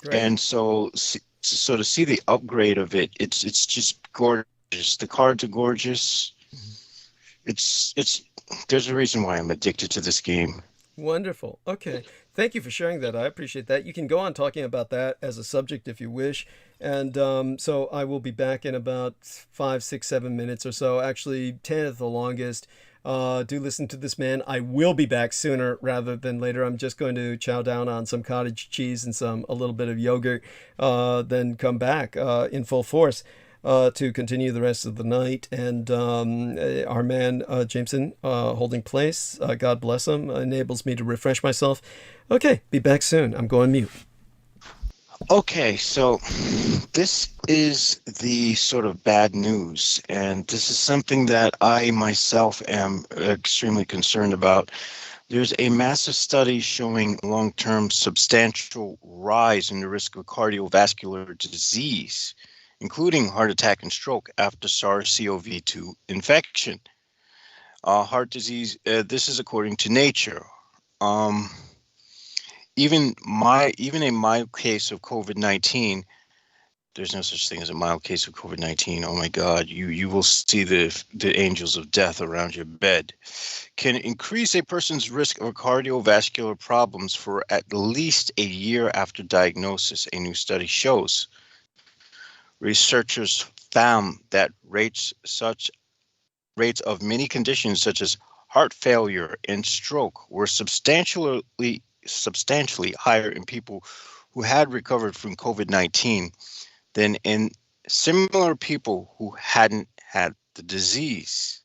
Great. And so to see the upgrade of it, it's just gorgeous. The cards are gorgeous. It's there's a reason why I'm addicted to this game. Wonderful. Okay. Thank you for sharing that. I appreciate that. You can go on talking about that as a subject if you wish. And so I will be back in about 5, 6, 7 minutes or so. Actually, 10 at the longest. Do listen to this man. I will be back sooner rather than later. I'm just going to chow down on some cottage cheese and a little bit of yogurt, then come back in full force to continue the rest of the night. And our man Jameson holding place, God bless him, enables me to refresh myself. Okay, be back soon. I'm going mute. Okay, so this is the sort of bad news, and this is something that I myself am extremely concerned about. There's a massive study showing long-term substantial rise in the risk of cardiovascular disease, including heart attack and stroke after SARS-CoV-2 infection. Heart disease, this is according to Nature. even a mild case of COVID-19, there's no such thing as a mild case of COVID-19. Oh my God, you will see the angels of death around your bed. Can increase a person's risk of cardiovascular problems for at least a year after diagnosis, a new study shows. Researchers found that rates of many conditions such as heart failure and stroke were substantially higher in people who had recovered from COVID-19 than in similar people who hadn't had the disease.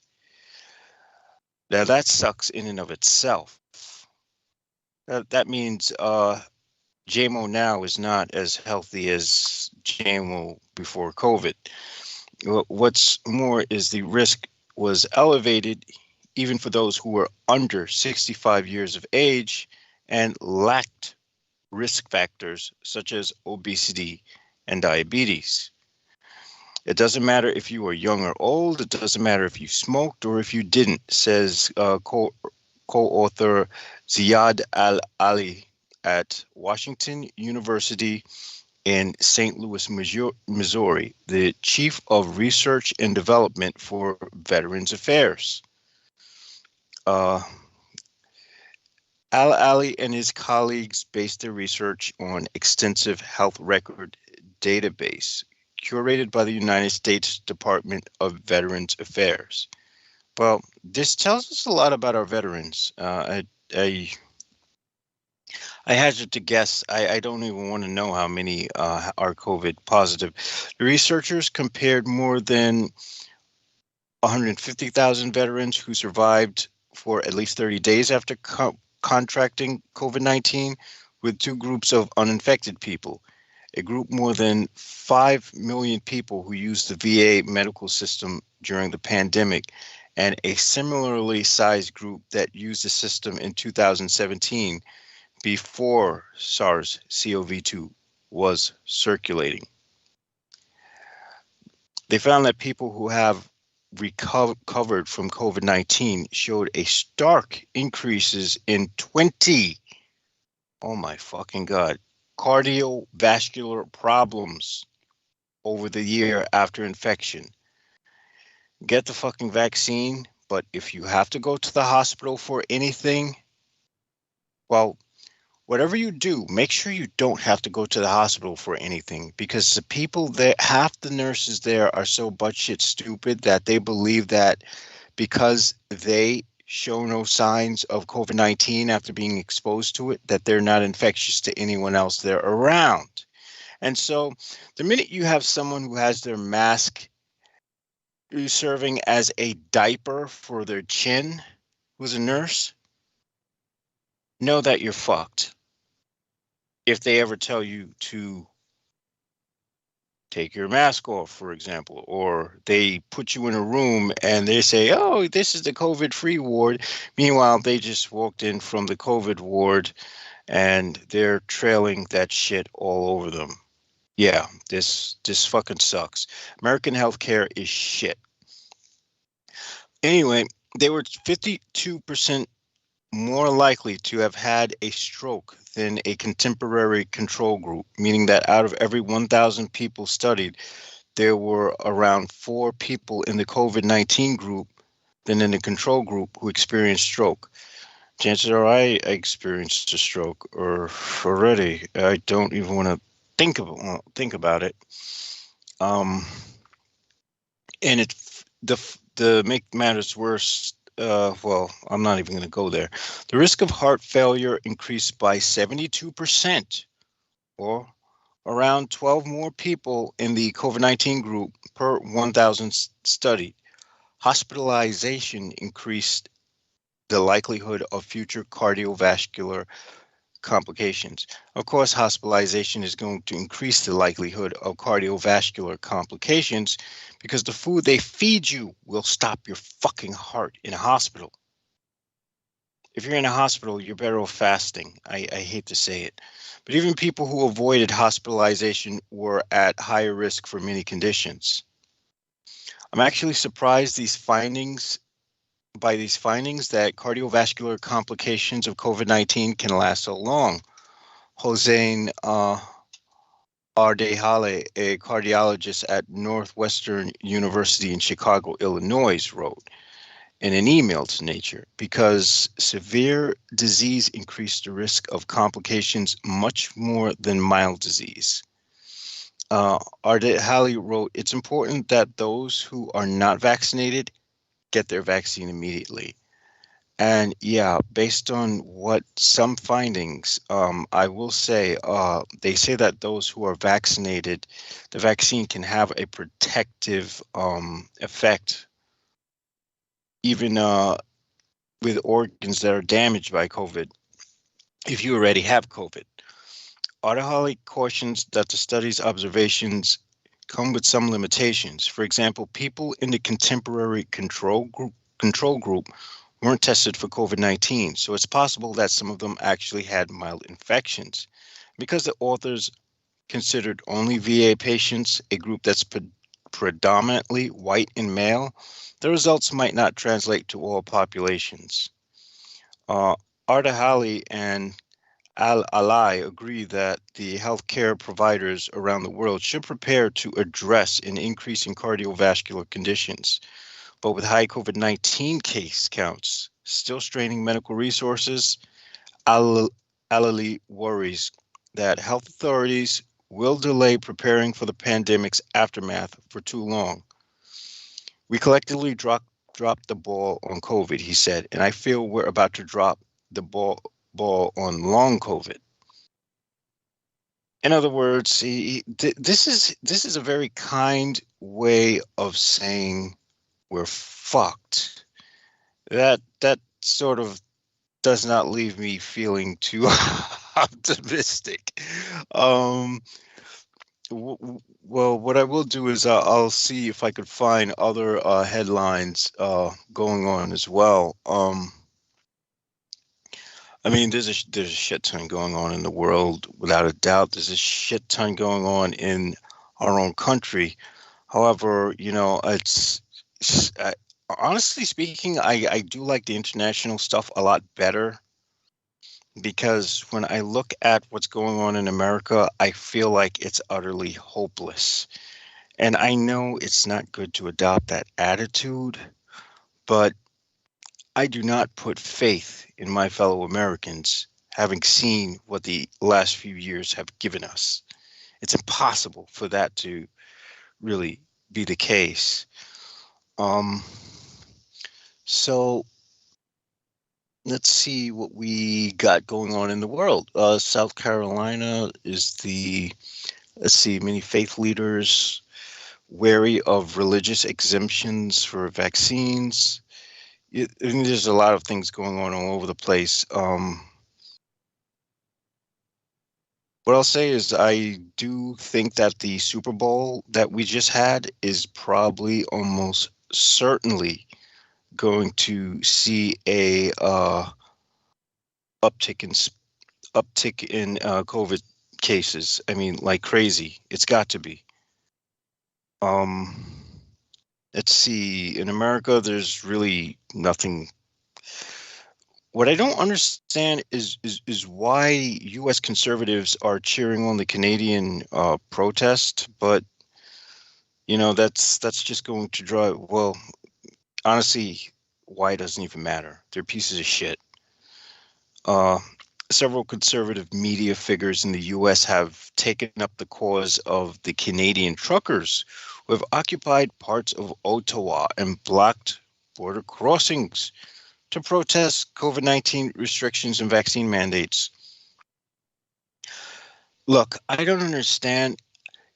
Now that sucks in and of itself. That means JMO now is not as healthy as JMO before COVID. What's more is the risk was elevated even for those who were under 65 years of age and lacked risk factors such as obesity and diabetes. It doesn't matter if you are young or old. It doesn't matter if you smoked or if you didn't, says co-author Ziad Al-Ali at Washington University in St. Louis, Missouri, the chief of research and development for Veterans Affairs. Al-Ali and his colleagues based their research on extensive health record database curated by the United States Department of Veterans Affairs. Well, this tells us a lot about our veterans. I hazard to guess, I don't even want to know how many are COVID positive. The researchers compared more than 150,000 veterans who survived for at least 30 days after contracting COVID-19 with two groups of uninfected people. A group more than 5 million people who used the VA medical system during the pandemic, and a similarly sized group that used the system in 2017 before SARS-CoV-2 was circulating. They found that people who have recovered from COVID-19 showed a stark increases in 20, oh my fucking God, cardiovascular problems over the year after infection. Get the fucking vaccine, but if you have to go to the hospital for anything, well, whatever you do, make sure you don't have to go to the hospital for anything, because the people there, half the nurses there are so buttshit stupid that they believe that because they show no signs of COVID-19 after being exposed to it, that they're not infectious to anyone else they're around. And so the minute you have someone who has their mask serving as a diaper for their chin, who's a nurse, know that you're fucked. If they ever tell you to take your mask off, for example, or they put you in a room and they say, oh, this is the COVID-free ward. Meanwhile, they just walked in from the COVID ward and they're trailing that shit all over them. Yeah, this fucking sucks. American healthcare is shit. Anyway, they were 52% more likely to have had a stroke than a contemporary control group, meaning that out of every 1,000 people studied, there were around 4 people in the COVID-19 group than in the control group who experienced stroke. Chances are I experienced a stroke or already. I don't even want to think about it. And to make matters worse, well, I'm not even going to go there. The risk of heart failure increased by 72%, or around 12 more people in the COVID-19 group per 1,000 studied. Hospitalization increased the likelihood of future cardiovascular complications. Of course, hospitalization is going to increase the likelihood of cardiovascular complications because the food they feed you will stop your fucking heart in a hospital. If you're in a hospital, you're better off fasting. I hate to say it. But even people who avoided hospitalization were at higher risk for many conditions. I'm actually surprised by these findings that cardiovascular complications of COVID-19 can last so long. Jose Ardehale, a cardiologist at Northwestern University in Chicago, Illinois, wrote in an email to Nature, because severe disease increased the risk of complications much more than mild disease. Ardehale wrote, it's important that those who are not vaccinated get their vaccine immediately. And yeah, based on what some findings, I will say, they say that those who are vaccinated, the vaccine can have a protective effect, even with organs that are damaged by COVID, if you already have COVID. Ardehale cautions that the study's observations come with some limitations. For example, people in the contemporary control group weren't tested for COVID-19, so it's possible that some of them actually had mild infections. Because the authors considered only VA patients, a group that's predominantly white and male, the results might not translate to all populations. Ardehale and Al-Alai agree that the healthcare providers around the world should prepare to address an increase in cardiovascular conditions. But with high COVID-19 case counts still straining medical resources, Alali worries that health authorities will delay preparing for the pandemic's aftermath for too long. We collectively dropped the ball on COVID, he said, and I feel we're about to drop the ball on long COVID. In other words, this is a very kind way of saying we're fucked. That sort of does not leave me feeling too optimistic. Well, what I will do is I'll see if I could find other headlines going on as well. I mean, there's a shit ton going on in the world, without a doubt. There's a shit ton going on in our own country. However, you know, honestly speaking, I do like the international stuff a lot better, because when I look at what's going on in America, I feel like it's utterly hopeless. And I know it's not good to adopt that attitude, but I do not put faith in my fellow Americans, having seen what the last few years have given us. It's impossible for that to really be the case. So let's see what we got going on in the world. South Carolina is many faith leaders wary of religious exemptions for vaccines. There's a lot of things going on all over the place. What I'll say is I do think that the Super Bowl that we just had is probably almost certainly going to see a uptick in COVID cases. I mean, like crazy. It's got to be. Let's see. In America, there's really nothing. What I don't understand is why U.S. conservatives are cheering on the Canadian protest, but you know that's just going to drive. Well, honestly, why it doesn't even matter. They're pieces of shit. Several conservative media figures in the U.S. have taken up the cause of the Canadian truckers who have occupied parts of Ottawa and blocked border crossings to protest COVID-19 restrictions and vaccine mandates. Look, I don't understand.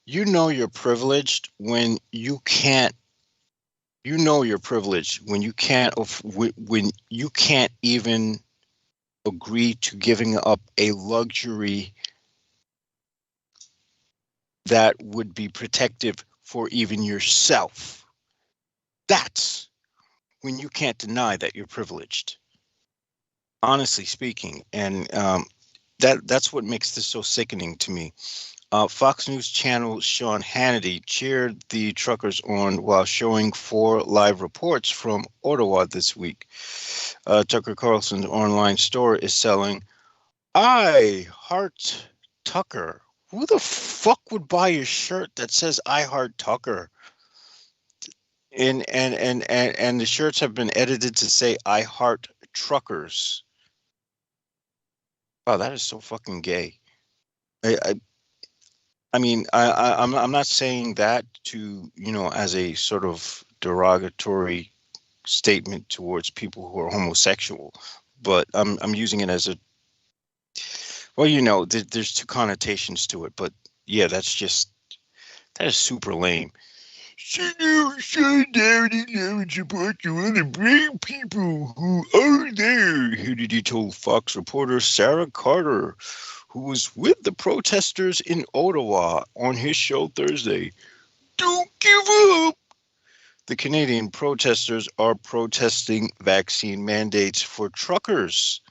You know you're privileged when you can't. You know you're privileged when you can't even agree to giving up a luxury that would be protective for even yourself. That's when you can't deny that you're privileged, honestly speaking. And that's what makes this so sickening to me. Fox News Channel Sean Hannity cheered the truckers on while showing 4 live reports from Ottawa this week. Tucker Carlson's online store is selling I Heart Tucker. Who the fuck would buy a shirt that says I Heart Tucker? And the shirts have been edited to say I Heart Truckers. Wow, that is so fucking gay. I mean, I'm not saying that to, as a sort of derogatory statement towards people who are homosexual, but I'm using it as a, well, there's two connotations to it, but yeah, that is super lame. Solidarity, love, and support to other brave people who are there, Hannity told Fox reporter Sarah Carter, who was with the protesters in Ottawa on his show Thursday. Don't give up! The Canadian protesters are protesting vaccine mandates for truckers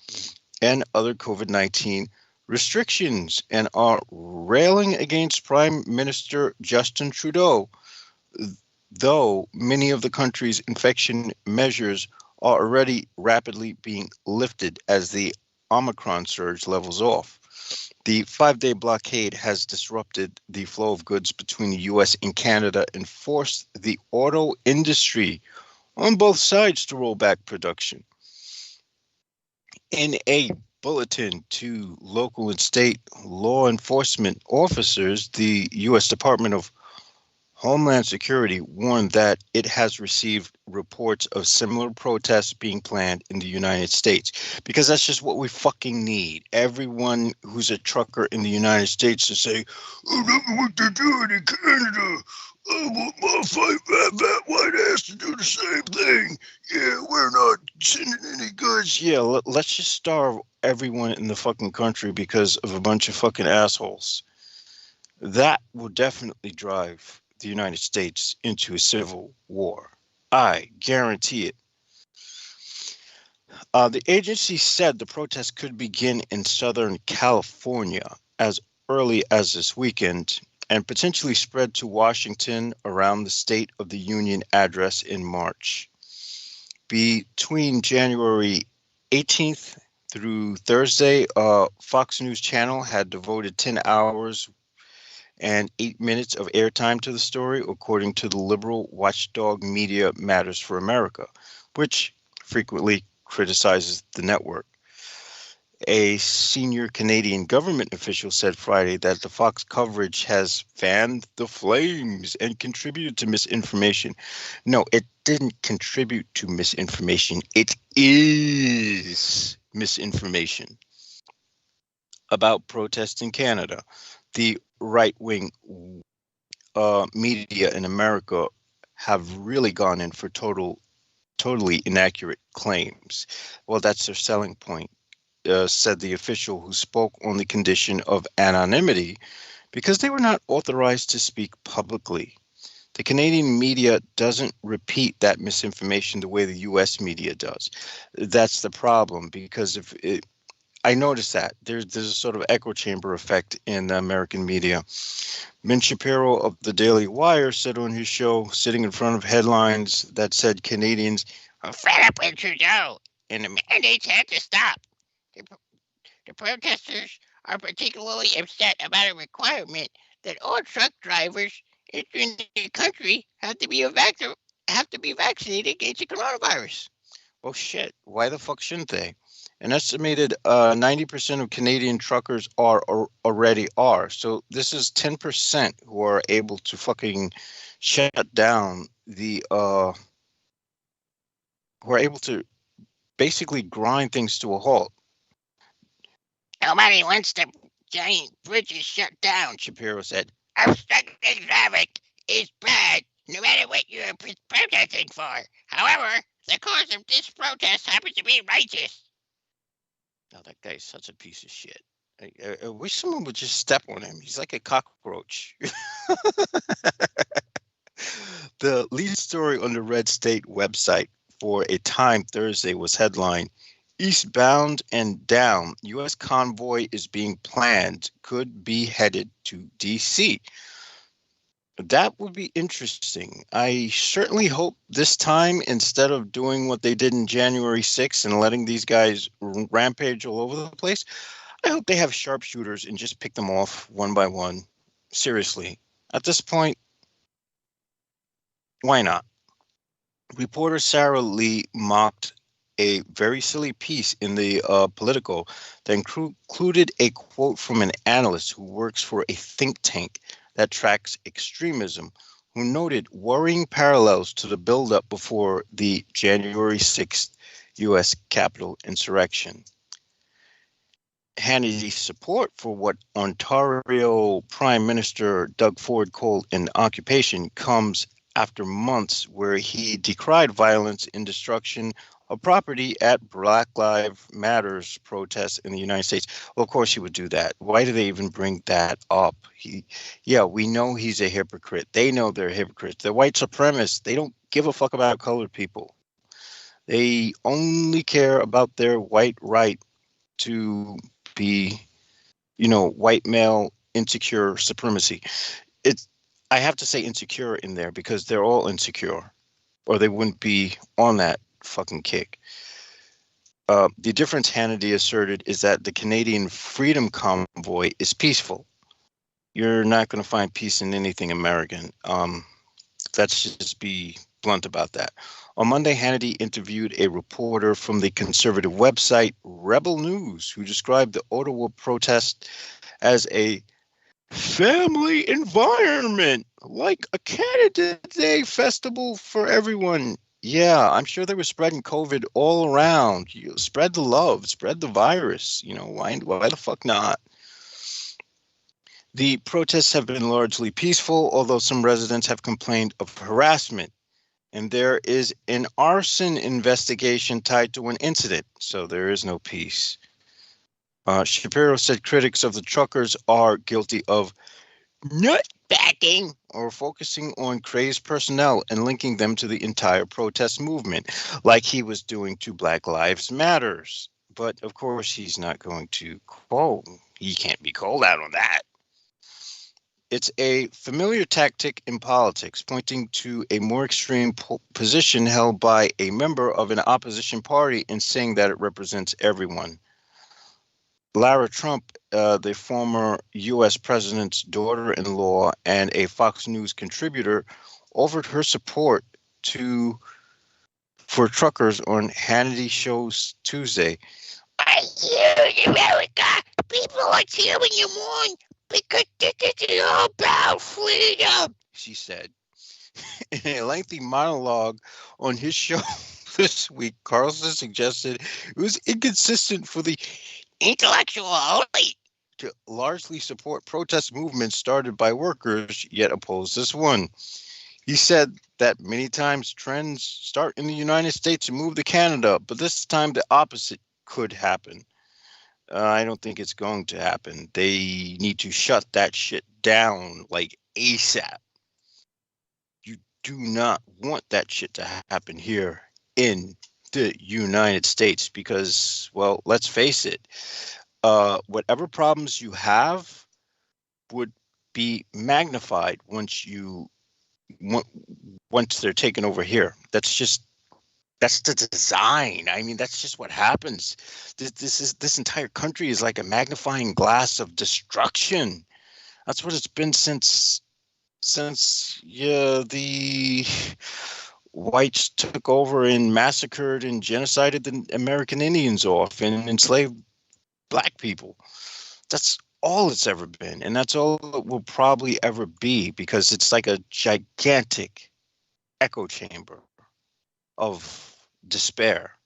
and other COVID-19 restrictions and are railing against Prime Minister Justin Trudeau, though many of the country's infection measures are already rapidly being lifted as the Omicron surge levels off. The 5-day blockade has disrupted the flow of goods between the U.S. and Canada and forced the auto industry on both sides to roll back production. In a bulletin to local and state law enforcement officers, the U.S. Department of Homeland Security warned that it has received reports of similar protests being planned in the United States, because that's just what we fucking need. Everyone who's a trucker in the United States to say, "Oh, look at what they're doing in Canada. I want my fat white ass to do the same thing. Yeah, we're not sending any goods." Yeah, let's just starve everyone in the fucking country because of a bunch of fucking assholes. That will definitely drive the United States into a civil war. I guarantee it. The agency said the protest could begin in Southern California as early as this weekend and potentially spread to Washington around the State of the Union address in March. Between January 18th through Thursday, Fox News Channel had devoted 10 hours and 8 minutes of airtime to the story, according to the liberal watchdog Media Matters for America, which frequently criticizes the network. A senior Canadian government official said Friday that the Fox coverage has fanned the flames and contributed to misinformation. No, it didn't contribute to misinformation. It is misinformation about protests in Canada. The right-wing media in America have really gone in for totally inaccurate claims. Well, that's their selling point, said the official, who spoke on the condition of anonymity because they were not authorized to speak publicly. The Canadian media doesn't repeat that misinformation the way the U.S. media does. That's the problem, because I noticed that there's a sort of echo chamber effect in the American media. Ben Shapiro of the Daily Wire said on his show, sitting in front of headlines that said Canadians are fed up with Trudeau and the mandates have to stop. The protesters are particularly upset about a requirement that all truck drivers entering the country have to be vaccinated against the coronavirus. Well, shit, why the fuck shouldn't they? An estimated 90% of Canadian truckers already are. So this is 10% who are able to fucking shut down the who are able to basically grind things to a halt. Nobody wants the giant bridges shut down, Shapiro said. Obstructing traffic is bad, no matter what you're protesting for. However, the cause of this protest happens to be righteous. Oh, that guy's such a piece of shit. I wish someone would just step on him. He's like a cockroach. The lead story on the Red State website for a time Thursday was headlined, "Eastbound and Down, U.S. convoy is being planned, could be headed to D.C." That would be interesting. I certainly hope this time, instead of doing what they did in January 6th and letting these guys rampage all over the place, I hope they have sharpshooters and just pick them off one by one. Seriously. At this point, why not? Reporter Sarah Lee mocked a very silly piece in the Political that included a quote from an analyst who works for a think tank that tracks extremism, who noted worrying parallels to the buildup before the January 6th U.S. Capitol insurrection. Hannity's support for what Ontario Prime Minister Doug Ford called an occupation comes after months where he decried violence and destruction of property at Black Lives Matters protests in the United States. Well, of course he would do that. Why do they even bring that up? We know he's a hypocrite. They know they're hypocrites. They're white supremacists. They don't give a fuck about colored people. They only care about their white right to be, white male insecure supremacy. I have to say insecure in there because they're all insecure, or they wouldn't be on that fucking kick. The difference, Hannity asserted, is that the Canadian Freedom Convoy is peaceful. You're not going to find peace in anything American. Let's just be blunt about that. On Monday, Hannity interviewed a reporter from the conservative website Rebel News, who described the Ottawa protest as a family environment, like a Canada Day festival for everyone. Yeah, I'm sure they were spreading COVID all around. You spread the love, spread the virus. Why the fuck not? The protests have been largely peaceful, although some residents have complained of harassment. And there is an arson investigation tied to an incident, so there is no peace. Shapiro said critics of the truckers are guilty of nutbacking or focusing on crazed personnel and linking them to the entire protest movement, like he was doing to Black Lives Matters. But of course, he's not going to he can't be called out on that. It's a familiar tactic in politics, pointing to a more extreme position held by a member of an opposition party and saying that it represents everyone. Lara Trump, the former U.S. president's daughter-in-law and a Fox News contributor, offered her support for truckers on Hannity Show's Tuesday. I hear in America, people are cheering you on because this is all about freedom, she said. In a lengthy monologue on his show this week, Carlson suggested it was inconsistent for the intellectual elite to largely support protest movements started by workers, yet oppose this one. He said that many times trends start in the United States and move to Canada, but this time the opposite could happen. I don't think it's going to happen. They need to shut that shit down like ASAP. You do not want that shit to happen here in the United States because, well, let's face it, whatever problems you have would be magnified once they're taken over here. That's the design. I mean, that's just what happens. This entire country is like a magnifying glass of destruction. That's what it's been since the whites took over and massacred and genocided the American Indians off and enslaved black people. That's all it's ever been, and that's all it will probably ever be because it's like a gigantic echo chamber of despair.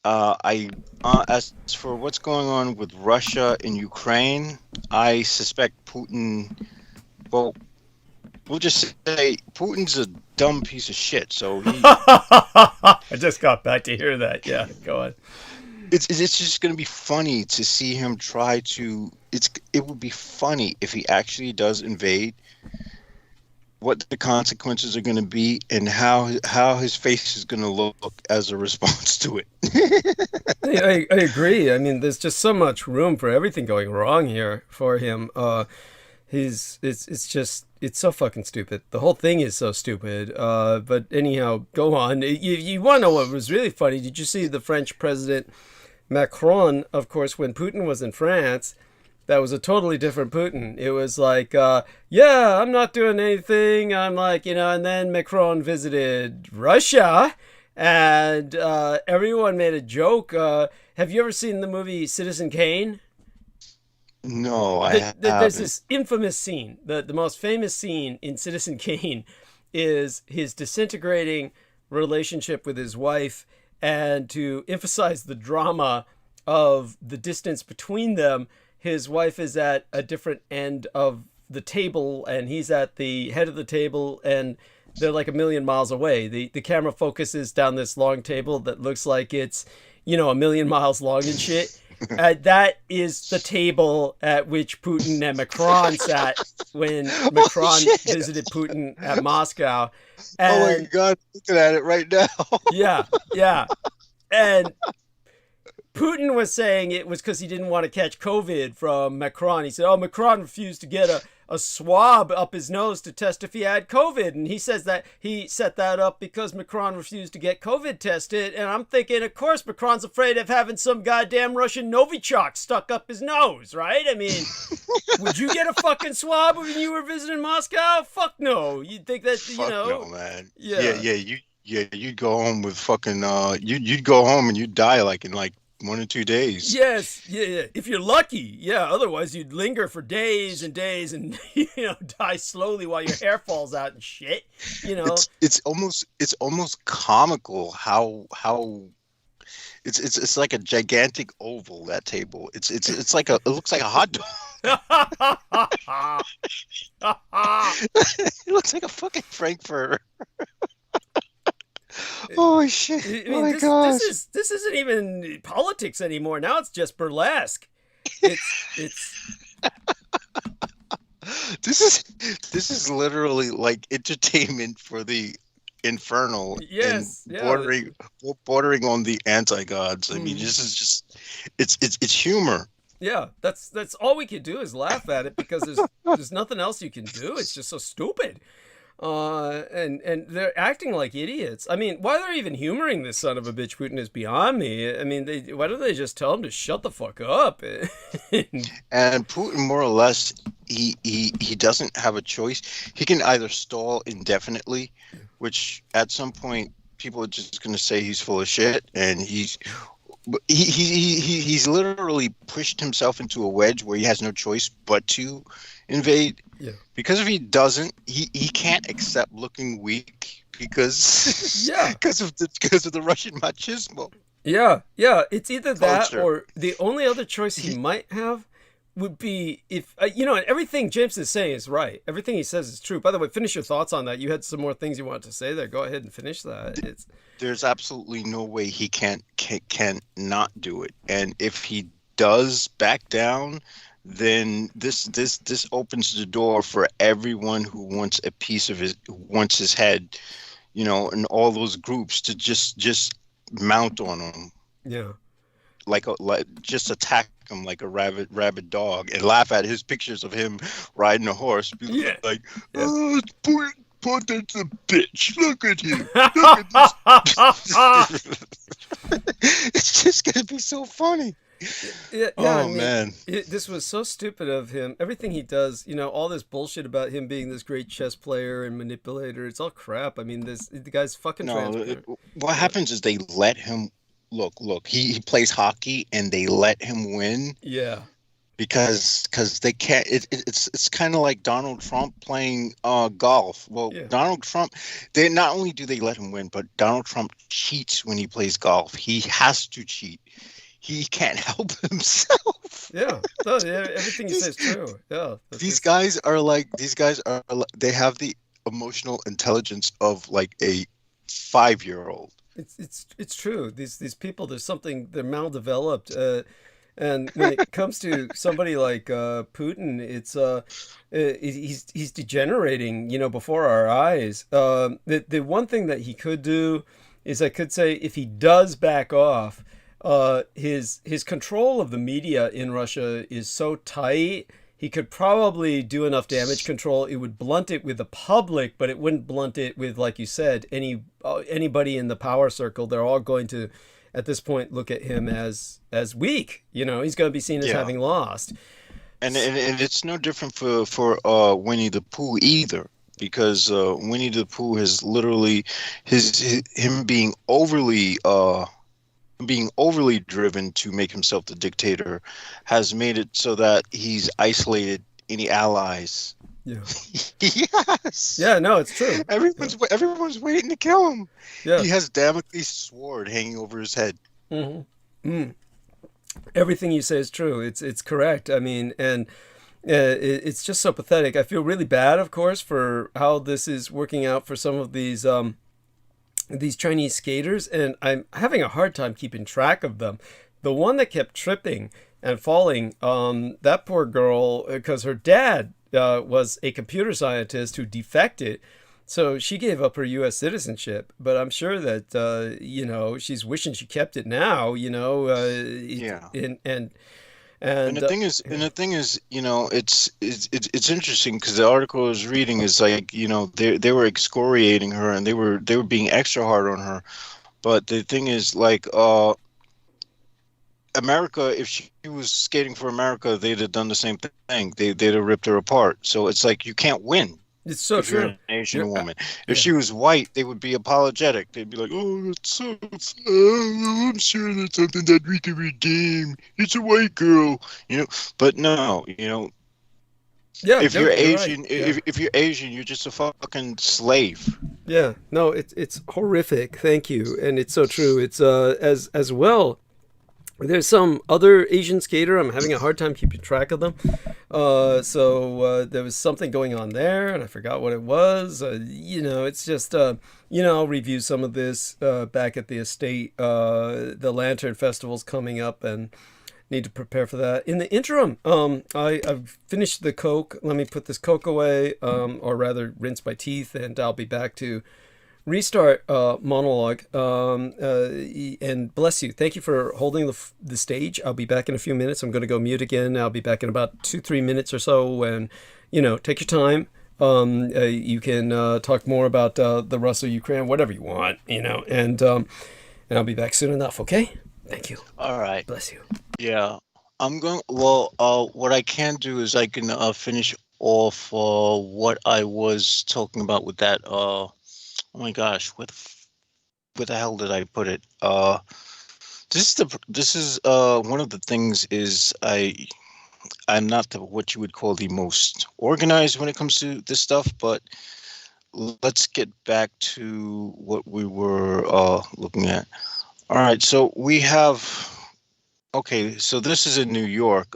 As for what's going on with Russia and Ukraine, I suspect Putin. Well, we'll just say Putin's a dumb piece of shit. So he. I just got back to hear that. Yeah, go on. It's just going to be funny to see him try to. It would be funny if he actually does invade. What the consequences are going to be and how his face is going to look as a response to it. I agree. I mean, there's just so much room for everything going wrong here for him. It's so fucking stupid. The whole thing is so stupid. But anyhow, go on. You want to know what was really funny? Did you see the French president Macron, of course, when Putin was in France, that was a totally different Putin. It was like, yeah, I'm not doing anything. I'm like, and then Macron visited Russia and everyone made a joke. Have you ever seen the movie Citizen Kane? No, I haven't. There's this infamous scene. The most famous scene in Citizen Kane is his disintegrating relationship with his wife, and to emphasize the drama of the distance between them, his wife is at a different end of the table and he's at the head of the table, and they're like a million miles away. The camera focuses down this long table that looks like it's, a million miles long and shit. That is the table at which Putin and Macron sat when Macron visited Putin at Moscow. And, oh my God, looking at it right now. yeah. And Putin was saying it was because he didn't want to catch COVID from Macron. He said, Macron refused to get a swab up his nose to test if he had COVID. And he says that he set that up because Macron refused to get COVID tested. And I'm thinking, of course, Macron's afraid of having some goddamn Russian Novichok stuck up his nose, right? I mean, would you get a fucking swab when you were visiting Moscow? Fuck no. You'd think that, Fuck no, man. Yeah. You'd go home with fucking, you'd go home and you'd die like in 1 or 2 days. Yes, yeah. If you're lucky, yeah. Otherwise, you'd linger for days and days, and die slowly while your hair falls out and shit. It's almost comical how it's like a gigantic oval, that table. It's like it looks like a hot dog. It looks like a fucking Frankfurter. Oh shit! Oh my gosh! This isn't even politics anymore. Now it's just burlesque. It's. This is literally like entertainment for the infernal. Yes, and bordering on the anti-gods. I mean, this is just it's humor. Yeah, that's all we can do is laugh at it because there's nothing else you can do. It's just so stupid. And they're acting like idiots. I mean, why they're even humoring this son of a bitch Putin is beyond me. I mean, why don't they just tell him to shut the fuck up? And Putin, more or less, he doesn't have a choice. He can either stall indefinitely, which at some point people are just going to say he's full of shit, and he's literally pushed himself into a wedge where he has no choice but to invade. Yeah. Because if he doesn't, he can't accept looking weak because of the Russian machismo. Yeah. It's either that Culture. or the only other choice he might have would be if and everything James is saying is right. Everything he says is true. By the way, finish your thoughts on that. You had some more things you wanted to say there. Go ahead and finish that. There's absolutely no way he can not do it. And if he does back down, then this opens the door for everyone who wants a piece of wants his head, and all those groups to just mount on him. Yeah. Like just attack him like a rabid dog and laugh at his pictures of him riding a horse. Oh, Putin's a bitch. Look at him. Look at this. It's just gonna be so funny. Yeah, oh man, this was so stupid of him. Everything he does, all this bullshit about him being this great chess player and manipulator, it's all crap. I mean, the guy's fucking transparent. What happens is they let him look. He plays hockey and they let him win. Yeah. Because they can't. It's kind of like Donald Trump playing golf. Well, yeah. Donald Trump, they not only do they let him win, but Donald Trump cheats when he plays golf. He has to cheat. He can't help himself. Yeah, everything he says is true. Yeah, these guys are they have the emotional intelligence of like a 5-year-old. It's true. These people, they're maldeveloped. And when it comes to somebody like Putin, he's degenerating, before our eyes. The one thing that he could do is, I could say, if he does back off, his control of the media in Russia is so tight, he could probably do enough damage control. It would blunt it with the public, but it wouldn't blunt it with, like you said, anybody in the power circle. They're all going to at this point look at him as weak. He's going to be seen as having lost. And it's no different for Winnie the Pooh either, because Winnie the Pooh has literally him being overly driven to make himself the dictator has made it so that he's isolated any allies. Yeah. Yes. Yeah, no, it's true. Everyone's waiting to kill him. Yeah. He has Damocles' sword hanging over his head. Mm-hmm. Mm. Everything you say is true. It's correct. I mean, and it's just so pathetic. I feel really bad, of course, for how this is working out for some of these Chinese skaters, and I'm having a hard time keeping track of them. The one that kept tripping and falling, that poor girl, because her dad was a computer scientist who defected, so she gave up her U.S. citizenship. But I'm sure that she's wishing she kept it now. Yeah. And the thing is, it's interesting because the article I was reading is like, they were excoriating her and they were being extra hard on her. But the thing is, like, America, if she was skating for America, they'd have done the same thing. They'd have ripped her apart. So it's like you can't win. It's so if true. You're an Asian woman. If she was white, they would be apologetic. They'd be like, "Oh, that's so sad. I'm sure that's something that we can redeem. It's a white girl, But no, Yeah. If you're Asian, right. if you're Asian, you're just a fucking slave. Yeah. No, it's horrific. Thank you, and it's so true. It's as well. There's some other Asian skater. I'm having a hard time keeping track of them. So there was something going on there, and I forgot what it was. It's just, I'll review some of this back at the estate. The Lantern Festival's coming up, and need to prepare for that. In the interim, I've finished the Coke. Let me put this Coke away, or rather rinse my teeth, and I'll be back to restart monologue. And bless you. Thank you for holding the stage. I'll be back in a few minutes. I'm going to go mute again. I'll be back in about 2-3 minutes or so. And take your time. You can talk more about the Russo-Ukraine, whatever you want. And I'll be back soon enough. Okay. Thank you. All right. Bless you. Yeah, I'm going. Well, what I can do is I can finish off what I was talking about with that. Oh my gosh, where the hell did I put it? This is one of the things is I'm not what you would call the most organized when it comes to this stuff, but let's get back to what we were looking at. All right, so we have. Okay, so this is in New York.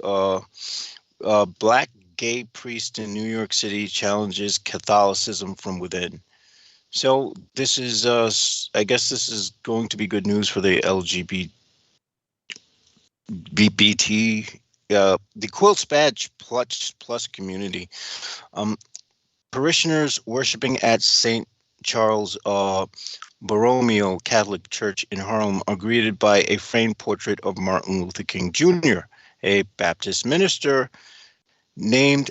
Black gay priest in New York City challenges Catholicism from within. So this is, I guess this is going to be good news for the LGBT, the Quilts Badge Plus community. Parishioners worshiping at St. Charles Borromeo Catholic Church in Harlem are greeted by a framed portrait of Martin Luther King Jr., a Baptist minister named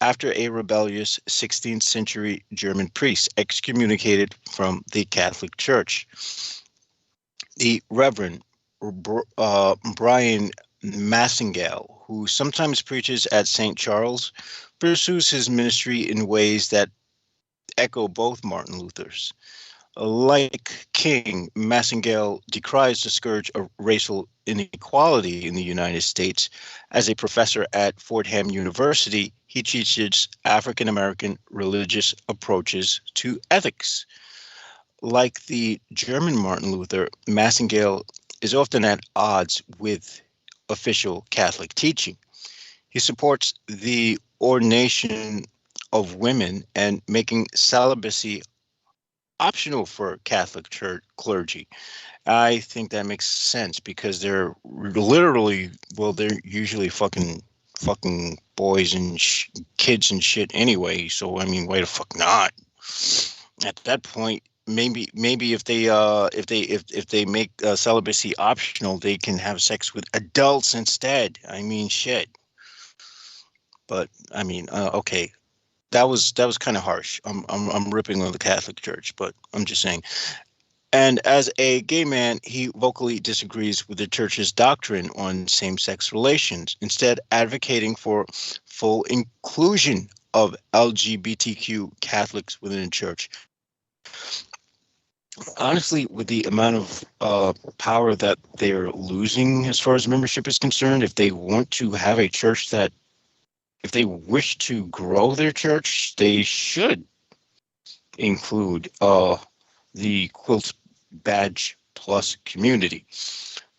after a rebellious 16th century German priest excommunicated from the Catholic Church. The Reverend Brian Massingale, who sometimes preaches at St. Charles, pursues his ministry in ways that echo both Martin Luther's. Like King, Massingale decries the scourge of racial inequality in the United States. As a professor at Fordham University, he teaches African American religious approaches to ethics. Like the German Martin Luther, Massingale is often at odds with official Catholic teaching. He supports the ordination of women and making celibacy optional for Catholic church clergy. I think that makes sense because they're literally, they're usually fucking boys and kids and shit anyway. So I mean, why the fuck not? At that point, maybe if they make celibacy optional, they can have sex with adults instead. I mean, shit. But I mean, okay. That was kind of harsh. I'm ripping on the Catholic Church, but I'm just saying. And as a gay man, he vocally disagrees with the church's doctrine on same-sex relations, instead advocating for full inclusion of LGBTQ Catholics within the church. Honestly, with the amount of power that they're losing as far as membership is concerned, if they want to have a church that, if they wish to grow their church, they should include the Quilt Badge Plus community.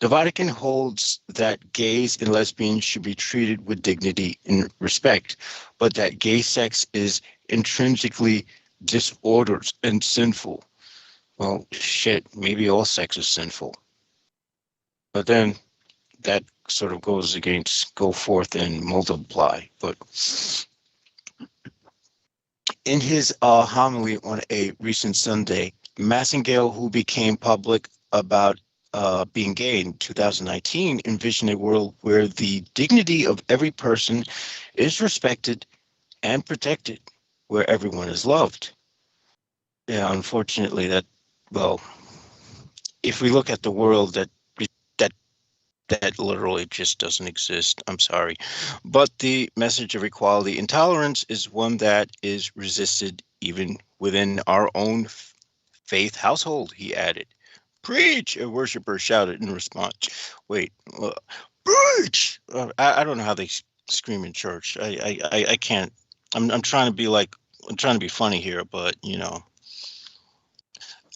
The Vatican holds that gays and lesbians should be treated with dignity and respect, but that gay sex is intrinsically disordered and sinful. Well, shit, maybe all sex is sinful. But then that sort of goes against go forth and multiply. But in his homily on a recent Sunday, Massingale, who became public about being gay in 2019, envisioned a world where the dignity of every person is respected and protected, where everyone is loved. Yeah, unfortunately, if we look at the world, that literally just doesn't exist. I'm sorry. But the message of equality and tolerance is one that is resisted even within our own faith household, he added. Preach, a worshiper shouted in response. Wait, preach! I don't know how they scream in church. I can't. I'm trying to be funny here, but you know.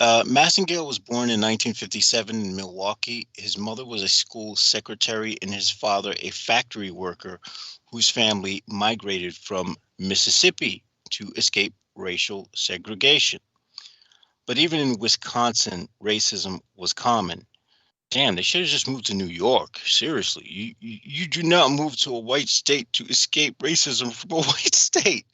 Massingale was born in 1957 in Milwaukee. His mother was a school secretary and his father a factory worker whose family migrated from Mississippi to escape racial segregation. But even in Wisconsin, racism was common. Damn, they should have just moved to New York. Seriously, you do not move to a white state to escape racism from a white state.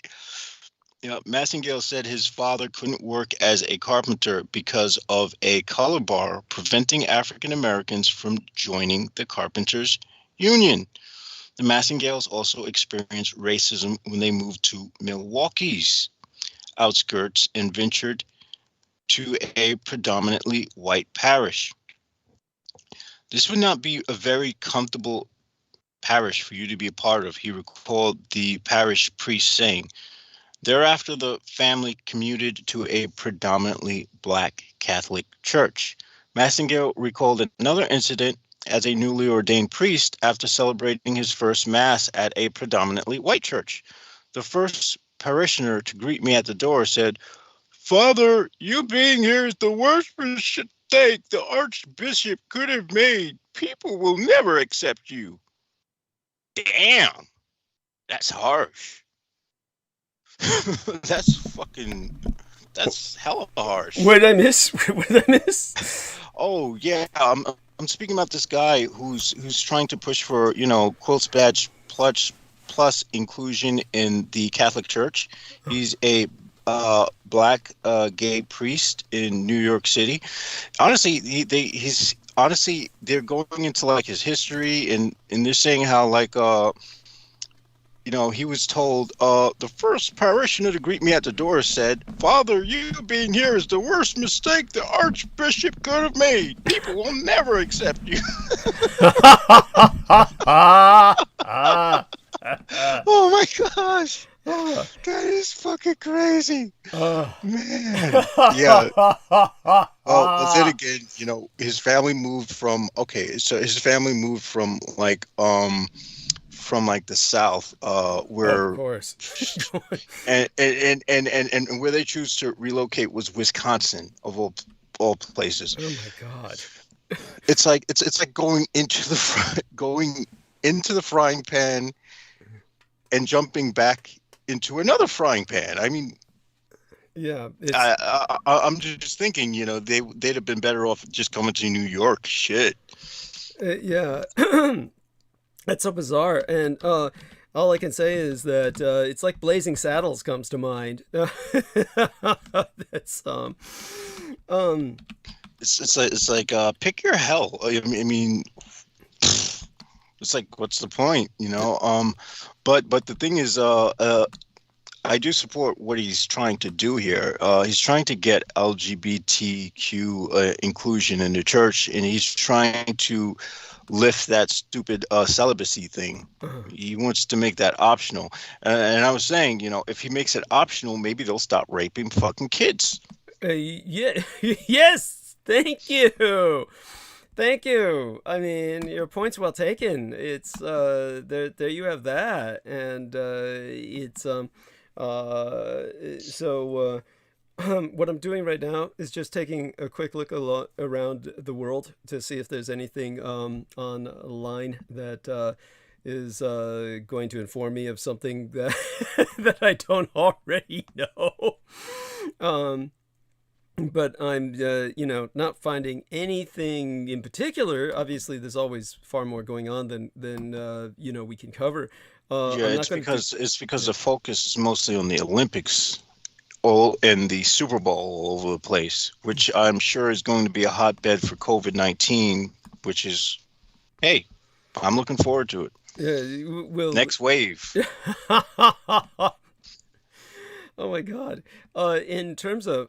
You know, Massingale said his father couldn't work as a carpenter because of a color bar preventing African Americans from joining the Carpenters Union. The Massingales also experienced racism when they moved to Milwaukee's outskirts and ventured to a predominantly white parish. This would not be a very comfortable parish for you to be a part of, he recalled the parish priest saying. Thereafter, the family commuted to a predominantly black Catholic church. Massingale recalled another incident as a newly ordained priest after celebrating his first mass at a predominantly white church. The first parishioner to greet me at the door said, "Father, you being here is the worst mistake the Archbishop could have made. People will never accept you." Damn, that's harsh. That's hella harsh. What did I miss? What did I miss? Oh yeah, I'm speaking about this guy who's trying to push for, you know, Quilt's Badge plus inclusion in the Catholic Church. He's a black gay priest in New York City. Honestly, they're going into like his history and they're saying how like you know, he was told, the first parishioner to greet me at the door said, "Father, you being here is the worst mistake the Archbishop could have made. People will never accept you." Oh my gosh. That is fucking crazy. Man. Yeah. Well, then again, you know, his family moved from the South, where, of course, and where they choose to relocate was Wisconsin, of all places. Oh my God! It's like going into the frying pan and jumping back into another frying pan. I mean, yeah, I'm just thinking, you know, they'd have been better off just coming to New York. Shit. Yeah. That's so bizarre, and all I can say is that it's like Blazing Saddles comes to mind. That's it's like pick your hell. I mean, it's like, what's the point, you know? But the thing is, I do support what he's trying to do here. He's trying to get LGBTQ inclusion in the church, and he's trying to lift that stupid celibacy thing. He wants to make that optional. And I was saying, if he makes it optional, maybe they'll stop raping fucking kids. Yeah. Yes. Thank you. Thank you. I mean, your point's well taken. It's there you have that, and it's what I'm doing right now is just taking a quick look around the world to see if there's anything online that is going to inform me of something that that I don't already know. But I'm, not finding anything in particular. Obviously, there's always far more going on than we can cover. It's because the focus is mostly on the Olympics, and the Super Bowl all over the place, which I'm sure is going to be a hotbed for COVID-19. Which is, hey, I'm looking forward to it. Next wave. Oh my God! In terms of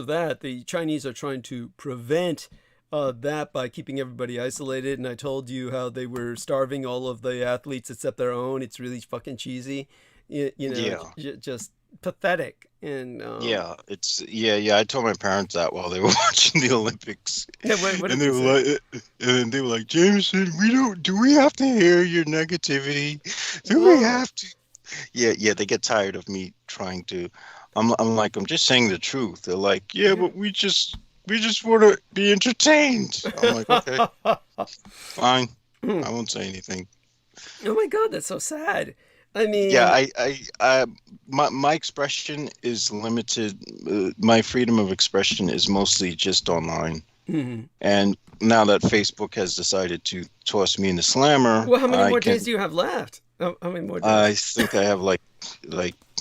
that, the Chinese are trying to prevent that by keeping everybody isolated. And I told you how they were starving all of the athletes except their own. It's really fucking cheesy, just pathetic. And I told my parents that while they were watching the Olympics. Yeah, what and they were like, Jameson, do we have to hear your negativity? Do we have to? Yeah, they get tired of me trying to. I'm like, I'm just saying the truth. They're like, yeah, but we just want to be entertained. I'm like, okay, fine. I won't say anything. Oh my God, that's so sad. I mean, yeah, my expression is limited. My freedom of expression is mostly just online. Mm-hmm. And now that Facebook has decided to toss me in the slammer, well, how many more days do you have left? How many more days? I think I have like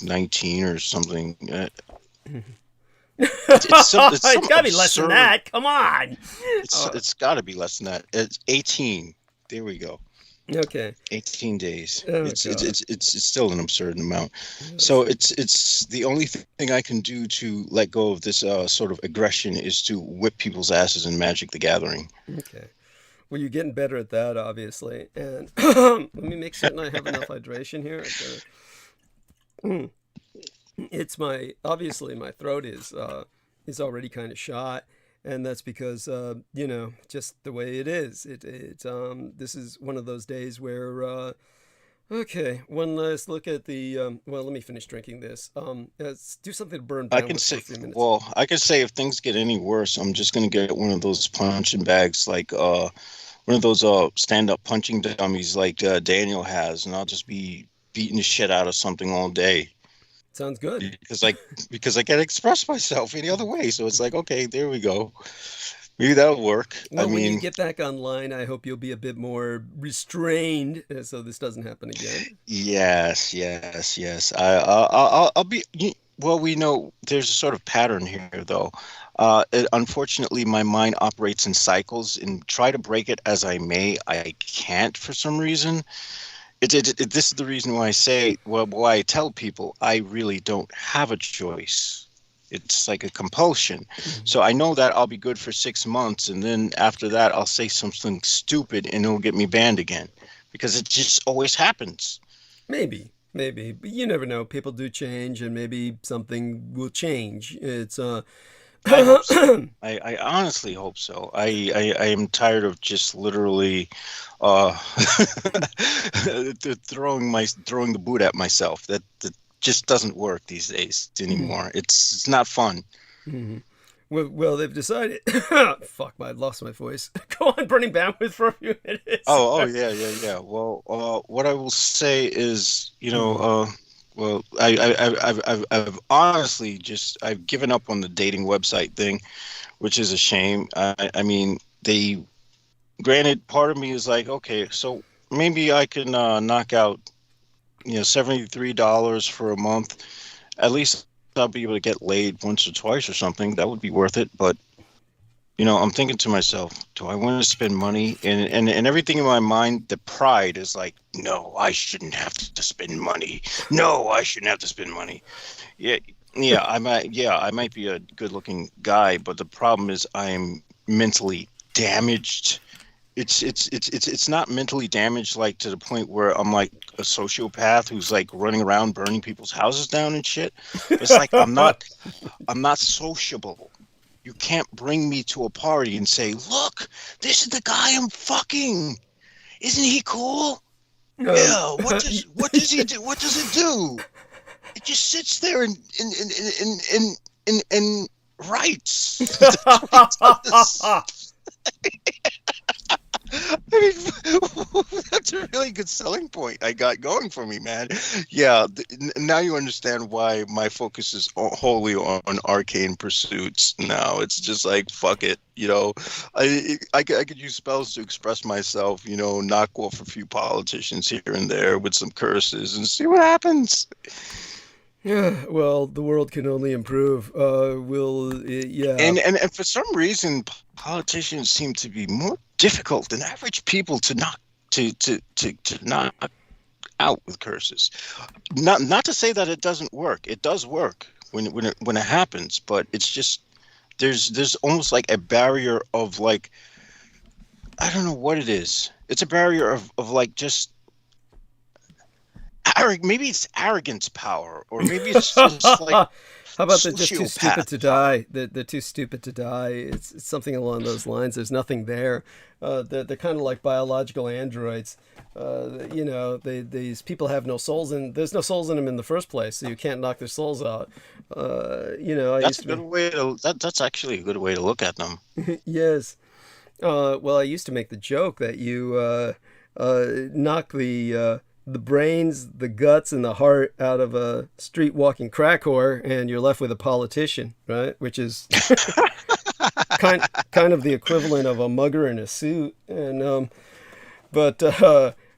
19 or something. It's gotta be less than that. Come on. It's gotta be less than that. It's 18. There we go. Okay. 18 days. Oh, it's still an absurd amount. So it's the only thing I can do to let go of this sort of aggression is to whip people's asses in Magic the Gathering. Okay. Well, you're getting better at that, obviously. And let me make certain I have enough hydration here. It's my throat is already kind of shot, and that's because just the way it is. This is one of those days where okay, one last look at the well, let me finish drinking this. Let's do something to burn down. I can say if things get any worse, I'm just gonna get one of those punching bags, like one of those stand-up punching dummies like Daniel has, and I'll just be beating the shit out of something all day. Sounds good. Because I can't express myself any other way. So it's like, okay, there we go. Maybe that'll work. Well, when you get back online, I hope you'll be a bit more restrained, so this doesn't happen again. Yes. I'll be. Well, we know there's a sort of pattern here, though. Unfortunately, my mind operates in cycles, and try to break it as I may, I can't for some reason. This is the reason why I say, why I tell people I really don't have a choice. It's like a compulsion. Mm-hmm. So I know that I'll be good for 6 months, and then after that, I'll say something stupid, and it'll get me banned again, because it just always happens. Maybe, but you never know. People do change, and maybe something will change. It's I hope so. I honestly hope so. I am tired of just literally throwing the boot at myself. That just doesn't work these days anymore. It's not fun. Mm-hmm. Well, they've decided. Fuck! I lost my voice. Go on, burning bandwidth for a few minutes. Oh yeah. Well, what I will say is, well, I've honestly I've given up on the dating website thing, which is a shame. I mean, granted, part of me is like, okay, so maybe I can knock out, $73 for a month. At least I'll be able to get laid once or twice or something. That would be worth it. But I'm thinking to myself, do I want to spend money? And everything in my mind, the pride is like, no, I shouldn't have to spend money. No, I shouldn't have to spend money. Yeah, I might be a good-looking guy, but the problem is I'm mentally damaged. It's not mentally damaged like to the point where I'm like a sociopath who's like running around burning people's houses down and shit. It's like I'm not sociable. You can't bring me to a party and say, "Look, this is the guy I'm fucking. Isn't he cool?" Yeah. What does he do? What does it do? It just sits there and writes. I mean, that's a really good selling point I got going for me, man. Yeah, now you understand why my focus is wholly on arcane pursuits. Now it's just like, fuck it, I could use spells to express myself, knock off a few politicians here and there with some curses and see what happens. Yeah, well, the world can only improve. Yeah. And for some reason, politicians seem to be more difficult than average people to knock out with curses. Not to say that it doesn't work. It does work when it happens, but it's just there's almost like a barrier of like, I don't know what it is. It's a barrier of like just maybe it's arrogance power, or maybe it's just like how about they're just too stupid to die? They're too stupid to die. It's something along those lines. There's nothing there. They're kind of like biological androids. These people have no souls, and there's no souls in them in the first place, so you can't knock their souls out. That's a good way to. That's actually a good way to look at them. Yes. Well, I used to make the joke that you knock the brains, the guts, and the heart out of a street walking crack whore, and you're left with a politician, right? Which is kind of the equivalent of a mugger in a suit. And but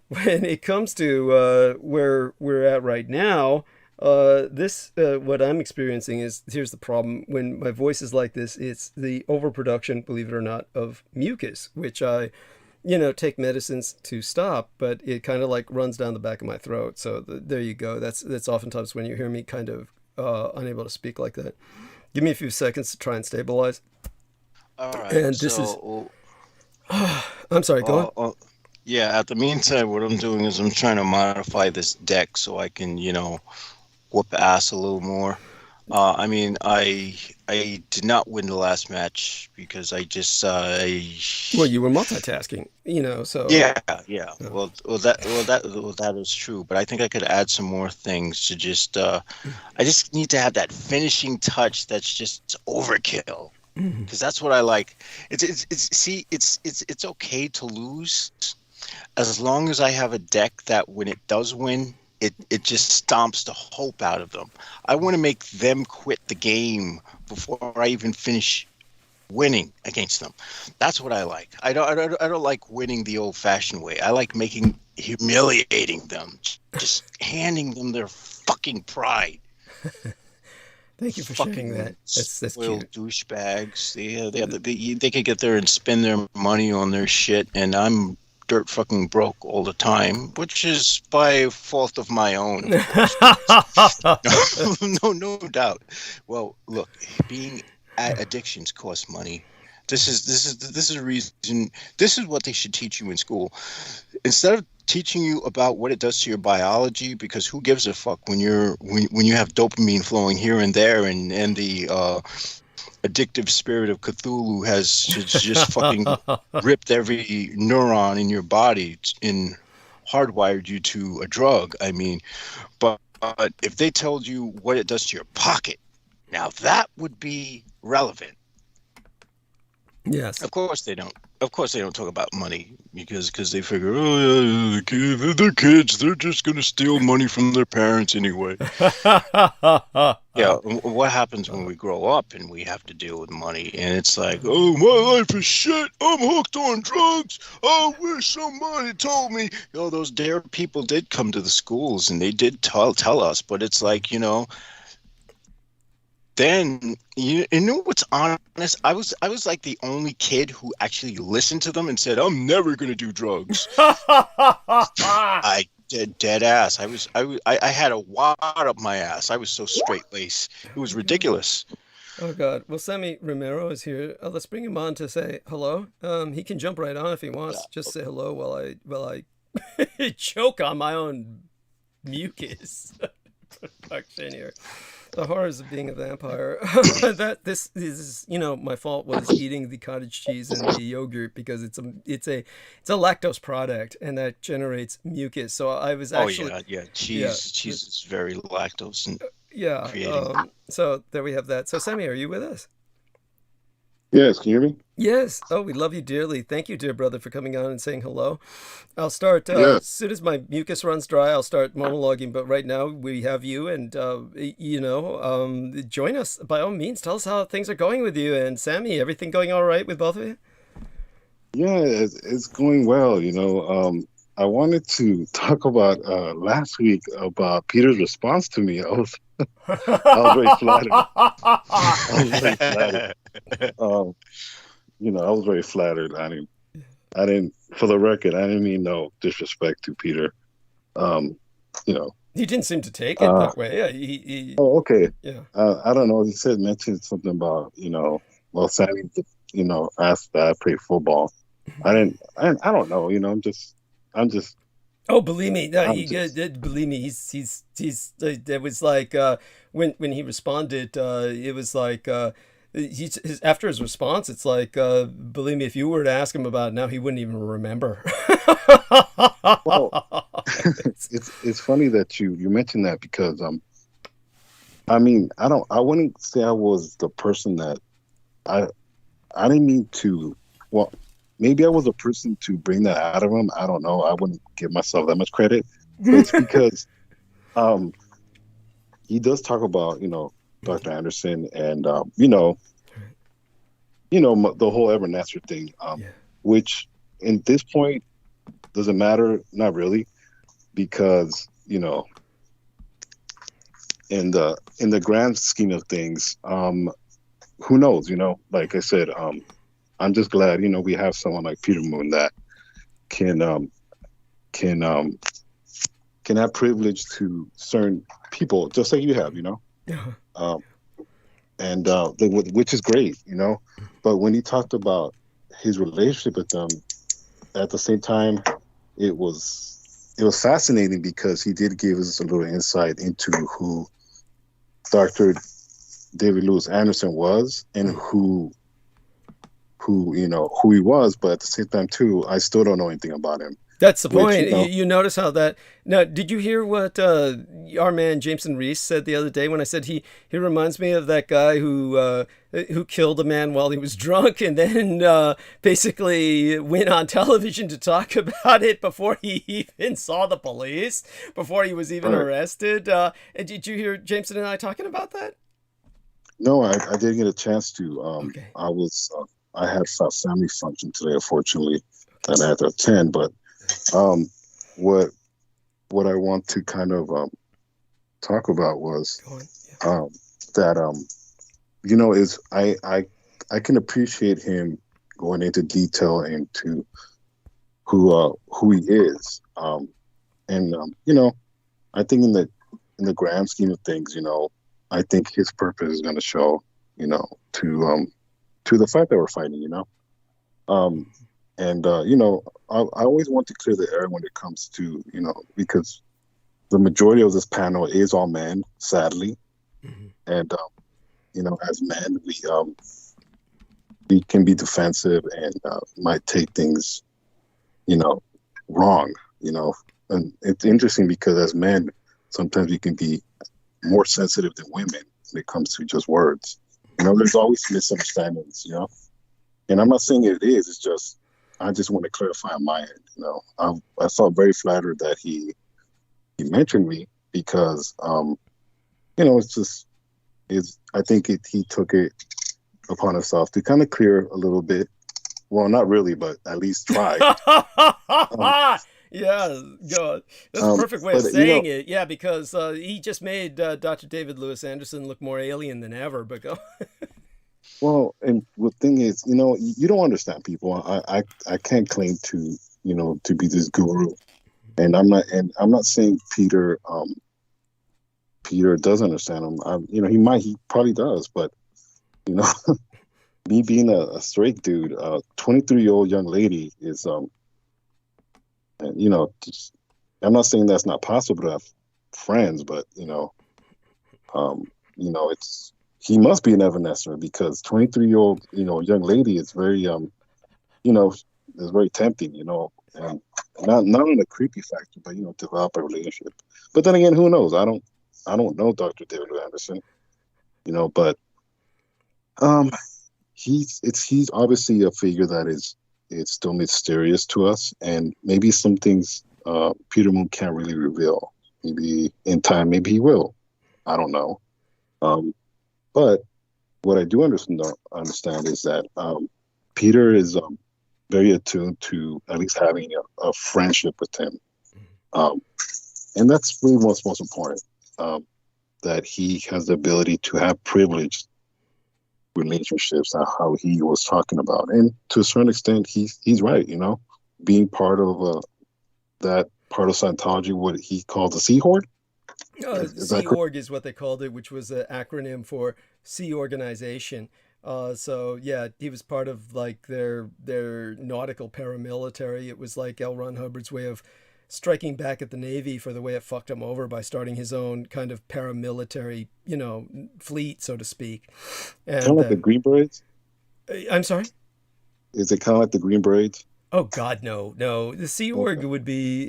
when it comes to where we're at right now, what I'm experiencing is, here's the problem. When my voice is like this, it's the overproduction, believe it or not, of mucus, which I take medicines to stop, but it kind of like runs down the back of my throat. So there you go. That's oftentimes when you hear me kind of unable to speak like that. Give me a few seconds to try and stabilize. All right. And this is. I'm sorry. Go on. Yeah. At the meantime, what I'm doing is I'm trying to modify this deck so I can, whoop ass a little more. I mean, I did not win the last match because I just well, you were multitasking, so yeah. Well, that is true, but I think I could add some more things to just I just need to have that finishing touch that's just overkill, because that's what I like. It's okay to lose as long as I have a deck that when it does win, it just stomps the hope out of them. I want to make them quit the game before I even finish winning against them. That's what I like. I don't like winning the old-fashioned way. I like humiliating them, just handing them their fucking pride. Thank you for sharing that. That's cute. Douchebags. They can get there and spend their money on their shit, and I'm dirt fucking broke all the time, which is by fault of my own. No doubt. Well, look, being addictions cost money. This is a reason. This is what they should teach you in school, instead of teaching you about what it does to your biology. Because who gives a fuck when you have dopamine flowing here and there, and the addictive spirit of Cthulhu has just fucking ripped every neuron in your body and hardwired you to a drug. I mean, but if they told you what it does to your pocket, now that would be relevant. Yes. Of course they don't. Of course they don't talk about money because they figure, oh yeah, they're kids. They're just gonna steal money from their parents anyway. Yeah. What happens when we grow up and we have to deal with money? And it's like, oh, my life is shit. I'm hooked on drugs. I wish somebody told me. Those dare people did come to the schools and they did tell us, but it's like, then you know what's honest? I was like the only kid who actually listened to them and said, "I'm never gonna do drugs." I did dead ass. I had a wad up my ass. I was so straight laced. It was ridiculous. Oh God! Well, Sammy Romero is here. Let's bring him on to say hello. He can jump right on if he wants. Just say hello while I choke on my own mucus production here. The horrors of being a vampire. This is, my fault was eating the cottage cheese and the yogurt because it's a lactose product and that generates mucus. So I was actually cheese is very lactose and creating. So there we have that. So Sammy, are you with us? Yes, can you hear me? Yes. Oh, we love you dearly. Thank you, dear brother, for coming on and saying hello. I'll start as soon as my mucus runs dry. I'll start monologuing. But right now we have you, and join us by all means. Tell us how things are going with you and Sammy. Everything going all right with both of you? Yeah, it's going well. I wanted to talk about last week about Peter's response to me. I was very flattered. I was very flattered. I didn't. For the record, I didn't mean no disrespect to Peter. He didn't seem to take it that way. Oh, okay. Yeah. I don't know. He mentioned something about Sammy, asked that I play football. I don't know. I'm just. Oh, believe me, believe me. He's. It was like when he responded. It was like. After his response, it's like, believe me, if you were to ask him about it now, he wouldn't even remember. Well, it's funny that you mentioned that because I wouldn't say I was the person that I didn't mean to. Well, maybe I was a person to bring that out of him. I don't know. I wouldn't give myself that much credit. But it's because he does talk about Dr. Anderson and the whole Ever Nasser thing, which in this point doesn't matter, not really, because in the grand scheme of things, who knows? Like I said, I'm just glad we have someone like Peter Mōōn that can have privilege to certain people, just like you have, which is great, But when he talked about his relationship with them, at the same time, it was fascinating because he did give us a little insight into who Dr. David Lewis Anderson was and who he was. But at the same time, too, I still don't know anything about him. That's the point. You notice how that... Now, did you hear what our man Jameson Reese said the other day when I said he reminds me of that guy who killed a man while he was drunk and then basically went on television to talk about it before he even saw the police, before he was even arrested? And did you hear Jameson and I talking about that? No, I didn't get a chance to. Okay. I had a family function today, unfortunately, that I had to attend, but what I want to kind of talk about was that is I can appreciate him going into detail into who he is, and I think in the grand scheme of things, I think his purpose is going to show to the fight that we're fighting, And, I always want to clear the air when it comes to, because the majority of this panel is all men, sadly. Mm-hmm. And, as men, we can be defensive and might take things, wrong, And it's interesting because as men, sometimes we can be more sensitive than women when it comes to just words. There's always misunderstandings, And I'm not saying it is, it's just, I just want to clarify on my end. I felt very flattered that he mentioned me because, I think he took it upon himself to kind of clear a little bit. Well, not really, but at least try. Yeah, God, that's a perfect way of but saying it. Yeah, because he just made Dr. David Lewis Anderson look more alien than ever. But go. well, and the thing is, you don't understand people. I can't claim to, to be this guru, and I'm not saying Peter does understand him. He probably does, but you know, me being a straight dude, 23-year-old young lady is I'm not saying that's not possible to have friends, but it's he must be an evanescer because 23-year-old young lady is very is very tempting, and not in a creepy factor, but develop a relationship. But then again, who knows? I don't know Dr. David Anderson, but he's obviously a figure that it's still mysterious to us, and maybe some things Peter Moon can't really reveal. Maybe in time, maybe he will. I don't know. But what I do understand is that Peter is very attuned to at least having a friendship with him, and that's really what's most important. That he has the ability to have privileged relationships, how he was talking about, and to a certain extent, he's right. Being part of that part of Scientology, what he called the Sea Horde. Sea Org is what they called it, which was an acronym for Sea Organization. So yeah, he was part of like their nautical paramilitary. It was like L. Ron Hubbard's way of striking back at the Navy for the way it fucked him over by starting his own kind of paramilitary, fleet, so to speak. And kind of like the Green Berets. I'm sorry? Is it kind of like the Green Berets? Oh God, no. The Sea Org would be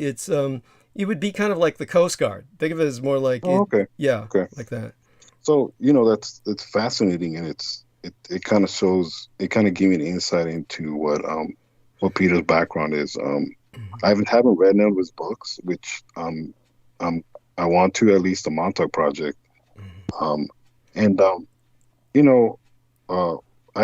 it would be kind of like the Coast Guard. Think of it as more like okay. Yeah, okay. Like that. So it's fascinating, and it kind of shows, it kind of gave me an insight into what Peter's background is. I haven't read none of his books, which I want to, at least the Montauk Project. I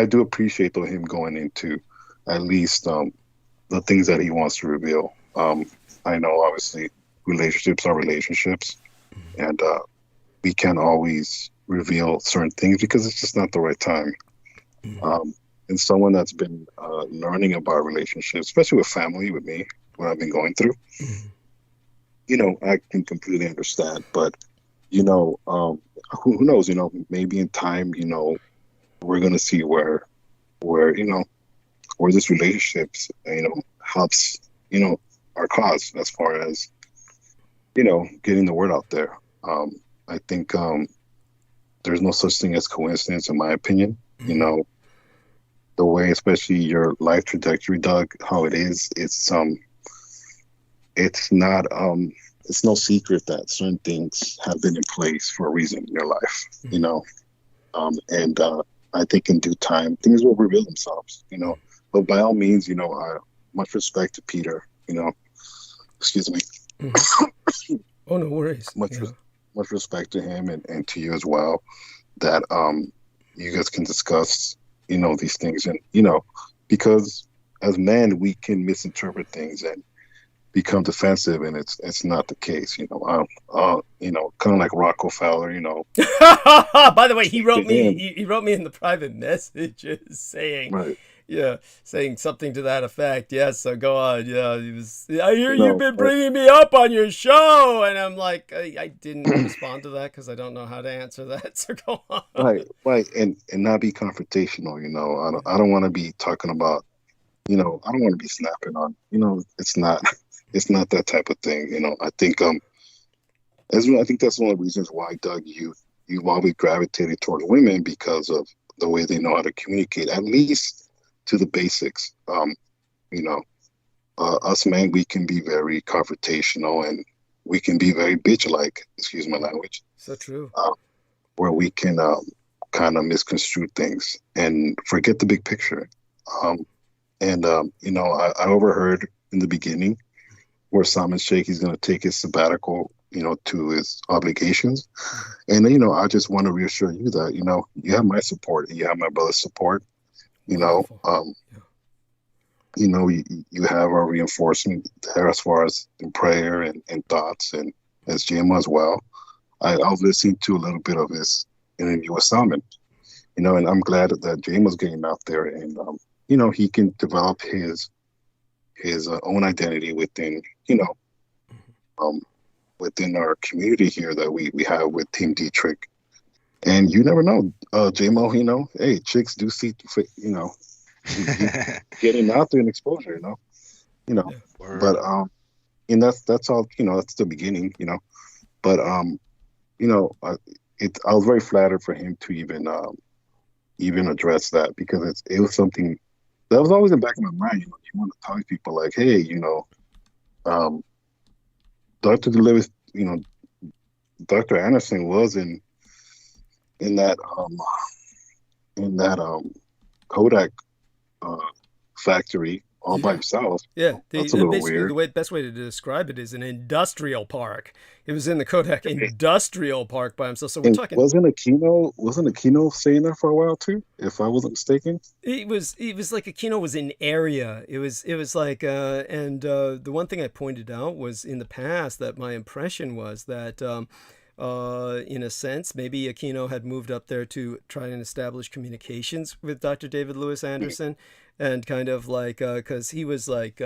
do appreciate though him going into at least the things that he wants to reveal. I know obviously relationships are relationships, and we can't always reveal certain things because it's just not the right time. And someone that's been learning about relationships, especially with family, with me, what I've been going through, I can completely understand. But, who knows, maybe in time, we're going to see where this relationships, helps, our cause as far as, getting the word out there. I think there's no such thing as coincidence, in my opinion. The way, especially your life trajectory, Doug, how it is, it's not, it's no secret that certain things have been in place for a reason in your life, and I think in due time, things will reveal themselves, but by all means, much respect to Peter, excuse me. Oh, no worries. Much respect to him and to you as well, that you guys can discuss these things, and because as men we can misinterpret things and become defensive, and it's not the case. Kind of like Rocco Fowler. By the way, he wrote me. He wrote me in the private messages saying, right. Yeah, saying something to that effect. Yes, so go on. Yeah, I hear you've been bringing me up on your show, and I'm like, I didn't respond to that because I don't know how to answer that. So go on. Right, and not be confrontational. I don't want to be talking about. I don't want to be snapping on. It's not that type of thing. I think I think that's one of the reasons why, Doug, you've always gravitated towards women because of the way they know how to communicate, at least to the basics. Us men, we can be very confrontational, and we can be very bitch-like, excuse my language. So true. Where we can kind of misconstrue things and forget the big picture. I overheard in the beginning where Simon Sheikh, he's going to take his sabbatical, to his obligations. And, I just want to reassure you that, you have my support and you have my brother's support. you have our reinforcement there as far as in prayer and thoughts, and as JMO as well. I was listening to a little bit of his interview with Salmon, and I'm glad that JMO's getting out there and, he can develop his own identity within, within our community here that we have with Team Dietrich. And you never know, JMO, hey, chicks do see, getting out there and exposure, but and that's all, that's the beginning, but I was very flattered for him to even address that, because it was something that was always in the back of my mind. You want to tell people like, hey, Dr. DeLewis, Dr. Anderson was in that Kodak factory all by himself. Yeah, that's a little basically weird. the best way to describe it is an industrial park. It was in the Kodak industrial park by himself. So we're talking. Wasn't Aquino saying that for a while too, if I wasn't mistaken? It was like Aquino was in area. It was like and the one thing I pointed out was in the past that my impression was that in a sense maybe Aquino had moved up there to try and establish communications with Dr. David Lewis Anderson, and kind of like because he was like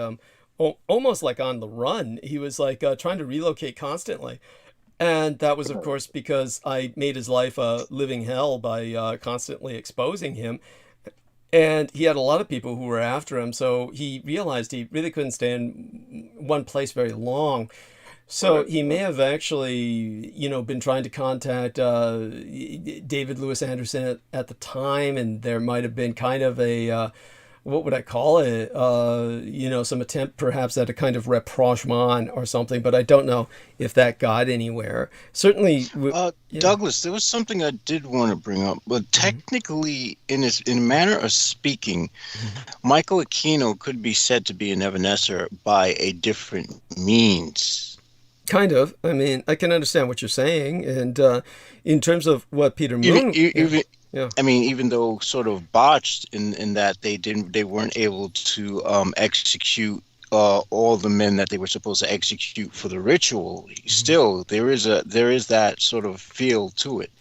almost like on the run. He was like trying to relocate constantly. And that was, of course, because I made his life a living hell by constantly exposing him. And he had a lot of people who were after him. So he realized he really couldn't stay in one place very long. So he may have actually, been trying to contact David Lewis Anderson at the time. And there might have been kind of a... what would I call it? Some attempt perhaps at a kind of rapprochement or something, but I don't know if that got anywhere. Certainly, Douglas, there was something I did want to bring up, but technically, in a manner of speaking, Michael Aquino could be said to be an evanescer by a different means. Kind of. I mean, I can understand what you're saying, and in terms of what Peter Moon... Yeah. I mean, even though sort of botched in that they weren't able to execute all the men that they were supposed to execute for the ritual. Still, there is that sort of feel to it.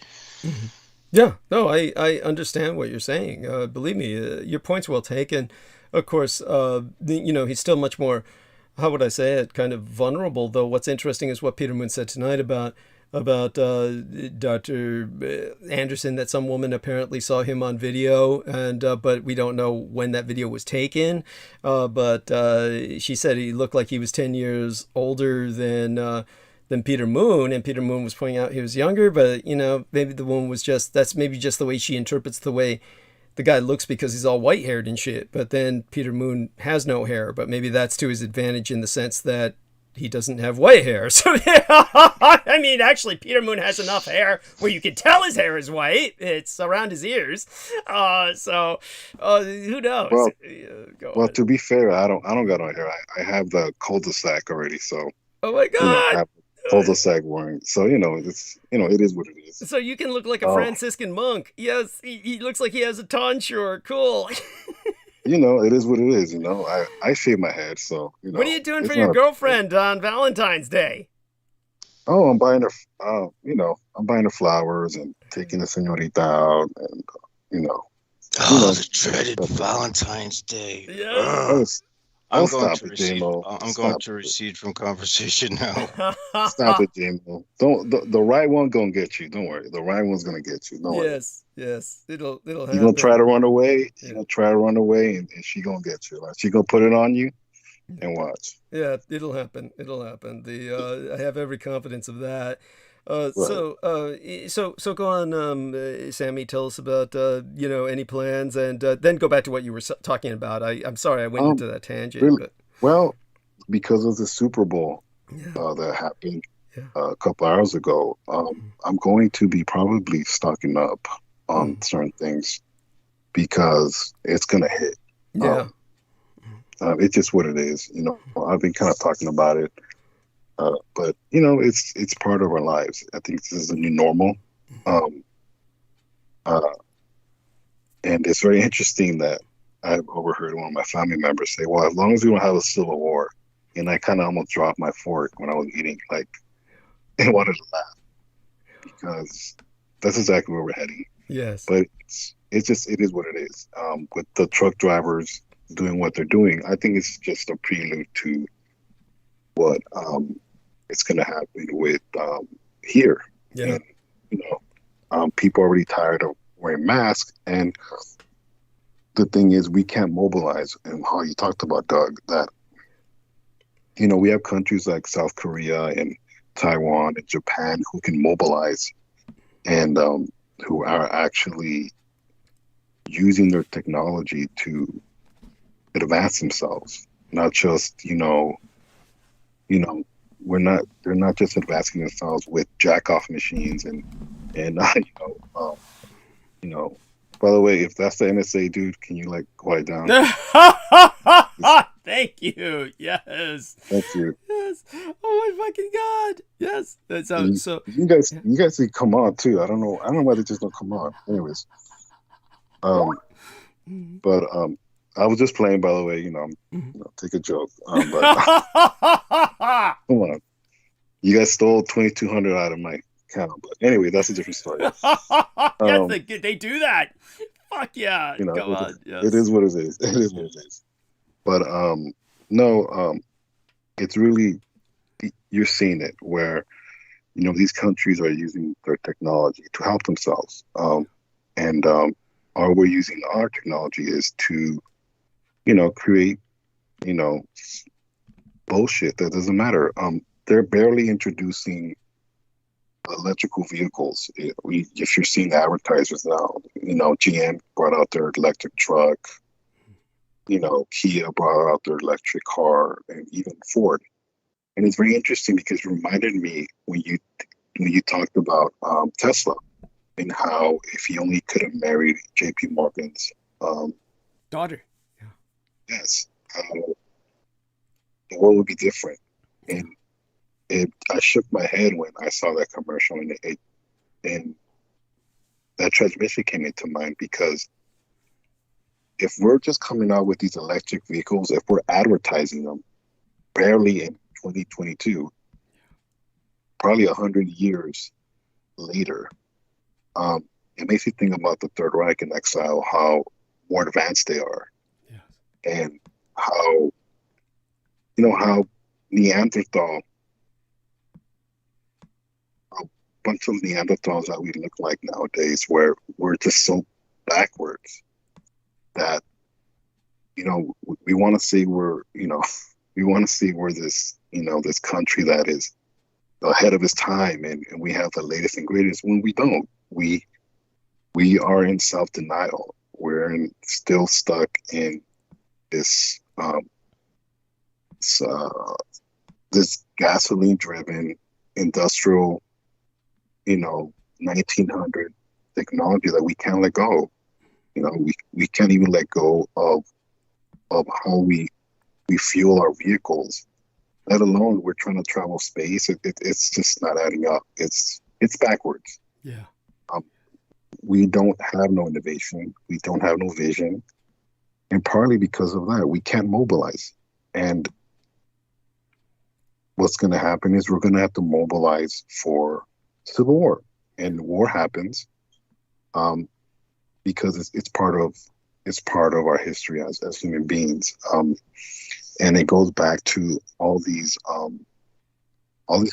Mm-hmm. Yeah, no, I understand what you're saying. Believe me, your point's well taken. Of course, he's still much more, how would I say it, kind of vulnerable. Though what's interesting is what Peter Moon said tonight about Dr. Anderson, that some woman apparently saw him on video, and but we don't know when that video was taken. But she said he looked like he was 10 years older than Peter Moon, and Peter Moon was pointing out he was younger. But maybe the woman was that's maybe just the way she interprets the way the guy looks, because he's all white haired and shit. But then Peter Moon has no hair, but maybe that's to his advantage in the sense that he doesn't have white hair. So I mean, actually, Peter Moon has enough hair where you can tell his hair is white. It's around his ears. So who knows? Well, to be fair, I don't got no hair. I have the cul-de-sac already. So. Oh my God. I have cul-de-sac wearing. So it's it is what it is. So you can look like a Franciscan monk. Yes, he looks like he has a tonsure. Cool. It is what it is. I shave my head, so What are you doing for your girlfriend on Valentine's Day? Oh, I'm buying her. I'm buying her flowers and taking the señorita out, and the dreaded Valentine's Day. Yeah. I'm going to recede from conversation now. Stop it, JMO. The right one gonna get you. Don't worry. The right one's gonna get you. Don't worry. Yes. It'll happen. You're gonna try to run away. You're gonna try to run away, and she gonna get you. Like, she gonna put it on you, and watch. Yeah, it'll happen. I have every confidence of that. Right. So go on, Sammy. Tell us about any plans, and then go back to what you were talking about. I'm sorry I went into that tangent. Really? But... Well, because of the Super Bowl that happened a couple hours ago, I'm going to be probably stocking up on certain things because it's gonna hit. Yeah. It's just what it is. I've been kind of talking about it. But it's part of our lives. I think this is the new normal, and it's very interesting that I've overheard one of my family members say, "Well, as long as we don't have a civil war," and I kind of almost dropped my fork when I was eating, like, and wanted to laugh because that's exactly where we're heading. Yes. But it is what it is. With the truck drivers doing what they're doing, I think it's just a prelude to what it's going to happen with here. Yeah. And, people are already tired of wearing masks, and the thing is, we can't mobilize. And how you talked about, Doug, that we have countries like South Korea and Taiwan and Japan who can mobilize, and who are actually using their technology to advance themselves. Not just they're not just advancing themselves with jack-off machines and by the way, if that's the NSA, dude, can you quiet down? Thank you. Yes. Thank you. Yes. Oh my fucking god. Yes. That's so. You guys need come on too. I don't know why they just don't come on. Anyways, but I was just playing, by the way. Take a joke. But come on, you guys stole 2,200 out of my account. But anyway, that's a different story. Yes, they do that. Fuck yeah. Go on. Yes. It is what it is. It is what it is. But no, it's really, you're seeing it where these countries are using their technology to help themselves, and or we're using our technology is to create bullshit that doesn't matter. They're barely introducing electrical vehicles. If you're seeing the advertisers now, GM brought out their electric truck, Kia brought out their electric car, and even Ford. And it's very interesting because it reminded me when you talked about Tesla and how if he only could have married J.P. Morgan's daughter. Yeah. Yes. The world would be different. And I shook my head when I saw that commercial, and that transmission came into mind because if we're just coming out with these electric vehicles, if we're advertising them barely in 2022, probably 100 years later, it makes you think about the Third Reich and exile, how more advanced they are, yes. And how Neanderthal, a bunch of Neanderthals that we look like nowadays, where we're just so backwards that we want to say we're this this country that is ahead of its time and we have the latest and greatest, when we don't. We are in self-denial. We're still stuck in this this gasoline-driven industrial 1900 technology that we can't let go. We can't even let go of how we fuel our vehicles, let alone we're trying to travel space. It's just not adding up. It's backwards. Yeah. We don't have no innovation. We don't have no vision. And partly because of that, we can't mobilize. And what's going to happen is we're going to have to mobilize for civil war. And war happens because it's part of our history as human beings. And it goes back to all these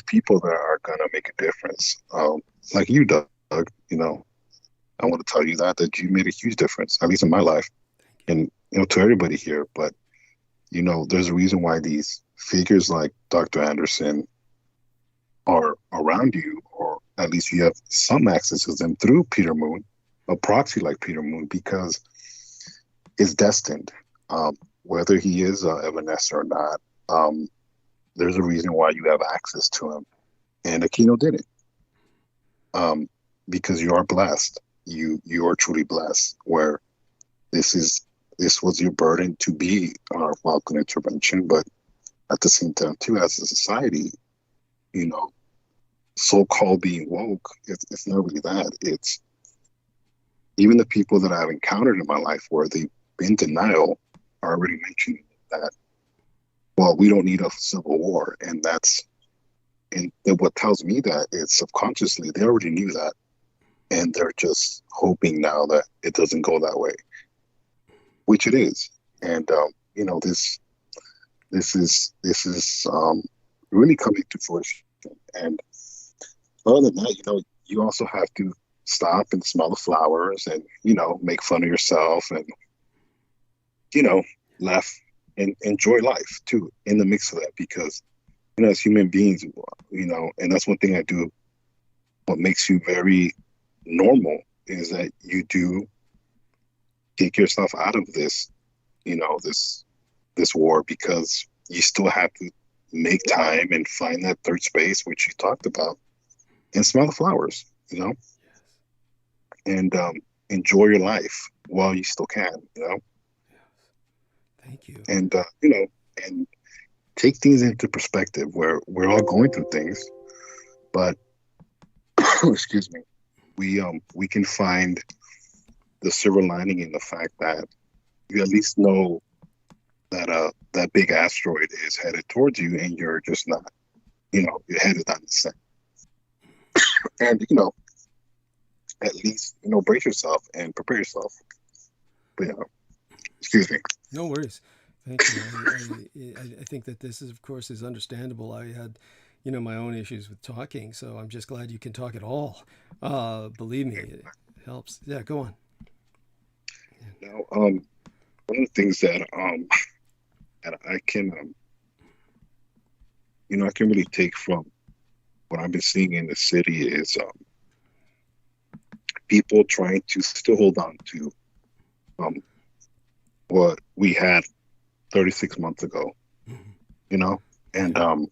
people that are going to make a difference. Like you, Doug, I want to tell you that you made a huge difference, at least in my life, and to everybody here. But there's a reason why these figures like Dr. Anderson are around you, or at least you have some access to them through Peter Moon, a proxy like Peter Moon, because it's destined. Whether he is Evanescent or not, there's a reason why you have access to him. And Aquino didn't. Because you are blessed. You are truly blessed, where this was your burden to be our Falcon intervention, but at the same time too, as a society, so-called being woke, it's not really that. It's even the people that I've encountered in my life where in denial are already mentioning that, well, we don't need a civil war. And what tells me that is subconsciously they already knew that. And they're just hoping now that it doesn't go that way, which it is. And, this is really coming to fruition. And other than that, you also have to stop and smell the flowers and, make fun of yourself and, laugh and enjoy life too in the mix of that, because, as human beings, and that's one thing I do. What makes you very normal is that you do take yourself out of this, this war, because you still have to make time and find that third space, which you talked about, and smell the flowers, and enjoy your life while you still can, Thank you. And, and take things into perspective where we're all going through things, but excuse me, we can find the silver lining in the fact that you at least know that that big asteroid is headed towards you, and you're just not, your head is not in the center. And at least brace yourself and prepare yourself. But excuse me. No worries. Thank you. I think that this is, of course, is understandable. I had, my own issues with talking, so I'm just glad you can talk at all. Believe me, it helps. Yeah, go on. Now, one of the things that I can I can really take from what I've been seeing in the city is people trying to still hold on to what we had 36 months ago, and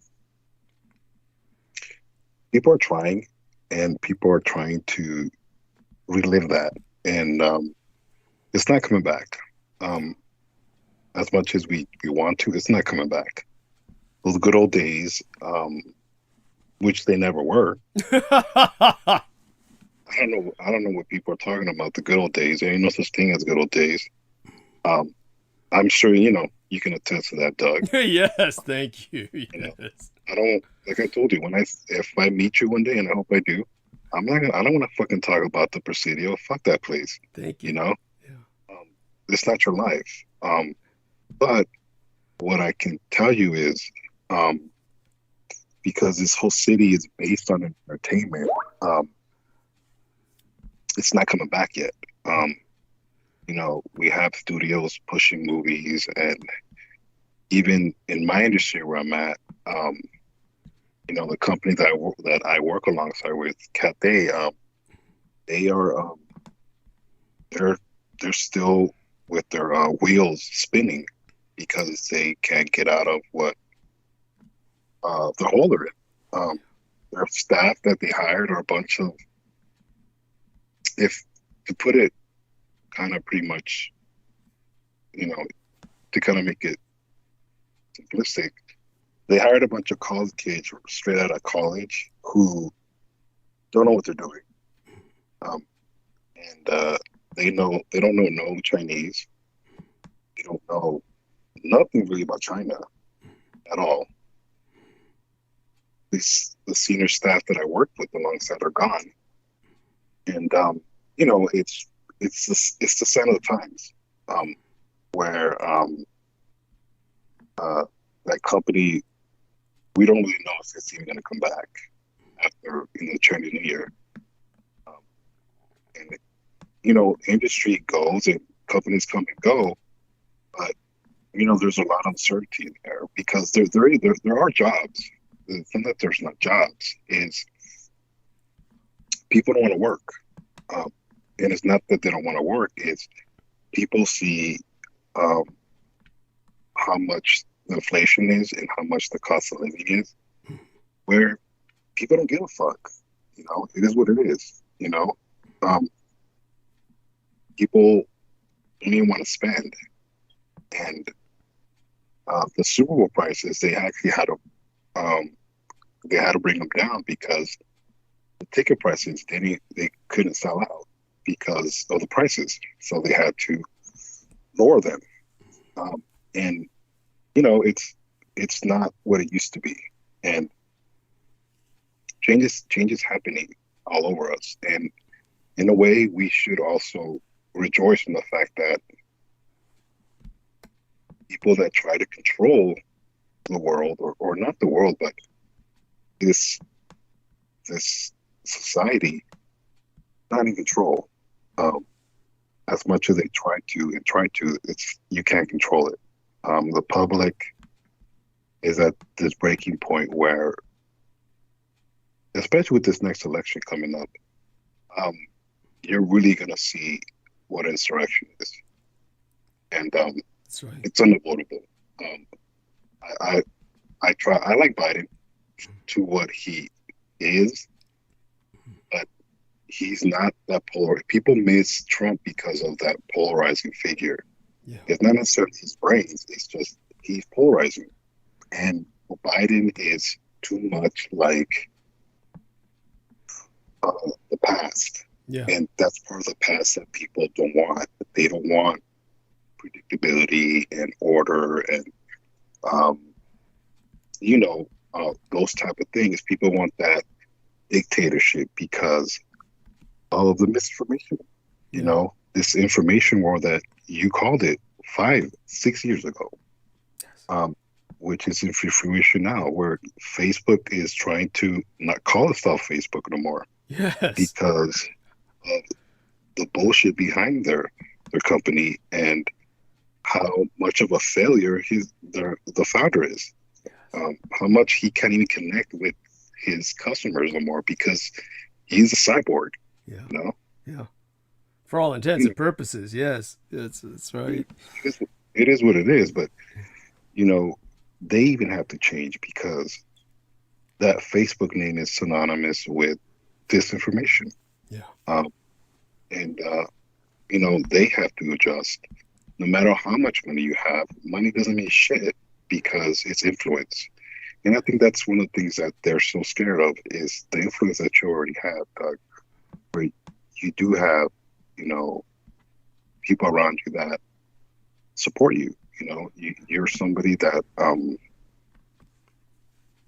people are trying, and people are trying to relive that, and it's not coming back. As much as we want to, it's not coming back. Those good old days, which they never were. I don't know what people are talking about. The good old days. There ain't no such thing as good old days. I'm sure you can attest to that, Doug. Yes, thank you. Yes. I don't, like I told you, if I meet you one day, and I hope I do, I don't want to fucking talk about the Presidio. Fuck that place. Thank you. Yeah. It's not your life. But what I can tell you is, because this whole city is based on entertainment, it's not coming back yet. We have studios pushing movies, and even in my industry where I'm at, the company that I work alongside with, Cathay, they are they're still with their wheels spinning because they can't get out of what the hole they're in. Their staff that they hired are a bunch of, if to put it kind of pretty much, to kind of make it simplistic, they hired a bunch of college kids straight out of college who don't know what they're doing. And they don't know no Chinese. They don't know nothing really about China at all. The senior staff that I worked with alongside are gone. And, it's the sign of the times, where that company, we don't really know if it's even going to come back after Chinese New Year. And industry goes and companies come and go, but there's a lot of uncertainty in there, because there are jobs. The thing that there's not jobs is people don't want to work. And it's not that they don't want to work, it's people see how much the inflation is and how much the cost of living is, where people don't give a fuck. It is what it is. People don't even want to spend. And the Super Bowl prices, they actually had to bring them down, because the ticket prices, they couldn't sell out because of the prices. So they had to, ignore them. And you know, it's not what it used to be, and changes happening all over us. And in a way, we should also rejoice in the fact that people that try to control the world, or not the world, but this society, not in control. As much as they try to, it's, you can't control it. The public is at this breaking point where, especially with this next election coming up, you're really gonna see what insurrection is, and That's right. it's unavoidable. I like Biden to what he is, but he's not that polar. People miss Trump because of that polarizing figure. Yeah. It's not necessarily his brains, it's just he's polarizing. And Biden is too much like the past. Yeah. And that's part of the past that people don't want. They don't want predictability and order and, those type of things. People want that dictatorship because of the misinformation. You know, this information war that you called it 5-6 years ago, which is in fruition now, where Facebook is trying to not call itself Facebook no more. Yes. Because of the bullshit behind their company and how much of a failure the founder is. How much he can't even connect with his customers no more because he's a cyborg. Yeah. You know? Yeah. For all intents and purposes, yes. That's right. It is what it is, but they even have to change because that Facebook name is synonymous with disinformation. Yeah. They have to adjust. No matter how much money you have, money doesn't mean shit because it's influence. And I think that's one of the things that they're so scared of is the influence that you already have, Doug, where you do have, people around you that support you. You're somebody that,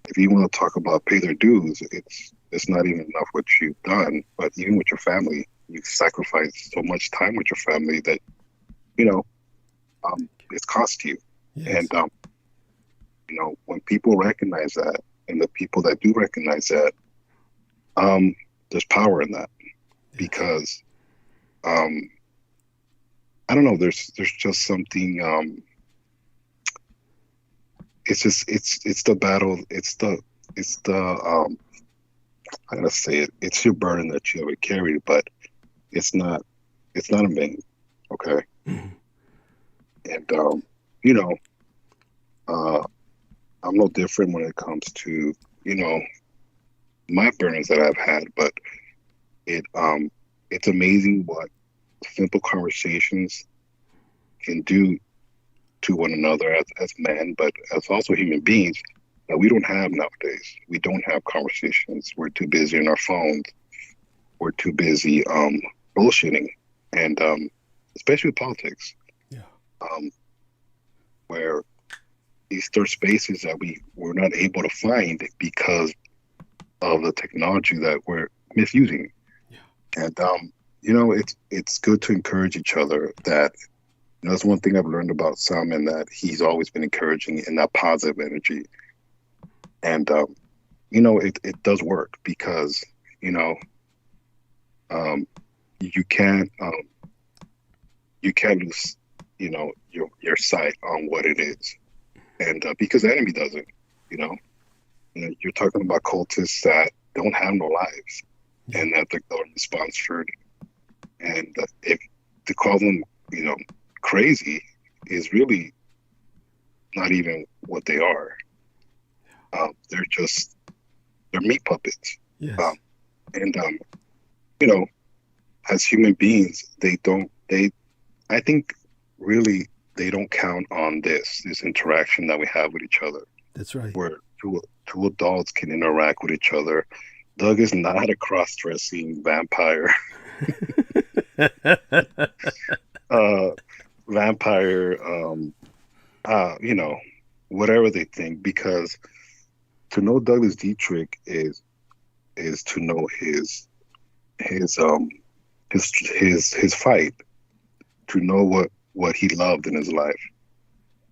if you want to talk about pay their dues, it's not even enough what you've done, but even with your family, you sacrifice so much time with your family that, it's cost you. Yes. And, when people recognize that, and the people that do recognize that, there's power in that because, I don't know, there's just something, it's the battle. I gotta say it. It's your burden that you have carried, but it's not in vain. Okay. Mhm. And I'm no different when it comes to my burdens that I've had, but it's amazing what simple conversations can do to one another as men, but as also human beings that we don't have nowadays. We don't have conversations. We're too busy on our phones. We're too busy bullshitting, and especially with politics. Yeah. Where these third spaces that we're not able to find because of the technology that we're misusing. Yeah. And it's good to encourage each other. That that's one thing I've learned about Salman, that he's always been encouraging in that positive energy. And it does work because you can't lose your sight on what it is, and because the enemy doesn't. You're talking about cultists that don't have no lives, and that the government sponsored, and if to call them crazy is really not even what they are. They're meat puppets. Yes. As human beings, I think really they don't count on this interaction that we have with each other. That's right. Where two adults can interact with each other. Doug is not a cross-dressing vampire. vampire, you know, whatever they think, because to know Douglas Dietrich is to know his fight, to know what he loved in his life,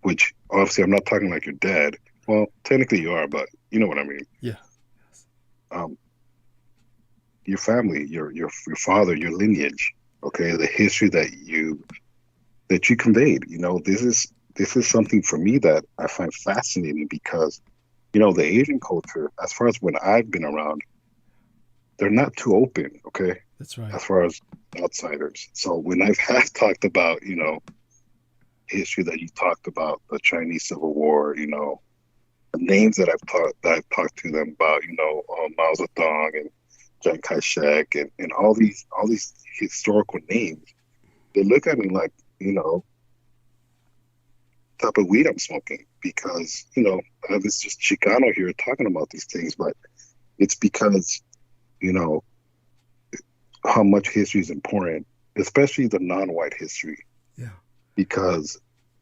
which obviously I'm not talking like your dad. Well, technically you are, but you know what I mean. Yeah. Your family, your father, your lineage, okay, the history that you conveyed. You know, this is something for me that I find fascinating because, you know, the Asian culture, as far as when I've been around, they're not too open, okay? That's right. As far as outsiders. So when I've talked about, you know, history that you talked about, the Chinese Civil War, you know, the names that I've talked to them about, you know, Mao Zedong and Chiang Kai-shek and all these historical names, they look at me like, you know, type of weed I'm smoking, because, you know, I have this just Chicano here talking about these things, but it's because, you know, how much history is important, especially the non-white history. Yeah. Because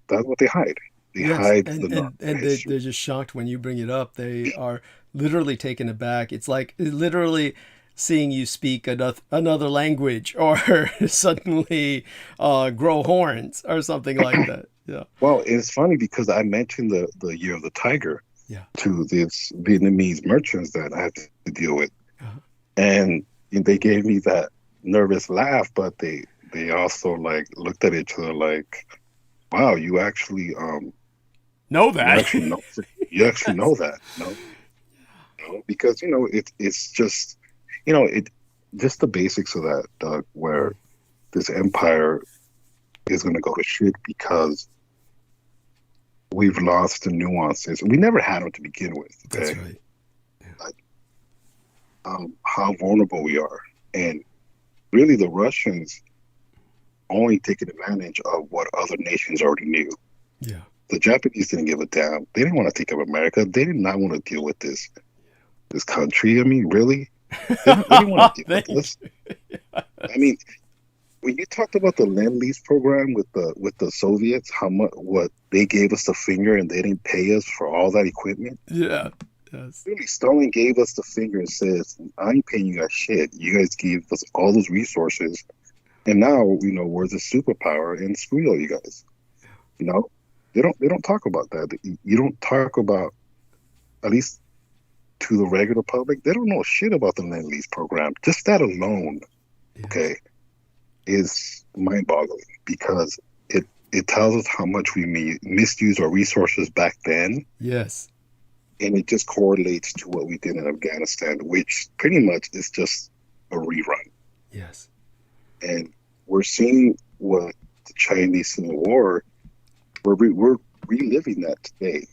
that's what they hide. They hide the non-white history. They're just shocked when you bring it up. They are literally taken aback. It's like literally seeing you speak another language, or suddenly grow horns or something like that. Yeah. Well, it's funny because I mentioned the Year of the Tiger to these Vietnamese merchants that I had to deal with. Uh-huh. And they gave me that nervous laugh, but they also like looked at each other like, wow, you actually know that. You actually know that. No? Because, you know, it's just, you know, just the basics of that, Doug, where this empire is going to go to shit because we've lost the nuances. We never had them to begin with. Okay? That's right. Yeah. Like, how vulnerable we are. And really the Russians only taking advantage of what other nations already knew. Yeah. The Japanese didn't give a damn. They didn't want to take up America. They did not want to deal with this country. I mean, really? They didn't want to deal with this. I mean, when you talked about the Lend-Lease program with the Soviets, what they gave us the finger and they didn't pay us for all that equipment. Yeah. Yes. Really, Stalin gave us the finger and says, I ain't paying you guys shit. You guys gave us all those resources. And now, you know, we're the superpower and screw all you guys. You know? They don't talk about that. You don't talk about, at least to the regular public, they don't know shit about the Lend-Lease program. Just that alone, okay, is mind-boggling, because it tells us how much we misused our resources back then. Yes. And it just correlates to what we did in Afghanistan, which pretty much is just a rerun. Yes. And we're seeing what the Chinese Civil War, we're reliving that today.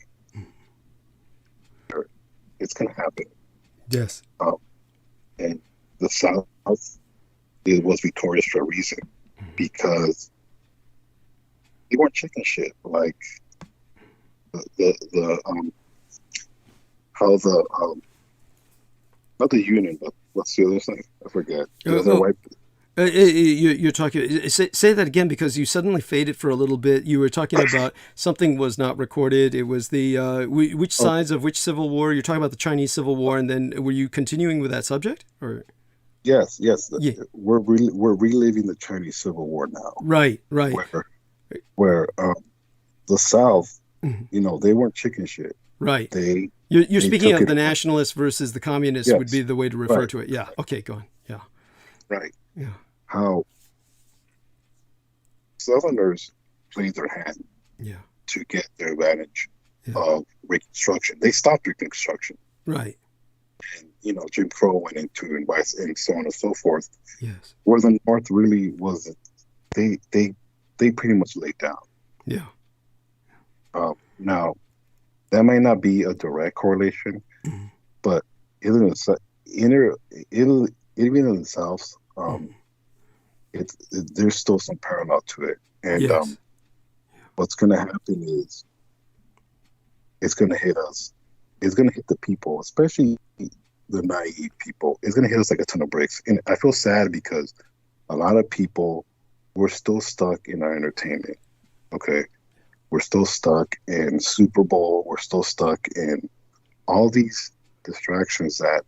It's going to happen. Yes. And the South, it was victorious for a reason, because they weren't chicken shit. Like not the Union, but what's the other thing? I forget. You're talking. Say that again, because you suddenly faded for a little bit. You were talking about something was not recorded. It was the which sides of which Civil War? You're talking about the Chinese Civil War, and then were you continuing with that subject? Or yes. Yeah. We're reliving the Chinese Civil War now. Right. Where the South, you know, they weren't chicken shit. Right. You're speaking of the nationalists versus the communists. Yes. Would be the way to refer to it. Yeah. Okay. Go on. Yeah. Right. Yeah. How Southerners played their hand to get their advantage of Reconstruction. They stopped Reconstruction. Right. And, you know, Jim Crow went into and so on and so forth. Yes. Where the North really was, they pretty much laid down. Yeah. Now, that might not be a direct correlation, but even in the South, there's still some parallel to it. And what's going to happen is it's going to hit us. It's going to hit the people, especially the naive people. It's going to hit us like a ton of bricks. And I feel sad because a lot of people, we're still stuck in our entertainment. Okay. We're still stuck in Super Bowl. We're still stuck in all these distractions that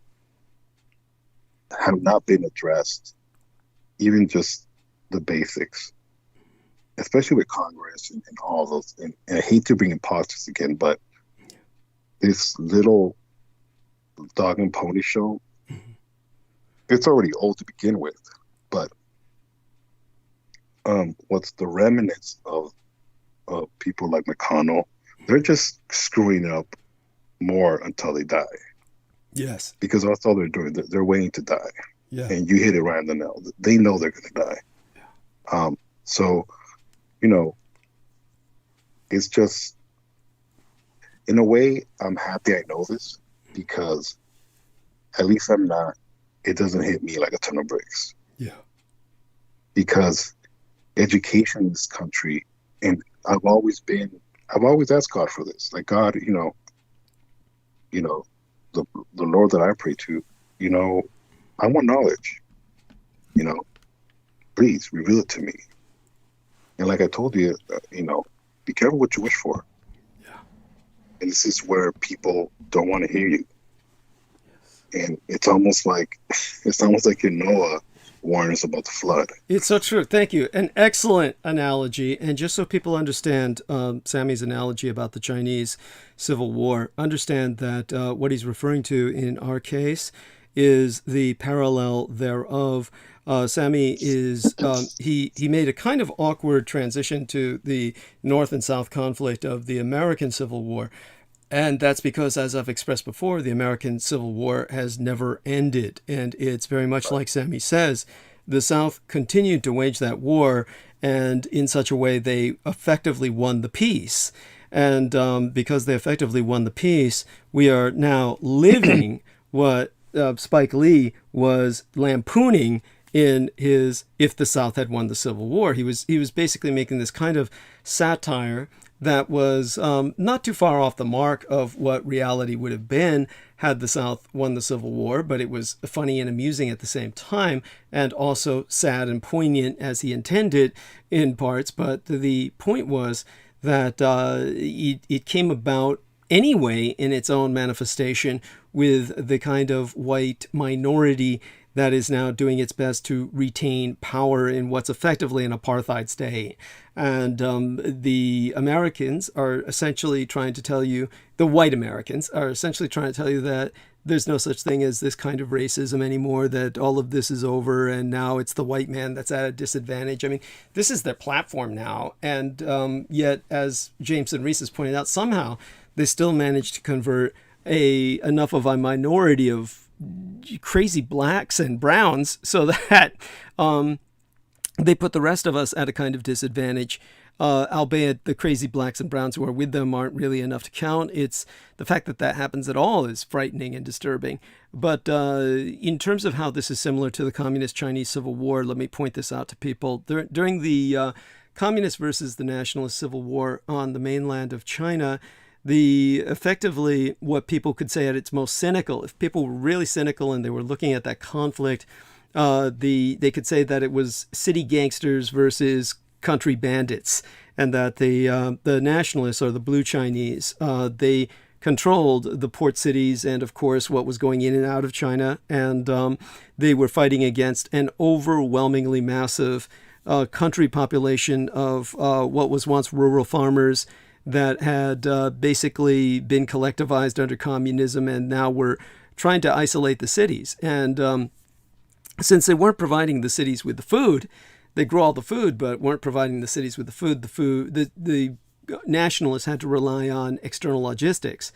have not been addressed, even just the basics, especially with Congress and all those. And I hate to bring in politics again, but this little dog and pony show, it's already old to begin with, but what's the remnants of people like McConnell? They're just screwing up more until they die. Yes. Because that's all they're doing. They're waiting to die. Yeah. And you hit it right on the nail. They know they're going to die. Yeah. So, you know, it's just, in a way, I'm happy I know this, because at least it doesn't hit me like a ton of bricks. Yeah. Because education in this country, and I've always asked God for this. Like, God, you know, the Lord that I pray to, you know, I want knowledge, you know, please reveal it to me. And like I told you, you know, be careful what you wish for. Yeah. And this is where people don't want to hear you. Yes. And it's almost like in Noah warned us about the flood. It's so true. Thank you. An excellent analogy. And just so people understand Sammy's analogy about the Chinese Civil War, understand that what he's referring to in our case is the parallel thereof. Sammy is, he made a kind of awkward transition to the North and South conflict of the American Civil War. And that's because, as I've expressed before, the American Civil War has never ended. And it's very much like Sammy says, the South continued to wage that war, and in such a way they effectively won the peace. And because they effectively won the peace, we are now living what Spike Lee was lampooning in his "If the South Had Won the Civil War." He was basically making this kind of satire that was not too far off the mark of what reality would have been had the South won the Civil War, but it was funny and amusing at the same time, and also sad and poignant as he intended in parts. But the point was that it came about anyway in its own manifestation with the kind of white minority that is now doing its best to retain power in what's effectively an apartheid state. And the Americans are essentially trying to tell you, the white Americans are essentially trying to tell you that there's no such thing as this kind of racism anymore, that all of this is over, and now it's the white man that's at a disadvantage. I mean, this is their platform now. And yet, as Jameson Reese has pointed out, somehow they still managed to convert enough of a minority of crazy blacks and browns so that they put the rest of us at a kind of disadvantage, albeit the crazy blacks and browns who are with them aren't really enough to count. It's the fact that happens at all is frightening and disturbing. But in terms of how this is similar to the Communist Chinese Civil War, let me point this out to people. During the Communist versus the Nationalist Civil War on the mainland of China, effectively what people could say at its most cynical, if people were really cynical and they were looking at that conflict, they could say that it was city gangsters versus country bandits, and that the nationalists, or the blue Chinese, they controlled the port cities and, of course, what was going in and out of China, and they were fighting against an overwhelmingly massive country population of what was once rural farmers that had basically been collectivized under communism, and now were trying to isolate the cities. And since they weren't providing the cities with the food, they grew all the food, but weren't providing the cities with the food. The nationalists had to rely on external logistics.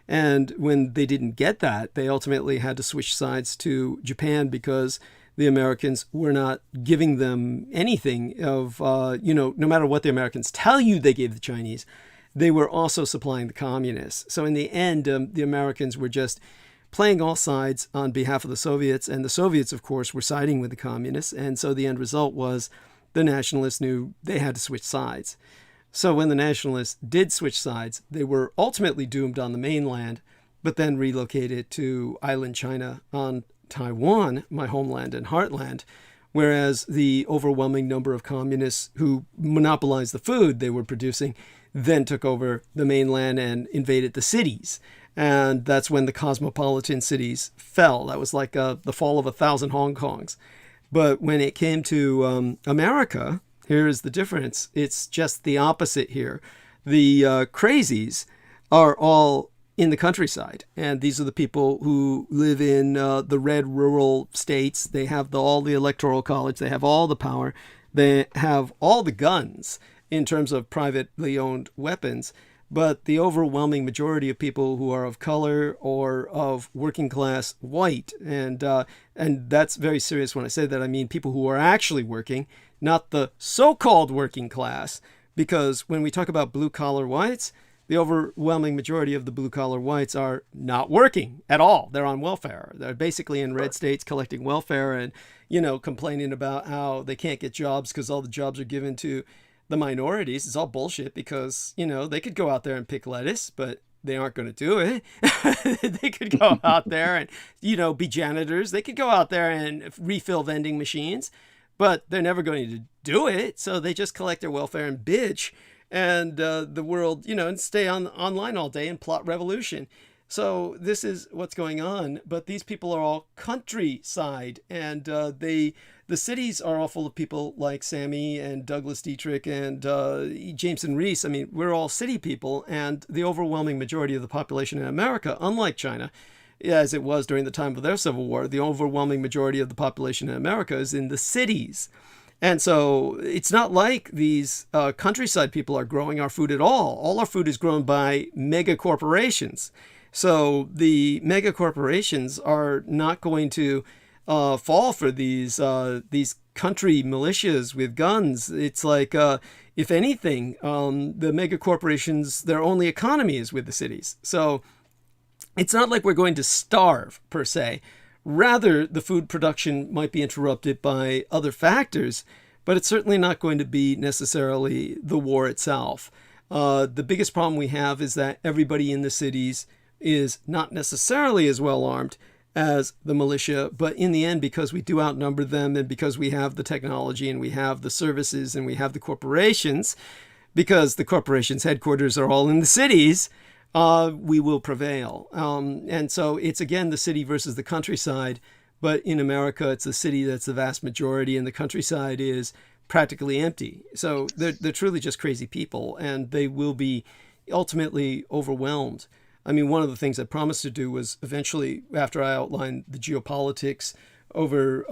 And when they didn't get that, they ultimately had to switch sides to Japan, because the Americans were not giving them anything of, no matter what the Americans tell you they gave the Chinese, they were also supplying the communists. So in the end, the Americans were just playing all sides on behalf of the Soviets, and the Soviets, of course, were siding with the communists. And so the end result was the nationalists knew they had to switch sides. So when the nationalists did switch sides, they were ultimately doomed on the mainland, but then relocated to island China on Taiwan, my homeland and heartland, whereas the overwhelming number of communists who monopolized the food they were producing then took over the mainland and invaded the cities. And that's when the cosmopolitan cities fell. That was like the fall of 1,000 Hong Kongs. But when it came to America, here's the difference. It's just the opposite here. The crazies are all in the countryside. And these are the people who live in the red rural states. They have all the electoral college. They have all the power. They have all the guns in terms of privately owned weapons. But the overwhelming majority of people who are of color or of working class white, and that's very serious when I say that. I mean people who are actually working, not the so-called working class, because when we talk about blue-collar whites, the overwhelming majority of the blue-collar whites are not working at all. They're on welfare. They're basically in red states collecting welfare and, complaining about how they can't get jobs because all the jobs are given to the minorities. It's all bullshit because, they could go out there and pick lettuce, but they aren't going to do it. They could go out there and, be janitors. They could go out there and refill vending machines, but they're never going to do it. So they just collect their welfare and bitch. And the world, and stay online all day and plot revolution. So this is what's going on. But these people are all countryside, and the cities are all full of people like Sammy and Douglas Dietrich and Jameson Reese. I mean, we're all city people, and the overwhelming majority of the population in America, unlike China, as it was during the time of their civil war, the overwhelming majority of the population in America is in the cities. And so it's not like these countryside people are growing our food at all. All our food is grown by mega corporations. So the mega corporations are not going to fall for these country militias with guns. It's like, if anything, the mega corporations, their only economy is with the cities. So it's not like we're going to starve per se. Rather, the food production might be interrupted by other factors, but it's certainly not going to be necessarily the war itself. The biggest problem we have is that everybody in the cities is not necessarily as well armed as the militia, but in the end, because we do outnumber them and because we have the technology and we have the services and we have the corporations, because the corporations' headquarters are all in the cities, we will prevail. And so it's, again, the city versus the countryside. But in America, it's the city that's the vast majority, and the countryside is practically empty. So they're truly just crazy people, and they will be ultimately overwhelmed. I mean, one of the things I promised to do was eventually, after I outline the geopolitics over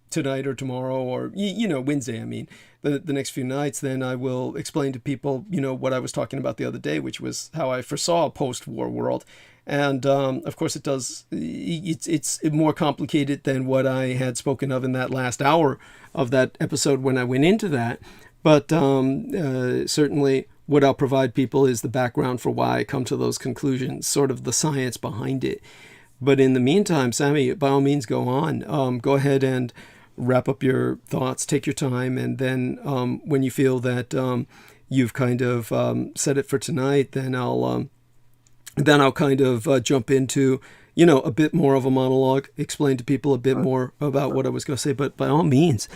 tonight or tomorrow or, Wednesday, I mean, the next few nights, then I will explain to people, what I was talking about the other day, which was how I foresaw a post-war world. And of course, it's more complicated than what I had spoken of in that last hour of that episode when I went into that. But certainly what I'll provide people is the background for why I come to those conclusions, sort of the science behind it. But in the meantime, Sammy, by all means, go on. Go ahead and wrap up your thoughts, take your time, and then when you feel that you've kind of said it for tonight, then I'll kind of jump into, a bit more of a monologue, explain to people a bit more about what I was going to say. But by all means,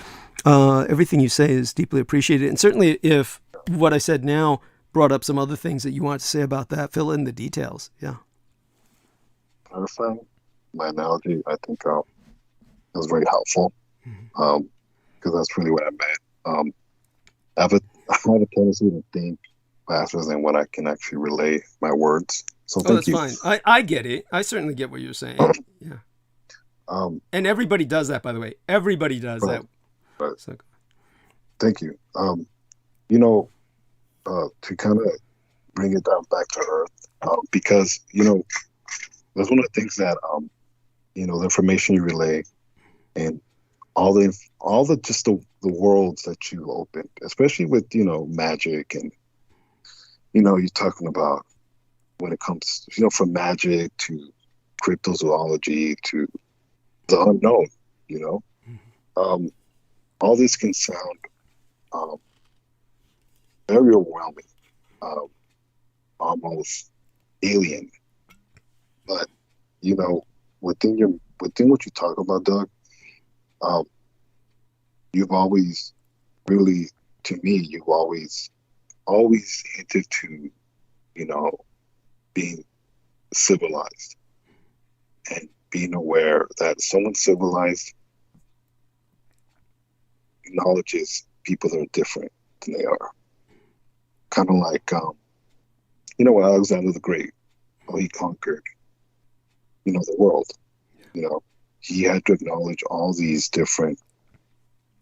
everything you say is deeply appreciated. And certainly if what I said now brought up some other things that you want to say about that, fill in the details. Yeah. Clarifying my analogy, I think it was very helpful, because that's really what I meant. I have a tendency to think faster than what I can actually relay my words. So thank you. That's fine. I get it. I certainly get what you're saying. Yeah. And everybody does that, by the way. Everybody does that. Right. So. Thank you. To kind of bring it down back to earth, because, that's one of the things that, the information you relay and all the just the worlds that you opened, especially with, magic and, you're talking about when it comes, from magic to cryptozoology to the unknown, all this can sound very overwhelming, almost alien. But, within what you talk about, Doug, you've always really, to me, you've always hinted to, being civilized and being aware that someone civilized acknowledges people that are different than they are. Kind of like, Alexander the Great, how he conquered, the world. He had to acknowledge all these different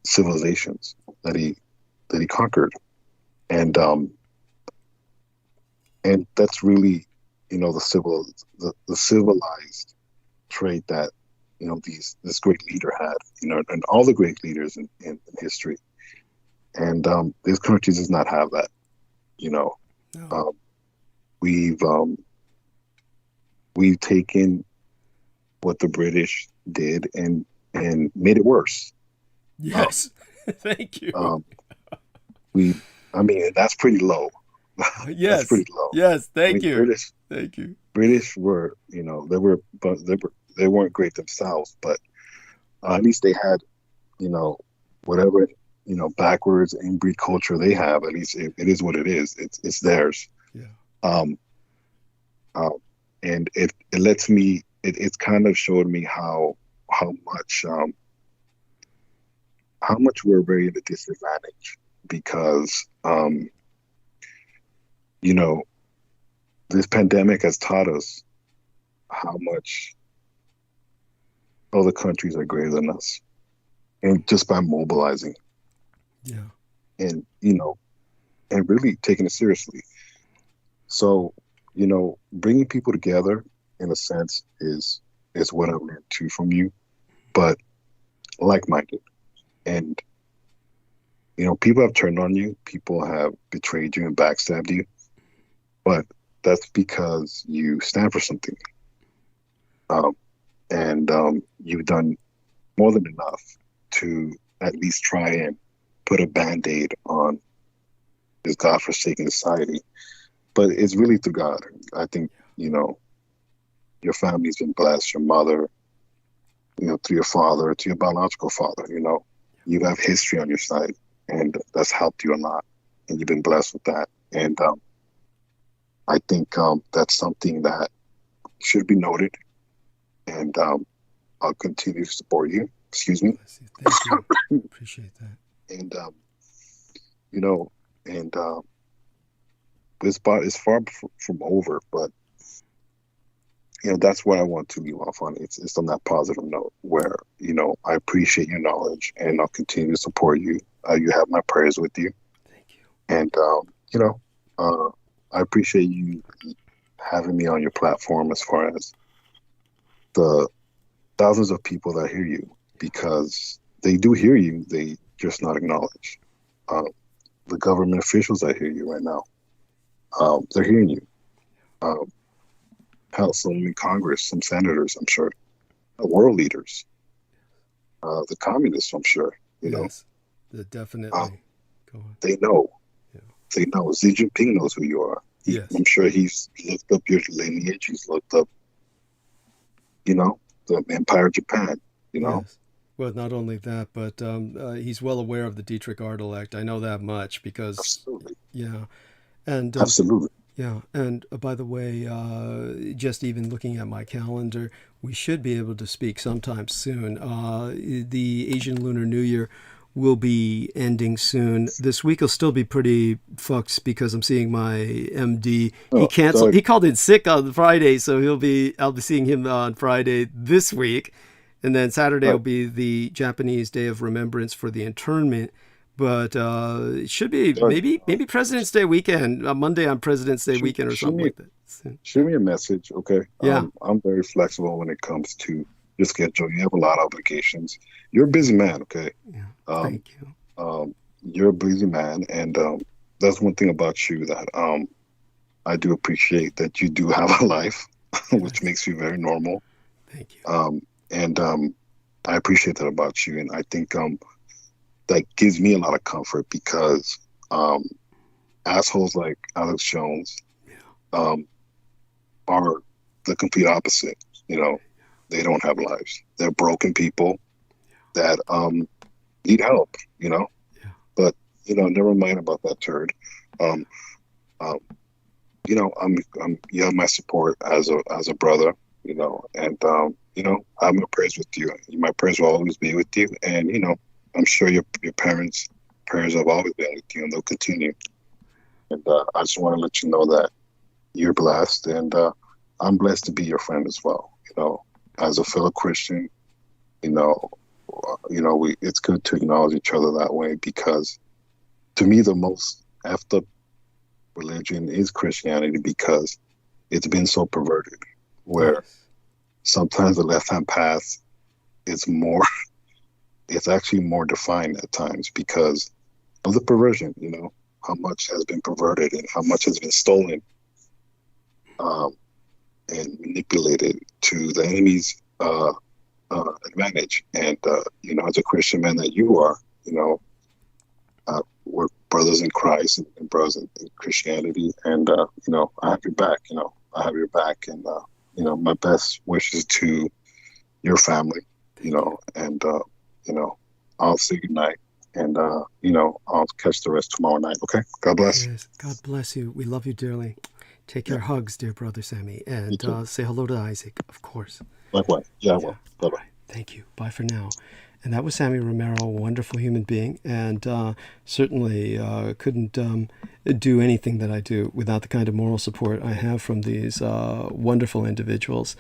civilizations that he conquered, and that's really, the civilized trait that this great leader had, and all the great leaders in history, and this country does not have that. No. We've taken what the British did and made it worse. Yes. Thank you. That's pretty low. Yes. That's pretty low. Yes. Thank you. Thank you. British were, they weren't great themselves, but at least they had, whatever, backwards inbreed culture they have. At least it is what it is. It's theirs. Yeah. And it lets me. It's kind of showed me how much we're very at a disadvantage because this pandemic has taught us how much other countries are greater than us, and just by mobilizing, and and really taking it seriously. So bringing people together in a sense is what I've learned too from you, but like-minded. And people have turned on you, people have betrayed you and backstabbed you, but that's because you stand for something. And you've done more than enough to at least try and put a Band-Aid on this godforsaken society. But it's really through God. I think, your family's been blessed, your mother, through your father, to your biological father, you have history on your side, and that's helped you a lot, and you've been blessed with that. And I think that's something that should be noted, and I'll continue to support you. Excuse me. Thank you. Appreciate that. And it's far from over, but that's what I want to leave off on. It's on that positive note where I appreciate your knowledge, and I'll continue to support you. You have my prayers with you. Thank you. And I appreciate you having me on your platform as far as the thousands of people that hear you, because they do hear you, they just not acknowledge. The government officials that hear you right now, they're hearing you. Hell, some in Congress, some senators, I'm sure, world leaders, the communists, I'm sure, Yes, definitely. Go on. They know. Yeah. They know. Xi Jinping knows who you are. Yes. I'm sure he's looked up your lineage. He's looked up, the Empire of Japan, Yes. Well, not only that, but he's well aware of the Dietrich-Adler Act. I know that much because, Absolutely. Yeah. And Absolutely. Yeah, and by the way, just even looking at my calendar, we should be able to speak sometime soon. The Asian Lunar New Year will be ending soon. This week will still be pretty fucked because I'm seeing my MD. He canceled. Sorry. He called in sick on Friday, so I'll be seeing him on Friday this week, and then Saturday will be the Japanese Day of Remembrance for the internment. But it should be maybe President's Day weekend, Monday on President's Day weekend or something like that. Shoot me a message, okay? Yeah. I'm very flexible when it comes to your schedule. You have a lot of obligations. You're a busy man, okay? Yeah. Thank you. You're a busy man, and that's one thing about you that I do appreciate, that you do have a life, which makes you very normal. Thank you. And I appreciate that about you, and I think that gives me a lot of comfort, because assholes like Alex Jones are the complete opposite. They don't have lives. They're broken people that need help, you know. Yeah. But never mind about that turd. Um, um, you have my support as a brother, and I have my prayers with you. My prayers will always be with you, and I'm sure your parents' prayers have always been with you, and they'll continue. And I just want to let you know that you're blessed, and I'm blessed to be your friend as well. As a fellow Christian, it's good to acknowledge each other that way, because to me the most effed up religion is Christianity, because it's been so perverted, where sometimes the left-hand path is it's actually more defined at times because of the perversion, how much has been perverted and how much has been stolen and manipulated to the enemy's advantage. And, as a Christian man that you are, we're brothers in Christ and brothers in Christianity. And, I have your back, I have your back. And, my best wishes to your family, and, I'll say goodnight. And, I'll catch the rest tomorrow night. Okay. God bless. Yes, God bless you. We love you dearly. Take your hugs, dear brother Sammy. And say hello to Isaac, of course. Likewise. Yeah, I will. Bye-bye. Right. Thank you. Bye for now. And that was Sammy Romero, a wonderful human being, and certainly couldn't do anything that I do without the kind of moral support I have from these wonderful individuals.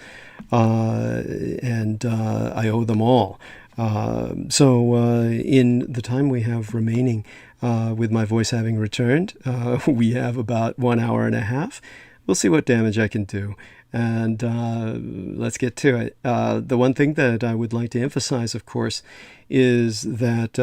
And I owe them all. So in the time we have remaining, with my voice having returned, we have about 1 hour and a half. We'll see what damage I can do. And let's get to it. The one thing that I would like to emphasize, of course, is that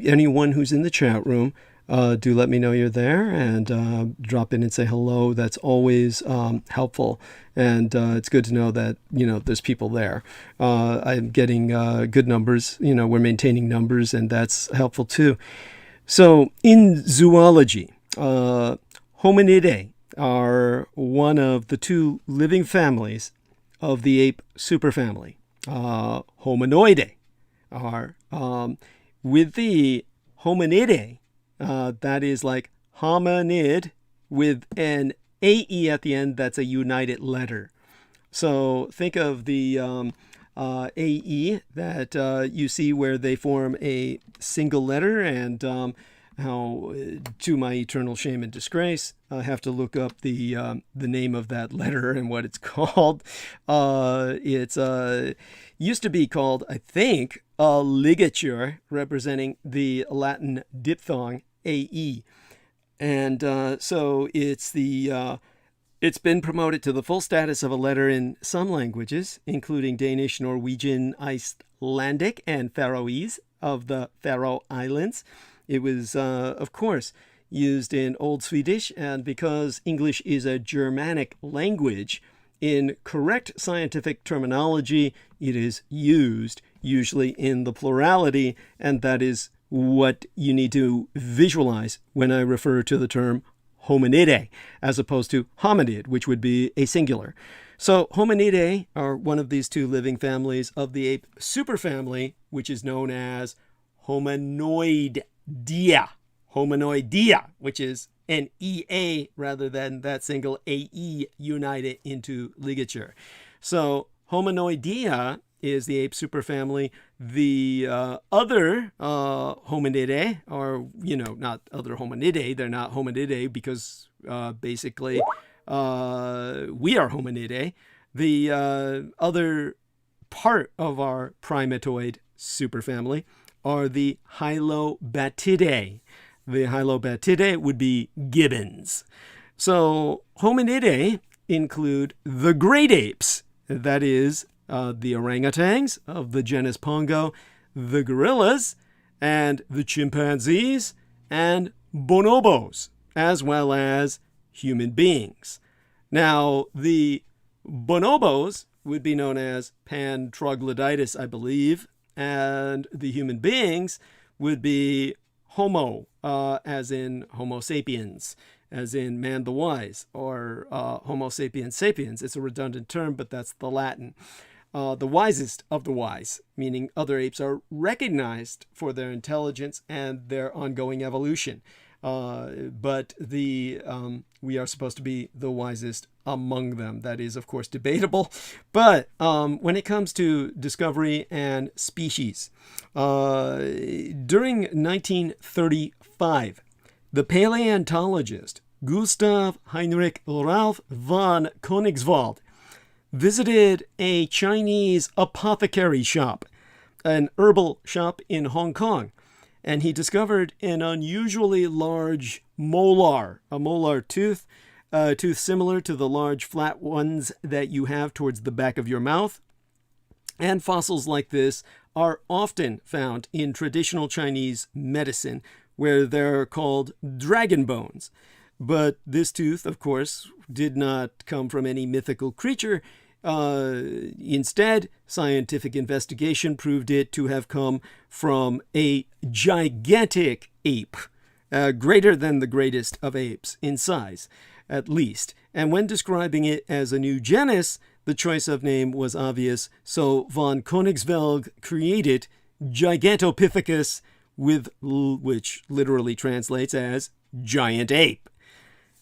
anyone who's in the chat room, do let me know you're there, and drop in and say hello. That's always helpful. And it's good to know that, there's people there. I'm getting good numbers. We're maintaining numbers, and that's helpful too. So in zoology, Hominidae are one of the two living families of the ape superfamily. Hominoidae are with the Hominidae, that is like hominid with an AE at the end. That's a united letter. So think of the AE that you see where they form a single letter, and how, to my eternal shame and disgrace, I have to look up the name of that letter and what it's called. It's used to be called, I think, a ligature, representing the Latin diphthong AE. And so it's been promoted to the full status of a letter in some languages, including Danish, Norwegian, Icelandic, and Faroese of the Faroe Islands. It was, of course, used in Old Swedish, and because English is a Germanic language, in correct scientific terminology, it is used usually in the plurality, and that is what you need to visualize when I refer to the term hominidae, as opposed to hominid, which would be a singular. So hominidae are one of these two living families of the ape superfamily, which is known as Hominoidea, which is an EA rather than that single AE united into ligature. So Hominoidea is the ape superfamily. The other hominidae are, not other hominidae. They're not hominidae because basically we are hominidae. The other part of our primatoid superfamily are the Hylobatidae. The Hylobatidae would be gibbons. So hominidae include the great apes, that is, the orangutans of the genus Pongo, the gorillas, and the chimpanzees, and bonobos, as well as human beings. Now, the bonobos would be known as Pan-troglodytes, I believe, and the human beings would be Homo, as in Homo sapiens, as in man the wise, or Homo sapiens sapiens. It's a redundant term, but that's the Latin. the wisest of the wise, meaning other apes are recognized for their intelligence and their ongoing evolution. But we are supposed to be the wisest among them. That is, of course, debatable. But when it comes to discovery and species, during 1935, the paleontologist Gustav Heinrich Ralph von Königswald visited a Chinese apothecary shop, an herbal shop in Hong Kong, and he discovered an unusually large molar, a molar tooth, a tooth similar to the large flat ones that you have towards the back of your mouth. And fossils like this are often found in traditional Chinese medicine, where they're called dragon bones. But this tooth, of course, did not come from any mythical creature. Instead, scientific investigation proved it to have come from a gigantic ape, greater than the greatest of apes in size, at least. And when describing it as a new genus, the choice of name was obvious, so von Königswald created Gigantopithecus, which literally translates as giant ape.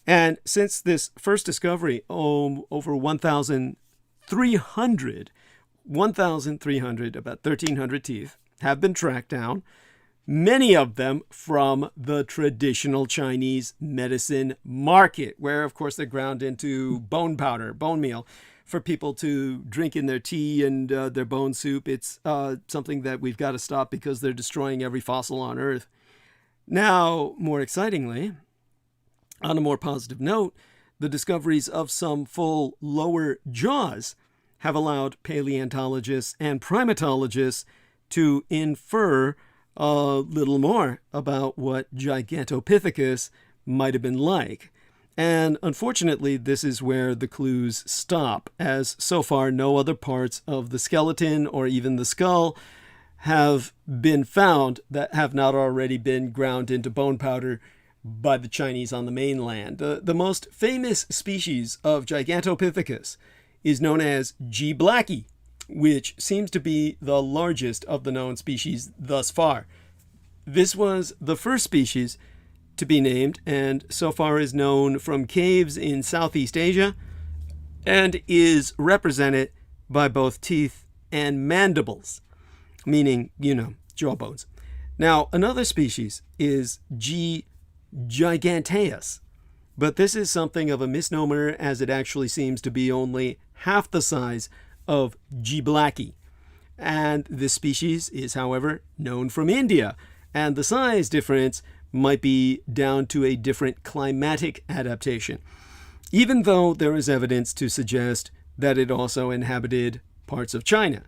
And since this first discovery, over 1,300, about 1,300 teeth have been tracked down, many of them from the traditional Chinese medicine market, where, of course, they're ground into bone powder, bone meal, for people to drink in their tea and their bone soup. It's something that we've got to stop because they're destroying every fossil on Earth. Now, more excitingly, on a more positive note, the discoveries of some full lower jaws have allowed paleontologists and primatologists to infer a little more about what Gigantopithecus might have been like. And unfortunately, this is where the clues stop, as so far no other parts of the skeleton or even the skull have been found that have not already been ground into bone powder by the Chinese on the mainland. The most famous species of Gigantopithecus is known as G. blacki, which seems to be the largest of the known species thus far. This was the first species to be named, and so far is known from caves in Southeast Asia, and is represented by both teeth and mandibles, meaning, jawbones. Now, another species is G. giganteus, but this is something of a misnomer, as it actually seems to be only half the size of G. blacki. And this species is, however, known from India, and the size difference might be down to a different climatic adaptation, even though there is evidence to suggest that it also inhabited parts of China.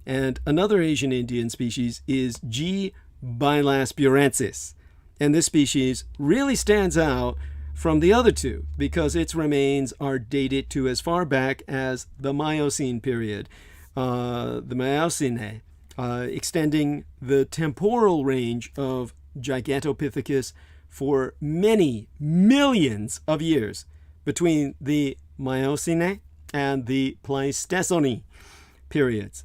And another Asian Indian species is G. bilaspirensis, and this species really stands out from the other two because its remains are dated to as far back as the Miocene period, the Miocene, extending the temporal range of Gigantopithecus for many millions of years between the Miocene and the Pleistocene periods.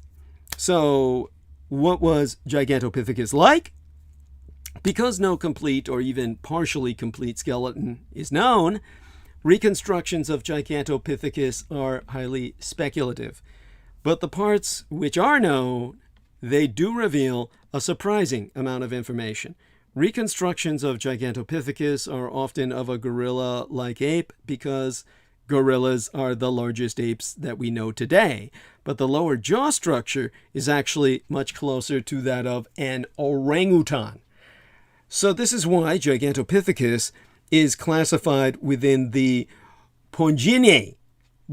So, what was Gigantopithecus like? Because no complete or even partially complete skeleton is known, reconstructions of Gigantopithecus are highly speculative. But the parts which are known, they do reveal a surprising amount of information. Reconstructions of Gigantopithecus are often of a gorilla-like ape because gorillas are the largest apes that we know today. But the lower jaw structure is actually much closer to that of an orangutan. So this is why Gigantopithecus is classified within the Pongiinae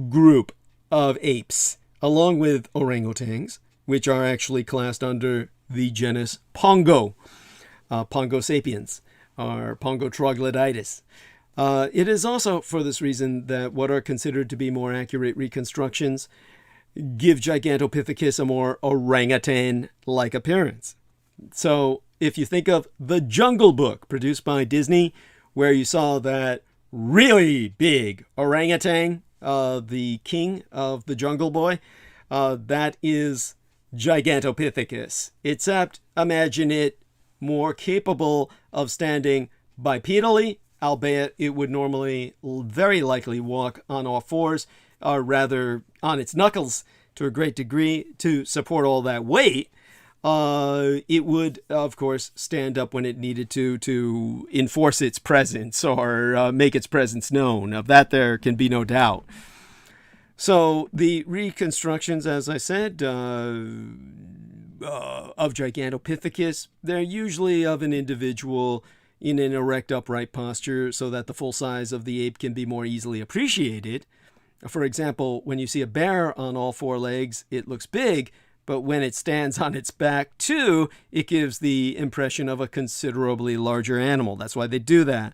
group of apes, along with orangutans, which are actually classed under the genus Pongo, Pongo sapiens, or Pongo troglodytes. It is also for this reason that what are considered to be more accurate reconstructions give Gigantopithecus a more orangutan-like appearance. So if you think of The Jungle Book, produced by Disney, where you saw that really big orangutan, the king of the Jungle Boy, that is Gigantopithecus, except imagine it more capable of standing bipedally, albeit it would normally very likely walk on all fours, or rather on its knuckles to a great degree to support all that weight. It would, of course, stand up when it needed to enforce its presence or make its presence known. Of that there can be no doubt. So the reconstructions, as I said, of Gigantopithecus, they're usually of an individual in an erect upright posture so that the full size of the ape can be more easily appreciated. For example, when you see a bear on all four legs, it looks big, but when it stands on its back too, it gives the impression of a considerably larger animal. That's why they do that.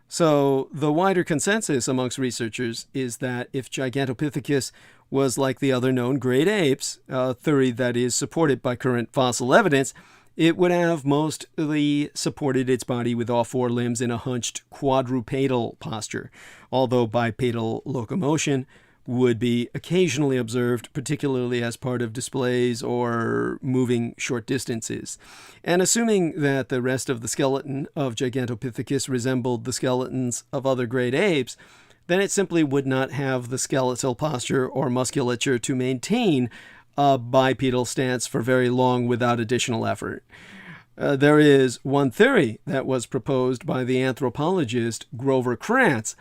So the wider consensus amongst researchers is that if Gigantopithecus was like the other known great apes, a theory that is supported by current fossil evidence, it would have mostly supported its body with all four limbs in a hunched quadrupedal posture, although bipedal locomotion would be occasionally observed, particularly as part of displays or moving short distances. And assuming that the rest of the skeleton of Gigantopithecus resembled the skeletons of other great apes, then it simply would not have the skeletal posture or musculature to maintain a bipedal stance for very long without additional effort. There is one theory that was proposed by the anthropologist Grover Krantz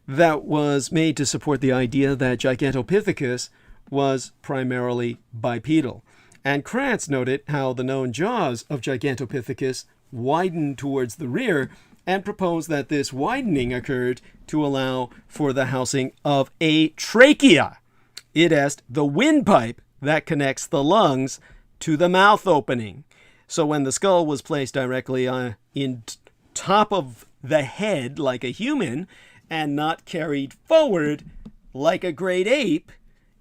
that was made to support the idea that Gigantopithecus was primarily bipedal. And Krantz noted how the known jaws of Gigantopithecus widened towards the rear and proposed that this widening occurred to allow for the housing of a trachea. It is the windpipe that connects the lungs to the mouth opening. So when the skull was placed directly in top of the head like a human and not carried forward like a great ape,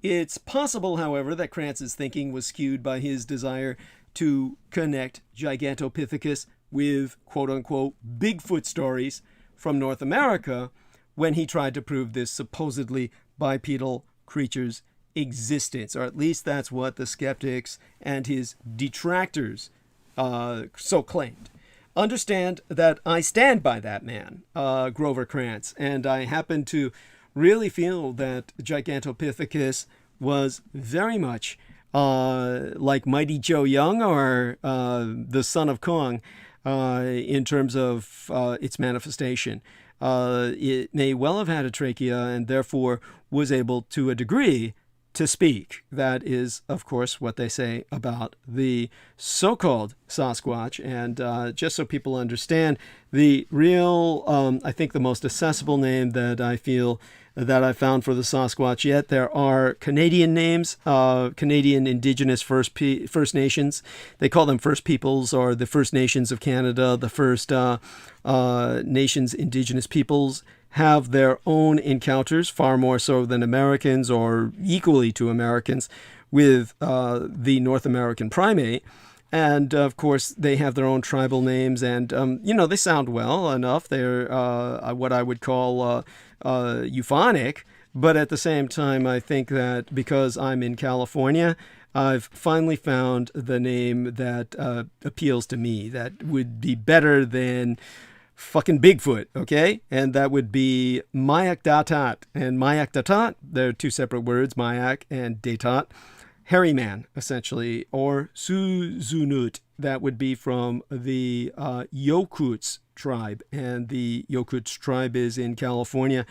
it's possible, however, that Krantz's thinking was skewed by his desire to connect Gigantopithecus with quote-unquote Bigfoot stories from North America when he tried to prove this supposedly bipedal creature's existence, or at least that's what the skeptics and his detractors so claimed. Understand that I stand by that man, Grover Krantz, and I happen to really feel that Gigantopithecus was very much like Mighty Joe Young or the Son of Kong in terms of its manifestation. It may well have had a trachea and therefore was able to a degree to speak. That is, of course, what they say about the so-called Sasquatch. And just so people understand, the real, I think the most accessible name that I feel that I found for the Sasquatch yet, there are Canadian names, Canadian Indigenous First Nations. They call them First Peoples or the First Nations of Canada. The First Nations Indigenous Peoples have their own encounters, far more so than Americans or equally to Americans, with the North American primate. And of course, they have their own tribal names, and they sound well enough. They're what I would call euphonic, but at the same time, I think that because I'm in California, I've finally found the name that appeals to me, that would be better than fucking Bigfoot, okay? And that would be Mayak Datat. And Mayak Datat, they're two separate words, Mayak and Datat. Hairy man, essentially, or Suzunut. That would be from the Yokuts tribe. And the Yokuts tribe is in California.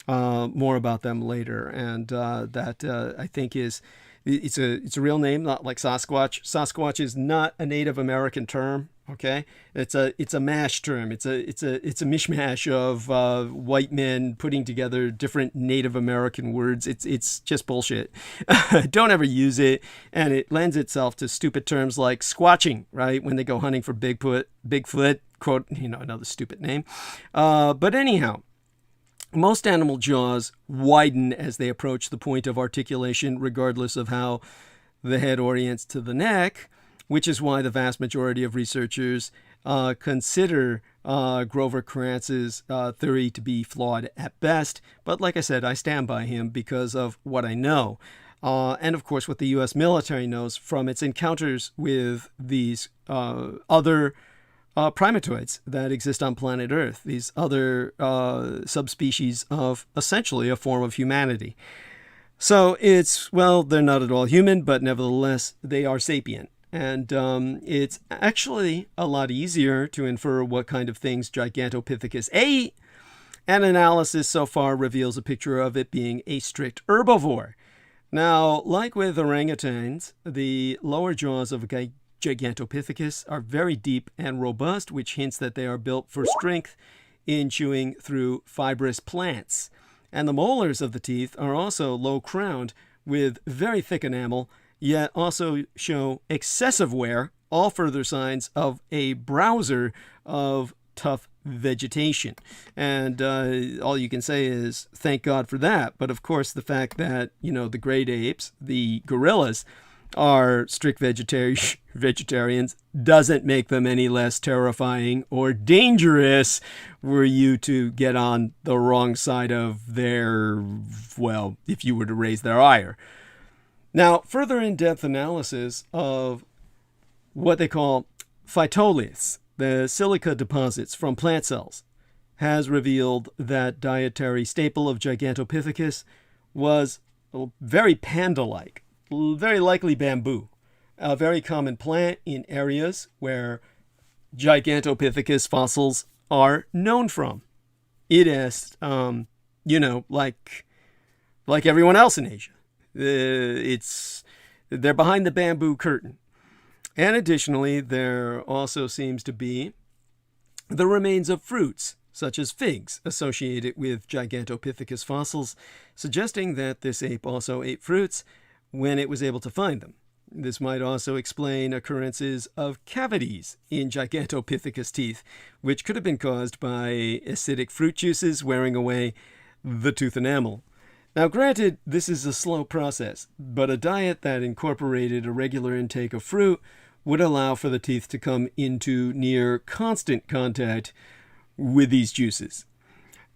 More about them later. And that I think is... It's a real name, not like Sasquatch. Sasquatch is not a Native American term. Okay, it's a mash term. It's a mishmash of white men putting together different Native American words. It's just bullshit. Don't ever use it, and it lends itself to stupid terms like squatching. Right, when they go hunting for Bigfoot, quote, another stupid name. But anyhow. Most animal jaws widen as they approach the point of articulation, regardless of how the head orients to the neck, which is why the vast majority of researchers consider Grover Krantz's theory to be flawed at best. But like I said, I stand by him because of what I know. and of course what the U.S. military knows from its encounters with these other primatoids that exist on planet Earth, these other subspecies of essentially a form of humanity. So they're not at all human, but nevertheless, they are sapient. And it's actually a lot easier to infer what kind of things Gigantopithecus ate. An analysis so far reveals a picture of it being a strict herbivore. Now, like with orangutans, the lower jaws of a Gigantopithecus are very deep and robust, which hints that they are built for strength in chewing through fibrous plants. And the molars of the teeth are also low-crowned with very thick enamel, yet also show excessive wear, all further signs of a browser of tough vegetation. And all you can say is thank God for that. But of course, the fact that, the great apes, the gorillas, are strict vegetarians doesn't make them any less terrifying or dangerous were you to get on the wrong side of if you were to raise their ire. Now, further in-depth analysis of what they call phytoliths, the silica deposits from plant cells, has revealed that dietary staple of Gigantopithecus was very panda-like, very likely bamboo, a very common plant in areas where Gigantopithecus fossils are known from. It is, like everyone else in Asia. They're behind the bamboo curtain. And additionally, there also seems to be the remains of fruits, such as figs, associated with Gigantopithecus fossils, suggesting that this ape also ate fruits when it was able to find them. This might also explain occurrences of cavities in Gigantopithecus teeth, which could have been caused by acidic fruit juices wearing away the tooth enamel. Now, granted, this is a slow process, but a diet that incorporated a regular intake of fruit would allow for the teeth to come into near constant contact with these juices.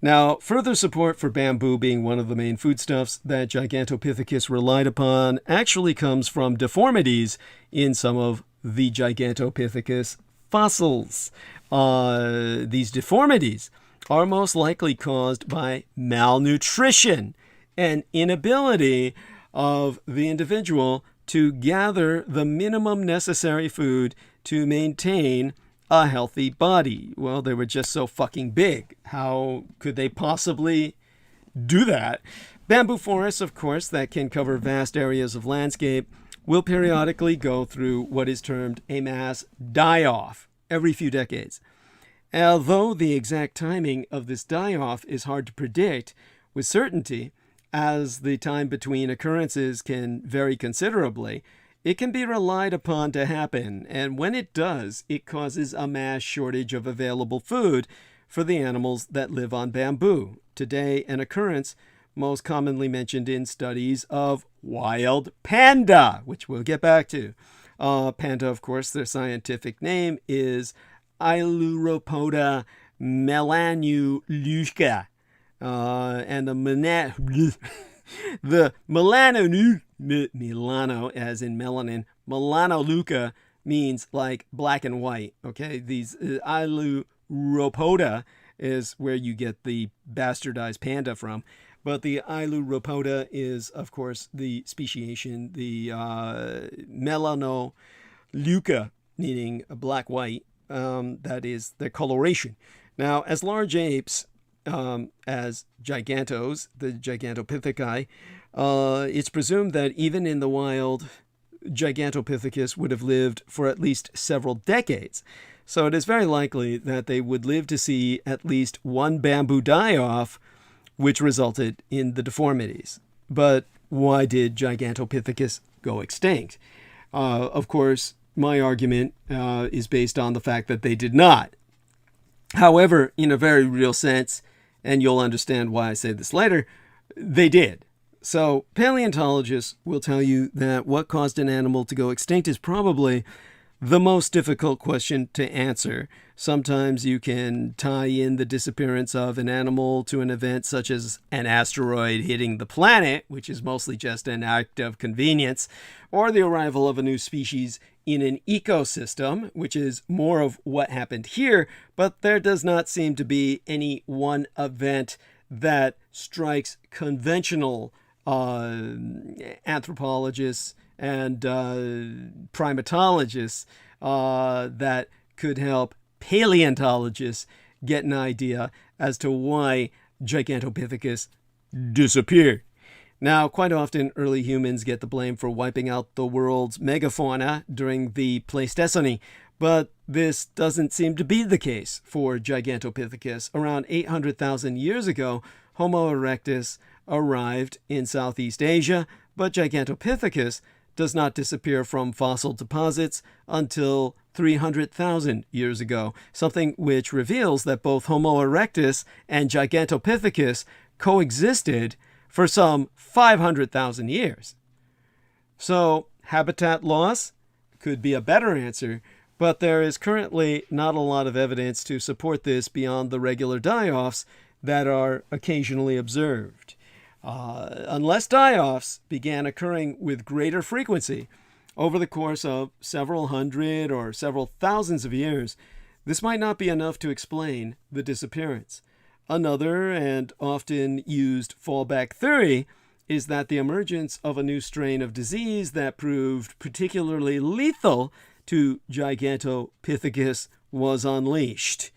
Now, further support for bamboo being one of the main foodstuffs that Gigantopithecus relied upon actually comes from deformities in some of the Gigantopithecus fossils. These deformities are most likely caused by malnutrition and inability of the individual to gather the minimum necessary food to maintain a healthy body. Well, they were just so fucking big. How could they possibly do that? Bamboo forests, of course, that can cover vast areas of landscape, will periodically go through what is termed a mass die-off every few decades. Although the exact timing of this die-off is hard to predict with certainty, as the time between occurrences can vary considerably, it can be relied upon to happen, and when it does, it causes a mass shortage of available food for the animals that live on bamboo. Today, an occurrence most commonly mentioned in studies of wild panda, which we'll get back to. Panda, of course, their scientific name is Ailuropoda melanoleuca, and the Milano, as in melanin, melanoleuca means like black and white. Okay, these Ailuropoda is where you get the bastardized panda from. But the Ailuropoda is, of course, the speciation, the melanoleuca, meaning black-white. That is their coloration. Now, as large apes, as gigantos, the Gigantopitheci, it's presumed that even in the wild, Gigantopithecus would have lived for at least several decades. So it is very likely that they would live to see at least one bamboo die-off, which resulted in the deformities. But why did Gigantopithecus go extinct? Of course, my argument is based on the fact that they did not. However, in a very real sense, and you'll understand why I say this later, they did. So paleontologists will tell you that what caused an animal to go extinct is probably the most difficult question to answer. Sometimes you can tie in the disappearance of an animal to an event such as an asteroid hitting the planet, which is mostly just an act of convenience, or the arrival of a new species in an ecosystem, which is more of what happened here, but there does not seem to be any one event that strikes conventional anthropologists and primatologists that could help paleontologists get an idea as to why Gigantopithecus disappeared. Now, quite often, early humans get the blame for wiping out the world's megafauna during the Pleistocene, but this doesn't seem to be the case for Gigantopithecus. Around 800,000 years ago, Homo erectus arrived in Southeast Asia, but Gigantopithecus does not disappear from fossil deposits until 300,000 years ago, something which reveals that both Homo erectus and Gigantopithecus coexisted for some 500,000 years. So, habitat loss could be a better answer, but there is currently not a lot of evidence to support this beyond the regular die-offs that are occasionally observed. Unless die-offs began occurring with greater frequency over the course of several hundred or several thousands of years, this might not be enough to explain the disappearance. Another and often used fallback theory is that the emergence of a new strain of disease that proved particularly lethal to Gigantopithecus was unleashed,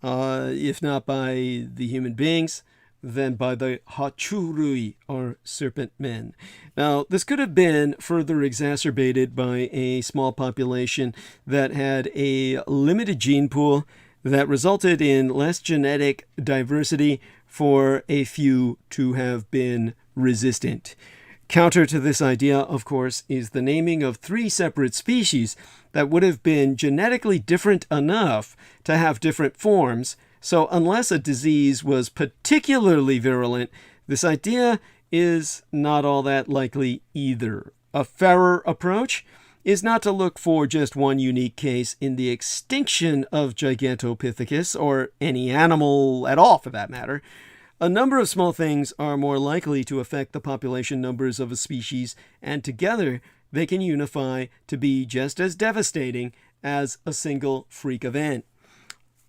if not by the human beings, then by the Hachurui, or serpent men. Now, this could have been further exacerbated by a small population that had a limited gene pool that resulted in less genetic diversity for a few to have been resistant. Counter to this idea, of course, is the naming of 3 separate species that would have been genetically different enough to have different forms. So unless a disease was particularly virulent, this idea is not all that likely either. A fairer approach is not to look for just one unique case in the extinction of Gigantopithecus, or any animal at all for that matter. A number of small things are more likely to affect the population numbers of a species, and together they can unify to be just as devastating as a single freak event.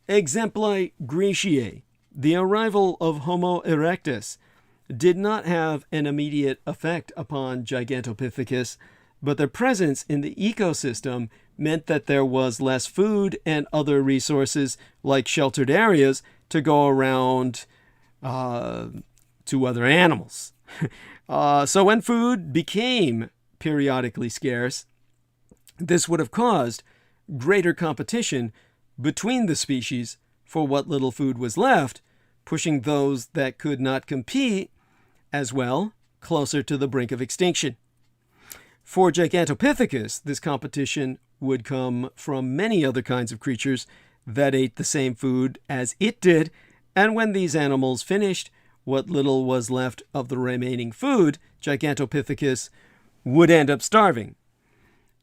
Exempli Greciae, the arrival of Homo erectus, did not have an immediate effect upon Gigantopithecus, but their presence in the ecosystem meant that there was less food and other resources like sheltered areas to go around to other animals. So when food became periodically scarce, this would have caused greater competition between the species for what little food was left, pushing those that could not compete as well closer to the brink of extinction. For Gigantopithecus, this competition would come from many other kinds of creatures that ate the same food as it did, and when these animals finished what little was left of the remaining food, Gigantopithecus would end up starving.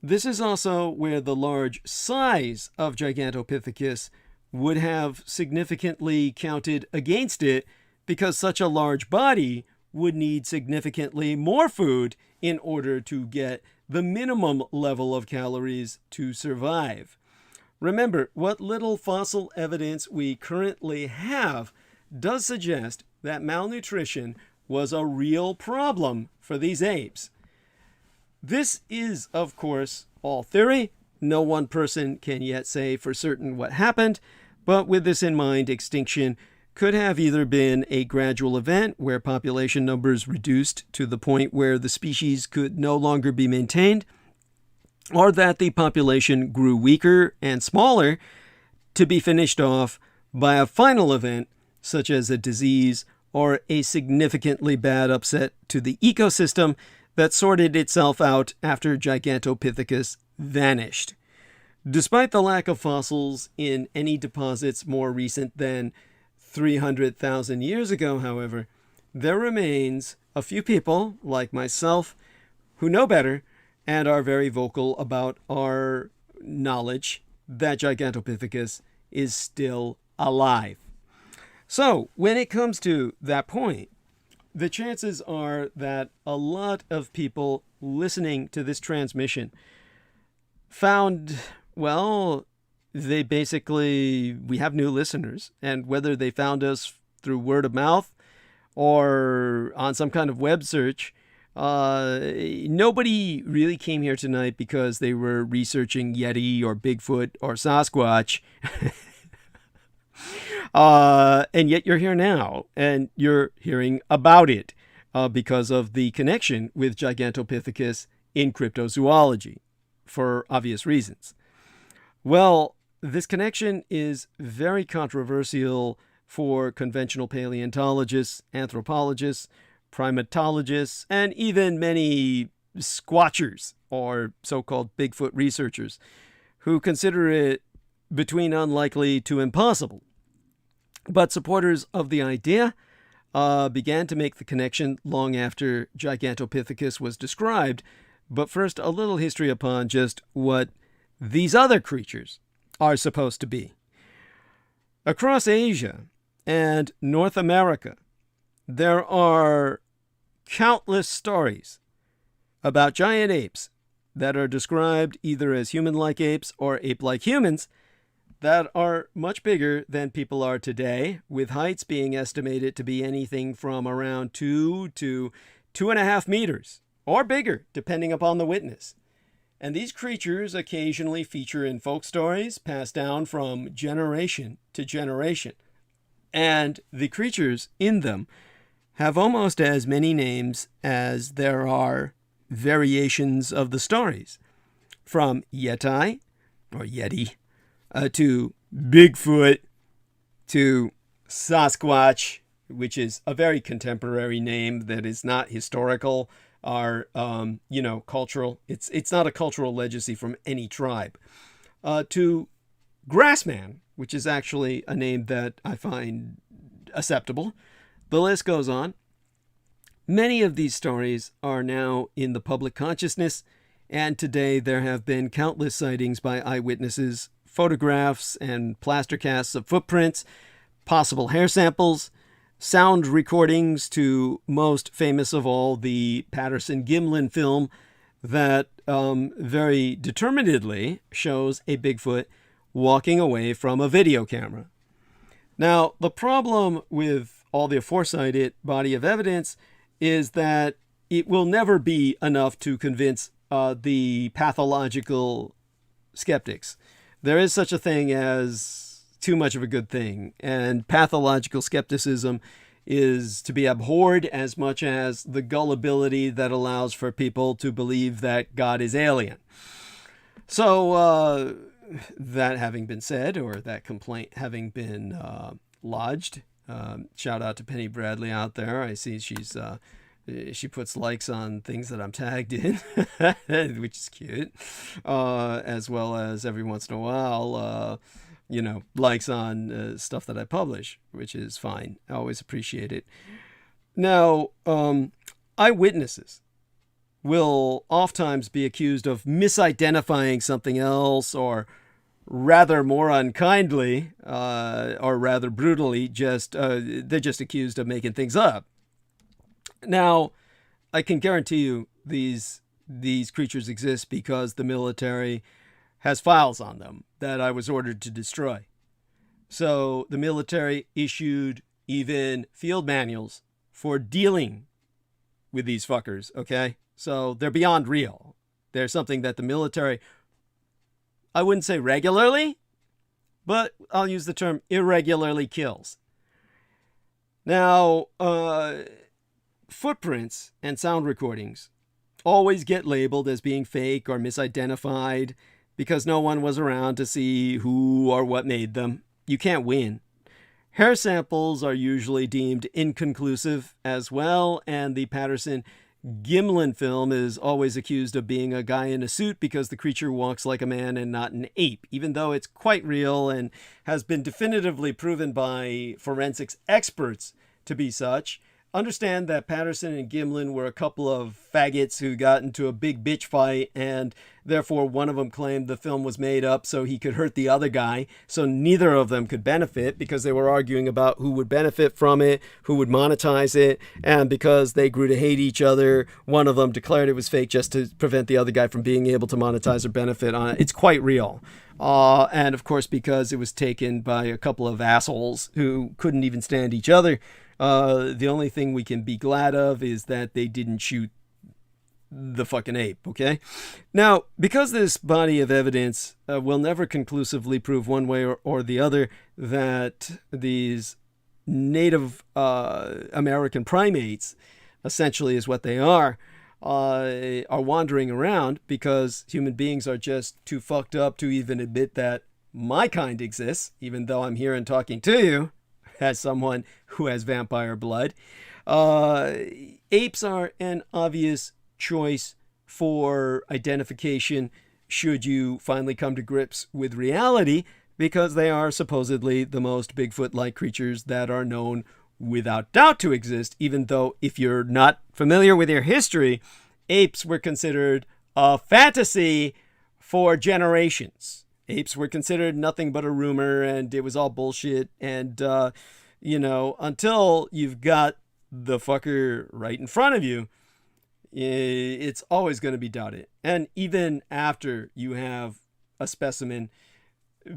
This is also where the large size of Gigantopithecus would have significantly counted against it, because such a large body would need significantly more food in order to get the minimum level of calories to survive. Remember, what little fossil evidence we currently have does suggest that malnutrition was a real problem for these apes. This is, of course, all theory. No one person can yet say for certain what happened, but with this in mind, extinction could have either been a gradual event where population numbers reduced to the point where the species could no longer be maintained, or that the population grew weaker and smaller to be finished off by a final event such as a disease or a significantly bad upset to the ecosystem that sorted itself out after Gigantopithecus vanished. Despite the lack of fossils in any deposits more recent than 300,000 years ago, however, there remains a few people, like myself, who know better and are very vocal about our knowledge that Gigantopithecus is still alive. So when it comes to that point, the chances are that a lot of people listening to this transmission found, well, we have new listeners, and whether they found us through word of mouth or on some kind of web search, nobody really came here tonight because they were researching Yeti or Bigfoot or Sasquatch. And yet you're here now, and you're hearing about it because of the connection with Gigantopithecus in cryptozoology, for obvious reasons. Well, this connection is very controversial for conventional paleontologists, anthropologists, primatologists, and even many squatchers, or so-called Bigfoot researchers, who consider it between unlikely to impossible. But supporters of the idea began to make the connection long after Gigantopithecus was described. But first, a little history upon just what these other creatures are supposed to be. Across Asia and North America, there are countless stories about giant apes that are described either as human-like apes or ape-like humans that are much bigger than people are today, with heights being estimated to be anything from around 2 to 2.5 meters, or bigger, depending upon the witness. And these creatures occasionally feature in folk stories passed down from generation to generation. And the creatures in them have almost as many names as there are variations of the stories, from Yeti, or Yeti, to Bigfoot, to Sasquatch, which is a very contemporary name that is not historical or, cultural. It's not a cultural legacy from any tribe. To Grassman, which is actually a name that I find acceptable. The list goes on. Many of these stories are now in the public consciousness, and today there have been countless sightings by eyewitnesses, photographs and plaster casts of footprints, possible hair samples, sound recordings, to most famous of all the Patterson-Gimlin film that very determinedly shows a Bigfoot walking away from a video camera. Now, the problem with all the aforementioned body of evidence is that it will never be enough to convince the pathological skeptics. There is such a thing as too much of a good thing, and pathological skepticism is to be abhorred as much as the gullibility that allows for people to believe that God is alien. So, that having been said, or that complaint having been lodged, shout out to Penny Bradley out there. I see she puts likes on things that I'm tagged in, which is cute, as well as every once in a while, likes on stuff that I publish, which is fine. I always appreciate it. Now, eyewitnesses will oftentimes be accused of misidentifying something else, or rather more unkindly, or rather brutally, they're just accused of making things up. Now, I can guarantee you these creatures exist because the military has files on them that I was ordered to destroy. So the military issued even field manuals for dealing with these fuckers, okay? So they're beyond real. They're something that the military, I wouldn't say regularly, but I'll use the term irregularly kills. Now, footprints and sound recordings always get labeled as being fake or misidentified because no one was around to see who or what made them. You can't win. Hair samples are usually deemed inconclusive as well, and the Patterson-Gimlin film is always accused of being a guy in a suit because the creature walks like a man and not an ape, even though it's quite real and has been definitively proven by forensics experts to be such. understand that Patterson and Gimlin were a couple of faggots who got into a big bitch fight, and therefore one of them claimed the film was made up so he could hurt the other guy, so neither of them could benefit because they were arguing about who would benefit from it, who would monetize it, and because they grew to hate each other, one of them declared it was fake just to prevent the other guy from being able to monetize or benefit on it. It's quite real. And of course, because it was taken by a couple of assholes who couldn't even stand each other, the only thing we can be glad of is that they didn't shoot the fucking ape, okay? Now, because this body of evidence will never conclusively prove one way or the other that these Native American primates, essentially is what they are wandering around because human beings are just too fucked up to even admit that my kind exists, even though I'm here and talking to you as someone who has vampire blood. Apes are an obvious choice for identification should you finally come to grips with reality, because they are supposedly the most Bigfoot-like creatures that are known without doubt to exist, even though if you're not familiar with your history, apes were considered a fantasy for generations. Apes were considered nothing but a rumor, and it was all bullshit. And, until you've got the fucker right in front of you, it's always going to be doubted. And even after you have a specimen,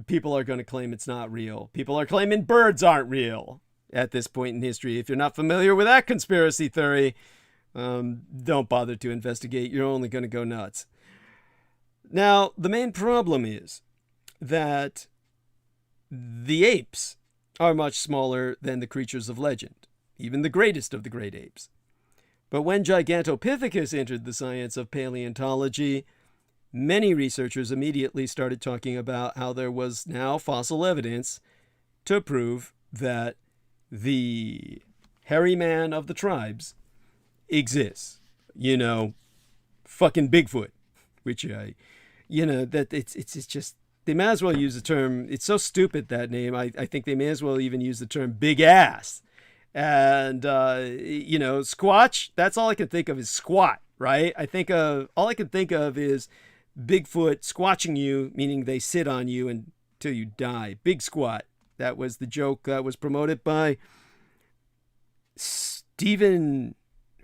people are going to claim it's not real. People are claiming birds aren't real at this point in history. If you're not familiar with that conspiracy theory, don't bother to investigate. You're only going to go nuts. Now, the main problem is that the apes are much smaller than the creatures of legend, even the greatest of the great apes. But when Gigantopithecus entered the science of paleontology, many researchers immediately started talking about how there was now fossil evidence to prove that the hairy man of the tribes exists. Fucking Bigfoot, which that it's just, they may as well use the term, it's so stupid, that name, I think they may as well even use the term big ass. And, Squatch, that's all I can think of is squat, right? All I can think of is Bigfoot squatching you, meaning they sit on you until you die. Big squat. That was the joke that was promoted by Steven,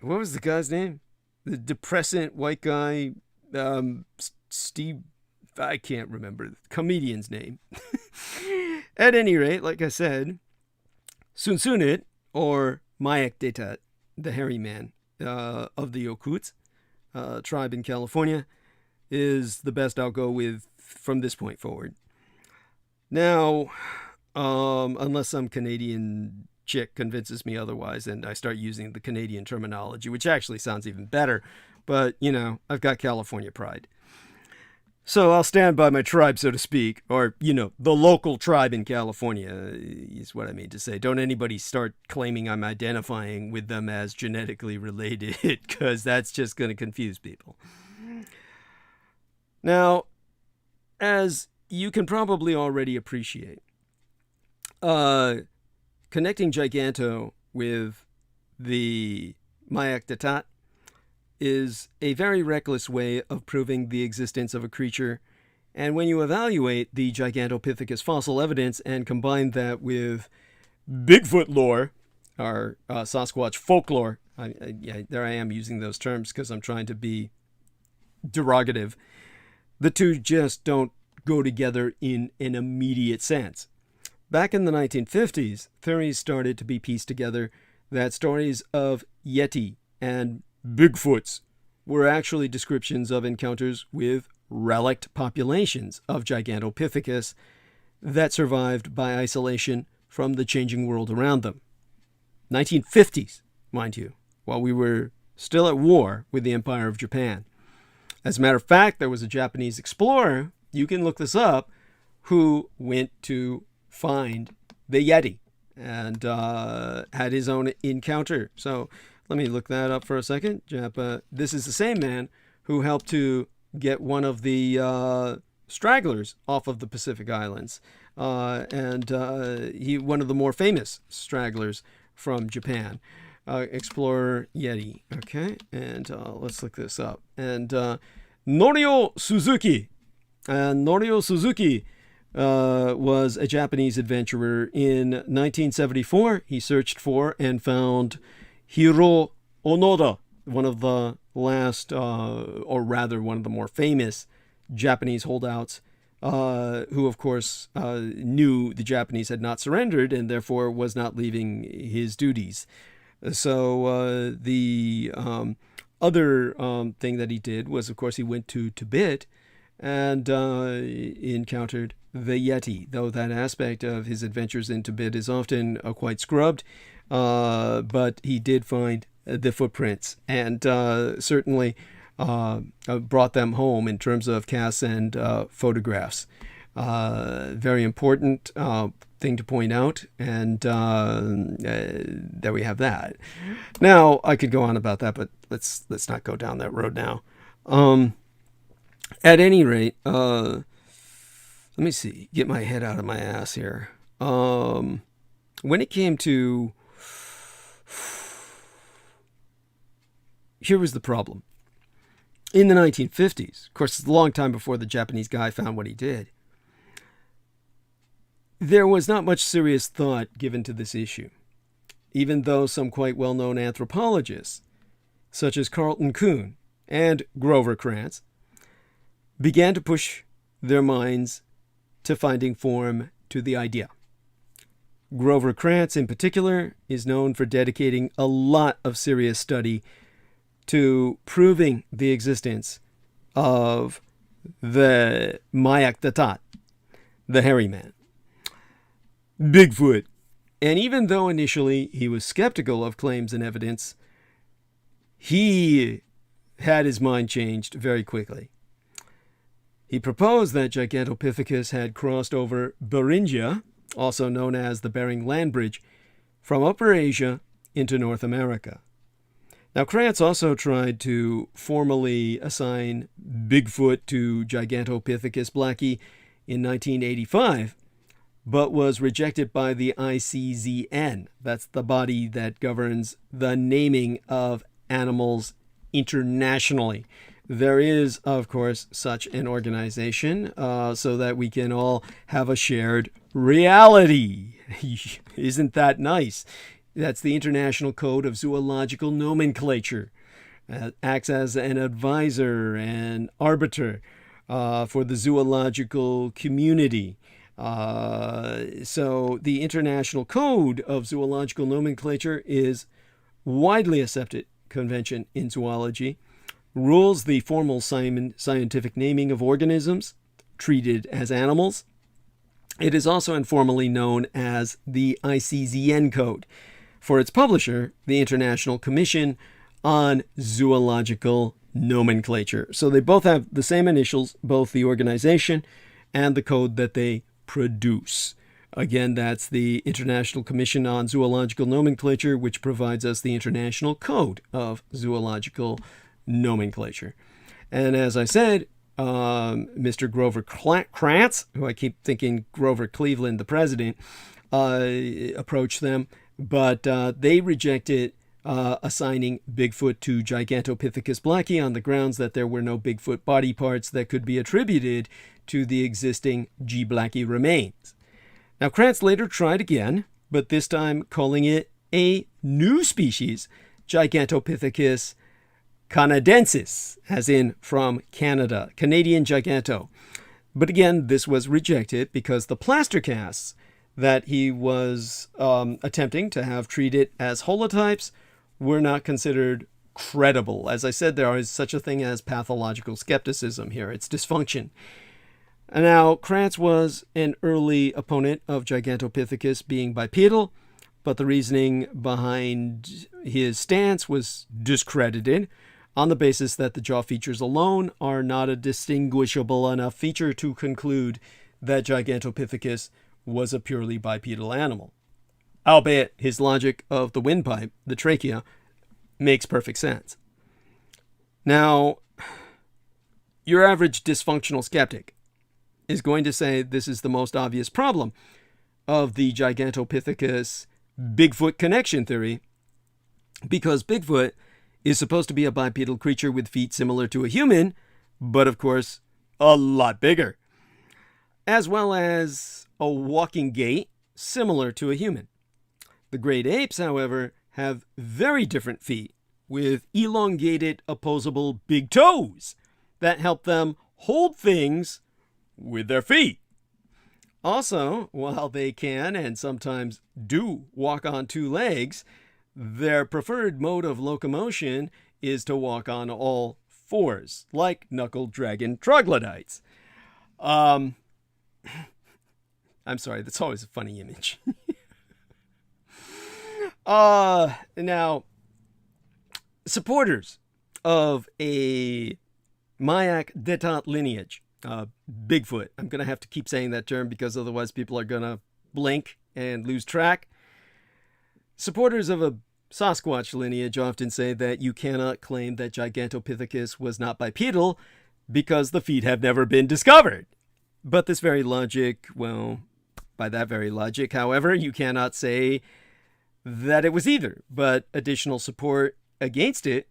what was the guy's name? The depressant white guy, Steve, I can't remember the comedian's name. At any rate, like I said, Sunsunit, or Mayak Detat, the hairy man of the Yokuts tribe in California, is the best I'll go with from this point forward. Now, unless some Canadian chick convinces me otherwise and I start using the Canadian terminology, which actually sounds even better, but, I've got California pride. So I'll stand by my tribe, so to speak, or, the local tribe in California is what I mean to say. Don't anybody start claiming I'm identifying with them as genetically related, because that's just going to confuse people. Now, as you can probably already appreciate, connecting Giganto with the Mayak Detat is a very reckless way of proving the existence of a creature. And when you evaluate the Gigantopithecus fossil evidence and combine that with Bigfoot lore, or Sasquatch folklore, there I am using those terms because I'm trying to be derogative, the two just don't go together in an immediate sense. Back in the 1950s, theories started to be pieced together that stories of Yeti and Bigfoots were actually descriptions of encounters with relict populations of Gigantopithecus that survived by isolation from the changing world around them. 1950s, mind you, while we were still at war with the Empire of Japan. As a matter of fact, there was a Japanese explorer, you can look this up, who went to find the Yeti and had his own encounter. So let me look that up for a second. This is the same man who helped to get one of the stragglers off of the Pacific Islands. He one of the more famous stragglers from Japan. explorer Yeti. Okay, and let's look this up. And Norio Suzuki. Norio Suzuki was a Japanese adventurer. In 1974, he searched for and found Hiro Onoda, one of the last, or rather one of the more famous Japanese holdouts, who, of course, knew the Japanese had not surrendered and therefore was not leaving his duties. So the other thing that he did was, of course, he went to Tibet and encountered the Yeti, though that aspect of his adventures in Tibet is often quite scrubbed. But he did find the footprints and certainly brought them home in terms of casts and photographs. Very important thing to point out, and there we have that. Now, I could go on about that, but let's not go down that road now. At any rate, let me see, get my head out of my ass here. When it came to, here was the problem. In the 1950s, of course, it's a long time before the Japanese guy found what he did, there was not much serious thought given to this issue, even though some quite well-known anthropologists, such as Carlton Kuhn and Grover Krantz, began to push their minds to finding form to the idea. Grover Krantz, in particular, is known for dedicating a lot of serious study to proving the existence of the Mayak Datat, the hairy man, Bigfoot. And even though initially he was skeptical of claims and evidence, he had his mind changed very quickly. He proposed that Gigantopithecus had crossed over Beringia, also known as the Bering Land Bridge, from Upper Asia into North America. Now, Krantz also tried to formally assign Bigfoot to Gigantopithecus blacki in 1985, but was rejected by the ICZN. That's the body that governs the naming of animals internationally. There is, of course, such an organization so that we can all have a shared reality. Isn't that nice? That's the International Code of Zoological Nomenclature. Acts as an advisor and arbiter for the zoological community. So the International Code of Zoological Nomenclature is widely accepted convention in zoology, rules the formal scientific naming of organisms treated as animals. It is also informally known as the ICZN Code, for its publisher, the International Commission on Zoological Nomenclature. So they both have the same initials, both the organization and the code that they produce. Again, that's the International Commission on Zoological Nomenclature, which provides us the International Code of Zoological Nomenclature. And as I said, Mr. Grover Krantz, who I keep thinking Grover Cleveland, the president, approached them, but they rejected assigning Bigfoot to Gigantopithecus blacki on the grounds that there were no Bigfoot body parts that could be attributed to the existing G. blacki remains. Now, Krantz later tried again, but this time calling it a new species, Gigantopithecus canadensis, as in from Canada, Canadian giganto. But again, this was rejected because the plaster casts that he was attempting to have treated as holotypes were not considered credible. As I said, there is such a thing as pathological skepticism here. It's dysfunction. Now, Krantz was an early opponent of Gigantopithecus being bipedal, but the reasoning behind his stance was discredited on the basis that the jaw features alone are not a distinguishable enough feature to conclude that Gigantopithecus was a purely bipedal animal. Albeit his logic of the windpipe, the trachea, makes perfect sense. Now, your average dysfunctional skeptic is going to say this is the most obvious problem of the Gigantopithecus Bigfoot connection theory, because Bigfoot is supposed to be a bipedal creature with feet similar to a human, but of course, a lot bigger, as well as a walking gait similar to a human. The great apes, however, have very different feet with elongated opposable big toes that help them hold things with their feet. Also, while they can and sometimes do walk on two legs, their preferred mode of locomotion is to walk on all fours, like knuckle dragon troglodytes. I'm sorry, that's always a funny image. Now, supporters of a Mayak Detat lineage, Bigfoot. I'm going to have to keep saying that term because otherwise people are going to blink and lose track. Supporters of a Sasquatch lineage often say that you cannot claim that Gigantopithecus was not bipedal because the feet have never been discovered. But this very logic, well, by that very logic, however, you cannot say that it was either, but additional support against it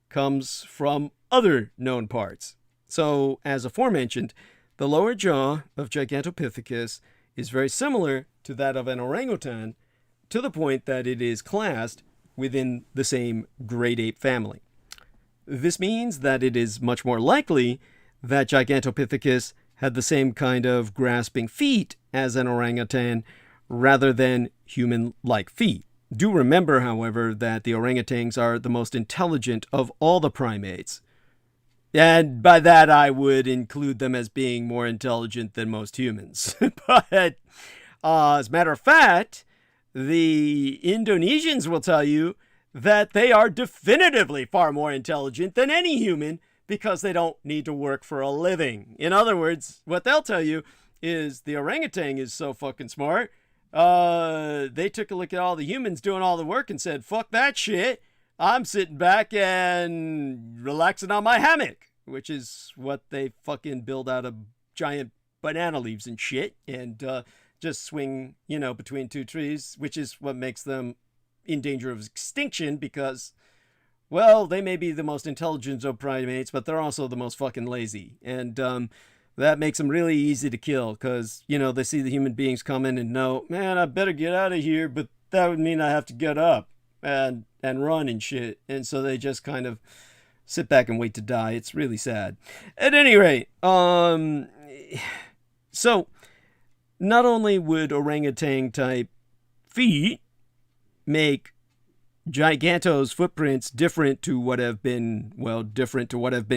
comes from other known parts. So, as aforementioned, the lower jaw of Gigantopithecus is very similar to that of an orangutan, to the point that it is classed within the same great ape family. This means that it is much more likely that Gigantopithecus had the same kind of grasping feet as an orangutan, rather than human-like feet. Do remember, however, that the orangutans are the most intelligent of all the primates. And by that, I would include them as being more intelligent than most humans. But as a matter of fact, the Indonesians will tell you that they are definitively far more intelligent than any human because they don't need to work for a living. In other words, what they'll tell you is the orangutan is so fucking smart. They took a look at all the humans doing all the work and said, fuck that shit. I'm sitting back and relaxing on my hammock, which is what they fucking build out of giant banana leaves and shit and just swing, between two trees, which is what makes them in danger of extinction because, well, they may be the most intelligent of primates, but they're also the most fucking lazy. And that makes them really easy to kill because, they see the human beings coming and know, man, I better get out of here, but that would mean I have to get up and run and shit. And so they just kind of sit back and wait to die. It's really sad. At any rate, so not only would orangutan type feet make Giganto's footprints different to what have been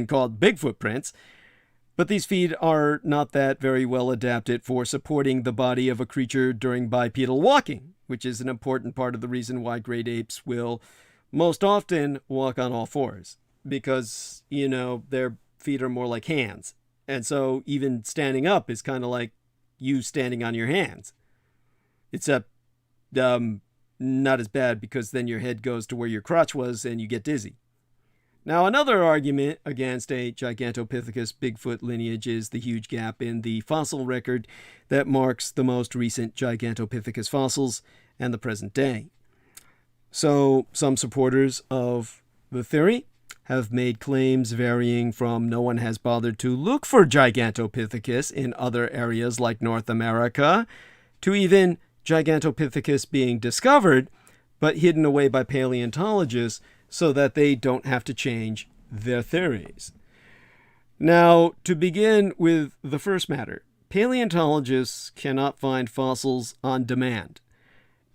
called big footprints, but these feet are not that very well adapted for supporting the body of a creature during bipedal walking, which is an important part of the reason why great apes will most often walk on all fours, because, their feet are more like hands. And so even standing up is kind of like you standing on your hands. Except, not as bad because then your head goes to where your crotch was and you get dizzy. Now, another argument against a Gigantopithecus Bigfoot lineage is the huge gap in the fossil record that marks the most recent Gigantopithecus fossils and the present day. So, some supporters of the theory have made claims varying from no one has bothered to look for Gigantopithecus in other areas like North America, to even Gigantopithecus being discovered, but hidden away by paleontologists so that they don't have to change their theories. Now, to begin with the first matter, paleontologists cannot find fossils on demand.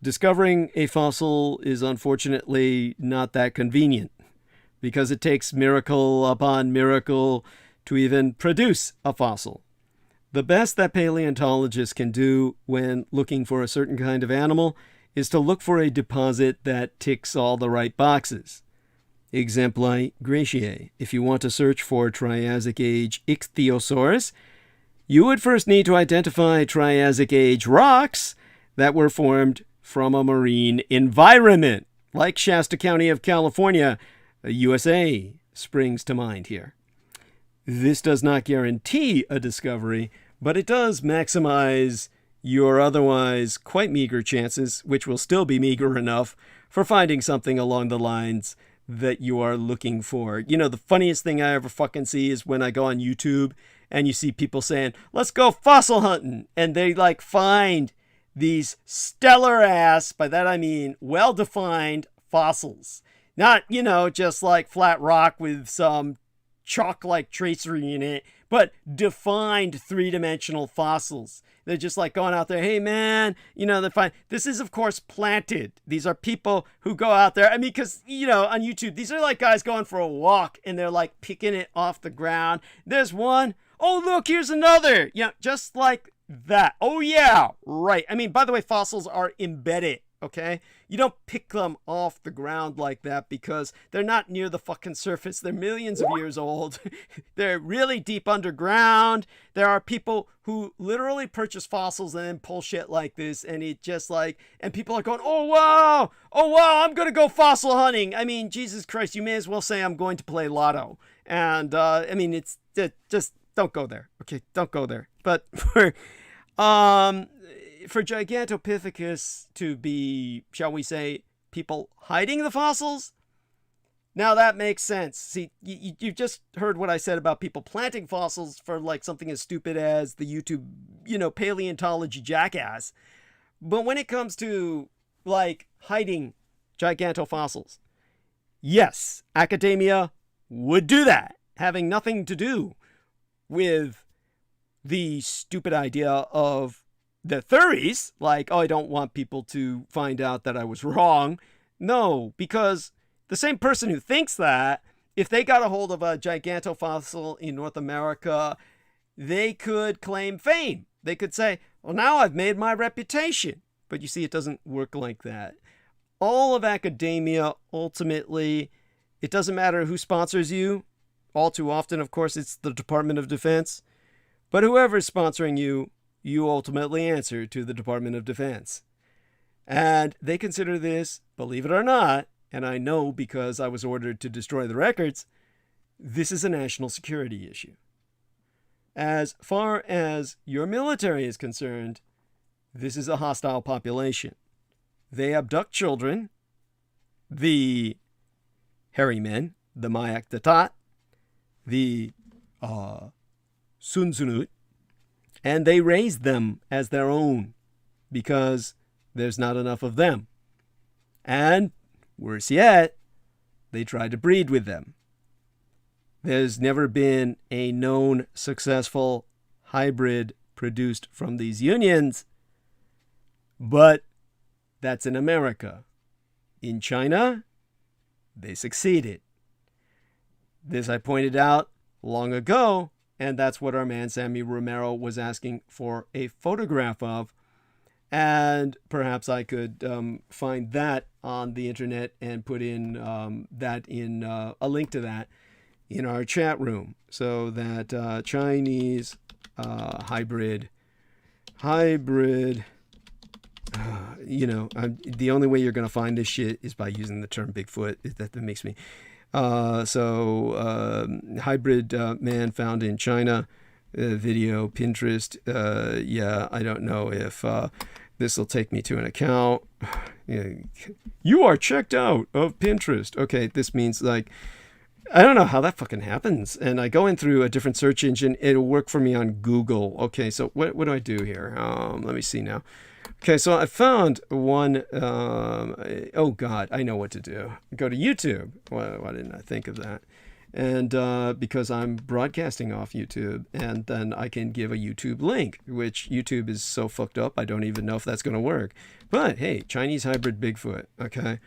Discovering a fossil is unfortunately not that convenient, because it takes miracle upon miracle to even produce a fossil. The best that paleontologists can do when looking for a certain kind of animal is to look for a deposit that ticks all the right boxes. Exempli gratiae. If you want to search for Triassic age ichthyosaurs, you would first need to identify Triassic age rocks that were formed from a marine environment, like Shasta County of California, USA, springs to mind here. This does not guarantee a discovery, but it does maximize your otherwise quite meager chances, which will still be meager enough, for finding something along the lines that you are looking for. You know, the funniest thing I ever fucking see is when I go on YouTube and you see people saying, let's go fossil hunting. And they like find these stellar ass, by that I mean well-defined fossils. Not, you know, just like flat rock with some chalk-like tracery in it, but defined three-dimensional fossils. They're just like going out there, hey man, you know, they're fine. This is of course planted. These are people who go out there. I mean, because, you know, on YouTube, these are like guys going for a walk and they're like picking it off the ground. There's one. Oh, look, here's another. Yeah, just like that. Oh yeah, right. I mean, by the way, fossils are embedded. Okay? You don't pick them off the ground like that because they're not near the fucking surface. They're millions of years old. They're really deep underground. There are people who literally purchase fossils and then pull shit like this, and it just like, and people are going, oh wow, I'm gonna go fossil hunting. I mean, Jesus Christ, you may as well say I'm going to play lotto. And I mean, it's just don't go there. Okay, don't go there. But for Gigantopithecus to be, shall we say, people hiding the fossils, now that makes sense. See, you just heard what I said about people planting fossils for like something as stupid as the YouTube, you know, paleontology jackass. But when it comes to like hiding gigantofossils, yes, academia would do that, having nothing to do with the stupid idea of the theories, like, oh, I don't want people to find out that I was wrong. No, because the same person who thinks that, if they got a hold of a gigantofossil in North America, they could claim fame. They could say, well, now I've made my reputation. But you see, it doesn't work like that. All of academia, ultimately, it doesn't matter who sponsors you. All too often, of course, it's the Department of Defense. But whoever is sponsoring you, you ultimately answer to the Department of Defense. And they consider this, believe it or not, and I know because I was ordered to destroy the records, this is a national security issue. As far as your military is concerned, this is a hostile population. They abduct children, the hairy men, the Mayak Datat, the Sunsunut, and they raise them as their own because there's not enough of them. And worse yet, they try to breed with them. There's never been a known successful hybrid produced from these unions, but that's in America. In China, they succeeded. This I pointed out long ago, and that's what our man Sammy Romero was asking for a photograph of. And perhaps I could find that on the internet and put in that in a link to that in our chat room, so that Chinese hybrid, you know, the only way you're going to find this shit is by using the term Bigfoot. That makes me. Hybrid man found in China, video, Pinterest. Yeah, I don't know if this will take me to an account. You are checked out of Pinterest. Okay, this means like, I don't know how that fucking happens. And I go in through a different search engine. It'll work for me on Google. Okay, so what do I do here? Let me see now. Okay, so I found one. Oh God, I know what to do. Go to YouTube. Why didn't I think of that? And because I'm broadcasting off YouTube, and then I can give a YouTube link, which YouTube is so fucked up, I don't even know if that's going to work. But hey, Chinese hybrid Bigfoot. Okay,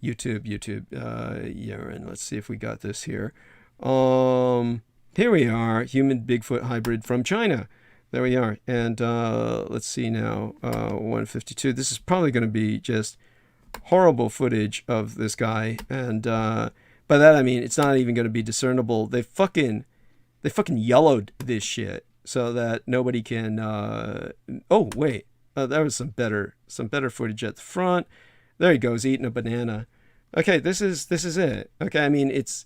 YouTube. Yeah, and let's see if we got this here. Here we are, human Bigfoot hybrid from China. There we are. And let's see now, 152. This is probably going to be just horrible footage of this guy. And by that I mean it's not even going to be discernible. They fucking yellowed this shit so that nobody can. Oh wait, there was some better footage at the front. There he goes eating a banana. Okay, this is it. Okay, I mean it's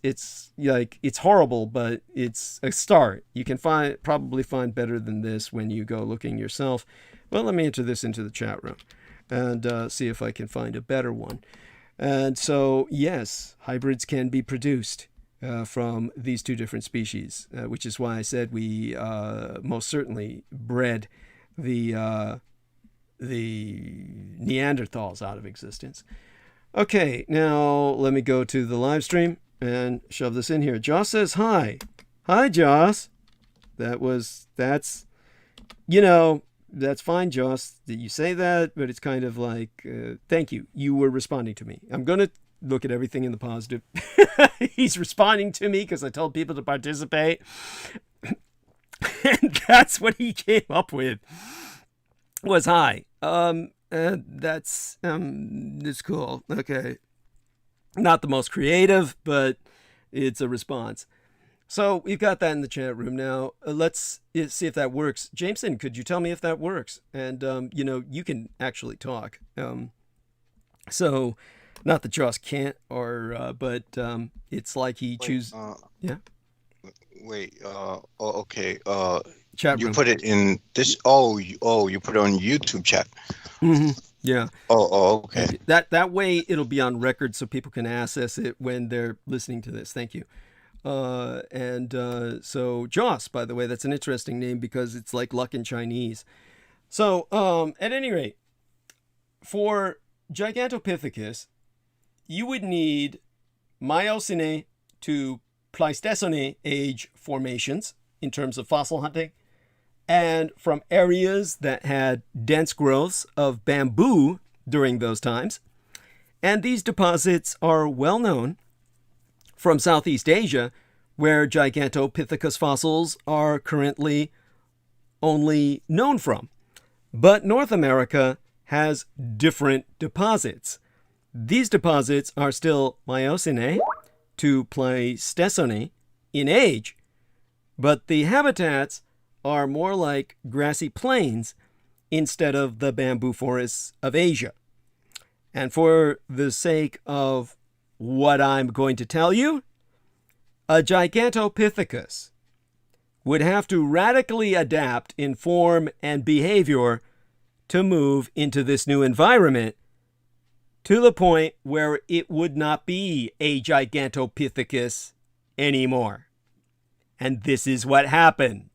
like it's horrible, but it's a start. You can probably find better than this when you go looking yourself. Well, let me enter this into the chat room and see if I can find a better one. And so, yes, hybrids can be produced from these two different species, which is why I said we most certainly bred the Neanderthals out of existence. Okay, now let me go to the live stream and shove this in here. Joss says hi. Hi, Joss. That's fine, Joss, that you say that, but it's kind of like, thank you. You were responding to me. I'm going to look at everything in the positive. He's responding to me because I told people to participate. And that's what he came up with, was hi. That's cool. Okay. Not the most creative, but it's a response. So we've got that in the chat room now. Let's see if that works. Jameson, could you tell me if that works? And, you can actually talk. So not that Joss can't, but it's like he chooses. Yeah. Wait. Okay. Chat you room. put it in this. You put it on YouTube chat. Mm-hmm. Yeah. Okay. That way it'll be on record so people can access it when they're listening to this. Thank you. So Joss, by the way, that's an interesting name because it's like luck in Chinese. So, at any rate, for Gigantopithecus, you would need Miocene to Pleistocene age formations in terms of fossil hunting, and from areas that had dense growths of bamboo during those times. And these deposits are well known from Southeast Asia, where Gigantopithecus fossils are currently only known from. But North America has different deposits. These deposits are still Miocene to Pleistocene in age, but the habitats are more like grassy plains instead of the bamboo forests of Asia. And for the sake of what I'm going to tell you, a Gigantopithecus would have to radically adapt in form and behavior to move into this new environment to the point where it would not be a Gigantopithecus anymore. And this is what happened.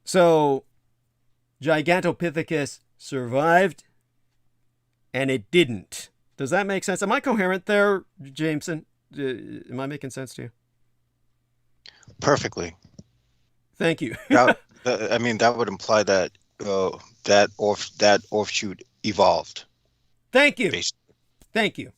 So, Gigantopithecus survived, and it didn't. Does that make sense? Am I coherent there, Jameson? Am I making sense to you? Perfectly. Thank you. That would imply that that offshoot evolved. Thank you. Basically. Thank you.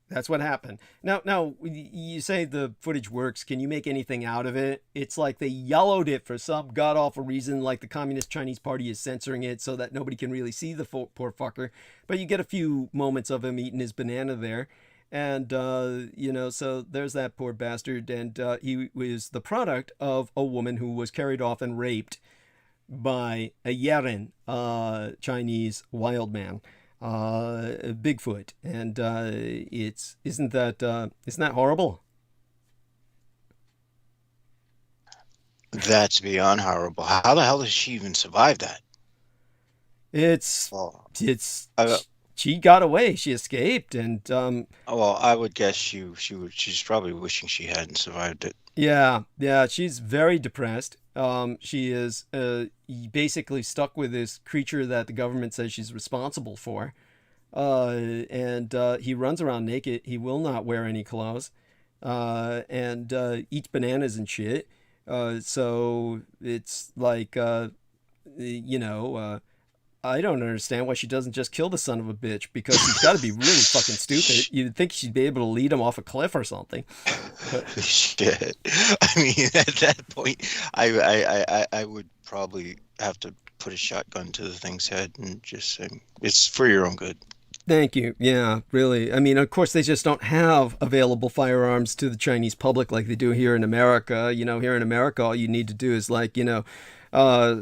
That's what happened. Now, you say the footage works. Can you make anything out of it? It's like they yellowed it for some god-awful reason, like the Communist Chinese Party is censoring it so that nobody can really see the poor fucker. But you get a few moments of him eating his banana there. And, so there's that poor bastard. And he was the product of a woman who was carried off and raped by a Yeren, Chinese wild man. Bigfoot, and isn't that horrible? That's beyond horrible. How the hell does she even survive that? She got away. She escaped, and I would guess she's probably wishing she hadn't survived it. Yeah, she's very depressed. She is basically stuck with this creature that the government says she's responsible for. And he runs around naked. He will not wear any clothes. And eats bananas and shit. So it's like, I don't understand why she doesn't just kill the son of a bitch, because she's got to be really fucking stupid. You'd think she'd be able to lead him off a cliff or something. Shit. I mean, at that point, I would probably have to put a shotgun to the thing's head and just say, it's for your own good. Thank you. Yeah, really. I mean, of course, they just don't have available firearms to the Chinese public like they do here in America. Here in America, all you need to do is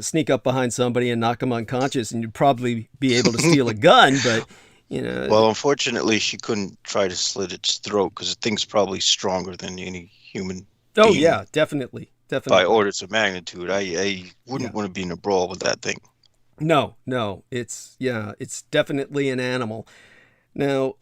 sneak up behind somebody and knock them unconscious, and you'd probably be able to steal a gun, but, Well, unfortunately, she couldn't try to slit its throat because the thing's probably stronger than any human being. Yeah, definitely. By orders of magnitude. I wouldn't want to be in a brawl with that thing. No, it's definitely an animal. Now,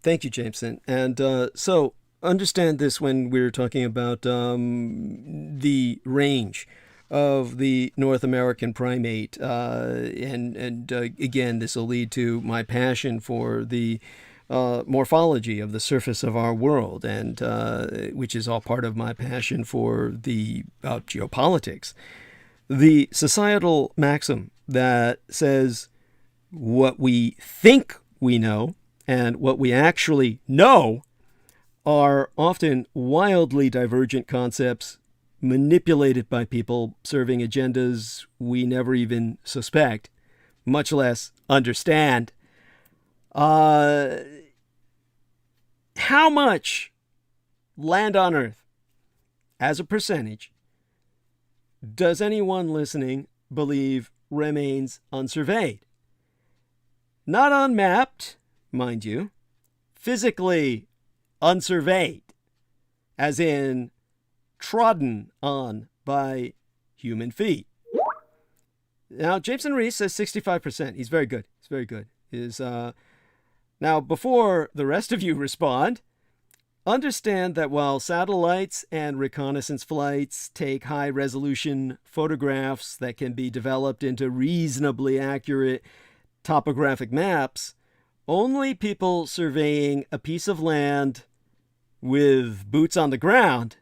thank you, Jameson. And so understand this when we're talking about the range of the North American primate. And again, this will lead to my passion for the morphology of the surface of our world, and which is all part of my passion for the geopolitics. The societal maxim that says what we think we know and what we actually know are often wildly divergent concepts manipulated by people serving agendas we never even suspect, much less understand. How much land on Earth, as a percentage, does anyone listening believe remains unsurveyed? Not unmapped, mind you, physically unsurveyed, as in trodden on by human feet. Now, Jameson Reese says 65%. He's very good. He's very good. Now, before the rest of you respond, understand that while satellites and reconnaissance flights take high-resolution photographs that can be developed into reasonably accurate topographic maps, only people surveying a piece of land with boots on the ground,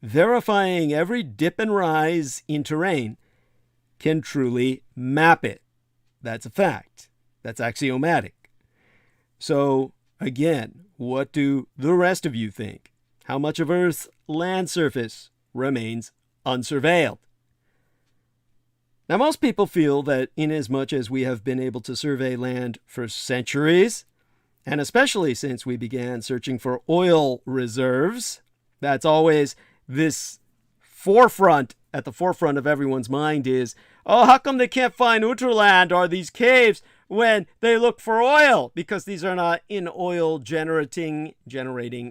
verifying every dip and rise in terrain, can truly map it. That's a fact. That's axiomatic. So, again, what do the rest of you think? How much of Earth's land surface remains unsurveilled? Now, most people feel that inasmuch as we have been able to survey land for centuries, and especially since we began searching for oil reserves, that's always this at the forefront of everyone's mind is, oh, how come they can't find Unterland or these caves when they look for oil? Because these are not in oil generating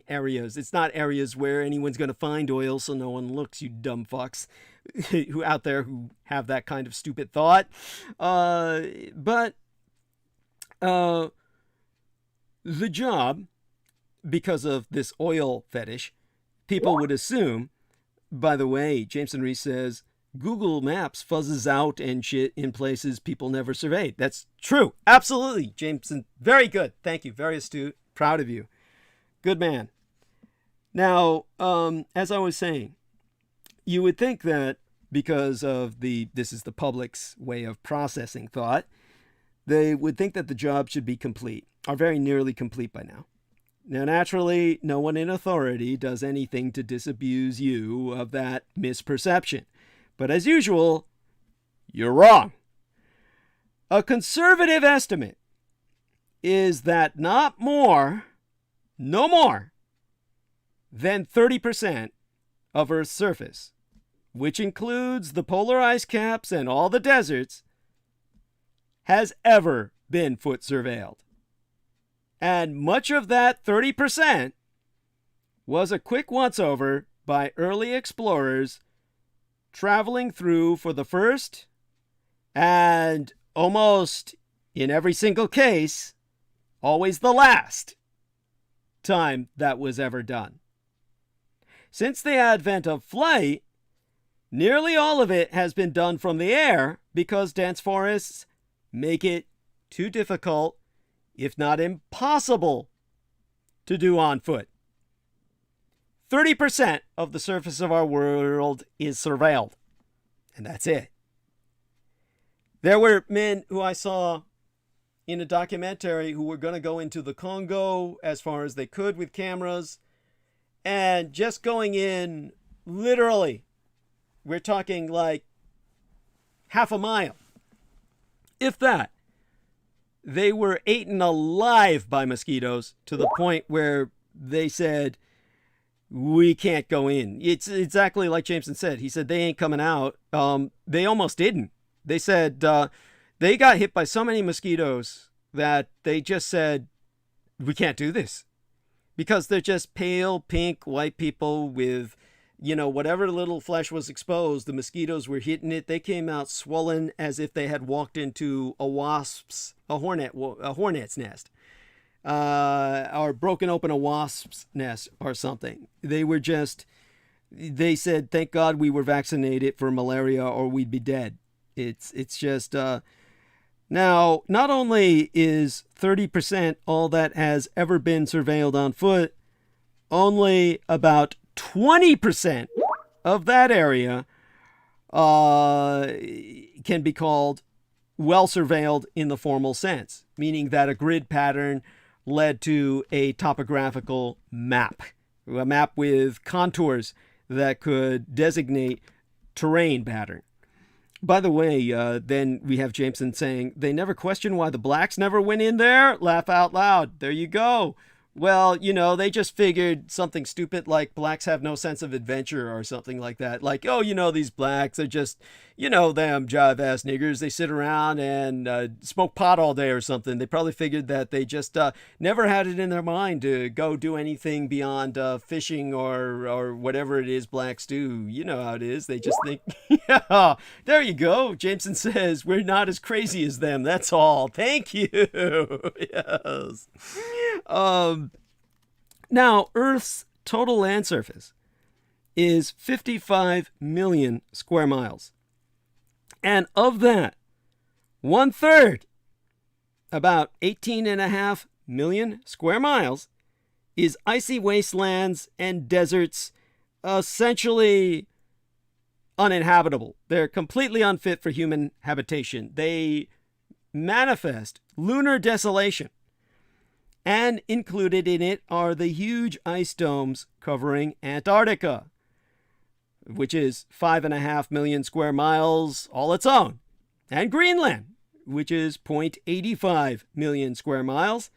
areas. It's not areas where anyone's going to find oil, so no one looks, you dumb fucks who out there who have that kind of stupid thought. But the job, because of this oil fetish, people would assume, by the way, Jameson Reese says, Google Maps fuzzes out and shit in places people never surveyed. That's true. Absolutely, Jameson. Very good. Thank you. Very astute. Proud of you. Good man. Now, as I was saying, you would think that because of this is the public's way of processing thought, they would think that the job should be complete, or very nearly complete by now. Now, naturally, no one in authority does anything to disabuse you of that misperception. But as usual, you're wrong. A conservative estimate is that no more than 30% of Earth's surface, which includes the polar ice caps and all the deserts, has ever been foot surveilled. And much of that 30% was a quick once-over by early explorers traveling through for the first, and almost in every single case, always the last time that was ever done. Since the advent of flight, nearly all of it has been done from the air because dense forests make it too difficult, if not impossible, to do on foot. 30% of the surface of our world is surveilled, and that's it. There were men who I saw in a documentary who were going to go into the Congo as far as they could with cameras, and just going in literally, we're talking like half a mile, if that. They were eaten alive by mosquitoes to the point where they said, we can't go in. It's exactly like Jameson said. He said they ain't coming out. They almost didn't. They said they got hit by so many mosquitoes that they just said, we can't do this. Because they're just pale, pink, white people with, whatever little flesh was exposed, the mosquitoes were hitting it. They came out swollen as if they had walked into a hornet's nest. or broken open a wasp's nest or something. They said, thank God we were vaccinated for malaria or we'd be dead. It's just, now, not only is 30% all that has ever been surveilled on foot, only about 20% of that area can be called well surveilled in the formal sense, meaning that a grid pattern led to a topographical map, a map with contours that could designate terrain pattern. By the way, then we have Jameson saying, they never question why the blacks never went in there? Laugh out loud. There you go. Well, they just figured something stupid like blacks have no sense of adventure or something like that. Like, oh, these blacks are just, them jive-ass niggers. They sit around and smoke pot all day or something. They probably figured that they just never had it in their mind to go do anything beyond fishing or whatever it is blacks do. You know how it is. They just think, yeah, there you go. Jameson says, we're not as crazy as them. That's all. Thank you. Yes. Now, Earth's total land surface is 55 million square miles. And of that, 1/3, about 18.5 million square miles, is icy wastelands and deserts, essentially uninhabitable. They're completely unfit for human habitation. They manifest lunar desolation. And included in it are the huge ice domes covering Antarctica, which is 5.5 million square miles all its own, and Greenland, which is 0.85 million square miles,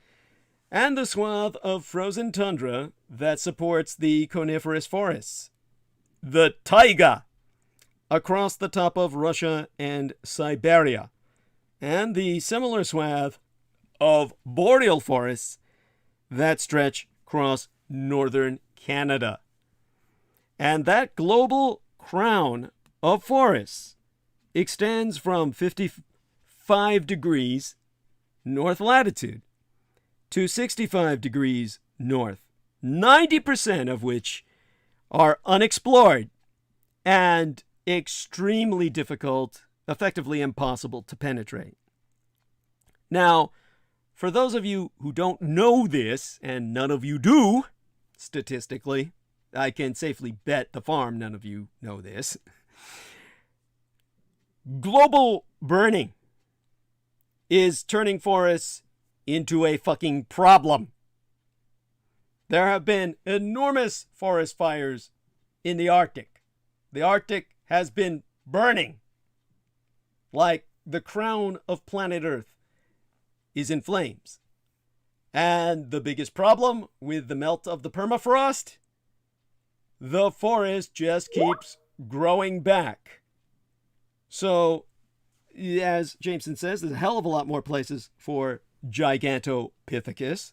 and the swath of frozen tundra that supports the coniferous forests, the taiga, across the top of Russia and Siberia, and the similar swath of boreal forests that stretch across northern Canada. And that global crown of forests extends from 55 degrees north latitude to 65 degrees north, 90% of which are unexplored and extremely difficult, effectively impossible to penetrate. Now, for those of you who don't know this, and none of you do, statistically, I can safely bet the farm none of you know this. Global burning is turning forests into a fucking problem. There have been enormous forest fires in the Arctic. The Arctic has been burning like the crown of planet Earth is in flames. And the biggest problem with the melt of the permafrost, the forest just keeps growing back. So, as Jameson says, there's a hell of a lot more places for Gigantopithecus,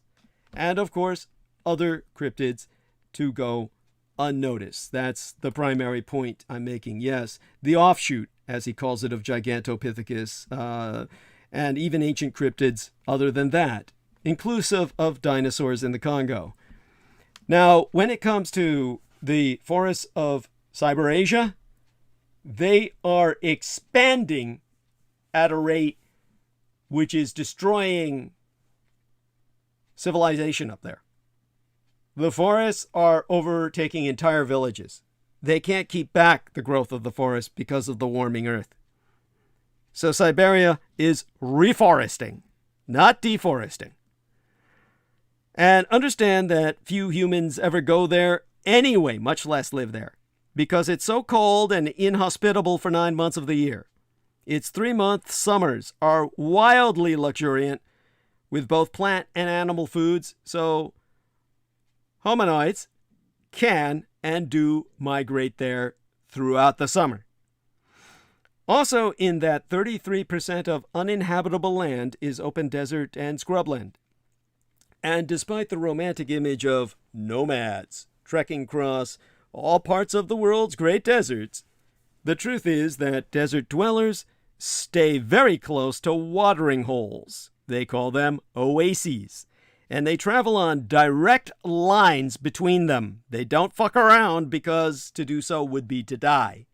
and of course, other cryptids to go unnoticed. That's the primary point I'm making. Yes, the offshoot, as he calls it, of Gigantopithecus, and even ancient cryptids other than that, inclusive of dinosaurs in the Congo. Now, when it comes to the forests of Siberasia, they are expanding at a rate which is destroying civilization up there. The forests are overtaking entire villages. They can't keep back the growth of the forest because of the warming earth. So Siberia is reforesting, not deforesting. And understand that few humans ever go there anyway, much less live there, because it's so cold and inhospitable for 9 months of the year. Its 3-month summers are wildly luxuriant with both plant and animal foods, so hominoids can and do migrate there throughout the summer. Also, in that 33% of uninhabitable land is open desert and scrubland. And despite the romantic image of nomads trekking across all parts of the world's great deserts, the truth is that desert dwellers stay very close to watering holes. They call them oases. and they travel on direct lines between them. They don't fuck around because to do so would be to die.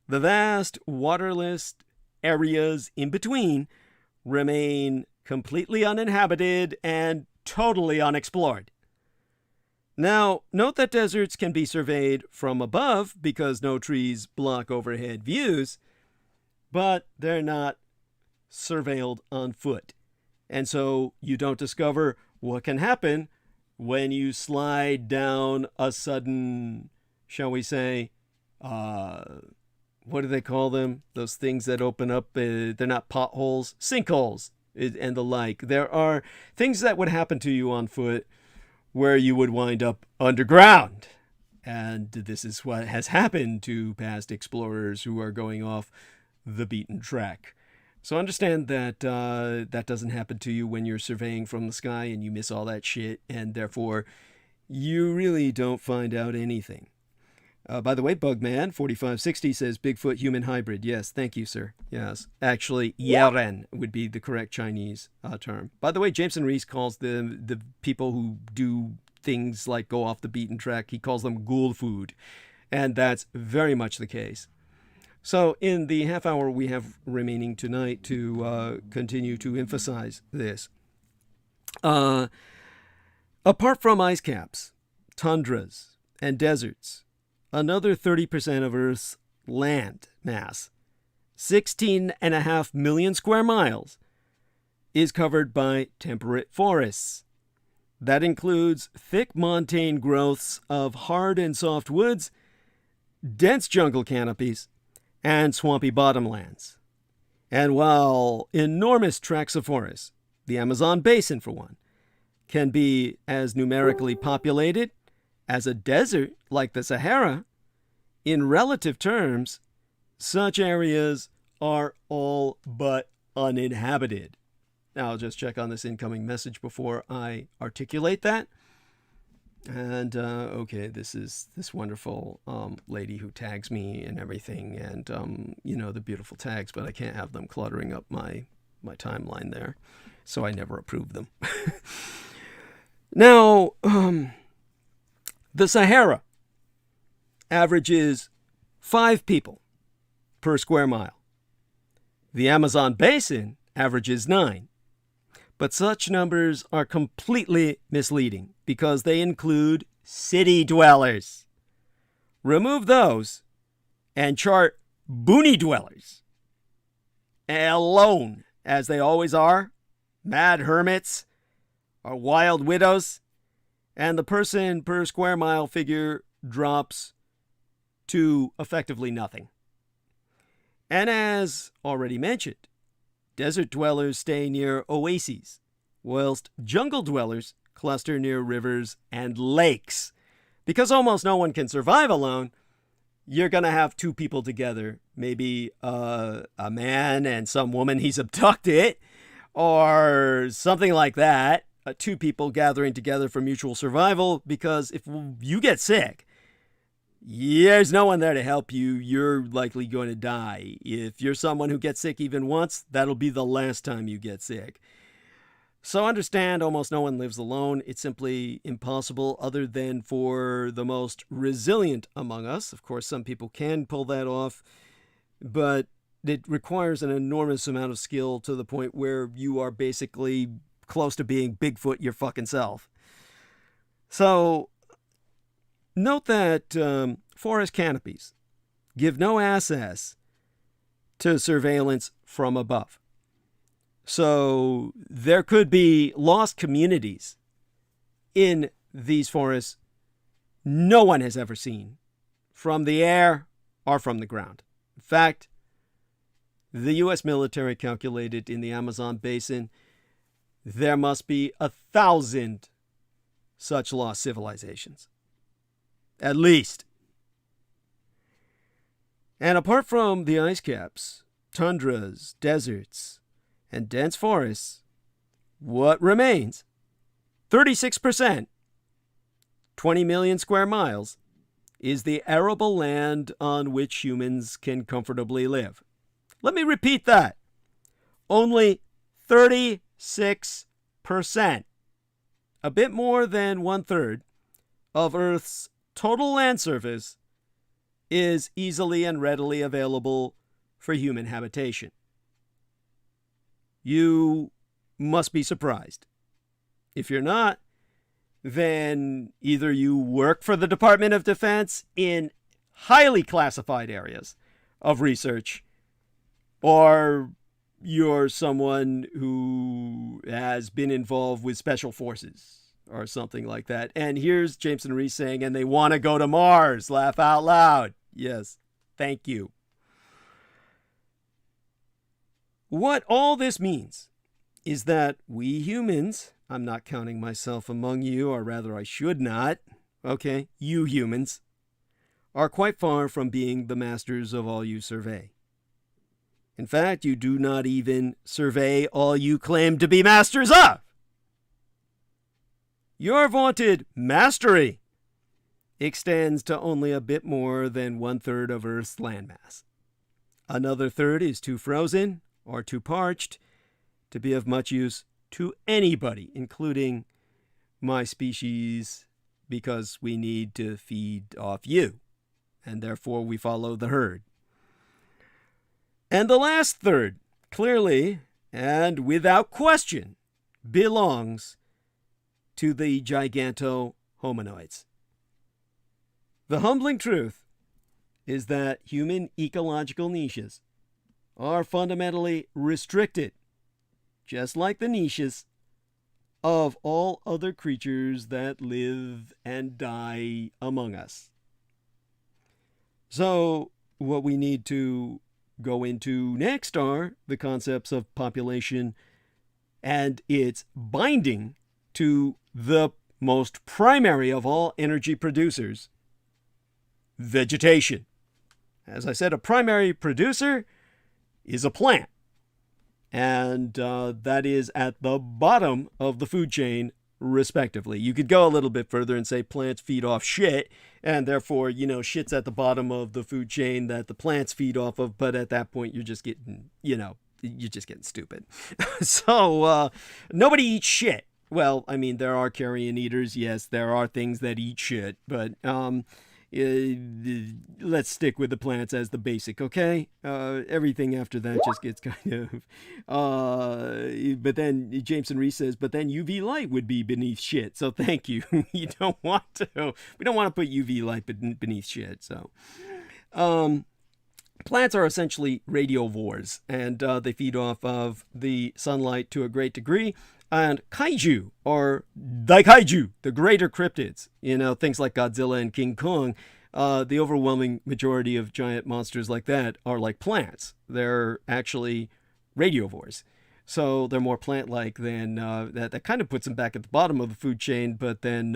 The vast waterless areas in between remain completely uninhabited and totally unexplored. Now, note that deserts can be surveyed from above because no trees block overhead views, but they're not surveilled on foot. And so you don't discover what can happen when you slide down a sudden, shall we say, what do they call them? Those things that open up, they're not potholes, sinkholes and the like. There are things that would happen to you on foot where you would wind up underground. And this is what has happened to past explorers who are going off the beaten track. So understand that that doesn't happen to you when you're surveying from the sky and you miss all that shit, and therefore you really don't find out anything. By the way, Bugman4560 says Bigfoot human hybrid. Yes, thank you, sir. Yes, actually, Yeren would be the correct Chinese term. By the way, Jameson Reese calls the people who do things like go off the beaten track, he calls them ghoul food, and that's very much the case. So in the half hour we have remaining tonight to continue to emphasize this. Apart from ice caps, tundras, and deserts, another 30% of Earth's land mass, 16.5 million square miles, is covered by temperate forests. That includes thick montane growths of hard and soft woods, dense jungle canopies, and swampy bottomlands. And while enormous tracts of forest, the Amazon basin for one, can be as numerically populated as a desert like the Sahara, in relative terms, such areas are all but uninhabited. Now I'll just check on this incoming message before I articulate that. And okay, this is this wonderful lady who tags me and everything, and you know, the beautiful tags, but I can't have them cluttering up my timeline there, so I never approve them. Now, the Sahara averages 5 people per square mile. The Amazon basin averages 9. But such numbers are completely misleading because they include city dwellers. Remove those and chart boony dwellers alone, as they always are, mad hermits or wild widows, and the person per square mile figure drops to effectively nothing. And as already mentioned, desert dwellers stay near oases, whilst jungle dwellers cluster near rivers and lakes. Because almost no one can survive alone, you're going to have 2 people together, maybe a man and some woman he's abducted, or something like that. 2 people gathering together for mutual survival, because if you get sick, there's no one there to help you. You're likely going to die. If you're someone who gets sick even once, that'll be the last time you get sick. So understand, almost no one lives alone. It's simply impossible, other than for the most resilient among us. Of course, some people can pull that off, but it requires an enormous amount of skill to the point where you are basically close to being Bigfoot your fucking self. So note that forest canopies give no access to surveillance from above. So there could be lost communities in these forests no one has ever seen, from the air or from the ground. In fact, the U.S. military calculated in the Amazon basin there must be 1,000 such lost civilizations. At least. And apart from the ice caps, tundras, deserts, and dense forests, what remains? 36%, 20 million square miles, is the arable land on which humans can comfortably live. Let me repeat that. Only 36%, a bit more than 1/3 of Earth's total land surface is easily and readily available for human habitation. You must be surprised. If you're not, then either you work for the Department of Defense in highly classified areas of research, or you're someone who has been involved with special forces or something like that. And here's Jameson Reese saying, and they want to go to Mars. Laugh out loud. Yes, thank you. What all this means is that we humans, I'm not counting myself among you, or rather I should not, okay, you humans, are quite far from being the masters of all you survey. In fact, you do not even survey all you claim to be masters of. Your vaunted mastery extends to only a bit more than 1/3 of Earth's landmass. Another third is too frozen or too parched to be of much use to anybody, including my species, because we need to feed off you, and therefore we follow the herd. And the last third, clearly and without question, belongs to the giganto-hominoids. The humbling truth is that human ecological niches are fundamentally restricted, just like the niches of all other creatures that live and die among us. So what we need to go into next are the concepts of population and its binding to the most primary of all energy producers, vegetation. As I said, a primary producer is a plant, and that is at the bottom of the food chain, respectively. You could go a little bit further and say plants feed off shit, and therefore, shit's at the bottom of the food chain that the plants feed off of, but at that point, you're just getting, you're just getting stupid. So, nobody eats shit. Well, I mean, there are carrion eaters, yes, there are things that eat shit, but let's stick with the plants as the basic, okay? Everything after that just gets kind of... but then Jameson Reese says, but then UV light would be beneath shit, so thank you. We don't want to put UV light beneath shit, so... Plants are essentially radiovores, and they feed off of the sunlight to a great degree. And kaiju, or daikaiju, the greater cryptids, things like Godzilla and King Kong, the overwhelming majority of giant monsters like that are like plants. They're actually radiovores. So they're more plant-like than that kind of puts them back at the bottom of the food chain, but then,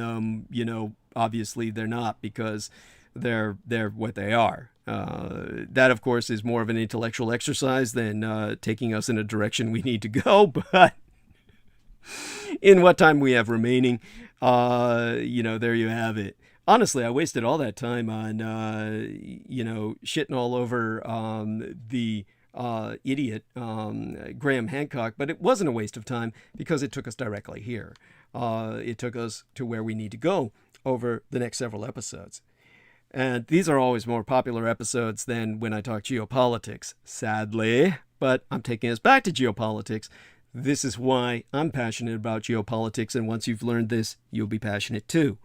obviously they're not, because they're what they are. That, of course, is more of an intellectual exercise than taking us in a direction we need to go, but... in what time we have remaining, there you have it. Honestly, I wasted all that time on, shitting all over the idiot Graham Hancock, but it wasn't a waste of time because it took us directly here. It took us to where we need to go over the next several episodes. And these are always more popular episodes than when I talk geopolitics, sadly, but I'm taking us back to geopolitics. This is why I'm passionate about geopolitics, and once you've learned this, you'll be passionate too.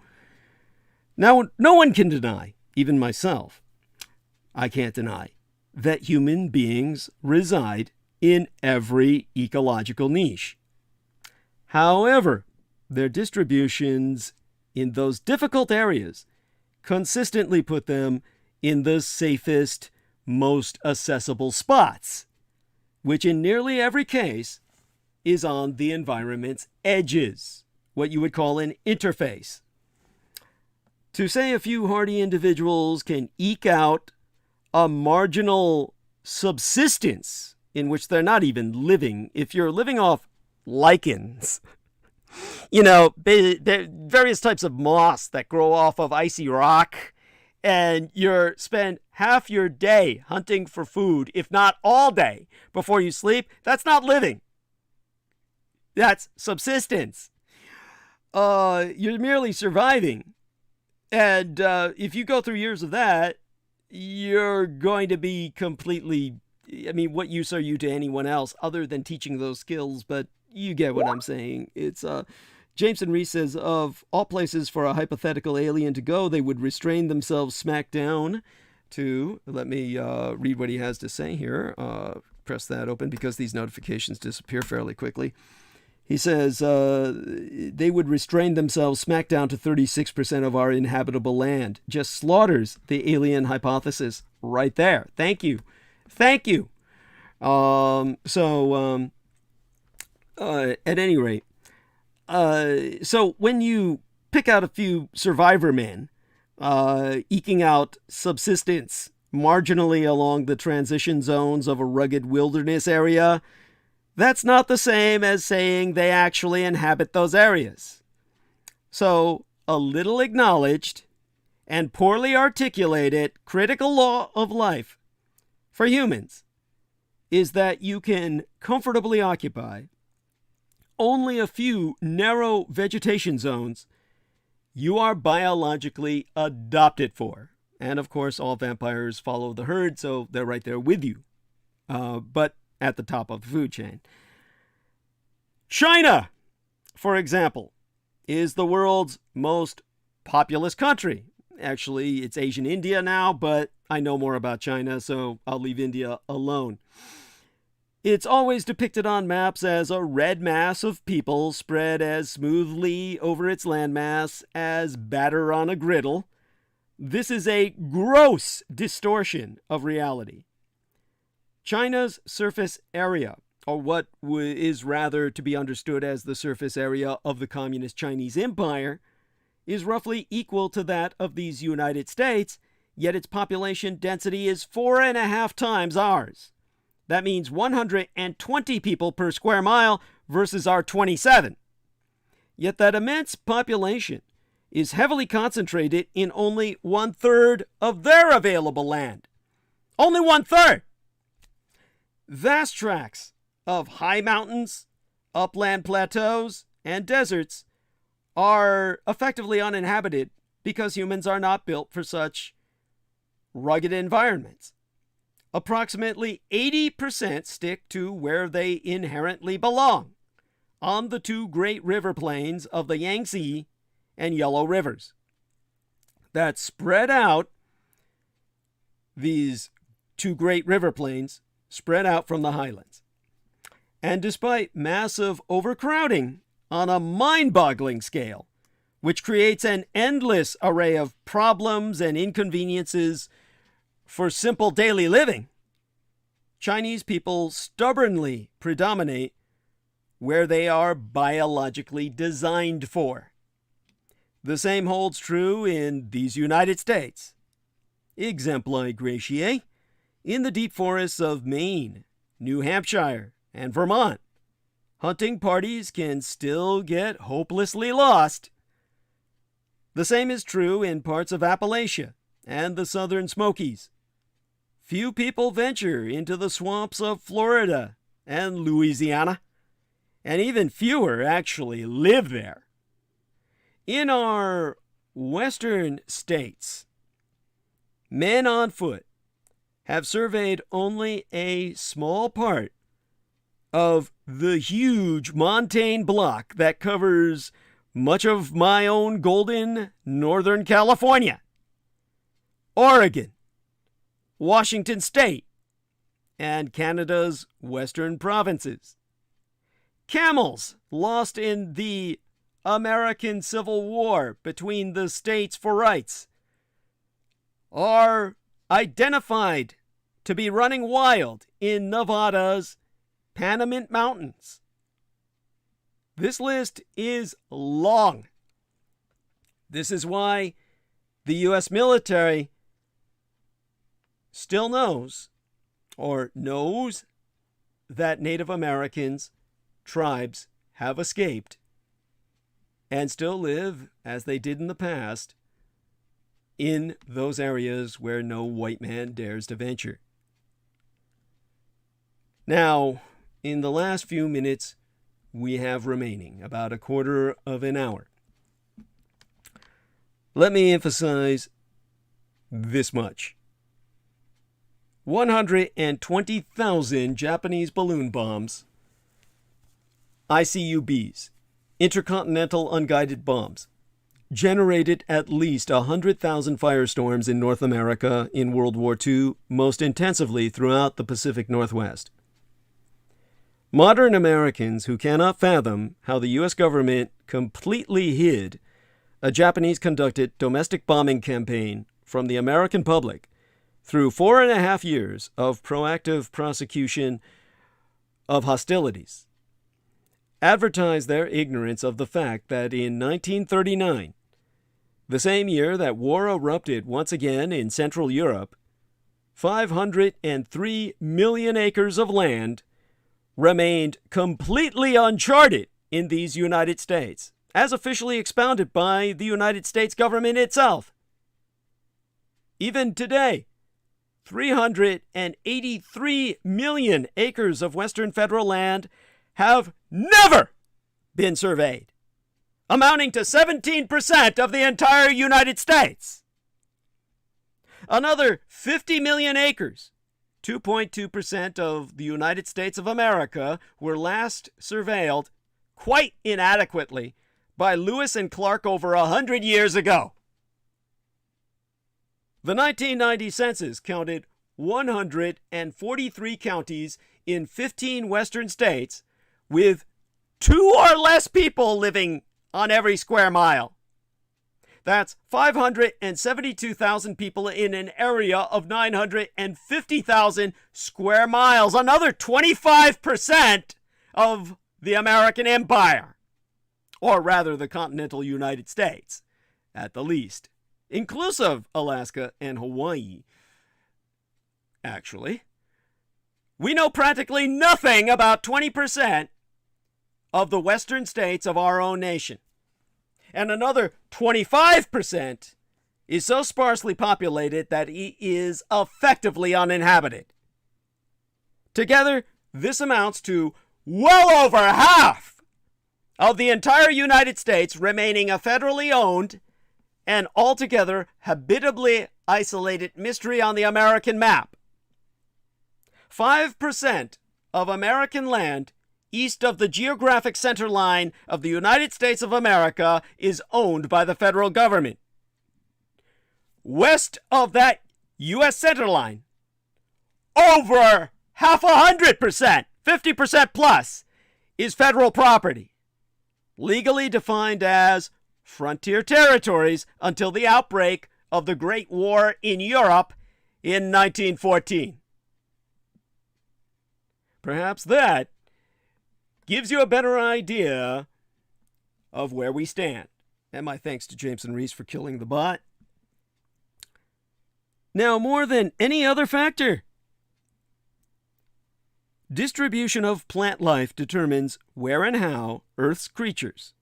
Now, no one can deny, even myself, I can't deny, that human beings reside in every ecological niche. However, their distributions in those difficult areas consistently put them in the safest, most accessible spots, which in nearly every case is on the environment's edges, what you would call an interface. To say a few hardy individuals can eke out a marginal subsistence in which they're not even living, if you're living off lichens, various types of moss that grow off of icy rock, and you spend half your day hunting for food, if not all day, before you sleep, that's not living. That's subsistence. you're merely surviving. And if you go through years of that, you're going to be completely, I mean, what use are you to anyone else other than teaching those skills? But you get what I'm saying. It's Jameson Reese says, of all places for a hypothetical alien to go, they would restrain themselves smack down to, let me read what he has to say here. Press that open because these notifications disappear fairly quickly. He says they would restrain themselves smack down to 36% of our inhabitable land. Just slaughters the alien hypothesis right there. Thank you. Thank you. At any rate, so when you pick out a few survivor men, eking out subsistence marginally along the transition zones of a rugged wilderness area, that's not the same as saying they actually inhabit those areas. So, a little acknowledged and poorly articulated critical law of life for humans is that you can comfortably occupy only a few narrow vegetation zones you are biologically adopted for. And of course, all vampires follow the herd, so they're right there with you. But at the top of the food chain. China, for example, is the world's most populous country. Actually, it's Asian India now, but I know more about China, so I'll leave India alone. It's always depicted on maps as a red mass of people spread as smoothly over its landmass as batter on a griddle. This is a gross distortion of reality. China's surface area, or what is rather to be understood as the surface area of the Communist Chinese Empire, is roughly equal to that of these United States, yet its population density is 4.5 times ours. That means 120 people per square mile versus our 27. Yet that immense population is heavily concentrated in only 1/3 of their available land. Only 1/3! Vast tracts of high mountains, upland plateaus, and deserts are effectively uninhabited because humans are not built for such rugged environments. Approximately 80% stick to where they inherently belong, on the two great river plains of the Yangtze and Yellow Rivers. That spread out, these two great river plains spread out from the highlands. And despite massive overcrowding on a mind-boggling scale, which creates an endless array of problems and inconveniences for simple daily living, Chinese people stubbornly predominate where they are biologically designed for. The same holds true in these United States. Exempli gratiae, in the deep forests of Maine, New Hampshire, and Vermont, hunting parties can still get hopelessly lost. The same is true in parts of Appalachia and the Southern Smokies. Few people venture into the swamps of Florida and Louisiana, and even fewer actually live there. In our western states, men on foot have surveyed only a small part of the huge montane block that covers much of my own golden Northern California, Oregon, Washington State, and Canada's western provinces. Camels lost in the American Civil War between the states for rights are identified to be running wild in Nevada's Panamint Mountains. This list is long. This is why the U.S. military still knows that Native Americans, tribes, have escaped and still live, as they did in the past, in those areas where no white man dares to venture. Now, in the last few minutes we have remaining, about a quarter of an hour, Let me emphasize this much. 120,000 Japanese balloon bombs, ICUBs, intercontinental unguided bombs, generated at least 100,000 firestorms in North America in World War II, most intensively throughout the Pacific Northwest. Modern Americans who cannot fathom how the U.S. government completely hid a Japanese-conducted domestic bombing campaign from the American public through 4.5 years of proactive prosecution of hostilities, advertise their ignorance of the fact that in 1939, the same year that war erupted once again in Central Europe, 503 million acres of land remained completely uncharted in these United States, as officially expounded by the United States government itself. Even today, 383 million acres of Western federal land have never been surveyed, amounting to 17% of the entire United States. Another 50 million acres, 2.2% of the United States of America, were last surveilled quite inadequately by Lewis and Clark over 100 years ago. The 1990 census counted 143 counties in 15 western states with 2 or less people living on every square mile. That's 572,000 people in an area of 950,000 square miles, another 25% of the American Empire, or rather the continental United States, at the least, inclusive Alaska and Hawaii. Actually, we know practically nothing about 20% of the western states of our own nation. And another 25% is so sparsely populated that it is effectively uninhabited. Together, this amounts to well over half of the entire United States remaining a federally owned and altogether habitably isolated mystery on the American map. 5% of American land east of the geographic center line of the United States of America is owned by the federal government. West of that U.S. center line, over 100%, 50% plus, is federal property, legally defined as frontier territories until the outbreak of the Great War in Europe in 1914. Perhaps that gives you a better idea of where we stand. And my thanks to Jameson Reese for killing the bot. Now, more than any other factor, distribution of plant life determines where and how Earth's creatures,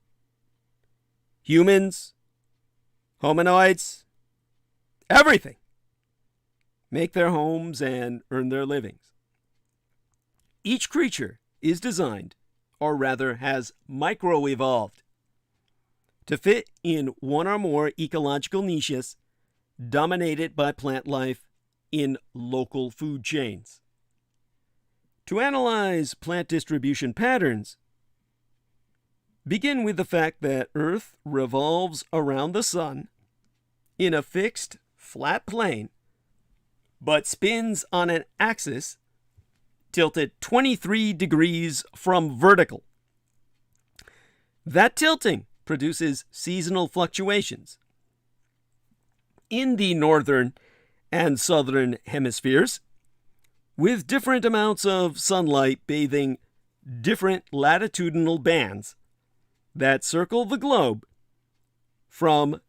humans, hominoids, everything, make their homes and earn their livings. Each creature is designed, or rather has micro-evolved, to fit in one or more ecological niches dominated by plant life in local food chains. To analyze plant distribution patterns, begin with the fact that Earth revolves around the sun in a fixed, flat plane, but spins on an axis tilted 23 degrees from vertical. That tilting produces seasonal fluctuations. In the northern and southern hemispheres, with different amounts of sunlight bathing different latitudinal bands that circle the globe from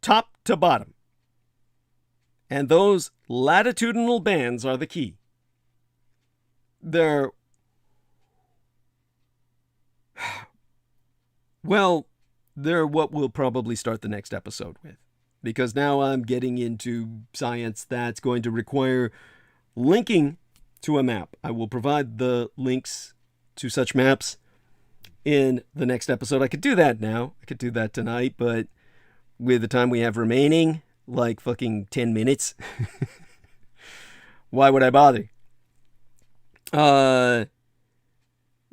top to bottom. And those latitudinal bands are the key. They're what we'll probably start the next episode with. Because now I'm getting into science that's going to require linking to a map. I will provide the links to such maps in the next episode. I could do that now. I could do that tonight, but with the time we have remaining, like fucking 10 minutes. Why would I bother?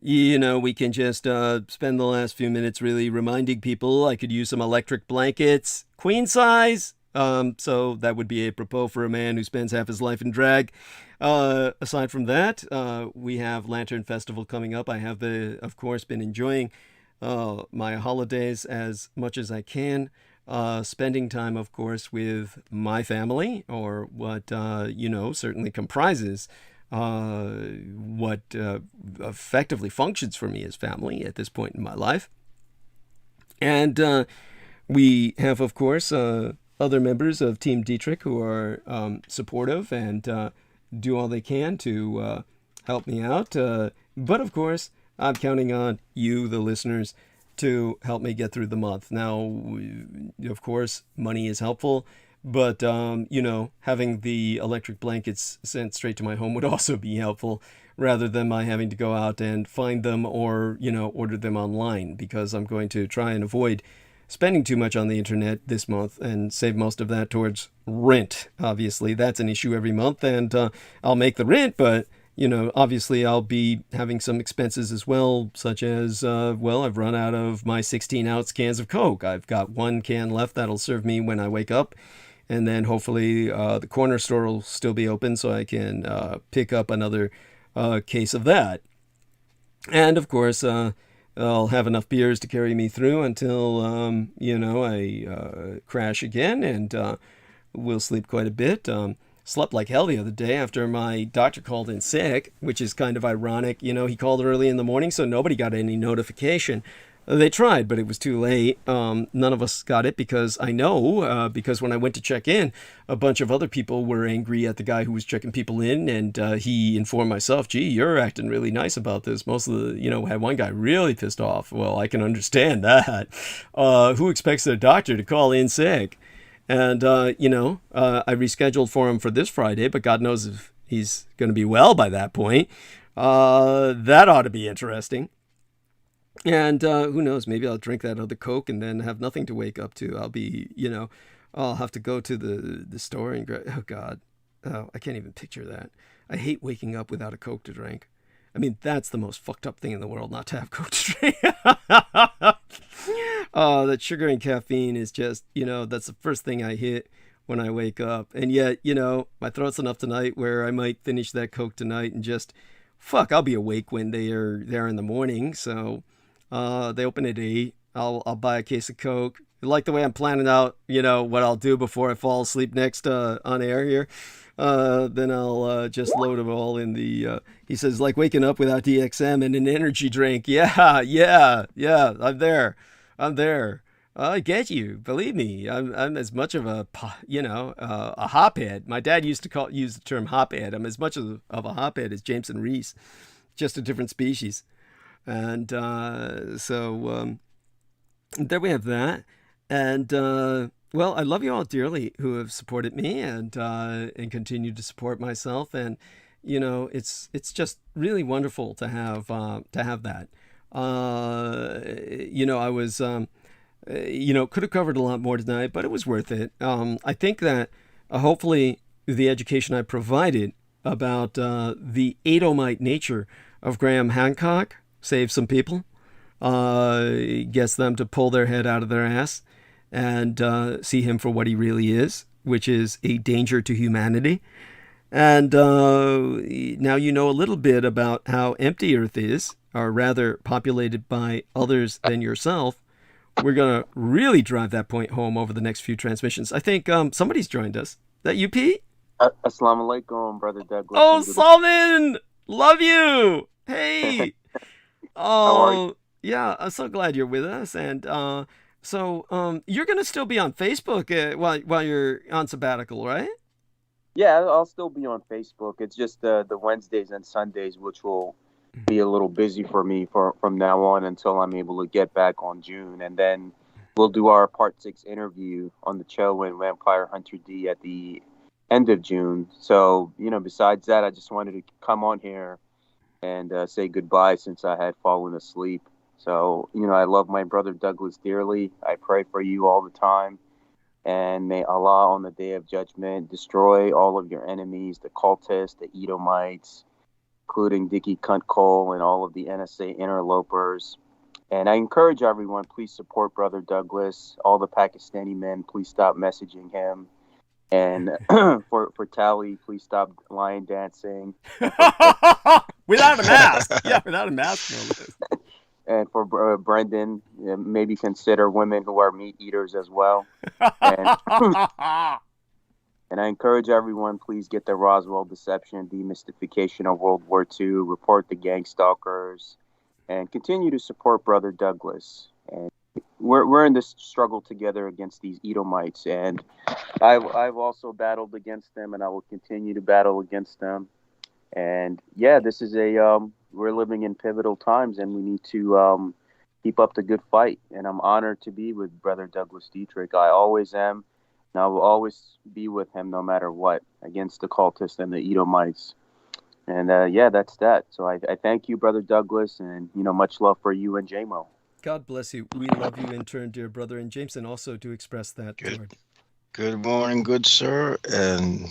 We can just spend the last few minutes really reminding people I could use some electric blankets, queen size. So that would be apropos for a man who spends half his life in drag. Aside from that, we have Lantern Festival coming up. I have, of course, been enjoying my holidays as much as I can. Spending time, of course, with my family, or what, certainly comprises what effectively functions for me as family at this point in my life. And we have, of course, other members of Team Dietrich who are supportive and do all they can to help me out. But, of course, I'm counting on you, the listeners, to help me get through the month. Now, of course, money is helpful, but, having the electric blankets sent straight to my home would also be helpful, rather than my having to go out and find them or, order them online, because I'm going to try and avoid spending too much on the internet this month and save most of that towards rent. Obviously, that's an issue every month, and I'll make the rent, but obviously I'll be having some expenses as well, such as, I've run out of my 16-ounce cans of Coke. I've got one can left that'll serve me when I wake up. And then hopefully the corner store will still be open so I can pick up another case of that. And, of course, I'll have enough beers to carry me through until, I crash again, and we'll sleep quite a bit. Slept like hell the other day after my doctor called in sick, which is kind of ironic. He called early in the morning, so nobody got any notification. They tried, but it was too late. None of us got it because because when I went to check in, a bunch of other people were angry at the guy who was checking people in, and he informed myself, gee, you're acting really nice about this. Most of the, had one guy really pissed off. Well, I can understand that. Who expects their doctor to call in sick? And, I rescheduled for him for this Friday, but God knows if he's going to be well by that point. That ought to be interesting. And who knows, maybe I'll drink that other Coke and then have nothing to wake up to. I'll be, I'll have to go to the store and oh, God. Oh, I can't even picture that. I hate waking up without a Coke to drink. I mean, that's the most fucked up thing in the world, not to have Coke to drink. That sugar and caffeine is just, that's the first thing I hit when I wake up. And yet, my throat's enough tonight where I might finish that Coke tonight and just, I'll be awake when they are there in the morning. So they open at 8. I'll buy a case of Coke. You like the way I'm planning out, what I'll do before I fall asleep next on air here. Then I'll just load them all in the, he says, like waking up without DXM and an energy drink. Yeah, I'm there. I get you. Believe me, I'm as much of a hophead. My dad used to use the term hophead. I'm as much of a hophead as Jameson Reese, just a different species. And so there we have that. And I love you all dearly who have supported me and continue to support myself. And it's just really wonderful to have that. I was could have covered a lot more tonight, but it was worth it. I think that hopefully the education I provided about the Edomite nature of Graham Hancock saves some people, gets them to pull their head out of their ass and see him for what he really is, which is a danger to humanity. And now you know a little bit about how empty Earth is, or rather populated by others than yourself. We're going to really drive that point home over the next few transmissions. I think somebody's joined us. Is that you, Pete? Assalamu alaikum, Brother Douglas. Oh, Salman! Love you! Hey! Oh, yeah, I'm so glad you're with us. And so you're going to still be on Facebook while you're on sabbatical, right? Yeah, I'll still be on Facebook. It's just the Wednesdays and Sundays, which will be a little busy for me from now on until I'm able to get back on June. And then we'll do our Part 6 interview on the show and Vampire Hunter D at the end of June. So, besides that, I just wanted to come on here and say goodbye since I had fallen asleep. So, I love my brother Douglas dearly. I pray for you all the time. And may Allah on the day of judgment destroy all of your enemies, the cultists, the Edomites, including Dickie Cunt Cole and all of the NSA interlopers. And I encourage everyone, please support Brother Douglas. All the Pakistani men, please stop messaging him. And for Tally, please stop lion dancing. Without a mask. Yeah, without a mask. No. And for Brendan, maybe consider women who are meat eaters as well. And I encourage everyone, please get the Roswell deception, demystification of World War II, report the gang stalkers, and continue to support Brother Douglas. And we're in this struggle together against these Edomites, and I've also battled against them, and I will continue to battle against them. And yeah, this is we're living in pivotal times, and we need to keep up the good fight. And I'm honored to be with Brother Douglas Dietrich. I always am, and I will always be with him no matter what, against the cultists and the Edomites. And yeah, that's that. So I thank you, Brother Douglas, and much love for you and JMO. God bless you. We love you in turn, dear brother. And Jameson also do express that. Good morning, good sir, and